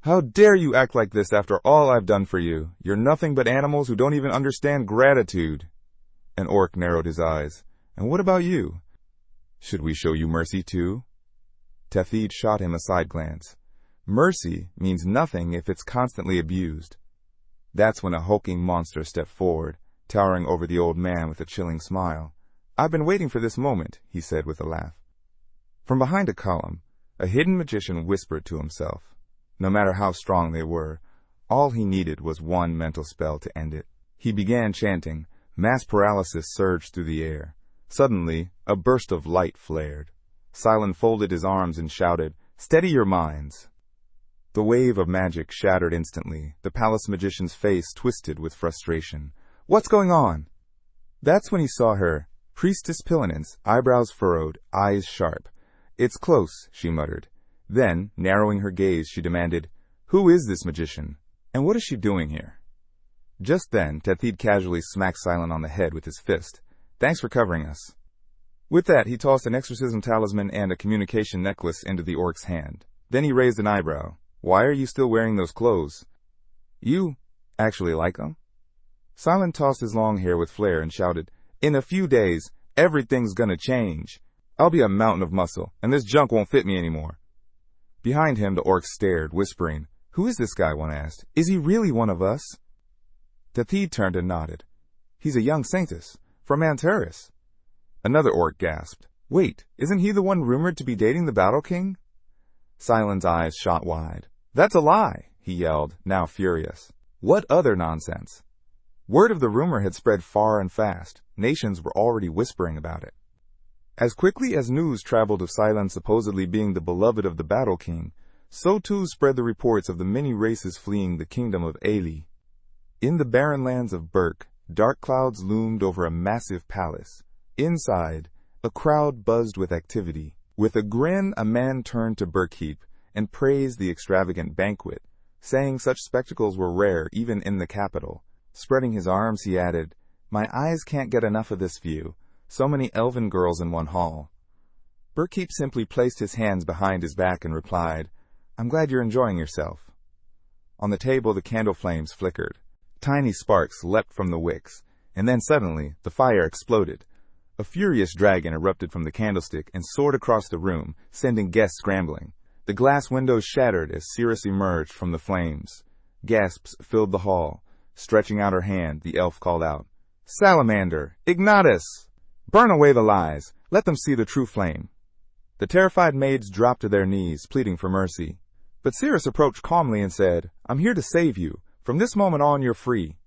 A: "How dare you act like this after all I've done for you? You're nothing but animals who don't even understand gratitude." An orc narrowed his eyes. "And what about you? Should we show you mercy too?" Tatid shot him a side glance. "Mercy means nothing if it's constantly abused." That's when a hulking monster stepped forward, towering over the old man with a chilling smile. "I've been waiting for this moment," he said with a laugh. From behind a column, a hidden magician whispered to himself. No matter how strong they were, all he needed was one mental spell to end it. He began chanting. Mass paralysis surged through the air. Suddenly, a burst of light flared. Cylon folded his arms and shouted, "Steady your minds!" The wave of magic shattered instantly. The palace magician's face twisted with frustration. "What's going on?" That's when he saw her, Priestess Pilinance, eyebrows furrowed, eyes sharp. "It's close," she muttered. Then, narrowing her gaze, she demanded, "Who is this magician? And what is she doing here?" Just then, Tatid casually smacked Cylon on the head with his fist. "Thanks for covering us." With that, he tossed an exorcism talisman and a communication necklace into the orc's hand. Then he raised an eyebrow. "Why are you still wearing those clothes? You actually like them?" Cylon tossed his long hair with flair and shouted, "In a few days, everything's gonna change. I'll be a mountain of muscle, and this junk won't fit me anymore." Behind him, the orc stared, whispering, "Who is this guy?" one asked. "Is he really one of us?" Tatid turned and nodded. "He's a young saintess, from Antares." Another orc gasped. "Wait, isn't he the one rumored to be dating the Battle King?" Cylon's eyes shot wide. "That's a lie," he yelled, now furious. "What other nonsense?" Word of the rumor had spread far and fast. Nations were already whispering about it. As quickly as news traveled of Cylon supposedly being the beloved of the Battle King, so too spread the reports of the many races fleeing the kingdom of Ailey. In the barren lands of Berk, dark clouds loomed over a massive palace. Inside, a crowd buzzed with activity. With a grin, a man turned to Berkheap and praised the extravagant banquet, saying such spectacles were rare even in the capital. Spreading his arms, he added, "My eyes can't get enough of this view. So many elven girls in one hall." Berkheap simply placed his hands behind his back and replied, "I'm glad you're enjoying yourself." On the table, the candle flames flickered. Tiny sparks leapt from the wicks, and then suddenly, the fire exploded. A furious dragon erupted from the candlestick and soared across the room, sending guests scrambling. The glass windows shattered as Cyrus emerged from the flames. Gasps filled the hall. Stretching out her hand, the elf called out, "Salamander! Ignatus! Burn away the lies! Let them see the true flame!" The terrified maids dropped to their knees, pleading for mercy. But Cyrus approached calmly and said, "I'm here to save you. From this moment on, you're free."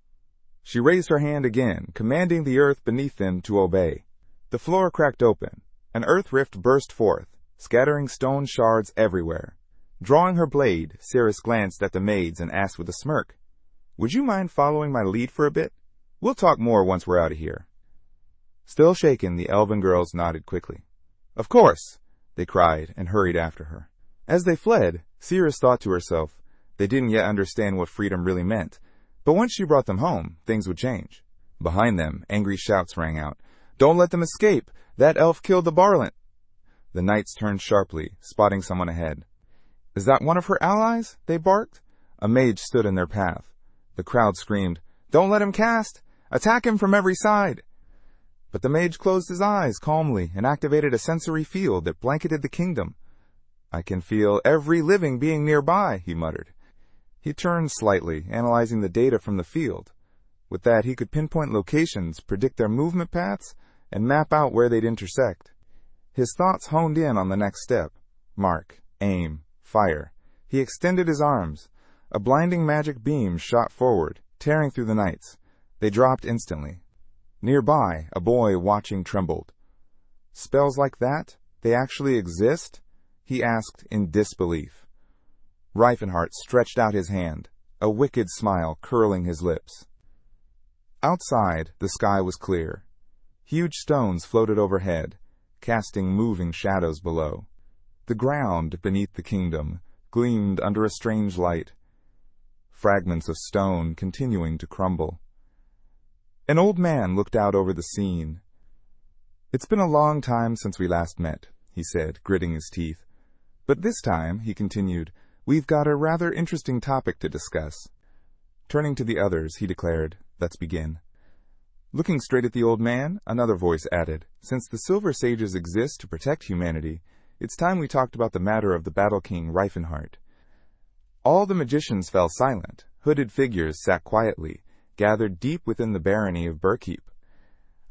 A: She raised her hand again, commanding the earth beneath them to obey. The floor cracked open. An earth rift burst forth, scattering stone shards everywhere. Drawing her blade, Cyrus glanced at the maids and asked with a smirk, "Would you mind following my lead for a bit? We'll talk more once we're out of here." Still shaken, the elven girls nodded quickly. "Of course!" they cried and hurried after her. As they fled, Cyrus thought to herself, they didn't yet understand what freedom really meant, but once she brought them home, things would change. Behind them, angry shouts rang out, "Don't let them escape! That elf killed the varlet!" The knights turned sharply, spotting someone ahead. "Is that one of her allies?" they barked. A mage stood in their path. The crowd screamed, "Don't let him cast! Attack him from every side!" But the mage closed his eyes calmly and activated a sensory field that blanketed the kingdom. "I can feel every living being nearby," he muttered. He turned slightly, analyzing the data from the field. With that, he could pinpoint locations, predict their movement paths, and map out where they'd intersect. His thoughts honed in on the next step. Mark, aim, fire. He extended his arms. A blinding magic beam shot forward, tearing through the knights. They dropped instantly. Nearby, a boy watching trembled. "Spells like that? They actually exist?" he asked in disbelief. Rifenheart stretched out his hand, a wicked smile curling his lips. Outside, the sky was clear. Huge stones floated overhead, casting moving shadows below. The ground beneath the kingdom gleamed under a strange light, fragments of stone continuing to crumble. An old man looked out over the scene. "It's been a long time since we last met," he said, gritting his teeth. "But this time," he continued, "we've got a rather interesting topic to discuss." Turning to the others, he declared, "Let's begin." Looking straight at the old man, another voice added, "Since the Silver Sages exist to protect humanity, it's time we talked about the matter of the Battle King Rifenheart." All the magicians fell silent. Hooded figures sat quietly, gathered deep within the barony of Burkeep.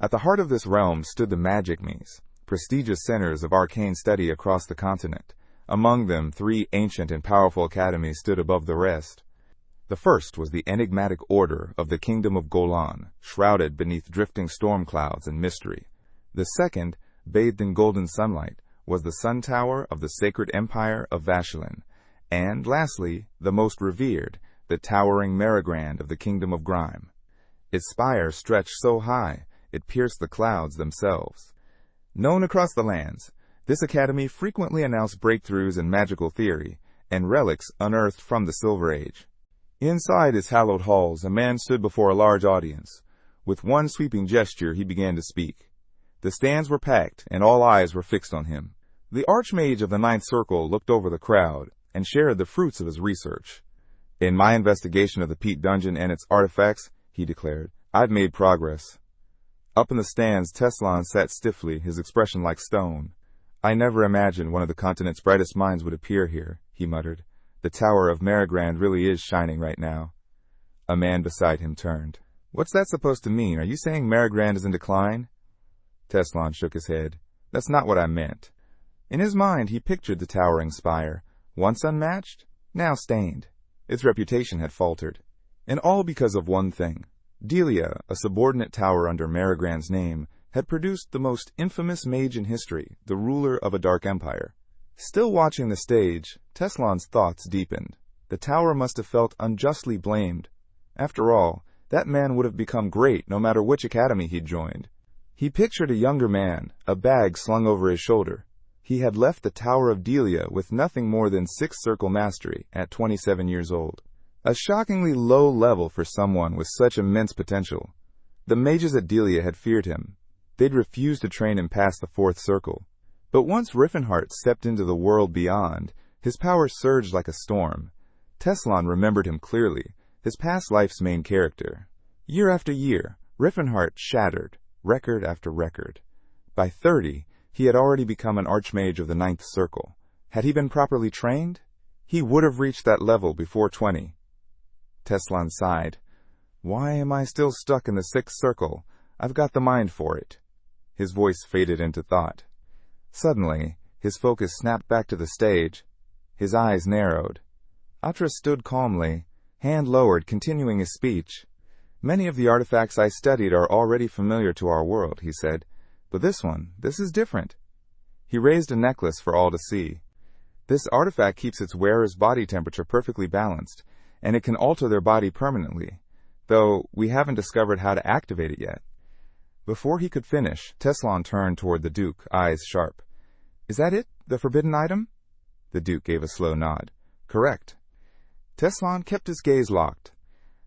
A: At the heart of this realm stood the Magic Maze, prestigious centers of arcane study across the continent. Among them, 3 ancient and powerful academies stood above the rest. The first was the enigmatic order of the Kingdom of Golan, shrouded beneath drifting storm clouds and mystery. The second, bathed in golden sunlight, was the Sun Tower of the Sacred Empire of Vashelin. And lastly, the most revered, the towering Marigrand of the Kingdom of Grime. Its spire stretched so high, it pierced the clouds themselves. Known across the lands, this academy frequently announced breakthroughs in magical theory and relics unearthed from the Silver Age. Inside its hallowed halls, a man stood before a large audience. With one sweeping gesture, he began to speak. The stands were packed, and all eyes were fixed on him. The Archmage of the Ninth Circle looked over the crowd and shared the fruits of his research. "In my investigation of the Peat Dungeon and its artifacts," he declared, "I've made progress." Up in the stands, Teslon sat stiffly, his expression like stone. "I never imagined one of the continent's brightest minds would appear here," he muttered. "The Tower of Marigrand really is shining right now." A man beside him turned. "What's that supposed to mean? Are you saying Marigrand is in decline?" Teslon shook his head. "That's not what I meant." In his mind, he pictured the towering spire, once unmatched, now stained. Its reputation had faltered. And all because of one thing. Delia, a subordinate tower under Marigrand's name, had produced the most infamous mage in history, the ruler of a dark empire. Still watching the stage, Teslon's thoughts deepened. The tower must have felt unjustly blamed. After all, that man would have become great no matter which academy he'd joined. He pictured a younger man, a bag slung over his shoulder. He had left the Tower of Delia with nothing more than 6th Circle mastery at 27 years old. A shockingly low level for someone with such immense potential. The mages at Delia had feared him. They'd refused to train him past the 4th Circle. But once Rifenheart stepped into the world beyond, his power surged like a storm. Teslon remembered him clearly, his past life's main character. Year after year, Rifenheart shattered, record after record. By 30, he had already become an Archmage of the 9th Circle. Had he been properly trained? He would have reached that level before 20. Teslon sighed. "Why am I still stuck in the 6th Circle? I've got the mind for it." His voice faded into thought. Suddenly, his focus snapped back to the stage. His eyes narrowed. Atra stood calmly, hand lowered, continuing his speech. "Many of the artifacts I studied are already familiar to our world," he said. "But this is different." He raised a necklace for all to see. "This artifact keeps its wearer's body temperature perfectly balanced, and it can alter their body permanently, though we haven't discovered how to activate it yet." Before he could finish, Teslon turned toward the Duke, eyes sharp. "Is that it? The forbidden item?" The Duke gave a slow nod. "Correct." Teslon kept his gaze locked.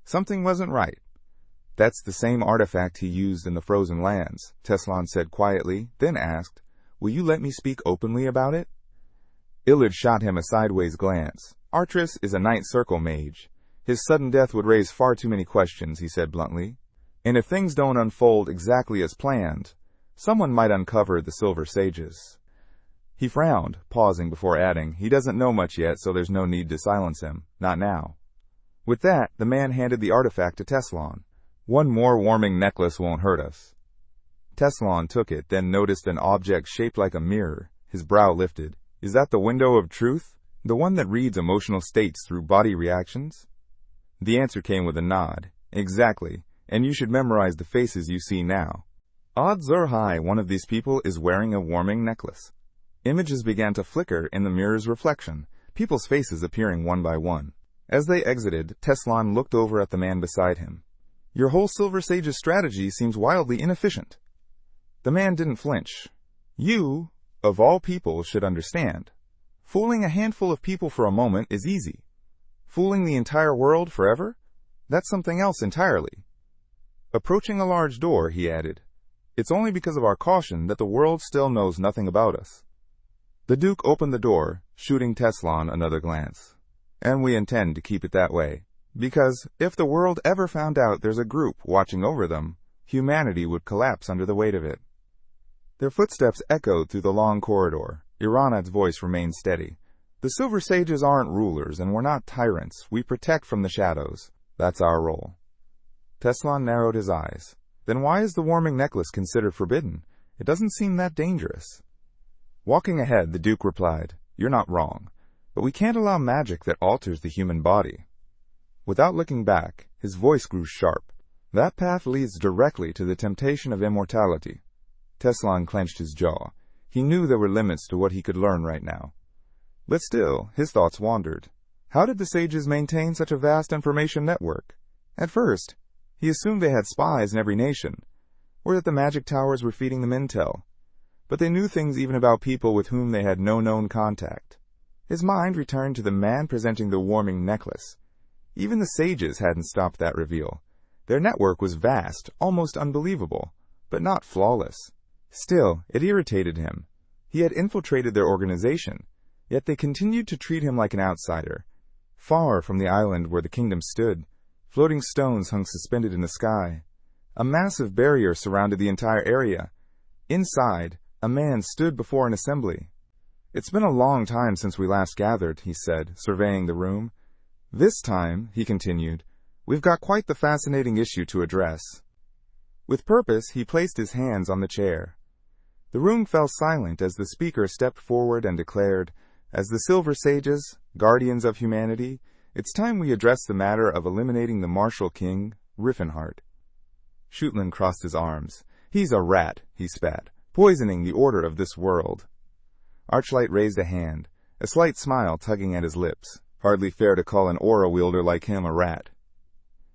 A: Something wasn't right. "That's the same artifact he used in the Frozen Lands," Teslon said quietly, then asked, "Will you let me speak openly about it?" Illard shot him a sideways glance. "Artris is a 9th Circle mage. His sudden death would raise far too many questions," he said bluntly. "And if things don't unfold exactly as planned, someone might uncover the Silver Sages." He frowned, pausing before adding, "He doesn't know much yet, so there's no need to silence him. Not now." With that, the man handed the artifact to Teslon. One more warming necklace won't hurt us. Teslon took it, then noticed an object shaped like a mirror. His brow lifted. Is that the window of truth? The one that reads emotional states through body reactions? The answer came with a nod. Exactly, and you should memorize the faces you see now. Odds are high one of these people is wearing a warming necklace. Images began to flicker in the mirror's reflection, people's faces appearing one by one. As they exited, Teslon looked over at the man beside him. Your whole Silver Sage's strategy seems wildly inefficient. The man didn't flinch. You, of all people, should understand. Fooling a handful of people for a moment is easy. Fooling the entire world forever? That's something else entirely. Approaching a large door, he added. It's only because of our caution that the world still knows nothing about us. The Duke opened the door, shooting Teslon another glance. And we intend to keep it that way, because if the world ever found out there's a group watching over them, humanity would collapse under the weight of it. Their footsteps echoed through the long corridor. Iranad's voice remained steady. The Silver Sages aren't rulers, and we're not tyrants. We protect from the shadows. That's our role. Teslon narrowed his eyes. Then why is the warming necklace considered forbidden? It doesn't seem that dangerous. Walking ahead, the Duke replied, You're not wrong, but we can't allow magic that alters the human body. Without looking back, his voice grew sharp. That path leads directly to the temptation of immortality. Teslon clenched his jaw. He knew there were limits to what he could learn right now. But still, his thoughts wandered. How did the sages maintain such a vast information network? At first, he assumed they had spies in every nation, or that the magic towers were feeding them intel. But they knew things even about people with whom they had no known contact. His mind returned to the man presenting the warming necklace. Even the sages hadn't stopped that reveal. Their network was vast, almost unbelievable, but not flawless. Still, it irritated him. He had infiltrated their organization, yet they continued to treat him like an outsider. Far from the island where the kingdom stood, floating stones hung suspended in the sky. A massive barrier surrounded the entire area. Inside, a man stood before an assembly. It's been a long time since we last gathered, he said, surveying the room. This time, he continued, we've got quite the fascinating issue to address. With purpose, he placed his hands on the chair. The room fell silent as the speaker stepped forward and declared, As the Silver Sages, guardians of humanity, it's time we address the matter of eliminating the martial king, Rifenheart. Schutlin crossed his arms. He's a rat, he spat, poisoning the order of this world. Archlight raised a hand, a slight smile tugging at his lips. Hardly fair to call an aura wielder like him a rat.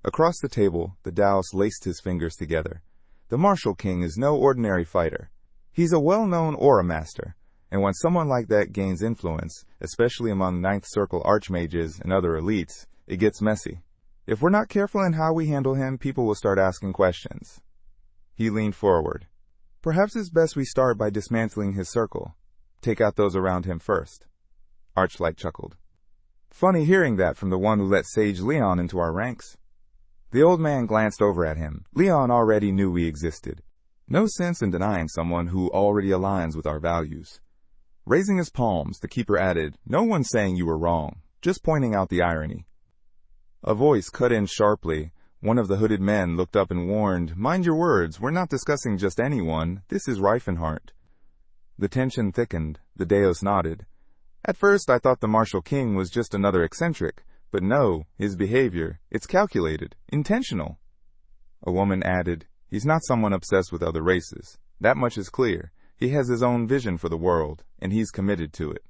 A: Across the table, the Daos laced his fingers together. The Martial King is no ordinary fighter. He's a well-known aura master, and when someone like that gains influence, especially among Ninth Circle archmages and other elites, it gets messy. If we're not careful in how we handle him, people will start asking questions. He leaned forward. Perhaps it's best we start by dismantling his circle. Take out those around him first. Archlight chuckled. Funny hearing that from the one who let Sage Leon into our ranks. The old man glanced over at him. Leon already knew we existed. No sense in denying someone who already aligns with our values. Raising his palms, the keeper added, No one's saying you were wrong, just pointing out the irony. A voice cut in sharply. One of the hooded men looked up and warned, Mind your words, we're not discussing just anyone. This is Rifenheart. The tension thickened. The Daos nodded. At first I thought the Martial King was just another eccentric, but no, his behavior, it's calculated, intentional. A woman added, He's not someone obsessed with other races. That much is clear. He has his own vision for the world, and he's committed to it.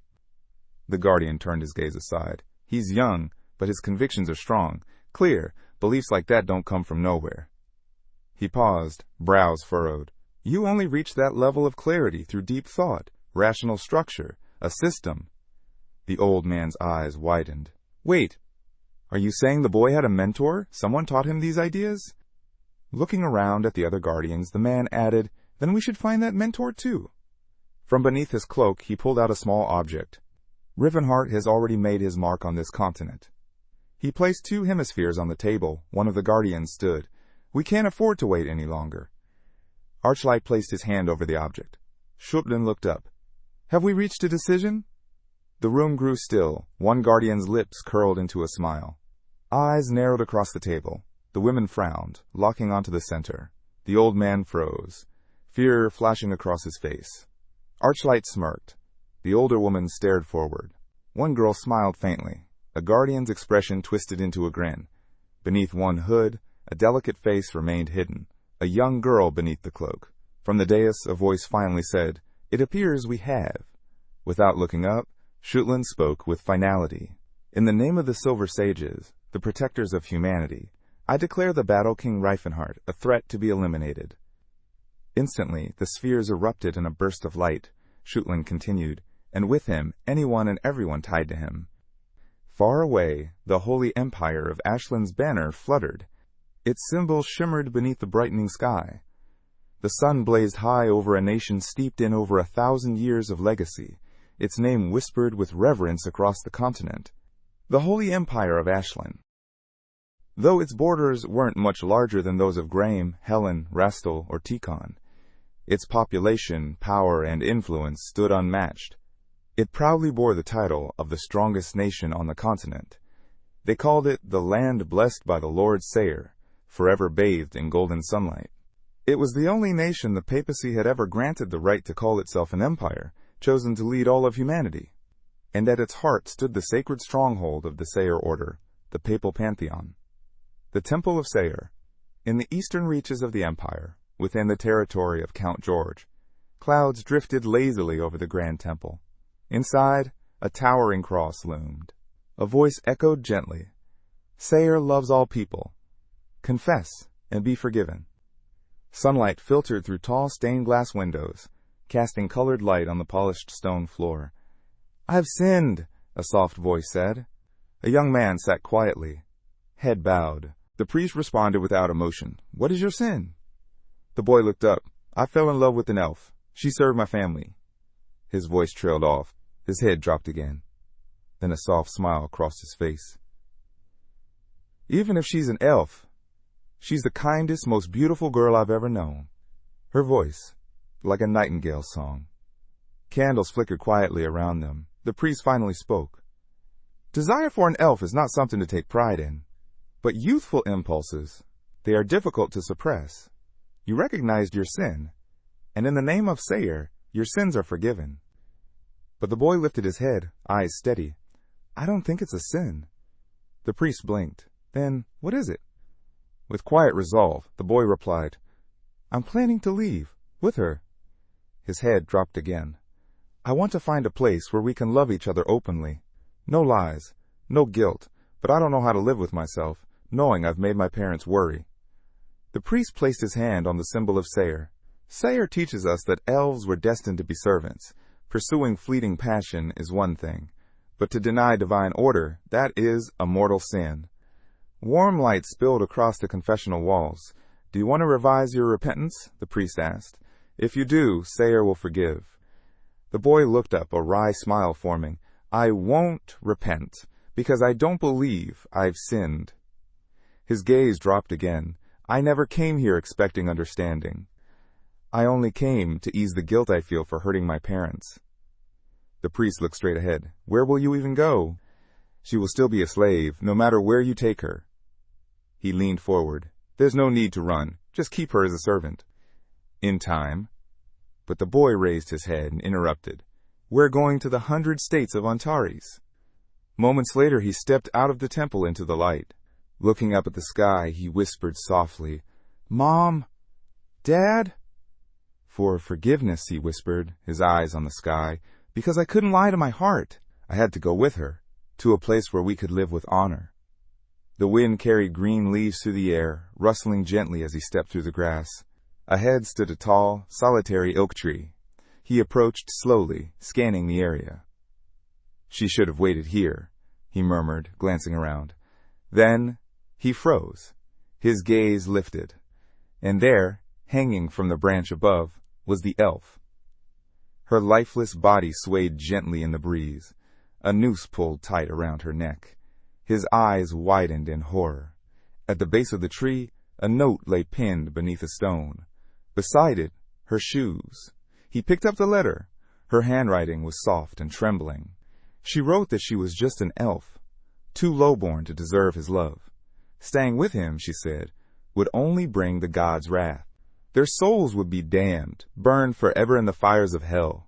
A: The Guardian turned his gaze aside. He's young, but his convictions are strong. Clear, beliefs like that don't come from nowhere. He paused, brows furrowed. You only reach that level of clarity through deep thought, rational structure, a system. The old man's eyes widened. Wait, are you saying the boy had a mentor? Someone taught him these ideas? Looking around at the other Guardians, the man added, Then we should find that mentor too. From beneath his cloak, he pulled out a small object. Rivenheart has already made his mark on this continent. He placed 2 hemispheres on the table. One of the Guardians stood. We can't afford to wait any longer. Archlight placed his hand over the object. Schutlin looked up. Have we reached a decision? The room grew still. One Guardian's lips curled into a smile. Eyes narrowed across the table. The women frowned, locking onto the center. The old man froze, fear flashing across his face. Archlight smirked. The older woman stared forward. One girl smiled faintly. A guardian's expression twisted into a grin. Beneath one hood, a delicate face remained hidden. A young girl beneath the cloak. From the dais, a voice finally said, "It appears we have." Without looking up, Shutlin spoke with finality. "In the name of the Silver Sages, the protectors of humanity, I declare the Battle King Rifenheart a threat to be eliminated." Instantly, the spheres erupted in a burst of light. Shutlin continued, and with him, anyone and everyone tied to him. Far away, the Holy Empire of Ashland's banner fluttered. Its symbol shimmered beneath the brightening sky. The sun blazed high over a nation steeped in over 1,000 years of legacy. Its name whispered with reverence across the continent. The Holy Empire of Ashland. Though its borders weren't much larger than those of Graham, Helen, Rastal, or Tikon, its population, power, and influence stood unmatched. It proudly bore the title of the strongest nation on the continent. They called it the land blessed by the Lord Sayer, forever bathed in golden sunlight. It was the only nation the papacy had ever granted the right to call itself an empire, chosen to lead all of humanity. And at its heart stood the sacred stronghold of the Sayer order, the papal pantheon. The Temple of Sayer, in the eastern reaches of the empire, within the territory of Count George. Clouds drifted lazily over the grand temple. Inside, a towering cross loomed. A voice echoed gently, "Sayer loves all people. Confess and be forgiven." Sunlight filtered through tall stained glass windows, casting colored light on the polished stone floor. "I've sinned," a soft voice said. A young man sat quietly, head bowed. The priest responded without emotion. "What is your sin?" The boy looked up. "I fell in love with an elf. She served my family." His voice trailed off. His head dropped again. Then a soft smile crossed his face. "Even if she's an elf, she's the kindest, most beautiful girl I've ever known." Her voice, like a nightingale's song. Candles flickered quietly around them. The priest finally spoke. "Desire for an elf is not something to take pride in. But youthful impulses, they are difficult to suppress. You recognized your sin, and in the name of Sayer, your sins are forgiven." But the boy lifted his head, eyes steady. "I don't think it's a sin." The priest blinked. "Then, what is it?" With quiet resolve, the boy replied, "I'm planning to leave, with her." His head dropped again. "I want to find a place where we can love each other openly. No lies, no guilt, but I don't know how to live with myself, knowing I've made my parents worry." The priest placed his hand on the symbol of Sayer. Sayer teaches us that elves were destined to be servants. Pursuing fleeting passion is one thing, but to deny divine order, that is a mortal sin. Warm light spilled across the confessional walls. "Do you want to revise your repentance?" the priest asked. "If you do, Sayer will forgive." The boy looked up, a wry smile forming. "I won't repent, because I don't believe I've sinned." His gaze dropped again. "I never came here expecting understanding. I only came to ease the guilt I feel for hurting my parents." The priest looked straight ahead. "Where will you even go?" "She will still be a slave, no matter where you take her." He leaned forward. "There's no need to run. Just keep her as a servant." "In time." But the boy raised his head and interrupted. "We're going to the 100 states of Antares." Moments later, he stepped out of the temple into the light. Looking up at the sky, he whispered softly, "Mom? Dad?" "For forgiveness," he whispered, his eyes on the sky, "because I couldn't lie to my heart. I had to go with her, to a place where we could live with honor." The wind carried green leaves through the air, rustling gently as he stepped through the grass. Ahead stood a tall, solitary oak tree. He approached slowly, scanning the area. "She should have waited here," he murmured, glancing around. Then he froze. His gaze lifted. And there, hanging from the branch above, was the elf. Her lifeless body swayed gently in the breeze. A noose pulled tight around her neck. His eyes widened in horror. At the base of the tree, a note lay pinned beneath a stone. Beside it, her shoes. He picked up the letter. Her handwriting was soft and trembling. She wrote that she was just an elf, too lowborn to deserve his love. Staying with him, she said, would only bring the gods' wrath. Their souls would be damned, burned forever in the fires of hell.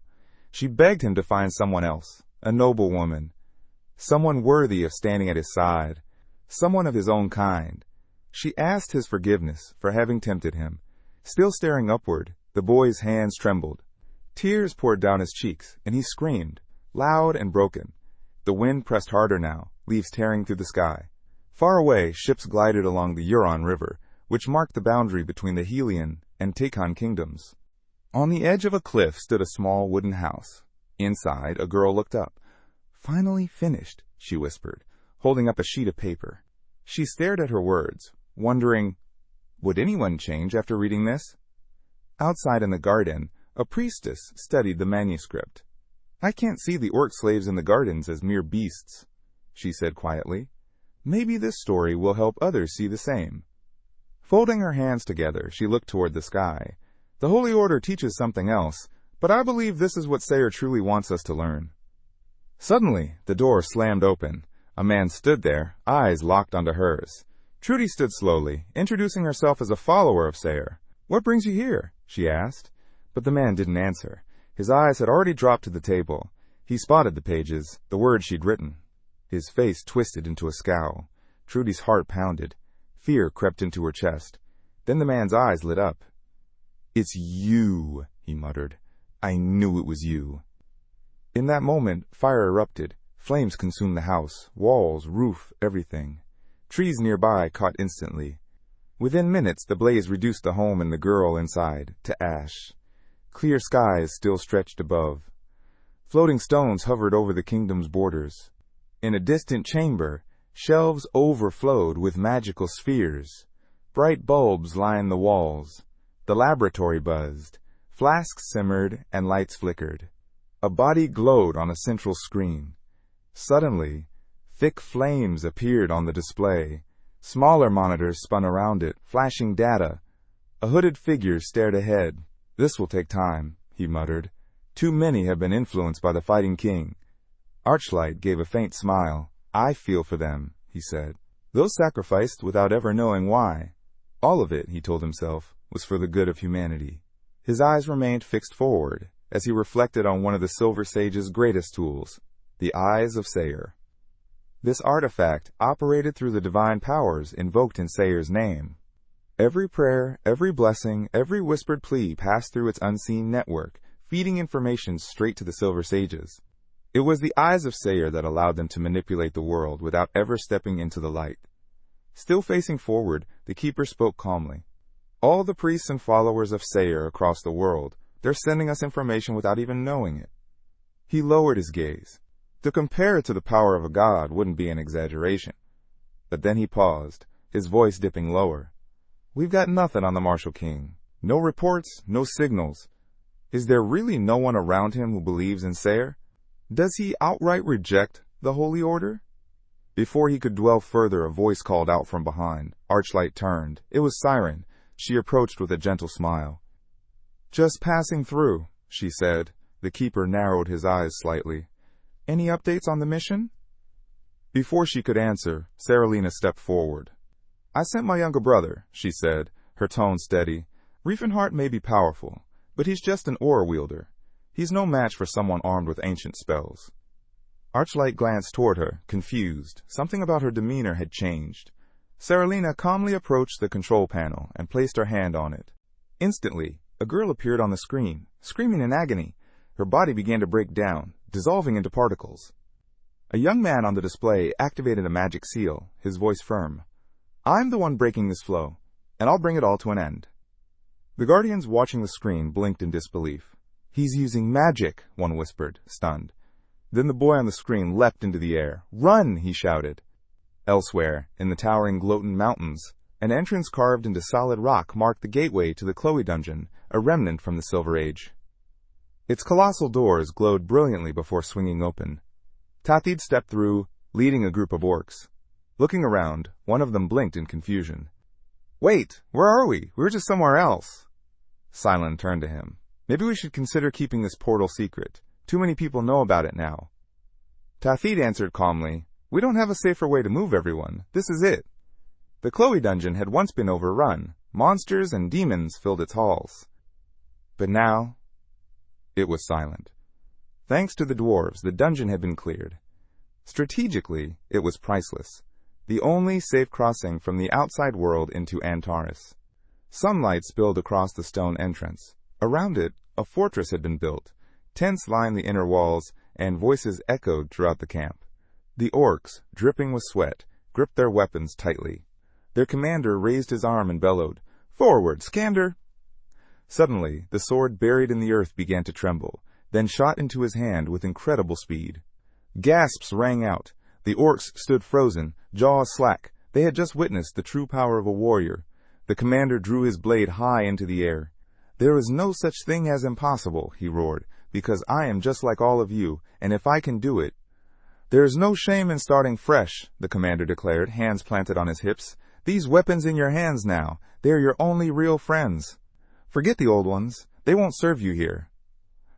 A: She begged him to find someone else, a noble woman, someone worthy of standing at his side, someone of his own kind. She asked his forgiveness for having tempted him. Still staring upward, the boy's hands trembled. Tears poured down his cheeks, and he screamed, loud and broken. The wind pressed harder now, leaves tearing through the sky. Far away, ships glided along the Huron River, which marked the boundary between the Helian and Teson kingdoms. On the edge of a cliff stood a small wooden house. Inside, a girl looked up. "Finally finished," she whispered, holding up a sheet of paper. She stared at her words, wondering, would anyone change after reading this? Outside in the garden, a priestess studied the manuscript. "I can't see the orc slaves in the gardens as mere beasts," she said quietly. "Maybe this story will help others see the same." Folding her hands together, she looked toward the sky. "The Holy Order teaches something else, but I believe this is what Sayre truly wants us to learn." Suddenly, the door slammed open. A man stood there, eyes locked onto hers. Trudy stood slowly, introducing herself as a follower of Sayre. "What brings you here?" she asked. But the man didn't answer. His eyes had already dropped to the table. He spotted the pages, the words she'd written. His face twisted into a scowl. Trudy's heart pounded. Fear crept into her chest. Then the man's eyes lit up. "It's you," he muttered. "I knew it was you." In that moment, fire erupted. Flames consumed the house, walls, roof, everything. Trees nearby caught instantly. Within minutes, the blaze reduced the home and the girl inside to ash. Clear skies still stretched above. Floating stones hovered over the kingdom's borders. In a distant chamber, shelves overflowed with magical spheres. Bright bulbs lined the walls. The laboratory buzzed. Flasks simmered and lights flickered. A body glowed on a central screen. Suddenly, thick flames appeared on the display. Smaller monitors spun around it, flashing data. A hooded figure stared ahead. "This will take time," he muttered. "Too many have been influenced by the Fighting King." Archlight gave a faint smile. "I feel for them," he said. "Those sacrificed without ever knowing why." All of it, he told himself, was for the good of humanity. His eyes remained fixed forward as he reflected on one of the Silver Sage's greatest tools, the Eyes of Sayre. This artifact operated through the divine powers invoked in Sayre's name. Every prayer, every blessing, every whispered plea passed through its unseen network, feeding information straight to the Silver Sages. It was the Eyes of Sayre that allowed them to manipulate the world without ever stepping into the light. Still facing forward, the Keeper spoke calmly. "All the priests and followers of Sayre across the world, they're sending us information without even knowing it." He lowered his gaze. To compare it to the power of a god wouldn't be an exaggeration. But then he paused, his voice dipping lower. "We've got nothing on the Martial King. No reports, no signals. Is there really no one around him who believes in Sayre? Does he outright reject the Holy Order?" Before he could dwell further, a voice called out from behind. Archlight turned. It was Siren. She approached with a gentle smile. "Just passing through," she said. The Keeper narrowed his eyes slightly. "Any updates on the mission?" Before she could answer, Saralina stepped forward. "I sent my younger brother," she said, her tone steady. "Rifenheart may be powerful, but he's just an ore wielder. He's no match for someone armed with ancient spells." Archlight glanced toward her, confused. Something about her demeanor had changed. Saralina calmly approached the control panel and placed her hand on it. Instantly, a girl appeared on the screen, screaming in agony. Her body began to break down, dissolving into particles. A young man on the display activated a magic seal, his voice firm. "I'm the one breaking this flow, and I'll bring it all to an end." The Guardians watching the screen blinked in disbelief. "He's using magic," one whispered, stunned. Then the boy on the screen leapt into the air. "Run!" he shouted. Elsewhere, in the towering Gloatin Mountains, an entrance carved into solid rock marked the gateway to the Chloe dungeon, a remnant from the Silver Age. Its colossal doors glowed brilliantly before swinging open. Tathid stepped through, leading a group of orcs. Looking around, one of them blinked in confusion. "Wait, where are we? We were just somewhere else." Silent turned to him. "Maybe we should consider keeping this portal secret. Too many people know about it now." Tathid answered calmly, We don't have a safer way to move everyone. This is it. The Chloe dungeon had once been overrun. Monsters and demons filled its halls. But now, it was silent. Thanks to the dwarves, the dungeon had been cleared. Strategically, it was priceless. The only safe crossing from the outside world into Antares. Sunlight spilled across the stone entrance. Around it, a fortress had been built. Tents lined the inner walls, and voices echoed throughout the camp. The orcs, dripping with sweat, gripped their weapons tightly. Their commander raised his arm and bellowed, "Forward, Skander!" Suddenly, the sword buried in the earth began to tremble, then shot into his hand with incredible speed. Gasps rang out. The orcs stood frozen, jaws slack. They had just witnessed the true power of a warrior. The commander drew his blade high into the air. "There is no such thing as impossible," he roared, "because I am just like all of you, and if I can do it—" "There is no shame in starting fresh," the commander declared, hands planted on his hips. "These weapons in your hands now, they are your only real friends. Forget the old ones. They won't serve you here."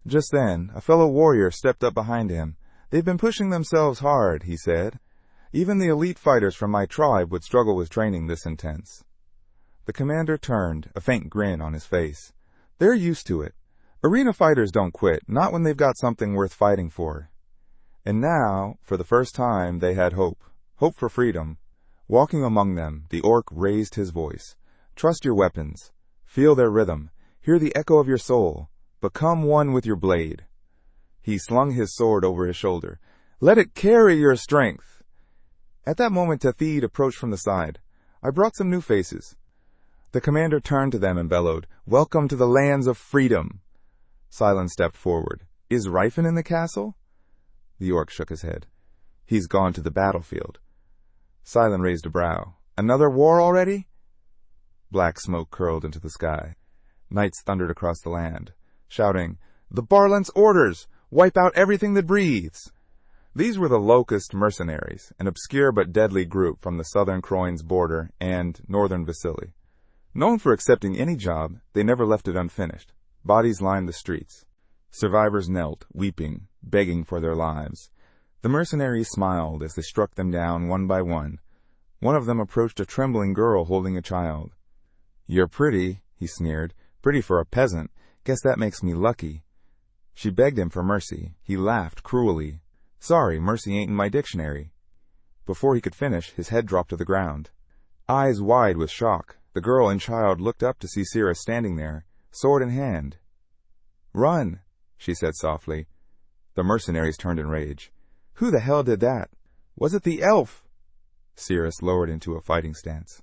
A: Just then, a fellow warrior stepped up behind him. "They've been pushing themselves hard," he said. "Even the elite fighters from my tribe would struggle with training this intense." The commander turned, a faint grin on his face. "They're used to it. Arena fighters don't quit, not when they've got something worth fighting for." And now, for the first time, they had hope. Hope for freedom. Walking among them, the orc raised his voice. "Trust your weapons. Feel their rhythm. Hear the echo of your soul. Become one with your blade." He slung his sword over his shoulder. "Let it carry your strength." At that moment, Tethid approached from the side. "I brought some new faces." The commander turned to them and bellowed, "Welcome to the lands of freedom." Silence stepped forward. "Is Rifen in the castle?" The orc shook his head. "He's gone to the battlefield." Silent raised a brow. "Another war already?" Black smoke curled into the sky. Knights thundered across the land, shouting, "The Barlant's orders! Wipe out everything that breathes!" These were the Locust mercenaries, an obscure but deadly group from the southern Croynes border and northern Vasily. Known for accepting any job, they never left it unfinished. Bodies lined the streets. Survivors knelt, weeping, begging for their lives. The mercenaries smiled as they struck them down one by one. One of them approached a trembling girl holding a child. "You're pretty," he sneered. "Pretty for a peasant. Guess that makes me lucky." She begged him for mercy. He laughed cruelly. "Sorry, mercy ain't in my dictionary." Before he could finish, his head dropped to the ground. Eyes wide with shock, the girl and child looked up to see Cyrus standing there, sword in hand. "Run," she said softly. The mercenaries turned in rage. "Who the hell did that? Was it the elf?" Cyrus lowered into a fighting stance.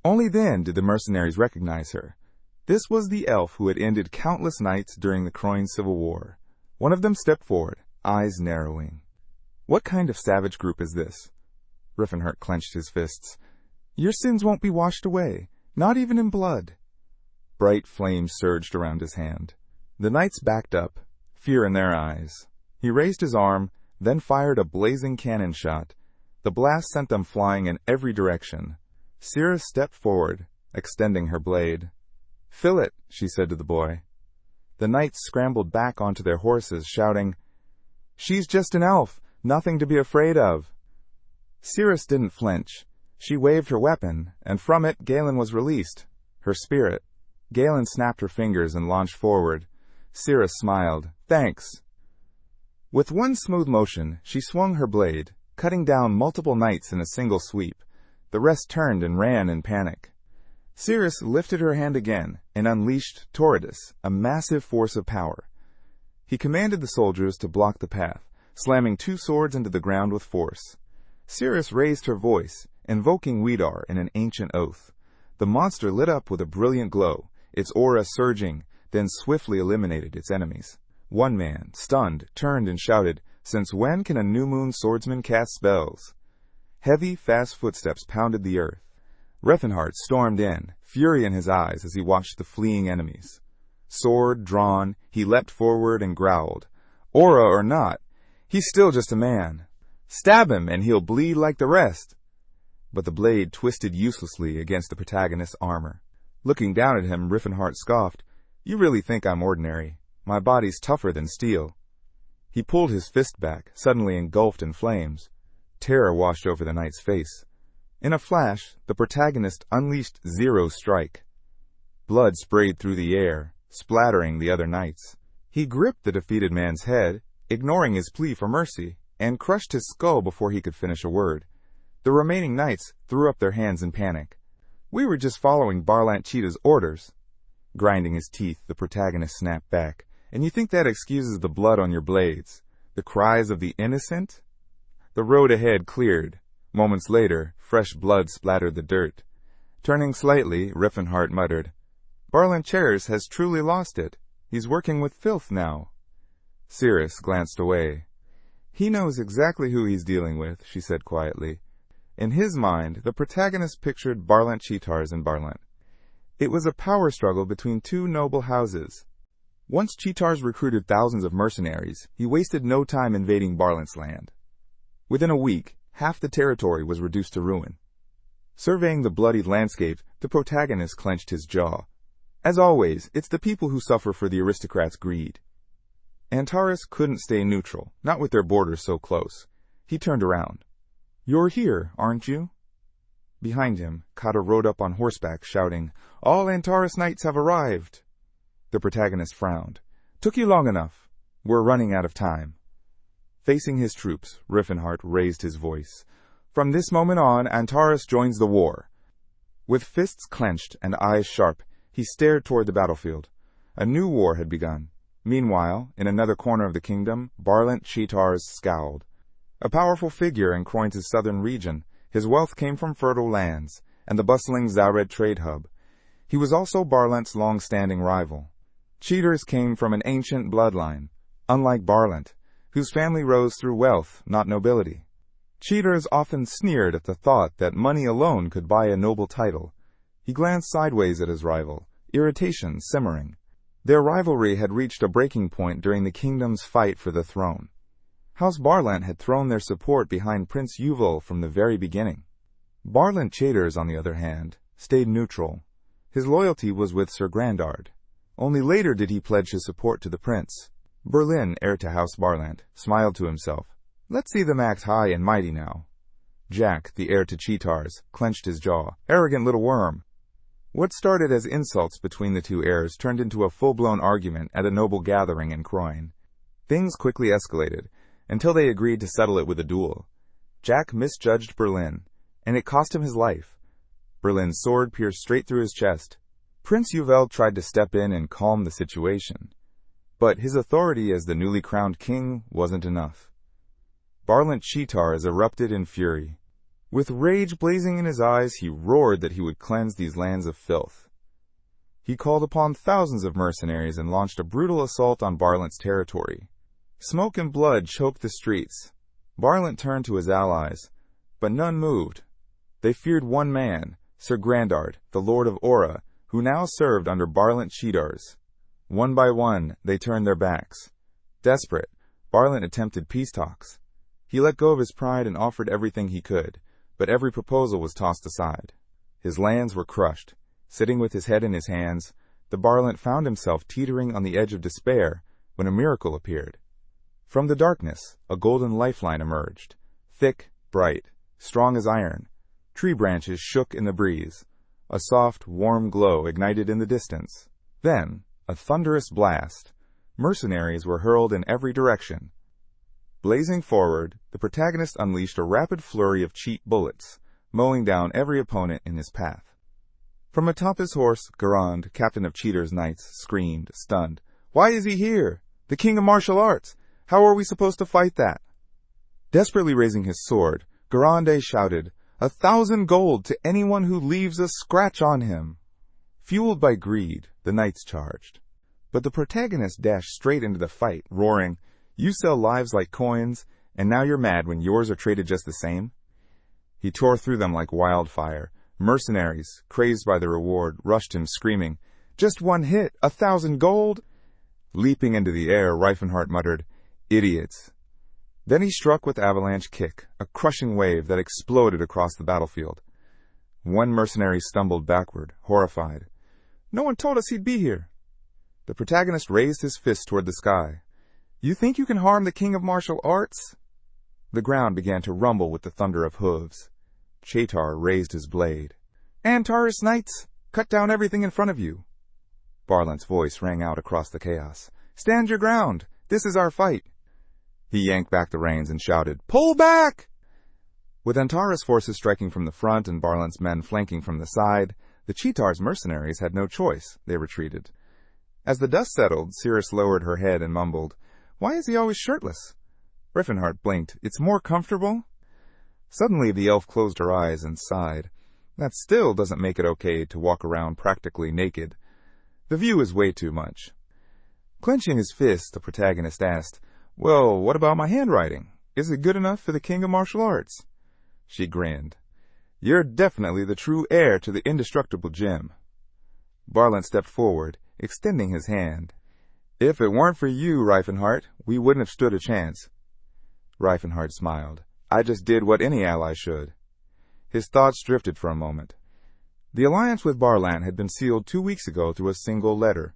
A: Only then did the mercenaries recognize her. This was the elf who had ended countless knights during the Croyne Civil War. One of them stepped forward, eyes narrowing. "What kind of savage group is this?" Rifenheart clenched his fists. "Your sins won't be washed away, not even in blood." Bright flames surged around his hand. The knights backed up, fear in their eyes. He raised his arm, then fired a blazing cannon shot. The blast sent them flying in every direction. Cyrus stepped forward, extending her blade. "Fill it," she said to the boy. The knights scrambled back onto their horses, shouting, "She's just an elf, nothing to be afraid of." Cyrus didn't flinch. She waved her weapon, and from it Galen was released. Her spirit. Galen snapped her fingers and launched forward. Cyrus smiled. "Thanks." With one smooth motion, she swung her blade, cutting down multiple knights in a single sweep. The rest turned and ran in panic. Cyrus lifted her hand again and unleashed Torridus, a massive force of power. He commanded the soldiers to block the path, slamming two swords into the ground with force. Cyrus raised her voice, invoking Widar in an ancient oath. The monster lit up with a brilliant glow, its aura surging, then swiftly eliminated its enemies. One man, stunned, turned and shouted, "Since when can a new moon swordsman cast spells?" Heavy, fast footsteps pounded the earth. Rifenheart stormed in, fury in his eyes as he watched the fleeing enemies. Sword drawn, he leapt forward and growled. "Aura or not, he's still just a man. Stab him and he'll bleed like the rest." But the blade twisted uselessly against the protagonist's armor. Looking down at him, Rifenheart scoffed, "You really think I'm ordinary? My body's tougher than steel." He pulled his fist back, suddenly engulfed in flames. Terror washed over the knight's face. In a flash, the protagonist unleashed Zero Strike. Blood sprayed through the air, splattering the other knights. He gripped the defeated man's head, ignoring his plea for mercy, and crushed his skull before he could finish a word. The remaining knights threw up their hands in panic. "We were just following Barlant Cheetah's orders." Grinding his teeth, the protagonist snapped back. "And you think that excuses the blood on your blades? The cries of the innocent?" The road ahead cleared. Moments later, fresh blood splattered the dirt. Turning slightly, Rifenheart muttered, "Barlant Cheetah has truly lost it. He's working with filth now." Cyrus glanced away. "He knows exactly who he's dealing with," she said quietly. In his mind, the protagonist pictured Barlant Cheetahs and Barlant. It was a power struggle between two noble houses. Once Cheetahs recruited thousands of mercenaries, he wasted no time invading Barlant's land. Within a week, half the territory was reduced to ruin. Surveying the bloodied landscape, the protagonist clenched his jaw. As always, it's the people who suffer for the aristocrats' greed. Antares couldn't stay neutral, not with their borders so close. He turned around. "You're here, aren't you?" Behind him, Kata rode up on horseback, shouting, "All Antares knights have arrived!" The protagonist frowned. "Took you long enough. We're running out of time." Facing his troops, Rifenheart raised his voice. "From this moment on, Antares joins the war." With fists clenched and eyes sharp, he stared toward the battlefield. A new war had begun. Meanwhile, in another corner of the kingdom, Barlant Cheetahs scowled. A powerful figure in Kroin's southern region, his wealth came from fertile lands and the bustling Zared trade hub. He was also Barlant's long-standing rival. Cheetahs came from an ancient bloodline, unlike Barlant, whose family rose through wealth, not nobility. Cheetahs often sneered at the thought that money alone could buy a noble title. He glanced sideways at his rival, irritation simmering. Their rivalry had reached a breaking point during the kingdom's fight for the throne. House Barlant had thrown their support behind Prince Yuval from the very beginning. Barlant Cheetahs, on the other hand, stayed neutral. His loyalty was with Sir Grandard. Only later did he pledge his support to the prince. Berlin, heir to House Barlant, smiled to himself. "Let's see them act high and mighty now." Jack, the heir to Cheetahs, clenched his jaw. "Arrogant little worm." What started as insults between the two heirs turned into a full-blown argument at a noble gathering in Kroin. Things quickly escalated, until they agreed to settle it with a duel. Jack misjudged Berlin, and it cost him his life. Berlin's sword pierced straight through his chest. Prince Yuval tried to step in and calm the situation. But his authority as the newly crowned king wasn't enough. Barlant Cheetahs erupted in fury. With rage blazing in his eyes, he roared that he would cleanse these lands of filth. He called upon thousands of mercenaries and launched a brutal assault on Barlant's territory. Smoke and blood choked the streets. Barlant turned to his allies, but none moved. They feared one man, Sir Grandard, the Lord of Ora, who now served under Barlant Cheetahs. One by one, they turned their backs. Desperate, Barlant attempted peace talks. He let go of his pride and offered everything he could, but every proposal was tossed aside. His lands were crushed. Sitting with his head in his hands, the Barlant found himself teetering on the edge of despair when a miracle appeared. From the darkness, a golden lifeline emerged. Thick, bright, strong as iron. Tree branches shook in the breeze. A soft, warm glow ignited in the distance. Then, a thunderous blast. Mercenaries were hurled in every direction. Blazing forward, the protagonist unleashed a rapid flurry of cheat bullets, mowing down every opponent in his path. From atop his horse, Garand, captain of Cheetah's knights, screamed, stunned. "Why is he here? The king of martial arts! How are we supposed to fight that?" Desperately raising his sword, Garande shouted, "1,000 gold to anyone who leaves a scratch on him!" Fueled by greed, the knights charged. But the protagonist dashed straight into the fight, roaring, "You sell lives like coins, and now you're mad when yours are traded just the same?" He tore through them like wildfire. Mercenaries, crazed by the reward, rushed him, screaming, "Just one hit, 1,000 gold!" Leaping into the air, Rifenheart muttered, "Idiots." Then he struck with Avalanche Kick, a crushing wave that exploded across the battlefield. One mercenary stumbled backward, horrified. "No one told us he'd be here." The protagonist raised his fist toward the sky. "You think you can harm the king of martial arts?" The ground began to rumble with the thunder of hooves. Chetar raised his blade. "Antaris Knights, cut down everything in front of you." Barlant's voice rang out across the chaos. "Stand your ground! This is our fight!" He yanked back the reins and shouted, "Pull back!" With Antaris' forces striking from the front and Barlant's men flanking from the side, the Chetar's mercenaries had no choice. They retreated. As the dust settled, Cyrus lowered her head and mumbled, "Why is he always shirtless?" Rifenheart blinked. "It's more comfortable." Suddenly the elf closed her eyes and sighed. "That still doesn't make it okay to walk around practically naked. The view is way too much." Clenching his fist, the protagonist asked, "Well, what about my handwriting? Is it good enough for the king of martial arts?" She grinned. "You're definitely the true heir to the indestructible gem." Barlant stepped forward, extending his hand. "If it weren't for you, Rifenheart, we wouldn't have stood a chance." Rifenheart smiled. "I just did what any ally should." His thoughts drifted for a moment. The alliance with Barlant had been sealed 2 weeks ago through a single letter.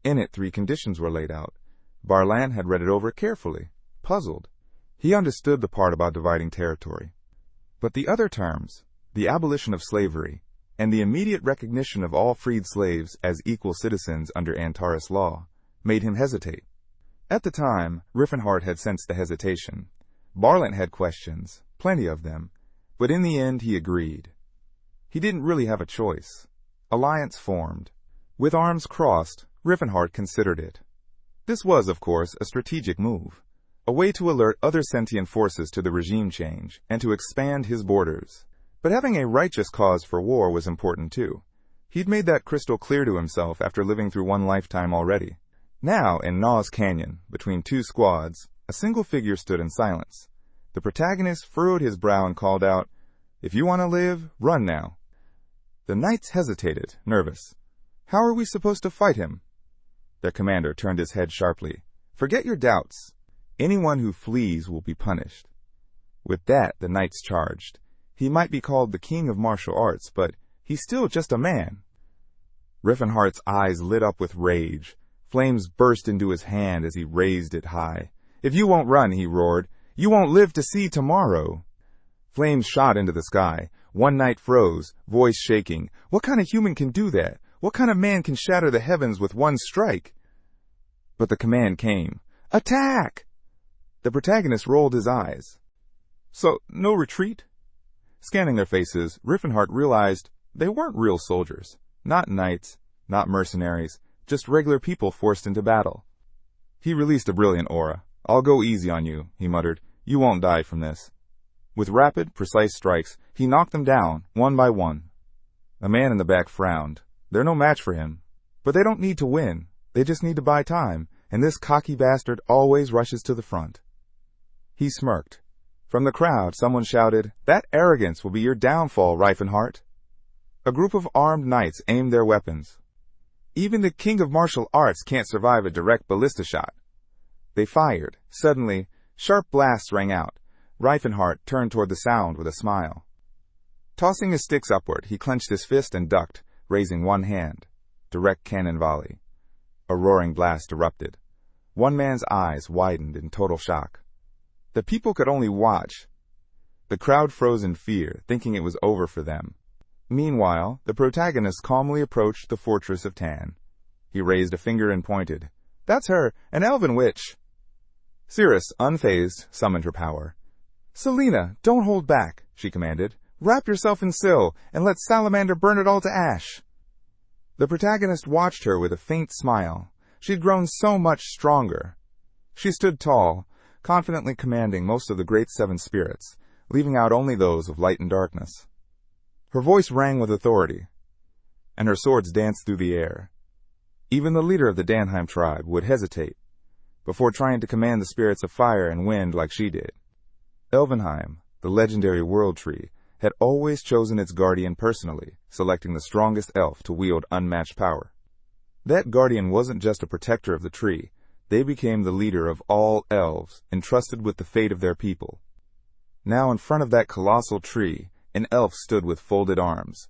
A: In it 3 conditions were laid out. Barlant had read it over carefully, puzzled. He understood the part about dividing territory. But the other terms, the abolition of slavery, and the immediate recognition of all freed slaves as equal citizens under Antaris law, made him hesitate. At the time, Rifenheart had sensed the hesitation. Barlant had questions, plenty of them, but in the end he agreed. He didn't really have a choice. Alliance formed. With arms crossed, Rifenheart considered it. This was, of course, a strategic move, a way to alert other sentient forces to the regime change and to expand his borders. But having a righteous cause for war was important too. He'd made that crystal clear to himself after living through 1 lifetime already. Now, in Naw's Canyon, between 2 squads, a single figure stood in silence. The protagonist furrowed his brow and called out, "If you want to live, run now." The knights hesitated, nervous. "How are we supposed to fight him?" Their commander turned his head sharply. "Forget your doubts. Anyone who flees will be punished." With that, the knights charged. He might be called the king of martial arts, but he's still just a man. Rifenheart's eyes lit up with rage. Flames burst into his hand as he raised it high. "If you won't run," he roared, "you won't live to see tomorrow." Flames shot into the sky. One knight froze, voice shaking. What kind of human can do that? What kind of man can shatter the heavens with 1 strike? But the command came. "Attack!" The protagonist rolled his eyes. "So, no retreat?" Scanning their faces, Rifenheart realized they weren't real soldiers. Not knights, not mercenaries, just regular people forced into battle. He released a brilliant aura. "I'll go easy on you," he muttered. "You won't die from this." With rapid, precise strikes, he knocked them down, one by one. A man in the back frowned. They're no match for him. But they don't need to win. They just need to buy time, and this cocky bastard always rushes to the front. He smirked. From the crowd, someone shouted, "That arrogance will be your downfall, Rifenheart." A group of armed knights aimed their weapons. "Even the king of martial arts can't survive a direct ballista shot." They fired. Suddenly, sharp blasts rang out. Rifenheart turned toward the sound with a smile. Tossing his sticks upward, he clenched his fist and ducked, raising one hand. Direct cannon volley. A roaring blast erupted. One man's eyes widened in total shock. The people could only watch. The crowd froze in fear, thinking it was over for them. Meanwhile, the protagonist calmly approached the fortress of Tan. He raised a finger and pointed. "That's her, an elven witch." Cyrus, unfazed, summoned her power. "Selena, don't hold back," she commanded. "Wrap yourself in Syl, and let Salamander burn it all to ash." The protagonist watched her with a faint smile. She'd grown so much stronger. She stood tall, confidently commanding most of the great 7 spirits, leaving out only those of light and darkness. Her voice rang with authority, and her swords danced through the air. Even the leader of the Danheim tribe would hesitate before trying to command the spirits of fire and wind like she did. Elvenheim, the legendary world tree, had always chosen its guardian personally, selecting the strongest elf to wield unmatched power. That guardian wasn't just a protector of the tree. They became the leader of all elves, entrusted with the fate of their people. Now in front of that colossal tree, an elf stood with folded arms.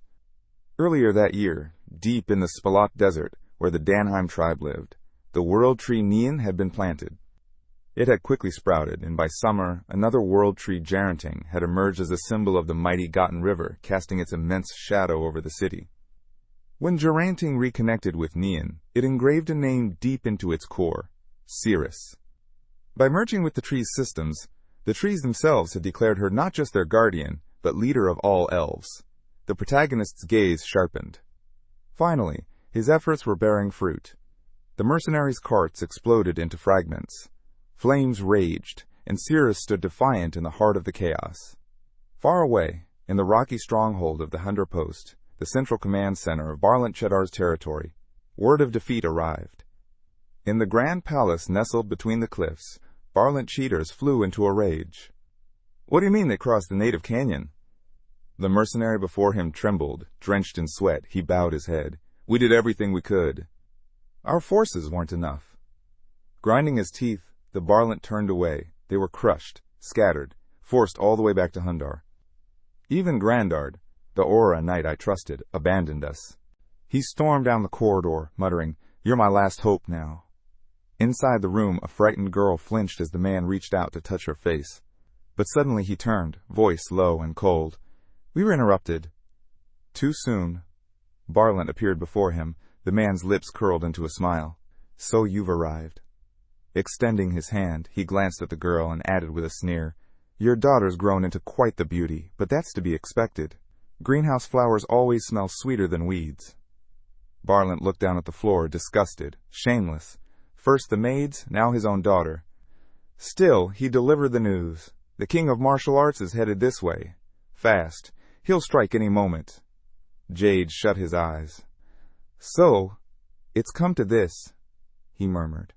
A: Earlier that year, deep in the Spalot desert, where the Danheim tribe lived, the world tree Nian had been planted. It had quickly sprouted, and by summer, another world tree Gerenting had emerged as a symbol of the mighty Gotten River, casting its immense shadow over the city. When Gerenting reconnected with Neon, it engraved a name deep into its core, Cyrus. By merging with the tree's systems, the trees themselves had declared her not just their guardian, but leader of all elves. The protagonist's gaze sharpened. Finally, his efforts were bearing fruit. The mercenaries' carts exploded into fragments. Flames raged, and Cyrus stood defiant in the heart of the chaos. Far away, in the rocky stronghold of the Hundar Post, the central command center of Barlant Cheddar's territory, word of defeat arrived. In the grand palace nestled between the cliffs, Barlant cheaters flew into a rage. "What do you mean they crossed the native canyon?" The mercenary before him trembled, drenched in sweat. He bowed his head. "We did everything we could. Our forces weren't enough." Grinding his teeth, the Barlant turned away. They were crushed, scattered, forced all the way back to Hundar. Even Grandard, the Aura knight I trusted, abandoned us. He stormed down the corridor, muttering, "You're my last hope now." Inside the room, a frightened girl flinched as the man reached out to touch her face. But suddenly he turned, voice low and cold. "We were interrupted." Too soon. Barlant appeared before him. The man's lips curled into a smile. "So you've arrived." Extending his hand, he glanced at the girl and added with a sneer, "Your daughter's grown into quite the beauty, but that's to be expected. Greenhouse flowers always smell sweeter than weeds." Barlant looked down at the floor, disgusted, shameless. First the maids, now his own daughter. Still, he delivered the news. "The king of martial arts is headed this way. Fast. He'll strike any moment." Jade shut his eyes. "So, it's come to this," he murmured.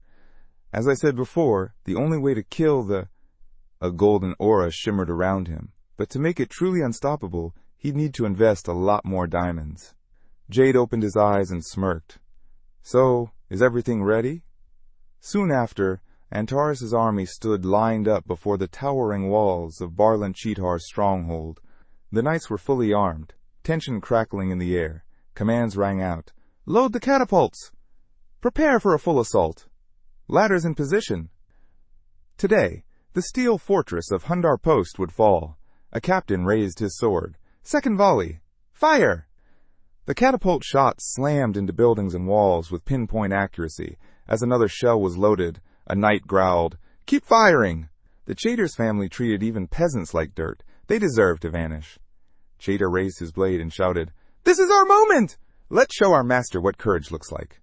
A: "As I said before, the only way to kill the—" A golden aura shimmered around him, but to make it truly unstoppable, he'd need to invest a lot more diamonds. Jade opened his eyes and smirked. "So, is everything ready?" Soon after, Antares' army stood lined up before the towering walls of Barlant Cheetar's stronghold. The knights were fully armed, tension crackling in the air. Commands rang out. "Load the catapults! Prepare for a full assault! Ladders in position!" Today, the steel fortress of Hundar Post would fall. A captain raised his sword. "Second volley! Fire!" The catapult shots slammed into buildings and walls with pinpoint accuracy. As another shell was loaded, a knight growled, "Keep firing!" The Chaytor's family treated even peasants like dirt. They deserved to vanish. Chaytor raised his blade and shouted, "This is our moment! Let's show our master what courage looks like."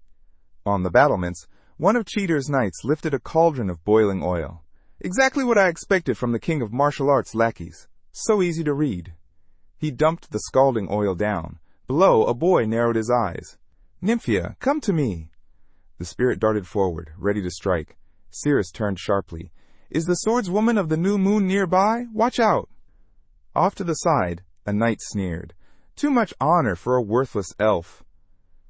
A: On the battlements, one of Chaytor's knights lifted a cauldron of boiling oil. Exactly what I expected from the king of martial arts lackeys. So easy to read. He dumped the scalding oil down. Below, a boy narrowed his eyes. "Nymphia, come to me." The spirit darted forward, ready to strike. Cyrus turned sharply. "Is the swordswoman of the new moon nearby? Watch out!" Off to the side, a knight sneered. "Too much honor for a worthless elf."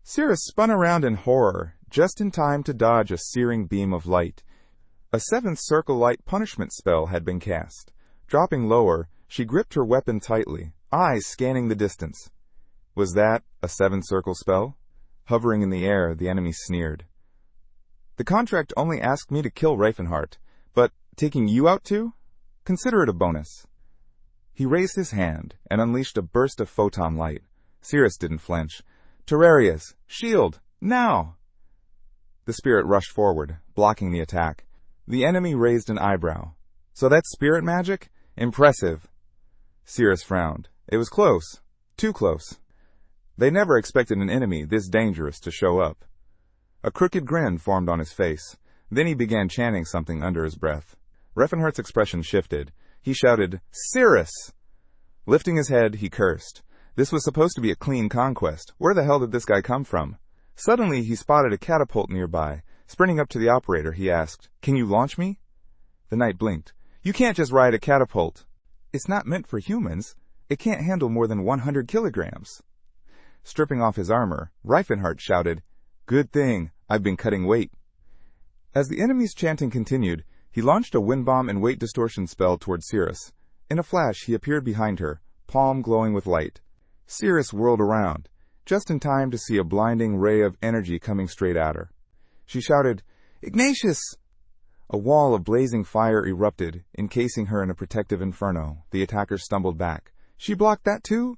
A: Cyrus spun around in horror, just in time to dodge a searing beam of light. A seventh circle light punishment spell had been cast. Dropping lower, she gripped her weapon tightly, eyes scanning the distance. Was that a seventh circle spell? Hovering in the air, the enemy sneered. "The contract only asked me to kill Rifenheart, but taking you out too? Consider it a bonus." He raised his hand and unleashed a burst of photon light. Cyrus didn't flinch. "Terrarius, shield, now!" The spirit rushed forward, blocking the attack. The enemy raised an eyebrow. "So that's spirit magic? Impressive." Cyrus frowned. It was close. Too close. They never expected an enemy this dangerous to show up. A crooked grin formed on his face. Then he began chanting something under his breath. Rifenhart's expression shifted. He shouted, "Cyrus!" Lifting his head, he cursed. This was supposed to be a clean conquest. Where the hell did this guy come from? Suddenly, he spotted a catapult nearby. Sprinting up to the operator, he asked, "Can you launch me?" The knight blinked. "You can't just ride a catapult. It's not meant for humans. It can't handle more than 100 kilograms. Stripping off his armor, Rifenheart shouted, "Good thing, I've been cutting weight." As the enemy's chanting continued, he launched a wind bomb and weight distortion spell toward Cyrus. In a flash, he appeared behind her, palm glowing with light. Cyrus whirled around, just in time to see a blinding ray of energy coming straight at her. She shouted, "Ignatius!" A wall of blazing fire erupted, encasing her in a protective inferno. The attacker stumbled back. She blocked that too?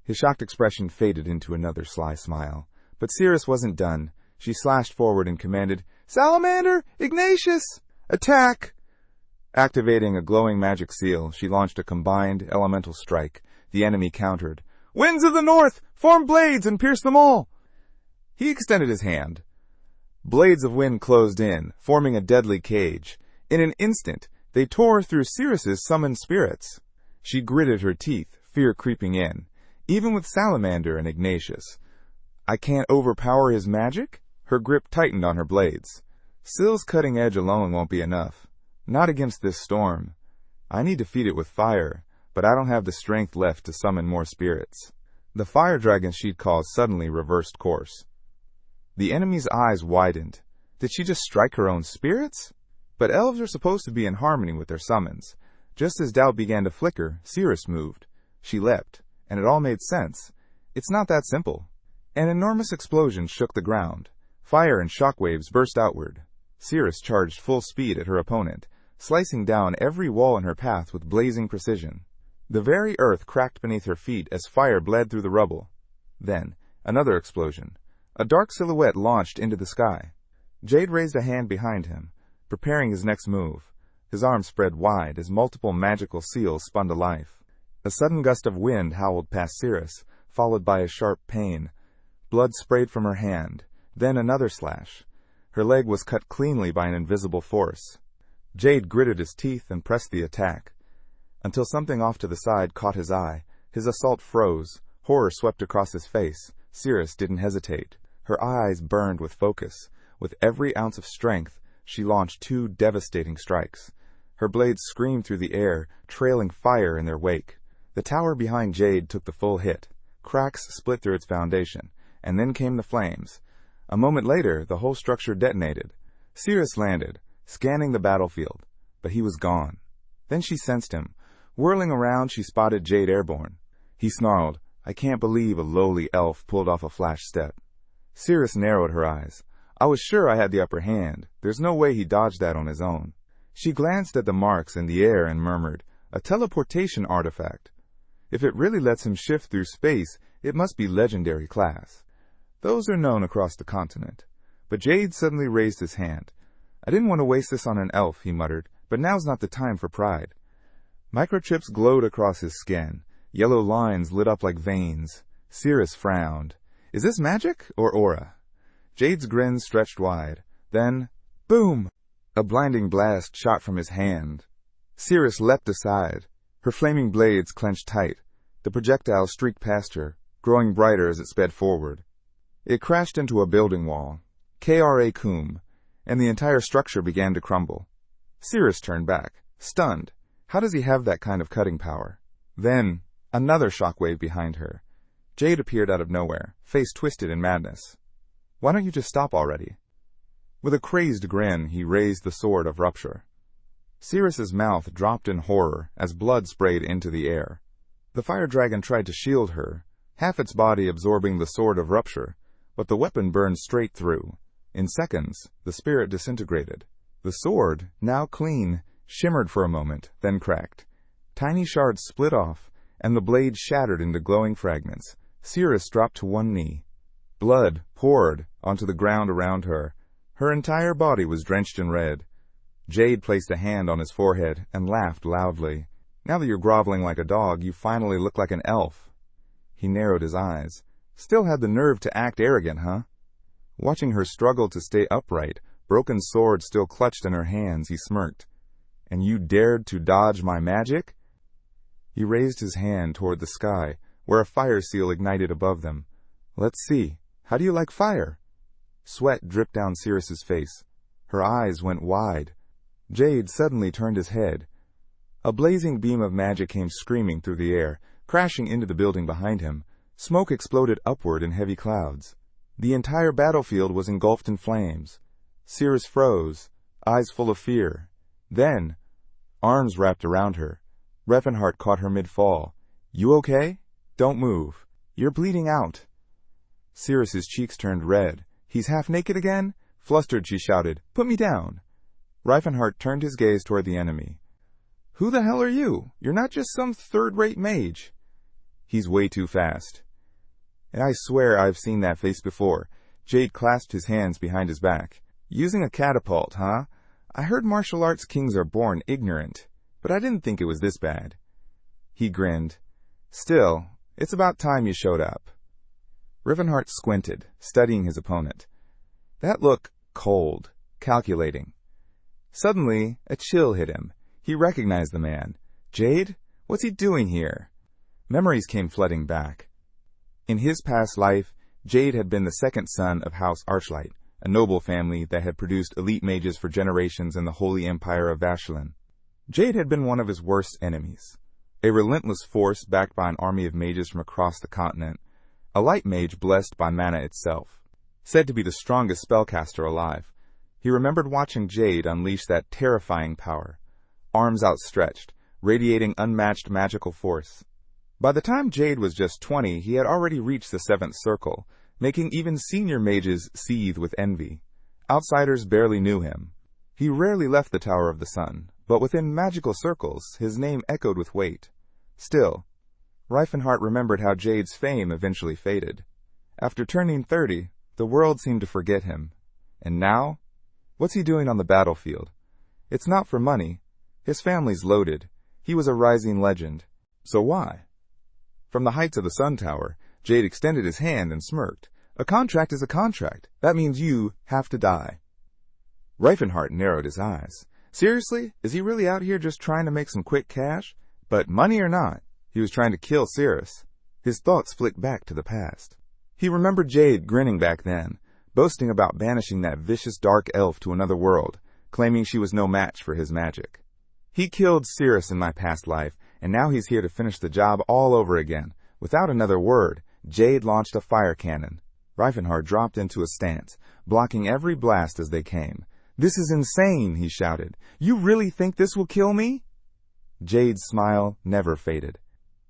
A: His shocked expression faded into another sly smile. But Cyrus wasn't done. She slashed forward and commanded, "Salamander! Ignatius! Attack!" Activating a glowing magic seal, she launched a combined elemental strike. The enemy countered. "Winds of the north! Form blades and pierce them all!" He extended his hand. Blades of wind closed in, forming a deadly cage. In an instant, they tore through Cyrus's summoned spirits. She gritted her teeth, fear creeping in. Even with Salamander and Ignatius, I can't overpower his magic? Her grip tightened on her blades. Syl's cutting edge alone won't be enough. Not against this storm. I need to feed it with fire, but I don't have the strength left to summon more spirits. The fire dragon she'd caused suddenly reversed course. The enemy's eyes widened. Did she just strike her own spirits? But elves are supposed to be in harmony with their summons. Just as doubt began to flicker, Cyrus moved. She leapt, and it all made sense. It's not that simple. An enormous explosion shook the ground. Fire and shockwaves burst outward. Cyrus charged full speed at her opponent, slicing down every wall in her path with blazing precision. The very earth cracked beneath her feet as fire bled through the rubble. Then, another explosion. A dark silhouette launched into the sky. Jade raised a hand behind him, preparing his next move. His arms spread wide as multiple magical seals spun to life. A sudden gust of wind howled past Cyrus, followed by a sharp pain. Blood sprayed from her hand, then another slash. Her leg was cut cleanly by an invisible force. Jade gritted his teeth and pressed the attack. Until something off to the side caught his eye. His assault froze. Horror swept across his face. Cyrus didn't hesitate. Her eyes burned with focus. With every ounce of strength, she launched 2 devastating strikes. Her blades screamed through the air, trailing fire in their wake. The tower behind Jade took the full hit. Cracks split through its foundation, and then came the flames. A moment later, the whole structure detonated. Cyrus landed, scanning the battlefield, but he was gone. Then she sensed him. Whirling around, she spotted Jade airborne. He snarled, "I can't believe a lowly elf pulled off a flash step." Cyrus narrowed her eyes. "I was sure I had the upper hand. There's no way he dodged that on his own." She glanced at the marks in the air and murmured, "A teleportation artifact. If it really lets him shift through space, it must be legendary class. Those are known across the continent." But Jade suddenly raised his hand. "I didn't want to waste this on an elf," he muttered, "but now's not the time for pride." Microchips glowed across his skin. Yellow lines lit up like veins. Cyrus frowned. "Is this magic or aura?" Jade's grin stretched wide. Then, boom! A blinding blast shot from his hand. Cyrus leapt aside. Her flaming blades clenched tight. The projectile streaked past her, growing brighter as it sped forward. It crashed into a building wall. Kra Kum, and the entire structure began to crumble. Cyrus turned back, stunned. How does he have that kind of cutting power? Then, another shockwave behind her. Jade appeared out of nowhere, face twisted in madness. "Why don't you just stop already?" With a crazed grin, he raised the sword of rupture. Cyrus's mouth dropped in horror as blood sprayed into the air. The fire dragon tried to shield her, half its body absorbing the sword of rupture, but the weapon burned straight through. In seconds, the spirit disintegrated. The sword, now clean, shimmered for a moment, then cracked. Tiny shards split off, and the blade shattered into glowing fragments. Cyrus dropped to one knee. Blood poured onto the ground around her. Her entire body was drenched in red. Jade placed a hand on his forehead and laughed loudly. "Now that you're groveling like a dog, you finally look like an elf." He narrowed his eyes. "Still had the nerve to act arrogant, huh?" Watching her struggle to stay upright, broken sword still clutched in her hands, he smirked. "And you dared to dodge my magic?" He raised his hand toward the sky, where a fire seal ignited above them. "Let's see. How do you like fire?" Sweat dripped down Cyrus's face. Her eyes went wide. Jade suddenly turned his head. A blazing beam of magic came screaming through the air, crashing into the building behind him. Smoke exploded upward in heavy clouds. The entire battlefield was engulfed in flames. Cyrus froze, eyes full of fear. Then, arms wrapped around her. Rifenheart caught her mid-fall. "You okay? Don't move. You're bleeding out." Cyrus's cheeks turned red. "He's half naked again?" Flustered, she shouted, "Put me down." Rifenheart turned his gaze toward the enemy. Who the hell are you? You're not just some third-rate mage. He's way too fast. And I swear I've seen that face before. Jade clasped his hands behind his back. Using a catapult, huh? I heard martial arts kings are born ignorant, but I didn't think it was this bad. He grinned. Still, it's about time you showed up. Rivenheart squinted, studying his opponent. That looked cold, calculating. Suddenly, a chill hit him. He recognized the man. Jade? What's he doing here? Memories came flooding back. In his past life, Jade had been the second son of House Archlight, a noble family that had produced elite mages for generations in the Holy Empire of Vashalin. Jade had been one of his worst enemies. A relentless force backed by an army of mages from across the continent, a light mage blessed by mana itself, said to be the strongest spellcaster alive. He remembered watching Jade unleash that terrifying power, arms outstretched, radiating unmatched magical force. By the time Jade was just 20, he had already reached the 7th circle, making even senior mages seethe with envy. Outsiders barely knew him. He rarely left the Tower of the Sun, but within magical circles, his name echoed with weight. Still, Rifenheart remembered how Jade's fame eventually faded. After turning 30, the world seemed to forget him. And now? What's he doing on the battlefield? It's not for money. His family's loaded. He was a rising legend. So why? From the heights of the Sun Tower, Jade extended his hand and smirked. A contract is a contract. That means you have to die. Rifenheart narrowed his eyes. Seriously? Is he really out here just trying to make some quick cash? But money or not, he was trying to kill Cyrus. His thoughts flicked back to the past. He remembered Jade grinning back then, boasting about banishing that vicious dark elf to another world, claiming she was no match for his magic. He killed Cyrus in my past life, and now he's here to finish the job all over again. Without another word, Jade launched a fire cannon. Rifenheart dropped into a stance, blocking every blast as they came. This is insane, he shouted. You really think this will kill me? Jade's smile never faded.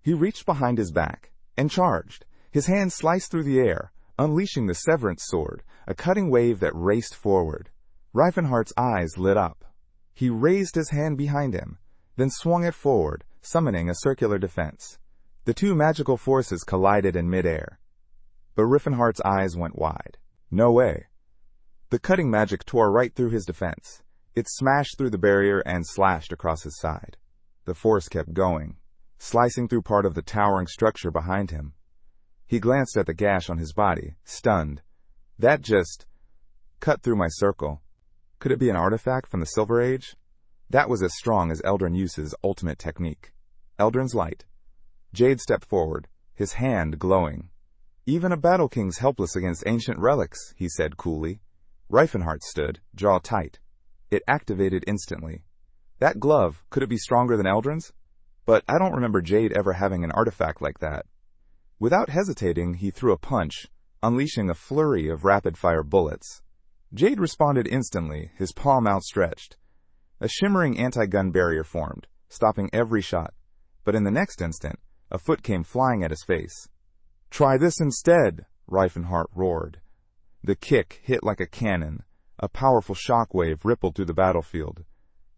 A: He reached behind his back and charged. His hand sliced through the air, unleashing the Severance Sword, a cutting wave that raced forward. Rifenheart's eyes lit up. He raised his hand behind him, then swung it forward, summoning a circular defense. The two magical forces collided in midair. But Rifenheart's eyes went wide. No way. The cutting magic tore right through his defense. It smashed through the barrier and slashed across his side. The force kept going, slicing through part of the towering structure behind him. He glanced at the gash on his body, stunned. That just cut through my circle. Could it be an artifact from the Silver Age? That was as strong as Eldrin Yuce's ultimate technique. Eldrin's Light. Jade stepped forward, his hand glowing. Even a Battle King's helpless against ancient relics, he said coolly. Rifenheart stood, jaw tight. It activated instantly. That glove, could it be stronger than Eldrin's? But I don't remember Jade ever having an artifact like that. Without hesitating, he threw a punch, unleashing a flurry of rapid-fire bullets. Jade responded instantly, his palm outstretched. A shimmering anti-gun barrier formed, stopping every shot. But in the next instant, a foot came flying at his face. Try this instead, Rifenheart roared. The kick hit like a cannon. A powerful shockwave rippled through the battlefield.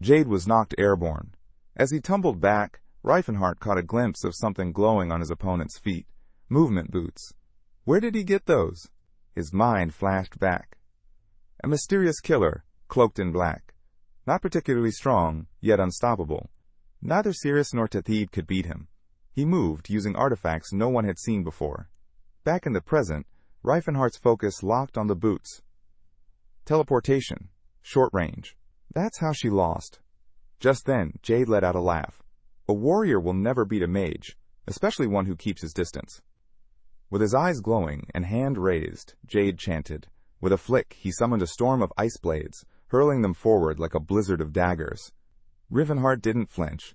A: Jade was knocked airborne. As he tumbled back, Rifenheart caught a glimpse of something glowing on his opponent's feet. Movement boots. Where did he get those? His mind flashed back. A mysterious killer, cloaked in black. Not particularly strong, yet unstoppable. Neither Cyrus nor Tethid could beat him. He moved, using artifacts no one had seen before. Back in the present, Rifenheart's focus locked on the boots. Teleportation. Short range. That's how she lost. Just then, Jade let out a laugh. A warrior will never beat a mage, especially one who keeps his distance. With his eyes glowing and hand raised, Jade chanted. With a flick, he summoned a storm of ice blades, hurling them forward like a blizzard of daggers. Rifenheart didn't flinch.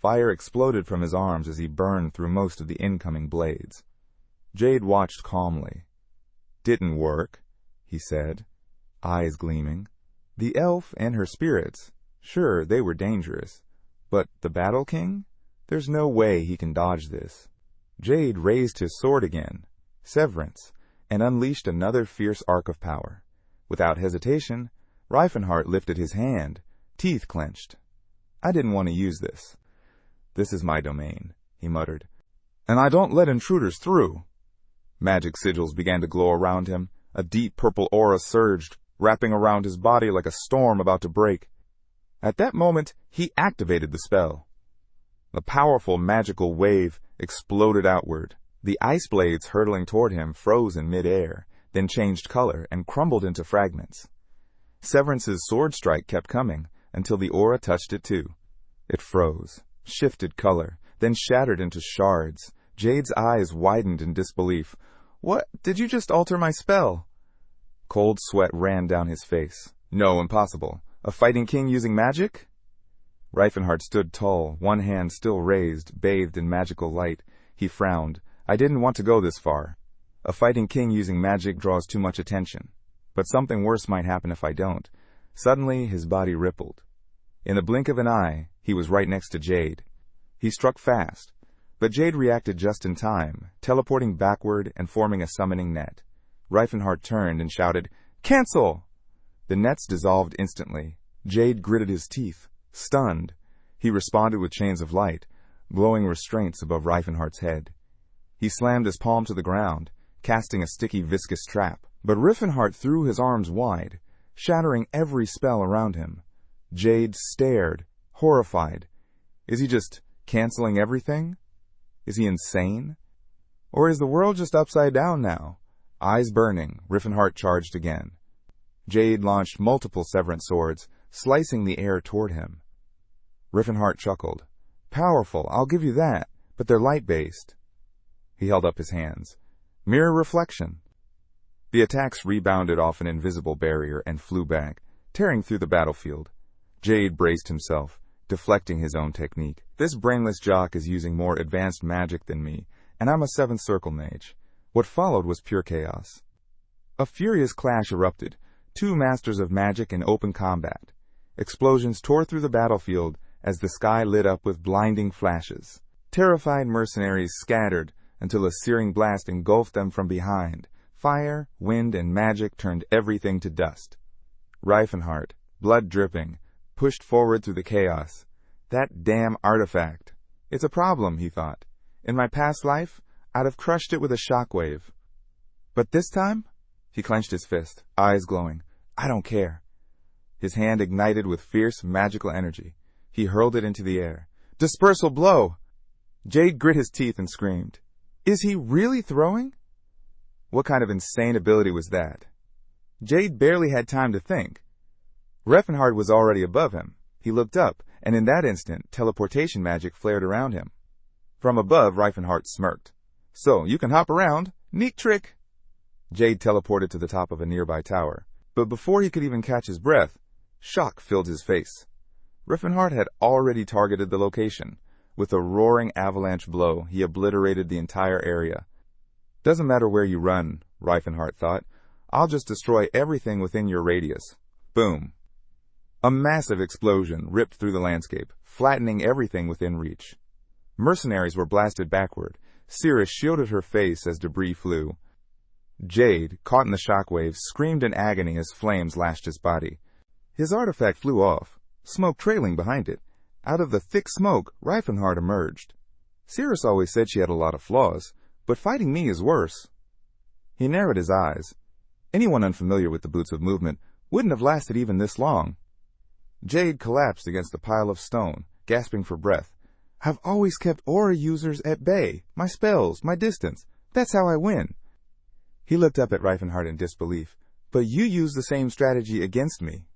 A: Fire exploded from his arms as he burned through most of the incoming blades. Jade watched calmly. Didn't work, he said, eyes gleaming. The elf and her spirits, sure, they were dangerous. But the Battle King? There's no way he can dodge this. Jade raised his sword again, Severance, and unleashed another fierce arc of power. Without hesitation, Rifenheart lifted his hand, teeth clenched. I didn't want to use this. This is my domain, he muttered. And I don't let intruders through. Magic sigils began to glow around him. A deep purple aura surged, wrapping around his body like a storm about to break. At that moment, he activated the spell. The powerful magical wave exploded outward. The ice blades hurtling toward him froze in mid-air, then changed color and crumbled into fragments. Severance's sword strike kept coming until the aura touched it too. It froze, shifted color, then shattered into shards. Jade's eyes widened in disbelief. What? Did you just alter my spell? Cold sweat ran down his face. No, impossible. A fighting king using magic? Rifenheart stood tall, one hand still raised, bathed in magical light. He frowned. I didn't want to go this far. A fighting king using magic draws too much attention. But something worse might happen if I don't. Suddenly, his body rippled. In the blink of an eye, he was right next to Jade. He struck fast, but Jade reacted just in time, teleporting backward and forming a summoning net. Rifenheart turned and shouted, "Cancel!" The nets dissolved instantly. Jade gritted his teeth, stunned. He responded with chains of light, glowing restraints above Rifenheart's head. He slammed his palm to the ground, casting a sticky, viscous trap. But Rifenheart threw his arms wide, shattering every spell around him. Jade stared, horrified. Is he just canceling everything? Is he insane? Or is the world just upside down now? Eyes burning, Rifenheart charged again. Jade launched multiple severance swords, slicing the air toward him. Rifenheart chuckled. Powerful, I'll give you that, but they're light-based. He held up his hands. Mirror reflection. The attacks rebounded off an invisible barrier and flew back, tearing through the battlefield. Jade braced himself, deflecting his own technique. This brainless jock is using more advanced magic than me, and I'm a seventh circle mage. What followed was pure chaos. A furious clash erupted, two masters of magic in open combat. Explosions tore through the battlefield as the sky lit up with blinding flashes. Terrified mercenaries scattered until a searing blast engulfed them from behind. Fire, wind, and magic turned everything to dust. Rifenheart, blood dripping, pushed forward through the chaos. That damn artifact. It's a problem, he thought. In my past life, I'd have crushed it with a shockwave. But this time? He clenched his fist, eyes glowing. I don't care. His hand ignited with fierce, magical energy. He hurled it into the air. Dispersal blow! Jade grit his teeth and screamed. Is he really throwing? What kind of insane ability was that? Jade barely had time to think. Rifenheart was already above him. He looked up, and in that instant, teleportation magic flared around him. From above, Rifenheart smirked. So, you can hop around. Neat trick. Jade teleported to the top of a nearby tower. But before he could even catch his breath, shock filled his face. Rifenheart had already targeted the location. With a roaring avalanche blow, he obliterated the entire area. Doesn't matter where you run, Rifenheart thought. I'll just destroy everything within your radius. Boom. A massive explosion ripped through the landscape, flattening everything within reach. Mercenaries were blasted backward. Cyrus shielded her face as debris flew. Jade, caught in the shockwave, screamed in agony as flames lashed his body. His artifact flew off, smoke trailing behind it. Out of the thick smoke, Rifenheart emerged. Cyrus always said she had a lot of flaws, but fighting me is worse. He narrowed his eyes. Anyone unfamiliar with the boots of movement wouldn't have lasted even this long. Jade collapsed against a pile of stone, gasping for breath. I've always kept aura users at bay. My spells, my distance. That's how I win. He looked up at Rifenheart in disbelief. But you used the same strategy against me.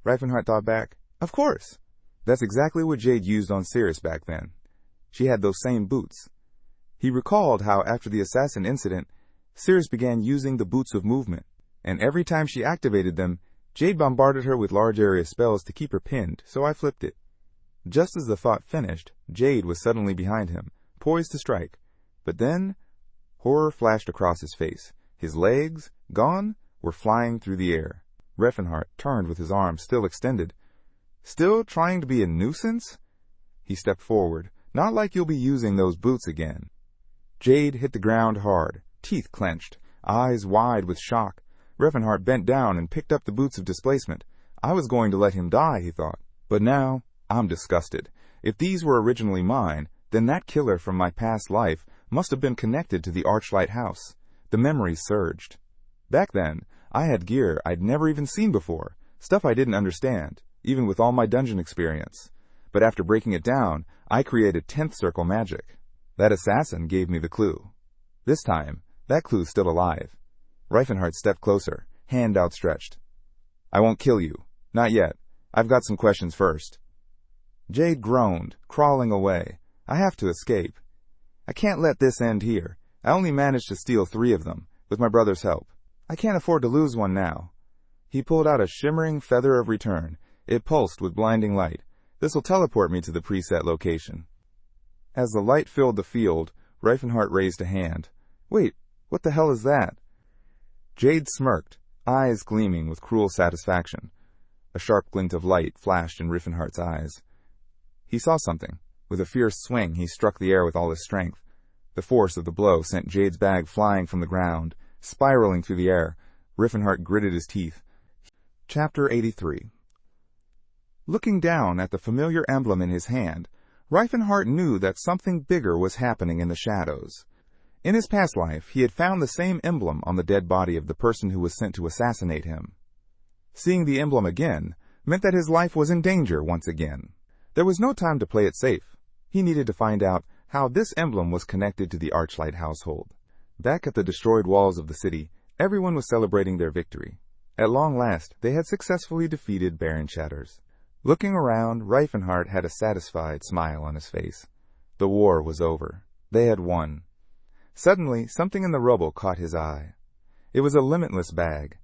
A: Rifenheart thought back. Of course. That's exactly what Jade used on Cyrus back then. She had those same boots. He recalled how after the assassin incident, Cyrus began using the boots of movement, and every time she activated them, Jade bombarded her with large area spells to keep her pinned, so I flipped it. Just as the thought finished, Jade was suddenly behind him, poised to strike. But then, horror flashed across his face. His legs, gone, were flying through the air. Rifenheart turned with his arms still extended. Still trying to be a nuisance? He stepped forward. Not like you'll be using those boots again. Jade hit the ground hard, teeth clenched, eyes wide with shock. Rifenheart bent down and picked up the boots of displacement. I was going to let him die, he thought. But now, I'm disgusted. If these were originally mine, then that killer from my past life must have been connected to the Archlight House. The memories surged. Back then, I had gear I'd never even seen before, stuff I didn't understand, even with all my dungeon experience. But after breaking it down, I created 10th circle magic. That assassin gave me the clue. This time, that clue's still alive. Rifenheart stepped closer, hand outstretched. I won't kill you. Not yet. I've got some questions first. Jade groaned, crawling away. I have to escape. I can't let this end here. I only managed to steal 3 of them, with my brother's help. I can't afford to lose one now. He pulled out a shimmering feather of return. It pulsed with blinding light. This'll teleport me to the preset location. As the light filled the field, Rifenheart raised a hand. Wait, what the hell is that? Jade smirked, eyes gleaming with cruel satisfaction. A sharp glint of light flashed in Rifenheart's eyes. He saw something. With a fierce swing, he struck the air with all his strength. The force of the blow sent Jade's bag flying from the ground, spiraling through the air. Rifenheart gritted his teeth. Chapter 83. Looking down at the familiar emblem in his hand, Rifenheart knew that something bigger was happening in the shadows. In his past life, he had found the same emblem on the dead body of the person who was sent to assassinate him. Seeing the emblem again meant that his life was in danger once again. There was no time to play it safe. He needed to find out how this emblem was connected to the Archlight household. Back at the destroyed walls of the city, everyone was celebrating their victory. At long last, they had successfully defeated Baron Shatters. Looking around, Rifenheart had a satisfied smile on his face. The war was over. They had won. Suddenly, something in the rubble caught his eye. It was a limitless bag.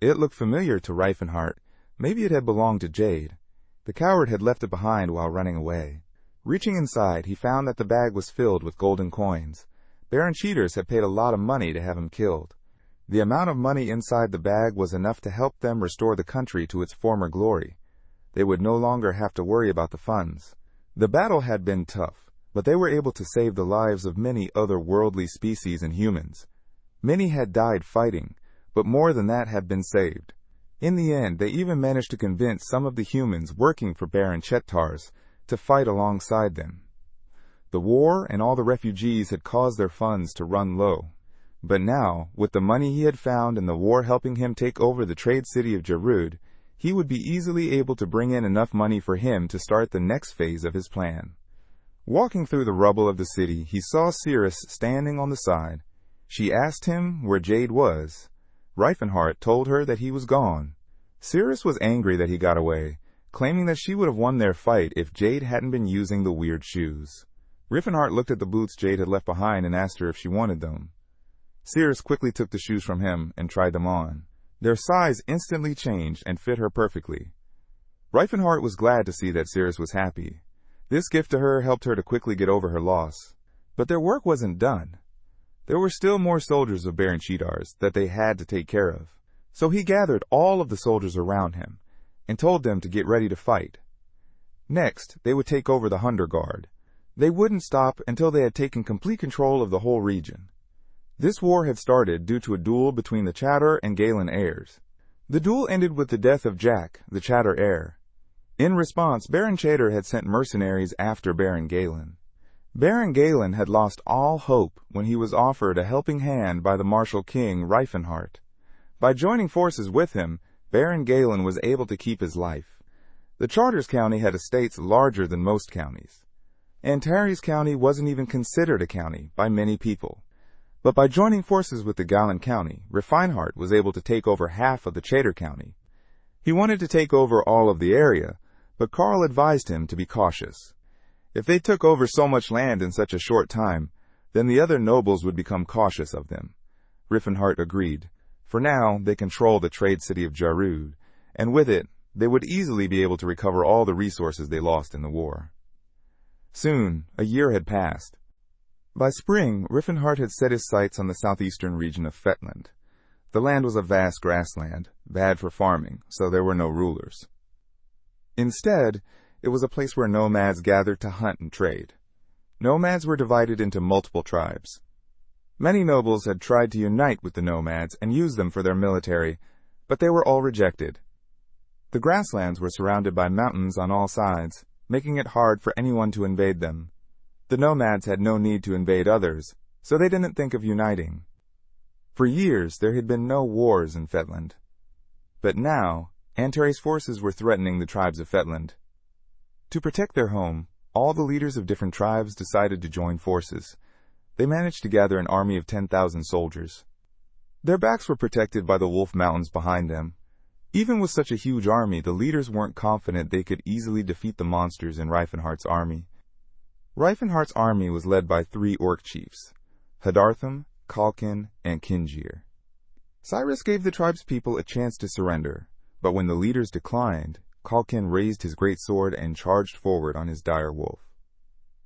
A: It looked familiar to Rifenheart. Maybe it had belonged to Jade. The coward had left it behind while running away. Reaching inside, he found that the bag was filled with golden coins. Baron Cheaters had paid a lot of money to have him killed. The amount of money inside the bag was enough to help them restore the country to its former glory. They would no longer have to worry about the funds. The battle had been tough, but they were able to save the lives of many otherworldly species and humans. Many had died fighting, but more than that had been saved. In the end, they even managed to convince some of the humans working for Baron Chettars to fight alongside them. The war and all the refugees had caused their funds to run low. But now, with the money he had found and the war helping him take over the trade city of Jarud, he would be easily able to bring in enough money for him to start the next phase of his plan. Walking through the rubble of the city, he saw Cyrus standing on the side. She asked him where Jade was. Rifenheart told her that he was gone. Cyrus was angry that he got away, claiming that she would have won their fight if Jade hadn't been using the weird shoes. Rifenheart looked at the boots Jade had left behind and asked her if she wanted them. Cyrus quickly took the shoes from him and tried them on. Their size instantly changed and fit her perfectly. Rifenheart was glad to see that Cyrus was happy. This gift to her helped her to quickly get over her loss. But their work wasn't done. There were still more soldiers of Baron Cheatars that they had to take care of. So he gathered all of the soldiers around him and told them to get ready to fight. Next, they would take over the Hunder Guard. They wouldn't stop until they had taken complete control of the whole region. This war had started due to a duel between the Chatter and Galen heirs. The duel ended with the death of Jack, the Chatter heir. In response, Baron Chatter had sent mercenaries after Baron Galen. Baron Galen had lost all hope when he was offered a helping hand by the martial king Rifenheart. By joining forces with him, Baron Galen was able to keep his life. The Charters County had estates larger than most counties. Antares County wasn't even considered a county by many people. But by joining forces with the Galen County, Rifenheart was able to take over half of the Chater County. He wanted to take over all of the area, but Carl advised him to be cautious. If they took over so much land in such a short time, then the other nobles would become cautious of them. Rifenheart agreed. For now, they controlled the trade city of Jarud, and with it, they would easily be able to recover all the resources they lost in the war. Soon, a year had passed. By spring, Rifenheart had set his sights on the southeastern region of Fetland. The land was a vast grassland, bad for farming, so there were no rulers. Instead, it was a place where nomads gathered to hunt and trade. Nomads were divided into multiple tribes. Many nobles had tried to unite with the nomads and use them for their military, but they were all rejected. The grasslands were surrounded by mountains on all sides, making it hard for anyone to invade them. The nomads had no need to invade others, so they didn't think of uniting. For years, there had been no wars in Fetland. But now, Antare's forces were threatening the tribes of Fetland. To protect their home, all the leaders of different tribes decided to join forces. They managed to gather an army of 10,000 soldiers. Their backs were protected by the Wolf Mountains behind them. Even with such a huge army, the leaders weren't confident they could easily defeat the monsters in Rifenheart's army. Rifenheart's army was led by 3 orc chiefs, Hadartham, Kalkin, and Kinjir. Cyrus gave the tribe's people a chance to surrender, but when the leaders declined, Kalkin raised his great sword and charged forward on his dire wolf.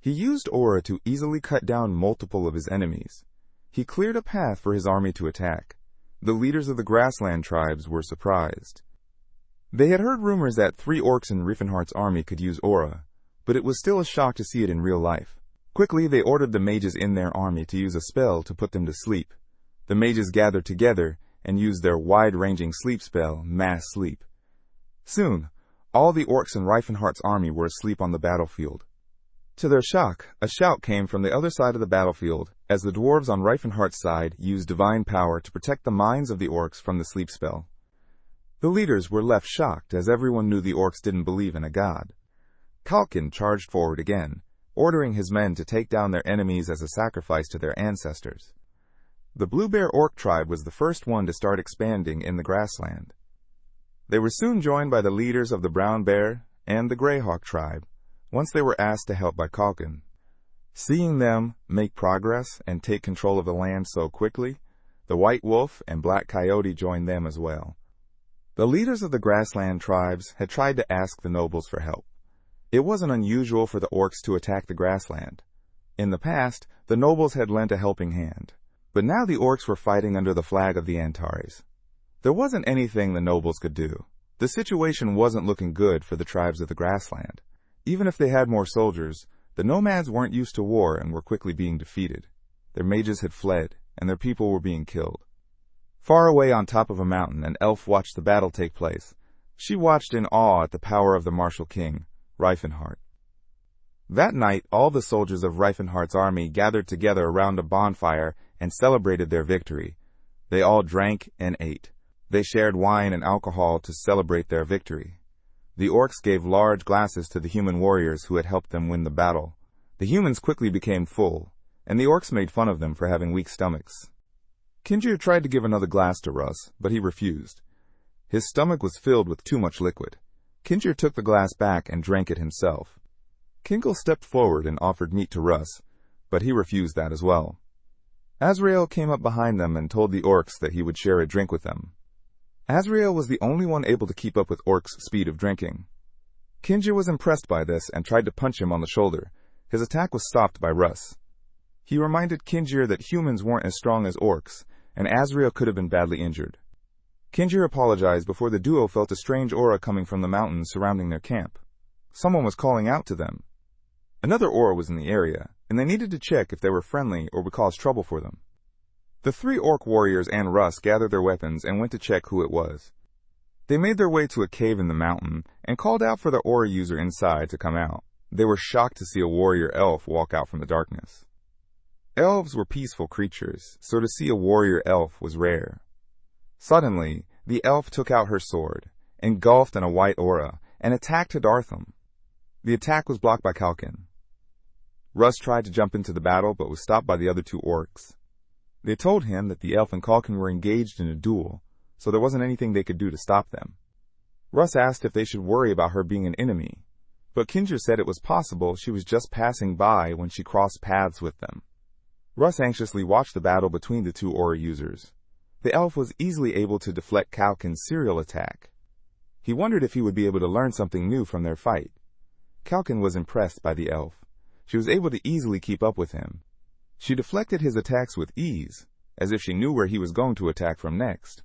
A: He used aura to easily cut down multiple of his enemies. He cleared a path for his army to attack. The leaders of the grassland tribes were surprised. They had heard rumors that 3 orcs in Rifenheart's army could use aura, but it was still a shock to see it in real life. Quickly, they ordered the mages in their army to use a spell to put them to sleep. The mages gathered together and used their wide-ranging sleep spell, Mass Sleep. Soon, all the orcs in Rifenheart's army were asleep on the battlefield. To their shock, a shout came from the other side of the battlefield as the dwarves on Rifenheart's side used divine power to protect the minds of the orcs from the sleep spell. The leaders were left shocked as everyone knew the orcs didn't believe in a god. Kalkin charged forward again, ordering his men to take down their enemies as a sacrifice to their ancestors. The Blue Bear Orc tribe was the first one to start expanding in the grassland. They were soon joined by the leaders of the Brown Bear and the Greyhawk tribe, once they were asked to help by Kalkin. Seeing them make progress and take control of the land so quickly, the White Wolf and Black Coyote joined them as well. The leaders of the grassland tribes had tried to ask the nobles for help. It wasn't unusual for the orcs to attack the grassland. In the past, the nobles had lent a helping hand, but now the orcs were fighting under the flag of the Antares. There wasn't anything the nobles could do. The situation wasn't looking good for the tribes of the grassland. Even if they had more soldiers, the nomads weren't used to war and were quickly being defeated. Their mages had fled, and their people were being killed. Far away on top of a mountain, an elf watched the battle take place. She watched in awe at the power of the martial king, Rifenheart. That night, all the soldiers of Rifenheart's army gathered together around a bonfire and celebrated their victory. They all drank and ate. They shared wine and alcohol to celebrate their victory. The orcs gave large glasses to the human warriors who had helped them win the battle. The humans quickly became full, and the orcs made fun of them for having weak stomachs. Kinjir tried to give another glass to Russ, but he refused. His stomach was filled with too much liquid. Kinjir took the glass back and drank it himself. Kingle stepped forward and offered meat to Russ, but he refused that as well. Azrael came up behind them and told the orcs that he would share a drink with them. Azrael was the only one able to keep up with orcs' speed of drinking. Kinjir was impressed by this and tried to punch him on the shoulder. His attack was stopped by Russ. He reminded Kinjir that humans weren't as strong as orcs, and Azrael could have been badly injured. Kinjir apologized before the duo felt a strange aura coming from the mountains surrounding their camp. Someone was calling out to them. Another aura was in the area, and they needed to check if they were friendly or would cause trouble for them. The 3 orc warriors and Russ gathered their weapons and went to check who it was. They made their way to a cave in the mountain and called out for the aura user inside to come out. They were shocked to see a warrior elf walk out from the darkness. Elves were peaceful creatures, so to see a warrior elf was rare. Suddenly, the elf took out her sword, engulfed in a white aura, and attacked Hadartham. The attack was blocked by Kalkin. Russ tried to jump into the battle but was stopped by the other 2 orcs. They told him that the elf and Kalkin were engaged in a duel, so there wasn't anything they could do to stop them. Russ asked if they should worry about her being an enemy, but Kinjir said it was possible she was just passing by when she crossed paths with them. Russ anxiously watched the battle between the 2 aura users. The elf was easily able to deflect Kalkin's serial attack. He wondered if he would be able to learn something new from their fight. Kalkin was impressed by the elf. She was able to easily keep up with him. She deflected his attacks with ease, as if she knew where he was going to attack from next.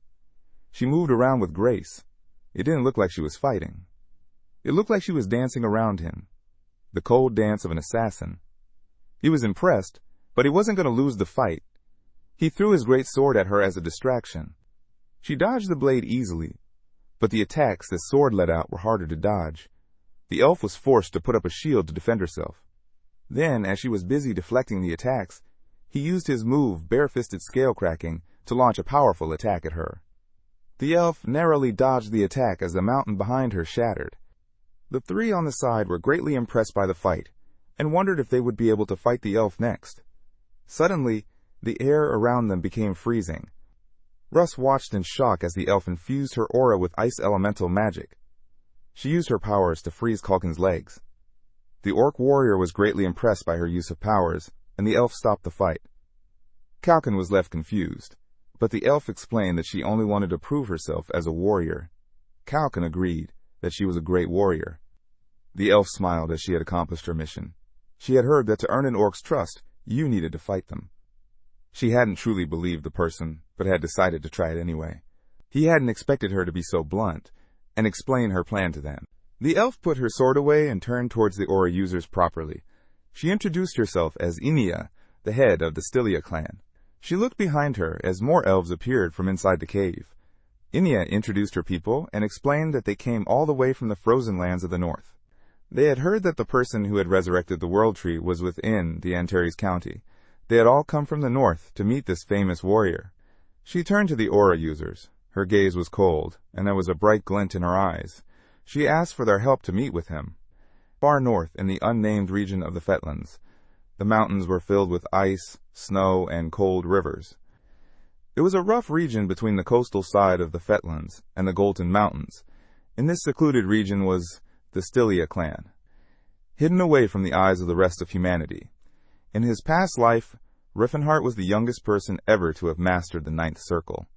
A: She moved around with grace. It didn't look like she was fighting. It looked like she was dancing around him, the cold dance of an assassin. He was impressed, but he wasn't going to lose the fight. He threw his great sword at her as a distraction. She dodged the blade easily. but the attacks that Sword let out were harder to dodge. The elf was forced to put up a shield to defend herself. Then, as she was busy deflecting the attacks, he used his move, Bare-Fisted Scale-Cracking, to launch a powerful attack at her. The elf narrowly dodged the attack as the mountain behind her shattered. The three on the side were greatly impressed by the fight, and wondered if they would be able to fight the elf next. Suddenly, the air around them became freezing. Russ watched in shock as the elf infused her aura with ice elemental magic. She used her powers to freeze Culkin's legs. The orc warrior was greatly impressed by her use of powers, and the elf stopped the fight. Culkin was left confused, but the elf explained that she only wanted to prove herself as a warrior. Culkin agreed that she was a great warrior. The elf smiled as she had accomplished her mission. She had heard that to earn an orc's trust, you needed to fight them. She hadn't truly believed the person, but had decided to try it anyway. He hadn't expected her to be so blunt, and explain her plan to them. The elf put her sword away and turned towards the aura users properly. She introduced herself as Inia, the head of the Stylia clan. She looked behind her as more elves appeared from inside the cave. Inia introduced her people and explained that they came all the way from the frozen lands of the north. They had heard that the person who had resurrected the World Tree was within the Antares County. They had all come from the north to meet this famous warrior. She turned to the aura users. Her gaze was cold, and there was a bright glint in her eyes. She asked for their help to meet with him. Far north, in the unnamed region of the Fetlands, the mountains were filled with ice, snow, and cold rivers. It was a rough region between the coastal side of the Fetlands and the Golden Mountains. In this secluded region was the Stylia clan, hidden away from the eyes of the rest of humanity. In his past life, Rifenheart was the youngest person ever to have mastered the Ninth Circle.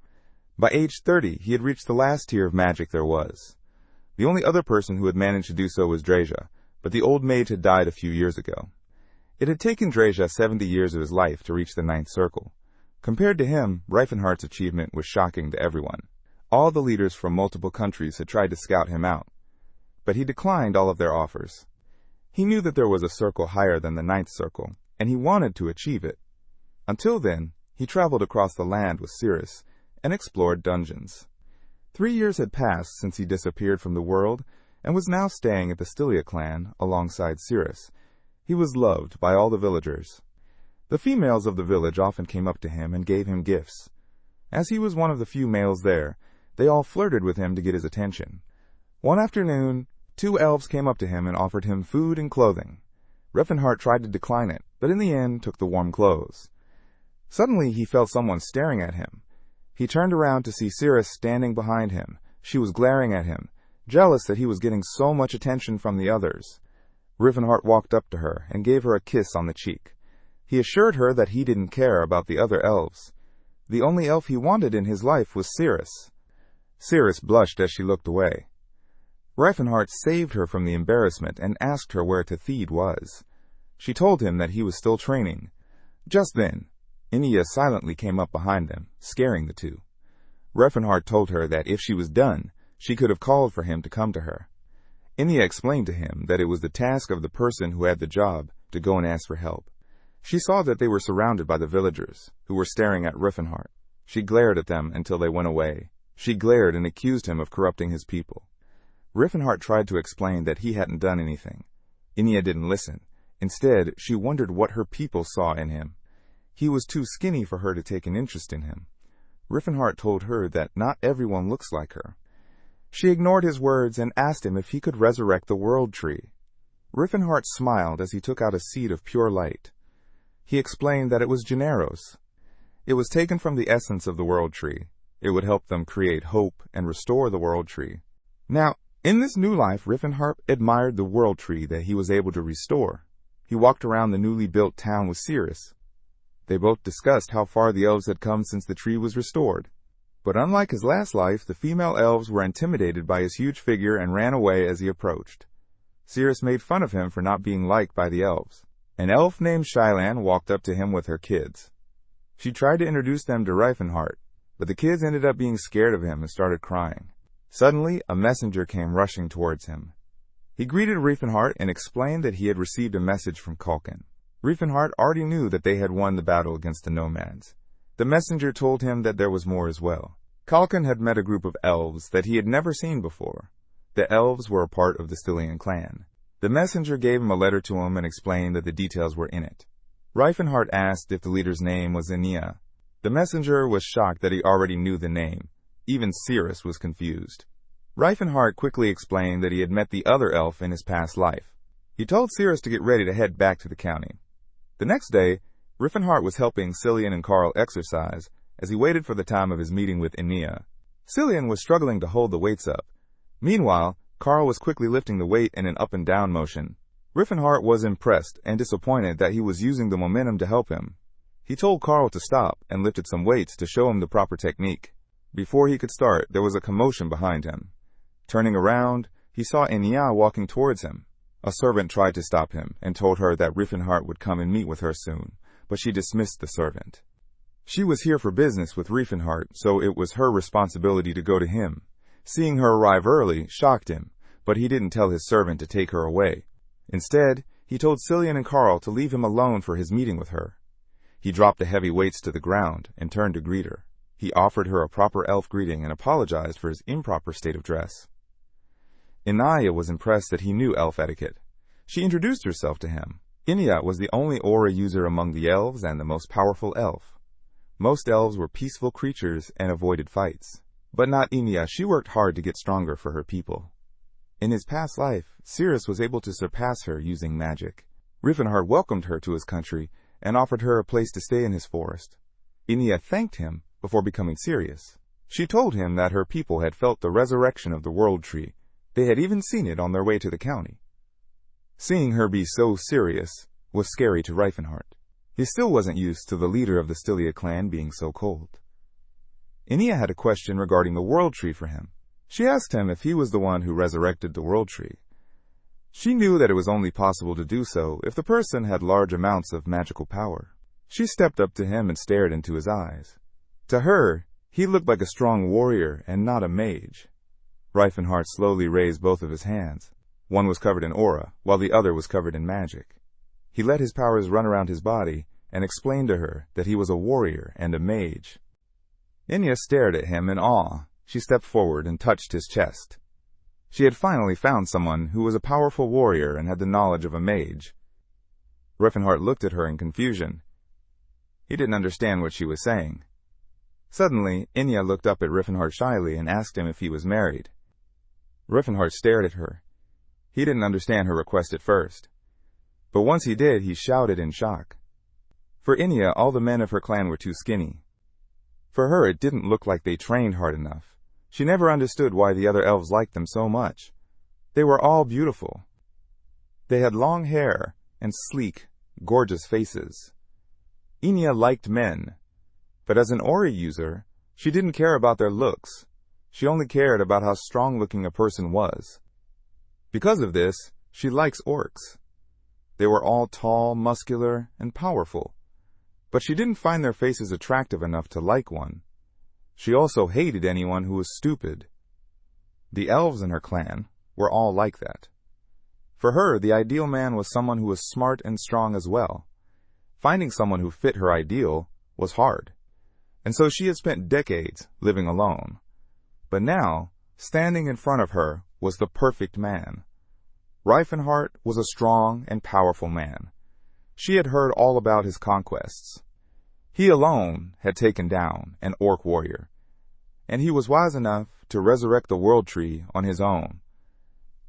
A: By age 30, he had reached the last tier of magic there was. The only other person who had managed to do so was Dreja, but the old mage had died a few years ago. It had taken Dreja 70 years of his life to reach the Ninth Circle. Compared to him, Rifenheart's achievement was shocking to everyone. All the leaders from multiple countries had tried to scout him out, but he declined all of their offers. He knew that there was a circle higher than the Ninth Circle, and he wanted to achieve it. Until then, he traveled across the land with Cyrus and explored dungeons. 3 years had passed since he disappeared from the world and was now staying at the Stylia clan alongside Cyrus. He was loved by all the villagers. The females of the village often came up to him and gave him gifts. As he was one of the few males there, they all flirted with him to get his attention. One afternoon, 2 elves came up to him and offered him food and clothing. Rifenheart tried to decline it, but in the end took the warm clothes. Suddenly he felt someone staring at him. He turned around to see Cyrus standing behind him. She was glaring at him, jealous that he was getting so much attention from the others. Rifenheart walked up to her and gave her a kiss on the cheek. He assured her that he didn't care about the other elves. The only elf he wanted in his life was Cyrus. Cyrus blushed as she looked away. Rifenheart saved her from the embarrassment and asked her where Tetheed was. She told him that he was still training. Just then, Inia silently came up behind them, scaring the two. Rifenheart told her that if she was done, she could have called for him to come to her. Inia explained to him that it was the task of the person who had the job to go and ask for help. She saw that they were surrounded by the villagers, who were staring at Rifenheart. She glared at them until they went away. She glared and accused him of corrupting his people. Rifenheart tried to explain that he hadn't done anything. Inia didn't listen. Instead, she wondered what her people saw in him. He was too skinny for her to take an interest in him. Rifenheart told her that not everyone looks like her. She ignored his words and asked him if he could resurrect the World Tree. Rifenheart smiled as he took out a seed of pure light. He explained that it was Generos. It was taken from the essence of the World Tree. It would help them create hope and restore the World Tree. Now, in this new life, Rifenheart admired the World Tree that he was able to restore. He walked around the newly built town with Cyrus. They both discussed how far the elves had come since the tree was restored. But unlike his last life, the female elves were intimidated by his huge figure and ran away as he approached. Cyrus made fun of him for not being liked by the elves. An elf named Shylan walked up to him with her kids. She tried to introduce them to Rifenheart, but the kids ended up being scared of him and started crying. Suddenly, a messenger came rushing towards him. He greeted Rifenheart and explained that he had received a message from Culkin. Rifenheart already knew that they had won the battle against the nomads. The messenger told him that there was more as well. Kalkin had met a group of elves that he had never seen before. The elves were a part of the Stylian clan. The messenger gave him a letter to him and explained that the details were in it. Rifenheart asked if the leader's name was Enia. The messenger was shocked that he already knew the name. Even Cyrus was confused. Rifenheart quickly explained that he had met the other elf in his past life. He told Cyrus to get ready to head back to the county. The next day, Rifenheart was helping Cillian and Carl exercise as he waited for the time of his meeting with Enia. Cillian was struggling to hold the weights up. Meanwhile, Carl was quickly lifting the weight in an up and down motion. Rifenheart was impressed and disappointed that he was using the momentum to help him. He told Carl to stop and lifted some weights to show him the proper technique. Before he could start, there was a commotion behind him. Turning around, he saw Enia walking towards him. A servant tried to stop him and told her that Rifenheart would come and meet with her soon, but she dismissed the servant. She was here for business with Rifenheart, so it was her responsibility to go to him. Seeing her arrive early shocked him, but he didn't tell his servant to take her away. Instead, he told Cillian and Carl to leave him alone for his meeting with her. He dropped the heavy weights to the ground and turned to greet her. He offered her a proper elf greeting and apologized for his improper state of dress. Enia was impressed that he knew elf etiquette. She introduced herself to him. Enia was the only aura user among the elves and the most powerful elf. Most elves were peaceful creatures and avoided fights. But not Enia. She worked hard to get stronger for her people. In his past life, Cyrus was able to surpass her using magic. Rifenheart welcomed her to his country and offered her a place to stay in his forest. Enia thanked him before becoming serious. She told him that her people had felt the resurrection of the World Tree. They had even seen it on their way to the county. Seeing her be so serious was scary to Rifenheart. He still wasn't used to the leader of the Stylia clan being so cold. Enia had a question regarding the World Tree for him. She asked him if he was the one who resurrected the World Tree. She knew that it was only possible to do so if the person had large amounts of magical power. She stepped up to him and stared into his eyes. To her, he looked like a strong warrior and not a mage. Rifenheart slowly raised both of his hands. One was covered in aura, while the other was covered in magic. He let his powers run around his body and explained to her that he was a warrior and a mage. Enia stared at him in awe. She stepped forward and touched his chest. She had finally found someone who was a powerful warrior and had the knowledge of a mage. Rifenheart looked at her in confusion. He didn't understand what she was saying. Suddenly, Enia looked up at Rifenheart shyly and asked him if he was married. Rifenheart stared at her. He didn't understand her request at first. But once he did, he shouted in shock. For Enia, all the men of her clan were too skinny. For her, it didn't look like they trained hard enough. She never understood why the other elves liked them so much. They were all beautiful. They had long hair and sleek, gorgeous faces. Enia liked men, but as an Ori user, she didn't care about their looks. She only cared about how strong-looking a person was. Because of this, she likes orcs. They were all tall, muscular, and powerful. But she didn't find their faces attractive enough to like one. She also hated anyone who was stupid. The elves in her clan were all like that. For her, the ideal man was someone who was smart and strong as well. Finding someone who fit her ideal was hard. And so she had spent decades living alone. But now, standing in front of her was the perfect man. Rifenheart was a strong and powerful man. She had heard all about his conquests. He alone had taken down an orc warrior, and he was wise enough to resurrect the World Tree on his own.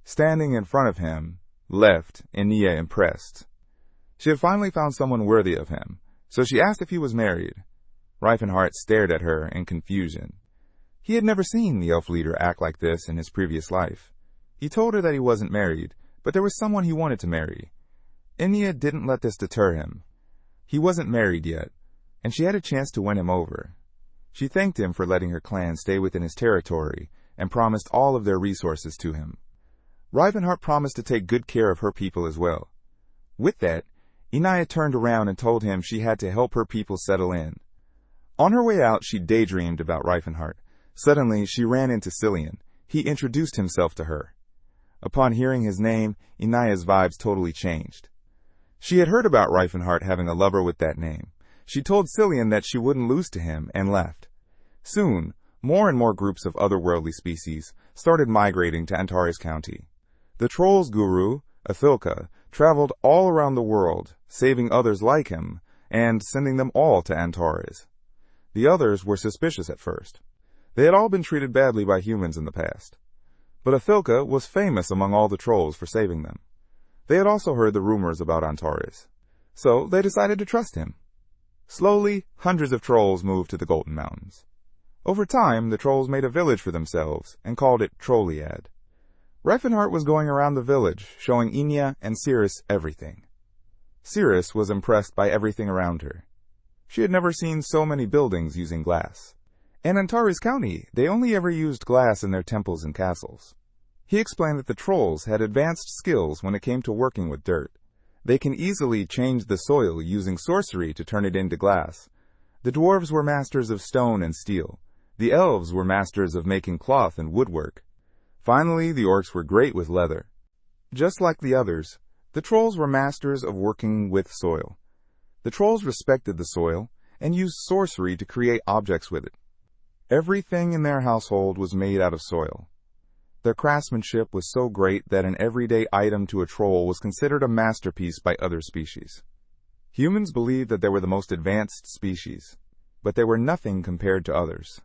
A: Standing in front of him, left Enia impressed. She had finally found someone worthy of him, so she asked if he was married. Rifenheart stared at her in confusion. He had never seen the elf leader act like this in his previous life. He told her that he wasn't married, but there was someone he wanted to marry. Enia didn't let this deter him. He wasn't married yet, and she had a chance to win him over. She thanked him for letting her clan stay within his territory and promised all of their resources to him. Rifenheart promised to take good care of her people as well. With that, Enia turned around and told him she had to help her people settle in. On her way out, she daydreamed about Rifenheart. Suddenly, she ran into Cillian. He introduced himself to her. Upon hearing his name, Enia's vibes totally changed. She had heard about Rifenheart having a lover with that name. She told Cillian that she wouldn't lose to him and left. Soon, More and more groups of otherworldly species started migrating to Antares County. The troll's guru, Athilka, traveled all around the world, saving others like him, and sending them all to Antares. The others were suspicious at first. They had all been treated badly by humans in the past. But Athilka was famous among all the trolls for saving them. They had also heard the rumors about Antares, so they decided to trust him. Slowly, hundreds of trolls moved to the Golden Mountains. Over time, the trolls made a village for themselves and called it Trolliad. Rifenheart was going around the village, showing Enya and Cyrus everything. Cyrus was impressed by everything around her. She had never seen so many buildings using glass. In Antares County, they only ever used glass in their temples and castles. He explained that the trolls had advanced skills when it came to working with dirt. They can easily change the soil using sorcery to turn it into glass. The dwarves were masters of stone and steel. The elves were masters of making cloth and woodwork. Finally, the orcs were great with leather. Just like the others, the trolls were masters of working with soil. The trolls respected the soil and used sorcery to create objects with it. Everything in their household was made out of soil. Their craftsmanship was so great that an everyday item to a troll was considered a masterpiece by other species. Humans believed that they were the most advanced species, but they were nothing compared to others.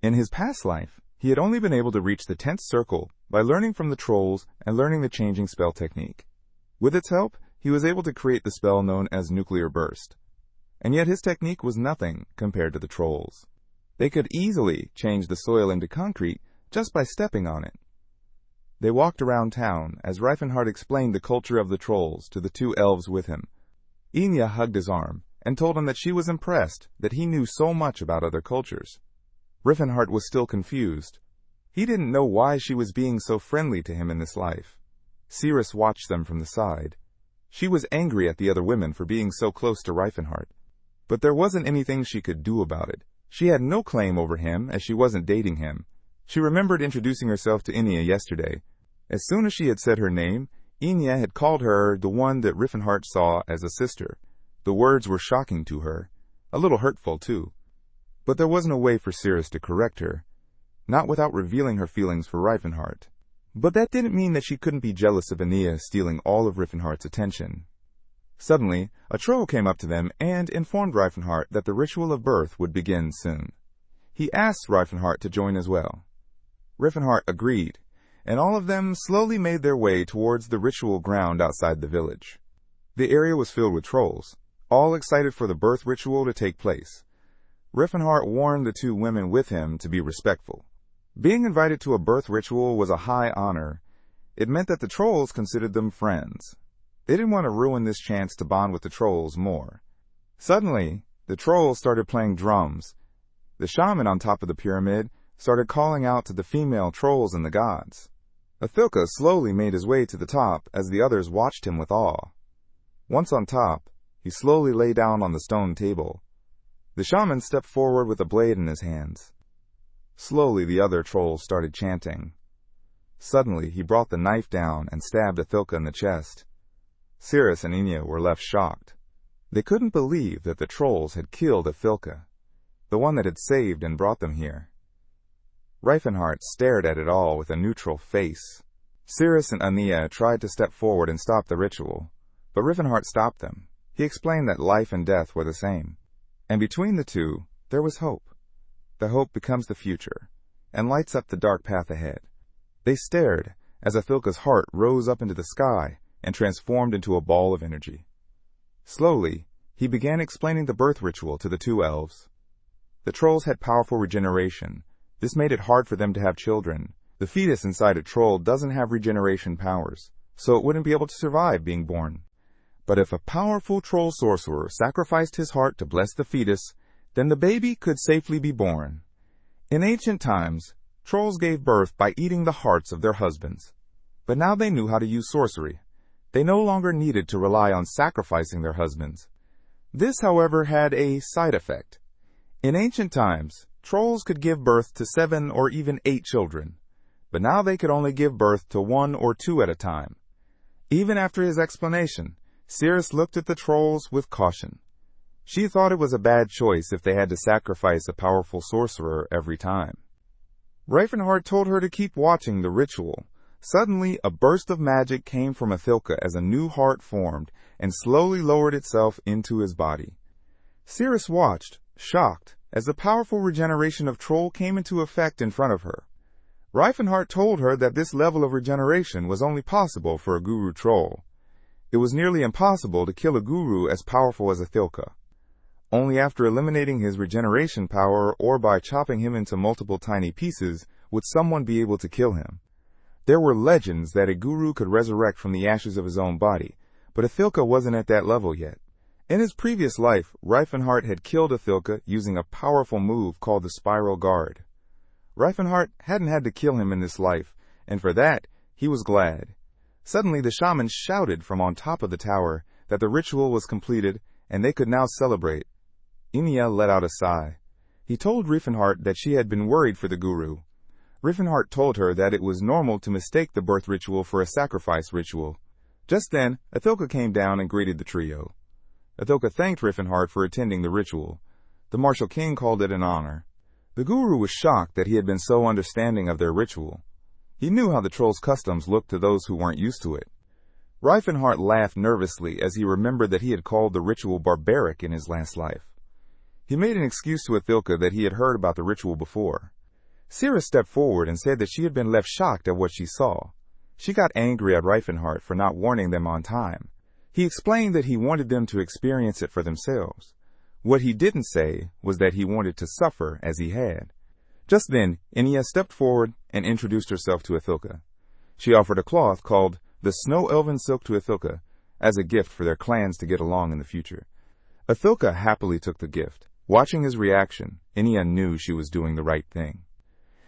A: In his past life, he had only been able to reach the 10th circle by learning from the trolls and learning the changing spell technique. With its help, he was able to create the spell known as Nuclear Burst. And yet his technique was nothing compared to the trolls. They could easily change the soil into concrete just by stepping on it. They walked around town as Rifenheart explained the culture of the trolls to the two elves with him. Enya hugged his arm and told him that she was impressed that he knew so much about other cultures. Rifenheart was still confused. He didn't know why she was being so friendly to him in this life. Cyrus watched them from the side. She was angry at the other women for being so close to Rifenheart. But there wasn't anything she could do about it. She had no claim over him as she wasn't dating him. She remembered introducing herself to Enya yesterday. As soon as she had said her name, Enya had called her the one that Rifenheart saw as a sister. The words were shocking to her, a little hurtful too. But there was no way for Cyrus to correct her, not without revealing her feelings for Rifenheart. But that didn't mean that she couldn't be jealous of Enya stealing all of Rifenheart's attention. Suddenly, a troll came up to them and informed Rifenheart that the ritual of birth would begin soon. He asked Rifenheart to join as well. Rifenheart agreed, and all of them slowly made their way towards the ritual ground outside the village. The area was filled with trolls, all excited for the birth ritual to take place. Rifenheart warned the two women with him to be respectful. Being invited to a birth ritual was a high honor. It meant that the trolls considered them friends. They didn't want to ruin this chance to bond with the trolls more. Suddenly, the trolls started playing drums. The shaman on top of the pyramid started calling out to the female trolls and the gods. Athilka slowly made his way to the top as the others watched him with awe. Once on top, he slowly lay down on the stone table. The shaman stepped forward with a blade in his hands. Slowly the other trolls started chanting. Suddenly he brought the knife down and stabbed Athilka in the chest. Cyrus and Enya were left shocked. They couldn't believe that the trolls had killed Athilka, the one that had saved and brought them here. Rifenheart stared at it all with a neutral face. Cyrus and Enya tried to step forward and stop the ritual, but Rifenheart stopped them. He explained that life and death were the same. And between the two, there was hope. The hope becomes the future, and lights up the dark path ahead. They stared as Athilka's heart rose up into the sky and transformed into a ball of energy. Slowly, he began explaining the birth ritual to the two elves. The trolls had powerful regeneration. This made it hard for them to have children. The fetus inside a troll doesn't have regeneration powers, so it wouldn't be able to survive being born. But if a powerful troll sorcerer sacrificed his heart to bless the fetus, then the baby could safely be born. In ancient times, trolls gave birth by eating the hearts of their husbands. But now they knew how to use sorcery. They no longer needed to rely on sacrificing their husbands. This, however, had a side effect. In ancient times, trolls could give birth to 7 or even 8 children, but now they could only give birth to 1 or 2 at a time. Even after his explanation, Cyrus looked at the trolls with caution. She thought it was a bad choice if they had to sacrifice a powerful sorcerer every time. Rifenheart told her to keep watching the ritual. Suddenly, a burst of magic came from Athilka as a new heart formed and slowly lowered itself into his body. Cyrus watched, shocked, as the powerful regeneration of Troll came into effect in front of her. Rifenheart told her that this level of regeneration was only possible for a Guru Troll. It was nearly impossible to kill a Guru as powerful as Athilka. Only after eliminating his regeneration power or by chopping him into multiple tiny pieces would someone be able to kill him. There were legends that a Guru could resurrect from the ashes of his own body, but Athilka wasn't at that level yet. In his previous life, Rifenheart had killed Athilka using a powerful move called the Spiral Guard. Rifenheart hadn't had to kill him in this life, and for that, he was glad. Suddenly the shaman shouted from on top of the tower that the ritual was completed and they could now celebrate. Inia let out a sigh. He told Rifenheart that she had been worried for the Guru. Rifenheart told her that it was normal to mistake the birth ritual for a sacrifice ritual. Just then, Athilka came down and greeted the trio. Athilka thanked Rifenheart for attending the ritual. The martial king called it an honor. The Guru was shocked that he had been so understanding of their ritual. He knew how the troll's customs looked to those who weren't used to it. Rifenheart laughed nervously as he remembered that he had called the ritual barbaric in his last life. He made an excuse to Athilka that he had heard about the ritual before. Cyrus stepped forward and said that she had been left shocked at what she saw. She got angry at Rifenheart for not warning them on time. He explained that he wanted them to experience it for themselves. What he didn't say was that he wanted to suffer as he had. Just then, Inia stepped forward and introduced herself to Athilka. She offered a cloth called the Snow Elven Silk to Athilka as a gift for their clans to get along in the future. Athilka happily took the gift. Watching his reaction, Inia knew she was doing the right thing.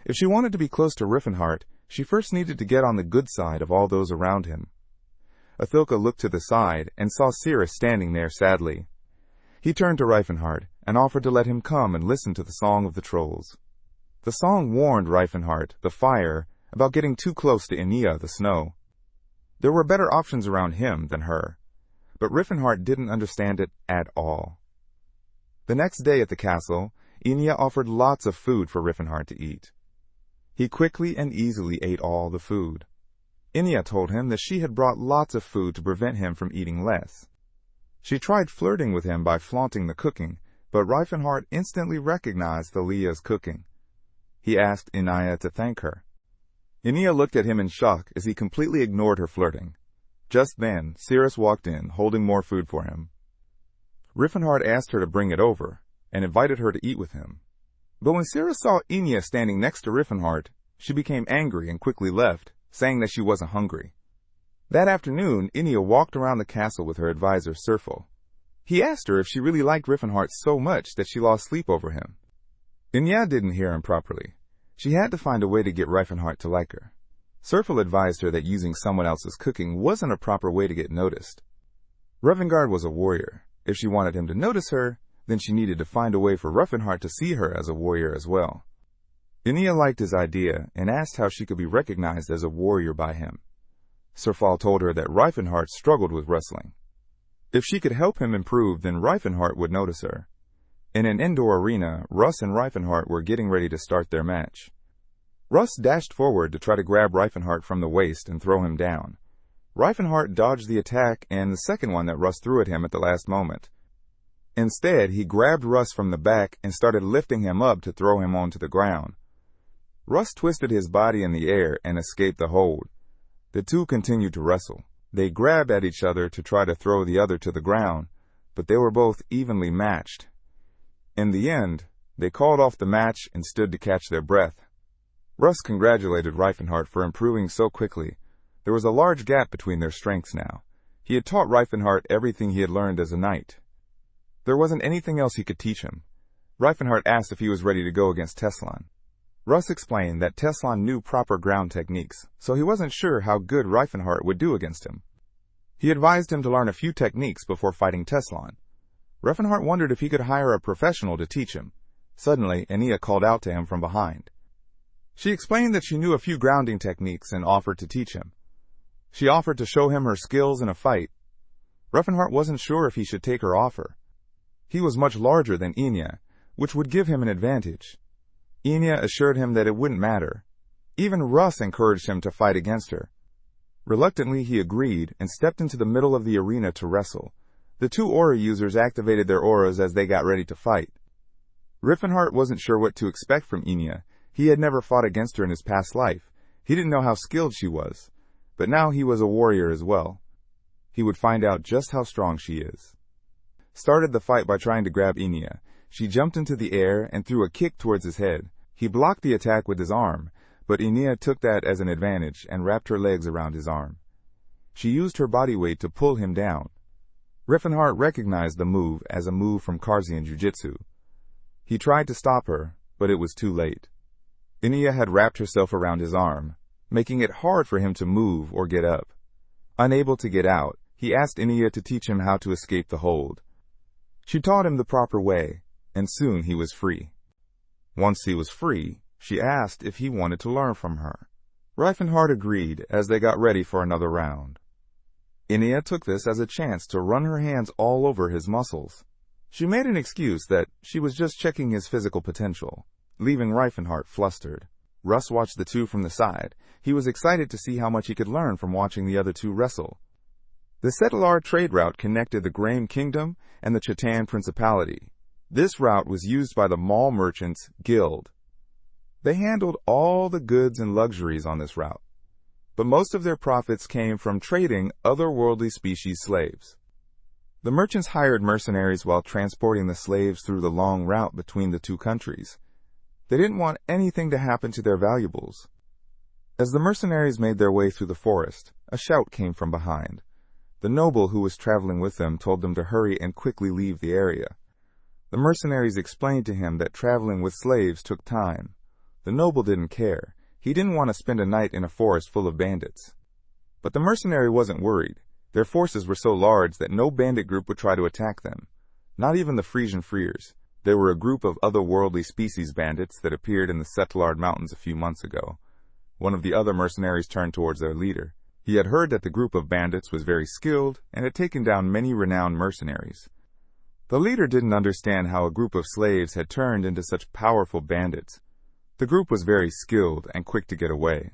A: If she wanted to be close to Rifenheart, she first needed to get on the good side of all those around him. Athilka looked to the side and saw Cyrus standing there sadly. He turned to Rifenheart and offered to let him come and listen to the song of the trolls. The song warned Rifenheart, the fire, about getting too close to Inia, the snow. There were better options around him than her, but Rifenheart didn't understand it at all. The next day at the castle, Inia offered lots of food for Rifenheart to eat. He quickly and easily ate all the food. Inia told him that she had brought lots of food to prevent him from eating less. She tried flirting with him by flaunting the cooking, but Rifenheart instantly recognized Thalia's cooking. He asked Inia to thank her. Inia looked at him in shock as he completely ignored her flirting. Just then, Cyrus walked in, holding more food for him. Rifenheart asked her to bring it over, and invited her to eat with him. But when Cyrus saw Inia standing next to Rifenheart, she became angry and quickly left, saying that she wasn't hungry. That afternoon, Inia walked around the castle with her advisor, Serfel. He asked her if she really liked Rifenheart so much that she lost sleep over him. Inia didn't hear him properly. She had to find a way to get Rifenheart to like her. Serfel advised her that using someone else's cooking wasn't a proper way to get noticed. Revengard was a warrior. If she wanted him to notice her, then she needed to find a way for Rifenheart to see her as a warrior as well. Inia liked his idea and asked how she could be recognized as a warrior by him. Serfal told her that Rifenheart struggled with wrestling. If she could help him improve, then Rifenheart would notice her. In an indoor arena, Russ and Rifenheart were getting ready to start their match. Russ dashed forward to try to grab Rifenheart from the waist and throw him down. Rifenheart dodged the attack and the second one that Russ threw at him at the last moment. Instead, he grabbed Russ from the back and started lifting him up to throw him onto the ground. Russ twisted his body in the air and escaped the hold. The two continued to wrestle. They grabbed at each other to try to throw the other to the ground, but they were both evenly matched. In the end, they called off the match and stood to catch their breath. Russ congratulated Rifenheart for improving so quickly. There was a large gap between their strengths now. He had taught Rifenheart everything he had learned as a knight. There wasn't anything else he could teach him. Rifenheart asked if he was ready to go against Teslon. Russ explained that Teslon knew proper ground techniques, so he wasn't sure how good Rifenheart would do against him. He advised him to learn a few techniques before fighting Teslon. Rifenheart wondered if he could hire a professional to teach him. Suddenly, Inia called out to him from behind. She explained that she knew a few grounding techniques and offered to teach him. She offered to show him her skills in a fight. Rifenheart wasn't sure if he should take her offer. He was much larger than Inia, which would give him an advantage. Enya assured him that it wouldn't matter. Even Russ encouraged him to fight against her. Reluctantly, he agreed and stepped into the middle of the arena to wrestle. The two aura users activated their auras as they got ready to fight. Rifenheart wasn't sure what to expect from Enya. He had never fought against her in his past life. He didn't know how skilled she was. But now he was a warrior as well. He would find out just how strong she is. Started the fight by trying to grab Enya. She jumped into the air and threw a kick towards his head. He blocked the attack with his arm, but Enya took that as an advantage and wrapped her legs around his arm. She used her body weight to pull him down. Rifenheart recognized the move as a move from Karzian Jiu-Jitsu. He tried to stop her, but it was too late. Enya had wrapped herself around his arm, making it hard for him to move or get up. Unable to get out, he asked Enya to teach him how to escape the hold. She taught him the proper way, and soon he was free. Once he was free, she asked if he wanted to learn from her. Rifenheart agreed as they got ready for another round. Enya took this as a chance to run her hands all over his muscles. She made an excuse that she was just checking his physical potential, leaving Rifenheart flustered. Russ watched the two from the side. He was excited to see how much he could learn from watching the other two wrestle. The Settlar trade route connected the Graham Kingdom and the Chatan Principality. This route was used by the Mall Merchants Guild. They handled all the goods and luxuries on this route, but most of their profits came from trading otherworldly species slaves. The merchants hired mercenaries while transporting the slaves through the long route between the two countries. They didn't want anything to happen to their valuables. As the mercenaries made their way through the forest, a shout came from behind. The noble who was traveling with them told them to hurry and quickly leave the area. The mercenaries explained to him that traveling with slaves took time. The noble didn't care. He didn't want to spend a night in a forest full of bandits. But the mercenary wasn't worried. Their forces were so large that no bandit group would try to attack them. Not even the Frisian Freers. They were a group of otherworldly species bandits that appeared in the Settlar Mountains a few months ago. One of the other mercenaries turned towards their leader. He had heard that the group of bandits was very skilled and had taken down many renowned mercenaries. The leader didn't understand how a group of slaves had turned into such powerful bandits. The group was very skilled and quick to get away.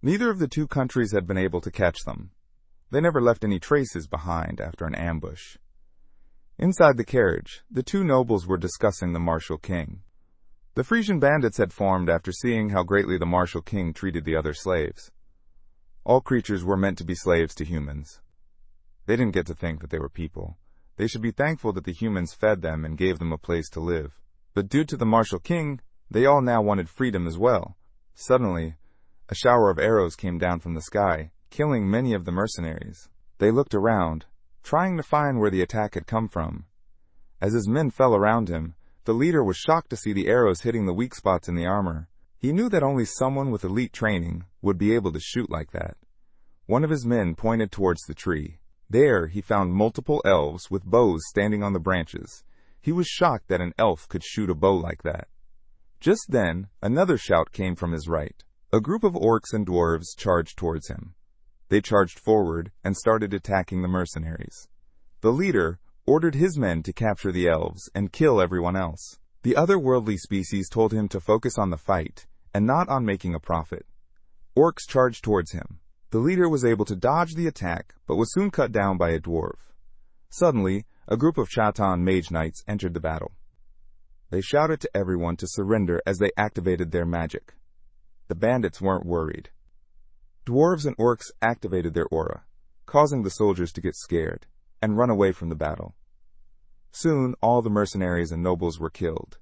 A: Neither of the two countries had been able to catch them. They never left any traces behind after an ambush. Inside the carriage, the two nobles were discussing the martial king. The Frisian bandits had formed after seeing how greatly the martial king treated the other slaves. All creatures were meant to be slaves to humans. They didn't get to think that they were people. They should be thankful that the humans fed them and gave them a place to live. But due to the martial king, they all now wanted freedom as well. Suddenly, a shower of arrows came down from the sky, killing many of the mercenaries. They looked around, trying to find where the attack had come from. As his men fell around him, the leader was shocked to see the arrows hitting the weak spots in the armor. He knew that only someone with elite training would be able to shoot like that. One of his men pointed towards the tree. There, he found multiple elves with bows standing on the branches. He was shocked that an elf could shoot a bow like that. Just then, another shout came from his right. A group of orcs and dwarves charged towards him. They charged forward and started attacking the mercenaries. The leader ordered his men to capture the elves and kill everyone else. The otherworldly species told him to focus on the fight and not on making a profit. Orcs charged towards him. The leader was able to dodge the attack, but was soon cut down by a dwarf. Suddenly, a group of Chatan mage knights entered the battle. They shouted to everyone to surrender as they activated their magic. The bandits weren't worried. Dwarves and orcs activated their aura, causing the soldiers to get scared and run away from the battle. Soon, all the mercenaries and nobles were killed.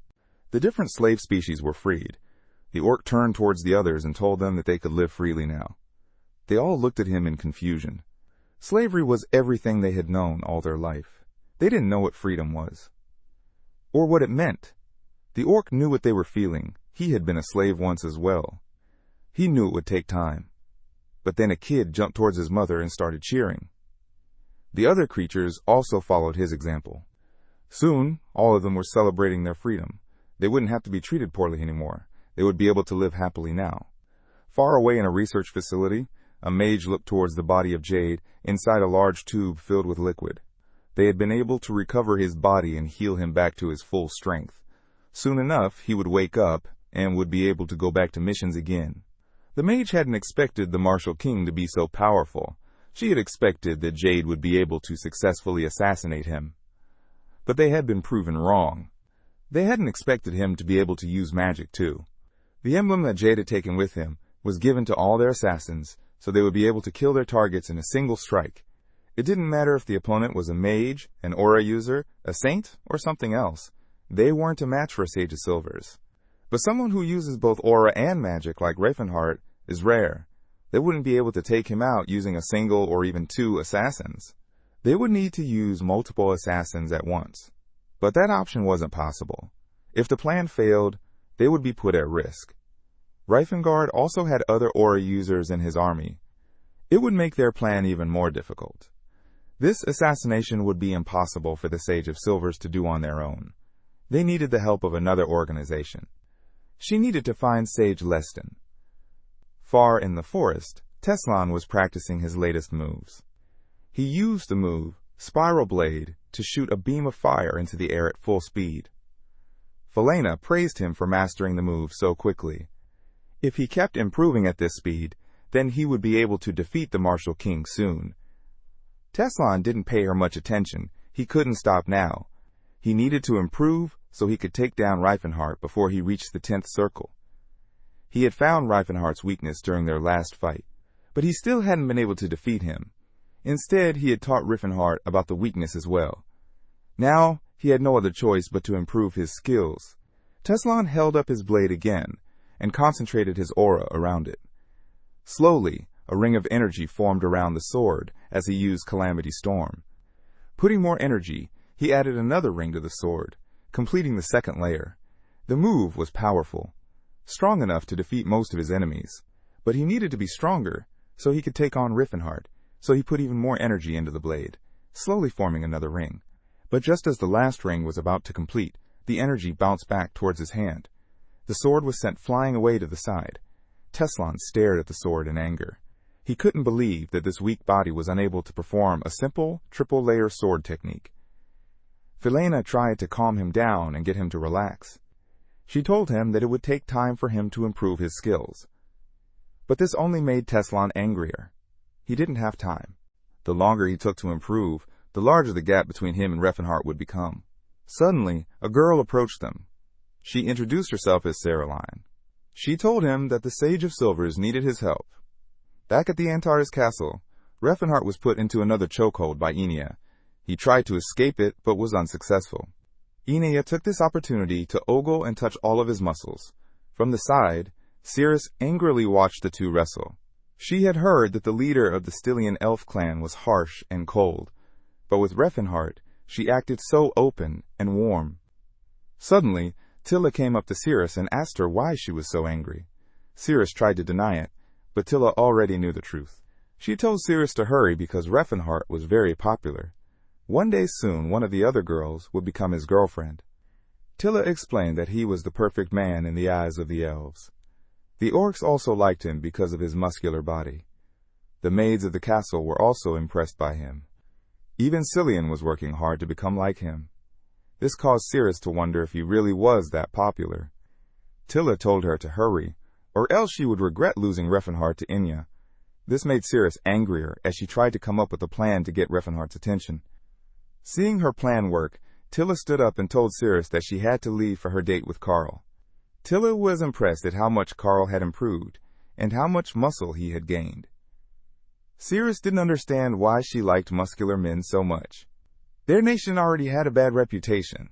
A: The different slave species were freed. The orc turned towards the others and told them that they could live freely now. They all looked at him in confusion. Slavery was everything they had known all their life. They didn't know what freedom was, or what it meant. The orc knew what they were feeling. He had been a slave once as well. He knew it would take time. But then a kid jumped towards his mother and started cheering. The other creatures also followed his example. Soon, all of them were celebrating their freedom. They wouldn't have to be treated poorly anymore. They would be able to live happily now. Far away in a research facility, a mage looked towards the body of Jade inside a large tube filled with liquid. They had been able to recover his body and heal him back to his full strength. Soon enough, he would wake up and would be able to go back to missions again. The mage hadn't expected the Martial King to be so powerful. She had expected that Jade would be able to successfully assassinate him. But they had been proven wrong. They hadn't expected him to be able to use magic too. The emblem that Jade had taken with him was given to all their assassins, so they would be able to kill their targets in a single strike. It didn't matter if the opponent was a mage, an aura user, a saint, or something else. They weren't a match for a Sage of Silvers. But someone who uses both aura and magic like Rifenheart is rare. They wouldn't be able to take him out using a single or even two assassins. They would need to use multiple assassins at once. But that option wasn't possible. If the plan failed, they would be put at risk. Rifenheart also had other aura users in his army. It would make their plan even more difficult. This assassination would be impossible for the Sage of Silvers to do on their own. They needed the help of another organization. She needed to find Sage Leston. Far in the forest, Teslon was practicing his latest moves. He used the move, Spiral Blade, to shoot a beam of fire into the air at full speed. Felena praised him for mastering the move so quickly. If he kept improving at this speed, then he would be able to defeat the Martial King soon. Teslon didn't pay her much attention. He couldn't stop now. He needed to improve so he could take down Rifenheart before he reached the 10th circle. He had found Rifenheart's weakness during their last fight, but he still hadn't been able to defeat him. Instead, he had taught Rifenheart about the weakness as well. Now, he had no other choice but to improve his skills. Teslon held up his blade again and concentrated his aura around it. Slowly, a ring of energy formed around the sword as he used Calamity Storm. Putting more energy, he added another ring to the sword, completing the second layer. The move was powerful, strong enough to defeat most of his enemies, but he needed to be stronger so he could take on Rifenheart, so he put even more energy into the blade, slowly forming another ring. But just as the last ring was about to complete, the energy bounced back towards his hand. The sword was sent flying away to the side. Teslon stared at the sword in anger. He couldn't believe that this weak body was unable to perform a simple, triple-layer sword technique. Felena tried to calm him down and get him to relax. She told him that it would take time for him to improve his skills. But this only made Teslon angrier. He didn't have time. The longer he took to improve, the larger the gap between him and Rifenheart would become. Suddenly, a girl approached them. She introduced herself as Caroline. She told him that the Sage of Silvers needed his help. Back at the Antar's castle, Rifenheart was put into another chokehold by Enia. He tried to escape it, but was unsuccessful. Enia took this opportunity to ogle and touch all of his muscles. From the side, Cyrus angrily watched the two wrestle. She had heard that the leader of the Stylian elf clan was harsh and cold, but with Rifenheart, she acted so open and warm. Suddenly, Tilla came up to Cyrus and asked her why she was so angry. Cyrus tried to deny it, but Tilla already knew the truth. She told Cyrus to hurry because Rifenheart was very popular. One day soon, one of the other girls would become his girlfriend. Tilla explained that he was the perfect man in the eyes of the elves. The orcs also liked him because of his muscular body. The maids of the castle were also impressed by him. Even Cillian was working hard to become like him. This caused Cyrus to wonder if he really was that popular. Tilla told her to hurry, or else she would regret losing Rifenheart to Enya. This made Cyrus angrier as she tried to come up with a plan to get Rifenheart's attention. Seeing her plan work, Tilla stood up and told Cyrus that she had to leave for her date with Carl. Tilla was impressed at how much Carl had improved, and how much muscle he had gained. Cyrus didn't understand why she liked muscular men so much. Their nation already had a bad reputation.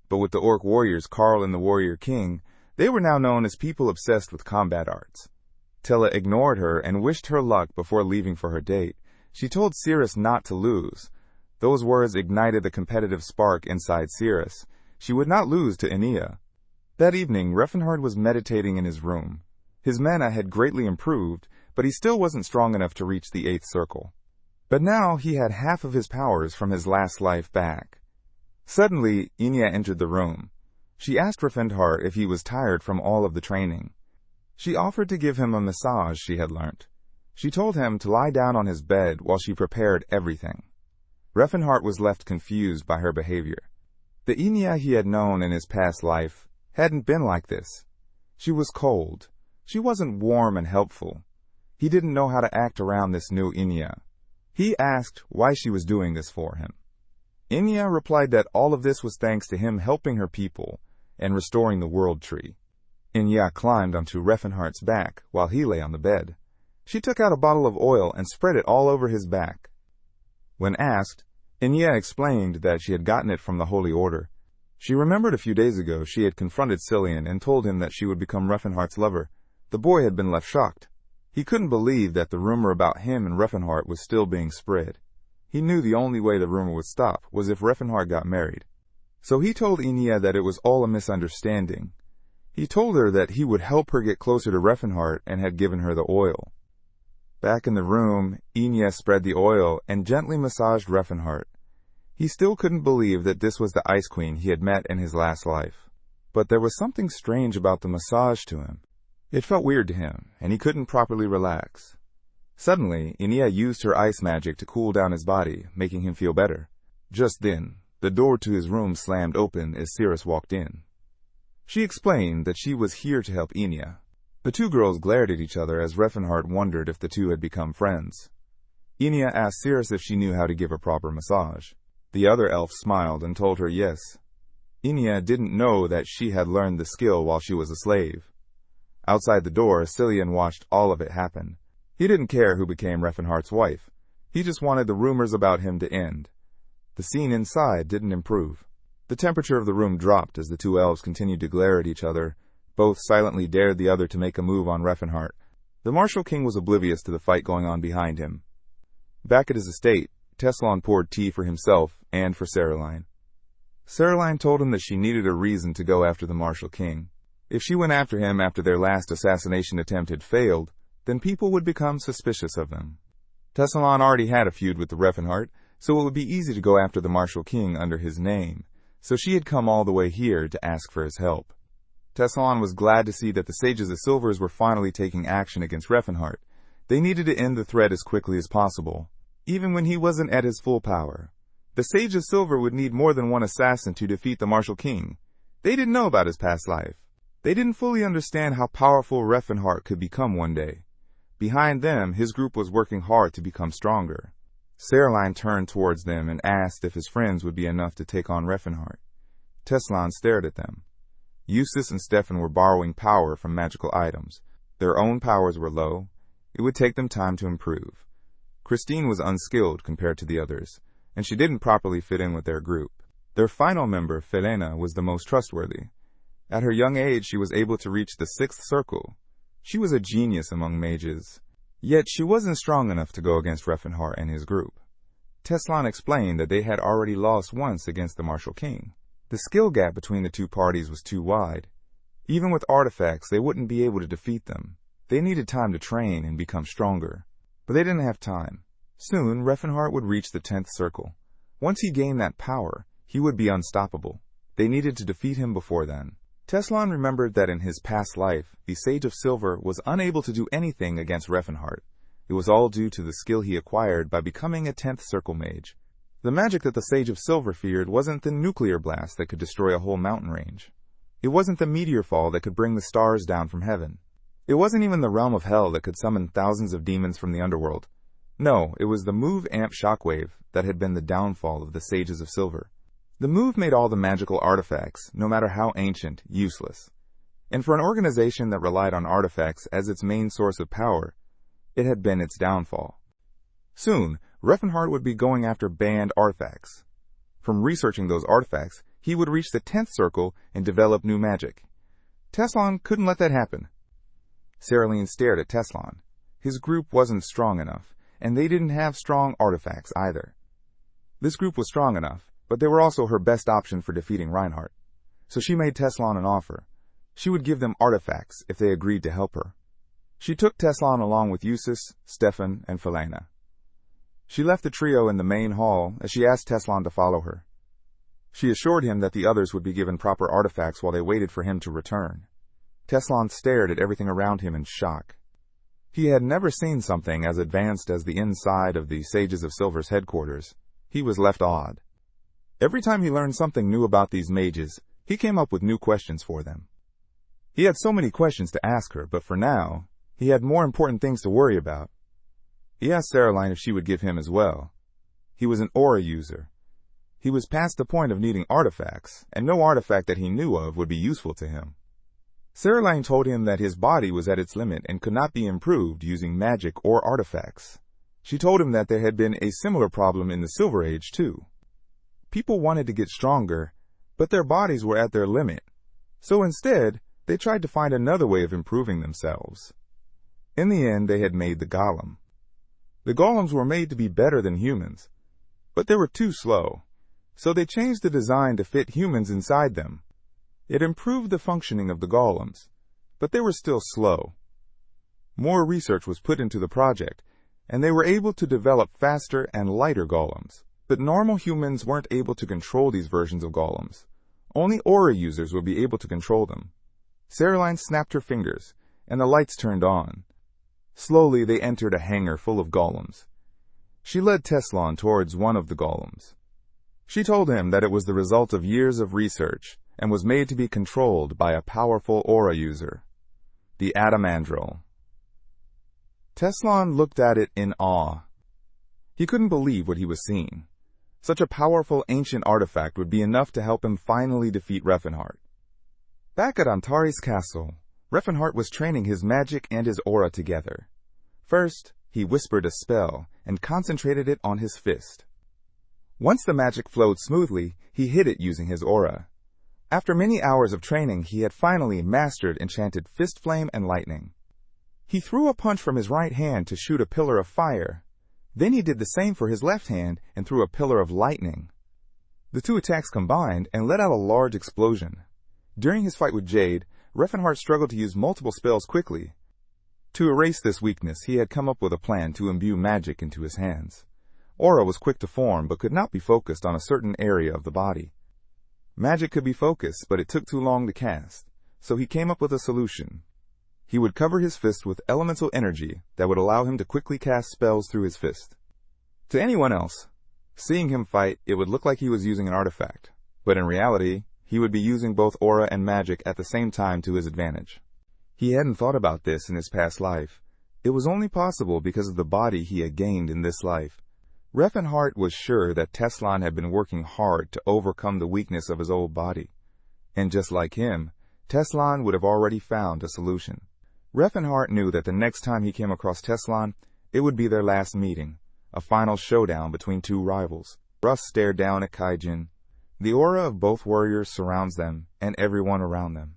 A: But with the orc warriors Carl and the Warrior King, they were now known as people obsessed with combat arts. Tilla ignored her and wished her luck before leaving for her date. She told Cyrus not to lose. Those words ignited the competitive spark inside Cyrus. She would not lose to Enia. That evening, Rifenheart was meditating in his room. His mana had greatly improved, but he still wasn't strong enough to reach the 8th circle. But now he had half of his powers from his last life back. Suddenly, Enia entered the room. She asked Rifenheart if he was tired from all of the training. She offered to give him a massage she had learnt. She told him to lie down on his bed while she prepared everything. Rifenheart was left confused by her behavior. The Enia he had known in his past life hadn't been like this. She was cold. She wasn't warm and helpful. He didn't know how to act around this new Inya. He asked why she was doing this for him. Inya replied that all of this was thanks to him helping her people and restoring the world tree. Inya climbed onto Rifenheart's back while he lay on the bed. She took out a bottle of oil and spread it all over his back. When asked, Inya explained that she had gotten it from the Holy Order. She remembered a few days ago she had confronted Cillian and told him that she would become Rifenheart's lover. The boy had been left shocked. He couldn't believe that the rumor about him and Rifenheart was still being spread. He knew the only way the rumor would stop was if Rifenheart got married. So he told Inya that it was all a misunderstanding. He told her that he would help her get closer to Rifenheart and had given her the oil. Back in the room, Inya spread the oil and gently massaged Rifenheart. He still couldn't believe that this was the Ice Queen he had met in his last life. But there was something strange about the massage to him. It felt weird to him, and he couldn't properly relax. Suddenly, Inya used her ice magic to cool down his body, making him feel better. Just then, the door to his room slammed open as Cyrus walked in. She explained that she was here to help Inya. The two girls glared at each other as Rifenheart wondered if the two had become friends. Inya asked Cyrus if she knew how to give a proper massage. The other elf smiled and told her yes. Inya didn't know that she had learned the skill while she was a slave. Outside the door, Cillian watched all of it happen. He didn't care who became Rifenheart's wife. He just wanted the rumors about him to end. The scene inside didn't improve. The temperature of the room dropped as the two elves continued to glare at each other. Both silently dared the other to make a move on Rifenheart. The Martial King was oblivious to the fight going on behind him. Back at his estate, Teslon poured tea for himself and for Caroline. Caroline told him that she needed a reason to go after the Martial King. If she went after him after their last assassination attempt had failed, then people would become suspicious of them. Teslon already had a feud with the Rifenheart, so it would be easy to go after the Martial King under his name, so she had come all the way here to ask for his help. Teslon was glad to see that the Sages of Silvers were finally taking action against Rifenheart. They needed to end the threat as quickly as possible, even when he wasn't at his full power. The Sage of Silver would need more than one assassin to defeat the Martial King. They didn't know about his past life. They didn't fully understand how powerful Rifenheart could become one day. Behind them, his group was working hard to become stronger. Caroline turned towards them and asked if his friends would be enough to take on Rifenheart. Teslon stared at them. Eustace and Stefan were borrowing power from magical items. Their own powers were low. It would take them time to improve. Christine was unskilled compared to the others, and she didn't properly fit in with their group. Their final member, Felena, was the most trustworthy. At her young age, she was able to reach the 6th circle. She was a genius among mages. Yet she wasn't strong enough to go against Rifenheart and his group. Teslon explained that they had already lost once against the Martial King. The skill gap between the two parties was too wide. Even with artifacts, they wouldn't be able to defeat them. They needed time to train and become stronger. But they didn't have time. Soon, Rifenheart would reach the 10th circle. Once he gained that power, he would be unstoppable. They needed to defeat him before then. Teslon remembered that in his past life, the Sage of Silver was unable to do anything against Rifenheart. It was all due to the skill he acquired by becoming a 10th circle mage. The magic that the Sage of Silver feared wasn't the nuclear blast that could destroy a whole mountain range. It wasn't the meteor fall that could bring the stars down from heaven. It wasn't even the realm of hell that could summon thousands of demons from the underworld. No, it was the move amp shockwave that had been the downfall of the Sages of Silver. The move made all the magical artifacts, no matter how ancient, useless. And for an organization that relied on artifacts as its main source of power, it had been its downfall. Soon, Rifenheart would be going after banned artifacts. From researching those artifacts, he would reach the 10th circle and develop new magic. Teslon couldn't let that happen. Caroline stared at Teslon. His group wasn't strong enough, and they didn't have strong artifacts either. This group was strong enough, but they were also her best option for defeating Reinhardt. So she made Teslon an offer. She would give them artifacts if they agreed to help her. She took Teslon along with Eustace, Stefan, and Felena. She left the trio in the main hall as she asked Teslon to follow her. She assured him that the others would be given proper artifacts while they waited for him to return. Teslon stared at everything around him in shock. He had never seen something as advanced as the inside of the Sages of Silver's headquarters. He was left awed. Every time he learned something new about these mages, he came up with new questions for them. He had so many questions to ask her, but for now, he had more important things to worry about. He asked Caroline if she would give him as well. He was an aura user. He was past the point of needing artifacts, and no artifact that he knew of would be useful to him. Caroline told him that his body was at its limit and could not be improved using magic or artifacts. She told him that there had been a similar problem in the Silver Age too. People wanted to get stronger, but their bodies were at their limit. So instead, they tried to find another way of improving themselves. In the end, they had made the golem. The golems were made to be better than humans, but they were too slow, so they changed the design to fit humans inside them. It improved the functioning of the golems, but they were still slow. More research was put into the project, and they were able to develop faster and lighter golems. But normal humans weren't able to control these versions of golems. Only aura users would be able to control them. Caroline snapped her fingers, and the lights turned on. Slowly they entered a hangar full of golems. She led Teslon towards one of the golems. She told him that it was the result of years of research, and was made to be controlled by a powerful aura user, the Adamandrel. Teslon looked at it in awe. He couldn't believe what he was seeing. Such a powerful ancient artifact would be enough to help him finally defeat Rifenheart. Back at Antares castle, Rifenheart was training his magic and his aura together. First, he whispered a spell and concentrated it on his fist. Once the magic flowed smoothly, he hid it using his aura. After many hours of training, he had finally mastered enchanted fist flame and lightning. He threw a punch from his right hand to shoot a pillar of fire. Then he did the same for his left hand and threw a pillar of lightning. The two attacks combined and let out a large explosion. During his fight with Jade, Rifenheart struggled to use multiple spells quickly. To erase this weakness, he had come up with a plan to imbue magic into his hands. Aura was quick to form but could not be focused on a certain area of the body. Magic could be focused, but it took too long to cast, so he came up with a solution. He would cover his fist with elemental energy that would allow him to quickly cast spells through his fist. To anyone else, seeing him fight, it would look like he was using an artifact, but in reality, he would be using both aura and magic at the same time to his advantage. He hadn't thought about this in his past life. It was only possible because of the body he had gained in this life. Rifenheart was sure that Teslon had been working hard to overcome the weakness of his old body. And just like him, Teslon would have already found a solution. Rifenheart knew that the next time he came across Teslon, it would be their last meeting, a final showdown between two rivals. Russ stared down at Kaijin. The aura of both warriors surrounds them and everyone around them.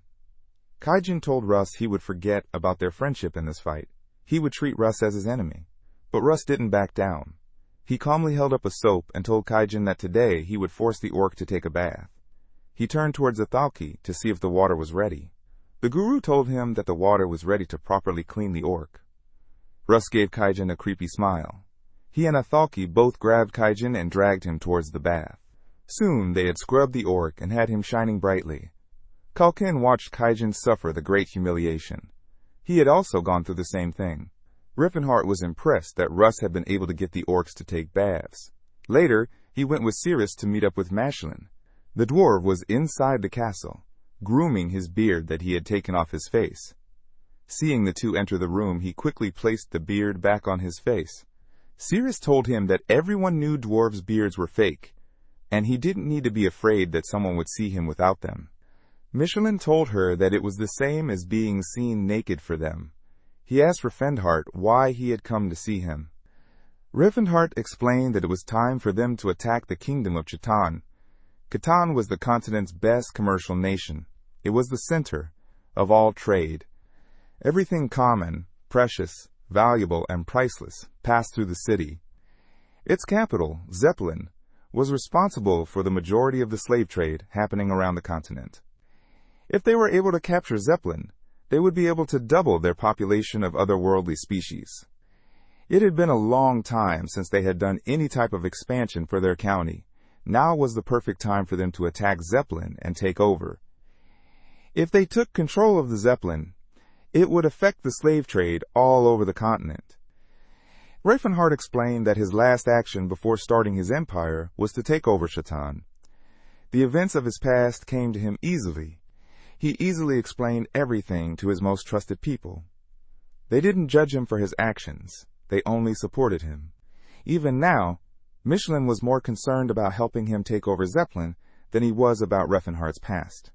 A: Kaijin told Russ he would forget about their friendship in this fight. He would treat Russ as his enemy. But Russ didn't back down. He calmly held up a soap and told Kaijin that today he would force the orc to take a bath. He turned towards the Thalki to see if the water was ready. The guru told him that the water was ready to properly clean the orc. Russ gave Kaijin a creepy smile. He and Thalki both grabbed Kaijin and dragged him towards the bath. Soon they had scrubbed the orc and had him shining brightly. Kalkin watched Kaijin suffer the great humiliation. He had also gone through the same thing. Rifenheart was impressed that Russ had been able to get the orcs to take baths. Later, he went with Cyrus to meet up with Mashlin. The dwarf was inside the castle, grooming his beard that he had taken off his face. Seeing the two enter the room, he quickly placed the beard back on his face. Cyrus told him that everyone knew dwarves' beards were fake, and he didn't need to be afraid that someone would see him without them. Michelin told her that it was the same as being seen naked for them. He asked Rifenheart why he had come to see him. Rifenheart explained that it was time for them to attack the kingdom of Chatan. Chatan was the continent's best commercial nation. It was the center of all trade. Everything common, precious, valuable, and priceless passed through the city. Its capital, Zeppelin, was responsible for the majority of the slave trade happening around the continent. If they were able to capture Zeppelin, they would be able to double their population of otherworldly species. It had been a long time since they had done any type of expansion for their county. Now was the perfect time for them to attack Zeppelin and take over. If they took control of the Zeppelin, it would affect the slave trade all over the continent. Rifenheart explained that his last action before starting his empire was to take over Chatan. The events of his past came to him easily. He easily explained everything to his most trusted people. They didn't judge him for his actions. They only supported him. Even now, Michelin was more concerned about helping him take over Zeppelin than he was about Rifenheart's past.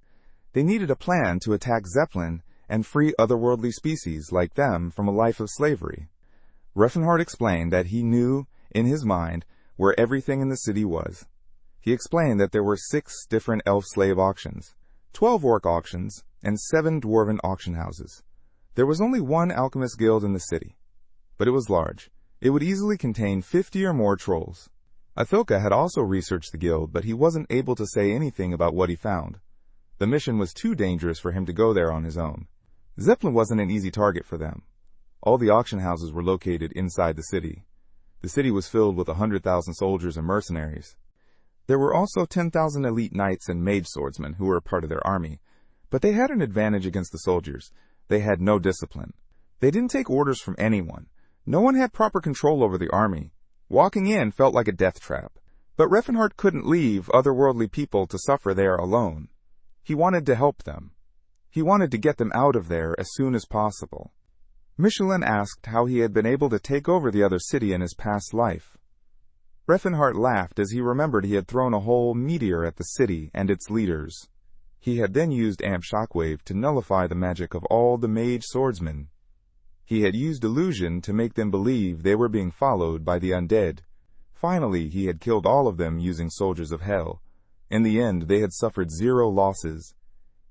A: They needed a plan to attack Zeppelin and free otherworldly species like them from a life of slavery. Rifenheart explained that he knew, in his mind, where everything in the city was. He explained that there were 6 different elf-slave auctions, 12 orc auctions, and 7 dwarven auction houses. There was only one alchemist guild in the city, but it was large. It would easily contain 50 or more trolls. Athilka had also researched the guild, but he wasn't able to say anything about what he found. The mission was too dangerous for him to go there on his own. Zeppelin wasn't an easy target for them. All the auction houses were located inside the city. The city was filled with 100,000 soldiers and mercenaries. There were also 10,000 elite knights and mage swordsmen who were a part of their army, but they had an advantage against the soldiers. They had no discipline. They didn't take orders from anyone. No one had proper control over the army. Walking in felt like a death trap. But Rifenheart couldn't leave otherworldly people to suffer there alone. He wanted to help them. He wanted to get them out of there as soon as possible. Michelin asked how he had been able to take over the other city in his past life. Rifenheart laughed as he remembered he had thrown a whole meteor at the city and its leaders. He had then used Amp Shockwave to nullify the magic of all the mage swordsmen. He had used illusion to make them believe they were being followed by the undead. Finally, he had killed all of them using soldiers of hell. In the end, they had suffered 0 losses.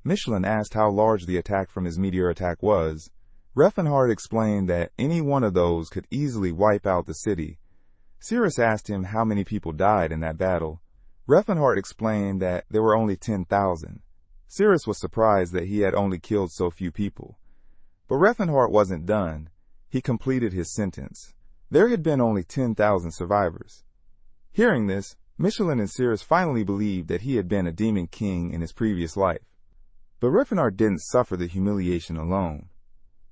A: Michelin asked how large the attack from his meteor attack was. Rifenheart explained that any one of those could easily wipe out the city. Cyrus asked him how many people died in that battle. Rifenheart explained that there were only 10,000. Cyrus was surprised that he had only killed so few people. But Rifenheart wasn't done. He completed his sentence. There had been only 10,000 survivors. Hearing this, Michelin and Cyrus finally believed that he had been a demon king in his previous life. But Rifenheart didn't suffer the humiliation alone.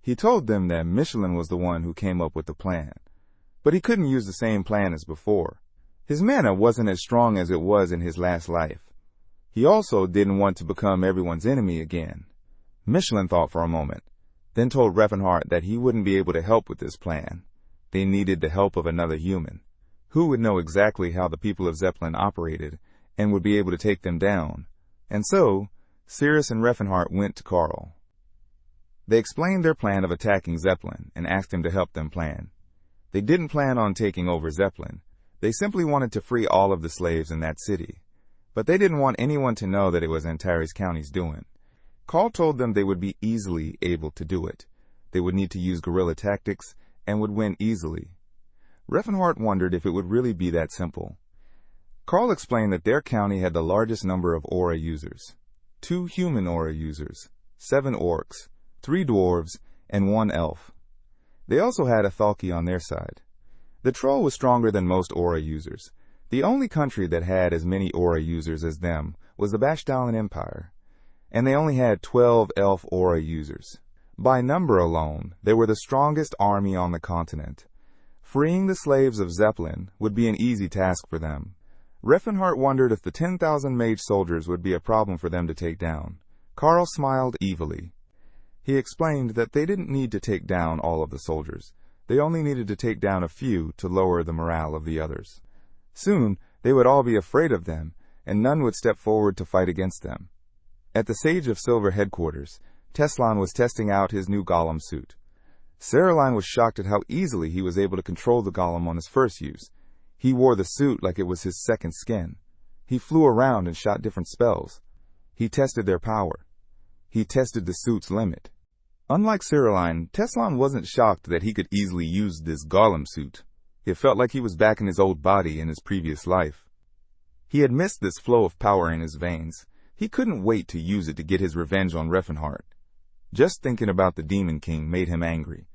A: He told them that Michelin was the one who came up with the plan. But he couldn't use the same plan as before. His mana wasn't as strong as it was in his last life. He also didn't want to become everyone's enemy again. Michelin thought for a moment, then told Rifenheart that he wouldn't be able to help with this plan. They needed the help of another human, who would know exactly how the people of Zeppelin operated and would be able to take them down. And so, Cyrus and Rifenheart went to Carl. They explained their plan of attacking Zeppelin and asked him to help them plan. They didn't plan on taking over Zeppelin. They simply wanted to free all of the slaves in that city. But they didn't want anyone to know that it was Antares County's doing. Carl told them they would be easily able to do it. They would need to use guerrilla tactics and would win easily. Rifenheart wondered if it would really be that simple. Carl explained that their county had the largest number of aura users. 2 human aura users, 7 orcs, 3 dwarves, and 1 elf. They also had a Thalki on their side. The troll was stronger than most aura users. The only country that had as many aura users as them was the Bashdalan Empire, and they only had 12 elf aura users. By number alone, they were the strongest army on the continent. Freeing the slaves of Zeppelin would be an easy task for them. Rifenheart wondered if the 10,000 mage soldiers would be a problem for them to take down. Carl smiled evilly. He explained that they didn't need to take down all of the soldiers. They only needed to take down a few to lower the morale of the others. Soon, they would all be afraid of them, and none would step forward to fight against them. At the Sage of Silver headquarters, Teslon was testing out his new golem suit. Caroline was shocked at how easily he was able to control the golem on his first use. He wore the suit like it was his second skin. He flew around and shot different spells. He tested their power. He tested the suit's limit. Unlike Caroline, Teslon wasn't shocked that he could easily use this golem suit. It felt like he was back in his old body in his previous life. He had missed this flow of power in his veins. He couldn't wait to use it to get his revenge on Rifenheart. Just thinking about the Demon King made him angry.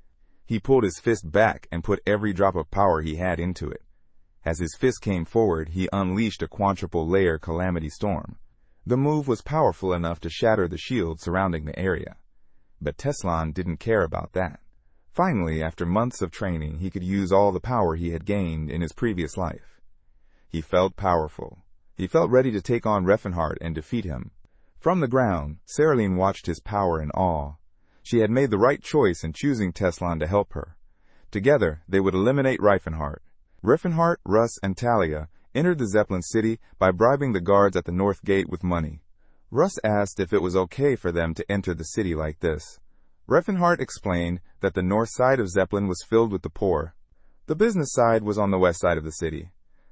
A: He pulled his fist back and put every drop of power he had into it. As his fist came forward, he unleashed a quadruple layer Calamity storm. The move was powerful enough to shatter the shield surrounding the area. But Teslon didn't care about that. Finally, after months of training, he could use all the power he had gained in his previous life. He felt powerful. He felt ready to take on Rifenheart and defeat him. From the ground, Cereline watched his power in awe. She had made the right choice in choosing Teslon to help her. Together, they would eliminate Rifenheart. Rifenheart, Russ, and Talia entered the Zeppelin city by bribing the guards at the north gate with money. Russ asked if it was okay for them to enter the city like this. Rifenheart explained that the north side of Zeppelin was filled with the poor. The business side was on the west side of the city.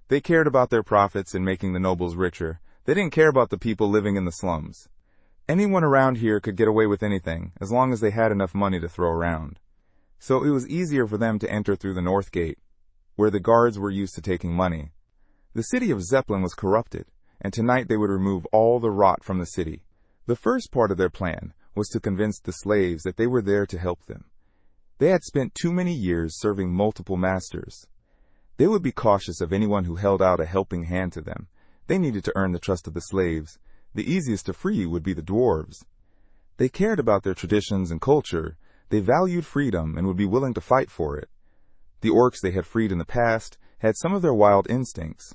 A: They cared about their profits and making the nobles richer. They didn't care about the people living in the slums. Anyone around here could get away with anything, as long as they had enough money to throw around. So it was easier for them to enter through the north gate, where the guards were used to taking money. The city of Zeppelin was corrupted, and tonight they would remove all the rot from the city. The first part of their plan was to convince the slaves that they were there to help them. They had spent too many years serving multiple masters. They would be cautious of anyone who held out a helping hand to them. They needed to earn the trust of the slaves. The easiest to free would be the dwarves. They cared about their traditions and culture. They valued freedom and would be willing to fight for it. The orcs they had freed in the past had some of their wild instincts.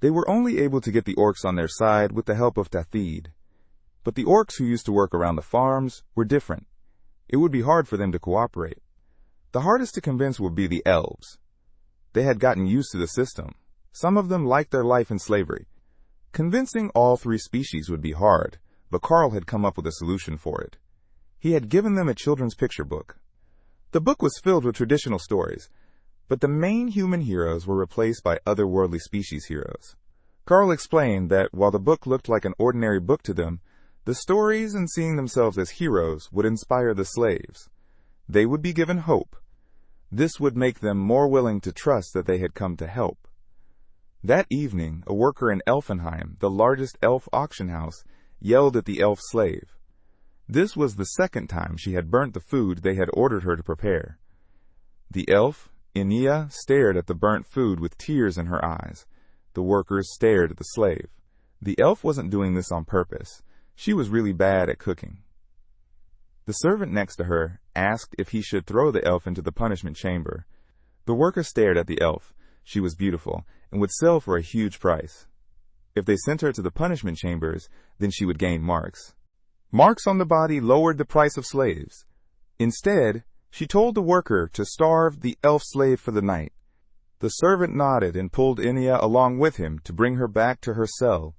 A: They were only able to get the orcs on their side with the help of Tathid. But the orcs who used to work around the farms were different. It would be hard for them to cooperate. The hardest to convince would be the elves. They had gotten used to the system. Some of them liked their life in slavery. Convincing all three species would be hard, but Carl had come up with a solution for it. He had given them a children's picture book. The book was filled with traditional stories, but the main human heroes were replaced by otherworldly species heroes. Carl explained that while the book looked like an ordinary book to them, the stories and seeing themselves as heroes would inspire the slaves. They would be given hope. This would make them more willing to trust that they had come to help. That evening, a worker in Elfenheim, the largest elf auction house, yelled at the elf slave. This was the second time she had burnt the food they had ordered her to prepare. The elf, Inia, stared at the burnt food with tears in her eyes. The workers stared at the slave. The elf wasn't doing this on purpose. She was really bad at cooking. The servant next to her asked if he should throw the elf into the punishment chamber. The worker stared at the elf. She was beautiful and would sell for a huge price. If they sent her to the punishment chambers, then she would gain marks. Marks on the body lowered the price of slaves. Instead, she told the worker to starve the elf slave for the night. The servant nodded and pulled Inia along with him to bring her back to her cell.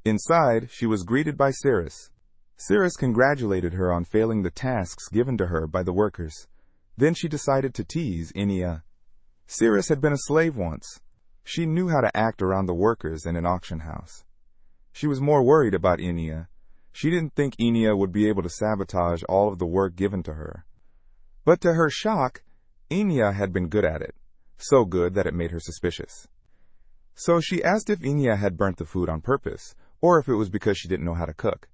A: Inside, she was greeted by Cyrus. Cyrus congratulated her on failing the tasks given to her by the workers. Then she decided to tease Inia. Cyrus had been a slave once. She knew how to act around the workers in an auction house. She was more worried about Inia. She didn't think Inia would be able to sabotage all of the work given to her. But to her shock, Inia had been good at it. So good that it made her suspicious. So she asked if Inia had burnt the food on purpose, or if it was because she didn't know how to cook.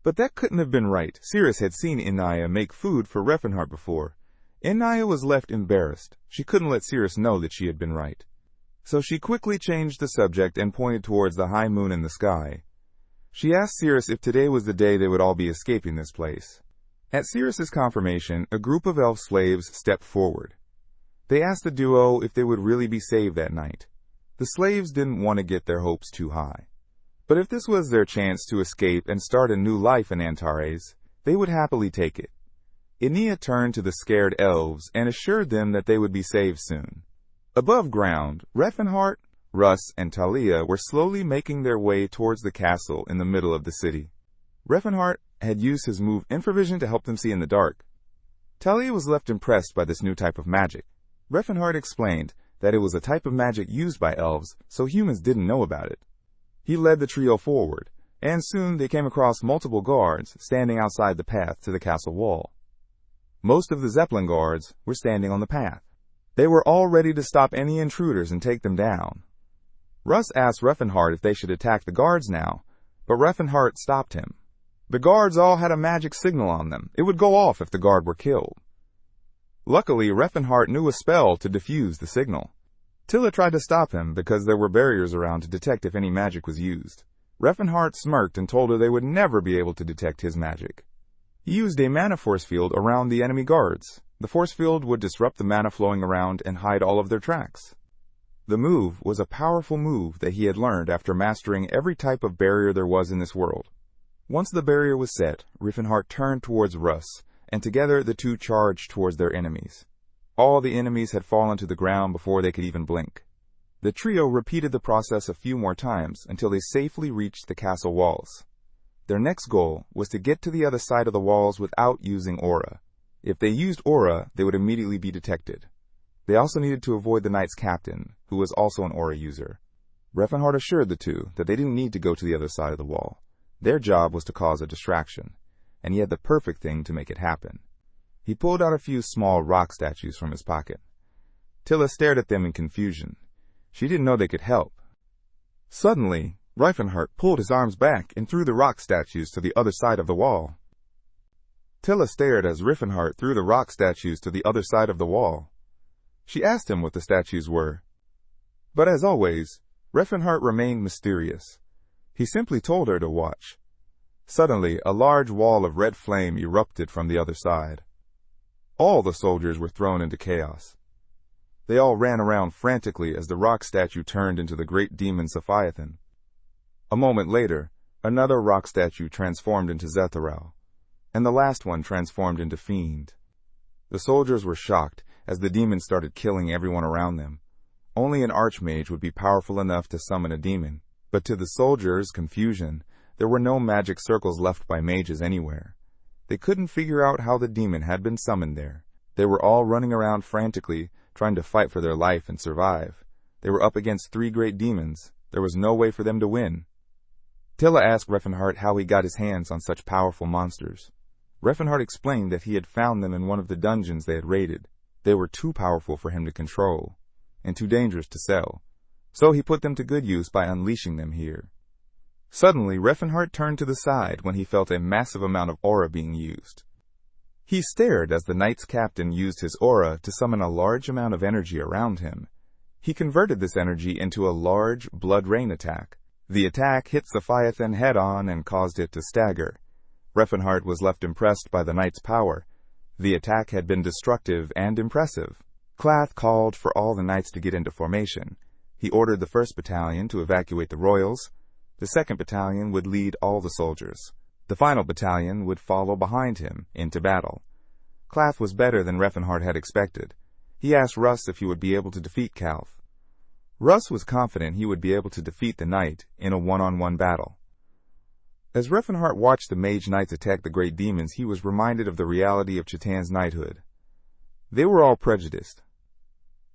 A: But that couldn't have been right. Cyrus had seen Inia make food for Rifenheart before. Inia was left embarrassed. She couldn't let Cyrus know that she had been right. So she quickly changed the subject and pointed towards the high moon in the sky. She asked Cyrus if today was the day they would all be escaping this place. At Cyrus's confirmation, a group of elf slaves stepped forward. They asked the duo if they would really be saved that night. The slaves didn't want to get their hopes too high. But if this was their chance to escape and start a new life in Antares, they would happily take it. Inia turned to the scared elves and assured them that they would be saved soon. Above ground, Rifenheart, Russ, and Talia were slowly making their way towards the castle in the middle of the city. Rifenheart had used his move Infravision to help them see in the dark. Talia was left impressed by this new type of magic. Rifenheart explained that it was a type of magic used by elves, so humans didn't know about it. He led the trio forward, and soon they came across multiple guards standing outside the path to the castle wall. Most of the Zeppelin guards were standing on the path. They were all ready to stop any intruders and take them down. Russ asked Rifenheart if they should attack the guards now, but Rifenheart stopped him. The guards all had a magic signal on them. It would go off if the guard were killed. Luckily, Rifenheart knew a spell to defuse the signal. Tilla tried to stop him because there were barriers around to detect if any magic was used. Rifenheart smirked and told her they would never be able to detect his magic. He used a mana force field around the enemy guards. The force field would disrupt the mana flowing around and hide all of their tracks. The move was a powerful move that he had learned after mastering every type of barrier there was in this world. Once the barrier was set, Rifenheart turned towards Russ, and together the two charged towards their enemies. All the enemies had fallen to the ground before they could even blink. The trio repeated the process a few more times until they safely reached the castle walls. Their next goal was to get to the other side of the walls without using aura. If they used aura, they would immediately be detected. They also needed to avoid the knight's captain, who was also an aura user. Rifenheart assured the two that they didn't need to go to the other side of the wall. Their job was to cause a distraction, and he had the perfect thing to make it happen. He pulled out a few small rock statues from his pocket. Tilla stared at them in confusion. She didn't know they could help. Suddenly, Rifenheart pulled his arms back and threw the rock statues to the other side of the wall. Tilla stared as Rifenheart threw the rock statues to the other side of the wall. She asked him what the statues were. But as always, Rifenheart remained mysterious. He simply told her to watch. Suddenly, a large wall of red flame erupted from the other side. All the soldiers were thrown into chaos. They all ran around frantically as the rock statue turned into the great demon Sophiathan. A moment later, another rock statue transformed into Zetharau, and the last one transformed into Fiend. The soldiers were shocked as the demons started killing everyone around them. Only an archmage would be powerful enough to summon a demon. But to the soldiers' confusion, there were no magic circles left by mages anywhere. They couldn't figure out how the demon had been summoned there. They were all running around frantically, trying to fight for their life and survive. They were up against 3 great demons. There was no way for them to win. Tilla asked Rifenheart how he got his hands on such powerful monsters. Rifenheart explained that he had found them in one of the dungeons they had raided. They were too powerful for him to control, and too dangerous to sell. So he put them to good use by unleashing them here. Suddenly, Rifenheart turned to the side when he felt a massive amount of aura being used. He stared as the knight's captain used his aura to summon a large amount of energy around him. He converted this energy into a large blood rain attack. The attack hit Sophiathan head-on and caused it to stagger. Rifenheart was left impressed by the knight's power. The attack had been destructive and impressive. Clath called for all the knights to get into formation. He ordered the 1st Battalion to evacuate the royals. The 2nd Battalion would lead all the soldiers. The final battalion would follow behind him into battle. Clath was better than Rifenheart had expected. He asked Russ if he would be able to defeat Calth. Russ was confident he would be able to defeat the knight in a one-on-one battle. As Rifenheart watched the mage knights attack the great demons, he was reminded of the reality of Chitan's knighthood. They were all prejudiced.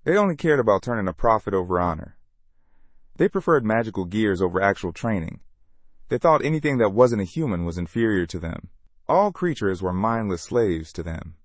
A: They only cared about turning a profit over honor. They preferred magical gears over actual training. They thought anything that wasn't a human was inferior to them. All creatures were mindless slaves to them.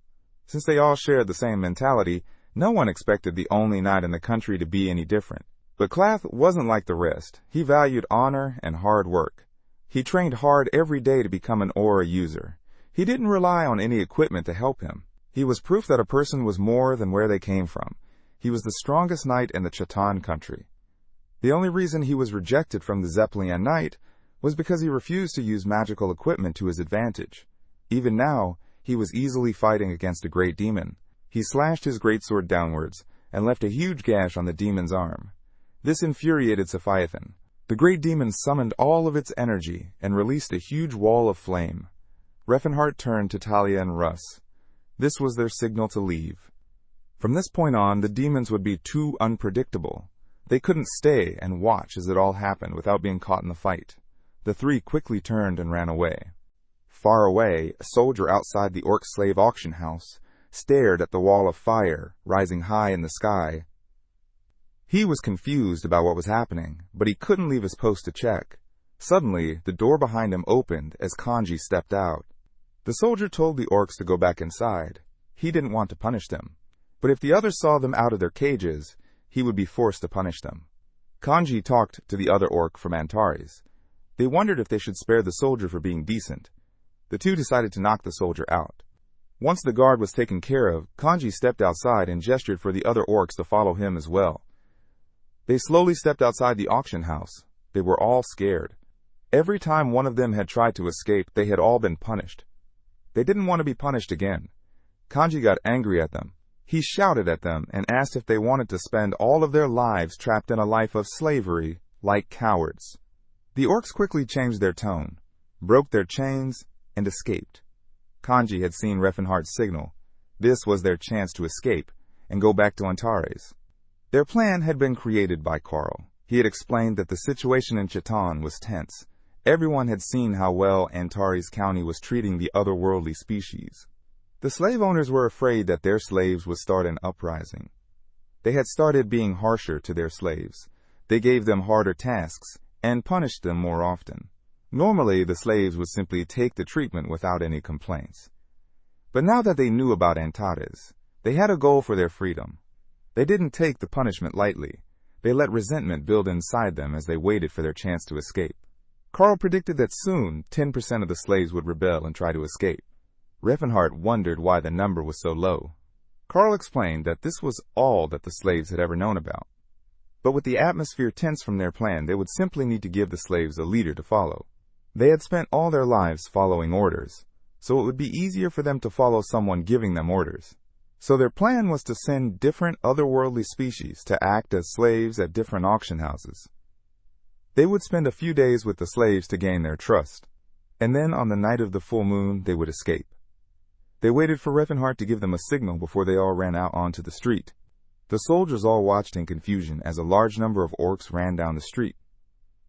A: Since they all shared the same mentality, no one expected the only knight in the country to be any different. But Clath wasn't like the rest. He valued honor and hard work. He trained hard every day to become an aura user. He didn't rely on any equipment to help him. He was proof that a person was more than where they came from. He was the strongest knight in the Chitan country. The only reason he was rejected from the Zeppelian Knight was because he refused to use magical equipment to his advantage. Even now, he was easily fighting against a great demon. He slashed his greatsword downwards and left a huge gash on the demon's arm. This infuriated Sophiathan. The great demon summoned all of its energy and released a huge wall of flame. Rifenheart turned to Talia and Russ. This was their signal to leave. From this point on, the demons would be too unpredictable. They couldn't stay and watch as it all happened without being caught in the fight. The 3 quickly turned and ran away. Far away, a soldier outside the orc slave auction house stared at the wall of fire rising high in the sky. He was confused about what was happening, but he couldn't leave his post to check. Suddenly, the door behind him opened as Kanji stepped out. The soldier told the orcs to go back inside. He didn't want to punish them. But if the others saw them out of their cages, he would be forced to punish them. Kanji talked to the other orc from Antares. They wondered if they should spare the soldier for being decent. The 2 decided to knock the soldier out. Once the guard was taken care of, Kanji stepped outside and gestured for the other orcs to follow him as well. They slowly stepped outside the auction house. They were all scared. Every time one of them had tried to escape, they had all been punished. They didn't want to be punished again. Kanji got angry at them. He shouted at them and asked if they wanted to spend all of their lives trapped in a life of slavery, like cowards. The orcs quickly changed their tone. broke their chains, and escaped. Kanji had seen Rifenheart's signal. This was their chance to escape and go back to Antares. Their plan had been created by Carl. He had explained that the situation in Chiton was tense. Everyone had seen how well Antares County was treating the otherworldly species. The slave owners were afraid that their slaves would start an uprising. They had started being harsher to their slaves. They gave them harder tasks and punished them more often. Normally, the slaves would simply take the treatment without any complaints. But now that they knew about Antares, they had a goal for their freedom. They didn't take the punishment lightly. They let resentment build inside them as they waited for their chance to escape. Carl predicted that soon 10% of the slaves would rebel and try to escape. Rifenheart wondered why the number was so low. Carl explained that this was all that the slaves had ever known about. But with the atmosphere tense from their plan, they would simply need to give the slaves a leader to follow. They had spent all their lives following orders, so it would be easier for them to follow someone giving them orders. So their plan was to send different otherworldly species to act as slaves at different auction houses. They would spend a few days with the slaves to gain their trust, and then on the night of the full moon they would escape. They waited for Rifenheart to give them a signal before they all ran out onto the street. The soldiers all watched in confusion as a large number of orcs ran down the street.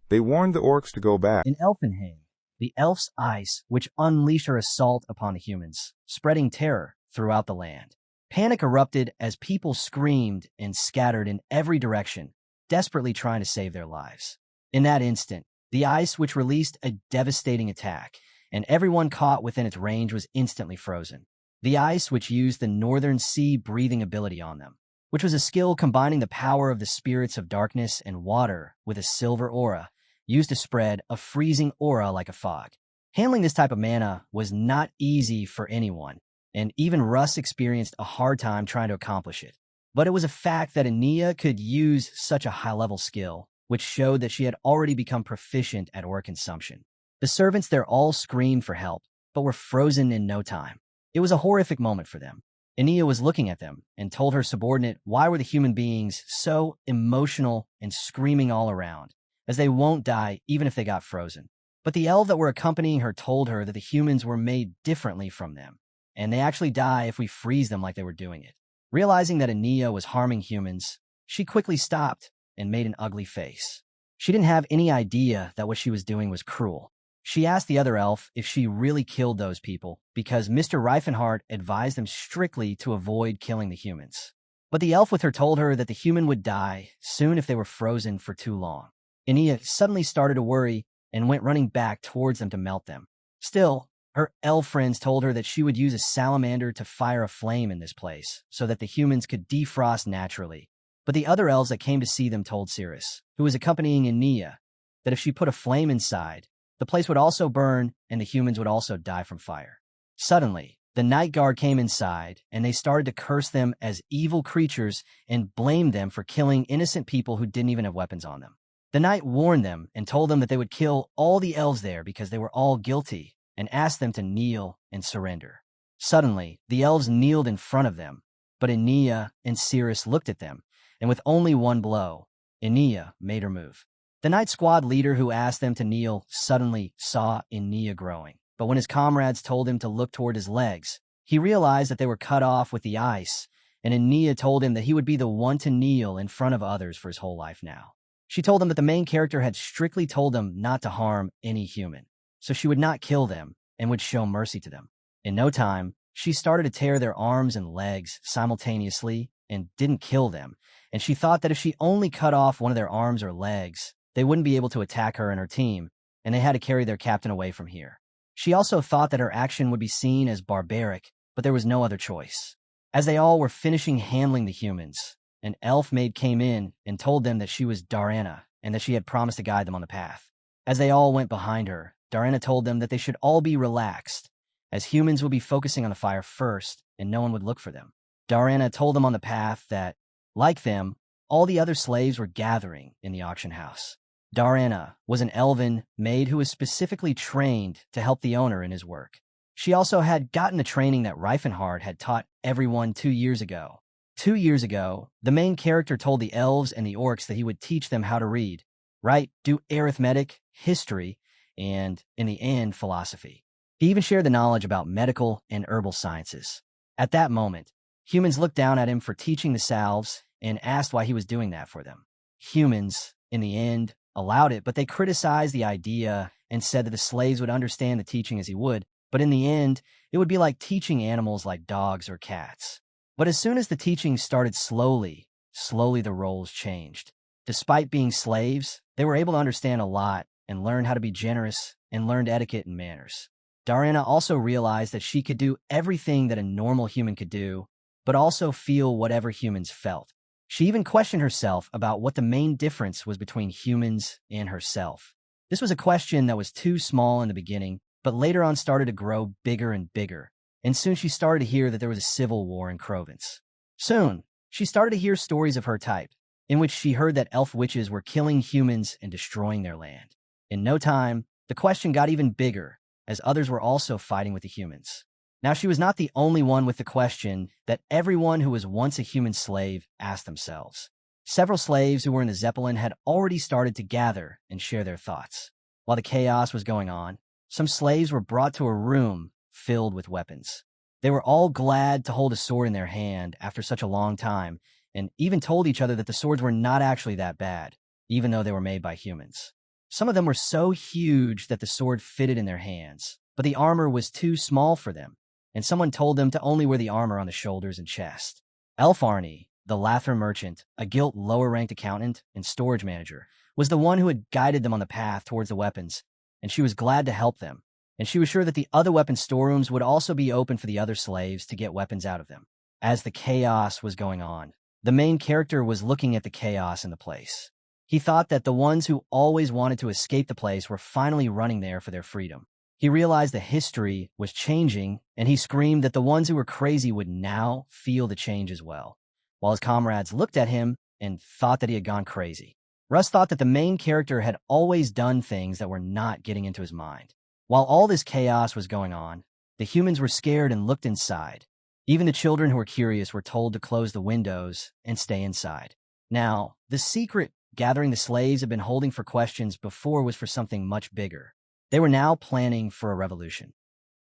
A: They warned the orcs to go back.
B: In Elfenheim, the elf's ice, which unleashed her assault upon the humans, spreading terror throughout the land. Panic erupted as people screamed and scattered in every direction, desperately trying to save their lives. In that instant, the ice which released a devastating attack, and everyone caught within its range was instantly frozen. The ice which used the northern sea breathing ability on them, which was a skill combining the power of the spirits of darkness and water with a silver aura, used to spread a freezing aura like a fog. Handling this type of mana was not easy for anyone, and even Russ experienced a hard time trying to accomplish it. But it was a fact that Ania could use such a high-level skill, which showed that she had already become proficient at aura consumption. The servants there all screamed for help, but were frozen in no time. It was a horrific moment for them. Ania was looking at them and told her subordinate why were the human beings so emotional and screaming all around, as they won't die even if they got frozen. But the elves that were accompanying her told her that the humans were made differently from them, and they actually die if we freeze them like they were doing it. Realizing that Ania was harming humans, she quickly stopped and made an ugly face. She didn't have any idea that what she was doing was cruel. She asked the other elf if she really killed those people because Mr. Rifenheart advised them strictly to avoid killing the humans. But the elf with her told her that the human would die soon if they were frozen for too long. Ania suddenly started to worry and went running back towards them to melt them. Still, her elf friends told her that she would use a salamander to fire a flame in this place so that the humans could defrost naturally. But the other elves that came to see them told Cyrus, who was accompanying Ania, that if she put a flame inside, the place would also burn and the humans would also die from fire. Suddenly, the night guard came inside and they started to curse them as evil creatures and blamed them for killing innocent people who didn't even have weapons on them. The knight warned them and told them that they would kill all the elves there because they were all guilty and asked them to kneel and surrender. Suddenly, the elves kneeled in front of them, but Ania and Cyrus looked at them, and with only one blow, Ania made her move. The night squad leader who asked them to kneel suddenly saw Ania growing, but when his comrades told him to look toward his legs, he realized that they were cut off with the ice, and Ania told him that he would be the one to kneel in front of others for his whole life now. She told him that the main character had strictly told them not to harm any human, so she would not kill them and would show mercy to them. In no time, she started to tear their arms and legs simultaneously and didn't kill them, and she thought that if she only cut off one of their arms or legs, they wouldn't be able to attack her and her team, and they had to carry their captain away from here. She also thought that her action would be seen as barbaric, but there was no other choice. As they all were finishing handling the humans, an elf maid came in and told them that she was Darana and that she had promised to guide them on the path. As they all went behind her, Darana told them that they should all be relaxed, as humans would be focusing on the fire first and no one would look for them. Darana told them on the path that, like them, all the other slaves were gathering in the auction house. Darana was an elven maid who was specifically trained to help the owner in his work. She also had gotten the training that Rifenheart had taught everyone 2 years ago. 2 years ago, the main character told the elves and the orcs that he would teach them how to read, write, do arithmetic, history, and, in the end, philosophy. He even shared the knowledge about medical and herbal sciences. At that moment, humans looked down at him for teaching the salves and asked why he was doing that for them. Humans, in the end, allowed it, but they criticized the idea and said that the slaves would understand the teaching as he would, but in the end, it would be like teaching animals like dogs or cats. But as soon as the teaching started slowly the roles changed. Despite being slaves, they were able to understand a lot and learn how to be generous and learned etiquette and manners. Darina also realized that she could do everything that a normal human could do, but also feel whatever humans felt. She even questioned herself about what the main difference was between humans and herself. This was a question that was too small in the beginning, but later on started to grow bigger and bigger, and soon she started to hear that there was a civil war in Crovence. Soon, she started to hear stories of her type, in which she heard that elf witches were killing humans and destroying their land. In no time, the question got even bigger, as others were also fighting with the humans. Now, she was not the only one with the question that everyone who was once a human slave asked themselves. Several slaves who were in the Zeppelin had already started to gather and share their thoughts. While the chaos was going on, some slaves were brought to a room filled with weapons. They were all glad to hold a sword in their hand after such a long time, and even told each other that the swords were not actually that bad, even though they were made by humans. Some of them were so huge that the sword fitted in their hands, but the armor was too small for them, and someone told them to only wear the armor on the shoulders and chest. Elf Arnie, the Lather merchant, a guilt lower-ranked accountant and storage manager, was the one who had guided them on the path towards the weapons, and she was glad to help them, and she was sure that the other weapon storerooms would also be open for the other slaves to get weapons out of them. As the chaos was going on, the main character was looking at the chaos in the place. He thought that the ones who always wanted to escape the place were finally running there for their freedom. He realized the history was changing, and he screamed that the ones who were crazy would now feel the change as well, while his comrades looked at him and thought that he had gone crazy. Russ thought that the main character had always done things that were not getting into his mind. While all this chaos was going on, the humans were scared and looked inside. Even the children who were curious were told to close the windows and stay inside. Now, the secret gathering the slaves had been holding for questions before was for something much bigger. They were now planning for a revolution.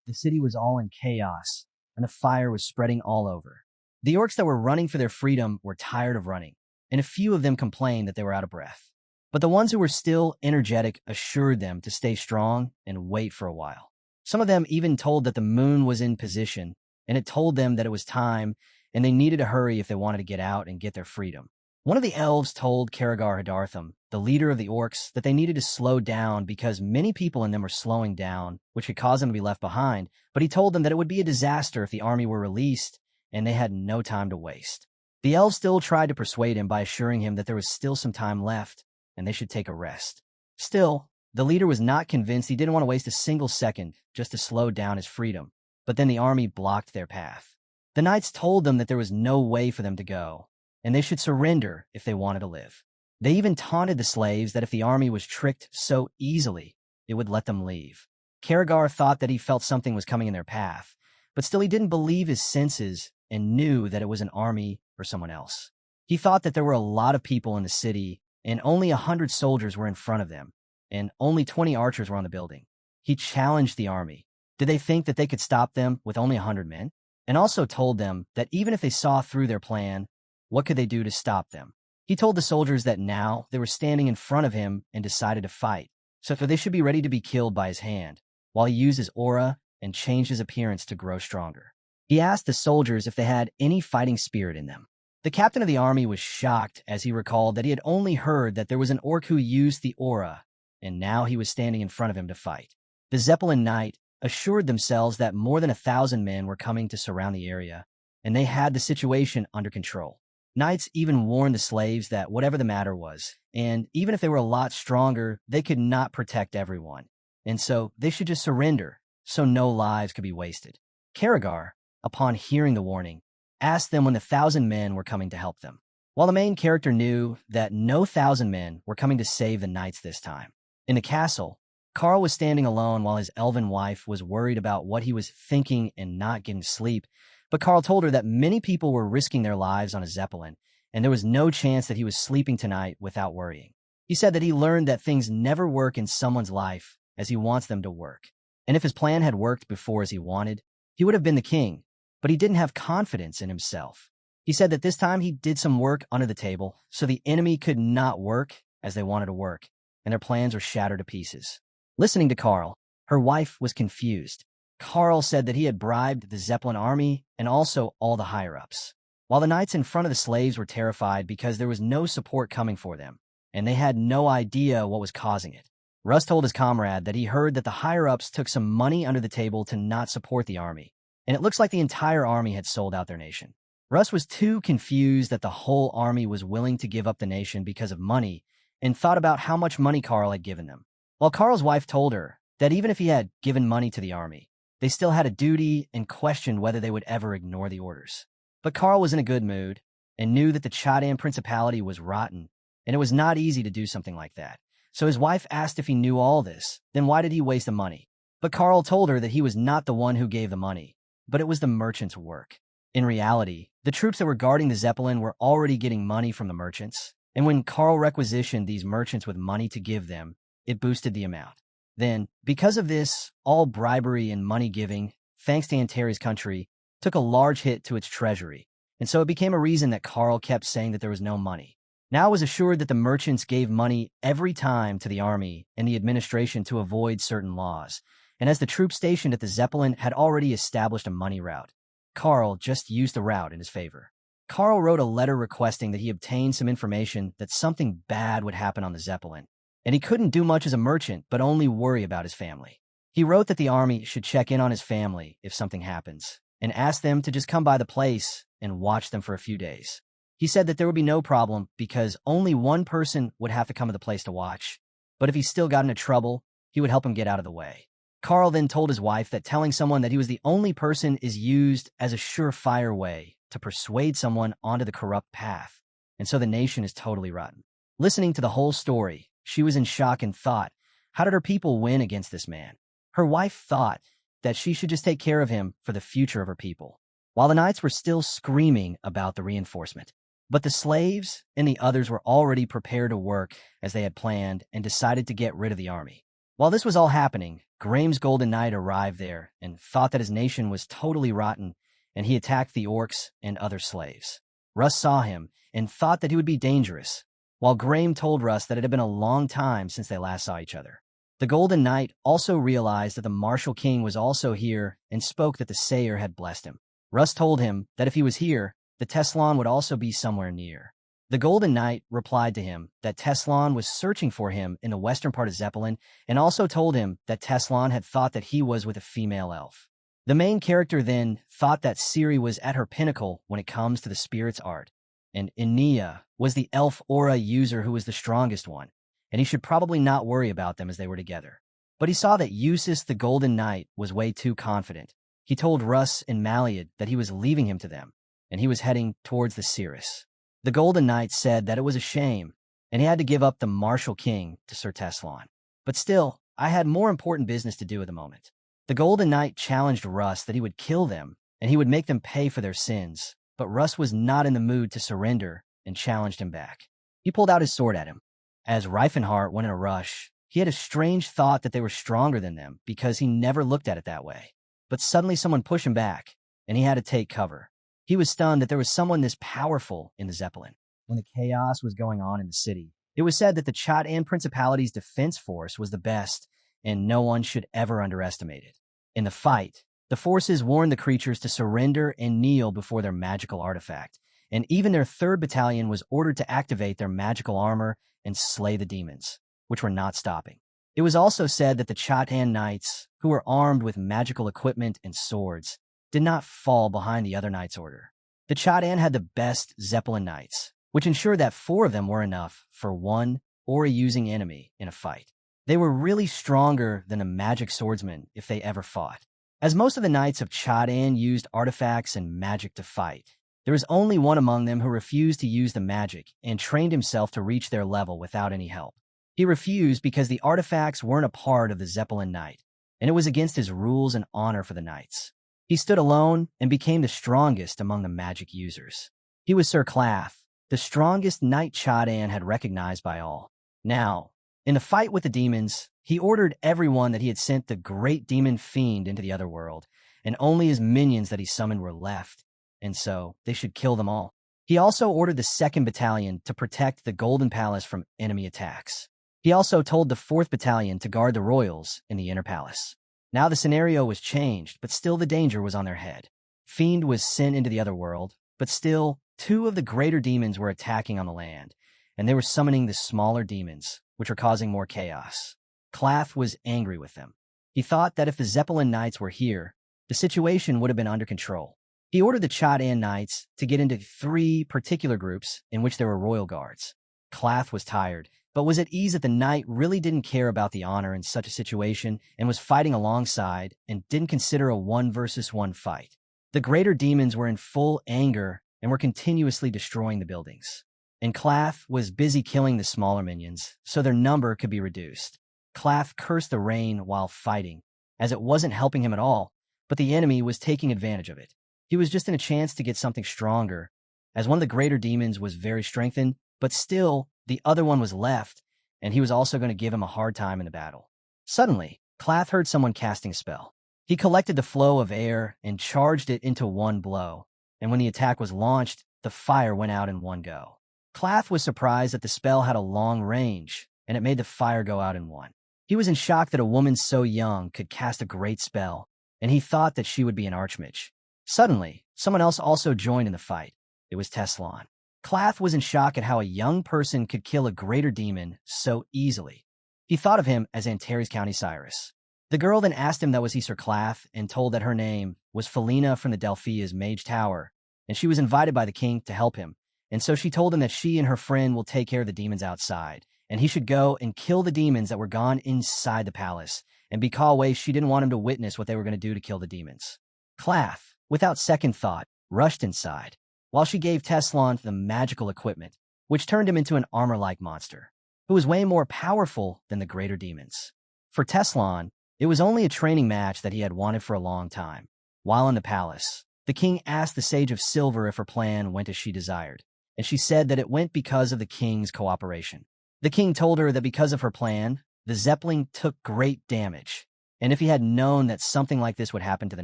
B: The city was all in chaos, and the fire was spreading all over. The orcs that were running for their freedom were tired of running, and a few of them complained that they were out of breath. But the ones who were still energetic assured them to stay strong and wait for a while. Some of them even told that the moon was in position, and it told them that it was time, and they needed to hurry if they wanted to get out and get their freedom. One of the elves told Karagar Hadartham, the leader of the orcs, that they needed to slow down because many people in them were slowing down, which could cause them to be left behind, but he told them that it would be a disaster if the army were released, and they had no time to waste. The elves still tried to persuade him by assuring him that there was still some time left, and they should take a rest. Still, the leader was not convinced. He didn't want to waste a single second just to slow down his freedom, but then the army blocked their path. The knights told them that there was no way for them to go, and they should surrender if they wanted to live. They even taunted the slaves that if the army was tricked so easily, it would let them leave. Karagar thought that he felt something was coming in their path, but still he didn't believe his senses and knew that it was an army or someone else. He thought that there were a lot of people in the city, and only 100 soldiers were in front of them, and only 20 archers were on the building. He challenged the army. Did they think that they could stop them with only 100 men? And also told them that even if they saw through their plan, what could they do to stop them? He told the soldiers that now they were standing in front of him and decided to fight, so they should be ready to be killed by his hand, while he used his aura and changed his appearance to grow stronger. He asked the soldiers if they had any fighting spirit in them. The captain of the army was shocked as he recalled that he had only heard that there was an orc who used the aura, and now he was standing in front of him to fight. The Zeppelin Knight assured themselves that more than 1,000 men were coming to surround the area, and they had the situation under control. Knights even warned the slaves that whatever the matter was, and even if they were a lot stronger, they could not protect everyone, and so they should just surrender so no lives could be wasted. Karagar, upon hearing the warning, asked them when the 1,000 men were coming to help them. While the main character knew that no 1,000 men were coming to save the knights this time. In the castle, Carl was standing alone while his elven wife was worried about what he was thinking and not getting sleep, but Carl told her that many people were risking their lives on a Zeppelin, and there was no chance that he was sleeping tonight without worrying. He said that he learned that things never work in someone's life as he wants them to work. And if his plan had worked before as he wanted, he would have been the king, but he didn't have confidence in himself. He said that this time he did some work under the table, so the enemy could not work as they wanted to work, and their plans were shattered to pieces. Listening to Carl, her wife was confused. Carl said that he had bribed the Zeppelin army and also all the higher-ups, while the knights in front of the slaves were terrified because there was no support coming for them, and they had no idea what was causing it. Russ told his comrade that he heard that the higher-ups took some money under the table to not support the army, and it looks like the entire army had sold out their nation. Russ was too confused that the whole army was willing to give up the nation because of money and thought about how much money Carl had given them. While Carl's wife told her that even if he had given money to the army, they still had a duty and questioned whether they would ever ignore the orders. But Carl was in a good mood and knew that the Chadan Principality was rotten, and it was not easy to do something like that. So his wife asked if he knew all this, then why did he waste the money? But Carl told her that he was not the one who gave the money, but it was the merchant's work. In reality, the troops that were guarding the Zeppelin were already getting money from the merchants, and when Carl requisitioned these merchants with money to give them, it boosted the amount. Then, because of this, all bribery and money giving, thanks to Antari's country, took a large hit to its treasury, and so it became a reason that Carl kept saying that there was no money. Now it was assured that the merchants gave money every time to the army and the administration to avoid certain laws, and as the troops stationed at the Zeppelin had already established a money route, Carl just used the route in his favor. Carl wrote a letter requesting that he obtain some information that something bad would happen on the Zeppelin, and he couldn't do much as a merchant but only worry about his family. He wrote that the army should check in on his family if something happens, and asked them to just come by the place and watch them for a few days. He said that there would be no problem because only one person would have to come to the place to watch, but if he still got into trouble, he would help him get out of the way. Carl then told his wife that telling someone that he was the only person is used as a surefire way to persuade someone onto the corrupt path, and so the nation is totally rotten. Listening to the whole story, she was in shock and thought, how did her people win against this man? Her wife thought that she should just take care of him for the future of her people, while the knights were still screaming about the reinforcement. But the slaves and the others were already prepared to work as they had planned and decided to get rid of the army. While this was all happening, Graham's Golden Knight arrived there and thought that his nation was totally rotten, and he attacked the orcs and other slaves. Russ saw him and thought that he would be dangerous, while Graham told Russ that it had been a long time since they last saw each other. The Golden Knight also realized that the Martial King was also here and spoke that the Sayer had blessed him. Russ told him that if he was here, the Teslon would also be somewhere near. The Golden Knight replied to him that Teslon was searching for him in the western part of Zeppelin and also told him that Teslon had thought that he was with a female elf. The main character then thought that Ciri was at her pinnacle when it comes to the spirit's art, and Inia was the elf aura user who was the strongest one, and he should probably not worry about them as they were together. But he saw that Eustace the Golden Knight was way too confident. He told Russ and Maliad that he was leaving him to them, and he was heading towards the Cyrus. The Golden Knight said that it was a shame, and he had to give up the Martial King to Sir Teslon. But still, I had more important business to do at the moment. The Golden Knight challenged Russ that he would kill them, and he would make them pay for their sins, but Russ was not in the mood to surrender and challenged him back. He pulled out his sword at him. As Rifenheart went in a rush, he had a strange thought that they were stronger than them because he never looked at it that way. But suddenly someone pushed him back, and he had to take cover. He was stunned that there was someone this powerful in the Zeppelin. When the chaos was going on in the city, it was said that the Chadan Principality's defense force was the best, and no one should ever underestimate it. In the fight, the forces warned the creatures to surrender and kneel before their magical artifact, and even their 3rd Battalion was ordered to activate their magical armor and slay the demons, which were not stopping. It was also said that the Chadan Knights, who were armed with magical equipment and swords, did not fall behind the other knights' order. The Chadan had the best Zeppelin Knights, which ensured that 4 of them were enough for one aura-using enemy in a fight. They were really stronger than a magic swordsman if they ever fought. As most of the knights of Chadan used artifacts and magic to fight, there was only one among them who refused to use the magic and trained himself to reach their level without any help. He refused because the artifacts weren't a part of the Zeppelin Knight, and it was against his rules and honor for the knights. He stood alone and became the strongest among the magic users. He was Sir Clath, the strongest knight Chadan had recognized by all. Now, in the fight with the demons, He ordered everyone that he had sent the great demon fiend into the other world, and only his minions that he summoned were left, and so they should kill them all. He also ordered the 2nd Battalion to protect the Golden Palace from enemy attacks. He also told the 4th Battalion to guard the royals in the Inner Palace. Now the scenario was changed, but still the danger was on their head. Fiend was sent into the other world, but still 2 of the greater demons were attacking on the land, and they were summoning the smaller demons, which were causing more chaos. Clath was angry with them. He thought that if the Zeppelin Knights were here, the situation would have been under control. He ordered the Chad-An Knights to get into 3 particular groups in which there were royal guards. Clath was tired, but was at ease that the knight really didn't care about the honor in such a situation and was fighting alongside and didn't consider a 1-versus-1 fight. The greater demons were in full anger and were continuously destroying the buildings. And Clath was busy killing the smaller minions, so their number could be reduced. Clath cursed the rain while fighting, as it wasn't helping him at all, but the enemy was taking advantage of it. He was just in a chance to get something stronger, as one of the greater demons was very strengthened, but still, the other one was left, and he was also going to give him a hard time in the battle. Suddenly, Clath heard someone casting a spell. He collected the flow of air and charged it into one blow, and when the attack was launched, the fire went out in one go. Clath was surprised that the spell had a long range, and it made the fire go out in one. He was in shock that a woman so young could cast a great spell, and he thought that she would be an archmage. Suddenly, someone else also joined in the fight. It was Teslon. Clath was in shock at how a young person could kill a greater demon so easily. He thought of him as Antares County Cyrus. The girl then asked him that was he Sir Clath and told that her name was Felina from the Delphia's Mage Tower, and she was invited by the king to help him, and so she told him that she and her friend will take care of the demons outside, and he should go and kill the demons that were gone inside the palace, and because she didn't want him to witness what they were going to do to kill the demons. Clath, without second thought, rushed inside, while she gave Teslon the magical equipment, which turned him into an armor-like monster, who was way more powerful than the greater demons. For Teslon, it was only a training match that he had wanted for a long time. While in the palace, the king asked the Sage of Silver if her plan went as she desired, and she said that it went because of the king's cooperation. The king told her that because of her plan, the Zeppelin took great damage, and if he had known that something like this would happen to the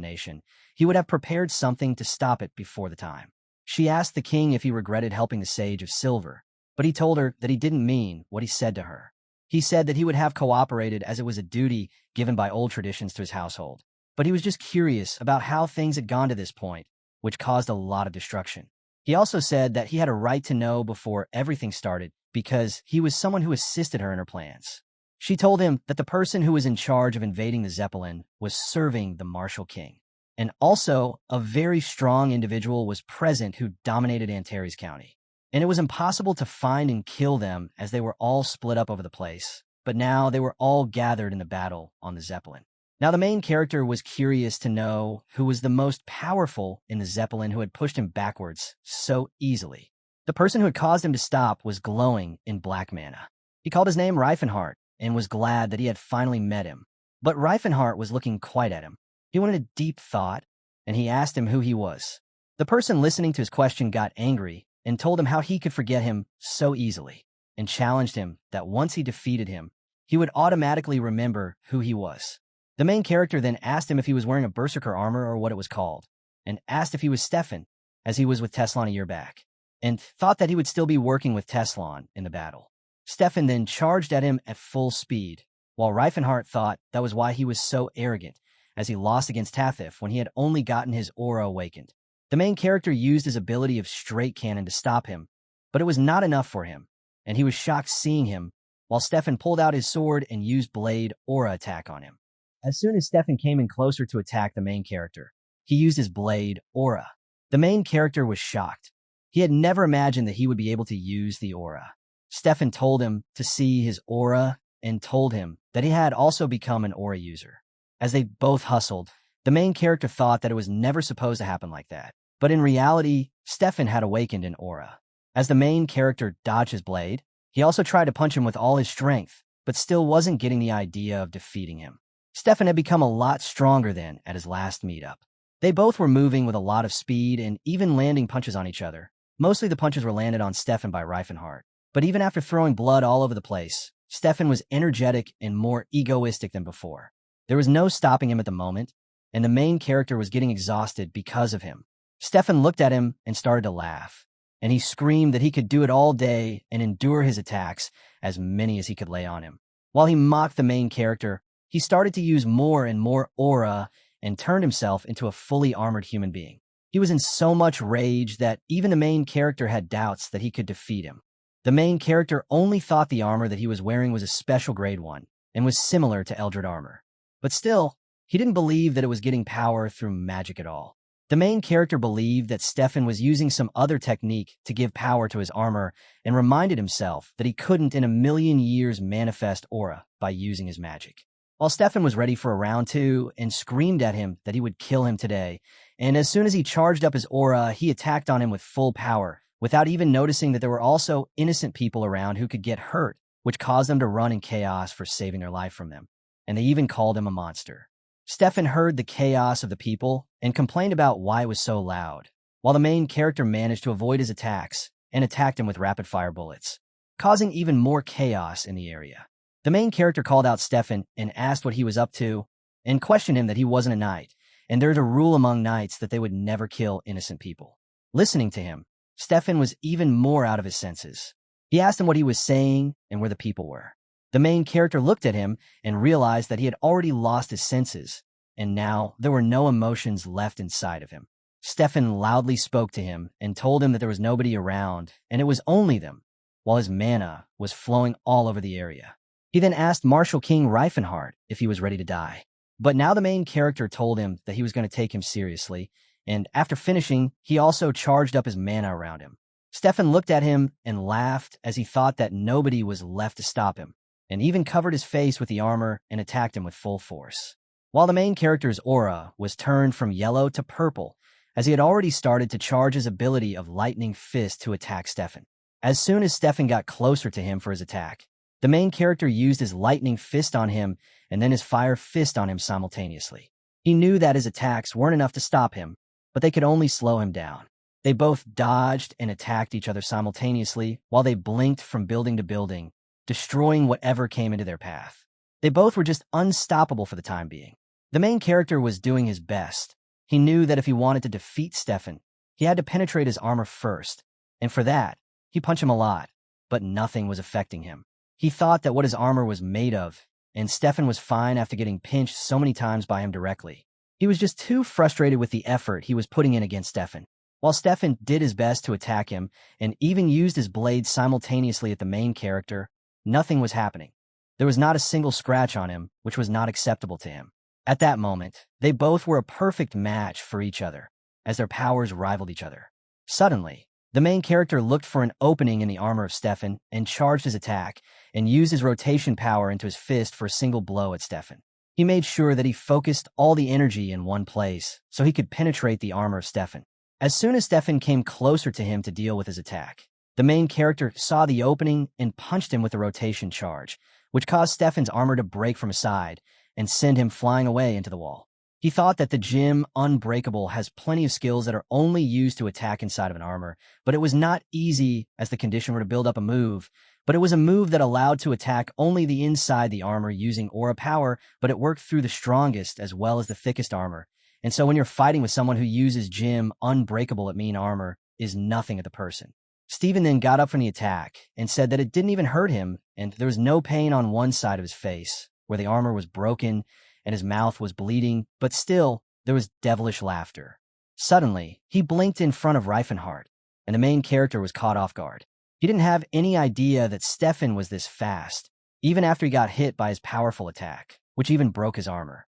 B: nation, he would have prepared something to stop it before the time. She asked the king if he regretted helping the Sage of Silver, but he told her that he didn't mean what he said to her. He said that he would have cooperated as it was a duty given by old traditions to his household, but he was just curious about how things had gone to this point, which caused a lot of destruction. He also said that he had a right to know before everything started because he was someone who assisted her in her plans. She told him that the person who was in charge of invading the Zeppelin was serving the Martial King. And also, a very strong individual was present who dominated Antares County. And it was impossible to find and kill them as they were all split up over the place. But now they were all gathered in the battle on the Zeppelin. Now the main character was curious to know who was the most powerful in the Zeppelin who had pushed him backwards so easily. The person who had caused him to stop was glowing in black mana. He called his name Rifenheart and was glad that he had finally met him. But Rifenheart was looking quite at him. He wanted a deep thought, and he asked him who he was. The person listening to his question got angry and told him how he could forget him so easily, and challenged him that once he defeated him, he would automatically remember who he was. The main character then asked him if he was wearing a berserker armor or what it was called, and asked if he was Stefan, as he was with Teslon a year back, and thought that he would still be working with Teslon in the battle. Stefan then charged at him at full speed, while Rifenheart thought that was why he was so arrogant, as he lost against Tathif when he had only gotten his aura awakened. The main character used his ability of straight cannon to stop him, but it was not enough for him, and he was shocked seeing him, while Stefan pulled out his sword and used blade aura attack on him. As soon as Stefan came in closer to attack the main character, he used his blade aura. The main character was shocked. He had never imagined that he would be able to use the aura. Stefan told him to see his aura and told him that he had also become an aura user. As they both hustled, the main character thought that it was never supposed to happen like that. But in reality, Stefan had awakened an aura. As the main character dodged his blade, he also tried to punch him with all his strength, but still wasn't getting the idea of defeating him. Stefan had become a lot stronger then at his last meetup. They both were moving with a lot of speed and even landing punches on each other. Mostly the punches were landed on Stefan by Rifenheart. But even after throwing blood all over the place, Stefan was energetic and more egoistic than before. There was no stopping him at the moment, and the main character was getting exhausted because of him. Stefan looked at him and started to laugh, and he screamed that he could do it all day and endure his attacks, as many as he could lay on him. While he mocked the main character, he started to use more and more aura and turned himself into a fully armored human being. He was in so much rage that even the main character had doubts that he could defeat him. The main character only thought the armor that he was wearing was a special grade 1 and was similar to Eldred armor. But still, he didn't believe that it was getting power through magic at all. The main character believed that Stefan was using some other technique to give power to his armor and reminded himself that he couldn't in a million years manifest aura by using his magic. While Stefan was ready for a round 2 and screamed at him that he would kill him today, and as soon as he charged up his aura, he attacked on him with full power, without even noticing that there were also innocent people around who could get hurt, which caused them to run in chaos for saving their life from them. And they even called him a monster. Stefan heard the chaos of the people and complained about why it was so loud, while the main character managed to avoid his attacks and attacked him with rapid-fire bullets, causing even more chaos in the area. The main character called out Stefan and asked what he was up to and questioned him that he wasn't a knight, and there's a rule among knights that they would never kill innocent people. Listening to him, Stefan was even more out of his senses. He asked him what he was saying and where the people were. The main character looked at him and realized that he had already lost his senses, and now there were no emotions left inside of him. Stefan loudly spoke to him and told him that there was nobody around, and it was only them, while his mana was flowing all over the area. He then asked Marshal King Rifenheart if he was ready to die. But now the main character told him that he was going to take him seriously, and after finishing, he also charged up his mana around him. Stefan looked at him and laughed as he thought that nobody was left to stop him, and even covered his face with the armor and attacked him with full force. While the main character's aura was turned from yellow to purple, as he had already started to charge his ability of Lightning Fist to attack Stefan. As soon as Stefan got closer to him for his attack, the main character used his Lightning Fist on him and then his Fire Fist on him simultaneously. He knew that his attacks weren't enough to stop him, but they could only slow him down. They both dodged and attacked each other simultaneously while they blinked from building to building, destroying whatever came into their path. They both were just unstoppable for the time being. The main character was doing his best. He knew that if he wanted to defeat Stefan, he had to penetrate his armor first, and for that, he punched him a lot, but nothing was affecting him. He thought that what his armor was made of, and Stefan was fine after getting pinched so many times by him directly. He was just too frustrated with the effort he was putting in against Stefan. While Stefan did his best to attack him and even used his blade simultaneously at the main character, nothing was happening. There was not a single scratch on him, which was not acceptable to him. At that moment, they both were a perfect match for each other, as their powers rivaled each other. Suddenly, the main character looked for an opening in the armor of Stefan and charged his attack and used his rotation power into his fist for a single blow at Stefan. He made sure that he focused all the energy in one place so he could penetrate the armor of Stefan. As soon as Stefan came closer to him to deal with his attack, the main character saw the opening and punched him with a rotation charge, which caused Stefan's armor to break from his side and send him flying away into the wall. He thought that the gem Unbreakable has plenty of skills that are only used to attack inside of an armor, but it was not easy as the condition were to build up a move, but it was a move that allowed to attack only the inside the armor using aura power, but it worked through the strongest as well as the thickest armor. And so when you're fighting with someone who uses gem Unbreakable at mean armor is nothing at the person. Steven then got up from the attack and said that it didn't even hurt him and there was no pain on one side of his face, where the armor was broken and his mouth was bleeding, but still, there was devilish laughter. Suddenly, he blinked in front of Rifenheart, and the main character was caught off guard. He didn't have any idea that Stefan was this fast, even after he got hit by his powerful attack, which even broke his armor.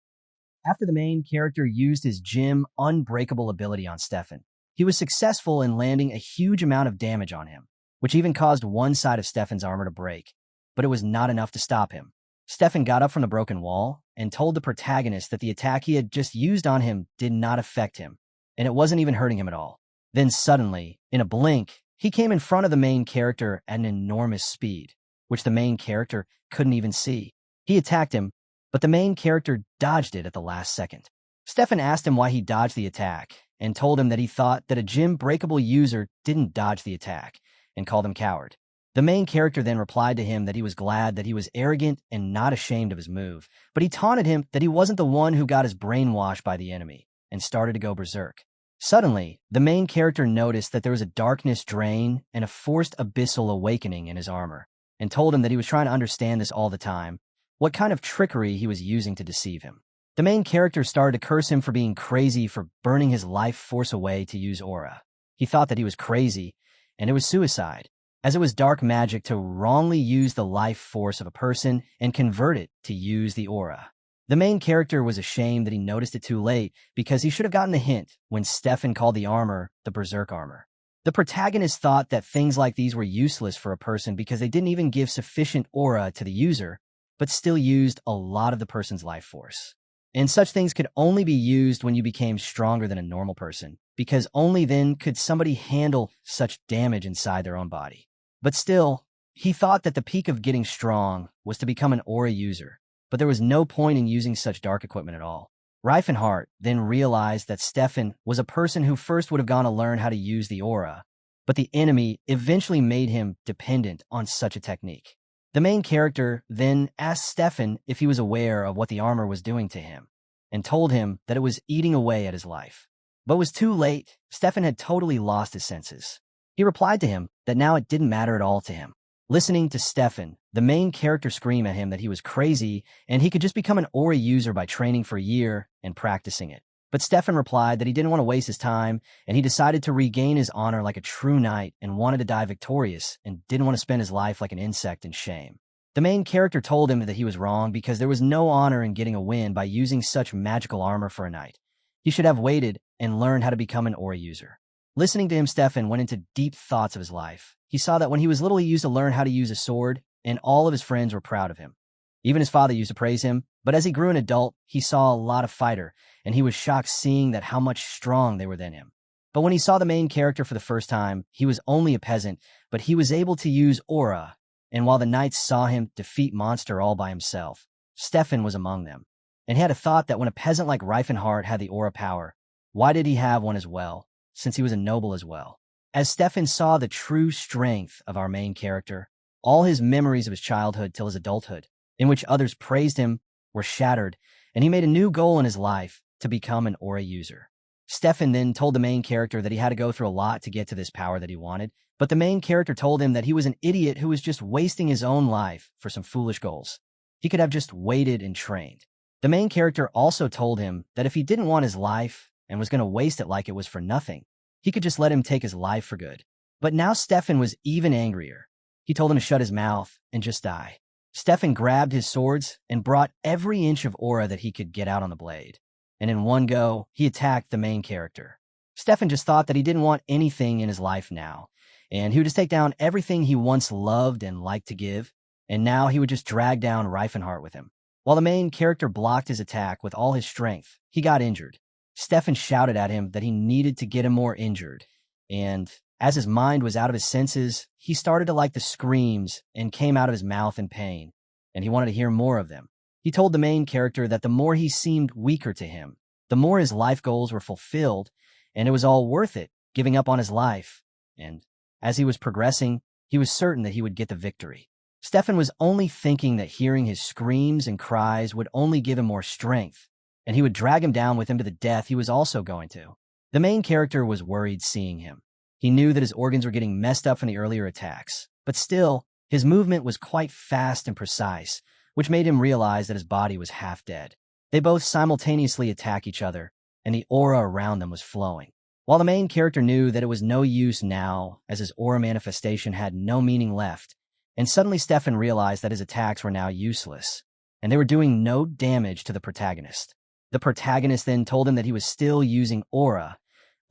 B: After the main character used his gem Unbreakable ability on Stefan, he was successful in landing a huge amount of damage on him, which even caused one side of Stefan's armor to break, but it was not enough to stop him. Stefan got up from the broken wall and told the protagonist that the attack he had just used on him did not affect him, and it wasn't even hurting him at all. Then suddenly, in a blink, he came in front of the main character at an enormous speed, which the main character couldn't even see. He attacked him, but the main character dodged it at the last second. Stefan asked him why he dodged the attack and told him that he thought that a gem breakable user didn't dodge the attack and called him coward. The main character then replied to him that he was glad that he was arrogant and not ashamed of his move, but he taunted him that he wasn't the one who got his brainwashed by the enemy and started to go berserk. Suddenly, the main character noticed that there was a darkness drain and a forced abyssal awakening in his armor, and told him that he was trying to understand this all the time, what kind of trickery he was using to deceive him. The main character started to curse him for being crazy for burning his life force away to use aura. He thought that he was crazy, and it was suicide, as it was dark magic to wrongly use the life force of a person and convert it to use the aura. The main character was ashamed that he noticed it too late because he should have gotten the hint when Stefan called the armor the berserk armor. The protagonist thought that things like these were useless for a person because they didn't even give sufficient aura to the user, but still used a lot of the person's life force. And such things could only be used when you became stronger than a normal person, because only then could somebody handle such damage inside their own body. But still, he thought that the peak of getting strong was to become an aura user, but there was no point in using such dark equipment at all. Rifenheart then realized that Stefan was a person who first would have gone to learn how to use the aura, but the enemy eventually made him dependent on such a technique. The main character then asked Stefan if he was aware of what the armor was doing to him, and told him that it was eating away at his life. But it was too late. Stefan had totally lost his senses. He replied to him that now it didn't matter at all to him. Listening to Stefan, the main character screamed at him that he was crazy and he could just become an aura user by training for a year and practicing it. But Stefan replied that he didn't want to waste his time, and he decided to regain his honor like a true knight and wanted to die victorious and didn't want to spend his life like an insect in shame. The main character told him that he was wrong because there was no honor in getting a win by using such magical armor for a knight. He should have waited and learned how to become an aura user. Listening to him, Stefan went into deep thoughts of his life. He saw that when he was little, he used to learn how to use a sword, and all of his friends were proud of him. Even his father used to praise him, but as he grew an adult, he saw a lot of fighter, and he was shocked seeing that how much strong they were than him. But when he saw the main character for the first time, he was only a peasant, but he was able to use aura, and while the knights saw him defeat monster all by himself, Stefan was among them. And he had a thought that when a peasant like Rifenheart had the aura power, why did he have one as well, since he was a noble as well? As Stefan saw the true strength of our main character, all his memories of his childhood till his adulthood, in which others praised him, were shattered, and he made a new goal in his life to become an aura user. Stefan then told the main character that he had to go through a lot to get to this power that he wanted, but the main character told him that he was an idiot who was just wasting his own life for some foolish goals. He could have just waited and trained. The main character also told him that if he didn't want his life and was going to waste it like it was for nothing, he could just let him take his life for good. But now Stefan was even angrier. He told him to shut his mouth and just die. Stefan grabbed his swords and brought every inch of aura that he could get out on the blade. And in one go, he attacked the main character. Stefan just thought that he didn't want anything in his life now, and he would just take down everything he once loved and liked to give, and now he would just drag down Rifenheart with him. While the main character blocked his attack with all his strength, he got injured. Stefan shouted at him that he needed to get him more injured, and as his mind was out of his senses, he started to like the screams and came out of his mouth in pain, and he wanted to hear more of them. He told the main character that the more he seemed weaker to him, the more his life goals were fulfilled, and it was all worth it, giving up on his life. And as he was progressing, he was certain that he would get the victory. Stefan was only thinking that hearing his screams and cries would only give him more strength, and he would drag him down with him to the death he was also going to. The main character was worried seeing him. He knew that his organs were getting messed up from the earlier attacks, but still, his movement was quite fast and precise, which made him realize that his body was half dead. They both simultaneously attack each other, and the aura around them was flowing. While the main character knew that it was no use now, as his aura manifestation had no meaning left, and suddenly Stefan realized that his attacks were now useless, and they were doing no damage to the protagonist. The protagonist then told him that he was still using aura,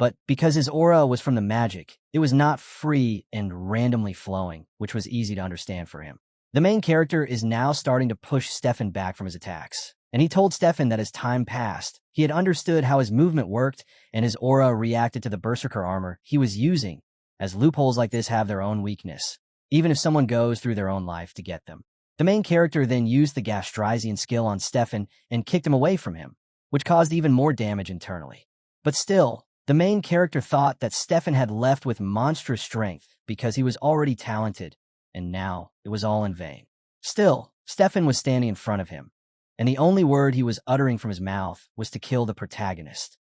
B: but because his aura was from the magic, it was not free and randomly flowing, which was easy to understand for him. The main character is now starting to push Stefan back from his attacks, and he told Stefan that as time passed, he had understood how his movement worked and his aura reacted to the berserker armor he was using, as loopholes like this have their own weakness, even if someone goes through their own life to get them. The main character then used the Gastrizian skill on Stefan and kicked him away from him, which caused even more damage internally. But still, the main character thought that Stefan had left with monstrous strength because he was already talented, and now it was all in vain. Still, Stefan was standing in front of him, and the only word he was uttering from his mouth was to kill the protagonist.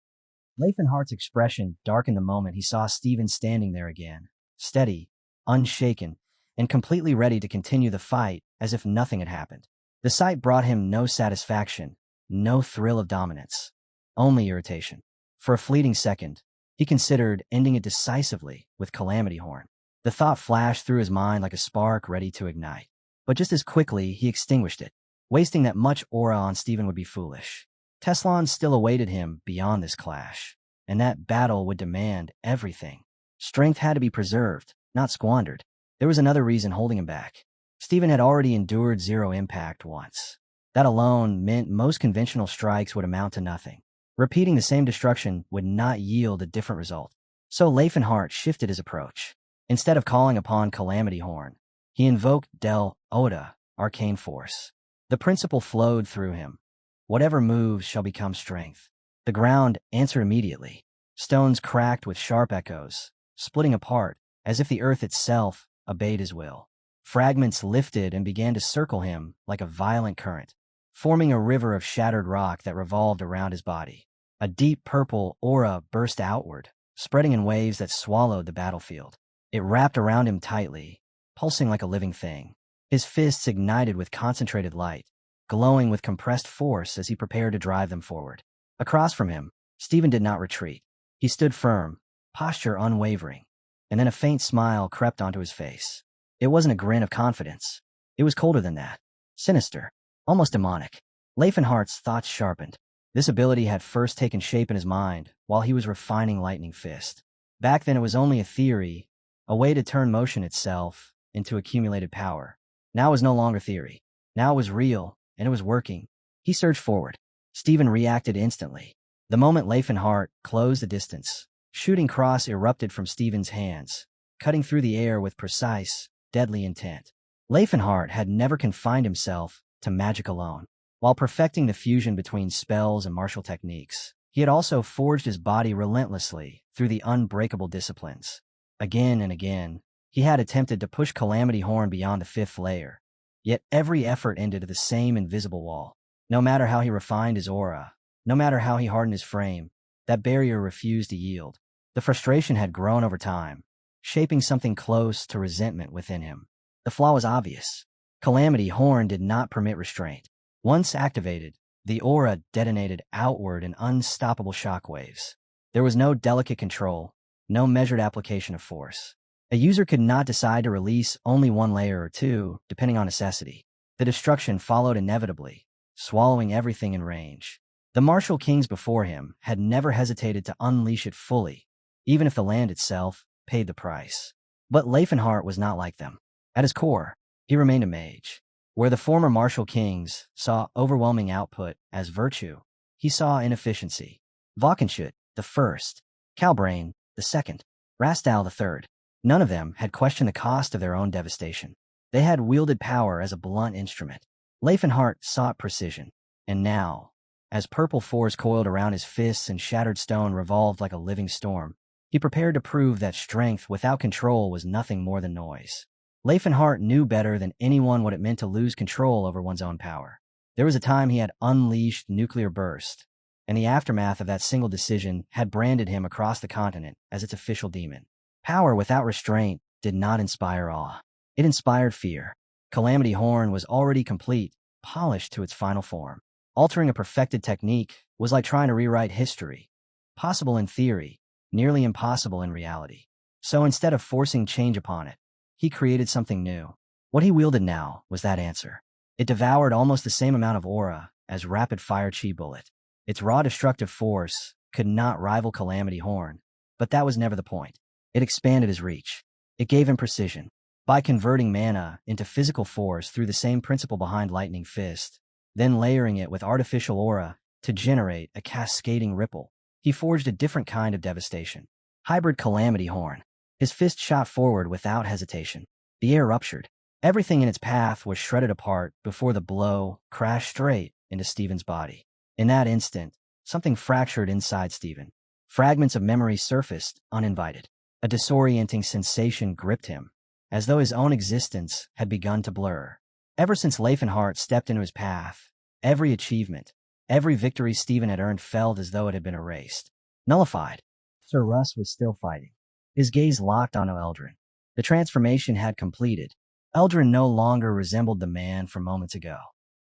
B: Rifenheart's expression darkened the moment he saw Stephen standing there again, steady, unshaken, and completely ready to continue the fight as if nothing had happened. The sight brought him no satisfaction, no thrill of dominance, only irritation. For a fleeting second, he considered ending it decisively with Calamity Horn. The thought flashed through his mind like a spark ready to ignite. But just as quickly, he extinguished it. Wasting that much aura on Stephen would be foolish. Teslon still awaited him beyond this clash, and that battle would demand everything. Strength had to be preserved, not squandered. There was another reason holding him back. Stephen had already endured zero impact once. That alone meant most conventional strikes would amount to nothing. Repeating the same destruction would not yield a different result. So Rifenheart shifted his approach. Instead of calling upon Calamity Horn, he invoked Del Oda, Arcane Force. The principle flowed through him. Whatever moves shall become strength. The ground answered immediately. Stones cracked with sharp echoes, splitting apart, as if the earth itself obeyed his will. Fragments lifted and began to circle him like a violent current, forming a river of shattered rock that revolved around his body. A deep purple aura burst outward, spreading in waves that swallowed the battlefield. It wrapped around him tightly, pulsing like a living thing. His fists ignited with concentrated light, glowing with compressed force as he prepared to drive them forward. Across from him, Stephen did not retreat. He stood firm, posture unwavering, and then a faint smile crept onto his face. It wasn't a grin of confidence. It was colder than that. Sinister, almost demonic. Rifenheart's thoughts sharpened. This ability had first taken shape in his mind while he was refining Lightning Fist. Back then it was only a theory, a way to turn motion itself into accumulated power. Now it was no longer theory. Now it was real, and it was working. He surged forward. Stephen reacted instantly. The moment Rifenheart closed the distance, shooting cross erupted from Stephen's hands, cutting through the air with precise, deadly intent. Rifenheart had never confined himself to magic alone. While perfecting the fusion between spells and martial techniques, he had also forged his body relentlessly through the unbreakable disciplines. Again and again, he had attempted to push Calamity Horn beyond the fifth layer, yet every effort ended at the same invisible wall. No matter how he refined his aura, no matter how he hardened his frame, that barrier refused to yield. The frustration had grown over time, shaping something close to resentment within him. The flaw was obvious. Calamity Horn did not permit restraint. Once activated, the aura detonated outward in unstoppable shockwaves. There was no delicate control, no measured application of force. A user could not decide to release only one layer or two, depending on necessity. The destruction followed inevitably, swallowing everything in range. The martial kings before him had never hesitated to unleash it fully, even if the land itself paid the price. But Rifenheart was not like them. At his core, he remained a mage. Where the former martial kings saw overwhelming output as virtue, he saw inefficiency. Valkenschut, the first, Calbrain, the second, Rastal, the third. None of them had questioned the cost of their own devastation. They had wielded power as a blunt instrument. Rifenheart sought precision. And now, as purple force coiled around his fists and shattered stone revolved like a living storm, he prepared to prove that strength without control was nothing more than noise. Rifenheart knew better than anyone what it meant to lose control over one's own power. There was a time he had unleashed nuclear burst, and the aftermath of that single decision had branded him across the continent as its official demon. Power without restraint did not inspire awe. It inspired fear. Calamity Horn was already complete, polished to its final form. Altering a perfected technique was like trying to rewrite history. Possible in theory, nearly impossible in reality. So instead of forcing change upon it, he created something new. What he wielded now was that answer. It devoured almost the same amount of aura as rapid-fire chi bullet. Its raw destructive force could not rival Calamity Horn, but that was never the point. It expanded his reach. It gave him precision. By converting mana into physical force through the same principle behind Lightning Fist, then layering it with artificial aura to generate a cascading ripple, he forged a different kind of devastation. Hybrid Calamity Horn. His fist shot forward without hesitation. The air ruptured. Everything in its path was shredded apart before the blow crashed straight into Stephen's body. In that instant, something fractured inside Stephen. Fragments of memory surfaced uninvited. A disorienting sensation gripped him. as though his own existence had begun to blur. Ever since Rifenheart stepped into his path, every achievement, every victory Stephen had earned felt as though it had been erased, nullified. Cirrus was still fighting, his gaze locked onto Eldrin. The transformation had completed. Eldrin no longer resembled the man from moments ago.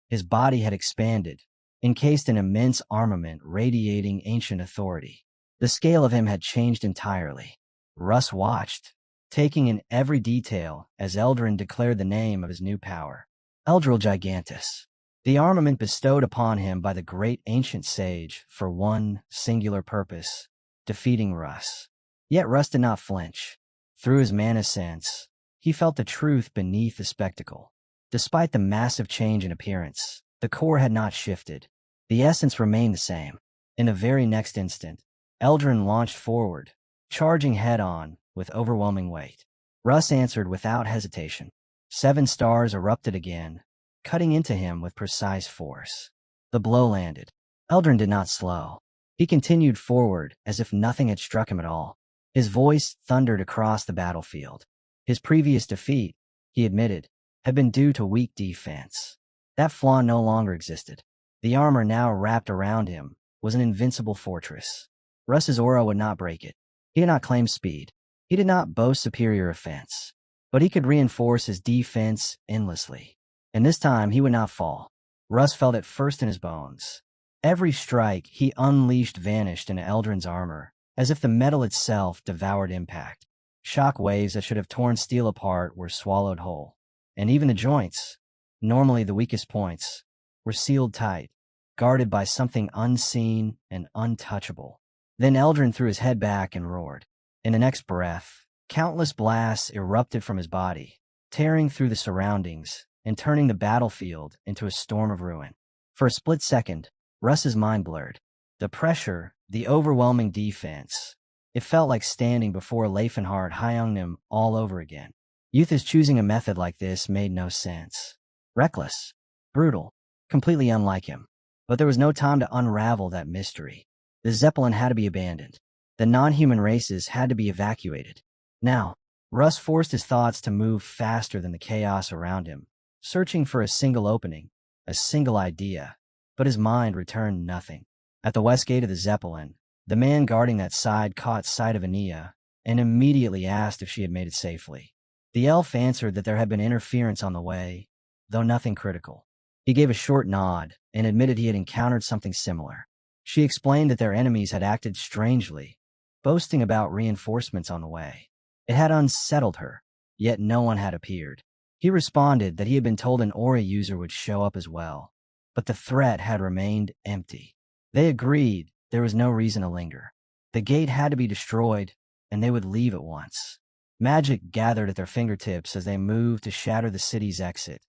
B: His body had expanded, encased in immense armament radiating ancient authority. The scale of him had changed entirely. Russ watched, taking in every detail as Eldrin declared the name of his new power. Eldril Gigantus. The armament bestowed upon him by the great ancient sage for one singular purpose, defeating Russ. Yet Russ did not flinch. Through his mana sense, he felt the truth beneath the spectacle. Despite the massive change in appearance, the core had not shifted. The essence remained the same. In the very next instant, Eldrin launched forward, charging head-on with overwhelming weight. Russ answered without hesitation. 7 stars erupted again, cutting into him with precise force. The blow landed. Eldrin did not slow. He continued forward as if nothing had struck him at all. His voice thundered across the battlefield. His previous defeat, he admitted, had been due to weak defense. That flaw no longer existed. The armor now wrapped around him was an invincible fortress. Russ's aura would not break it. He did not claim speed. He did not boast superior offense. But he could reinforce his defense endlessly. And this time he would not fall. Russ felt it first in his bones. Every strike he unleashed vanished into Eldrin's armor, as if the metal itself devoured impact. Shock waves that should have torn steel apart were swallowed whole. And even the joints, normally the weakest points, were sealed tight, guarded by something unseen and untouchable. Then Eldrin threw his head back and roared. In the next breath, countless blasts erupted from his body, tearing through the surroundings and turning the battlefield into a storm of ruin. For a split second, Russ's mind blurred. The pressure, the overwhelming defense. It felt like standing before Rifenheart hung him all over again. Youth is choosing a method like this made no sense. Reckless, brutal, completely unlike him. But there was no time to unravel that mystery. The Zeppelin had to be abandoned. The non-human races had to be evacuated. Now, Russ forced his thoughts to move faster than the chaos around him, searching for a single opening, a single idea. But his mind returned nothing. At the west gate of the Zeppelin, the man guarding that side caught sight of Ania and immediately asked if she had made it safely. The elf answered that there had been interference on the way, though nothing critical. He gave a short nod and admitted he had encountered something similar. She explained that their enemies had acted strangely, boasting about reinforcements on the way. It had unsettled her, yet no one had appeared. He responded that he had been told an aura user would show up as well, but the threat had remained empty. They agreed there was no reason to linger. The gate had to be destroyed, and they would leave at once. Magic gathered at their fingertips as they moved to shatter the city's exit.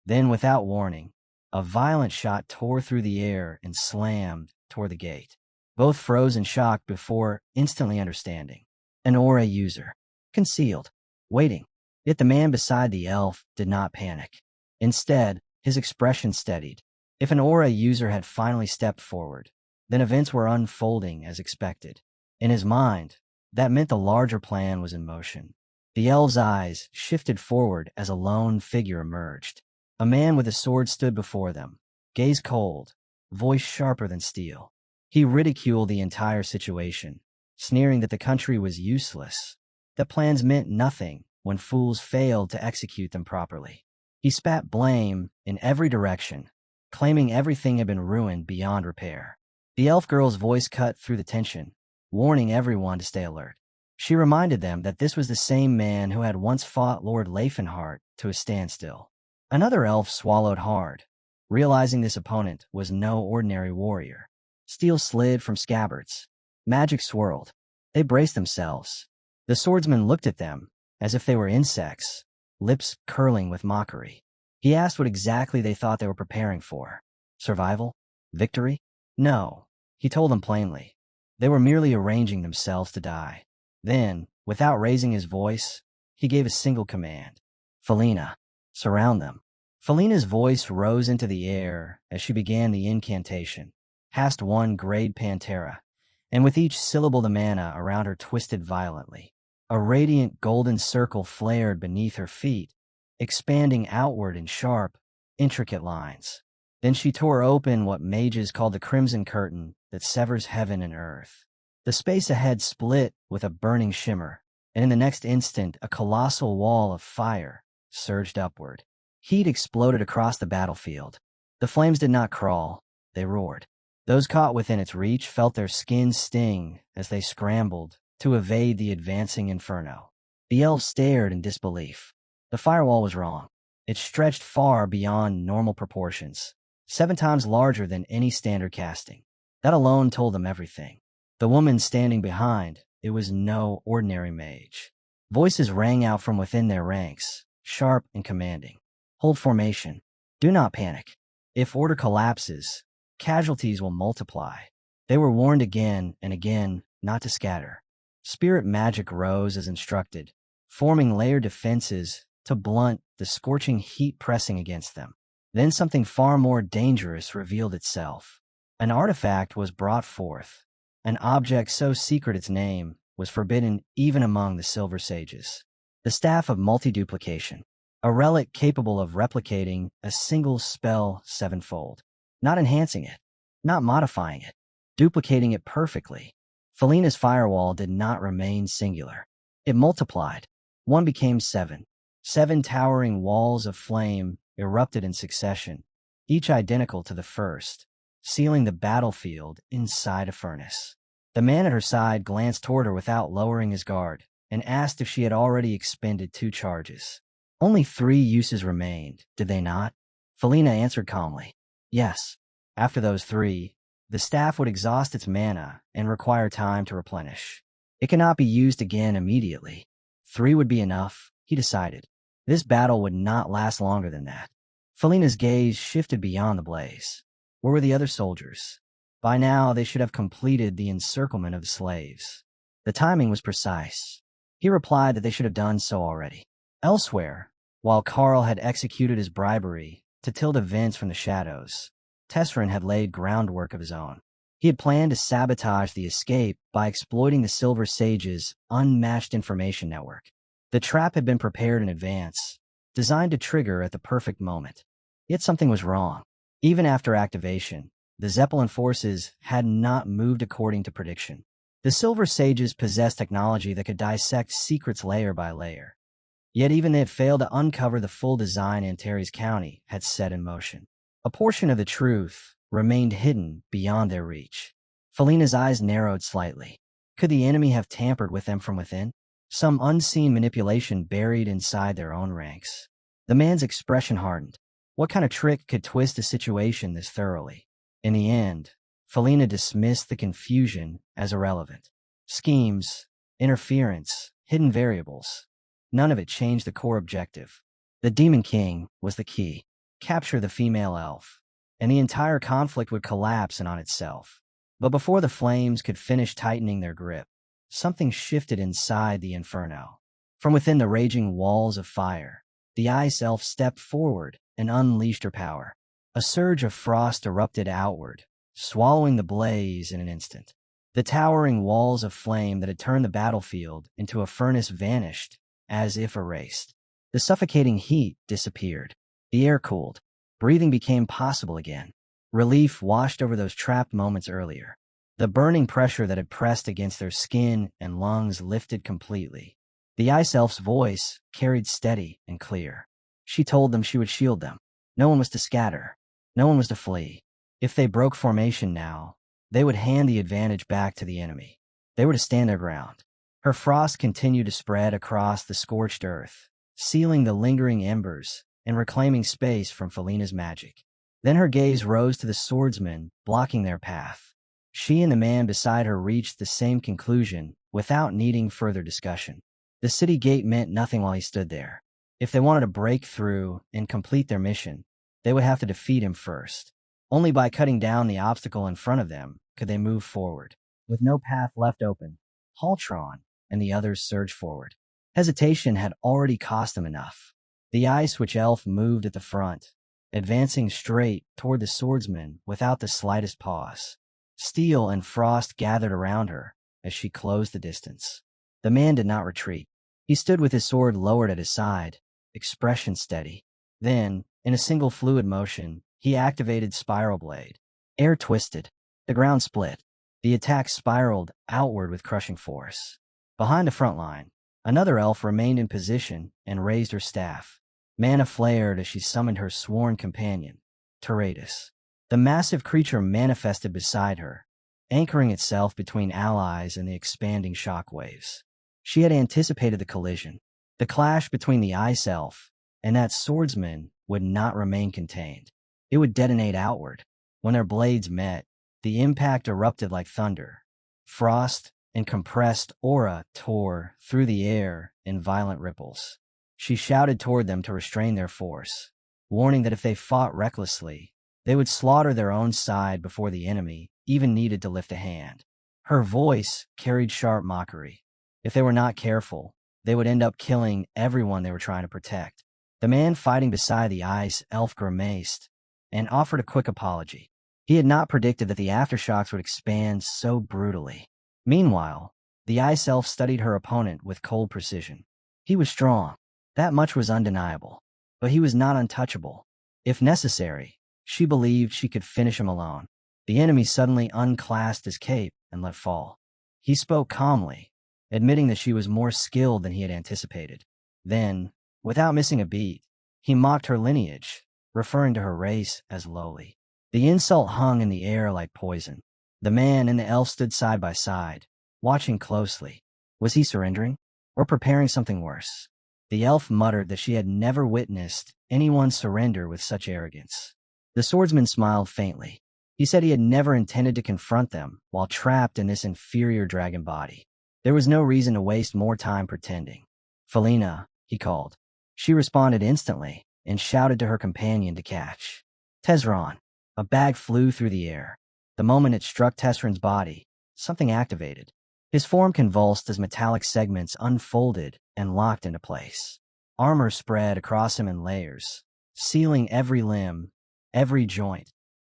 B: Then, without warning, a violent shot tore through the air and slammed toward the gate. Both froze in shock before instantly understanding. An aura user. Concealed. Waiting. Yet the man beside the elf did not panic. Instead, his expression steadied. If an aura user had finally stepped forward, then events were unfolding as expected. In his mind, that meant the larger plan was in motion. The elf's eyes shifted forward as a lone figure emerged. A man with a sword stood before them, gaze cold, voice sharper than steel. He ridiculed the entire situation, sneering that the country was useless, that plans meant nothing when fools failed to execute them properly. He spat blame in every direction, claiming everything had been ruined beyond repair. The elf girl's voice cut through the tension, warning everyone to stay alert. She reminded them that this was the same man who had once fought Lord Rifenheart to a standstill. Another elf swallowed hard, realizing this opponent was no ordinary warrior. Steel slid from scabbards. Magic swirled. They braced themselves. The swordsman looked at them as if they were insects, lips curling with mockery. He asked what exactly they thought they were preparing for. Survival? Victory? No, he told them plainly. They were merely arranging themselves to die. Then, without raising his voice, he gave a single command. Felina, surround them. Felina's voice rose into the air as she began the incantation. Cast 1 grade Pantera, and with each syllable the mana around her twisted violently. A radiant golden circle flared beneath her feet, expanding outward in sharp, intricate lines. Then she tore open what mages call the crimson curtain that severs heaven and earth. The space ahead split with a burning shimmer, and in the next instant a colossal wall of fire surged upward. Heat exploded across the battlefield. The flames did not crawl, they roared. Those caught within its reach felt their skins sting as they scrambled to evade the advancing inferno. The elves stared in disbelief. The firewall was wrong. It stretched far beyond normal proportions, 7 times larger than any standard casting. That alone told them everything. The woman standing behind, it was no ordinary mage. Voices rang out from within their ranks, sharp and commanding. Hold formation. Do not panic. If order collapses, casualties will multiply. They were warned again and again not to scatter. Spirit magic rose as instructed, forming layered defenses to blunt the scorching heat pressing against them. Then something far more dangerous revealed itself. An artifact was brought forth. An object so secret its name was forbidden even among the Silver Sages. The Staff of Multiduplication, a relic capable of replicating a single spell 7-fold. Not enhancing it, not modifying it, duplicating it perfectly. Felina's firewall did not remain singular. It multiplied. 1 became 7. 7 towering walls of flame erupted in succession, each identical to the first, sealing the battlefield inside a furnace. The man at her side glanced toward her without lowering his guard and asked if she had already expended 2 charges. Only 3 uses remained, did they not? Felina answered calmly. Yes. After those 3, the staff would exhaust its mana and require time to replenish. It cannot be used again immediately. 3 would be enough, he decided. This battle would not last longer than that. Felina's gaze shifted beyond the blaze. Where were the other soldiers? By now, they should have completed the encirclement of the slaves. The timing was precise. He replied that they should have done so already. Elsewhere, while Carl had executed his bribery to tilt events from the shadows, Teslon had laid groundwork of his own. He had planned to sabotage the escape by exploiting the Silver Sage's unmatched information network. The trap had been prepared in advance, designed to trigger at the perfect moment. Yet something was wrong. Even after activation, the Zeppelin forces had not moved according to prediction. The Silver Sages possessed technology that could dissect secrets layer by layer. Yet even they had failed to uncover the full design Antares County had set in motion. A portion of the truth remained hidden beyond their reach. Felina's eyes narrowed slightly. Could the enemy have tampered with them from within? Some unseen manipulation buried inside their own ranks. The man's expression hardened. What kind of trick could twist a situation this thoroughly? In the end, Felina dismissed the confusion as irrelevant. Schemes, interference, hidden variables. None of it changed the core objective. The Demon King was the key. Capture the female elf, and the entire conflict would collapse in on itself. But before the flames could finish tightening their grip, something shifted inside the inferno. From within the raging walls of fire, the ice elf stepped forward and unleashed her power. A surge of frost erupted outward, swallowing the blaze in an instant. The towering walls of flame that had turned the battlefield into a furnace vanished, as if erased. The suffocating heat disappeared. The air cooled. Breathing became possible again. Relief washed over those trapped moments earlier. The burning pressure that had pressed against their skin and lungs lifted completely. The ice elf's voice carried steady and clear. She told them she would shield them. No one was to scatter. No one was to flee. If they broke formation now, they would hand the advantage back to the enemy. They were to stand their ground. Her frost continued to spread across the scorched earth, sealing the lingering embers and reclaiming space from Felina's magic. Then her gaze rose to the swordsmen blocking their path. She and the man beside her reached the same conclusion without needing further discussion. The city gate meant nothing while he stood there. If they wanted to break through and complete their mission, they would have to defeat him first. Only by cutting down the obstacle in front of them could they move forward. With no path left open, Haltron and the others surged forward. Hesitation had already cost them enough. The Ice Witch Elf moved at the front, advancing straight toward the swordsman without the slightest pause. Steel and frost gathered around her as she closed the distance. The man did not retreat. He stood with his sword lowered at his side, expression steady. Then, in a single fluid motion, he activated Spiral Blade. Air twisted. The ground split. The attack spiraled outward with crushing force. Behind the front line, another elf remained in position and raised her staff. Mana flared as she summoned her sworn companion, Teratus. The massive creature manifested beside her, anchoring itself between allies and the expanding shockwaves. She had anticipated the collision. The clash between the ice elf and that swordsman would not remain contained. It would detonate outward. When their blades met, the impact erupted like thunder. Frost and compressed aura tore through the air in violent ripples. She shouted toward them to restrain their force, warning that if they fought recklessly, they would slaughter their own side before the enemy even needed to lift a hand. Her voice carried sharp mockery. If they were not careful, they would end up killing everyone they were trying to protect. The man fighting beside the ice elf grimaced and offered a quick apology. He had not predicted that the aftershocks would expand so brutally. Meanwhile, the ice elf studied her opponent with cold precision. He was strong. That much was undeniable. But he was not untouchable. If necessary, she believed she could finish him alone. The enemy suddenly unclasped his cape and let fall. He spoke calmly, admitting that she was more skilled than he had anticipated. Then, without missing a beat, he mocked her lineage, referring to her race as lowly. The insult hung in the air like poison. The man and the elf stood side by side, watching closely. Was he surrendering, or preparing something worse? The elf muttered that she had never witnessed anyone surrender with such arrogance. The swordsman smiled faintly. He said he had never intended to confront them while trapped in this inferior dragon body. There was no reason to waste more time pretending. "Felina," he called. She responded instantly and shouted to her companion to catch. Teslon. A bag flew through the air. The moment it struck Teslon's body, something activated. His form convulsed as metallic segments unfolded and locked into place. Armor spread across him in layers, sealing every limb, every joint,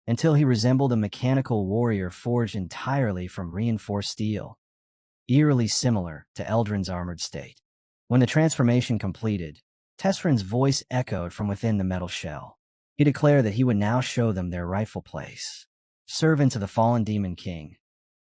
B: until he resembled a mechanical warrior forged entirely from reinforced steel, eerily similar to Eldrin's armored state. When the transformation completed, Teslon's voice echoed from within the metal shell. He declared that he would now show them their rightful place. Servants of the fallen demon king.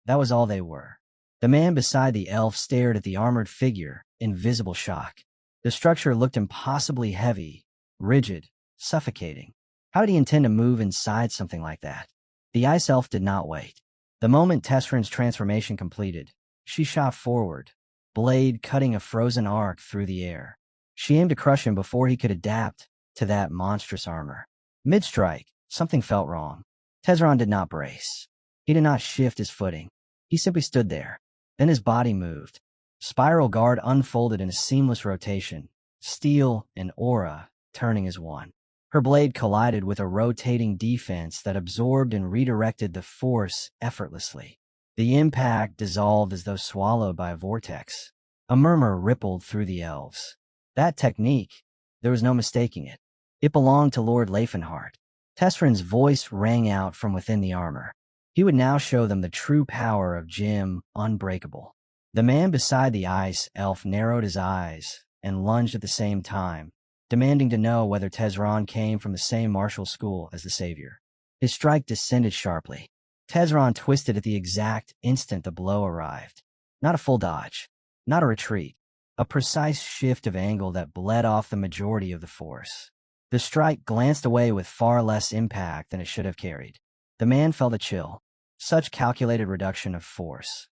B: That was all they were. The man beside the elf stared at the armored figure in visible shock. The structure looked impossibly heavy, rigid, suffocating. How did he intend to move inside something like that? The ice elf did not wait. The moment Teslon's transformation completed, she shot forward, blade cutting a frozen arc through the air. She aimed to crush him before he could adapt to that monstrous armor. Mid-strike, something felt wrong. Teslon did not brace. He did not shift his footing. He simply stood there. Then his body moved. Spiral guard unfolded in a seamless rotation, steel and aura turning as one. Her blade collided with a rotating defense that absorbed and redirected the force effortlessly. The impact dissolved as though swallowed by a vortex. A murmur rippled through the elves. That technique, there was no mistaking it. It belonged to Lord Rifenheart. Teslon's voice rang out from within the armor. He would now show them the true power of Jim Unbreakable. The man beside the ice elf narrowed his eyes and lunged at the same time, demanding to know whether Teslon came from the same martial school as the savior. His strike descended sharply. Teslon twisted at the exact instant the blow arrived. Not a full dodge, not a retreat, a precise shift of angle that bled off the majority of the force. The strike glanced away with far less impact than it should have carried. The man felt a chill. Such calculated reduction of force.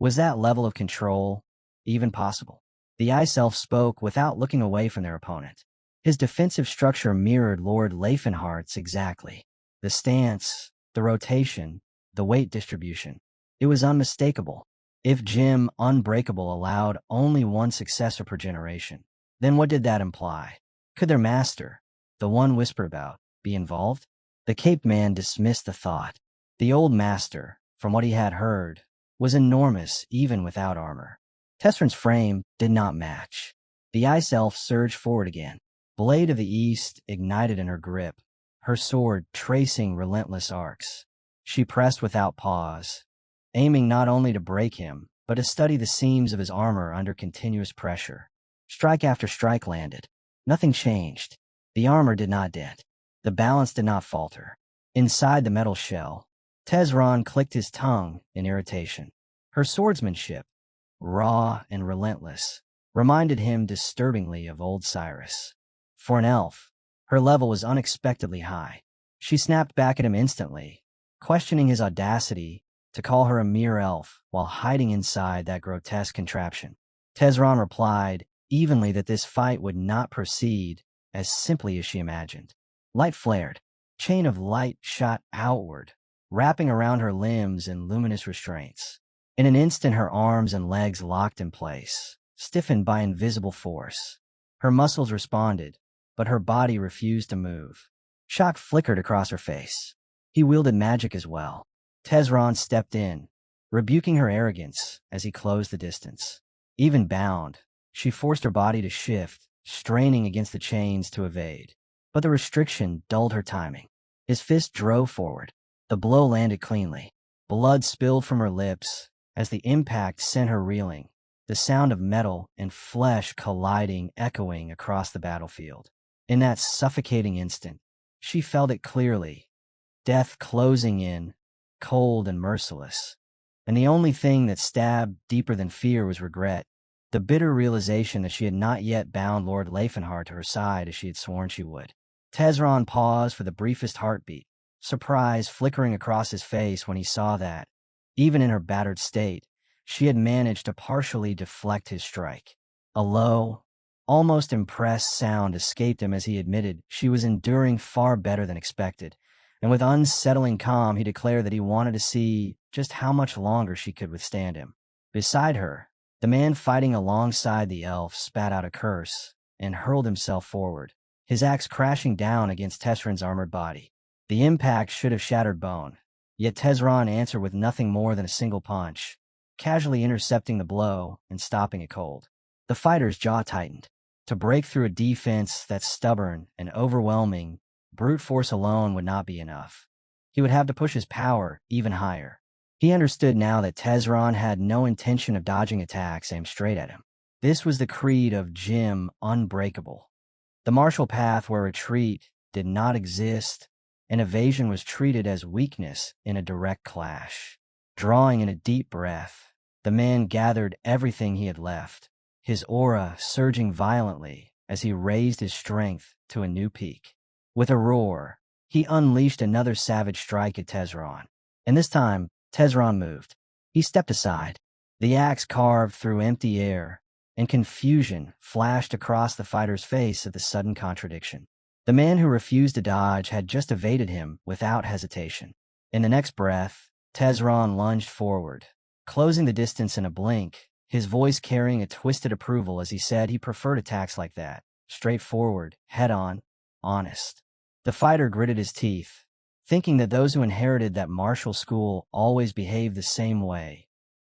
B: Was that level of control even possible? The ice elf spoke without looking away from their opponent. His defensive structure mirrored Lord Rifenheart's exactly. The stance, the rotation, the weight distribution. It was unmistakable. If Jim Unbreakable allowed only one successor per generation, then what did that imply? Could their master, the one whispered about, be involved? The caped man dismissed the thought. The old master, from what he had heard, was enormous even without armor. Teslon's frame did not match. The ice elf surged forward again. Blade of the East ignited in her grip, her sword tracing relentless arcs. She pressed without pause, aiming not only to break him, but to study the seams of his armor under continuous pressure. Strike after strike landed. Nothing changed. The armor did not dent. The balance did not falter. Inside the metal shell, Teslon clicked his tongue in irritation. Her swordsmanship, raw and relentless, reminded him disturbingly of old Cyrus. For an elf, her level was unexpectedly high. She snapped back at him instantly, questioning his audacity to call her a mere elf while hiding inside that grotesque contraption. Teslon replied evenly that this fight would not proceed as simply as she imagined. Light flared. Chain of light shot outward, wrapping around her limbs in luminous restraints. In an instant, her arms and legs locked in place, stiffened by invisible force. Her muscles responded, but her body refused to move. Shock flickered across her face. He wielded magic as well. Teslon stepped in, rebuking her arrogance as he closed the distance. Even bound, she forced her body to shift, straining against the chains to evade. But the restriction dulled her timing. His fist drove forward. The blow landed cleanly. Blood spilled from her lips as the impact sent her reeling, the sound of metal and flesh colliding echoing across the battlefield. In that suffocating instant, she felt it clearly. Death closing in, cold and merciless. And the only thing that stabbed deeper than fear was regret. The bitter realization that she had not yet bound Lord Rifenheart to her side as she had sworn she would. Teslon paused for the briefest heartbeat, surprise flickering across his face when he saw that, even in her battered state, she had managed to partially deflect his strike. A low, almost impressed sound escaped him as he admitted she was enduring far better than expected, and with unsettling calm he declared that he wanted to see just how much longer she could withstand him. Beside her, the man fighting alongside the elf spat out a curse and hurled himself forward, his axe crashing down against Teslon's armored body. The impact should have shattered bone, yet Teslon answered with nothing more than a single punch, casually intercepting the blow and stopping it cold. The fighter's jaw tightened. To break through a defense that stubborn and overwhelming, brute force alone would not be enough. He would have to push his power even higher. He understood now that Teslon had no intention of dodging attacks aimed straight at him. This was the creed of Jim Unbreakable. The martial path where retreat did not exist, and evasion was treated as weakness in a direct clash. Drawing in a deep breath, the man gathered everything he had left, his aura surging violently as he raised his strength to a new peak. With a roar, he unleashed another savage strike at Teslon, and this time, Teslon moved. He stepped aside. The axe carved through empty air, and confusion flashed across the fighter's face at the sudden contradiction. The man who refused to dodge had just evaded him without hesitation. In the next breath, Teslon lunged forward, closing the distance in a blink, his voice carrying a twisted approval as he said he preferred attacks like that, straightforward, head-on, honest. The fighter gritted his teeth, thinking that those who inherited that martial school always behaved the same way,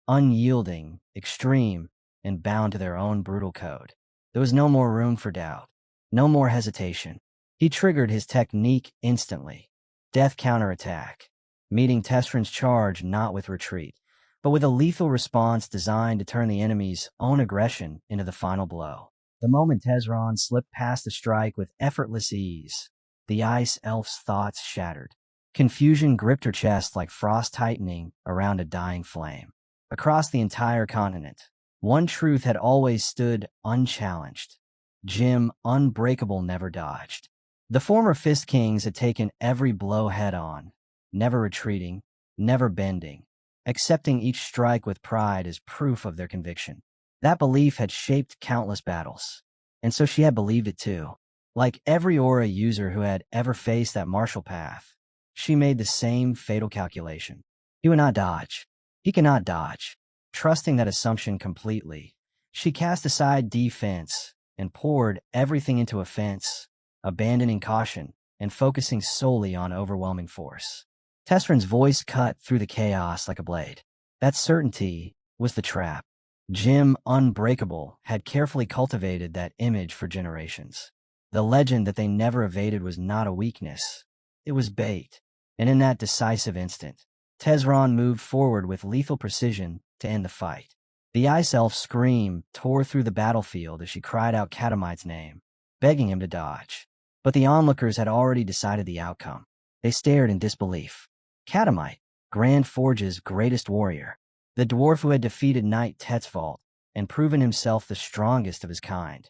B: unyielding, extreme, and bound to their own brutal code. There was no more room for doubt, no more hesitation. He triggered his technique instantly. Death counterattack, meeting Teslon's charge not with retreat, but with a lethal response designed to turn the enemy's own aggression into the final blow. The moment Teslon slipped past the strike with effortless ease, the ice elf's thoughts shattered. Confusion gripped her chest like frost tightening around a dying flame. Across the entire continent, one truth had always stood unchallenged. Jim Unbreakable never dodged. The former Fist Kings had taken every blow head-on, never retreating, never bending, accepting each strike with pride as proof of their conviction. That belief had shaped countless battles, and so she had believed it too. Like every aura user who had ever faced that martial path, she made the same fatal calculation. He would not dodge. He cannot dodge. Trusting that assumption completely, she cast aside defense and poured everything into offense, abandoning caution and focusing solely on overwhelming force. Teslon's voice cut through the chaos like a blade. That certainty was the trap. Jim Unbreakable had carefully cultivated that image for generations. The legend that they never evaded was not a weakness. It was bait. And in that decisive instant, Teslon moved forward with lethal precision to end the fight. The ice elf's scream tore through the battlefield as she cried out Calamite's name, begging him to dodge. But the onlookers had already decided the outcome. They stared in disbelief. Calamite, Grand Forge's greatest warrior, the dwarf who had defeated Knight Tetzvold and proven himself the strongest of his kind,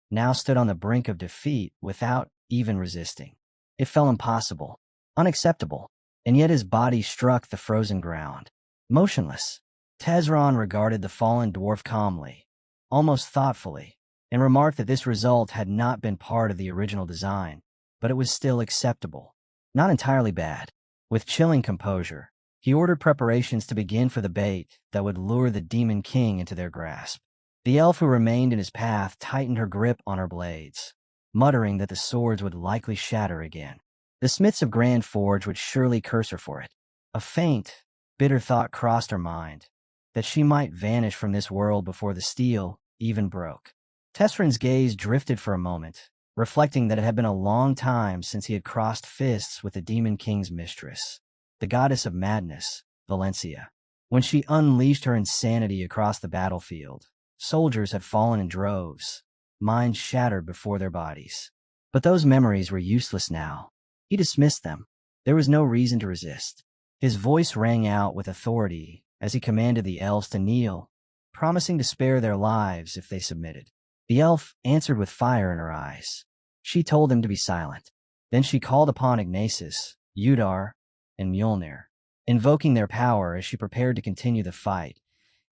B: now stood on the brink of defeat without even resisting. It felt impossible, unacceptable, and yet his body struck the frozen ground. Motionless, Teslon regarded the fallen dwarf calmly, almost thoughtfully, and remarked that this result had not been part of the original design, but it was still acceptable. Not entirely bad. With chilling composure, he ordered preparations to begin for the bait that would lure the Demon King into their grasp. The elf who remained in his path tightened her grip on her blades, muttering that the swords would likely shatter again. The smiths of Grand Forge would surely curse her for it. A faint, bitter thought crossed her mind, that she might vanish from this world before the steel even broke. Tesrin's gaze drifted for a moment, reflecting that it had been a long time since he had crossed fists with the Demon King's mistress, the goddess of madness, Valencia. When she unleashed her insanity across the battlefield, soldiers had fallen in droves, minds shattered before their bodies. But those memories were useless now. He dismissed them. There was no reason to resist. His voice rang out with authority as he commanded the elves to kneel, promising to spare their lives if they submitted. The elf answered with fire in her eyes. She told him to be silent. Then she called upon Ignatius, Udar, and Mjolnir, invoking their power as she prepared to continue the fight,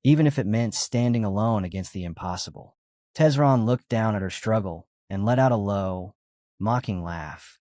B: even if it meant standing alone against the impossible. Teslon looked down at her struggle and let out a low, mocking laugh,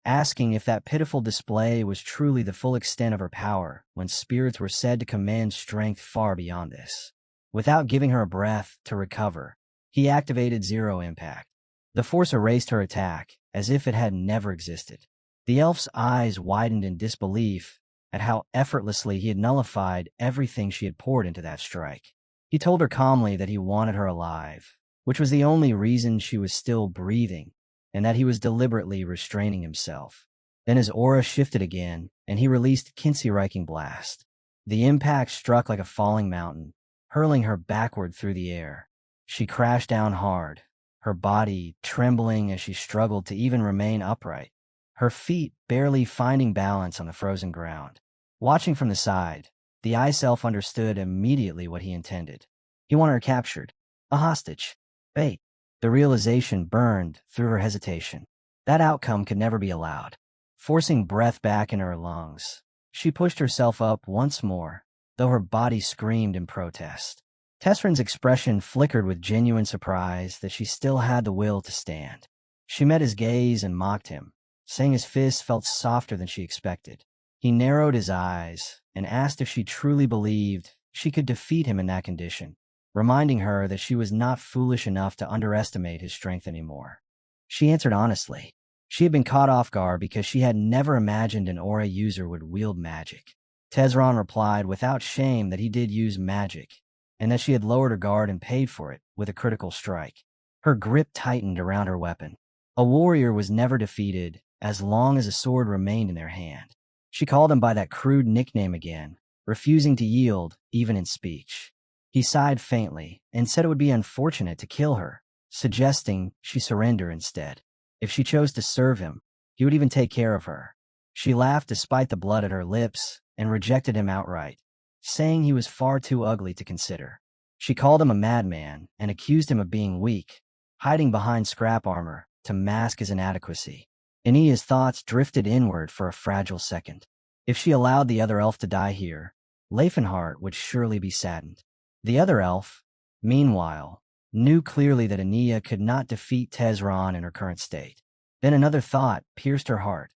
B: asking if that pitiful display was truly the full extent of her power when spirits were said to command strength far beyond this. Without giving her a breath to recover, he activated Zero Impact. The force erased her attack as if it had never existed. The elf's eyes widened in disbelief at how effortlessly he had nullified everything she had poured into that strike. He told her calmly that he wanted her alive, which was the only reason she was still breathing, and that he was deliberately restraining himself. Then his aura shifted again, and he released Kinsi-Reiking Blast. The impact struck like a falling mountain, hurling her backward through the air. She crashed down hard, her body trembling as she struggled to even remain upright, her feet barely finding balance on the frozen ground. Watching from the side, the ice elf understood immediately what he intended. He wanted her captured, a hostage, bait. The realization burned through her hesitation. That outcome could never be allowed. Forcing breath back into her lungs, she pushed herself up once more, though her body screamed in protest. Tesrin's expression flickered with genuine surprise that she still had the will to stand. She met his gaze and mocked him, saying his fists felt softer than she expected. He narrowed his eyes and asked if she truly believed she could defeat him in that condition, reminding her that she was not foolish enough to underestimate his strength anymore. She answered honestly. She had been caught off guard because she had never imagined an aura user would wield magic. Teslon replied without shame that he did use magic, and that she had lowered her guard and paid for it with a critical strike. Her grip tightened around her weapon. A warrior was never defeated as long as a sword remained in their hand. She called him by that crude nickname again, refusing to yield even in speech. He sighed faintly and said it would be unfortunate to kill her, suggesting she surrender instead. If she chose to serve him, he would even take care of her. She laughed despite the blood at her lips and rejected him outright, saying he was far too ugly to consider. She called him a madman and accused him of being weak, hiding behind scrap armor to mask his inadequacy. Enia's thoughts drifted inward for a fragile second. If she allowed the other elf to die here, Rifenheart would surely be saddened. The other elf, meanwhile, knew clearly that Enia could not defeat Teslon in her current state. Then another thought pierced her heart.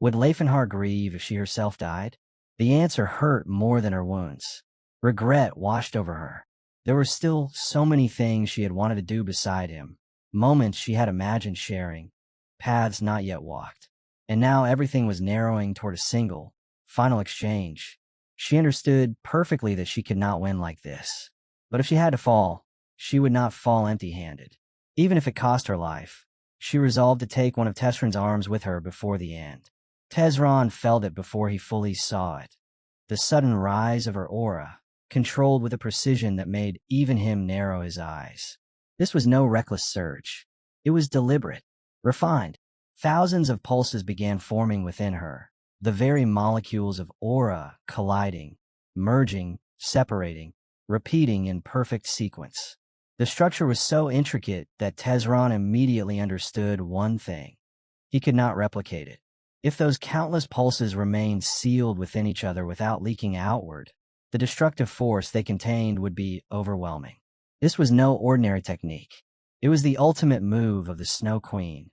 B: Would Rifenheart grieve if she herself died? The answer hurt more than her wounds. Regret washed over her. There were still so many things she had wanted to do beside him, moments she had imagined sharing, paths not yet walked. And now everything was narrowing toward a single, final exchange. She understood perfectly that she could not win like this. But if she had to fall, she would not fall empty-handed. Even if it cost her life, she resolved to take one of Tesrin's arms with her before the end. Teslon felt it before he fully saw it. The sudden rise of her aura, controlled with a precision that made even him narrow his eyes. This was no reckless surge. It was deliberate, refined. Thousands of pulses began forming within her, the very molecules of aura colliding, merging, separating, repeating in perfect sequence. The structure was so intricate that Teson immediately understood one thing. He could not replicate it. If those countless pulses remained sealed within each other without leaking outward, the destructive force they contained would be overwhelming. This was no ordinary technique. It was the ultimate move of the Snow Queen,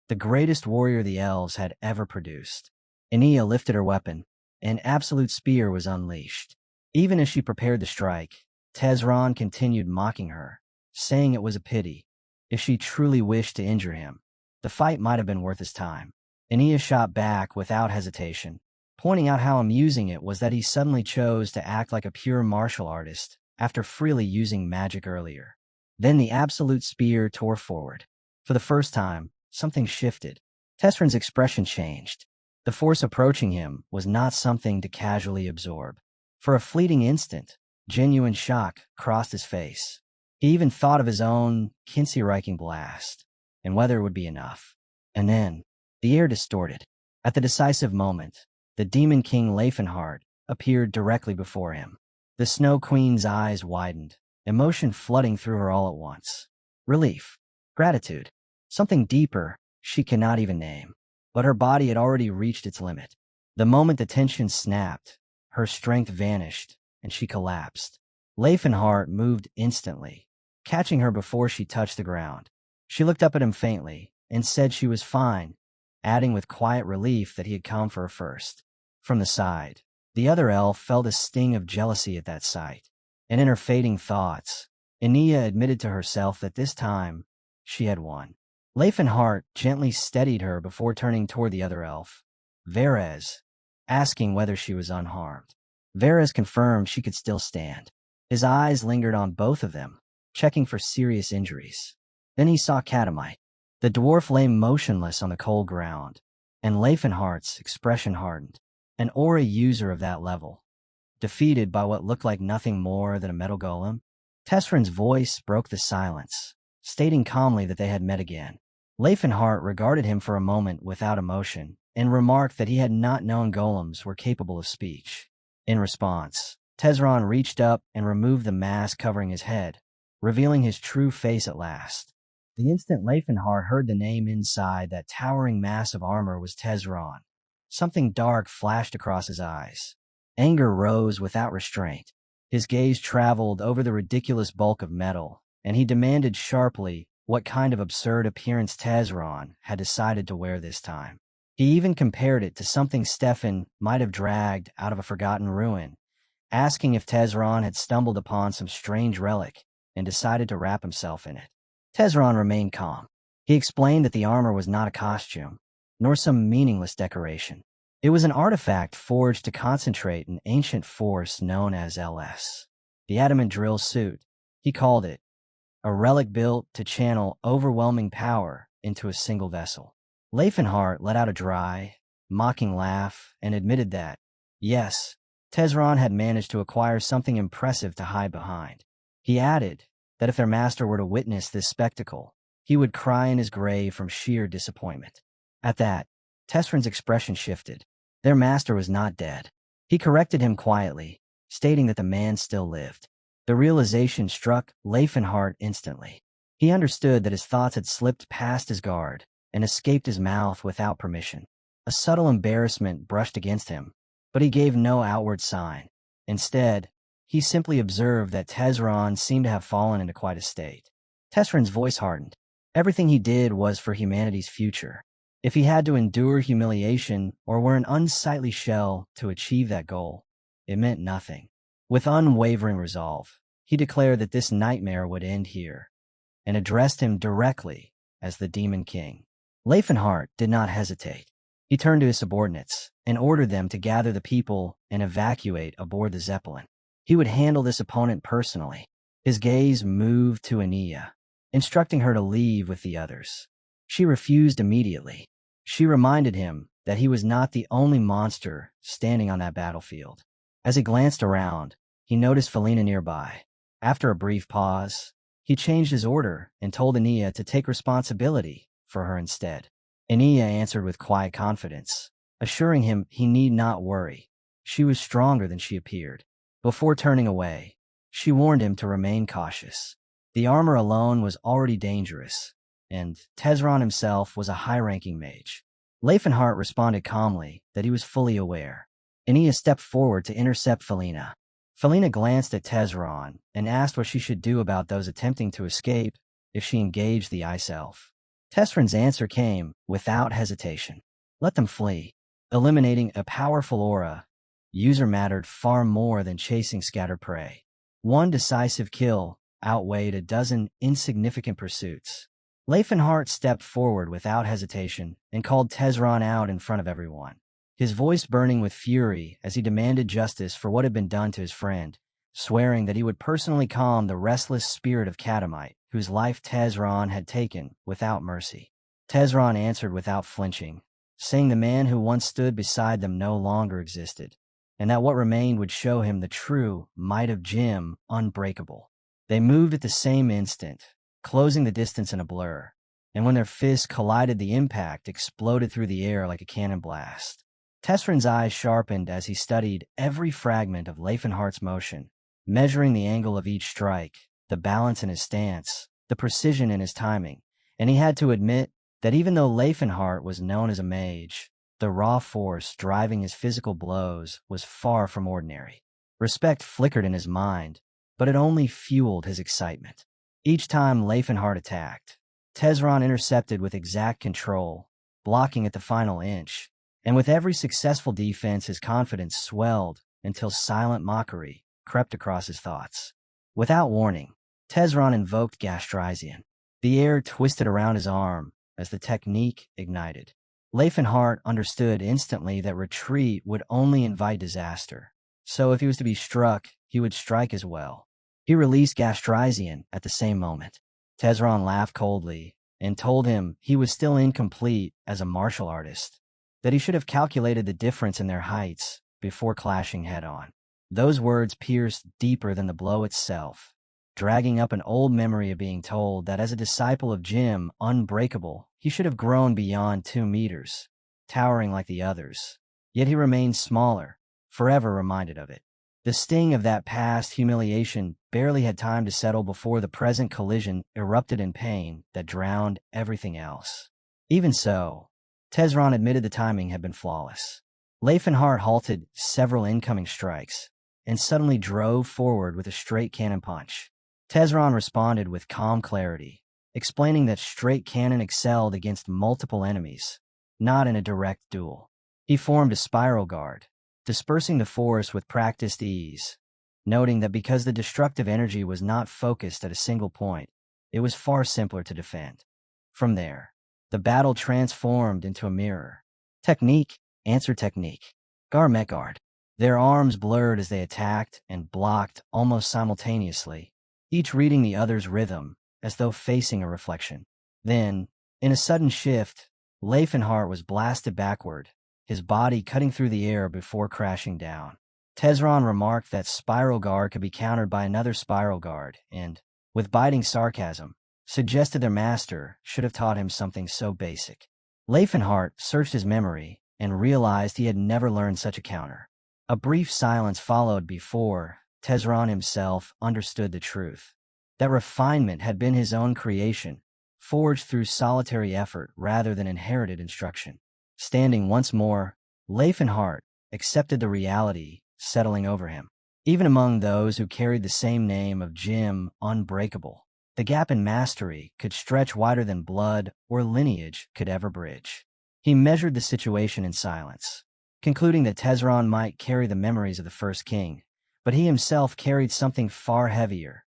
B: the greatest warrior the elves had ever produced. Enia lifted her weapon. An absolute spear was unleashed. Even as she prepared to strike, Teson continued mocking her, saying it was a pity. If she truly wished to injure him, the fight might have been worth his time. Enia shot back without hesitation, pointing out how amusing it was that he suddenly chose to act like a pure martial artist after freely using magic earlier. Then the absolute spear tore forward. For the first time, something shifted. Tesron's expression changed. The force approaching him was not something to casually absorb. For a fleeting instant, genuine shock crossed his face. He even thought of his own Kinsey-Reiking blast, and whether it would be enough. And then, the air distorted. At the decisive moment, the Demon King Rifenheart appeared directly before him. The Snow Queen's eyes widened, emotion flooding through her all at once. Relief, gratitude, something deeper she cannot even name. But her body had already reached its limit. The moment the tension snapped, her strength vanished, and she collapsed. Rifenheart moved instantly, catching her before she touched the ground. She looked up at him faintly and said she was fine, adding with quiet relief that he had come for her first. From the side, the other elf felt a sting of jealousy at that sight, and in her fading thoughts, Enia admitted to herself that this time she had won. Rifenheart gently steadied her before turning toward the other elf, Varez, asking whether she was unharmed. Varez confirmed she could still stand. His eyes lingered on both of them, checking for serious injuries. Then he saw Calamity. The dwarf lay motionless on the cold ground, and Rifenheart's expression hardened. An aura user of that level, defeated by what looked like nothing more than a metal golem. Tesron's voice broke the silence, stating calmly that they had met again. Rifenheart regarded him for a moment without emotion, and remarked that he had not known golems were capable of speech. In response, Teson reached up and removed the mask covering his head, revealing his true face at last. The instant Rifenheart heard the name inside that towering mass of armor was Teson, something dark flashed across his eyes. Anger rose without restraint. His gaze traveled over the ridiculous bulk of metal, and he demanded sharply what kind of absurd appearance Teson had decided to wear this time. He even compared it to something Stefan might have dragged out of a forgotten ruin, asking if Teson had stumbled upon some strange relic and decided to wrap himself in it. Teson remained calm. He explained that the armor was not a costume, nor some meaningless decoration. It was an artifact forged to concentrate an ancient force known as LS. The adamant drill suit, he called it, a relic built to channel overwhelming power into a single vessel. Rifenheart let out a dry, mocking laugh and admitted that, yes, Teson had managed to acquire something impressive to hide behind. He added that if their master were to witness this spectacle, he would cry in his grave from sheer disappointment. At that, Tesron's expression shifted. Their master was not dead. He corrected him quietly, stating that the man still lived. The realization struck Rifenheart instantly. He understood that his thoughts had slipped past his guard and escaped his mouth without permission. A subtle embarrassment brushed against him, but he gave no outward sign. Instead, he simply observed that Teson seemed to have fallen into quite a state. Tesron's voice hardened. Everything he did was for humanity's future. If he had to endure humiliation or were an unsightly shell to achieve that goal, it meant nothing. With unwavering resolve, he declared that this nightmare would end here, and addressed him directly as the Demon King. Rifenheart did not hesitate. He turned to his subordinates and ordered them to gather the people and evacuate aboard the Zeppelin. He would handle this opponent personally. His gaze moved to Enia, instructing her to leave with the others. She refused immediately. She reminded him that he was not the only monster standing on that battlefield. As he glanced around, he noticed Felina nearby. After a brief pause, he changed his order and told Ania to take responsibility for her instead. Ania answered with quiet confidence, assuring him he need not worry. She was stronger than she appeared. Before turning away, she warned him to remain cautious. The armor alone was already dangerous, and Teslon himself was a high-ranking mage. Rifenheart responded calmly that he was fully aware. Ania stepped forward to intercept Felina. Felina glanced at Teslon and asked what she should do about those attempting to escape if she engaged the Ice Elf. Teslon's answer came without hesitation. Let them flee. Eliminating a powerful aura user mattered far more than chasing scattered prey. One decisive kill outweighed a dozen insignificant pursuits. Rifenheart stepped forward without hesitation and called Teslon out in front of everyone, his voice burning with fury as he demanded justice for what had been done to his friend, swearing that he would personally calm the restless spirit of Calamity, whose life Teslon had taken without mercy. Teslon answered without flinching, saying the man who once stood beside them no longer existed, and that what remained would show him the true might of Jim unbreakable. They moved at the same instant, closing the distance in a blur, and when their fists collided, the impact exploded through the air like a cannon blast. Teslon's eyes sharpened as he studied every fragment of Rifenheart's motion, measuring the angle of each strike, the balance in his stance, the precision in his timing, and he had to admit that even though Rifenheart was known as a mage, the raw force driving his physical blows was far from ordinary. Respect flickered in his mind, but it only fueled his excitement. Each time Rifenheart attacked, Teslon intercepted with exact control, blocking at the final inch, and with every successful defense his confidence swelled until silent mockery crept across his thoughts. Without warning, Teslon invoked Gastrizian. The air twisted around his arm as the technique ignited. Rifenheart understood instantly that retreat would only invite disaster, so if he was to be struck, he would strike as well. He released Gastrizian at the same moment. Teslon laughed coldly and told him he was still incomplete as a martial artist, that he should have calculated the difference in their heights before clashing head-on. Those words pierced deeper than the blow itself, dragging up an old memory of being told that as a disciple of Jim Unbreakable, he should have grown beyond 2 meters, towering like the others. Yet he remained smaller, forever reminded of it. The sting of that past humiliation barely had time to settle before the present collision erupted in pain that drowned everything else. Even so, Teslon admitted the timing had been flawless. Rifenheart halted several incoming strikes and suddenly drove forward with a straight cannon punch. Teslon responded with calm clarity, explaining that straight cannon excelled against multiple enemies, not in a direct duel. He formed a spiral guard, dispersing the force with practiced ease, noting that because the destructive energy was not focused at a single point, it was far simpler to defend. From there, the battle transformed into a mirror. Technique answered technique. Guard met guard. Their arms blurred as they attacked and blocked almost simultaneously, each reading the other's rhythm as though facing a reflection. Then, in a sudden shift, Rifenheart was blasted backward, his body cutting through the air before crashing down. Teslon remarked that spiral guard could be countered by another spiral guard and, with biting sarcasm, suggested their master should have taught him something so basic. Rifenheart searched his memory and realized he had never learned such a counter. A brief silence followed before Teslon himself understood the truth. That refinement had been his own creation, forged through solitary effort rather than inherited instruction. Standing once more, Rifenheart accepted the reality settling over him. Even among those who carried the same name of Jim Unbreakable, the gap in mastery could stretch wider than blood or lineage could ever bridge. He measured the situation in silence, concluding that Teslon might carry the memories of the first king, but he himself carried something far heavier: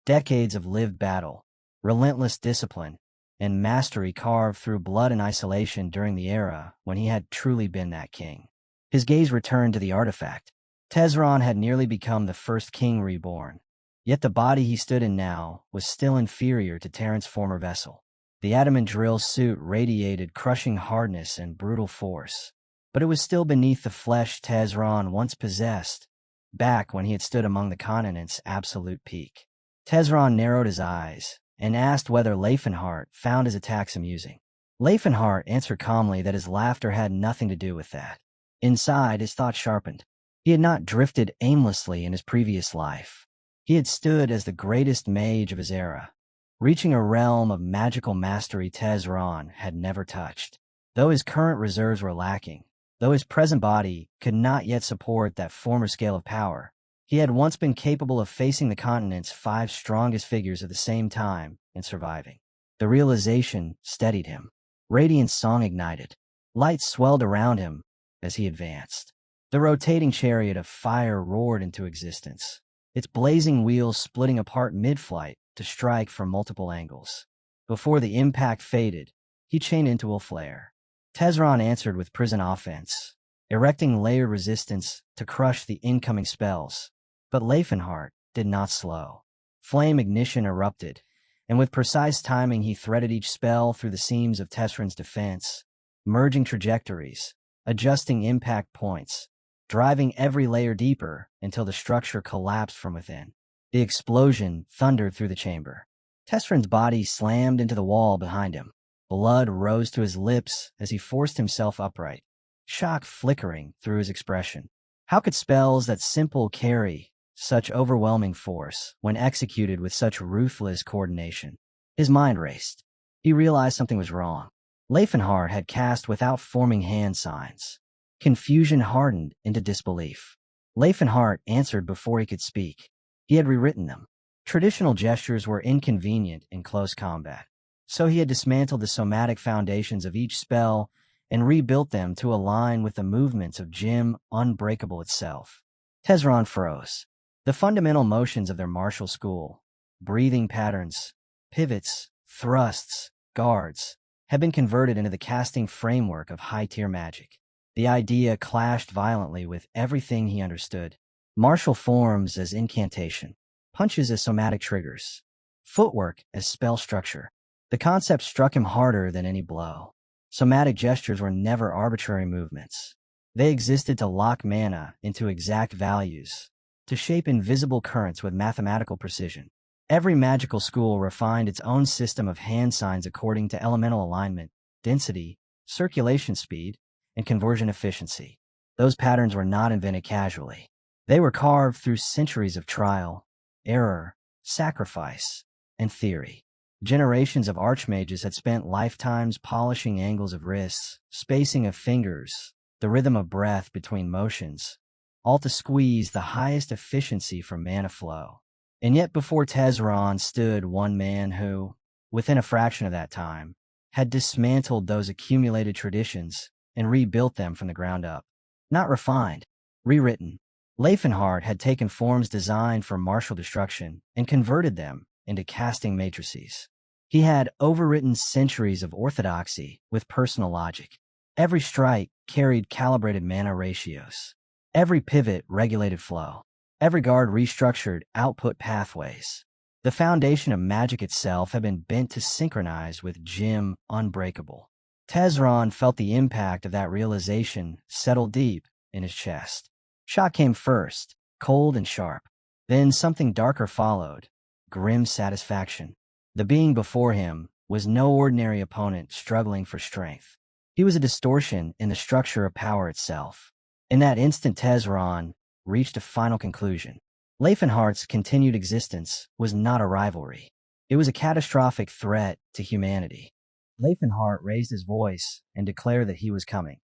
B: decades of lived battle, relentless discipline, and mastery carved through blood and isolation during the era when he had truly been that king. His gaze returned to the artifact. Teslon had nearly become the first king reborn, yet the body he stood in now was still inferior to Terran's former vessel. The adamant drill suit radiated crushing hardness and brutal force, but it was still beneath the flesh Teslon once possessed, back when he had stood among the continent's absolute peak. Teson narrowed his eyes and asked whether Rifenheart found his attacks amusing. Rifenheart answered calmly that his laughter had nothing to do with that. Inside, his thoughts sharpened. He had not drifted aimlessly in his previous life. He had stood as the greatest mage of his era, reaching a realm of magical mastery Teson had never touched. Though his current reserves were lacking, though his present body could not yet support that former scale of power, he had once been capable of facing the continent's 5 strongest figures at the same time and surviving. The realization steadied him. Radiant song ignited. Light swelled around him as he advanced. The rotating chariot of fire roared into existence, its blazing wheels splitting apart mid-flight to strike from multiple angles. Before the impact faded, he chained into a flare. Teson answered with prison offense, erecting layered resistance to crush the incoming spells. But Rifenheart did not slow. Flame ignition erupted, and with precise timing he threaded each spell through the seams of Teson's defense, merging trajectories, adjusting impact points, driving every layer deeper until the structure collapsed from within. The explosion thundered through the chamber. Teson's body slammed into the wall behind him. Blood rose to his lips as he forced himself upright, shock flickering through his expression. How could spells that simple carry such overwhelming force when executed with such ruthless coordination? His mind raced. He realized something was wrong. Rifenheart had cast without forming hand signs. Confusion hardened into disbelief. Rifenheart answered before he could speak. He had rewritten them. Traditional gestures were inconvenient in close combat, so he had dismantled the somatic foundations of each spell and rebuilt them to align with the movements of Jim Unbreakable itself. Teson froze. The fundamental motions of their martial school, breathing patterns, pivots, thrusts, guards, had been converted into the casting framework of high-tier magic. The idea clashed violently with everything he understood. Martial forms as incantation, punches as somatic triggers, footwork as spell structure. The concept struck him harder than any blow. Somatic gestures were never arbitrary movements. They existed to lock mana into exact values, to shape invisible currents with mathematical precision. Every magical school refined its own system of hand signs according to elemental alignment, density, circulation speed, and conversion efficiency. Those patterns were not invented casually. They were carved through centuries of trial, error, sacrifice, and theory. Generations of archmages had spent lifetimes polishing angles of wrists, spacing of fingers, the rhythm of breath between motions, all to squeeze the highest efficiency from mana flow. And yet before Teson stood one man who, within a fraction of that time, had dismantled those accumulated traditions and rebuilt them from the ground up. Not refined, rewritten. Rifenheart had taken forms designed for martial destruction and converted them into casting matrices. He had overwritten centuries of orthodoxy with personal logic. Every strike carried calibrated mana ratios. Every pivot regulated flow. Every guard restructured output pathways. The foundation of magic itself had been bent to synchronize with Jim Unbreakable. Teson felt the impact of that realization settle deep in his chest. Shock came first, cold and sharp. Then something darker followed, grim satisfaction. The being before him was no ordinary opponent struggling for strength. He was a distortion in the structure of power itself. In that instant, Teson reached a final conclusion. Rifenheart's continued existence was not a rivalry. It was a catastrophic threat to humanity. Rifenheart raised his voice and declared that he was coming.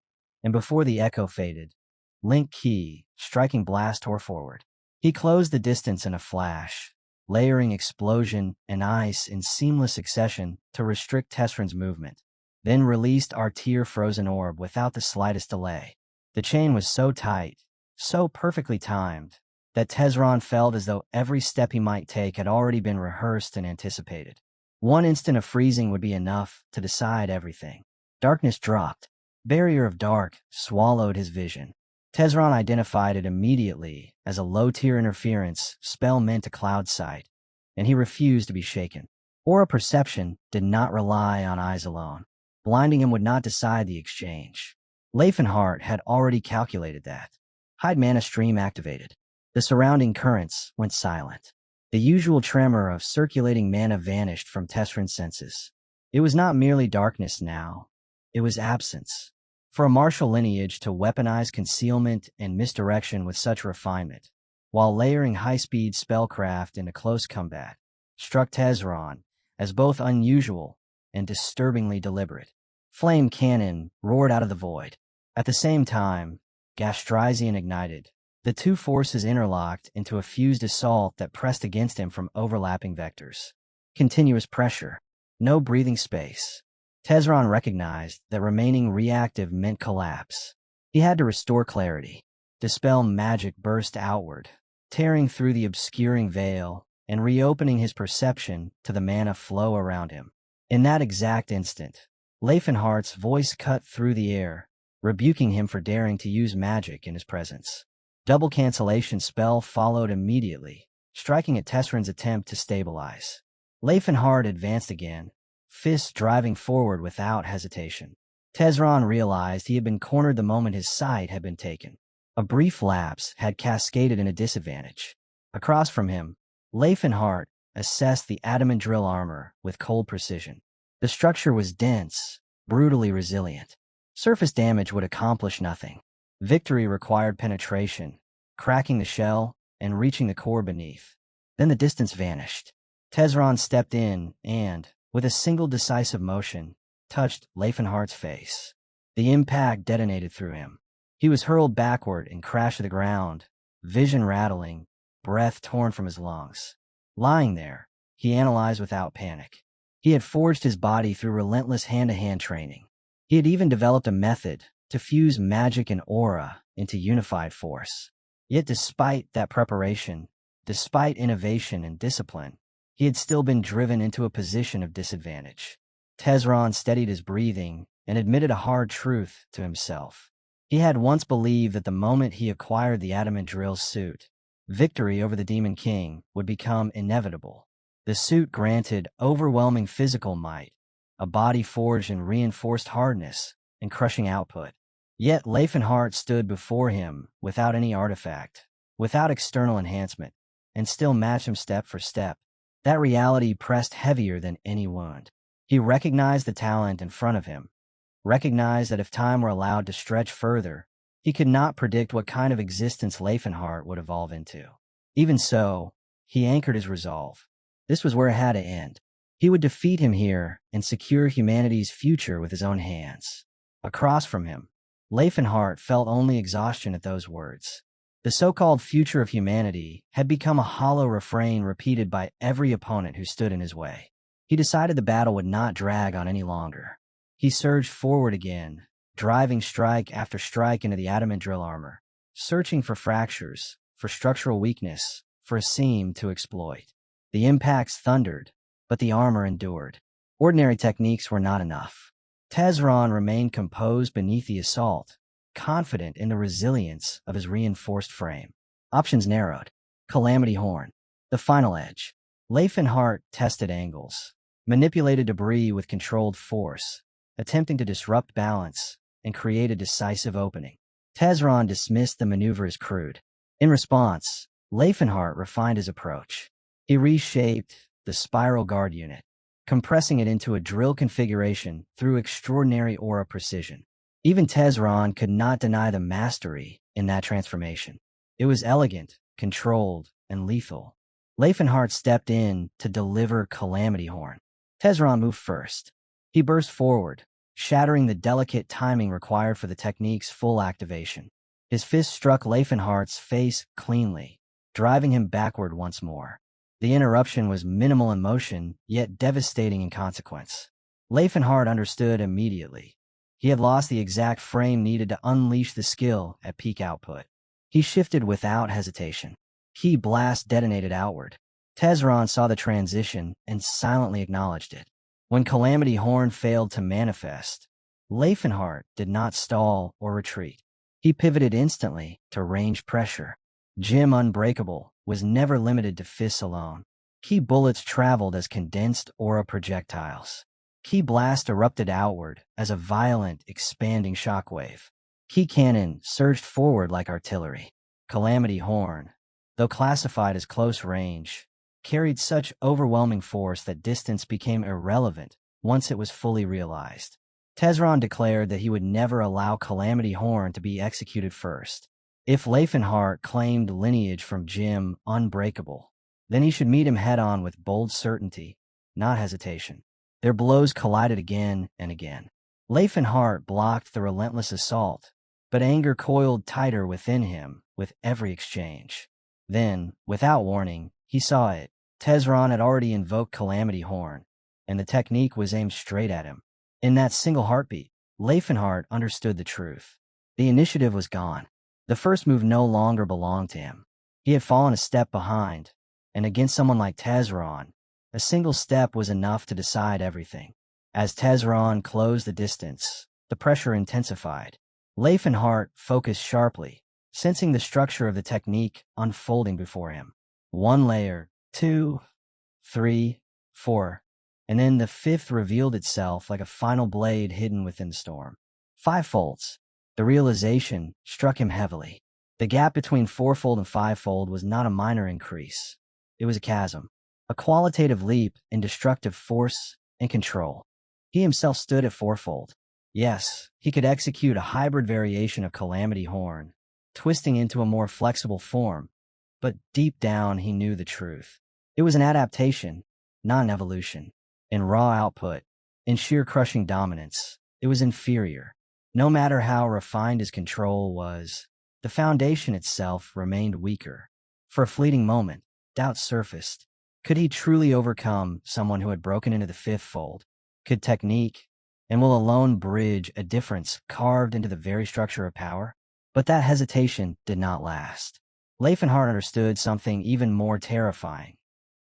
B: And before the echo faded, Link Key, striking blast tore forward. He closed the distance in a flash, layering explosion and ice in seamless succession to restrict Tesron's movement, then released our tear-frozen orb without the slightest delay. The chain was so tight, so perfectly timed, that Teson felt as though every step he might take had already been rehearsed and anticipated. One instant of freezing would be enough to decide everything. Darkness dropped. Barrier of dark swallowed his vision. Teson identified it immediately as a low-tier interference spell meant to cloud sight, and he refused to be shaken. Aura perception did not rely on eyes alone. Blinding him would not decide the exchange. Rifenheart had already calculated that. Hide mana stream activated. The surrounding currents went silent. The usual tremor of circulating mana vanished from Teslon's senses. It was not merely darkness now. It was absence. For a martial lineage to weaponize concealment and misdirection with such refinement, while layering high-speed spellcraft into close combat, struck Teslon as both unusual and disturbingly deliberate. Flame cannon roared out of the void. At the same time, Gastrizian ignited. The two forces interlocked into a fused assault that pressed against him from overlapping vectors. Continuous pressure. No breathing space. Teslon recognized that remaining reactive meant collapse. He had to restore clarity. Dispel magic burst outward, tearing through the obscuring veil and reopening his perception to the mana flow around him. In that exact instant, Rifenheart's voice cut through the air, rebuking him for daring to use magic in his presence. Double cancellation spell followed immediately, striking at Teslon's attempt to stabilize. Rifenheart advanced again, fists driving forward without hesitation. Teslon realized he had been cornered the moment his side had been taken. A brief lapse had cascaded in a disadvantage. Across from him, Rifenheart assessed the adamant drill armor with cold precision. The structure was dense, brutally resilient. Surface damage would accomplish nothing. Victory required penetration, cracking the shell and reaching the core beneath. Then the distance vanished. Teslon stepped in and, with a single decisive motion, touched Rifenheart's face. The impact detonated through him. He was hurled backward and crashed to the ground, vision rattling, breath torn from his lungs. Lying there, he analyzed without panic. He had forged his body through relentless hand-to-hand training. He had even developed a method to fuse magic and aura into unified force. Yet despite that preparation, despite innovation and discipline, he had still been driven into a position of disadvantage. Teslon steadied his breathing and admitted a hard truth to himself. He had once believed that the moment he acquired the adamant drill suit, victory over the Demon King would become inevitable. The suit granted overwhelming physical might, a body forged in reinforced hardness and crushing output. Yet Rifenheart stood before him without any artifact, without external enhancement, and still matched him step for step. That reality pressed heavier than any wound. He recognized the talent in front of him, recognized that if time were allowed to stretch further, he could not predict what kind of existence Rifenheart would evolve into. Even so, he anchored his resolve. This was where it had to end. He would defeat him here and secure humanity's future with his own hands. Across from him, Rifenheart felt only exhaustion at those words. The so-called future of humanity had become a hollow refrain repeated by every opponent who stood in his way. He decided the battle would not drag on any longer. He surged forward again, driving strike after strike into the adamant drill armor, searching for fractures, for structural weakness, for a seam to exploit. The impacts thundered, but the armor endured. Ordinary techniques were not enough. Teslon remained composed beneath the assault, confident in the resilience of his reinforced frame. Options narrowed. Calamity Horn. The final edge. Rifenheart tested angles, manipulated debris with controlled force, attempting to disrupt balance and create a decisive opening. Teslon dismissed the maneuver as crude. In response, Rifenheart refined his approach. He reshaped the spiral guard unit, compressing it into a drill configuration through extraordinary aura precision. Even Teslon could not deny the mastery in that transformation. It was elegant, controlled, and lethal. Rifenheart stepped in to deliver Calamity Horn. Teslon moved first. He burst forward, shattering the delicate timing required for the technique's full activation. His fist struck Rifenheart's face cleanly, driving him backward once more. The interruption was minimal in motion, yet devastating in consequence. Rifenheart understood immediately. He had lost the exact frame needed to unleash the skill at peak output. He shifted without hesitation. Key blast detonated outward. Teslon saw the transition and silently acknowledged it. When Calamity Horn failed to manifest, Rifenheart did not stall or retreat. He pivoted instantly to range pressure. Jim Unbreakable was never limited to fists alone. Key bullets traveled as condensed aura projectiles. Key blast erupted outward as a violent, expanding shockwave. Key cannon surged forward like artillery. Calamity Horn, though classified as close range, carried such overwhelming force that distance became irrelevant once it was fully realized. Teson declared that he would never allow Calamity Horn to be executed first. If Rifenheart claimed lineage from Jim Unbreakable, then he should meet him head-on with bold certainty, not hesitation. Their blows collided again and again. Rifenheart blocked the relentless assault, but anger coiled tighter within him with every exchange. Then, without warning, he saw it. Teson had already invoked Calamity Horn, and the technique was aimed straight at him. In that single heartbeat, Rifenheart understood the truth. The initiative was gone. The first move no longer belonged to him. He had fallen a step behind, and against someone like Teson, a single step was enough to decide everything. As Teson closed the distance, the pressure intensified. Rifenheart focused sharply, sensing the structure of the technique unfolding before him. One layer, 2, 3, 4, and then the fifth revealed itself like a final blade hidden within the storm. 5 folds. The realization struck him heavily. The gap between 4-fold and 5-fold was not a minor increase. It was a chasm, a qualitative leap in destructive force and control. He himself stood at 4-fold. Yes, he could execute a hybrid variation of Calamity Horn, twisting into a more flexible form, but deep down he knew the truth. It was an adaptation, not an evolution. In raw output, in sheer crushing dominance, it was inferior. No matter how refined his control was, the foundation itself remained weaker. For a fleeting moment, doubt surfaced. Could he truly overcome someone who had broken into the 5th fold? Could technique and will alone bridge a difference carved into the very structure of power? But that hesitation did not last. Rifenheart understood something even more terrifying.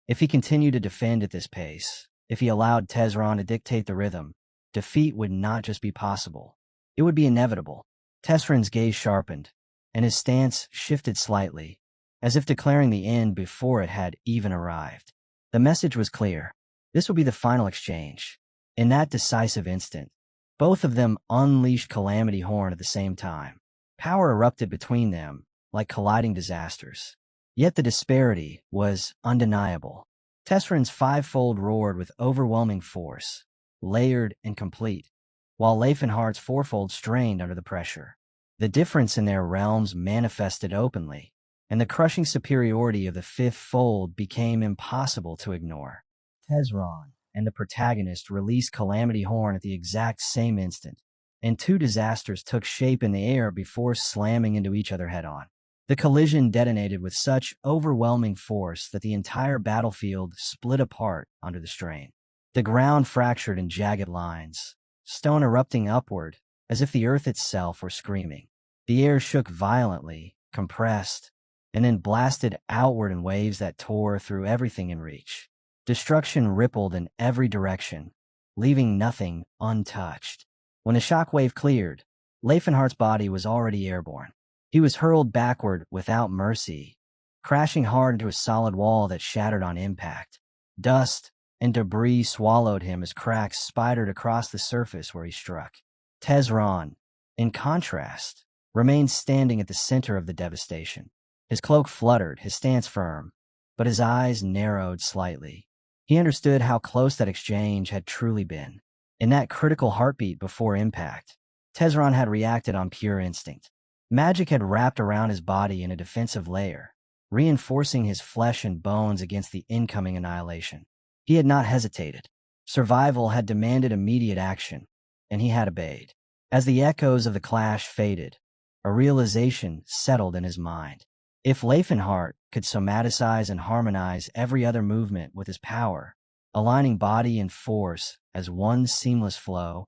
B: If he continued to defend at this pace, if he allowed Teson to dictate the rhythm, defeat would not just be possible. It would be inevitable. Tesron's gaze sharpened, and his stance shifted slightly, as if declaring the end before it had even arrived. The message was clear. This would be the final exchange. In that decisive instant, both of them unleashed Calamity Horn at the same time. Power erupted between them, like colliding disasters. Yet the disparity was undeniable. Tesron's 5-fold roared with overwhelming force, layered and complete, while Rifenheart's 4-fold strained under the pressure. The difference in their realms manifested openly, and the crushing superiority of the 5th fold became impossible to ignore. Teson and the protagonist released Calamity Horn at the exact same instant, and 2 disasters took shape in the air before slamming into each other head-on. The collision detonated with such overwhelming force that the entire battlefield split apart under the strain. The ground fractured in jagged lines, stone erupting upward as if the earth itself were screaming. The air shook violently, compressed, and then blasted outward in waves that tore through everything in reach. Destruction rippled in every direction, leaving nothing untouched. When the shockwave cleared, Rifenheart's body was already airborne. He was hurled backward without mercy, crashing hard into a solid wall that shattered on impact. Dust and debris swallowed him as cracks spidered across the surface where he struck. Teson, in contrast, remained standing at the center of the devastation. His cloak fluttered, his stance firm, but his eyes narrowed slightly. He understood how close that exchange had truly been. In that critical heartbeat before impact, Teson had reacted on pure instinct. Magic had wrapped around his body in a defensive layer, reinforcing his flesh and bones against the incoming annihilation. He had not hesitated. Survival had demanded immediate action, and he had obeyed. As the echoes of the clash faded, a realization settled in his mind. If Rifenheart could somaticize and harmonize every other movement with his power, aligning body and force as one seamless flow,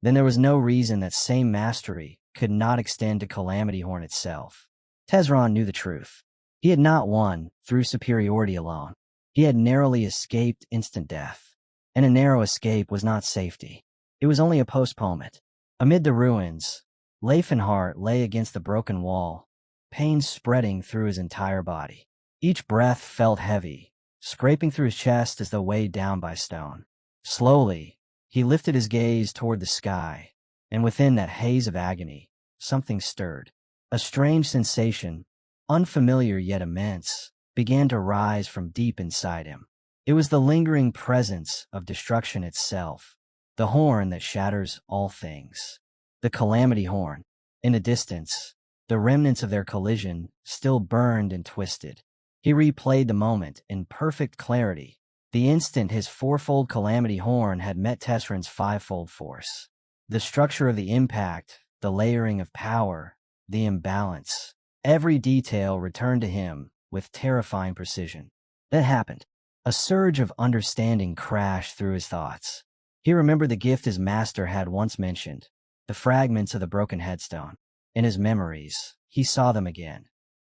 B: then there was no reason that same mastery could not extend to Calamity Horn itself. Teson knew the truth. He had not won through superiority alone. He had narrowly escaped instant death. And a narrow escape was not safety. It was only a postponement. Amid the ruins, Rifenheart lay against the broken wall, pain spreading through his entire body. Each breath felt heavy, scraping through his chest as though weighed down by stone. Slowly, he lifted his gaze toward the sky, and within that haze of agony, something stirred. A strange sensation, unfamiliar yet immense, began to rise from deep inside him. It was the lingering presence of destruction itself, the horn that shatters all things. The Calamity horn. In the distance, the remnants of their collision still burned and twisted. He replayed the moment in perfect clarity, the instant his fourfold Calamity horn had met Teslon's fivefold force. The structure of the impact, the layering of power, the imbalance, every detail returned to him with terrifying precision. Then happened. A surge of understanding crashed through his thoughts. He remembered the gift his master had once mentioned, the fragments of the broken headstone. In his memories, he saw them again.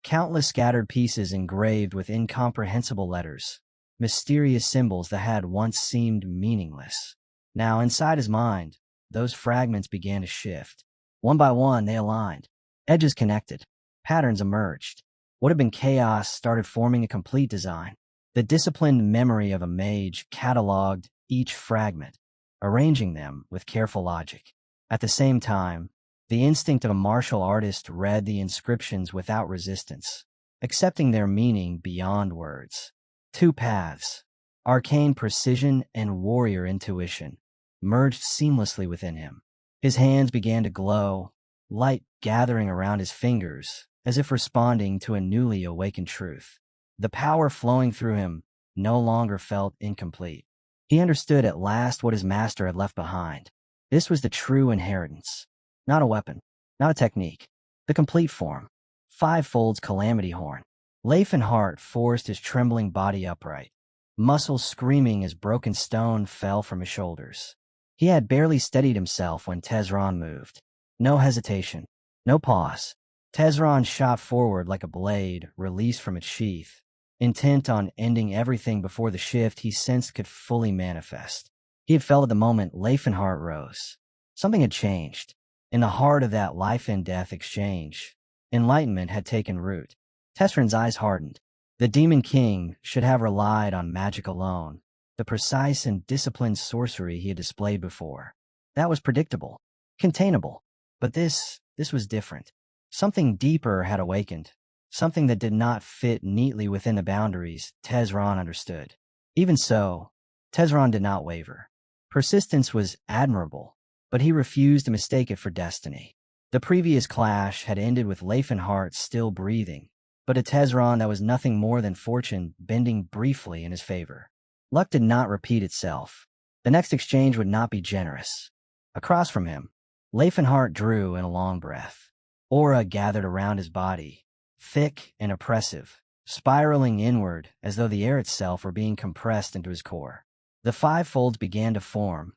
B: Countless scattered pieces engraved with incomprehensible letters, mysterious symbols that had once seemed meaningless. Now, inside his mind, those fragments began to shift. One by one, they aligned. Edges connected. Patterns emerged. What had been chaos started forming a complete design. The disciplined memory of a mage cataloged each fragment, arranging them with careful logic. At the same time, the instinct of a martial artist read the inscriptions without resistance, accepting their meaning beyond words. Two paths, arcane precision and warrior intuition, merged seamlessly within him. His hands began to glow, light gathering around his fingers, as if responding to a newly awakened truth. The power flowing through him no longer felt incomplete. He understood at last what his master had left behind. This was the true inheritance. Not a weapon, not a technique, the complete form. Fivefold's Calamity horn. Rifenheart forced his trembling body upright, muscles screaming as broken stone fell from his shoulders. He had barely steadied himself when Teslon moved. No hesitation, no pause. Teslon shot forward like a blade released from its sheath, intent on ending everything before the shift he sensed could fully manifest. He had felt at the moment Rifenheart rose. Something had changed. In the heart of that life-and-death exchange, enlightenment had taken root. Teslon's eyes hardened. The Demon King should have relied on magic alone, the precise and disciplined sorcery he had displayed before. That was predictable, containable. But this was different. Something deeper had awakened, something that did not fit neatly within the boundaries Teslon understood. Even so, Teslon did not waver. Persistence was admirable, but he refused to mistake it for destiny. The previous clash had ended with Rifenheart still breathing, but a Teslon that was nothing more than fortune bending briefly in his favor. Luck did not repeat itself. The next exchange would not be generous. Across from him, Rifenheart drew in a long breath. Aura gathered around his body, thick and oppressive, spiraling inward as though the air itself were being compressed into his core. The fivefolds began to form,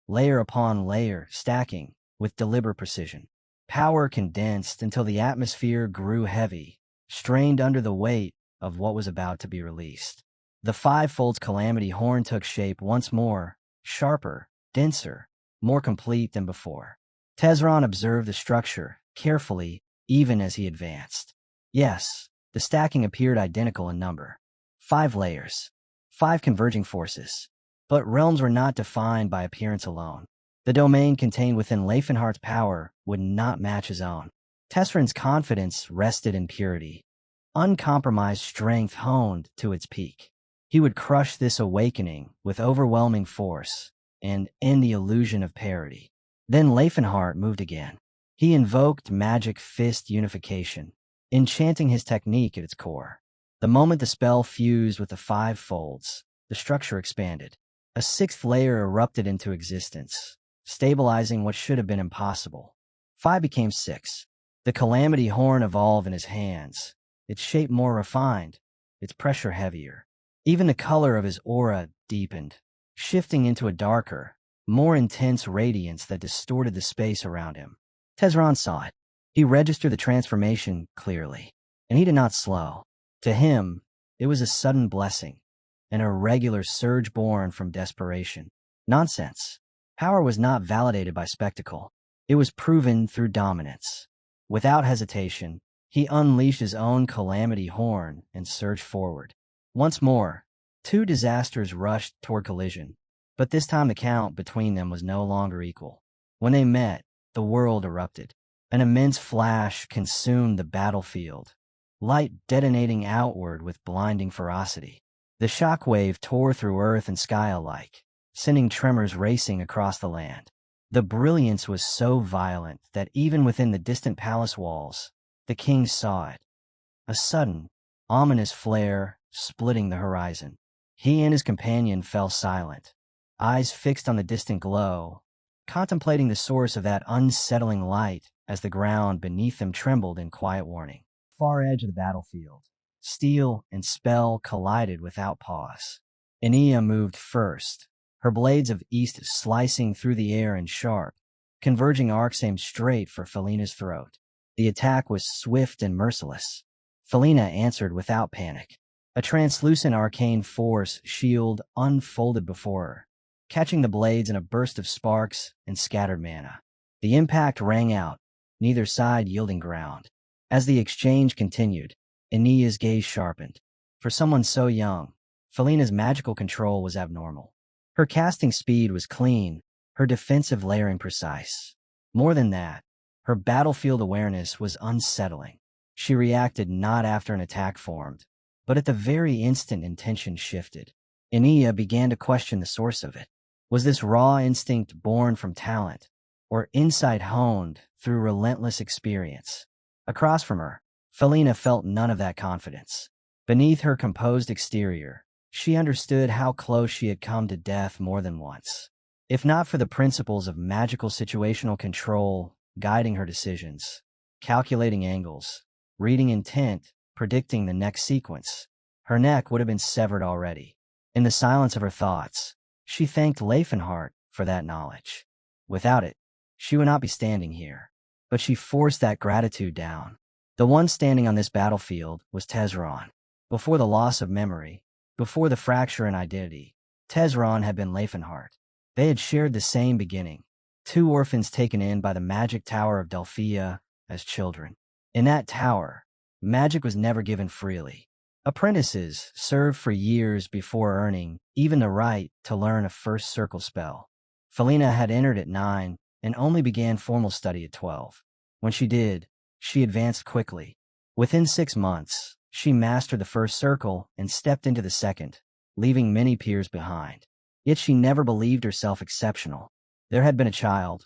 B: layer upon layer, stacking with deliberate precision. Power condensed until the atmosphere grew heavy, strained under the weight of what was about to be released. The fivefold's Calamity horn took shape once more, sharper, denser, more complete than before. Teslon observed the structure carefully, even as he advanced. Yes, the stacking appeared identical in number. 5 layers, 5 converging forces. But realms were not defined by appearance alone. The domain contained within Rifenheart's power would not match his own. Teslon's confidence rested in purity. Uncompromised strength honed to its peak. He would crush this awakening with overwhelming force and end the illusion of parity. Then Rifenheart moved again. He invoked magic fist unification, enchanting his technique at its core. The moment the spell fused with the 5 folds, the structure expanded. A 6th layer erupted into existence, stabilizing what should have been impossible. 5 became 6. The Calamity horn evolved in his hands, its shape more refined, its pressure heavier. Even the color of his aura deepened, shifting into a darker, more intense radiance that distorted the space around him. Teslon saw it. He registered the transformation clearly, and he did not slow. To him, it was a sudden blessing, an irregular surge born from desperation. Nonsense. Power was not validated by spectacle. It was proven through dominance. Without hesitation, he unleashed his own Calamity horn and surged forward. Once more, 2 disasters rushed toward collision, but this time the count between them was no longer equal. When they met, the world erupted. An immense flash consumed the battlefield, light detonating outward with blinding ferocity. The shockwave tore through earth and sky alike, sending tremors racing across the land. The brilliance was so violent that even within the distant palace walls, the king saw it. A sudden, ominous flare splitting the horizon. He and his companion fell silent, eyes fixed on the distant glow, contemplating the source of that unsettling light as the ground beneath them trembled in quiet warning. Far edge of the battlefield, steel and spell collided without pause. Enia moved first, her blades of east slicing through the air in sharp, converging arcs aimed straight for Felina's throat. The attack was swift and merciless. Felina answered without panic. A translucent arcane force shield unfolded before her, catching the blades in a burst of sparks and scattered mana. The impact rang out, neither side yielding ground. As the exchange continued, Enia's gaze sharpened. For someone so young, Felina's magical control was abnormal. Her casting speed was clean, her defensive layering precise. More than that, her battlefield awareness was unsettling. She reacted not after an attack formed, but at the very instant intention shifted. Enia began to question the source of it. Was this raw instinct born from talent, or insight honed through relentless experience? Across from her, Felina felt none of that confidence. Beneath her composed exterior, she understood how close she had come to death more than once. If not for the principles of magical situational control guiding her decisions, calculating angles, reading intent, predicting the next sequence, her neck would have been severed already. In the silence of her thoughts, she thanked Rifenheart for that knowledge. Without it, she would not be standing here. But she forced that gratitude down. The one standing on this battlefield was Teslon. Before the loss of memory, before the fracture in identity, Teslon had been Rifenheart. They had shared the same beginning, two orphans taken in by the magic tower of Delphia as children. In that tower, magic was never given freely. Apprentices served for years before earning even the right to learn a first circle spell. Felina had entered at 9 and only began formal study at 12. When she did, she advanced quickly. Within 6 months, she mastered the first circle and stepped into the second, leaving many peers behind. Yet she never believed herself exceptional. There had been a child,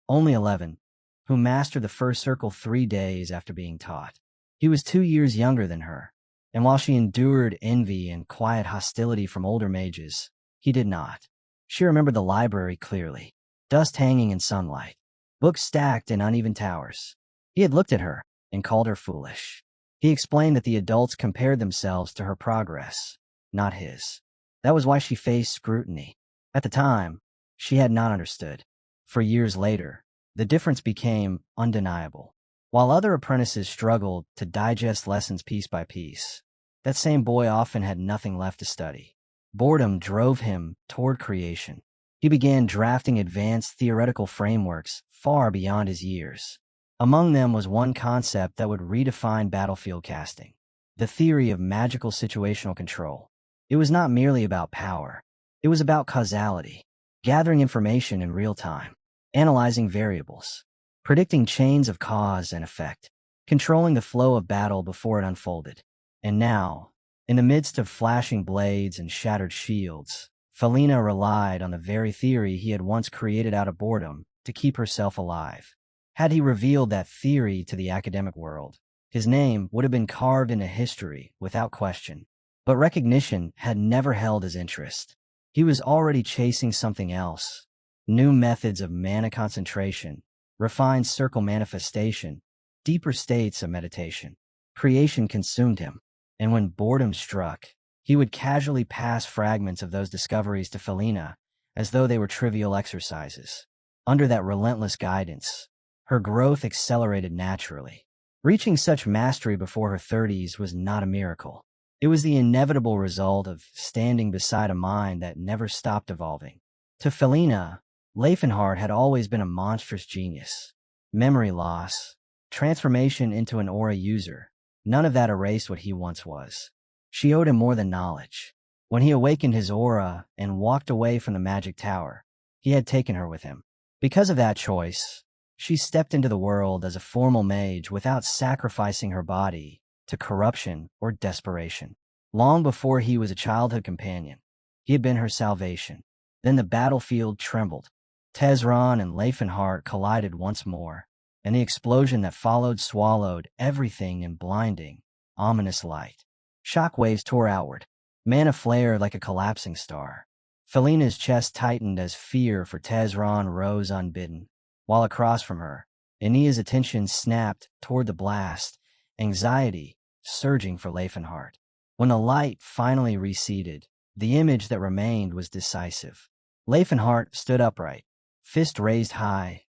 B: only 11, who mastered the first circle 3 days after being taught. He was 2 years younger than her, and while she endured envy and quiet hostility from older mages, he did not. She remembered the library clearly, dust hanging in sunlight, books stacked in uneven towers. He had looked at her and called her foolish. He explained that the adults compared themselves to her progress, not his. That was why she faced scrutiny. At the time, she had not understood. For years later, the difference became undeniable. While other apprentices struggled to digest lessons piece by piece, that same boy often had nothing left to study. Boredom drove him toward creation. He began drafting advanced theoretical frameworks far beyond his years. Among them was one concept that would redefine battlefield casting: the theory of magical situational control. It was not merely about power. It was about causality, gathering information in real time, analyzing variables, predicting chains of cause and effect, controlling the flow of battle before it unfolded. And now, in the midst of flashing blades and shattered shields, Felina relied on the very theory he had once created out of boredom to keep herself alive. Had he revealed that theory to the academic world, his name would have been carved into history without question. But recognition had never held his interest. He was already chasing something else: new methods of mana concentration, refined circle manifestation, deeper states of meditation. Creation consumed him, and when boredom struck, he would casually pass fragments of those discoveries to Felina as though they were trivial exercises. Under that relentless guidance, her growth accelerated naturally. Reaching such mastery before her 30s was not a miracle. It was the inevitable result of standing beside a mind that never stopped evolving. To Felina, Rifenheart had always been a monstrous genius. Memory loss, transformation into an aura user, none of that erased what he once was. She owed him more than knowledge. When he awakened his aura and walked away from the magic tower, he had taken her with him. Because of that choice, she stepped into the world as a formal mage without sacrificing her body to corruption or desperation. Long before he was a childhood companion, he had been her salvation. Then the battlefield trembled. Teslon and Rifenheart collided once more, and the explosion that followed swallowed everything in blinding, ominous light. Shockwaves tore outward. Mana flared like a collapsing star. Felina's chest tightened as fear for Teslon rose unbidden, while across from her, Aenea's attention snapped toward the blast, anxiety surging for Rifenheart. When the light finally receded, the image that remained was decisive. Rifenheart stood upright, fist raised high,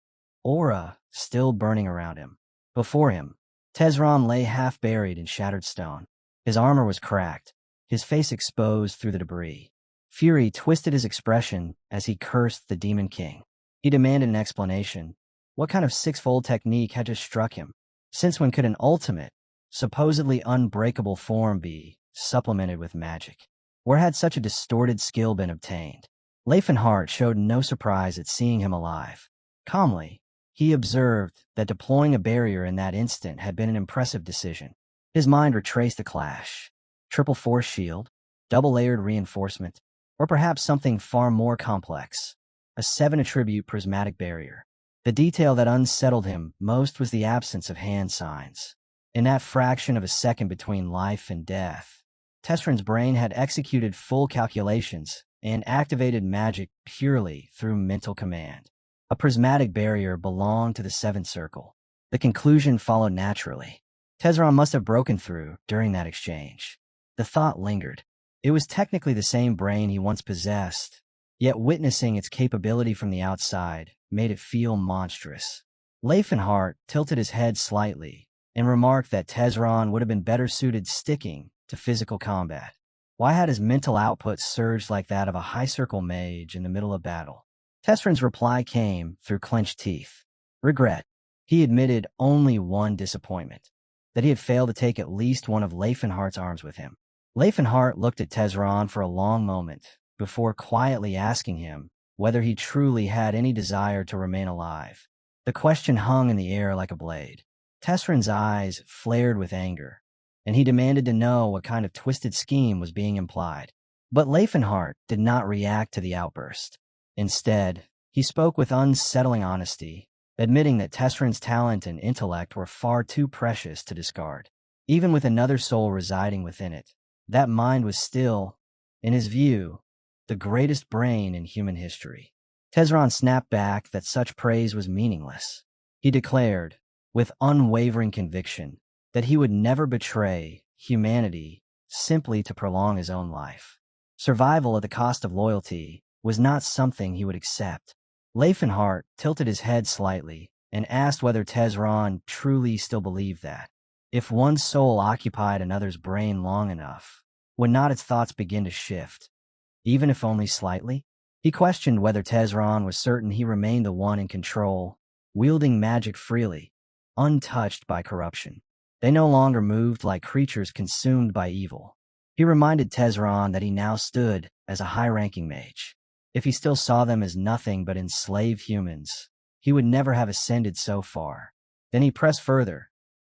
B: aura still burning around him. Before him, Teslon lay half buried in shattered stone. His armor was cracked, his face exposed through the debris. Fury twisted his expression as he cursed the Demon King. He demanded an explanation. What kind of sixfold technique had just struck him? Since when could an ultimate, supposedly unbreakable form be supplemented with magic? Where had such a distorted skill been obtained? Rifenheart showed no surprise at seeing him alive. Calmly, he observed that deploying a barrier in that instant had been an impressive decision. His mind retraced the clash. Triple force shield, double-layered reinforcement, or perhaps something far more complex. A 7-attribute prismatic barrier. The detail that unsettled him most was the absence of hand signs. In that fraction of a second between life and death, Teslon's brain had executed full calculations and activated magic purely through mental command. A prismatic barrier belonged to the 7th circle. The conclusion followed naturally. Teslon must have broken through during that exchange. The thought lingered. It was technically the same brain he once possessed, yet witnessing its capability from the outside made it feel monstrous. Rifenheart tilted his head slightly and remarked that Teslon would have been better suited sticking to physical combat. Why had his mental output surged like that of a high-circle mage in the middle of battle? Teslon's reply came through clenched teeth. Regret. He admitted only one disappointment, that he had failed to take at least one of Rifenheart's arms with him. Rifenheart looked at Teslon for a long moment before quietly asking him whether he truly had any desire to remain alive. The question hung in the air like a blade. Teslon's eyes flared with anger, and he demanded to know what kind of twisted scheme was being implied. But Rifenheart did not react to the outburst. Instead, he spoke with unsettling honesty, admitting that Teslon's talent and intellect were far too precious to discard. Even with another soul residing within it, that mind was still, in his view, the greatest brain in human history. Teslon snapped back that such praise was meaningless. He declared, with unwavering conviction, that he would never betray humanity simply to prolong his own life. Survival at the cost of loyalty was not something he would accept. Rifenheart tilted his head slightly and asked whether Teslon truly still believed that. If one soul occupied another's brain long enough, would not its thoughts begin to shift, even if only slightly? He questioned whether Teslon was certain he remained the one in control, wielding magic freely, untouched by corruption. They no longer moved like creatures consumed by evil. He reminded Teslon that he now stood as a high-ranking mage. If he still saw them as nothing but enslaved humans, he would never have ascended so far. Then he pressed further,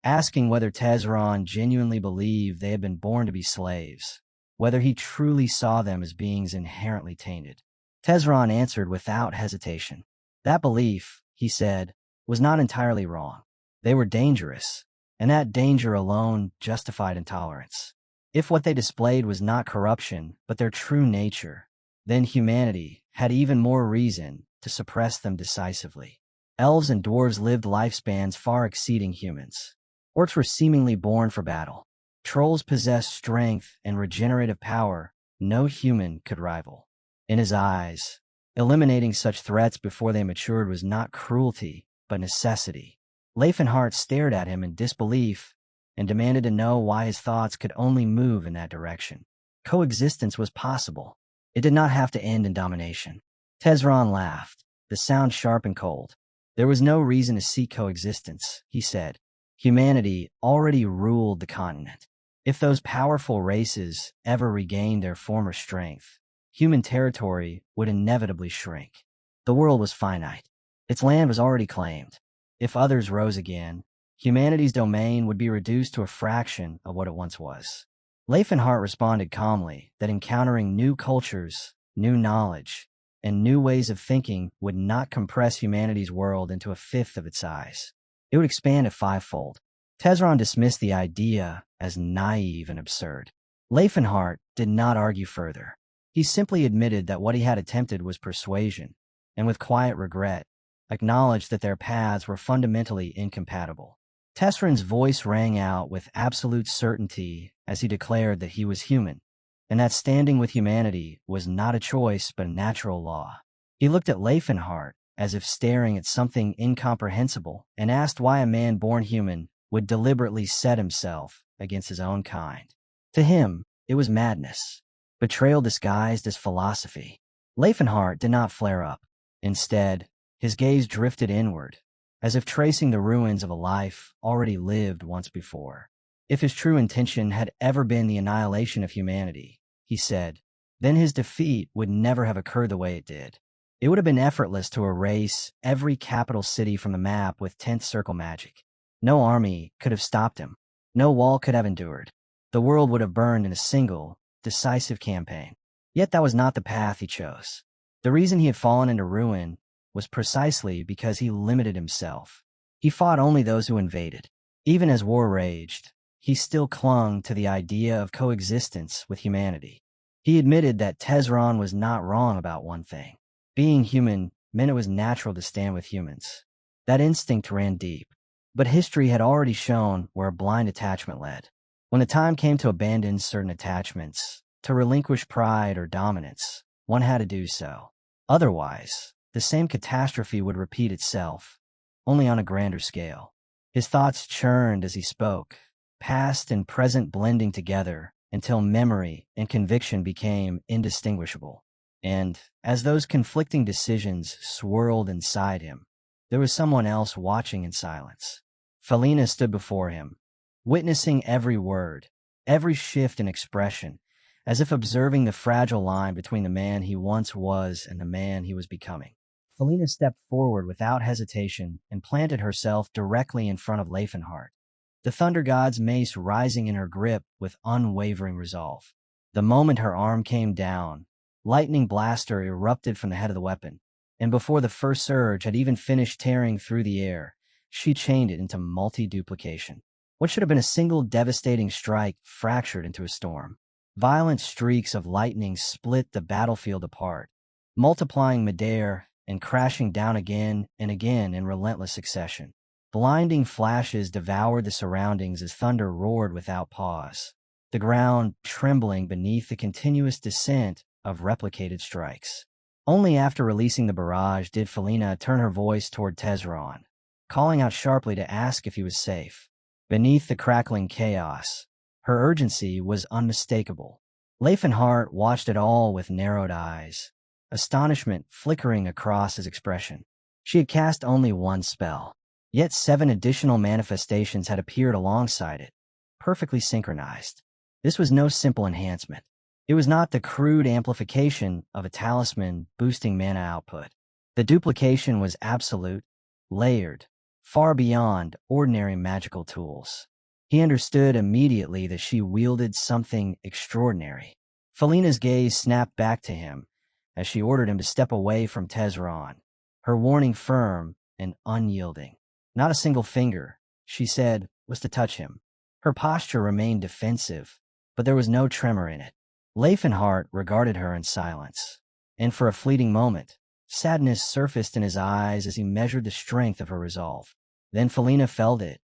B: asking whether Teslon genuinely believed they had been born to be slaves, whether he truly saw them as beings inherently tainted. Teslon answered without hesitation. That belief, he said, was not entirely wrong. They were dangerous, and that danger alone justified intolerance. If what they displayed was not corruption, but their true nature, then humanity had even more reason to suppress them decisively. Elves and dwarves lived lifespans far exceeding humans. Orcs were seemingly born for battle. Trolls possessed strength and regenerative power no human could rival. In his eyes, eliminating such threats before they matured was not cruelty, but necessity. Rifenheart stared at him in disbelief and demanded to know why his thoughts could only move in that direction. Coexistence was possible. It did not have to end in domination. Teslon laughed, the sound sharp and cold. There was no reason to seek coexistence, he said. Humanity already ruled the continent. If those powerful races ever regained their former strength, human territory would inevitably shrink. The world was finite. Its land was already claimed. If others rose again, Humanity's domain would be reduced to a fraction of what it once was. Rifenheart responded calmly that encountering new cultures, new knowledge, and new ways of thinking would not compress humanity's world into a fifth of its size. It would expand it fivefold. Teslon dismissed the idea as naive and absurd. Rifenheart did not argue further. He simply admitted that what he had attempted was persuasion, and with quiet regret, acknowledged that their paths were fundamentally incompatible. Teslon's voice rang out with absolute certainty as he declared that he was human, and that standing with humanity was not a choice but a natural law. He looked at Rifenheart as if staring at something incomprehensible and asked why a man born human would deliberately set himself against his own kind. To him, it was madness, betrayal disguised as philosophy. Rifenheart did not flare up. Instead, his gaze drifted inward, as if tracing the ruins of a life already lived once before. If his true intention had ever been the annihilation of humanity, he said, then his defeat would never have occurred the way it did. It would have been effortless to erase every capital city from the map with 10th circle magic. No army could have stopped him. No wall could have endured. The world would have burned in a single, decisive campaign. Yet that was not the path he chose. The reason he had fallen into ruin was precisely because he limited himself. He fought only those who invaded. Even as war raged, he still clung to the idea of coexistence with humanity. He admitted that Teslon was not wrong about one thing. Being human meant it was natural to stand with humans. That instinct ran deep. But history had already shown where a blind attachment led. When the time came to abandon certain attachments, to relinquish pride or dominance, one had to do so. Otherwise, the same catastrophe would repeat itself, only on a grander scale. His thoughts churned as he spoke, past and present blending together until memory and conviction became indistinguishable. And, as those conflicting decisions swirled inside him, there was someone else watching in silence. Felina stood before him, witnessing every word, every shift in expression, as if observing the fragile line between the man he once was and the man he was becoming. Felina stepped forward without hesitation and planted herself directly in front of Rifenheart, the Thunder God's mace rising in her grip with unwavering resolve. The moment her arm came down, lightning blaster erupted from the head of the weapon, and before the first surge had even finished tearing through the air, she chained it into multi-duplication. What should have been a single devastating strike fractured into a storm. Violent streaks of lightning split the battlefield apart, multiplying midair and crashing down again and again in relentless succession. Blinding flashes devoured the surroundings as thunder roared without pause, the ground trembling beneath the continuous descent of replicated strikes. Only after releasing the barrage did Felina turn her voice toward Teslon, calling out sharply to ask if he was safe. Beneath the crackling chaos, her urgency was unmistakable. Rifenheart watched it all with narrowed eyes, astonishment flickering across his expression. She had cast only one spell, yet 7 additional manifestations had appeared alongside it, perfectly synchronized. This was no simple enhancement. It was not the crude amplification of a talisman boosting mana output. The duplication was absolute, layered, far beyond ordinary magical tools. He understood immediately that she wielded something extraordinary. Felina's gaze snapped back to him as she ordered him to step away from Teslon, her warning firm and unyielding. Not a single finger, she said, was to touch him. Her posture remained defensive, but there was no tremor in it. Rifenheart regarded her in silence, and for a fleeting moment, sadness surfaced in his eyes as he measured the strength of her resolve. Then Felina felt it,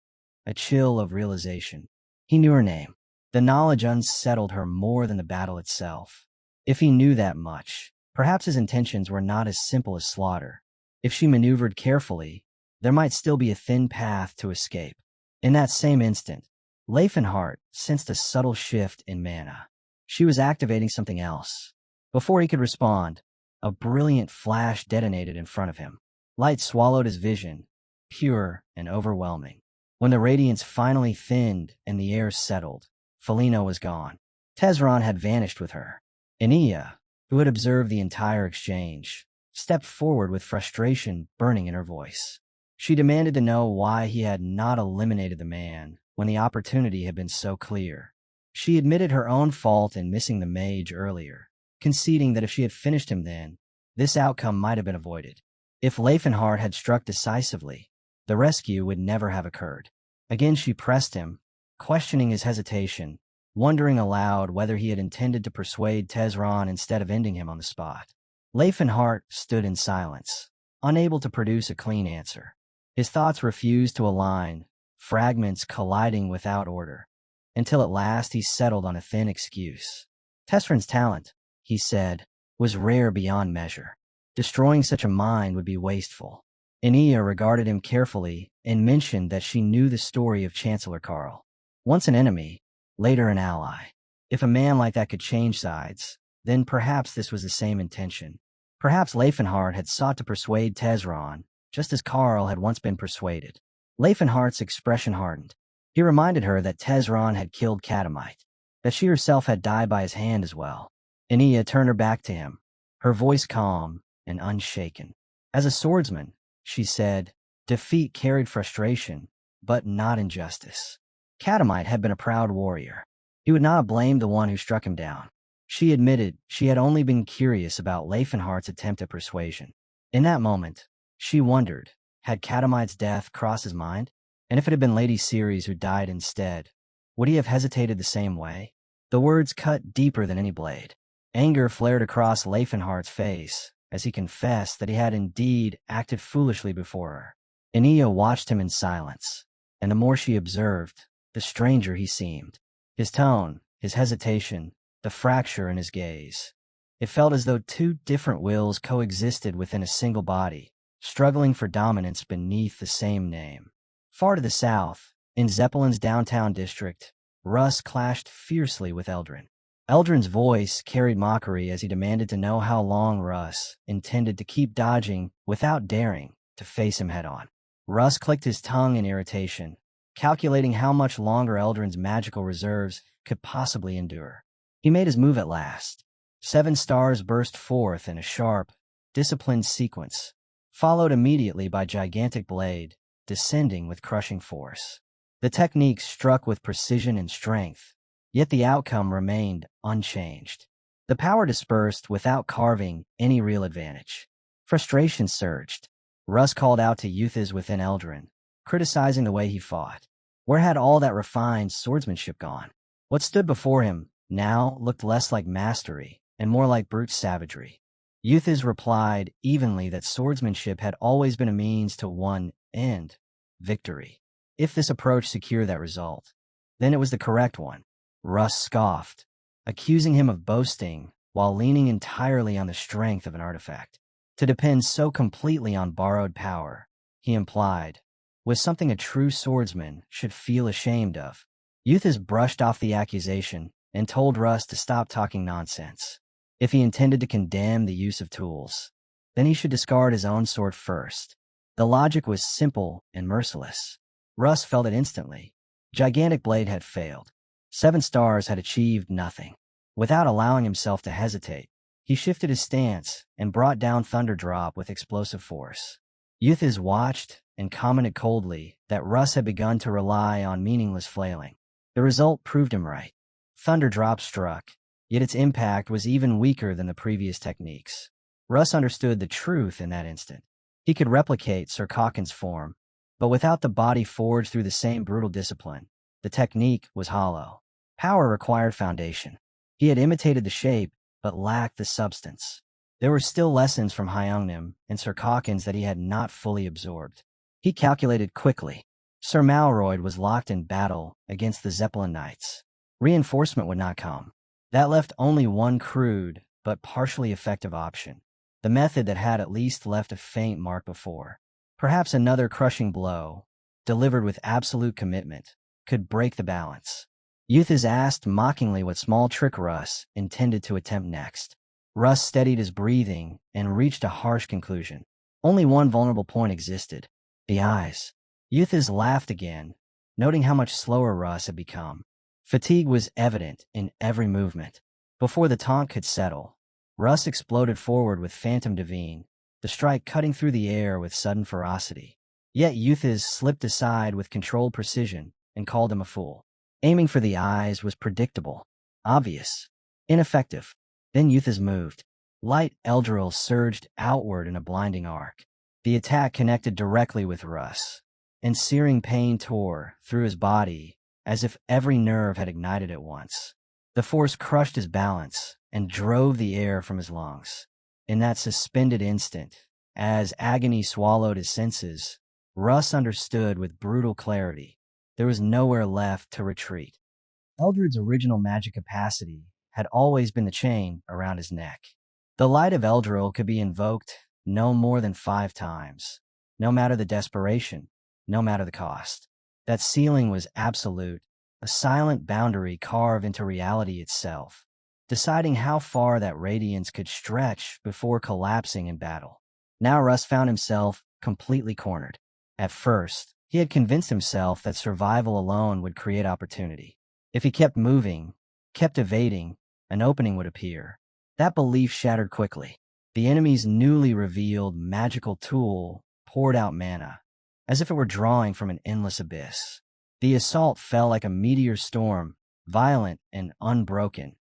B: a chill of realization. He knew her name. The knowledge unsettled her more than the battle itself. If he knew that much, perhaps his intentions were not as simple as slaughter. If she maneuvered carefully, there might still be a thin path to escape. In that same instant, Rifenheart sensed a subtle shift in mana. She was activating something else. Before he could respond, a brilliant flash detonated in front of him. Light swallowed his vision, pure and overwhelming. When the radiance finally thinned and the air settled, Felina was gone. Teslon had vanished with her. Enia, who had observed the entire exchange, stepped forward with frustration burning in her voice. She demanded to know why he had not eliminated the man when the opportunity had been so clear. She admitted her own fault in missing the mage earlier, conceding that if she had finished him then, this outcome might have been avoided. If Rifenheart had struck decisively, the rescue would never have occurred. Again she pressed him, questioning his hesitation, wondering aloud whether he had intended to persuade Teslon instead of ending him on the spot. Rifenheart stood in silence, unable to produce a clean answer. His thoughts refused to align, fragments colliding without order, until at last he settled on a thin excuse. Teslon's talent, he said, was rare beyond measure. Destroying such a mind would be wasteful. Enia regarded him carefully and mentioned that she knew the story of Chancellor Karl. Once an enemy, later an ally. If a man like that could change sides, then perhaps this was the same intention. Perhaps Rifenheart had sought to persuade Teslon, just as Karl had once been persuaded. Rifenheart's expression hardened. He reminded her that Teslon had killed Calamity, that she herself had died by his hand as well. Enia turned her back to him, her voice calm and unshaken. As a swordsman, she said, defeat carried frustration, but not injustice. Calamity had been a proud warrior. He would not have blamed the one who struck him down. She admitted she had only been curious about Rifenheart's attempt at persuasion. In that moment, she wondered, had Calamite's death crossed his mind? And if it had been Lady Cyrus who died instead, would he have hesitated the same way? The words cut deeper than any blade. Anger flared across Rifenheart's face as he confessed that he had indeed acted foolishly before her. Enia watched him in silence, and the more she observed, the stranger he seemed. His tone, his hesitation, the fracture in his gaze. It felt as though two different wills coexisted within a single body, struggling for dominance beneath the same name. Far to the south, in Zeppelin's downtown district, Russ clashed fiercely with Eldrin. Eldrin's voice carried mockery as he demanded to know how long Russ intended to keep dodging without daring to face him head-on. Russ clicked his tongue in irritation, calculating how much longer Eldrin's magical reserves could possibly endure. He made his move at last. 7 stars burst forth in a sharp, disciplined sequence, followed immediately by gigantic blade, descending with crushing force. The technique struck with precision and strength, yet the outcome remained unchanged. The power dispersed without carving any real advantage. Frustration surged. Russ called out to youths within Eldrin, criticizing the way he fought. Where had all that refined swordsmanship gone? What stood before him now looked less like mastery and more like brute savagery. Youths replied evenly that swordsmanship had always been a means to one end, victory. If this approach secured that result, then it was the correct one. Russ scoffed, accusing him of boasting while leaning entirely on the strength of an artifact. To depend so completely on borrowed power, he implied, was something a true swordsman should feel ashamed of. Youths brushed off the accusation and told Russ to stop talking nonsense. If he intended to condemn the use of tools, then he should discard his own sword first. The logic was simple and merciless. Russ felt it instantly. Gigantic Blade had failed. 7 stars had achieved nothing. Without allowing himself to hesitate, he shifted his stance and brought down Thunderdrop with explosive force. Youths watched and commented coldly that Russ had begun to rely on meaningless flailing. The result proved him right. Thunderdrop struck, yet its impact was even weaker than the previous techniques. Russ understood the truth in that instant. He could replicate Sir Cocken's form, but without the body forged through the same brutal discipline, the technique was hollow. Power required foundation. He had imitated the shape, but lacked the substance. There were still lessons from Hyungnim and Sir Cocken's that he had not fully absorbed. He calculated quickly. Sir Malroyd was locked in battle against the Zeppelin Knights. Reinforcement would not come. That left only one crude, but partially effective option. The method that had at least left a faint mark before. Perhaps another crushing blow, delivered with absolute commitment, could break the balance. Youths asked mockingly what small trick Russ intended to attempt next. Russ steadied his breathing and reached a harsh conclusion. Only one vulnerable point existed: the eyes. Youths laughed again, noting how much slower Russ had become. Fatigue was evident in every movement. Before the taunt could settle, Russ exploded forward with Phantom Divine, the strike cutting through the air with sudden ferocity. Yet Euthys slipped aside with controlled precision and called him a fool. Aiming for the eyes was predictable, obvious, ineffective. Then Euthys moved. Light Eldril surged outward in a blinding arc. The attack connected directly with Russ, and searing pain tore through his body as if every nerve had ignited at once. The force crushed his balance and drove the air from his lungs. In that suspended instant, as agony swallowed his senses, Russ understood with brutal clarity. There was nowhere left to retreat. Eldred's original magic capacity had always been the chain around his neck. The light of Eldril could be invoked no more than 5 times, no matter the desperation, no matter the cost. That ceiling was absolute, a silent boundary carved into reality itself, deciding how far that radiance could stretch before collapsing in battle. Now Russ found himself completely cornered. At first, he had convinced himself that survival alone would create opportunity. If he kept moving, kept evading, an opening would appear. That belief shattered quickly. The enemy's newly revealed magical tool poured out mana, as if it were drawing from an endless abyss. The assault fell like a meteor storm, violent and unbroken,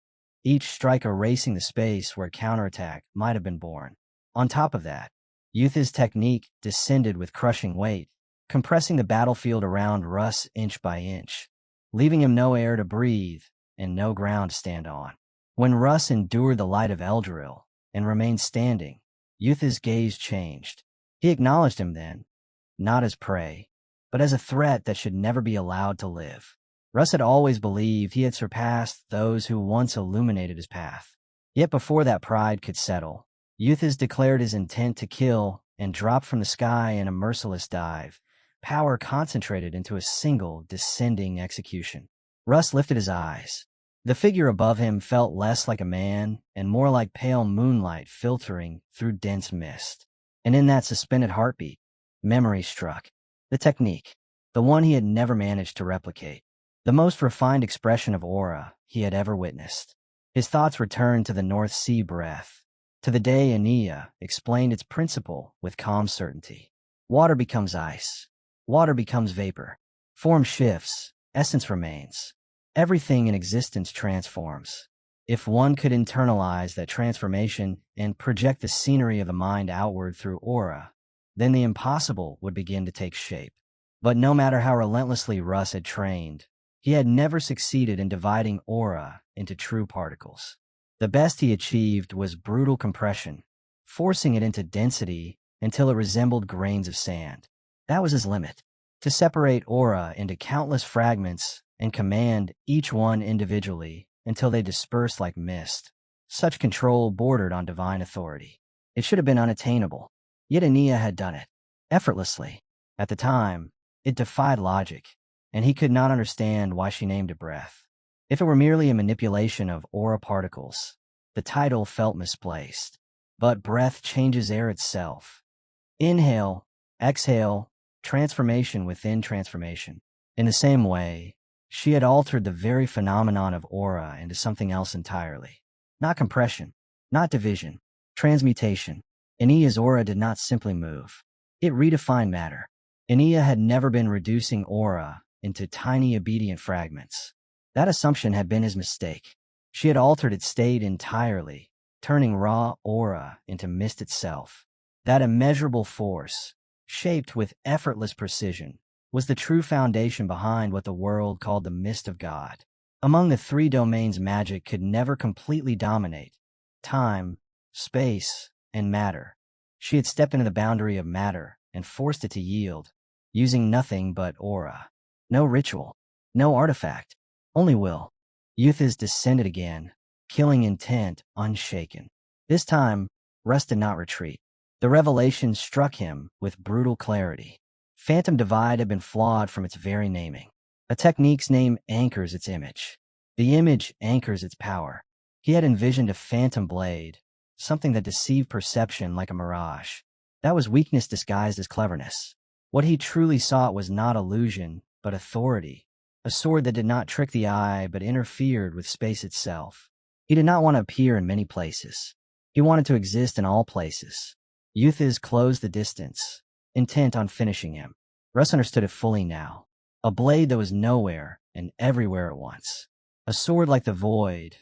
B: each strike erasing the space where counterattack might have been born. On top of that, Euthys' technique descended with crushing weight, compressing the battlefield around Russ inch by inch, leaving him no air to breathe and no ground to stand on. When Russ endured the light of Eldril and remained standing, Euthys' gaze changed. He acknowledged him then, not as prey, but as a threat that should never be allowed to live. Russ had always believed he had surpassed those who once illuminated his path. Yet before that pride could settle, Euthys declared his intent to kill and dropped from the sky in a merciless dive, power concentrated into a single descending execution. Russ lifted his eyes. The figure above him felt less like a man and more like pale moonlight filtering through dense mist. And in that suspended heartbeat, memory struck. The technique, the one he had never managed to replicate, the most refined expression of aura he had ever witnessed. His thoughts returned to the North Sea breath, to the day Aeneas explained its principle with calm certainty. Water becomes ice. Water becomes vapor. Form shifts. Essence remains. Everything in existence transforms. If one could internalize that transformation and project the scenery of the mind outward through aura, then the impossible would begin to take shape. But no matter how relentlessly Russ had trained, he had never succeeded in dividing aura into true particles. The best he achieved was brutal compression, forcing it into density until it resembled grains of sand. That was his limit. To separate aura into countless fragments and command each one individually until they dispersed like mist. Such control bordered on divine authority. It should have been unattainable. Yet Aeneas had done it, effortlessly. At the time, it defied logic, and he could not understand why she named it breath. If it were merely a manipulation of aura particles, the title felt misplaced. But breath changes air itself. Inhale, exhale, transformation within transformation. In the same way, she had altered the very phenomenon of aura into something else entirely. Not compression, not division, transmutation. Aeneas' aura did not simply move. It redefined matter. Aeneas had never been reducing aura into tiny obedient fragments. That assumption had been his mistake. She had altered its state entirely, turning raw aura into mist itself. That immeasurable force, shaped with effortless precision, was the true foundation behind what the world called the mist of God. Among the 3 domains magic could never completely dominate: time, space, and matter. She had stepped into the boundary of matter and forced it to yield, using nothing but aura. No ritual, no artifact, only will. Euthys descended again, killing intent unshaken. This time, Russ did not retreat. The revelation struck him with brutal clarity. Phantom Divide had been flawed from its very naming. A technique's name anchors its image. The image anchors its power. He had envisioned a phantom blade, something that deceived perception like a mirage. That was weakness disguised as cleverness. What he truly sought was not illusion, but authority. A sword that did not trick the eye but interfered with space itself. He did not want to appear in many places. He wanted to exist in all places. Euthys closed the distance, intent on finishing him. Russ understood it fully now. A blade that was nowhere and everywhere at once. A sword like the void,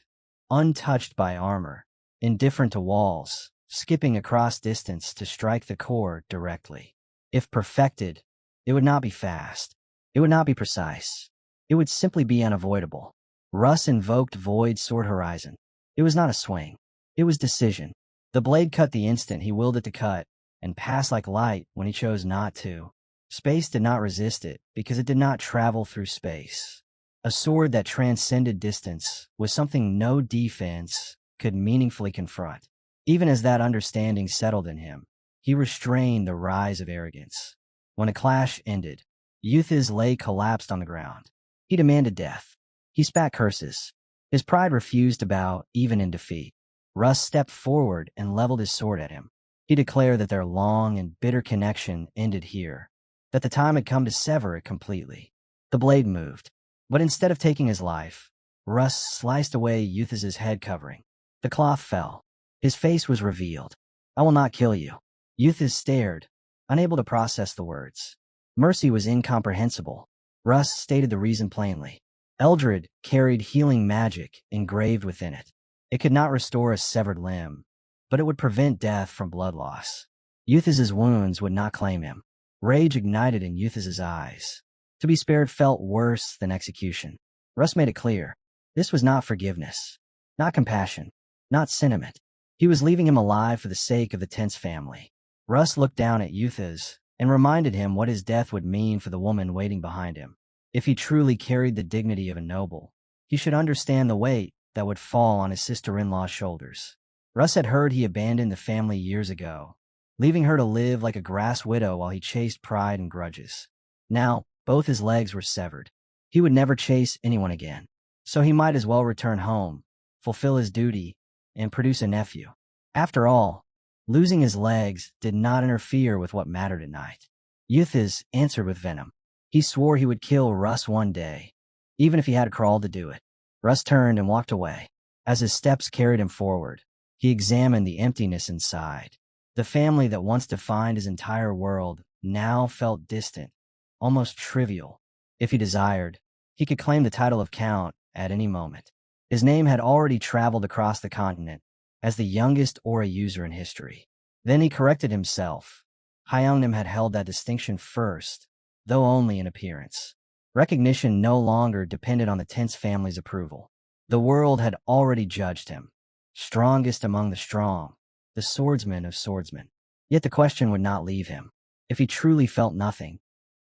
B: untouched by armor, indifferent to walls, skipping across distance to strike the core directly. If perfected, it would not be fast. It would not be precise. It would simply be unavoidable. Russ invoked Void Sword Horizon. It was not a swing. It was decision. The blade cut the instant he willed it to cut, and passed like light when he chose not to. Space did not resist it, because it did not travel through space. A sword that transcended distance was something no defense could meaningfully confront. Even as that understanding settled in him, he restrained the rise of arrogance. When a clash ended, Yuthiz lay collapsed on the ground. He demanded death. He spat curses. His pride refused to bow even in defeat. Russ stepped forward and leveled his sword at him. He declared that their long and bitter connection ended here, that the time had come to sever it completely. The blade moved, but instead of taking his life, Russ sliced away Yuthiz's head covering. The cloth fell. His face was revealed. "I will not kill you." Yuthiz stared, unable to process the words. Mercy was incomprehensible. Russ stated the reason plainly. Eldred carried healing magic engraved within it. It could not restore a severed limb, but it would prevent death from blood loss. Yuthiz's wounds would not claim him. Rage ignited in Yuthiz's eyes. To be spared felt worse than execution. Russ made it clear. This was not forgiveness, not compassion, not sentiment. He was leaving him alive for the sake of the Tense family. Russ looked down at Yuthiz and reminded him what his death would mean for the woman waiting behind him. If he truly carried the dignity of a noble, he should understand the weight that would fall on his sister-in-law's shoulders. Russ had heard he abandoned the family years ago, leaving her to live like a grass widow while he chased pride and grudges. Now, both his legs were severed. He would never chase anyone again, so he might as well return home, fulfill his duty, and produce a nephew. After all, losing his legs did not interfere with what mattered at night. Yuthiz answered with venom. He swore he would kill Russ one day, even if he had crawled to do it. Russ turned and walked away. As his steps carried him forward, he examined the emptiness inside. The family that once defined his entire world now felt distant, almost trivial. If he desired, he could claim the title of Count at any moment. His name had already traveled across the continent as the youngest Aura user in history. Then he corrected himself. Hyungnim had held that distinction first, though only in appearance. Recognition no longer depended on the Tense family's approval. The world had already judged him. Strongest among the strong, the swordsman of swordsmen. Yet the question would not leave him. If he truly felt nothing,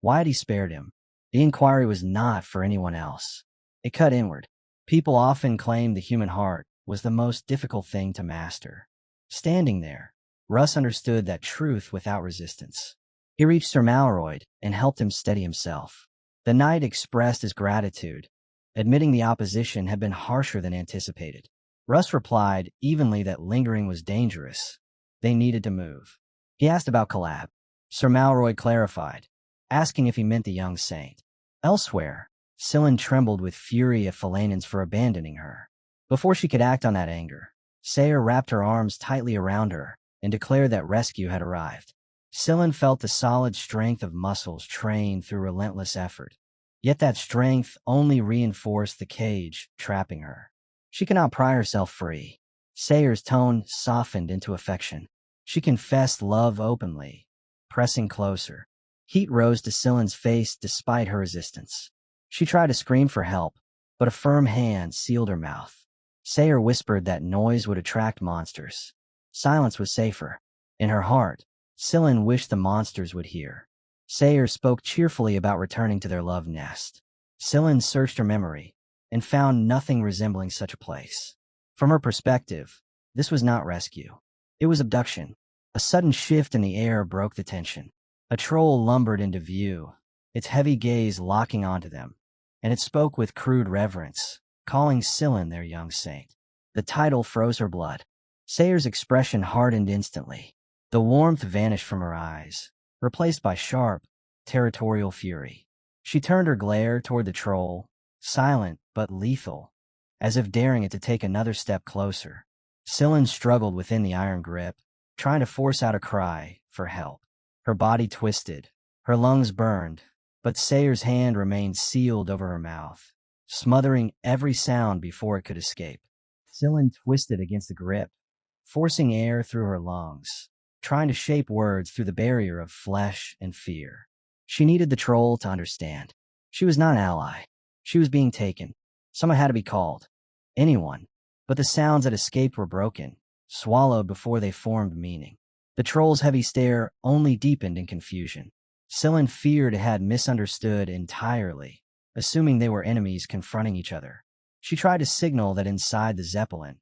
B: why had he spared him? The inquiry was not for anyone else. It cut inward. People often claimed the human heart was the most difficult thing to master. Standing there, Russ understood that truth without resistance. He reached Sir Malroyd and helped him steady himself. The knight expressed his gratitude, admitting the opposition had been harsher than anticipated. Russ replied evenly that lingering was dangerous. They needed to move. He asked about Collab. Sir Malroyd clarified, asking if he meant the young saint. Elsewhere, Scylla trembled with fury at Philanins for abandoning her. Before she could act on that anger, Sayer wrapped her arms tightly around her and declared that rescue had arrived. Scylla felt the solid strength of muscles trained through relentless effort. Yet that strength only reinforced the cage trapping her. She could not pry herself free. Sayer's tone softened into affection. She confessed love openly, pressing closer. Heat rose to Scylla's face despite her resistance. She tried to scream for help, but a firm hand sealed her mouth. Sayer whispered that noise would attract monsters. Silence was safer. In her heart, Scylla wished the monsters would hear. Sayer spoke cheerfully about returning to their love nest. Scylla searched her memory and found nothing resembling such a place. From her perspective, this was not rescue. It was abduction. A sudden shift in the air broke the tension. A troll lumbered into view, its heavy gaze locking onto them, and it spoke with crude reverence, calling Scylla their young saint. The title froze her blood. Sayer's expression hardened instantly. The warmth vanished from her eyes, replaced by sharp, territorial fury. She turned her glare toward the troll, silent but lethal, as if daring it to take another step closer. Scylla struggled within the iron grip, trying to force out a cry for help. Her body twisted, Her lungs burned, but Sayer's hand remained sealed over her mouth, smothering every sound before it could escape. Scylla twisted against the grip, forcing air through her lungs, trying to shape words through the barrier of flesh and fear. She needed the troll to understand. She was not an ally. She was being taken. Someone had to be called. Anyone. But the sounds that escaped were broken, swallowed before they formed meaning. The troll's heavy stare only deepened in confusion. Scylla feared it had misunderstood entirely, assuming they were enemies confronting each other. She tried to signal that inside the Zeppelin,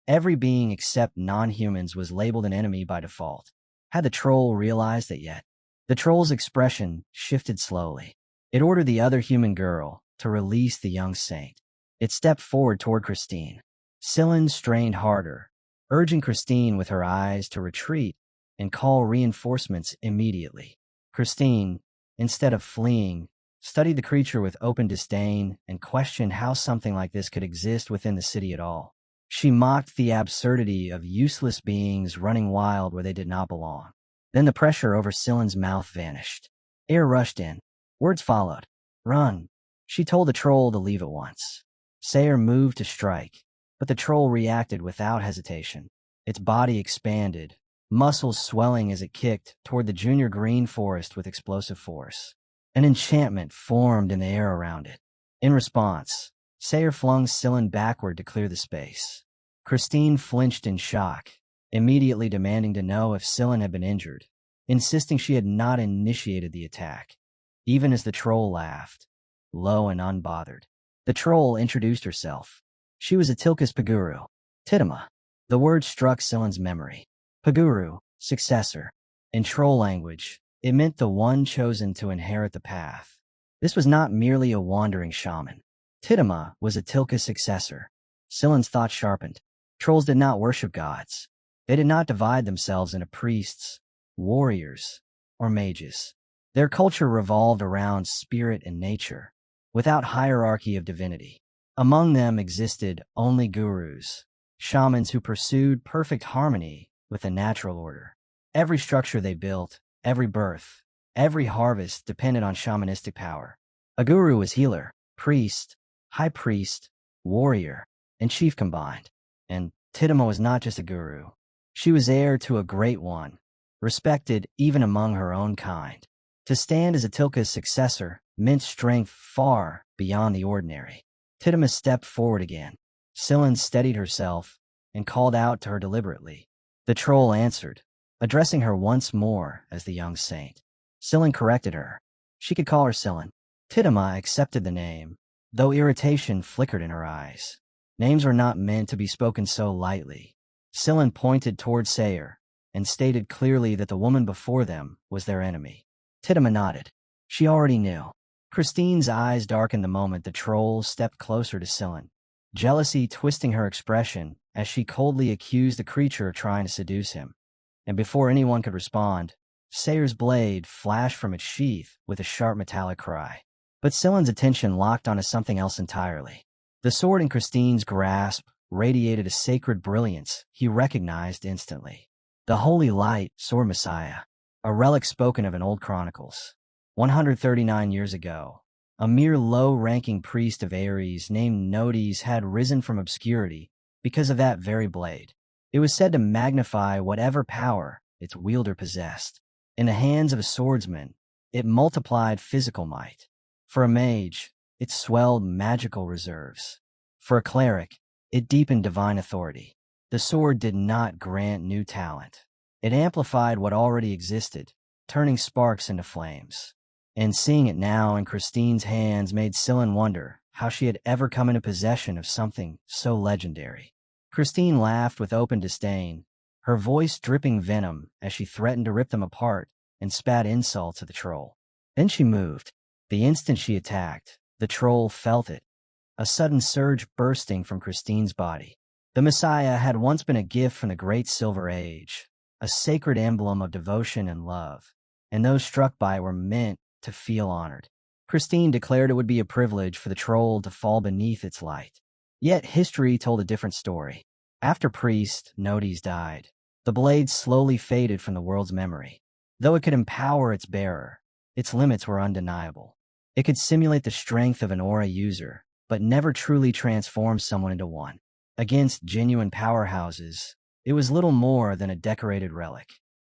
B: every being except non-humans was labeled an enemy by default. Had the troll realized that yet? The troll's expression shifted slowly. It ordered the other human girl to release the young saint. It stepped forward toward Christine. Scylla strained harder, urging Christine with her eyes to retreat and call reinforcements immediately. Christine, instead of fleeing, studied the creature with open disdain and questioned how something like this could exist within the city at all. She mocked the absurdity of useless beings running wild where they did not belong. Then the pressure over Scylla's mouth vanished. Air rushed in. Words followed. Run. She told the troll to leave at once. Sayer moved to strike, but the troll reacted without hesitation. Its body expanded, muscles swelling as it kicked toward the junior green forest with explosive force. An enchantment formed in the air around it. In response, Sayer flung Scylla backward to clear the space. Christine flinched in shock, immediately demanding to know if Scylla had been injured, insisting she had not initiated the attack. Even as the troll laughed, low and unbothered, the troll introduced herself. She was Atilka's Paguru, Titama. The word struck Scylla's memory. Paguru, successor. In troll language, it meant the one chosen to inherit the path. This was not merely a wandering shaman. Titama was Atilka's successor. Scylla's thought sharpened. Trolls did not worship gods. They did not divide themselves into priests, warriors, or mages. Their culture revolved around spirit and nature, without hierarchy of divinity. Among them existed only gurus, shamans who pursued perfect harmony with the natural order. Every structure they built, every birth, every harvest depended on shamanistic power. A guru was healer, priest, high priest, warrior, and chief combined. And Titama was not just a guru. She was heir to a great one, respected even among her own kind. To stand as Atilka's successor meant strength far beyond the ordinary. Titama stepped forward again. Scylla steadied herself and called out to her deliberately. The troll answered, addressing her once more as the young saint. Scylla corrected her. She could call her Scylla. Titama accepted the name, though irritation flickered in her eyes. Names were not meant to be spoken so lightly. Scylla pointed toward Sayer and stated clearly that the woman before them was their enemy. Titama nodded. She already knew. Christine's eyes darkened the moment the troll stepped closer to Scylla, jealousy twisting her expression as she coldly accused the creature of trying to seduce him. And before anyone could respond, Sayer's blade flashed from its sheath with a sharp metallic cry. But Scylla's attention locked onto something else entirely. The sword in Christine's grasp radiated a sacred brilliance he recognized instantly. The holy light sword Messiah, a relic spoken of in old chronicles. 139 years ago, a mere low-ranking priest of Ares named Nodes had risen from obscurity because of that very blade. It was said to magnify whatever power its wielder possessed. In the hands of a swordsman, it multiplied physical might. For a mage, it swelled magical reserves. For a cleric, it deepened divine authority. The sword did not grant new talent. It amplified what already existed, turning sparks into flames. And seeing it now in Christine's hands made Scylla wonder how she had ever come into possession of something so legendary. Christine laughed with open disdain, her voice dripping venom as she threatened to rip them apart and spat insults at the troll. Then she moved. The instant she attacked, the troll felt it, a sudden surge bursting from Christine's body. The Messiah had once been a gift from the Great Silver Age, a sacred emblem of devotion and love, and those struck by it were meant to feel honored. Christine declared it would be a privilege for the troll to fall beneath its light. Yet history told a different story. After priest Nodes died, the blade slowly faded from the world's memory. Though it could empower its bearer, its limits were undeniable. It could simulate the strength of an aura user, but never truly transform someone into one. Against genuine powerhouses, it was little more than a decorated relic.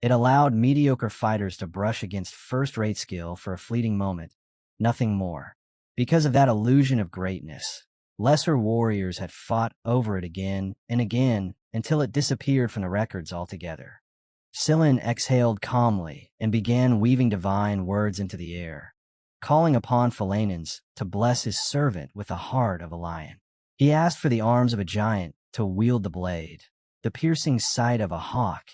B: It allowed mediocre fighters to brush against first-rate skill for a fleeting moment, nothing more. Because of that illusion of greatness, lesser warriors had fought over it again and again until it disappeared from the records altogether. Scylla exhaled calmly and began weaving divine words into the air, calling upon Philanens to bless his servant with the heart of a lion. He asked for the arms of a giant to wield the blade, the piercing sight of a hawk,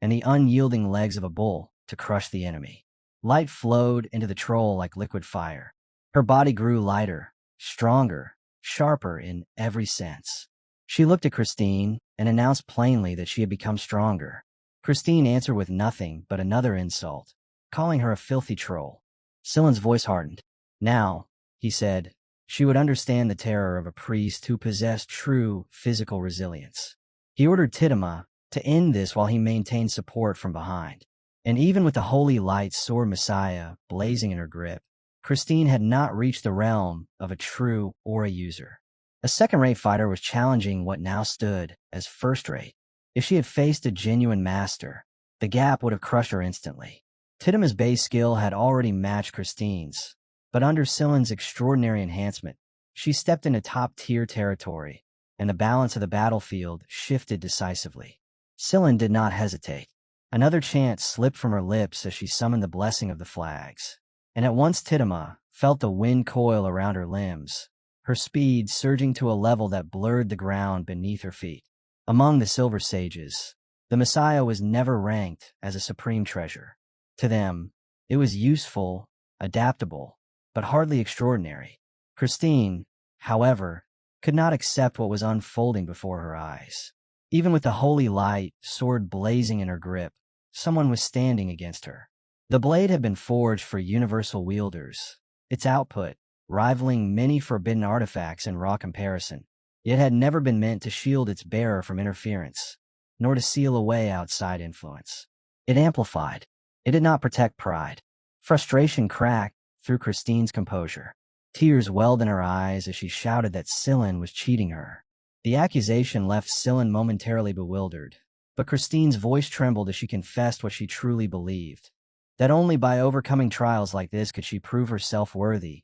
B: and the unyielding legs of a bull to crush the enemy. Light flowed into the troll like liquid fire. Her body grew lighter, stronger, sharper in every sense. She looked at Christine and announced plainly that she had become stronger. Christine answered with nothing but another insult, calling her a filthy troll. Scylla's voice hardened. Now, he said, she would understand the terror of a priest who possessed true physical resilience. He ordered Tidima to end this while he maintained support from behind. And even with the holy light sword Messiah blazing in her grip, Christine had not reached the realm of a true aura user. A second-rate fighter was challenging what now stood as first-rate. If she had faced a genuine master, the gap would have crushed her instantly. Tidima's base skill had already matched Christine's, but under Scylla's extraordinary enhancement, she stepped into top-tier territory, and the balance of the battlefield shifted decisively. Scylla did not hesitate. Another chant slipped from her lips as she summoned the blessing of the flags. And at once Tidima felt the wind coil around her limbs, her speed surging to a level that blurred the ground beneath her feet. Among the Silver Sages, the Messiah was never ranked as a supreme treasure. To them, it was useful, adaptable, but hardly extraordinary. Christine, however, could not accept what was unfolding before her eyes. Even with the holy light, sword blazing in her grip, someone was standing against her. The blade had been forged for universal wielders, its output rivaling many forbidden artifacts in raw comparison. It had never been meant to shield its bearer from interference, nor to seal away outside influence. It amplified. It did not protect pride. Frustration cracked through Christine's composure. Tears welled in her eyes as she shouted that Scylla was cheating her. The accusation left Scylla momentarily bewildered, but Christine's voice trembled as she confessed what she truly believed, that only by overcoming trials like this could she prove herself worthy,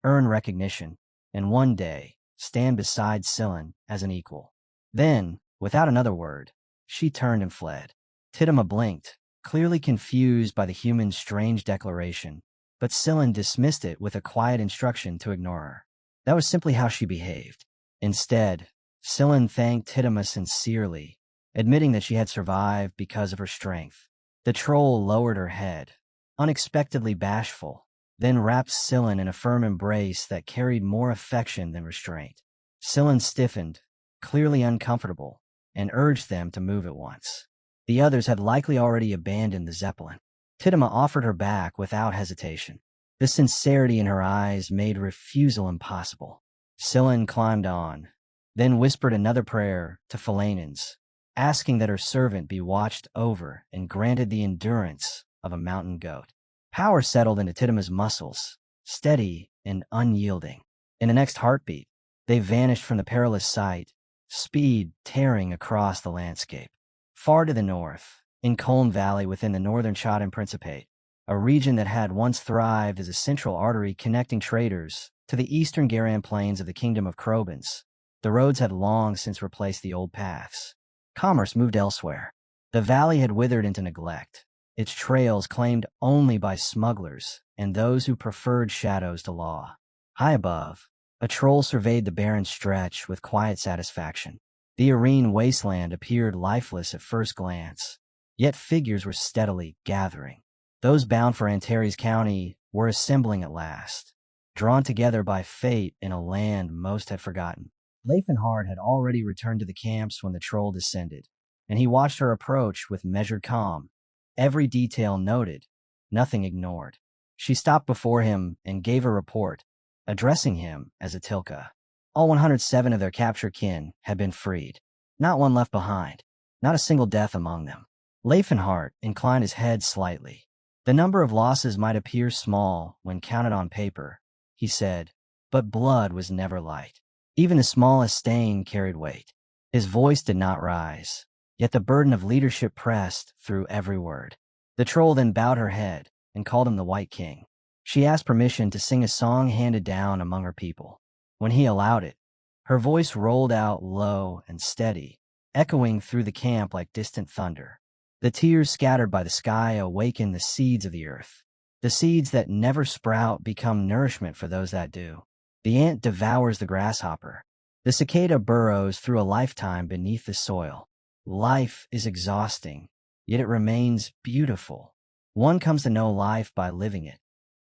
B: earn recognition, and one day stand beside Scylla as an equal. Then, without another word, she turned and fled. Tidima blinked, clearly confused by the human's strange declaration, but Scylla dismissed it with a quiet instruction to ignore her. That was simply how she behaved. Instead, Scylla thanked Tidima sincerely, admitting that she had survived because of her strength. The troll lowered her head, unexpectedly bashful, then wrapped Scylla in a firm embrace that carried more affection than restraint. Scylla stiffened, clearly uncomfortable, and urged them to move at once. The others had likely already abandoned the Zeppelin. Tidima offered her back without hesitation. The sincerity in her eyes made refusal impossible. Scylla climbed on, then whispered another prayer to Philanens, asking that her servant be watched over and granted the endurance of a mountain goat. Power settled into Tidima's muscles, steady and unyielding. In the next heartbeat, they vanished from the perilous sight, speed tearing across the landscape. Far to the north, in Koln Valley within the northern Chotin Principate, a region that had once thrived as a central artery connecting traders to the eastern Garan plains of the Kingdom of Krobans, the roads had long since replaced the old paths. Commerce moved elsewhere. The valley had withered into neglect, its trails claimed only by smugglers and those who preferred shadows to law. High above, a troll surveyed the barren stretch with quiet satisfaction. The arene wasteland appeared lifeless at first glance, yet figures were steadily gathering. Those bound for Antares County were assembling at last, drawn together by fate in a land most had forgotten. Rifenheart had already returned to the camps when the troll descended, and he watched her approach with measured calm, every detail noted, nothing ignored. She stopped before him and gave a report, addressing him as a Tilka. All 107 of their captured kin had been freed, not one left behind, not a single death among them. Rifenheart inclined his head slightly. The number of losses might appear small when counted on paper, he said, but blood was never light. Even the smallest stain carried weight. His voice did not rise, yet the burden of leadership pressed through every word. The troll then bowed her head and called him the White King. She asked permission to sing a song handed down among her people. When he allowed it, her voice rolled out low and steady, echoing through the camp like distant thunder. The tears scattered by the sky awakened the seeds of the earth. The seeds that never sprout become nourishment for those that do. The ant devours the grasshopper. The cicada burrows through a lifetime beneath the soil. Life is exhausting, yet it remains beautiful. One comes to know life by living it,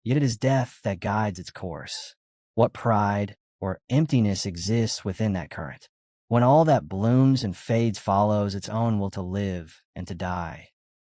B: yet it is death that guides its course. What pride or emptiness exists within that current? When all that blooms and fades follows its own will to live and to die.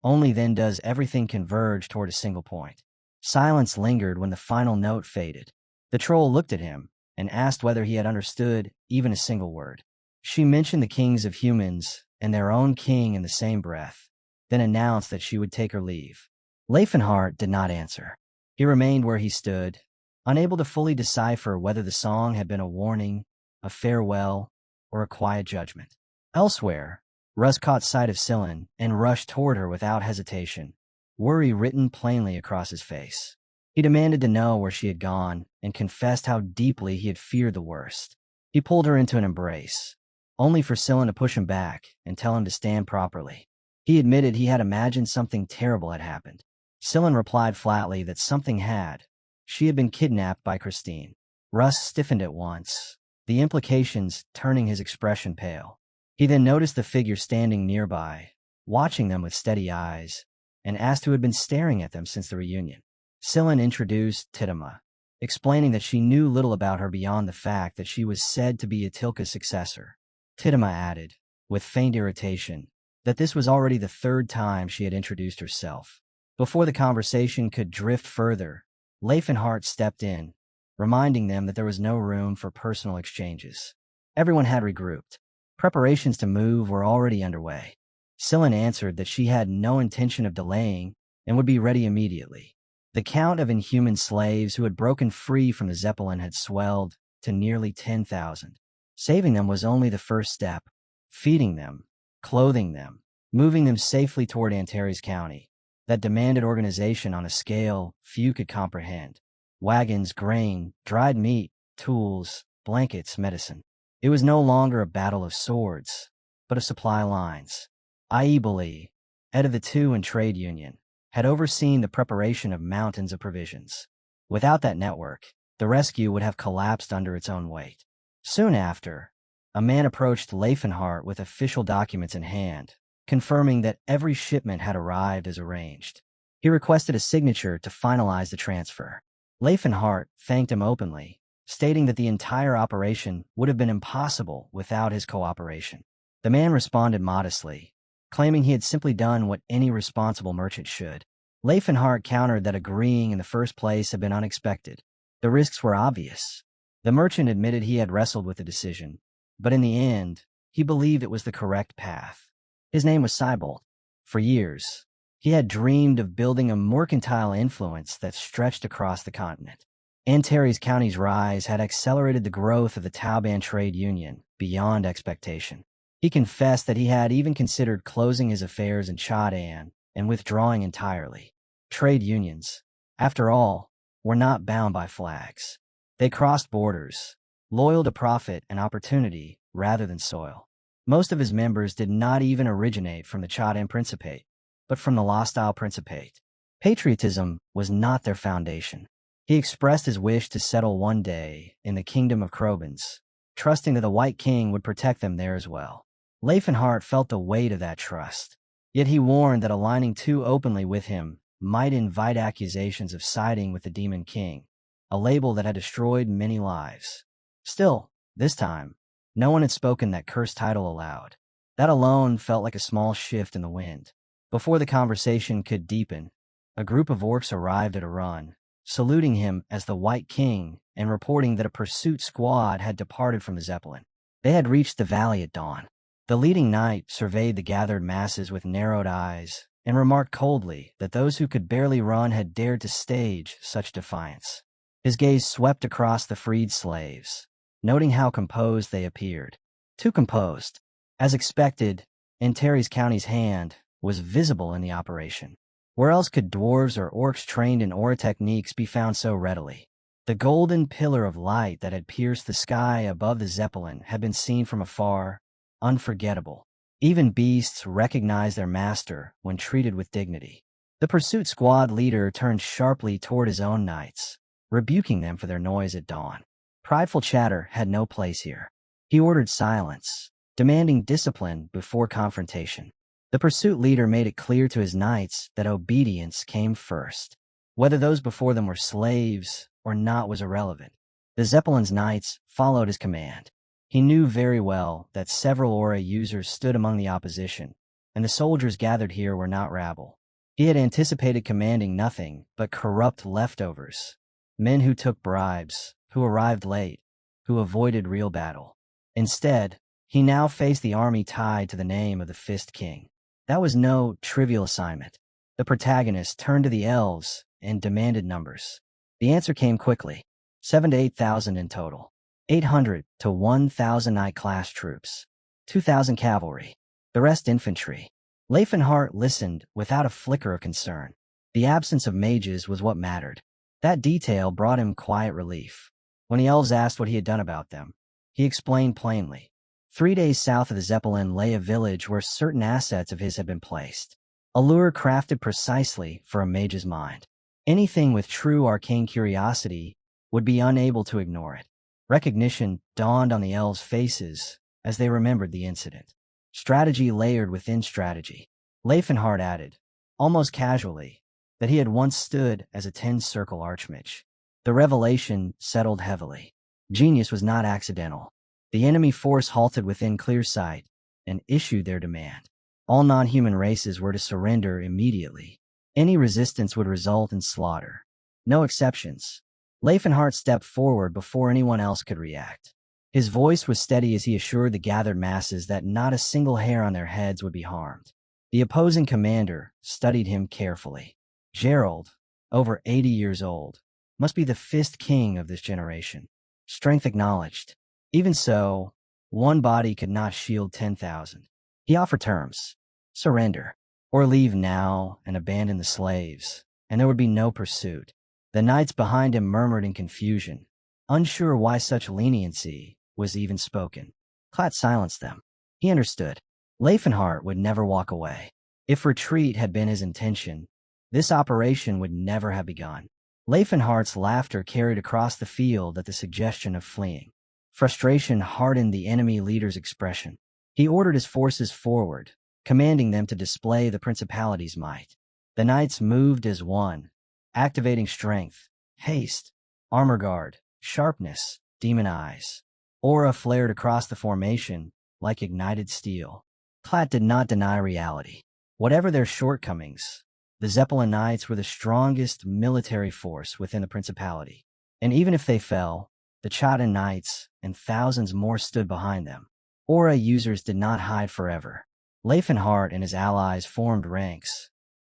B: Only then does everything converge toward a single point. Silence lingered when the final note faded. The troll looked at him and asked whether he had understood even a single word. She mentioned the kings of humans and their own king in the same breath, then announced that she would take her leave. Rifenheart did not answer. He remained where he stood, unable to fully decipher whether the song had been a warning, a farewell, or a quiet judgment. Elsewhere, Russ caught sight of Teslon and rushed toward her without hesitation, worry written plainly across his face. He demanded to know where she had gone and confessed how deeply he had feared the worst. He pulled her into an embrace, only for Teslon to push him back and tell him to stand properly. He admitted he had imagined something terrible had happened. Teslon replied flatly that something had. She had been kidnapped by Christine. Russ stiffened at once, the implications turning his expression pale. He then noticed the figure standing nearby, watching them with steady eyes, and asked who had been staring at them since the reunion. Teslon introduced Tidima, explaining that she knew little about her beyond the fact that she was said to be Atilka's successor. Tidima added, with faint irritation, that this was already the third time she had introduced herself. Before the conversation could drift further, Rifenheart stepped in, reminding them that there was no room for personal exchanges. Everyone had regrouped. Preparations to move were already underway. Teslon answered that she had no intention of delaying and would be ready immediately. The count of inhuman slaves who had broken free from the Zeppelin had swelled to nearly 10,000. Saving them was only the first step. Feeding them, clothing them, moving them safely toward Antares County, that demanded organization on a scale few could comprehend. Wagons, grain, dried meat, tools, blankets, medicine. It was no longer a battle of swords, but of supply lines. Aibali, head of the two and trade union, had overseen the preparation of mountains of provisions. Without that network, the rescue would have collapsed under its own weight. Soon after, a man approached Rifenheart with official documents in hand, confirming that every shipment had arrived as arranged. He requested a signature to finalize the transfer. Rifenheart thanked him openly, stating that the entire operation would have been impossible without his cooperation. The man responded modestly, claiming he had simply done what any responsible merchant should. Rifenheart countered that agreeing in the first place had been unexpected. The risks were obvious. The merchant admitted he had wrestled with the decision, but in the end, he believed it was the correct path. His name was Cybolt. For years, he had dreamed of building a mercantile influence that stretched across the continent. Antares County's rise had accelerated the growth of the Tauban trade union beyond expectation. He confessed that he had even considered closing his affairs in Chaudan and withdrawing entirely. Trade unions, after all, were not bound by flags. They crossed borders, loyal to profit and opportunity rather than soil. Most of his members did not even originate from the Chaudan Principate, but from the Lost Isle Principate. Patriotism was not their foundation. He expressed his wish to settle one day in the kingdom of Krobans, trusting that the White King would protect them there as well. Rifenheart felt the weight of that trust, yet he warned that aligning too openly with him might invite accusations of siding with the Demon King, a label that had destroyed many lives. Still, this time, no one had spoken that cursed title aloud. That alone felt like a small shift in the wind. Before the conversation could deepen, a group of orcs arrived at a run, saluting him as the White King and reporting that a pursuit squad had departed from the Zeppelin. They had reached the valley at dawn. The leading knight surveyed the gathered masses with narrowed eyes and remarked coldly that those who could barely run had dared to stage such defiance. His gaze swept across the freed slaves, noting how composed they appeared. Too composed. As expected, Antares County's hand was visible in the operation. Where else could dwarves or orcs trained in aura techniques be found so readily? The golden pillar of light that had pierced the sky above the Zeppelin had been seen from afar, unforgettable. Even beasts recognized their master when treated with dignity. The pursuit squad leader turned sharply toward his own knights, rebuking them for their noise at dawn. Prideful chatter had no place here. He ordered silence, demanding discipline before confrontation. The pursuit leader made it clear to his knights that obedience came first. Whether those before them were slaves or not was irrelevant. The Zeppelin's knights followed his command. He knew very well that several aura users stood among the opposition, and the soldiers gathered here were not rabble. He had anticipated commanding nothing but corrupt leftovers, men who took bribes, who arrived late, who avoided real battle. Instead, he now faced the army tied to the name of the Fist King. That was no trivial assignment. The protagonist turned to the elves and demanded numbers. The answer came quickly. 7,000 to 8,000 in total. 800 to 1,000 knight-class troops. 2,000 cavalry. The rest infantry. Rifenheart listened without a flicker of concern. The absence of mages was what mattered. That detail brought him quiet relief. When the elves asked what he had done about them, he explained plainly. 3 days south of the Zeppelin lay a village where certain assets of his had been placed. A lure crafted precisely for a mage's mind. Anything with true arcane curiosity would be unable to ignore it. Recognition dawned on the elves' faces as they remembered the incident. Strategy layered within strategy. Rifenheart added, almost casually, that he had once stood as a 10-circle archmage. The revelation settled heavily. Genius was not accidental. The enemy force halted within clear sight and issued their demand. All non-human races were to surrender immediately. Any resistance would result in slaughter. No exceptions. Rifenheart stepped forward before anyone else could react. His voice was steady as he assured the gathered masses that not a single hair on their heads would be harmed. The opposing commander studied him carefully. Gerald, over 80 years old, must be the Fist King of this generation. Strength acknowledged. Even so, one body could not shield 10,000. He offered terms. Surrender. Or leave now and abandon the slaves, and there would be no pursuit. The knights behind him murmured in confusion, unsure why such leniency was even spoken. Klatt silenced them. He understood. Rifenheart would never walk away. If retreat had been his intention, this operation would never have begun. Rifenheart's laughter carried across the field at the suggestion of fleeing. Frustration hardened the enemy leader's expression. He ordered his forces forward, commanding them to display the principality's might. The knights moved as one, activating strength, haste, armor guard, sharpness, demon eyes. Aura flared across the formation like ignited steel. Klatt did not deny reality. Whatever their shortcomings, the Zeppelin Knights were the strongest military force within the principality. And even if they fell, the Chotin Knights and thousands more stood behind them. Aura users did not hide forever. Rifenheart and his allies formed ranks,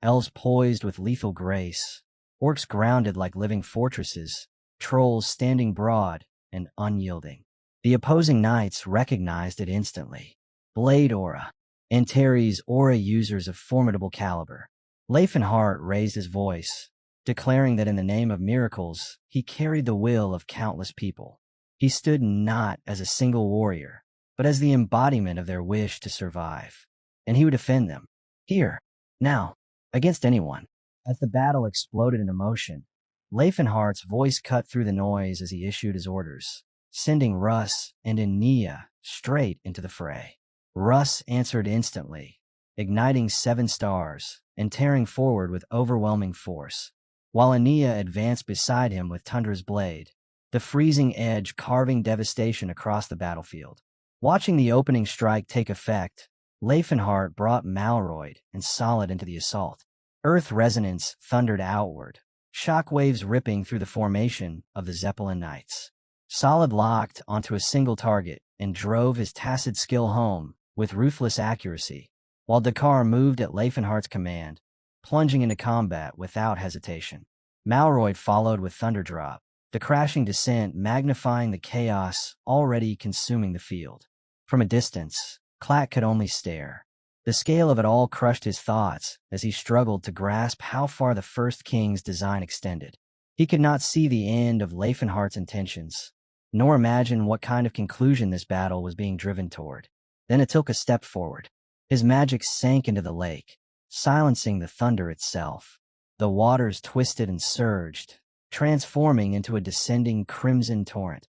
B: elves poised with lethal grace, orcs grounded like living fortresses, trolls standing broad and unyielding. The opposing knights recognized it instantly. Blade Aura, Antares Aura users of formidable caliber. Rifenheart raised his voice, declaring that in the name of miracles, he carried the will of countless people. He stood not as a single warrior, but as the embodiment of their wish to survive. And he would defend them, here, now, against anyone. As the battle exploded in emotion, Rifenheart's voice cut through the noise as he issued his orders, sending Russ and Ania straight into the fray. Russ answered instantly, igniting 7 stars and tearing forward with overwhelming force, while Ania advanced beside him with Tundra's blade, the freezing edge carving devastation across the battlefield. Watching the opening strike take effect, Rifenheart brought Malroyd and Solid into the assault. Earth resonance thundered outward, shockwaves ripping through the formation of the Zeppelin Knights. Solid locked onto a single target and drove his tacit skill home with ruthless accuracy, while Dakar moved at Rifenheart's command, plunging into combat without hesitation. Malroyd followed with Thunderdrop, the crashing descent magnifying the chaos already consuming the field. From a distance, Clack could only stare. The scale of it all crushed his thoughts as he struggled to grasp how far the First King's design extended. He could not see the end of Rifenheart's intentions, nor imagine what kind of conclusion this battle was being driven toward. Then it took a step forward. His magic sank into the lake, silencing the thunder itself. The waters twisted and surged, transforming into a descending crimson torrent,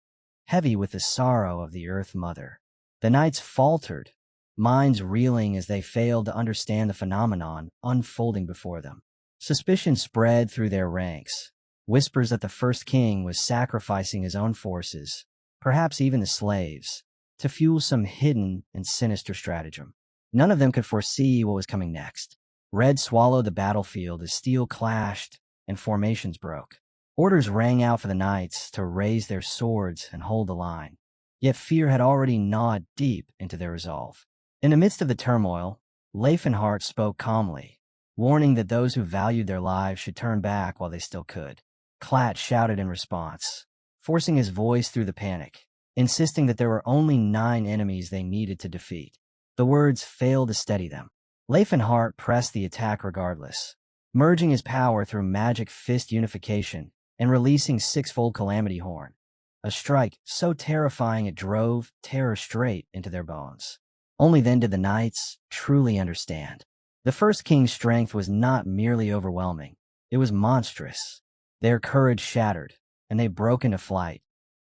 B: heavy with the sorrow of the Earth Mother. The knights faltered, minds reeling as they failed to understand the phenomenon unfolding before them. Suspicion spread through their ranks. Whispers that the First King was sacrificing his own forces, perhaps even the slaves, to fuel some hidden and sinister stratagem. None of them could foresee what was coming next. Red swallowed the battlefield as steel clashed and formations broke. Orders rang out for the knights to raise their swords and hold the line. Yet fear had already gnawed deep into their resolve. In the midst of the turmoil, Rifenheart spoke calmly, warning that those who valued their lives should turn back while they still could. Klatt shouted in response, forcing his voice through the panic, insisting that there were only 9 enemies they needed to defeat. The words failed to steady them. Rifenheart pressed the attack regardless, merging his power through magic fist unification and releasing 6-fold Calamity Horn, a strike so terrifying it drove terror straight into their bones. Only then did the knights truly understand. The First King's strength was not merely overwhelming, it was monstrous. Their courage shattered, and they broke into flight,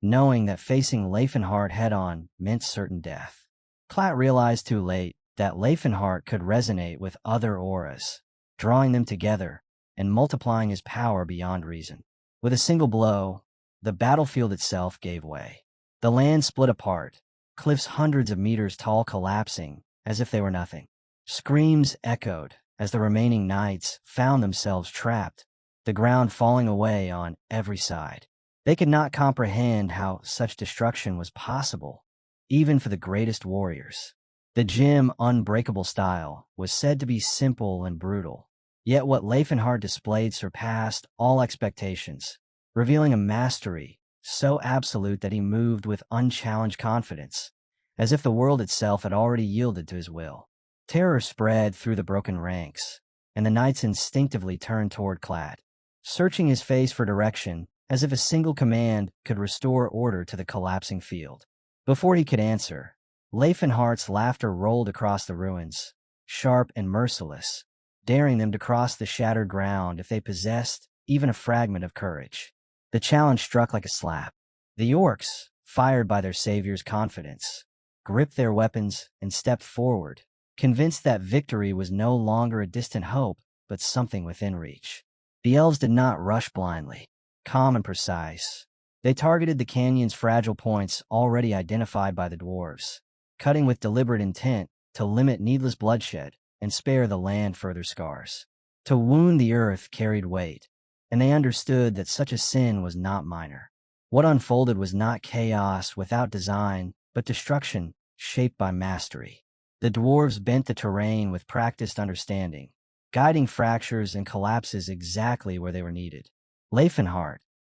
B: knowing that facing Rifenheart head-on meant certain death. Klatt realized too late that Rifenheart could resonate with other auras, drawing them together and multiplying his power beyond reason. With a single blow, the battlefield itself gave way. The land split apart, cliffs hundreds of meters tall collapsing as if they were nothing. Screams echoed as the remaining knights found themselves trapped, the ground falling away on every side. They could not comprehend how such destruction was possible, even for the greatest warriors. The gem Unbreakable style was said to be simple and brutal, yet what Rifenheart displayed surpassed all expectations, revealing a mastery so absolute that he moved with unchallenged confidence, as if the world itself had already yielded to his will. Terror spread through the broken ranks, and the knights instinctively turned toward Klatt, searching his face for direction as if a single command could restore order to the collapsing field. Before he could answer, Rifenheart's laughter rolled across the ruins, sharp and merciless, daring them to cross the shattered ground if they possessed even a fragment of courage. The challenge struck like a slap. The orcs, fired by their savior's confidence, gripped their weapons and stepped forward, convinced that victory was no longer a distant hope, but something within reach. The elves did not rush blindly, calm and precise. They targeted the canyon's fragile points already identified by the dwarves, cutting with deliberate intent to limit needless bloodshed and spare the land further scars. To wound the earth carried weight, and they understood that such a sin was not minor. What unfolded was not chaos without design, but destruction shaped by mastery. The dwarves bent the terrain with practiced understanding, guiding fractures and collapses exactly where they were needed. Rifenheart,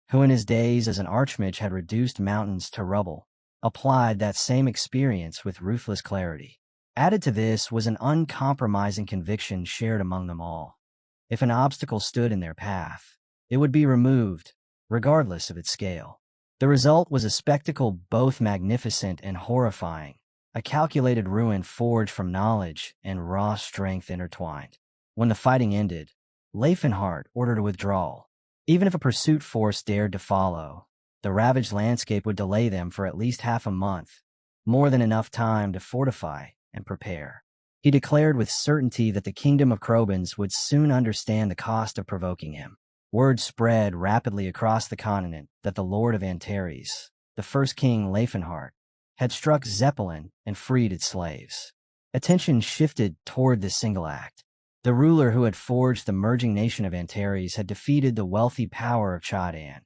B: who in his days as an archmage had reduced mountains to rubble, applied that same experience with ruthless clarity. Added to this was an uncompromising conviction shared among them all. If an obstacle stood in their path, it would be removed, regardless of its scale. The result was a spectacle both magnificent and horrifying, a calculated ruin forged from knowledge and raw strength intertwined. When the fighting ended, Rifenheart ordered a withdrawal. Even if a pursuit force dared to follow, the ravaged landscape would delay them for at least half a month, more than enough time to fortify and prepare. He declared with certainty that the kingdom of Krobans would soon understand the cost of provoking him. Word spread rapidly across the continent that the Lord of Antares, the First King Rifenheart, had struck Zeppelin and freed its slaves. Attention shifted toward this single act. The ruler who had forged the merging nation of Antares had defeated the wealthy power of Chadan,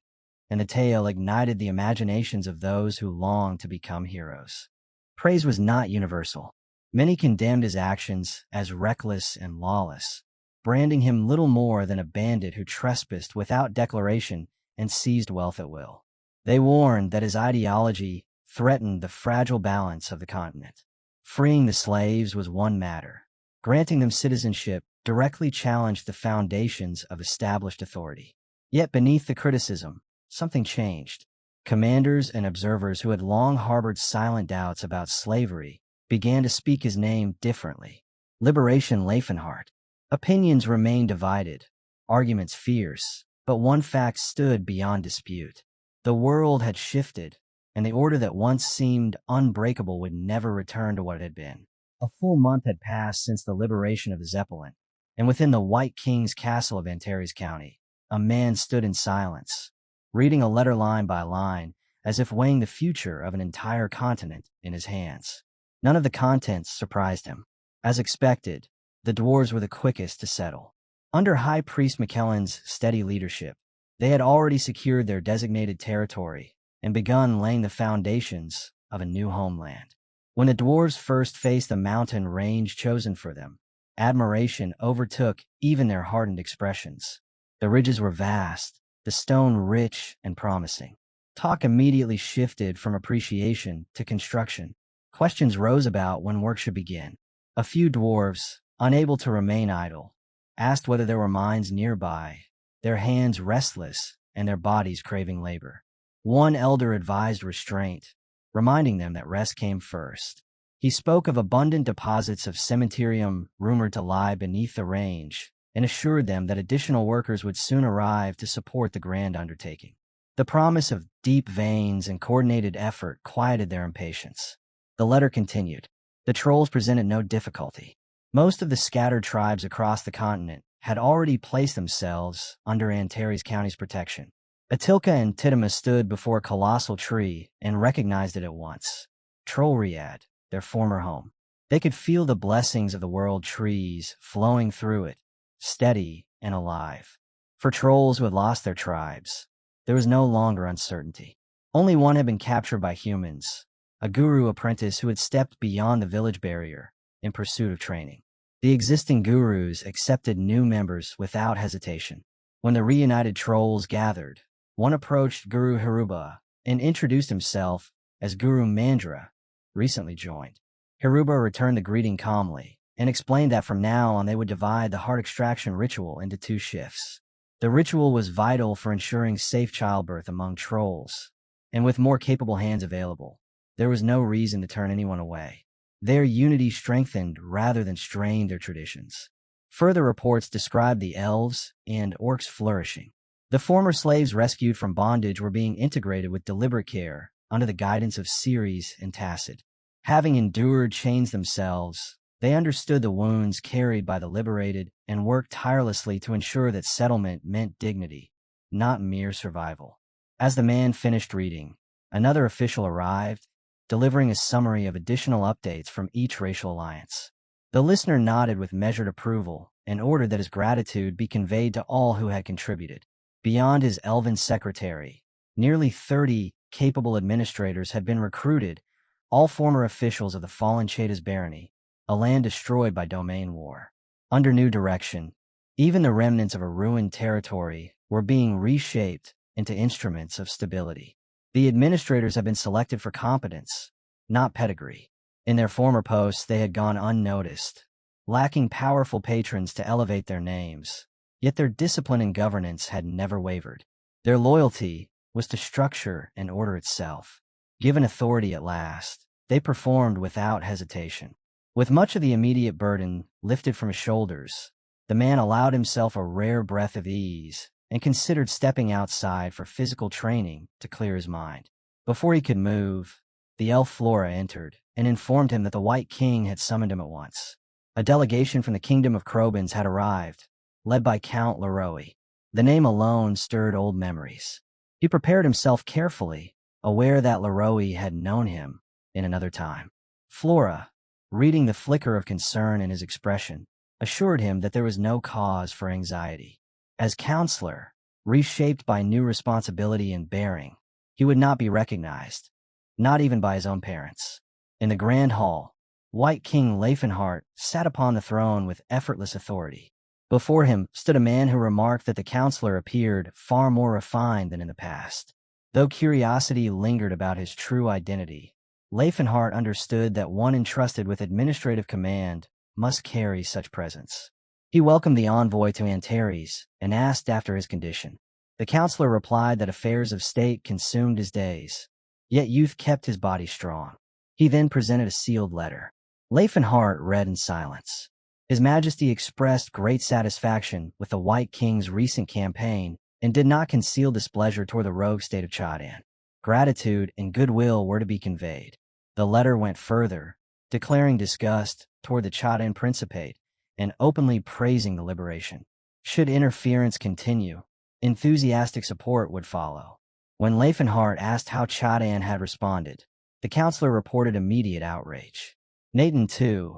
B: and the tale ignited the imaginations of those who longed to become heroes. Praise was not universal. Many condemned his actions as reckless and lawless, branding him little more than a bandit who trespassed without declaration and seized wealth at will. They warned that his ideology threatened the fragile balance of the continent. Freeing the slaves was one matter. Granting them citizenship directly challenged the foundations of established authority. Yet beneath the criticism, something changed. Commanders and observers who had long harbored silent doubts about slavery began to speak his name differently. Liberation Rifenheart. Opinions remained divided, arguments fierce, but one fact stood beyond dispute. The world had shifted, and the order that once seemed unbreakable would never return to what it had been. A full month had passed since the liberation of the Zeppelin, and within the White King's castle of Antares County, a man stood in silence, reading a letter line by line, as if weighing the future of an entire continent in his hands. None of the contents surprised him. As expected, the dwarves were the quickest to settle. Under High Priest McKellen's steady leadership, they had already secured their designated territory and begun laying the foundations of a new homeland. When the dwarves first faced the mountain range chosen for them, admiration overtook even their hardened expressions. The ridges were vast, the stone rich and promising. Talk immediately shifted from appreciation to construction. Questions rose about when work should begin. A few dwarves, unable to remain idle, asked whether there were mines nearby, their hands restless and their bodies craving labor. One elder advised restraint, reminding them that rest came first. He spoke of abundant deposits of cementarium rumored to lie beneath the range, and assured them that additional workers would soon arrive to support the grand undertaking. The promise of deep veins and coordinated effort quieted their impatience. The letter continued. The trolls presented no difficulty. Most of the scattered tribes across the continent had already placed themselves under Antares County's protection. Atilka and Tidima stood before a colossal tree and recognized it at once. Trollriad, their former home. They could feel the blessings of the world trees flowing through it, steady and alive. For trolls who had lost their tribes, there was no longer uncertainty. Only one had been captured by humans, a guru apprentice who had stepped beyond the village barrier in pursuit of training. The existing gurus accepted new members without hesitation. When the reunited trolls gathered, one approached Guru Hiruba and introduced himself as Guru Mandra, recently joined. Hiruba returned the greeting calmly and explained that from now on they would divide the heart extraction ritual into 2 shifts. The ritual was vital for ensuring safe childbirth among trolls, and with more capable hands available, there was no reason to turn anyone away. Their unity strengthened rather than strained their traditions. Further reports described the elves and orcs flourishing. The former slaves rescued from bondage were being integrated with deliberate care under the guidance of Cyrus and Tacit. Having endured chains themselves, they understood the wounds carried by the liberated and worked tirelessly to ensure that settlement meant dignity, not mere survival. As the man finished reading, another official arrived, delivering a summary of additional updates from each racial alliance. The listener nodded with measured approval and ordered that his gratitude be conveyed to all who had contributed. Beyond his elven secretary, nearly 30 capable administrators had been recruited, all former officials of the fallen Cheetah's barony, a land destroyed by domain war. Under new direction, even the remnants of a ruined territory were being reshaped into instruments of stability. The administrators had been selected for competence, not pedigree. In their former posts, they had gone unnoticed, lacking powerful patrons to elevate their names. Yet their discipline and governance had never wavered. Their loyalty was to structure and order itself. Given authority at last, they performed without hesitation. With much of the immediate burden lifted from his shoulders, the man allowed himself a rare breath of ease and considered stepping outside for physical training to clear his mind. Before he could move, the elf Flora entered and informed him that the White King had summoned him at once. A delegation from the Kingdom of Krobans had arrived, led by Count Leroy. The name alone stirred old memories. He prepared himself carefully, aware that Leroy had known him in another time. Flora, reading the flicker of concern in his expression, assured him that there was no cause for anxiety. As counselor, reshaped by new responsibility and bearing, he would not be recognized, not even by his own parents. In the grand hall, White King Rifenheart sat upon the throne with effortless authority. Before him stood a man who remarked that the counselor appeared far more refined than in the past. Though curiosity lingered about his true identity, Rifenheart understood that one entrusted with administrative command must carry such presence. He welcomed the envoy to Antares and asked after his condition. The counselor replied that affairs of state consumed his days, yet youth kept his body strong. He then presented a sealed letter. Rifenheart read in silence. His Majesty expressed great satisfaction with the White King's recent campaign and did not conceal displeasure toward the rogue state of Chadan. Gratitude and goodwill were to be conveyed. The letter went further, declaring disgust toward the Chadan Principate and openly praising the liberation. Should interference continue, enthusiastic support would follow. When Rifenheart asked how Chadan had responded, the counselor reported immediate outrage. Nathan II,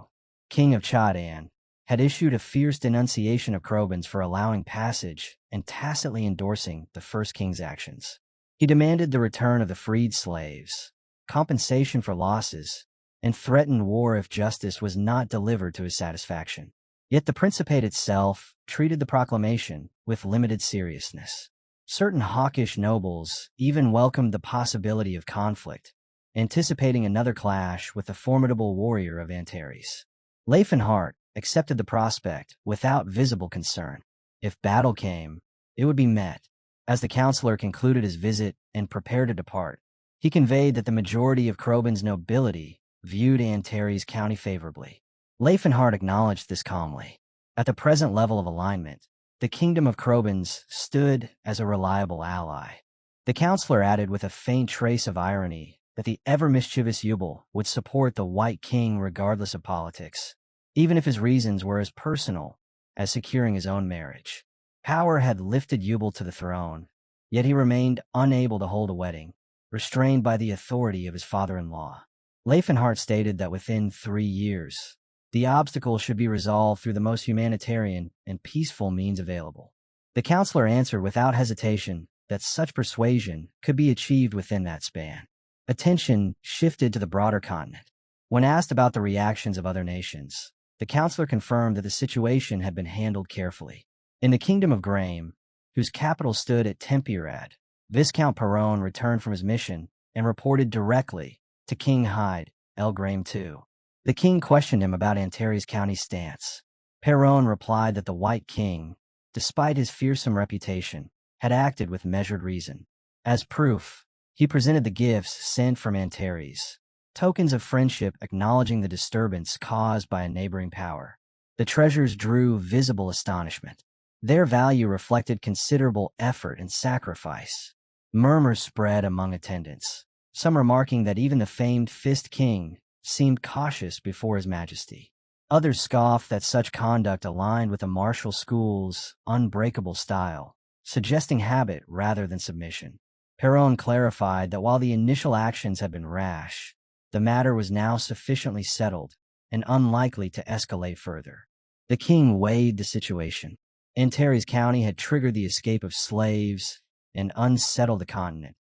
B: King of Chadan, had issued a fierce denunciation of Krobans for allowing passage and tacitly endorsing the first king's actions. He demanded the return of the freed slaves, compensation for losses, and threatened war if justice was not delivered to his satisfaction. Yet the Principate itself treated the proclamation with limited seriousness. Certain hawkish nobles even welcomed the possibility of conflict, anticipating another clash with the formidable warrior of Antares. Rifenheart accepted the prospect without visible concern. If battle came, it would be met. As the counselor concluded his visit and prepared to depart, he conveyed that the majority of Krobans' nobility viewed Antares County favorably. Rifenheart acknowledged this calmly. At the present level of alignment, the kingdom of Krobans stood as a reliable ally. The counselor added with a faint trace of irony that the ever-mischievous Yubel would support the White King regardless of politics, even if his reasons were as personal as securing his own marriage. Power had lifted Yubel to the throne, yet he remained unable to hold a wedding, restrained by the authority of his father-in-law. Rifenheart stated that within 3 years, the obstacle should be resolved through the most humanitarian and peaceful means available. The counselor answered without hesitation that such persuasion could be achieved within that span. Attention shifted to the broader continent. When asked about the reactions of other nations, the counselor confirmed that the situation had been handled carefully. In the kingdom of Graham, whose capital stood at Tempierad, Viscount Perron returned from his mission and reported directly to King Hyde, El Graham II. The king questioned him about Antares County's stance. Perron replied that the White King, despite his fearsome reputation, had acted with measured reason. As proof, he presented the gifts sent from Antares, tokens of friendship acknowledging the disturbance caused by a neighboring power. The treasures drew visible astonishment. Their value reflected considerable effort and sacrifice. Murmurs spread among attendants, some remarking that even the famed Fist King seemed cautious before his majesty. Others scoffed that such conduct aligned with the martial school's unbreakable style, suggesting habit rather than submission. Perron clarified that while the initial actions had been rash, the matter was now sufficiently settled and unlikely to escalate further. The king weighed the situation. Antares County had triggered the escape of slaves and unsettled the continent,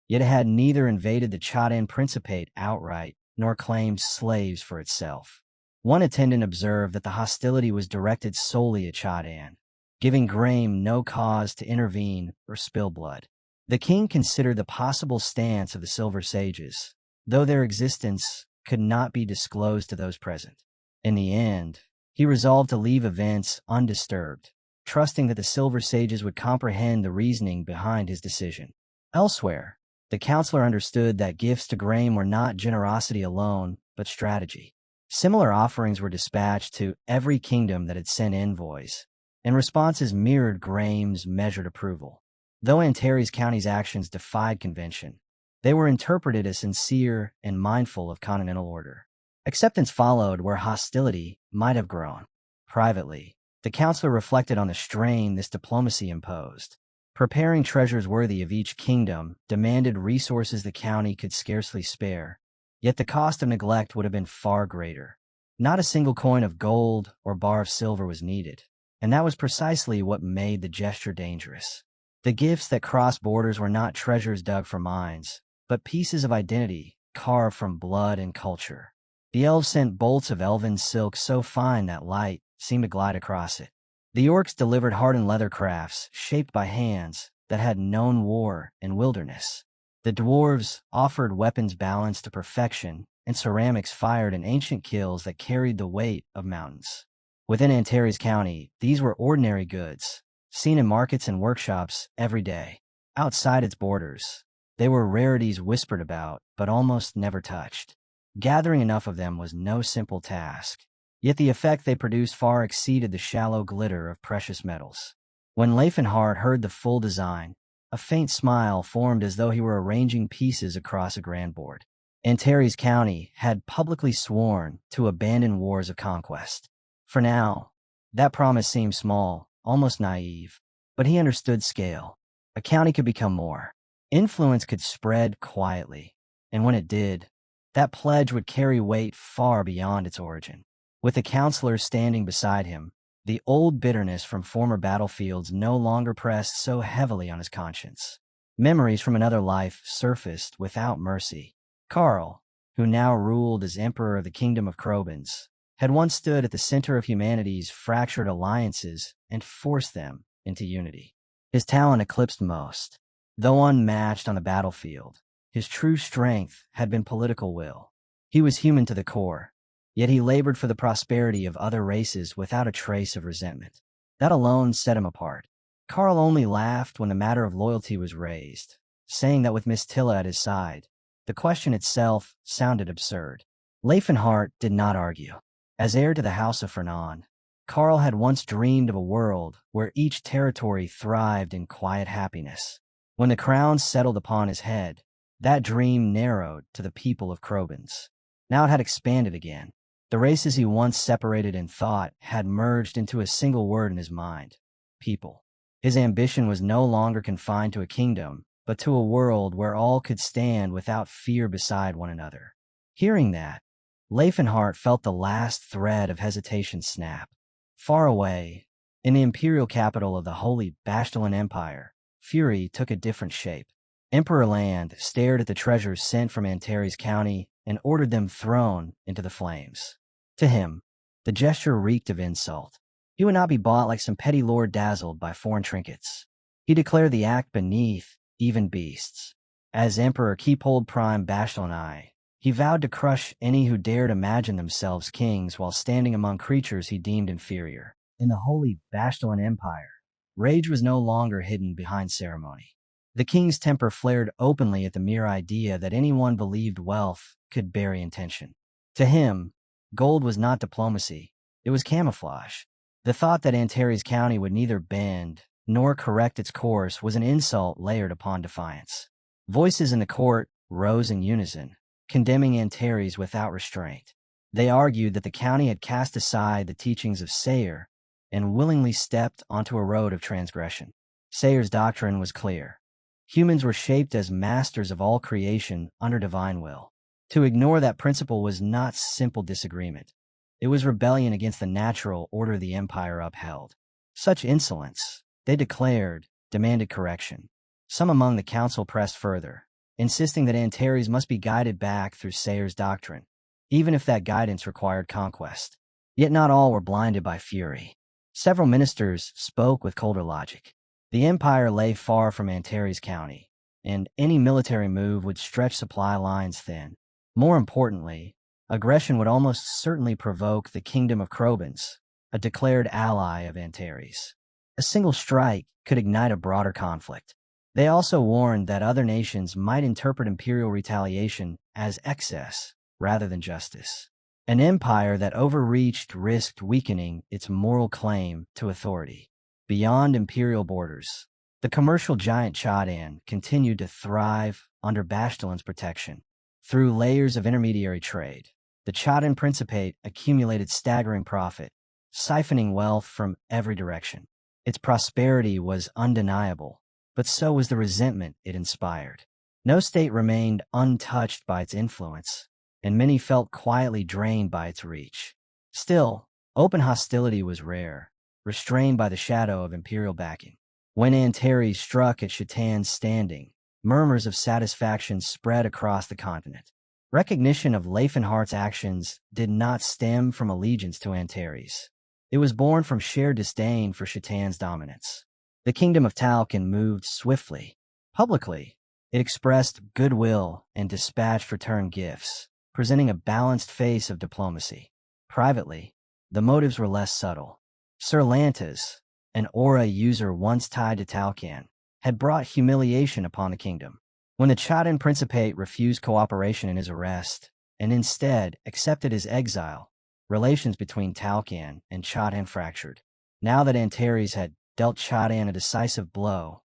B: yet it had neither invaded the Chadan Principate outright nor claimed slaves for itself. One attendant observed that the hostility was directed solely at Chadan, giving Graham no cause to intervene or spill blood. The king considered the possible stance of the Silver Sages, though their existence could not be disclosed to those present. In the end, he resolved to leave events undisturbed, trusting that the Silver Sages would comprehend the reasoning behind his decision. Elsewhere, the counselor understood that gifts to Graham were not generosity alone, but strategy. Similar offerings were dispatched to every kingdom that had sent envoys, and responses mirrored Graham's measured approval. Though Antares County's actions defied convention, they were interpreted as sincere and mindful of continental order. Acceptance followed where hostility might have grown. Privately, the counselor reflected on the strain this diplomacy imposed. Preparing treasures worthy of each kingdom demanded resources the county could scarcely spare, yet the cost of neglect would have been far greater. Not a single coin of gold or bar of silver was needed, and that was precisely what made the gesture dangerous. The gifts that crossed borders were not treasures dug from mines, but pieces of identity carved from blood and culture. The elves sent bolts of elven silk so fine that light seemed to glide across it. The orcs delivered hardened leather crafts shaped by hands that had known war and wilderness. The dwarves offered weapons balanced to perfection, and ceramics fired in ancient kilns that carried the weight of mountains. Within Antares County, these were ordinary goods, seen in markets and workshops every day. Outside its borders, they were rarities whispered about, but almost never touched. Gathering enough of them was no simple task, yet the effect they produced far exceeded the shallow glitter of precious metals. When Rifenheart heard the full design, a faint smile formed as though he were arranging pieces across a grand board. Antares County had publicly sworn to abandon wars of conquest. For now, that promise seemed small, almost naive, but he understood scale. A county could become more. Influence could spread quietly, and when it did, that pledge would carry weight far beyond its origin. With the counselors standing beside him, the old bitterness from former battlefields no longer pressed so heavily on his conscience. Memories from another life surfaced without mercy. Karl, who now ruled as Emperor of the Kingdom of Krobans, had once stood at the center of humanity's fractured alliances and forced them into unity. His talent eclipsed most. Though unmatched on the battlefield, his true strength had been political will. He was human to the core, yet he labored for the prosperity of other races without a trace of resentment. That alone set him apart. Karl only laughed when the matter of loyalty was raised, saying that with Miss Tilla at his side, the question itself sounded absurd. Rifenheart did not argue. As heir to the House of Fernan, Karl had once dreamed of a world where each territory thrived in quiet happiness. When the crown settled upon his head, that dream narrowed to the people of Krobans. Now it had expanded again. The races he once separated in thought had merged into a single word in his mind: people. His ambition was no longer confined to a kingdom, but to a world where all could stand without fear beside one another. Hearing that, Rifenheart felt the last thread of hesitation snap. Far away, in the imperial capital of the Holy Bastalon Empire, fury took a different shape. Emperor Land stared at the treasures sent from Antares County and ordered them thrown into the flames. To him, the gesture reeked of insult. He would not be bought like some petty lord dazzled by foreign trinkets. He declared the act beneath even beasts. As Emperor Keepold Prime Bastalonai, he vowed to crush any who dared imagine themselves kings while standing among creatures he deemed inferior. In the Holy Bastalon Empire, rage was no longer hidden behind ceremony. The king's temper flared openly at the mere idea that anyone believed wealth could bury intention. To him, gold was not diplomacy, it was camouflage. The thought that Antares County would neither bend nor correct its course was an insult layered upon defiance. Voices in the court rose in unison, condemning Antares without restraint. They argued that the county had cast aside the teachings of Sayre and willingly stepped onto a road of transgression. Sayre's doctrine was clear. Humans were shaped as masters of all creation under divine will. To ignore that principle was not simple disagreement. It was rebellion against the natural order the empire upheld. Such insolence, they declared, demanded correction. Some among the council pressed further, insisting that Antares must be guided back through Sayre's doctrine, even if that guidance required conquest. Yet not all were blinded by fury. Several ministers spoke with colder logic. The empire lay far from Antares County, and any military move would stretch supply lines thin. More importantly, aggression would almost certainly provoke the Kingdom of Krobans, a declared ally of Antares. A single strike could ignite a broader conflict. They also warned that other nations might interpret imperial retaliation as excess rather than justice. An empire that overreached risked weakening its moral claim to authority. Beyond imperial borders, the commercial giant Chadan continued to thrive under Bastalon's protection. Through layers of intermediary trade, the Chadan Principate accumulated staggering profit, siphoning wealth from every direction. Its prosperity was undeniable, but so was the resentment it inspired. No state remained untouched by its influence, and many felt quietly drained by its reach. Still, open hostility was rare, restrained by the shadow of imperial backing. When Antares struck at Chatan's standing, murmurs of satisfaction spread across the continent. Recognition of Rifenheart's actions did not stem from allegiance to Antares. It was born from shared disdain for Shatan's dominance. The kingdom of Talcan moved swiftly. Publicly, it expressed goodwill and dispatched return gifts, presenting a balanced face of diplomacy. Privately, the motives were less subtle. Cirrus, an aura user once tied to Talcan, had brought humiliation upon the kingdom. When the Chadan Principate refused cooperation in his arrest, and instead accepted his exile, relations between Talcan and Chadan fractured. Now that Antares had dealt Chadan a decisive blow,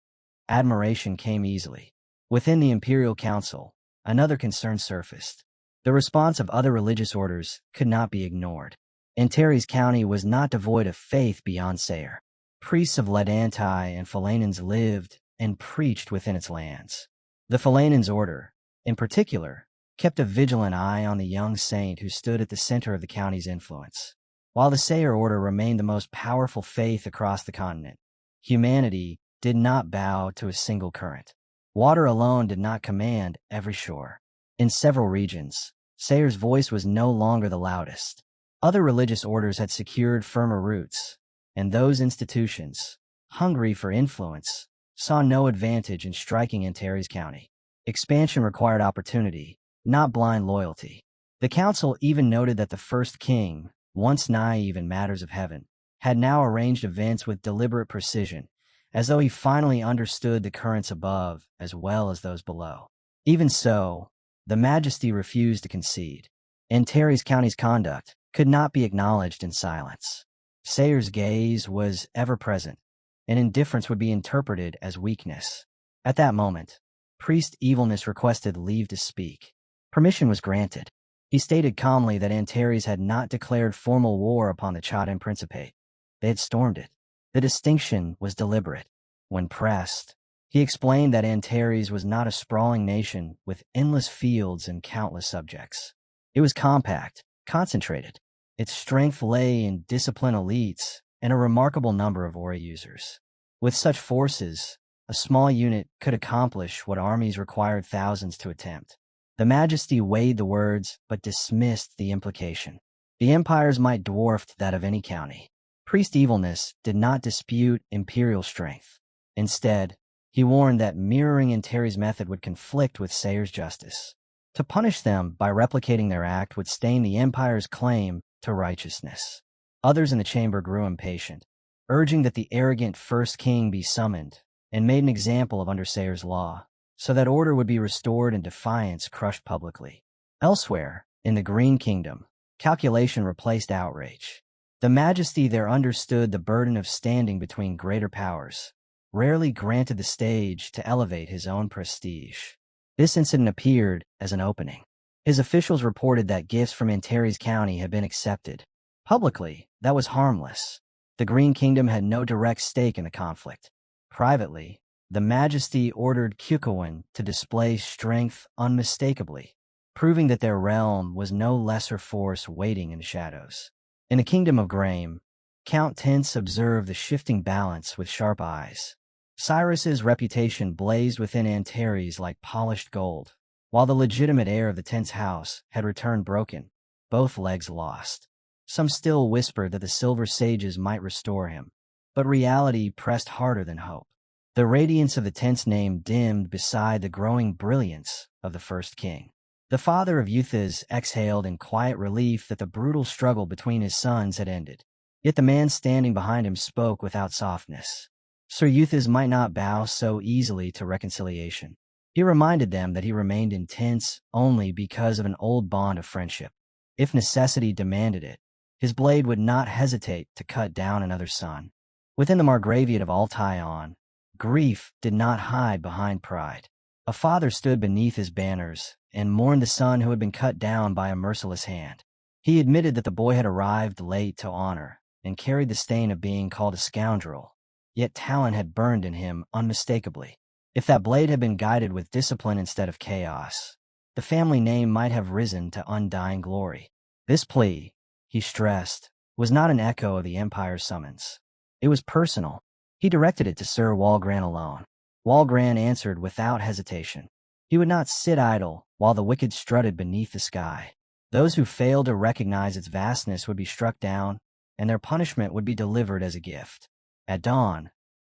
B: admiration came easily. Within the Imperial Council, another concern surfaced. The response of other religious orders could not be ignored. Antares County was not devoid of faith beyond Sayre. Priests of Ledantai and Philanans lived and preached within its lands. The Philanans order, in particular, kept a vigilant eye on the young saint who stood at the center of the county's influence. While the Sayre order remained the most powerful faith across the continent, humanity did not bow to a single current. Water alone did not command every shore. In several regions, Sayre's voice was no longer the loudest. Other religious orders had secured firmer roots, and those institutions, hungry for influence, saw no advantage in striking Antares County. Expansion required opportunity, not blind loyalty. The council even noted that the first king, once naive in matters of heaven, had now arranged events with deliberate precision, as though he finally understood the currents above as well as those below. Even so, the Majesty refused to concede. Antares County's conduct could not be acknowledged in silence. Sayre's gaze was ever present, and indifference would be interpreted as weakness. At that moment, Priest Evilness requested leave to speak. Permission was granted. He stated calmly that Antares had not declared formal war upon the Chadan Principate. They had stormed it. The distinction was deliberate. When pressed, he explained that Antares was not a sprawling nation with endless fields and countless subjects. It was compact, concentrated. Its strength lay in disciplined elites and a remarkable number of aura users. With such forces, a small unit could accomplish what armies required thousands to attempt. The Majesty weighed the words but dismissed the implication. The Empire's might dwarfed that of any county. Priest Evilness did not dispute imperial strength. Instead, he warned that mirroring Antares' method would conflict with Sayre's justice. To punish them by replicating their act would stain the Empire's claim to righteousness. Others in the chamber grew impatient, urging that the arrogant first king be summoned and made an example of under Sayre's law, so that order would be restored and defiance crushed publicly. Elsewhere, in the Green Kingdom, calculation replaced outrage. The Majesty there understood the burden of standing between greater powers, rarely granted the stage to elevate his own prestige. This incident appeared as an opening. His officials reported that gifts from Antares County had been accepted. Publicly, that was harmless. The Green Kingdom had no direct stake in the conflict. Privately, the Majesty ordered Kukawin to display strength unmistakably, proving that their realm was no lesser force waiting in the shadows. In the Kingdom of Graham, Count Tense observed the shifting balance with sharp eyes. Cyrus's reputation blazed within Antares like polished gold, while the legitimate heir of the Tense house had returned broken, both legs lost. Some still whispered that the Silver Sages might restore him, but reality pressed harder than hope. The radiance of the Tense name dimmed beside the growing brilliance of the first king. The father of Euthes exhaled in quiet relief that the brutal struggle between his sons had ended. Yet the man standing behind him spoke without softness. Sir Euthes might not bow so easily to reconciliation. He reminded them that he remained intense only because of an old bond of friendship. If necessity demanded it, his blade would not hesitate to cut down another son. Within the Margraviate of Altaion, grief did not hide behind pride. A father stood beneath his banners and mourned the son who had been cut down by a merciless hand. He admitted that the boy had arrived late to honor and carried the stain of being called a scoundrel, yet talent had burned in him unmistakably. If that blade had been guided with discipline instead of chaos, the family name might have risen to undying glory. This plea, he stressed, was not an echo of the Empire's summons. It was personal. He directed it to Sir Walgran alone. Walgran answered without hesitation. He would not sit idle while the wicked strutted beneath the sky. Those who failed to recognize its vastness would be struck down, and their punishment would be delivered as a gift. At dawn,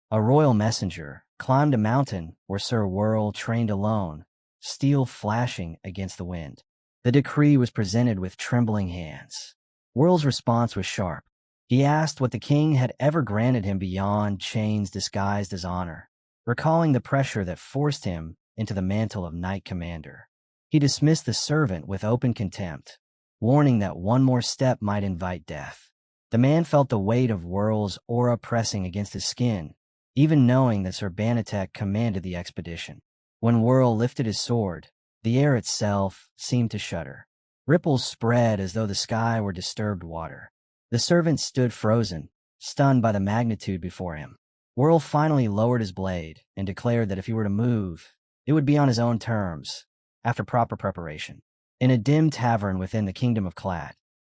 B: a royal messenger climbed a mountain where Sir Whirl trained alone, steel flashing against the wind. The decree was presented with trembling hands. Whirl's response was sharp. He asked what the king had ever granted him beyond chains disguised as honor, recalling the pressure that forced him into the mantle of Knight Commander. He dismissed the servant with open contempt, warning that one more step might invite death. The man felt the weight of Whirl's aura pressing against his skin, even knowing that Sir Banatek commanded the expedition. When Whirl lifted his sword, the air itself seemed to shudder. Ripples spread as though the sky were disturbed water. The servant stood frozen, stunned by the magnitude before him. Whirl finally lowered his blade and declared that if he were to move, it would be on his own terms, after proper preparation. In a dim tavern within the kingdom of Clad,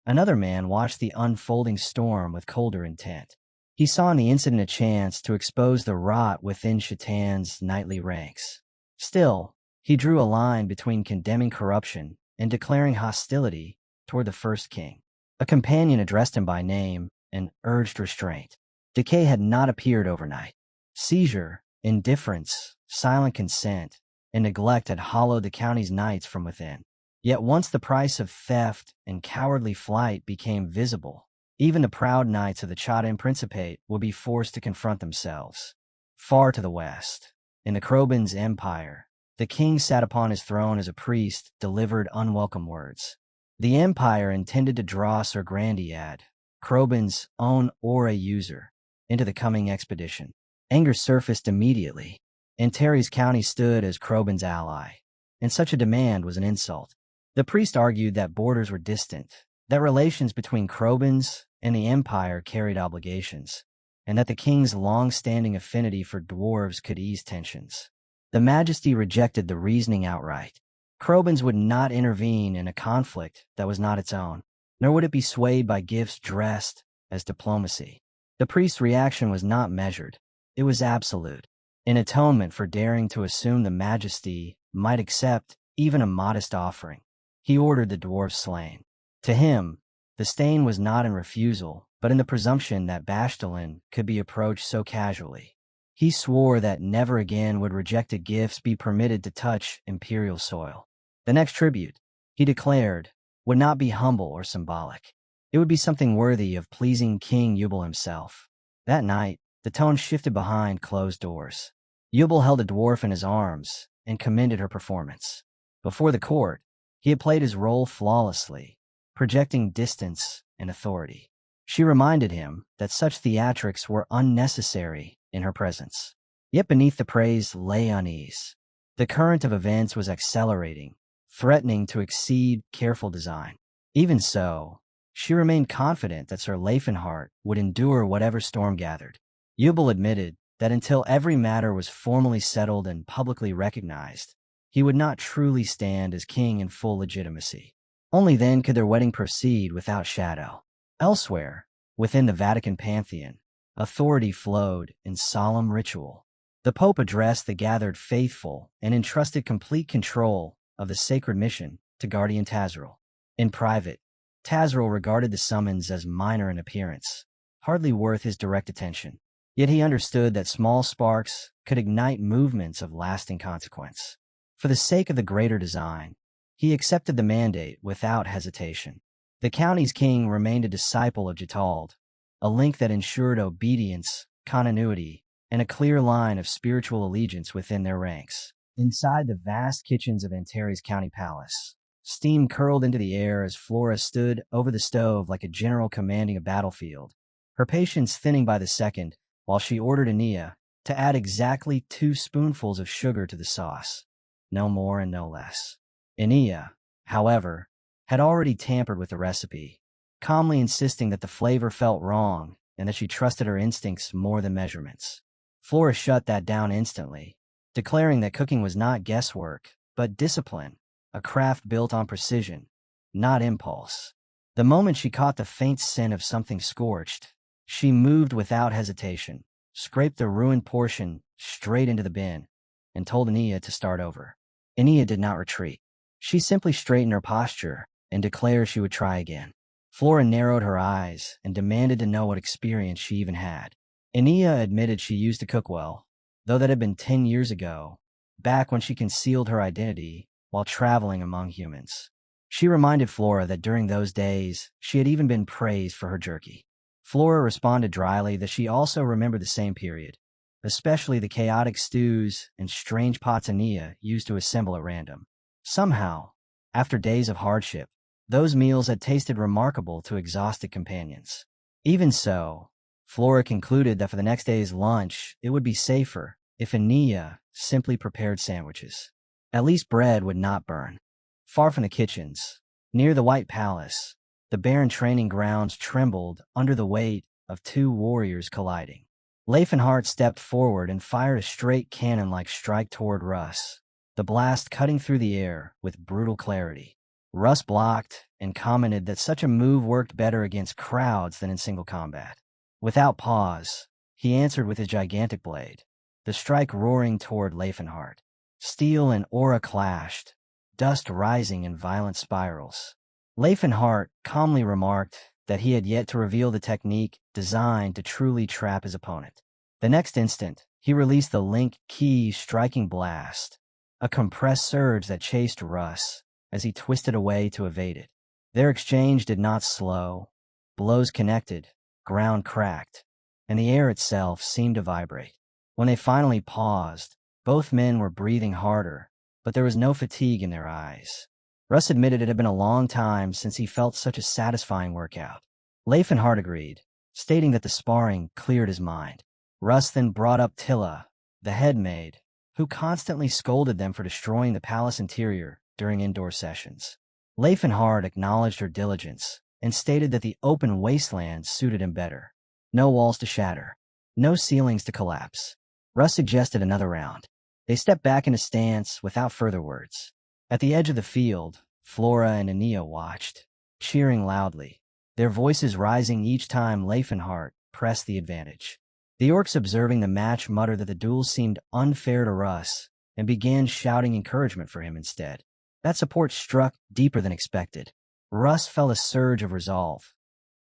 B: another man watched the unfolding storm with colder intent. He saw in the incident a chance to expose the rot within Shatan's knightly ranks. Still, he drew a line between condemning corruption and declaring hostility toward the first king. A companion addressed him by name and urged restraint. Decay had not appeared overnight. Seizure, indifference, silent consent, and neglect had hollowed the county's knights from within. Yet once the price of theft and cowardly flight became visible, even the proud knights of the Chaden Principate would be forced to confront themselves. Far to the west, in the Krobin's empire, the king sat upon his throne as a priest delivered unwelcome words. The empire intended to draw Sir Grandiad, Krobin's own aura user, into the coming expedition. Anger surfaced immediately. Antares County stood as Krobin's ally, and such a demand was an insult. The priest argued that borders were distant, that relations between Krobins and the empire carried obligations, and that the king's long-standing affinity for dwarves could ease tensions. The majesty rejected the reasoning outright. Krobins would not intervene in a conflict that was not its own, nor would it be swayed by gifts dressed as diplomacy. The priest's reaction was not measured. It was absolute. In atonement for daring to assume the majesty might accept even a modest offering, he ordered the dwarves slain. To him, the stain was not in refusal, but in the presumption that Bastalin could be approached so casually. He swore that never again would rejected gifts be permitted to touch imperial soil. The next tribute, he declared, would not be humble or symbolic. It would be something worthy of pleasing King Yubel himself. That night, the tone shifted behind closed doors. Yubel held a dwarf in his arms and commended her performance. Before the court, he had played his role flawlessly, projecting distance and authority. She reminded him that such theatrics were unnecessary in her presence. Yet beneath the praise lay unease. The current of events was accelerating, threatening to exceed careful design. Even so, she remained confident that Sir Rifenheart would endure whatever storm gathered. Yubel admitted that until every matter was formally settled and publicly recognized, he would not truly stand as king in full legitimacy. Only then could their wedding proceed without shadow. Elsewhere, within the Vatican pantheon, authority flowed in solemn ritual. The Pope addressed the gathered faithful and entrusted complete control of the sacred mission to Guardian Tazril. In private, Tazril regarded the summons as minor in appearance, hardly worth his direct attention. Yet he understood that small sparks could ignite movements of lasting consequence. For the sake of the greater design, he accepted the mandate without hesitation. The county's king remained a disciple of Jatald, a link that ensured obedience, continuity, and a clear line of spiritual allegiance within their ranks. Inside the vast kitchens of Antares County Palace, steam curled into the air as Flora stood over the stove like a general commanding a battlefield, her patience thinning by the second, while she ordered Ania to add exactly 2 spoonfuls of sugar to the sauce, no more and no less. Ania, however, had already tampered with the recipe, calmly insisting that the flavor felt wrong and that she trusted her instincts more than measurements. Flora shut that down instantly, declaring that cooking was not guesswork, but discipline, a craft built on precision, not impulse. The moment she caught the faint scent of something scorched, she moved without hesitation, scraped the ruined portion straight into the bin, and told Ania to start over. Ania did not retreat. She simply straightened her posture and declared she would try again. Flora narrowed her eyes and demanded to know what experience she even had. Enia admitted she used to cook well, though that had been 10 years ago, back when she concealed her identity while traveling among humans. She reminded Flora that during those days, she had even been praised for her jerky. Flora responded dryly that she also remembered the same period, especially the chaotic stews and strange pots Enia used to assemble at random. Somehow, after days of hardship, those meals had tasted remarkable to exhausted companions. Even so, Flora concluded that for the next day's lunch, it would be safer if Enia simply prepared sandwiches. At least bread would not burn. Far from the kitchens, near the White Palace, the barren training grounds trembled under the weight of two warriors colliding. Rifenheart stepped forward and fired a straight cannon-like strike toward Russ, the blast cutting through the air with brutal clarity. Russ blocked and commented that such a move worked better against crowds than in single combat. Without pause, he answered with his gigantic blade, the strike roaring toward Rifenheart. Steel and aura clashed, dust rising in violent spirals. Rifenheart calmly remarked that he had yet to reveal the technique designed to truly trap his opponent. The next instant, he released the link key striking blast, a compressed surge that chased Russ as he twisted away to evade it. Their exchange did not slow. Blows connected, ground cracked, and the air itself seemed to vibrate. When they finally paused, both men were breathing harder, but there was no fatigue in their eyes. Russ admitted it had been a long time since he felt such a satisfying workout. Rifenheart agreed, stating that the sparring cleared his mind. Russ then brought up Tilla, the head maid, who constantly scolded them for destroying the palace interior during indoor sessions. Rifenheart acknowledged her diligence and stated that the open wasteland suited him better. No walls to shatter, no ceilings to collapse. Russ suggested another round. They stepped back in a stance without further words. At the edge of the field, Flora and Enia watched, cheering loudly, their voices rising each time Rifenheart pressed the advantage. The orcs observing the match muttered that the duel seemed unfair to Russ and began shouting encouragement for him instead. That support struck deeper than expected. Russ felt a surge of resolve,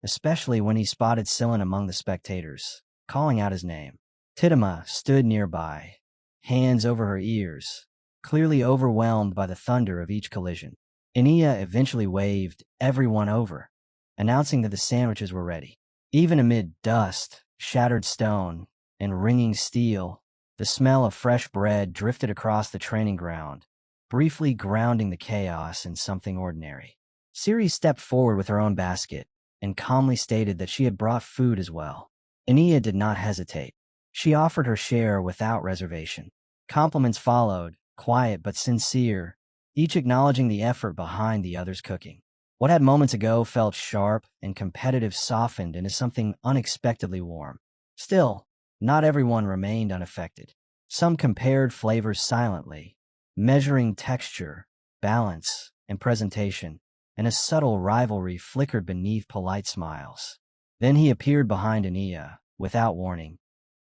B: especially when he spotted Cyllin among the spectators, calling out his name. Tidima stood nearby, hands over her ears, clearly overwhelmed by the thunder of each collision. Enia eventually waved everyone over, announcing that the sandwiches were ready. Even amid dust, shattered stone, and ringing steel, the smell of fresh bread drifted across the training ground, briefly grounding the chaos in something ordinary. Cyrus stepped forward with her own basket and calmly stated that she had brought food as well. Enia did not hesitate. She offered her share without reservation. Compliments followed, quiet but sincere, each acknowledging the effort behind the other's cooking. What had moments ago felt sharp and competitive softened into something unexpectedly warm. Still, not everyone remained unaffected. Some compared flavors silently, measuring texture, balance, and presentation, and a subtle rivalry flickered beneath polite smiles. Then he appeared behind Enia, without warning,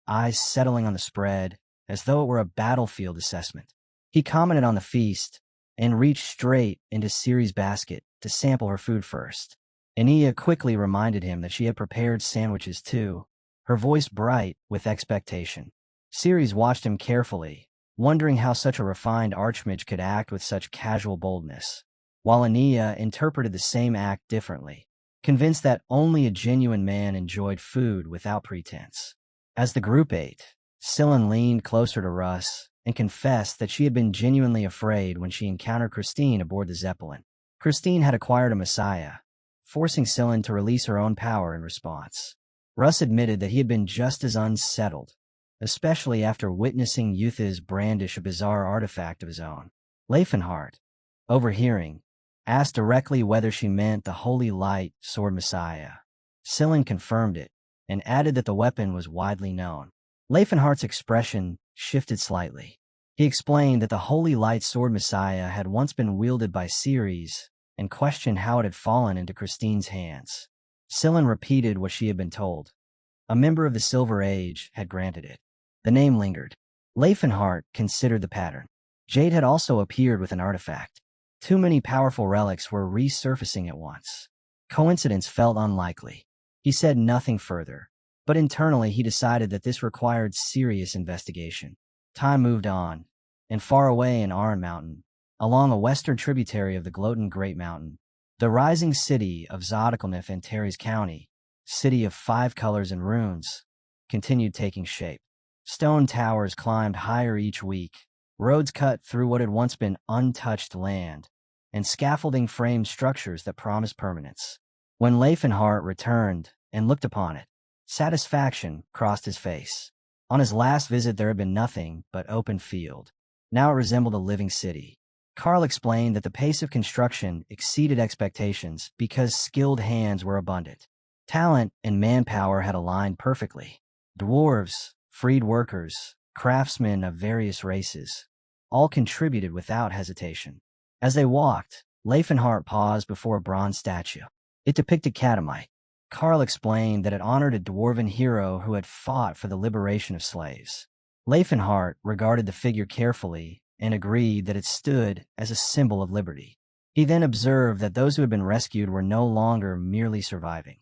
B: eyes settling on the spread as though it were a battlefield assessment. He commented on the feast and reached straight into Ciri's basket to sample her food first. Enia quickly reminded him that she had prepared sandwiches too, her voice bright with expectation. Cyrus watched him carefully, wondering how such a refined archmage could act with such casual boldness, while Enia interpreted the same act differently, convinced that only a genuine man enjoyed food without pretense. As the group ate, Cyllin leaned closer to Russ and confessed that she had been genuinely afraid when she encountered Christine aboard the Zeppelin. Christine had acquired a messiah, forcing Cyllin to release her own power in response. Russ admitted that he had been just as unsettled, especially after witnessing Yuthiz brandish a bizarre artifact of his own. Rifenheart, overhearing, asked directly whether she meant the Holy Light Sword Messiah. Cyllin confirmed it, and added that the weapon was widely known. Rifenheart's expression shifted slightly. He explained that the Holy Light Sword Messiah had once been wielded by Ceres and questioned how it had fallen into Christine's hands. Cyllin repeated what she had been told. A member of the Silver Age had granted it. The name lingered. Rifenheart considered the pattern. Jade had also appeared with an artifact. Too many powerful relics were resurfacing at once. Coincidence felt unlikely. He said nothing further, but internally he decided that this required serious investigation. Time moved on, and far away in Aran Mountain, along a western tributary of the Gloaton Great Mountain, the rising city of Zodicalnif and Terry's County, city of 5 colors and runes, continued taking shape. Stone towers climbed higher each week, roads cut through what had once been untouched land, and scaffolding framed structures that promised permanence. When Rifenheart returned and looked upon it, satisfaction crossed his face. On his last visit there had been nothing but open field. Now it resembled a living city. Carl explained that the pace of construction exceeded expectations because skilled hands were abundant. Talent and manpower had aligned perfectly. Dwarves, freed workers, craftsmen of various races, all contributed without hesitation. As they walked, Rifenheart paused before a bronze statue. It depicted Calamity. Carl explained that it honored a dwarven hero who had fought for the liberation of slaves. Rifenheart regarded the figure carefully and agreed that it stood as a symbol of liberty. He then observed that those who had been rescued were no longer merely surviving.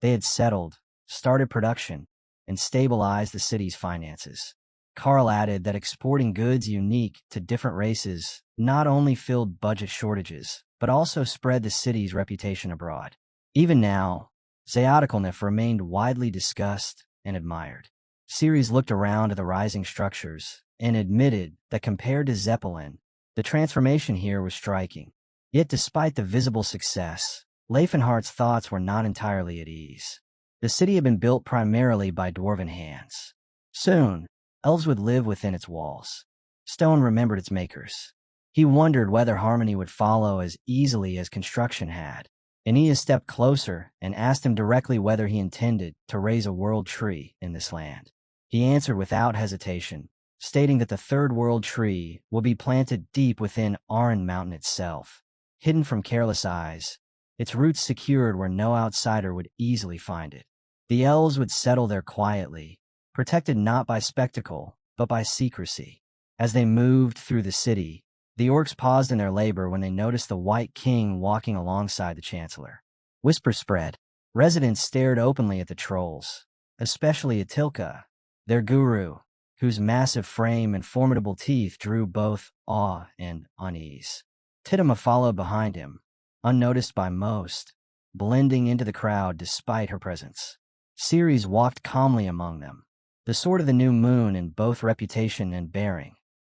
B: They had settled, started production, and stabilized the city's finances. Carl added that exporting goods unique to different races not only filled budget shortages, but also spread the city's reputation abroad. Even now, Zodicalnif remained widely discussed and admired. Cyrus looked around at the rising structures and admitted that compared to Zeppelin, the transformation here was striking. Yet despite the visible success, Rifenheart's thoughts were not entirely at ease. The city had been built primarily by dwarven hands. Soon, elves would live within its walls. Stone remembered its makers. He wondered whether harmony would follow as easily as construction had. Aeneas stepped closer and asked him directly whether he intended to raise a world tree in this land. He answered without hesitation, stating that the third world tree will be planted deep within Aran Mountain itself, hidden from careless eyes, its roots secured where no outsider would easily find it. The elves would settle there quietly, protected not by spectacle, but by secrecy. As they moved through the city, the orcs paused in their labor when they noticed the White King walking alongside the Chancellor. Whispers spread. Residents stared openly at the trolls, especially at Tilka, their guru, whose massive frame and formidable teeth drew both awe and unease. Tidima followed behind him, unnoticed by most, blending into the crowd despite her presence. Ceres walked calmly among them, the sword of the new moon in both reputation and bearing,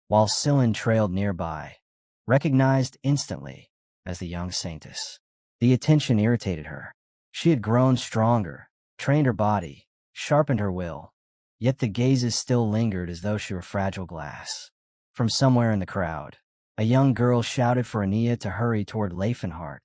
B: while Scylla trailed nearby, recognized instantly as the young saintess. The attention irritated her. She had grown stronger, trained her body, sharpened her will, yet the gazes still lingered as though she were fragile glass. From somewhere in the crowd, a young girl shouted for Ania to hurry toward Rifenheart,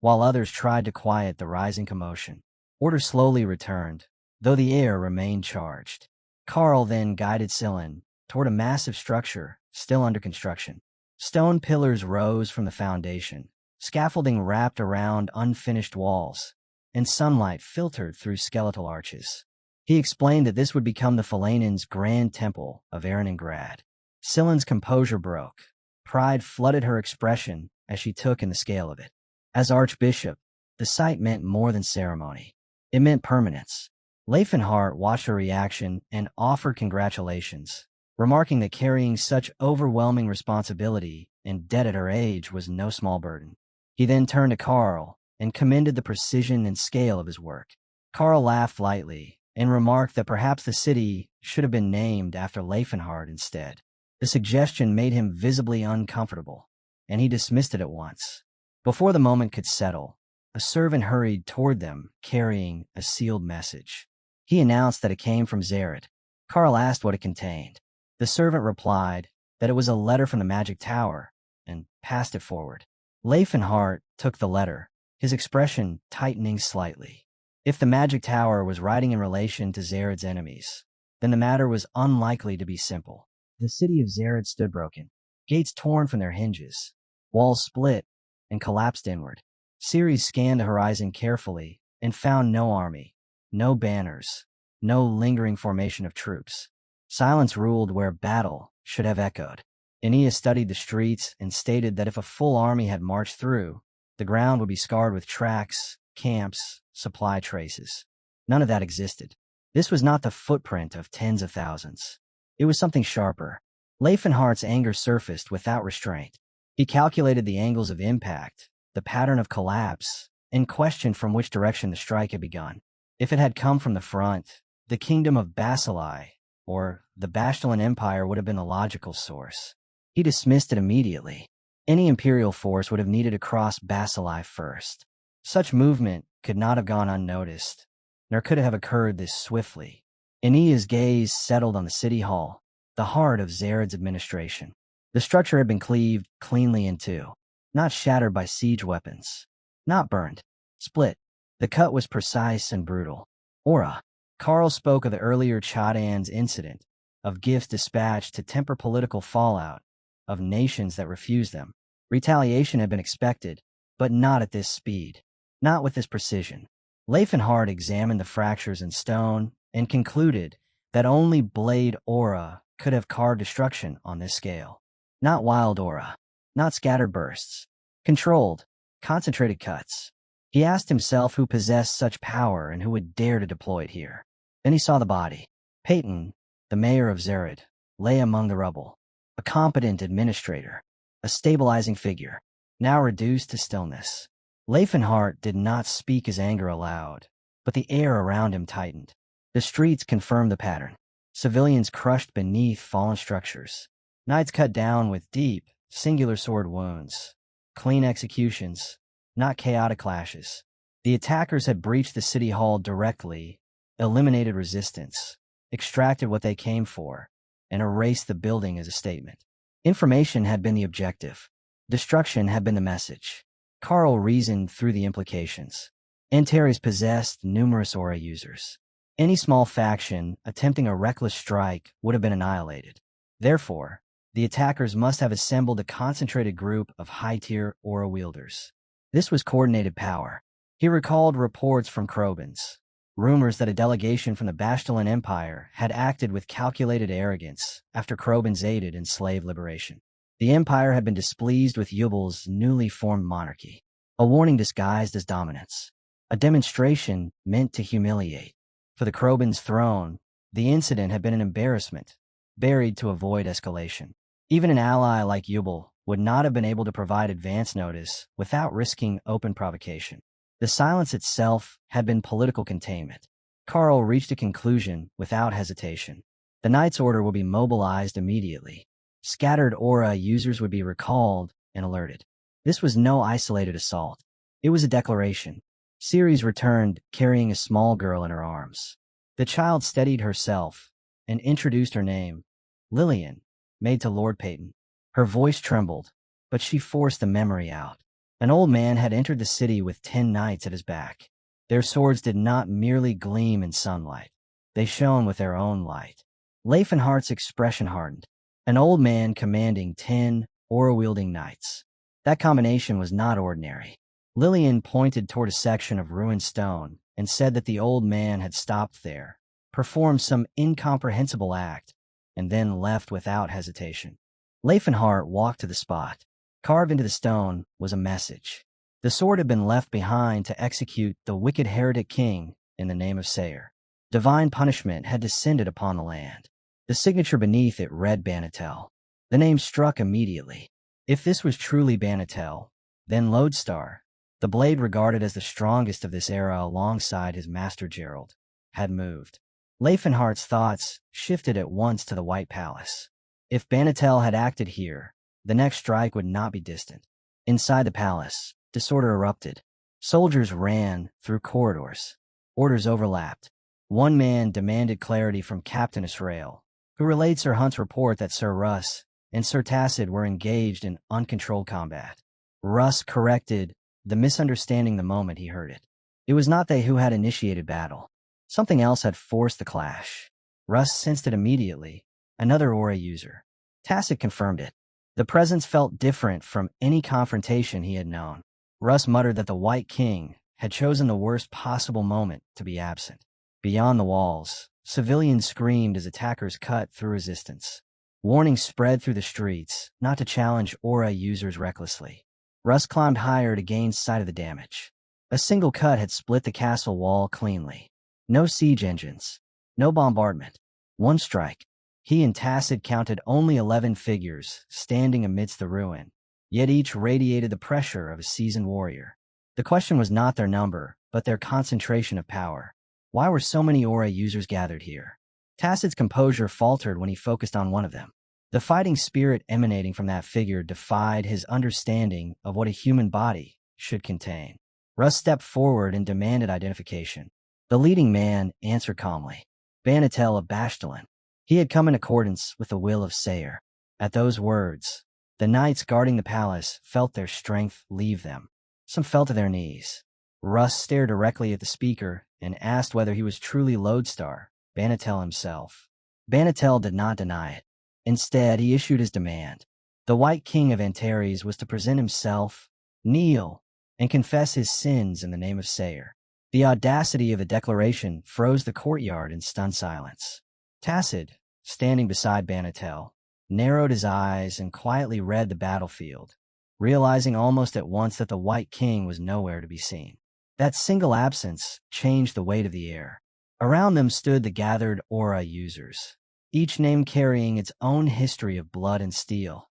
B: while others tried to quiet the rising commotion. Order slowly returned, though the air remained charged. Carl then guided Scylla toward a massive structure still under construction. Stone pillars rose from the foundation, scaffolding wrapped around unfinished walls, and sunlight filtered through skeletal arches. He explained that this would become the Falanan's grand temple of Ereningrad. Scylla's composure broke. Pride flooded her expression as she took in the scale of it. As Archbishop, the sight meant more than ceremony. It meant permanence. Rifenheart watched her reaction and offered congratulations, remarking that carrying such overwhelming responsibility and debt at her age was no small burden. He then turned to Carl and commended the precision and scale of his work. Carl laughed lightly and remarked that perhaps the city should have been named after Rifenheart instead. The suggestion made him visibly uncomfortable, and he dismissed it at once. Before the moment could settle, a servant hurried toward them carrying a sealed message. He announced that it came from Zered. Carl asked what it contained. The servant replied that it was a letter from the Magic Tower and passed it forward. Rifenheart took the letter, his expression tightening slightly. If the Magic Tower was writing in relation to Zered's enemies, then the matter was unlikely to be simple. The city of Zered stood broken, gates torn from their hinges, walls split and collapsed inward. Ceres scanned the horizon carefully and found no army, no banners, no lingering formation of troops. Silence ruled where battle should have echoed. Aeneas studied the streets and stated that if a full army had marched through, the ground would be scarred with tracks, camps, supply traces. None of that existed. This was not the footprint of tens of thousands. It was something sharper. Rifenhart's anger surfaced without restraint. He calculated the angles of impact, the pattern of collapse, and questioned from which direction the strike had begun. If it had come from the front, the kingdom of Bacilli, or the Bastillan Empire, would have been the logical source. He dismissed it immediately. Any imperial force would have needed to cross Bacilli first. Such movement could not have gone unnoticed, nor could it have occurred this swiftly. Aeneas' gaze settled on the city hall, the heart of Zered's administration. The structure had been cleaved cleanly in two, not shattered by siege weapons, not burned, split. The cut was precise and brutal. Aura. Karl spoke of the earlier Chadan's incident, of gifts dispatched to temper political fallout, of nations that refused them. Retaliation had been expected, but not at this speed, not with this precision. Rifenhart examined the fractures in stone and concluded that only blade aura could have carved destruction on this scale. Not wild aura, not scattered bursts, controlled, concentrated cuts. He asked himself who possessed such power and who would dare to deploy it here. Then he saw the body. Palton, the mayor of Zered, lay among the rubble, a competent administrator, a stabilizing figure, now reduced to stillness. Rifenhart did not speak his anger aloud, but the air around him tightened. The streets confirmed the pattern. Civilians crushed beneath fallen structures. Knights cut down with deep, singular sword wounds. Clean executions, not chaotic clashes. The attackers had breached the city hall directly, eliminated resistance, extracted what they came for, and erased the building as a statement. Information had been the objective. Destruction had been the message. Karl reasoned through the implications. Antares possessed numerous aura users. Any small faction attempting a reckless strike would have been annihilated. Therefore, the attackers must have assembled a concentrated group of high-tier aura wielders. This was coordinated power. He recalled reports from Krobans, rumors that a delegation from the Bastillan Empire had acted with calculated arrogance after Krobans aided in slave liberation. The Empire had been displeased with Yubal's newly formed monarchy, a warning disguised as dominance, a demonstration meant to humiliate. For the Krobans' throne, the incident had been an embarrassment, buried to avoid escalation. Even an ally like Yubal would not have been able to provide advance notice without risking open provocation. The silence itself had been political containment. Karl reached a conclusion without hesitation. The Knight's Order will be mobilized immediately. Scattered aura users would be recalled and alerted. This was no isolated assault. It was a declaration. Ceres returned, carrying a small girl in her arms. The child steadied herself and introduced her name, Lillian, maid to Lord Palton. Her voice trembled, but she forced the memory out. An old man had entered the city with 10 knights at his back. Their swords did not merely gleam in sunlight. They shone with their own light. Rifenhart's expression hardened. An old man commanding 10 aura-wielding knights. That combination was not ordinary. Lillian pointed toward a section of ruined stone and said that the old man had stopped there, performed some incomprehensible act, and then left without hesitation. Rifenhart walked to the spot. Carved into the stone was a message. The sword had been left behind to execute the wicked heretic king in the name of Sayer. Divine punishment had descended upon the land. The signature beneath it read Banatel. The name struck immediately. If this was truly Banatel, then Lodestar, the blade regarded as the strongest of this era alongside his master Gerald, had moved. Rifenhart's thoughts shifted at once to the White Palace. If Banatel had acted here, the next strike would not be distant. Inside the palace, disorder erupted. Soldiers ran through corridors. Orders overlapped. One man demanded clarity from Captain Israel, who relayed Sir Hunt's report that Sir Russ and Sir Tacit were engaged in uncontrolled combat. Russ corrected the misunderstanding the moment he heard it. It was not they who had initiated battle. Something else had forced the clash. Russ sensed it immediately. Another aura user. Tacit confirmed it. The presence felt different from any confrontation he had known. Russ muttered that the White King had chosen the worst possible moment to be absent. Beyond the walls, civilians screamed as attackers cut through resistance. Warnings spread through the streets not to challenge aura users recklessly. Russ climbed higher to gain sight of the damage. A single cut had split the castle wall cleanly. No siege engines. No bombardment. One strike. He and Tacit counted only 11 figures standing amidst the ruin, yet each radiated the pressure of a seasoned warrior. The question was not their number, but their concentration of power. Why were so many aura users gathered here? Tacit's composure faltered when he focused on one of them. The fighting spirit emanating from that figure defied his understanding of what a human body should contain. Russ stepped forward and demanded identification. The leading man answered calmly. Banatel of Bastalon. He had come in accordance with the will of Sayer. At those words, the knights guarding the palace felt their strength leave them. Some fell to their knees. Russ stared directly at the speaker and asked whether he was truly Lodestar, Banatel himself. Banatel did not deny it. Instead, he issued his demand. The White King of Antares was to present himself, kneel, and confess his sins in the name of Sayer. The audacity of the declaration froze the courtyard in stunned silence. Tacit, standing beside Banatel, narrowed his eyes and quietly read the battlefield, realizing almost at once that the White King was nowhere to be seen. That single absence changed the weight of the air. Around them stood the gathered aura users, each name carrying its own history of blood and steel.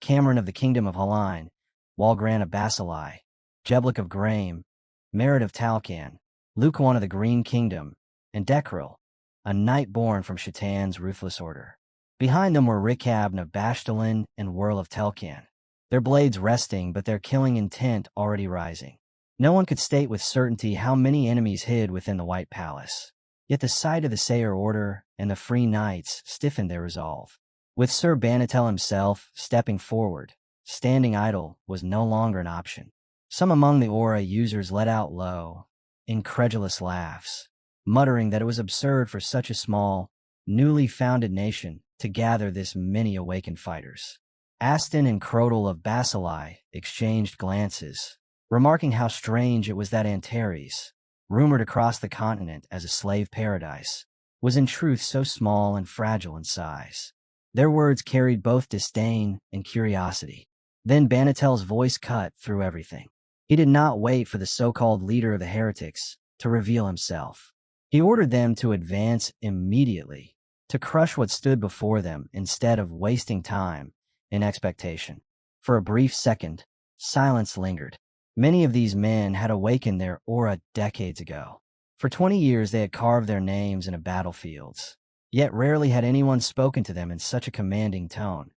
B: Cameron of the Kingdom of Haline, Walgran of Basilai, Jeblik of Graim, Merit of Talcan, Lukuan of the Green Kingdom, and Dekril, a knight born from Shatan's ruthless order. Behind them were Rikabn of Bastalon and Whirl of Telkan, their blades resting but their killing intent already rising. No one could state with certainty how many enemies hid within the White Palace, yet the sight of the Sayer Order and the Free Knights stiffened their resolve. With Sir Banatel himself stepping forward, standing idle was no longer an option. Some among the aura users let out low, incredulous laughs, muttering that it was absurd for such a small, newly founded nation to gather this many awakened fighters. Aston and Crodel of Basilai exchanged glances, remarking how strange it was that Antares, rumored across the continent as a slave paradise, was in truth so small and fragile in size. Their words carried both disdain and curiosity. Then Banatel's voice cut through everything. He did not wait for the so-called leader of the heretics to reveal himself. He ordered them to advance immediately, to crush what stood before them instead of wasting time in expectation. For a brief second, silence lingered. Many of these men had awakened their aura decades ago. For 20 years they had carved their names into battlefields, yet rarely had anyone spoken to them in such a commanding tone,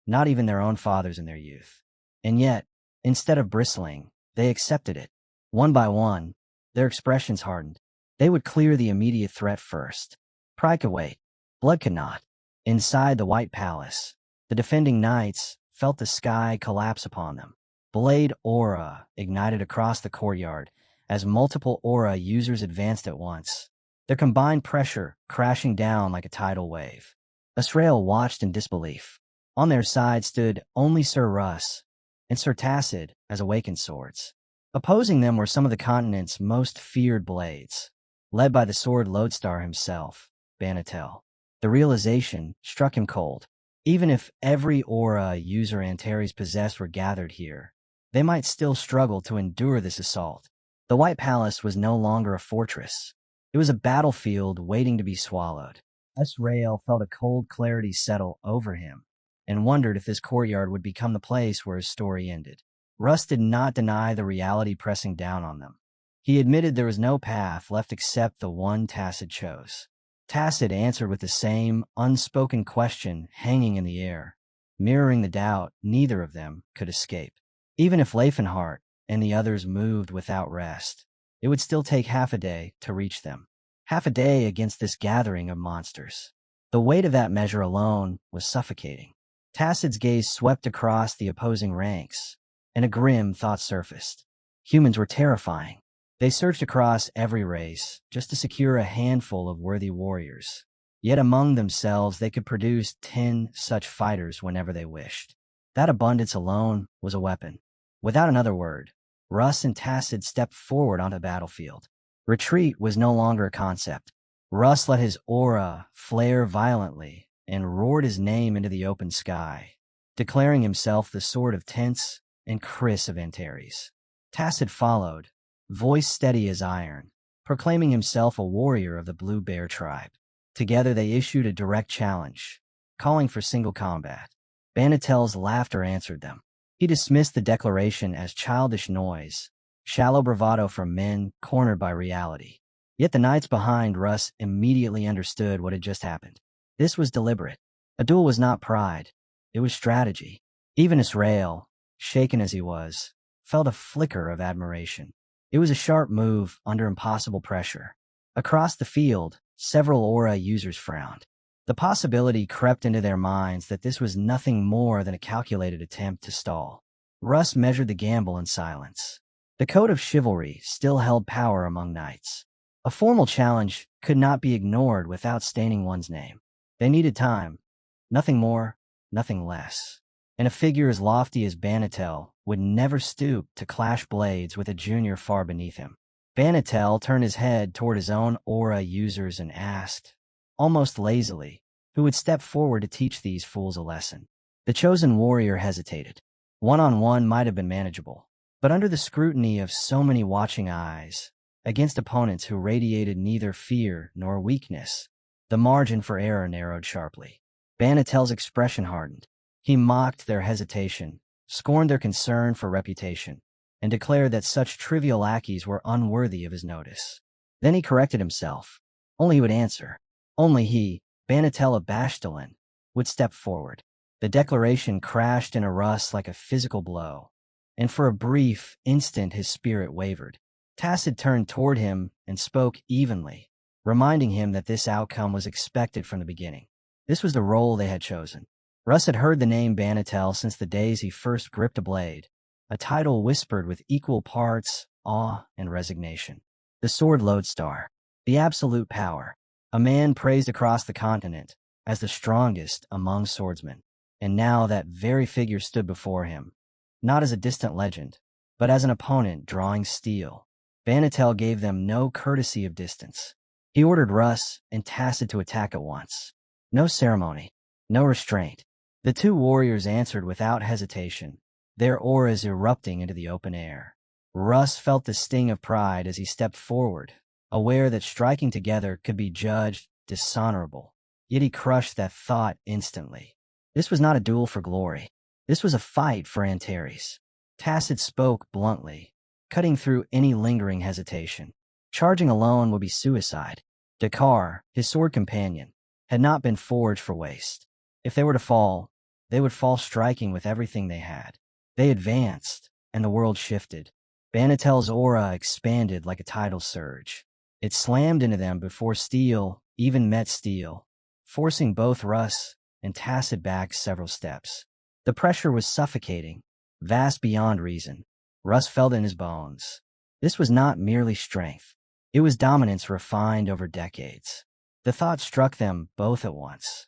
B: not even their own fathers in their youth. And yet, instead of bristling, they accepted it. One by one, their expressions hardened. They would clear the immediate threat first. Pride could wait. Blood could not. Inside the White Palace, the defending knights felt the sky collapse upon them. Blade aura ignited across the courtyard as multiple aura users advanced at once, their combined pressure crashing down like a tidal wave. Asrael watched in disbelief. On their side stood only Sir Russ and Sir Tacit as awakened swords. Opposing them were some of the continent's most feared blades, led by the sword lodestar himself, Banatel. The realization struck him cold. Even if every aura user Antares possessed were gathered here, they might still struggle to endure this assault. The White Palace was no longer a fortress. It was a battlefield waiting to be swallowed. Asrael felt a cold clarity settle over him and wondered if this courtyard would become the place where his story ended. Russ did not deny the reality pressing down on them. He admitted there was no path left except the one Tacit chose. Tacit answered with the same unspoken question hanging in the air, mirroring the doubt neither of them could escape. Even if Rifenheart and the others moved without rest, it would still take half a day to reach them. Half a day against this gathering of monsters. The weight of that measure alone was suffocating. Tacit's gaze swept across the opposing ranks, and a grim thought surfaced. Humans were terrifying. They searched across every race just to secure a handful of worthy warriors. Yet among themselves they could produce 10 such fighters whenever they wished. That abundance alone was a weapon. Without another word, Russ and Tacit stepped forward onto the battlefield. Retreat was no longer a concept. Russ let his aura flare violently and roared his name into the open sky, declaring himself the sword of Tense and Chris of Antares. Tacit followed, voice steady as iron, proclaiming himself a warrior of the Blue Bear tribe. Together they issued a direct challenge, calling for single combat. Banatel's laughter answered them. He dismissed the declaration as childish noise, shallow bravado from men cornered by reality. Yet the knights behind Russ immediately understood what had just happened. This was deliberate. A duel was not pride, it was strategy. Even Israel, shaken as he was, felt a flicker of admiration. It was a sharp move under impossible pressure. Across the field, several aura users frowned. The possibility crept into their minds that this was nothing more than a calculated attempt to stall. Russ measured the gamble in silence. The code of chivalry still held power among knights. A formal challenge could not be ignored without staining one's name. They needed time. Nothing more, nothing less. And a figure as lofty as Banatel would never stoop to clash blades with a junior far beneath him. Banatel turned his head toward his own aura users and asked, almost lazily, who would step forward to teach these fools a lesson. The chosen warrior hesitated. One-on-one might have been manageable, but under the scrutiny of so many watching eyes, against opponents who radiated neither fear nor weakness, the margin for error narrowed sharply. Banatel's expression hardened. He mocked their hesitation, scorned their concern for reputation, and declared that such trivial lackeys were unworthy of his notice. Then he corrected himself. Only he would answer. Only he, Banatel of Bastalin, would step forward. The declaration crashed in a Russ like a physical blow, and for a brief instant his spirit wavered. Tacit turned toward him and spoke evenly, reminding him that this outcome was expected from the beginning. This was the role they had chosen. Russ had heard the name Banatel since the days he first gripped a blade, a title whispered with equal parts awe and resignation. The sword lodestar, the absolute power, a man praised across the continent as the strongest among swordsmen. And now that very figure stood before him, not as a distant legend, but as an opponent drawing steel. Banatel gave them no courtesy of distance. He ordered Russ and Tacit to attack at once. No ceremony, no restraint. The two warriors answered without hesitation, their auras erupting into the open air. Russ felt the sting of pride as he stepped forward, aware that striking together could be judged dishonorable. Yet he crushed that thought instantly. This was not a duel for glory. This was a fight for Antares. Tacit spoke bluntly, cutting through any lingering hesitation. Charging alone would be suicide. Dakar, his sword companion, had not been forged for waste. If they were to fall, they would fall striking with everything they had. They advanced, and the world shifted. Banatel's aura expanded like a tidal surge. It slammed into them before steel even met steel, forcing both Russ and Tacit back several steps. The pressure was suffocating, vast beyond reason. Russ felt in his bones. This was not merely strength. It was dominance refined over decades. The thought struck them both at once.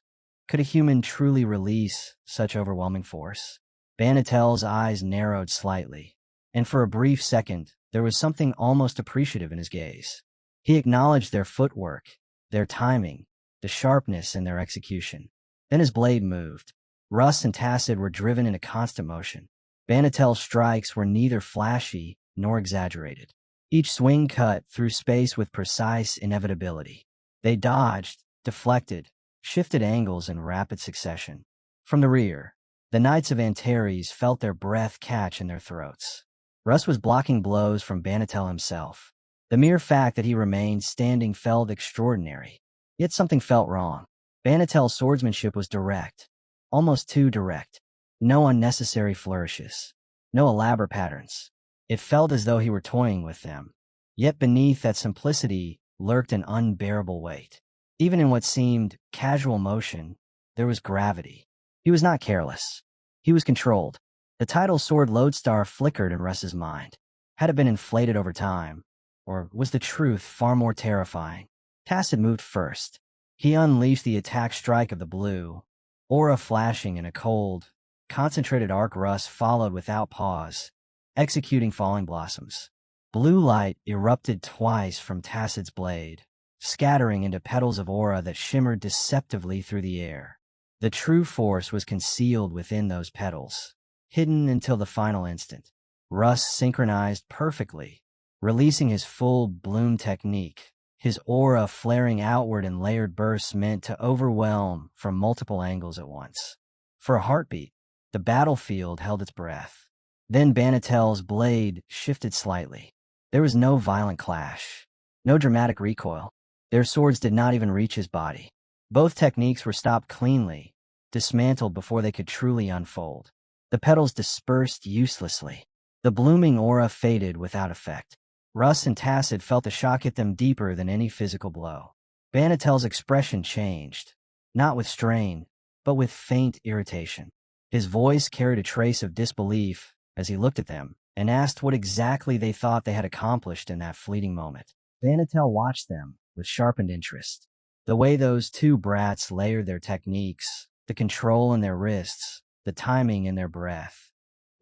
B: Could a human truly release such overwhelming force? Banatel's eyes narrowed slightly, and for a brief second, there was something almost appreciative in his gaze. He acknowledged their footwork, their timing, the sharpness in their execution. Then his blade moved. Russ and Tacit were driven into constant motion. Banatel's strikes were neither flashy nor exaggerated. Each swing cut through space with precise inevitability. They dodged, deflected, shifted angles in rapid succession. From the rear, the Knights of Antares felt their breath catch in their throats. Russ was blocking blows from Banatel himself. The mere fact that he remained standing felt extraordinary. Yet something felt wrong. Banatel's swordsmanship was direct, almost too direct. No unnecessary flourishes, no elaborate patterns. It felt as though he were toying with them. Yet beneath that simplicity lurked an unbearable weight. Even in what seemed casual motion, there was gravity. He was not careless. He was controlled. The tidal sword lodestar flickered in Russ's mind. Had it been inflated over time? Or was the truth far more terrifying? Tacit moved first. He unleashed the attack strike of the blue, aura flashing in a cold, concentrated arc. Russ followed without pause, executing falling blossoms. Blue light erupted twice from Tacit's blade, scattering into petals of aura that shimmered deceptively through the air. The true force was concealed within those petals, hidden until the final instant. Russ synchronized perfectly, releasing his full bloom technique, his aura flaring outward in layered bursts meant to overwhelm from multiple angles at once. For a heartbeat, the battlefield held its breath. Then Banatel's blade shifted slightly. There was no violent clash, no dramatic recoil. Their swords did not even reach his body. Both techniques were stopped cleanly, dismantled before they could truly unfold. The petals dispersed uselessly. The blooming aura faded without effect. Russ and Tacit felt the shock hit them deeper than any physical blow. Banatel's expression changed, not with strain, but with faint irritation. His voice carried a trace of disbelief as he looked at them and asked what exactly they thought they had accomplished in that fleeting moment. Banatel watched them with sharpened interest. The way those two brats layered their techniques, the control in their wrists, the timing in their breath.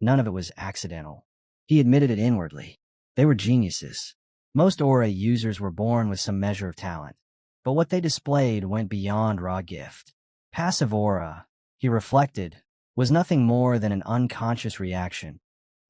B: None of it was accidental. He admitted it inwardly. They were geniuses. Most aura users were born with some measure of talent, but what they displayed went beyond raw gift. Passive aura, he reflected, was nothing more than an unconscious reaction,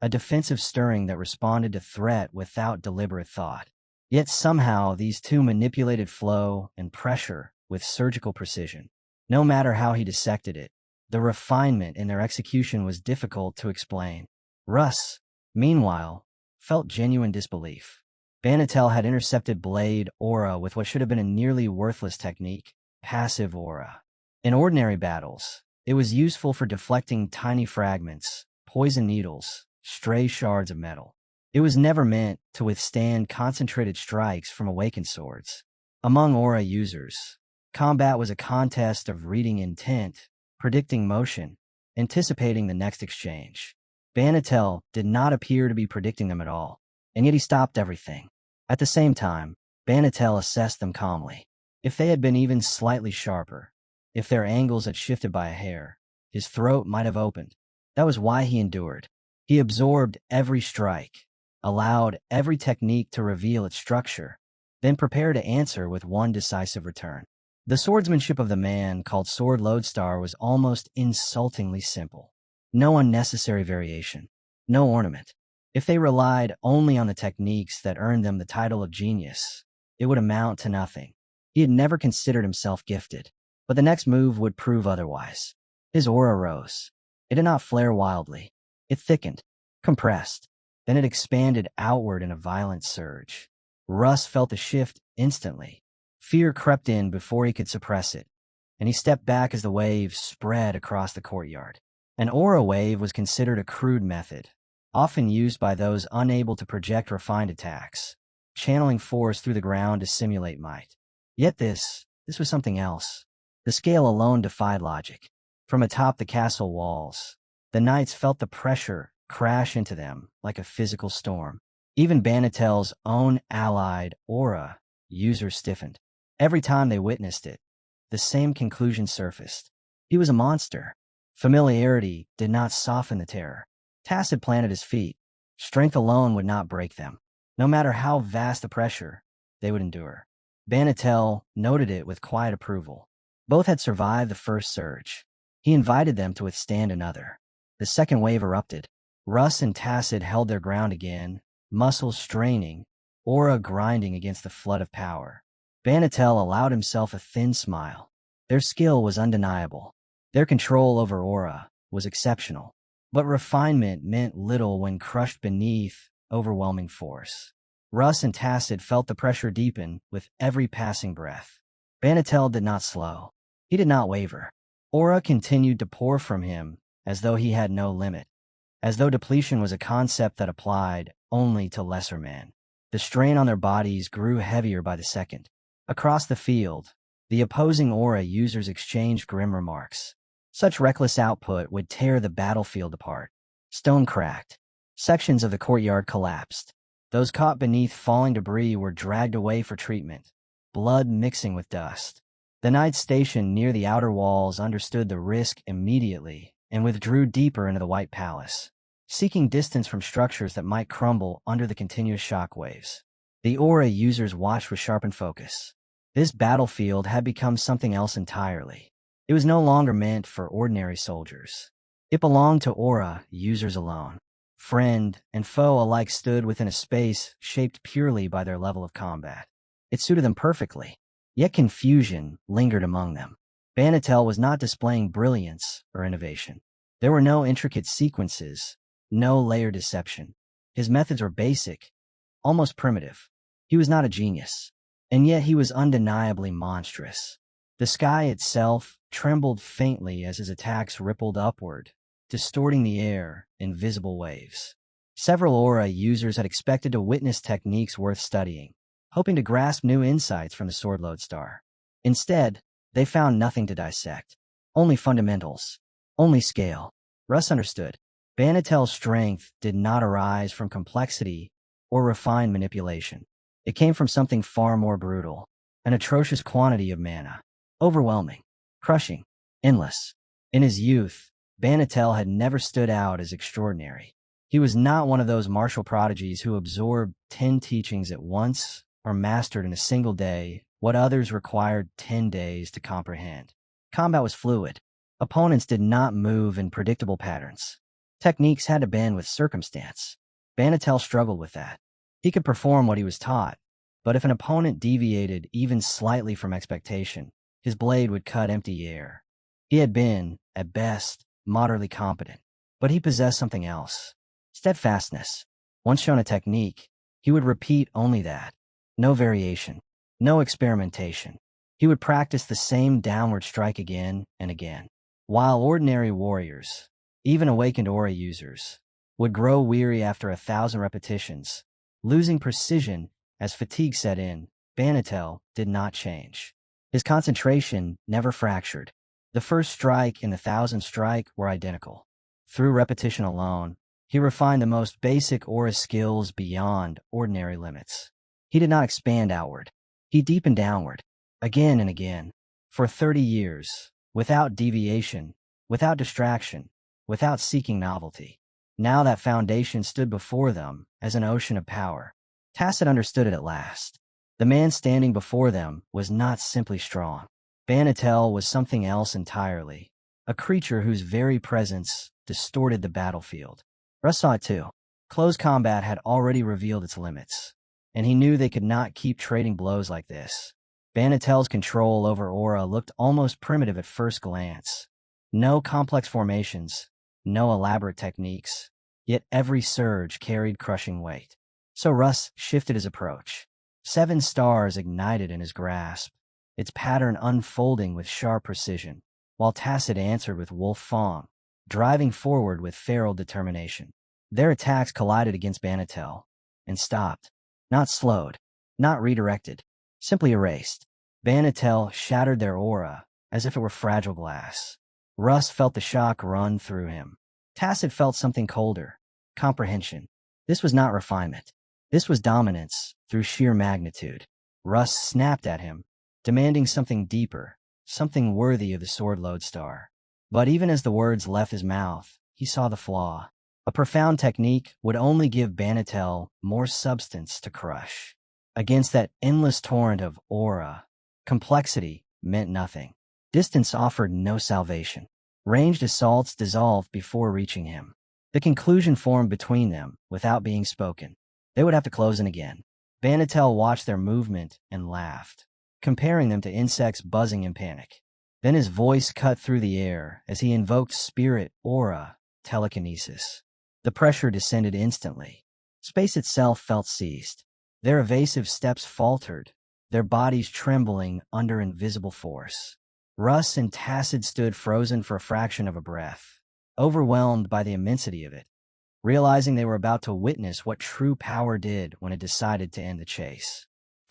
B: a defensive stirring that responded to threat without deliberate thought. Yet somehow these two manipulated flow and pressure with surgical precision. No matter how he dissected it, the refinement in their execution was difficult to explain. Russ, meanwhile, felt genuine disbelief. Banatel had intercepted blade aura with what should have been a nearly worthless technique, passive aura. In ordinary battles, it was useful for deflecting tiny fragments, poison needles, stray shards of metal. It was never meant to withstand concentrated strikes from awakened swords. Among aura users, combat was a contest of reading intent, predicting motion, anticipating the next exchange. Banatel did not appear to be predicting them at all, and yet he stopped everything. At the same time, Banatel assessed them calmly. If they had been even slightly sharper, if their angles had shifted by a hair, his throat might have opened. That was why he endured. He absorbed every strike, allowed every technique to reveal its structure, then prepared to answer with one decisive return. The swordsmanship of the man called Sword Lodestar was almost insultingly simple. No unnecessary variation, no ornament. If they relied only on the techniques that earned them the title of genius, it would amount to nothing. He had never considered himself gifted, but the next move would prove otherwise. His aura rose. It did not flare wildly. It thickened, compressed. Then it expanded outward in a violent surge. Russ felt the shift instantly. Fear crept in before he could suppress it, and he stepped back as the wave spread across the courtyard. An aura wave was considered a crude method, often used by those unable to project refined attacks, channeling force through the ground to simulate might. Yet this was something else. The scale alone defied logic. From atop the castle walls, the knights felt the pressure crash into them like a physical storm. Even Banatel's own allied aura user stiffened. Every time they witnessed it, the same conclusion surfaced. He was a monster. Familiarity did not soften the terror. Tacit planted his feet. Strength alone would not break them. No matter how vast the pressure, they would endure. Banatel noted it with quiet approval. Both had survived the first surge. He invited them to withstand another. The second wave erupted. Russ and Tacit held their ground again, muscles straining, aura grinding against the flood of power. Banatel allowed himself a thin smile. Their skill was undeniable. Their control over aura was exceptional. But refinement meant little when crushed beneath overwhelming force. Russ and Tacit felt the pressure deepen with every passing breath. Banatel did not slow. He did not waver. Aura continued to pour from him as though he had no limit, as though depletion was a concept that applied only to lesser men. The strain on their bodies grew heavier by the second. Across the field, the opposing aura users exchanged grim remarks. Such reckless output would tear the battlefield apart. Stone cracked. Sections of the courtyard collapsed. Those caught beneath falling debris were dragged away for treatment, blood mixing with dust. The knights stationed near the outer walls understood the risk immediately and withdrew deeper into the White Palace, seeking distance from structures that might crumble under the continuous shockwaves. The aura users watched with sharpened focus. This battlefield had become something else entirely. It was no longer meant for ordinary soldiers. It belonged to Aura users alone. Friend and foe alike stood within a space shaped purely by their level of combat. It suited them perfectly, yet confusion lingered among them. Banatel was not displaying brilliance or innovation. There were no intricate sequences, no layered deception. His methods were basic, almost primitive. He was not a genius, and yet he was undeniably monstrous. The sky itself trembled faintly as his attacks rippled upward, distorting the air in visible waves. Several Aura users had expected to witness techniques worth studying, hoping to grasp new insights from the Sword Lodestar. Instead, they found nothing to dissect. Only fundamentals. Only scale. Russ understood. Banatel's strength did not arise from complexity or refined manipulation. It came from something far more brutal. An atrocious quantity of mana. Overwhelming. Crushing. Endless. In his youth, Banatel had never stood out as extraordinary. He was not one of those martial prodigies who absorbed 10 teachings at once or mastered in a single day what others required 10 days to comprehend. Combat was fluid. Opponents did not move in predictable patterns. Techniques had to bend with circumstance. Banatel struggled with that. He could perform what he was taught, but if an opponent deviated even slightly from expectation, his blade would cut empty air. He had been, at best, moderately competent, but he possessed something else. Steadfastness. Once shown a technique, he would repeat only that. No variation. No experimentation. He would practice the same downward strike again and again. While ordinary warriors, even awakened Aura users, would grow weary after 1,000 repetitions, losing precision as fatigue set in, Banatel did not change. His concentration never fractured. The first strike and the 1,000th strike were identical. Through repetition alone, he refined the most basic Aura skills beyond ordinary limits. He did not expand outward. He deepened downward, again and again, for 30 years, without deviation, without distraction, without seeking novelty. Now that foundation stood before them as an ocean of power. Tacit understood it at last. The man standing before them was not simply strong. Banatel was something else entirely, a creature whose very presence distorted the battlefield. Russ saw it too. Close combat had already revealed its limits, and he knew they could not keep trading blows like this. Banatel's control over Aura looked almost primitive at first glance. No complex formations, no elaborate techniques, yet every surge carried crushing weight. So Russ shifted his approach. 7 stars ignited in his grasp, its pattern unfolding with sharp precision, while Tacit answered with Wolf Fang, driving forward with feral determination. Their attacks collided against Banatel, and stopped. Not slowed, not redirected, simply erased. Banatel shattered their aura as if it were fragile glass. Russ felt the shock run through him. Tacit felt something colder. Comprehension. This was not refinement. This was dominance through sheer magnitude. Russ snapped at him, demanding something deeper, something worthy of the Sword Lodestar. But even as the words left his mouth, he saw the flaw. A profound technique would only give Banatel more substance to crush. Against that endless torrent of aura, complexity meant nothing. Distance offered no salvation. Ranged assaults dissolved before reaching him. The conclusion formed between them without being spoken. They would have to close in again. Banatel watched their movement and laughed, comparing them to insects buzzing in panic. Then his voice cut through the air as he invoked spirit, aura, telekinesis. The pressure descended instantly. Space itself felt seized. Their evasive steps faltered, their bodies trembling under invisible force. Russ and Tacit stood frozen for a fraction of a breath, overwhelmed by the immensity of it, realizing they were about to witness what true power did when it decided to end the chase.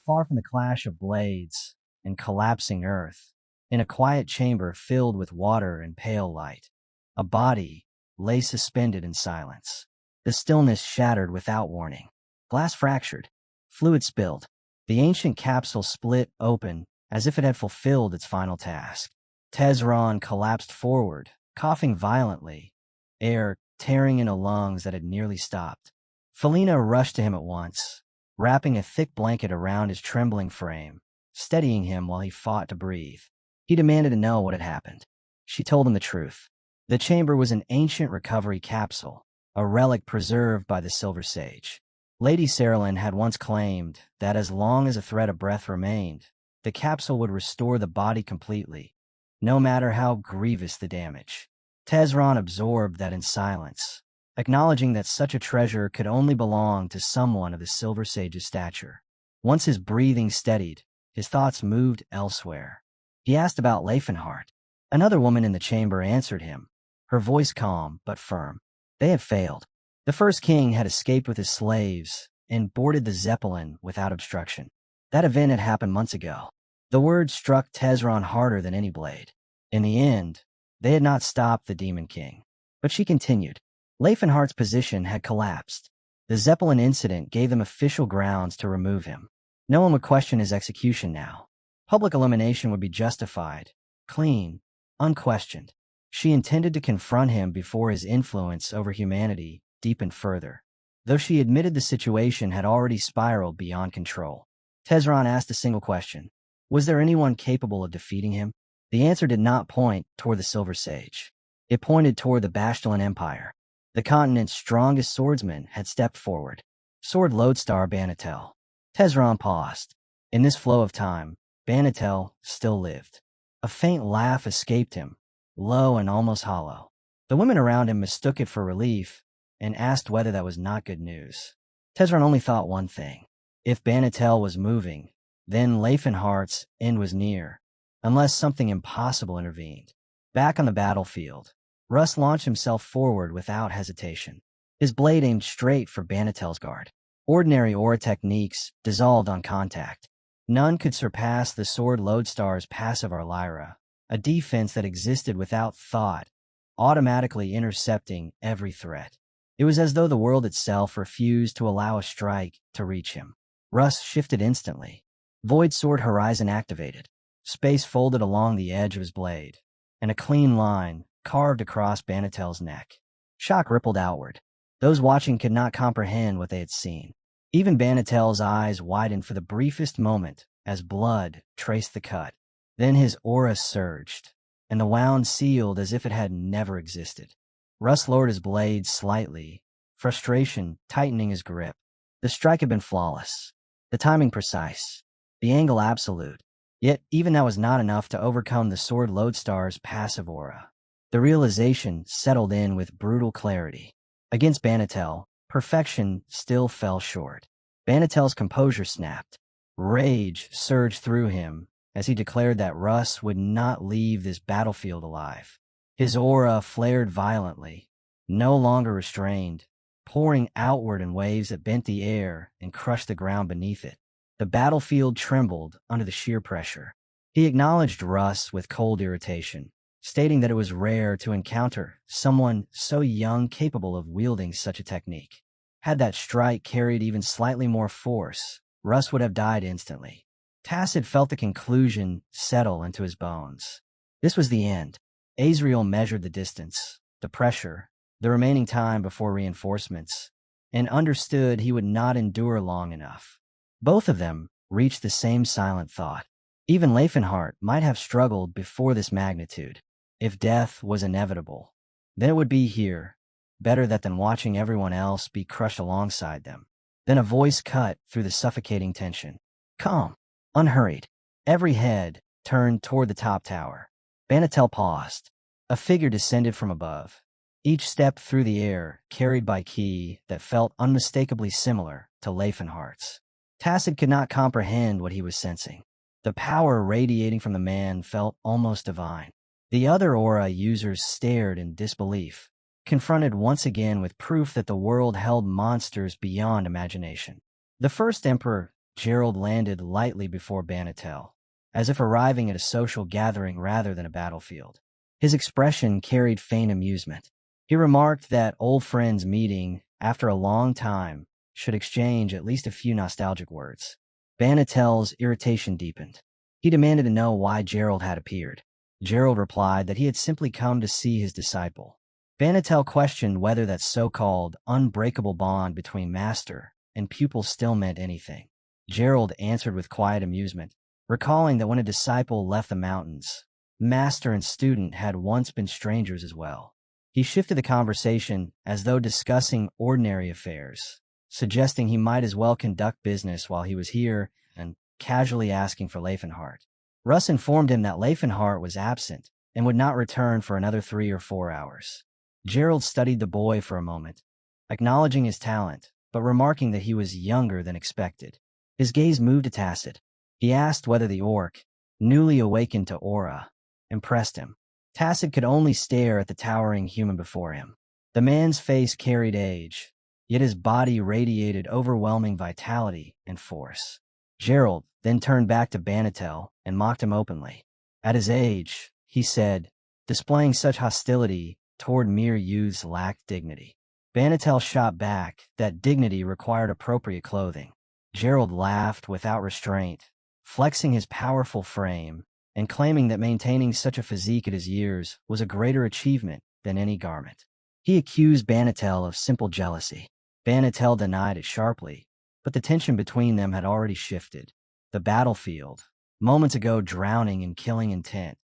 B: Far from the clash of blades and collapsing earth, in a quiet chamber filled with water and pale light, a body lay suspended in silence. The stillness shattered without warning. Glass fractured. Fluid spilled. The ancient capsule split open as if it had fulfilled its final task. Teslon collapsed forward, coughing violently, air tearing into lungs that had nearly stopped. Felina rushed to him at once, wrapping a thick blanket around his trembling frame, steadying him while he fought to breathe. He demanded to know what had happened. She told him the truth. The chamber was an ancient recovery capsule, a relic preserved by the Silver Sage. Lady Cerulean had once claimed that as long as a thread of breath remained, the capsule would restore the body completely, no matter how grievous the damage. Teslon absorbed that in silence, acknowledging that such a treasure could only belong to someone of the Silver Sage's stature. Once his breathing steadied, his thoughts moved elsewhere. He asked about Rifenheart. Another woman in the chamber answered him, her voice calm but firm. They had failed. The first king had escaped with his slaves and boarded the Zeppelin without obstruction. That event had happened months ago. The word struck Teslon harder than any blade. In the end, they had not stopped the Demon King. But she continued. Rifenhart's position had collapsed. The Zeppelin incident gave them official grounds to remove him. No one would question his execution now. Public elimination would be justified, clean, unquestioned. She intended to confront him before his influence over humanity deepened further. Though she admitted the situation had already spiraled beyond control. Teslon asked a single question. Was there anyone capable of defeating him? The answer did not point toward the Silver Sage. It pointed toward the Bastion Empire. The continent's strongest swordsman had stepped forward. Sword Lodestar Banatel. Teslon paused. In this flow of time, Banatel still lived. A faint laugh escaped him, low and almost hollow. The women around him mistook it for relief and asked whether that was not good news. Teslon only thought one thing. If Banatel was moving, then Rifenhart's end was near, unless something impossible intervened. Back on the battlefield, Russ launched himself forward without hesitation. His blade aimed straight for Banatel's guard. Ordinary aura techniques dissolved on contact. None could surpass the Sword Lodestar's passive Arlyra, a defense that existed without thought, automatically intercepting every threat. It was as though the world itself refused to allow a strike to reach him. Russ shifted instantly. Void Sword Horizon activated. Space folded along the edge of his blade, and a clean line carved across Banatel's neck. Shock rippled outward. Those watching could not comprehend what they had seen. Even Banatel's eyes widened for the briefest moment as blood traced the cut. Then his aura surged, and the wound sealed as if it had never existed. Russ lowered his blade slightly, frustration tightening his grip. The strike had been flawless, the timing precise, the angle absolute. Yet even that was not enough to overcome the Sword Lodestar's passive aura. The realization settled in with brutal clarity. Against Banatel, perfection still fell short. Banatel's composure snapped. Rage surged through him as he declared that Russ would not leave this battlefield alive. His aura flared violently, no longer restrained, pouring outward in waves that bent the air and crushed the ground beneath it. The battlefield trembled under the sheer pressure. He acknowledged Russ with cold irritation, stating that it was rare to encounter someone so young capable of wielding such a technique. Had that strike carried even slightly more force, Russ would have died instantly. Tacit felt the conclusion settle into his bones. This was the end. Azrael measured the distance, the pressure, the remaining time before reinforcements, and understood he would not endure long enough. Both of them reached the same silent thought. Even Rifenheart might have struggled before this magnitude. If death was inevitable, then it would be here. Better that than watching everyone else be crushed alongside them. Then a voice cut through the suffocating tension. Calm, unhurried. Every head turned toward the top tower. Banatel paused. A figure descended from above. Each step through the air carried by ki that felt unmistakably similar to Rifenhart's. Tacit could not comprehend what he was sensing. The power radiating from the man felt almost divine. The other aura users stared in disbelief, confronted once again with proof that the world held monsters beyond imagination. The first emperor, Gerald, landed lightly before Banatel, as if arriving at a social gathering rather than a battlefield. His expression carried faint amusement. He remarked that old friends meeting after a long time should exchange at least a few nostalgic words. Banatel's irritation deepened. He demanded to know why Gerald had appeared. Gerald replied that he had simply come to see his disciple. Banatel questioned whether that so-called unbreakable bond between master and pupil still meant anything. Gerald answered with quiet amusement, recalling that when a disciple left the mountains, Master and student had once been strangers as well. He shifted the conversation as though discussing ordinary affairs, suggesting he might as well conduct business while he was here and casually asking for Rifenheart. Russ informed him that Rifenheart was absent and would not return for another 3 or 4 hours. Gerald studied the boy for a moment, acknowledging his talent, but remarking that he was younger than expected. His gaze moved to Tacit. He asked whether the orc, newly awakened to aura, impressed him. Tacit could only stare at the towering human before him. The man's face carried age, yet his body radiated overwhelming vitality and force. Gerald then turned back to Banatel and mocked him openly. At his age, he said, displaying such hostility toward mere youths lacked dignity. Banatel shot back that dignity required appropriate clothing. Gerald laughed without restraint, flexing his powerful frame and claiming that maintaining such a physique at his years was a greater achievement than any garment. He accused Banatel of simple jealousy. Banatel denied it sharply, but the tension between them had already shifted. The battlefield, moments ago drowning in killing intent,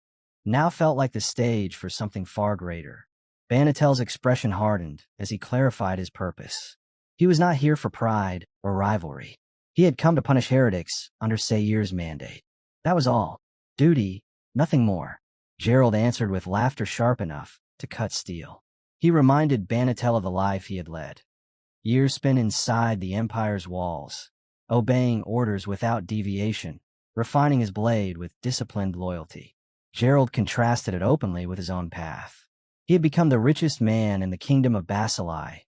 B: now felt like the stage for something far greater. Banatel's expression hardened as he clarified his purpose. He was not here for pride or rivalry. He had come to punish heretics under Sayir's mandate. That was all. Duty, nothing more. Gerald answered with laughter sharp enough to cut steel. He reminded Banatel of the life he had led. Years spent inside the Empire's walls, obeying orders without deviation, refining his blade with disciplined loyalty. Gerald contrasted it openly with his own path. He had become the richest man in the kingdom of Bacilli,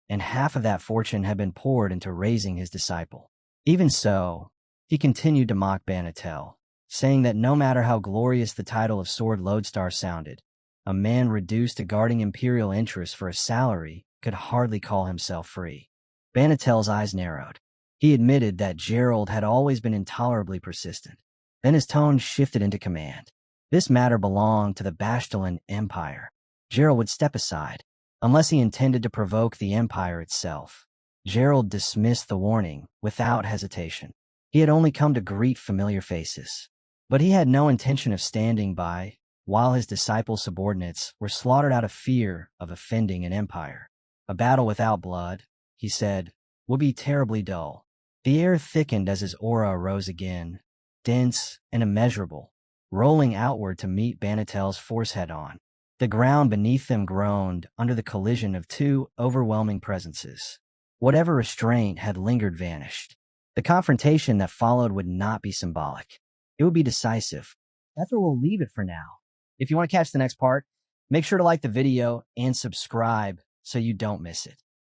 B: and half of that fortune had been poured into raising his disciple. Even so, he continued to mock Banatel, saying that no matter how glorious the title of Sword Lodestar sounded, a man reduced to guarding imperial interests for a salary could hardly call himself free. Banatel's eyes narrowed. He admitted that Gerald had always been intolerably persistent. Then his tone shifted into command. This matter belonged to the Bastillan Empire. Gerald would step aside, unless he intended to provoke the Empire itself. Gerald dismissed the warning without hesitation. He had only come to greet familiar faces. But he had no intention of standing by while his disciples' subordinates were slaughtered out of fear of offending an empire. A battle without blood, he said, would be terribly dull. The air thickened as his aura rose again, dense and immeasurable, rolling outward to meet Banatel's force head-on. The ground beneath them groaned under the collision of two overwhelming presences. Whatever restraint had lingered vanished. The confrontation that followed would not be symbolic. It would be decisive. That's where we'll leave it for now. If you want to catch the next part, make sure to like the video and subscribe so you don't miss it.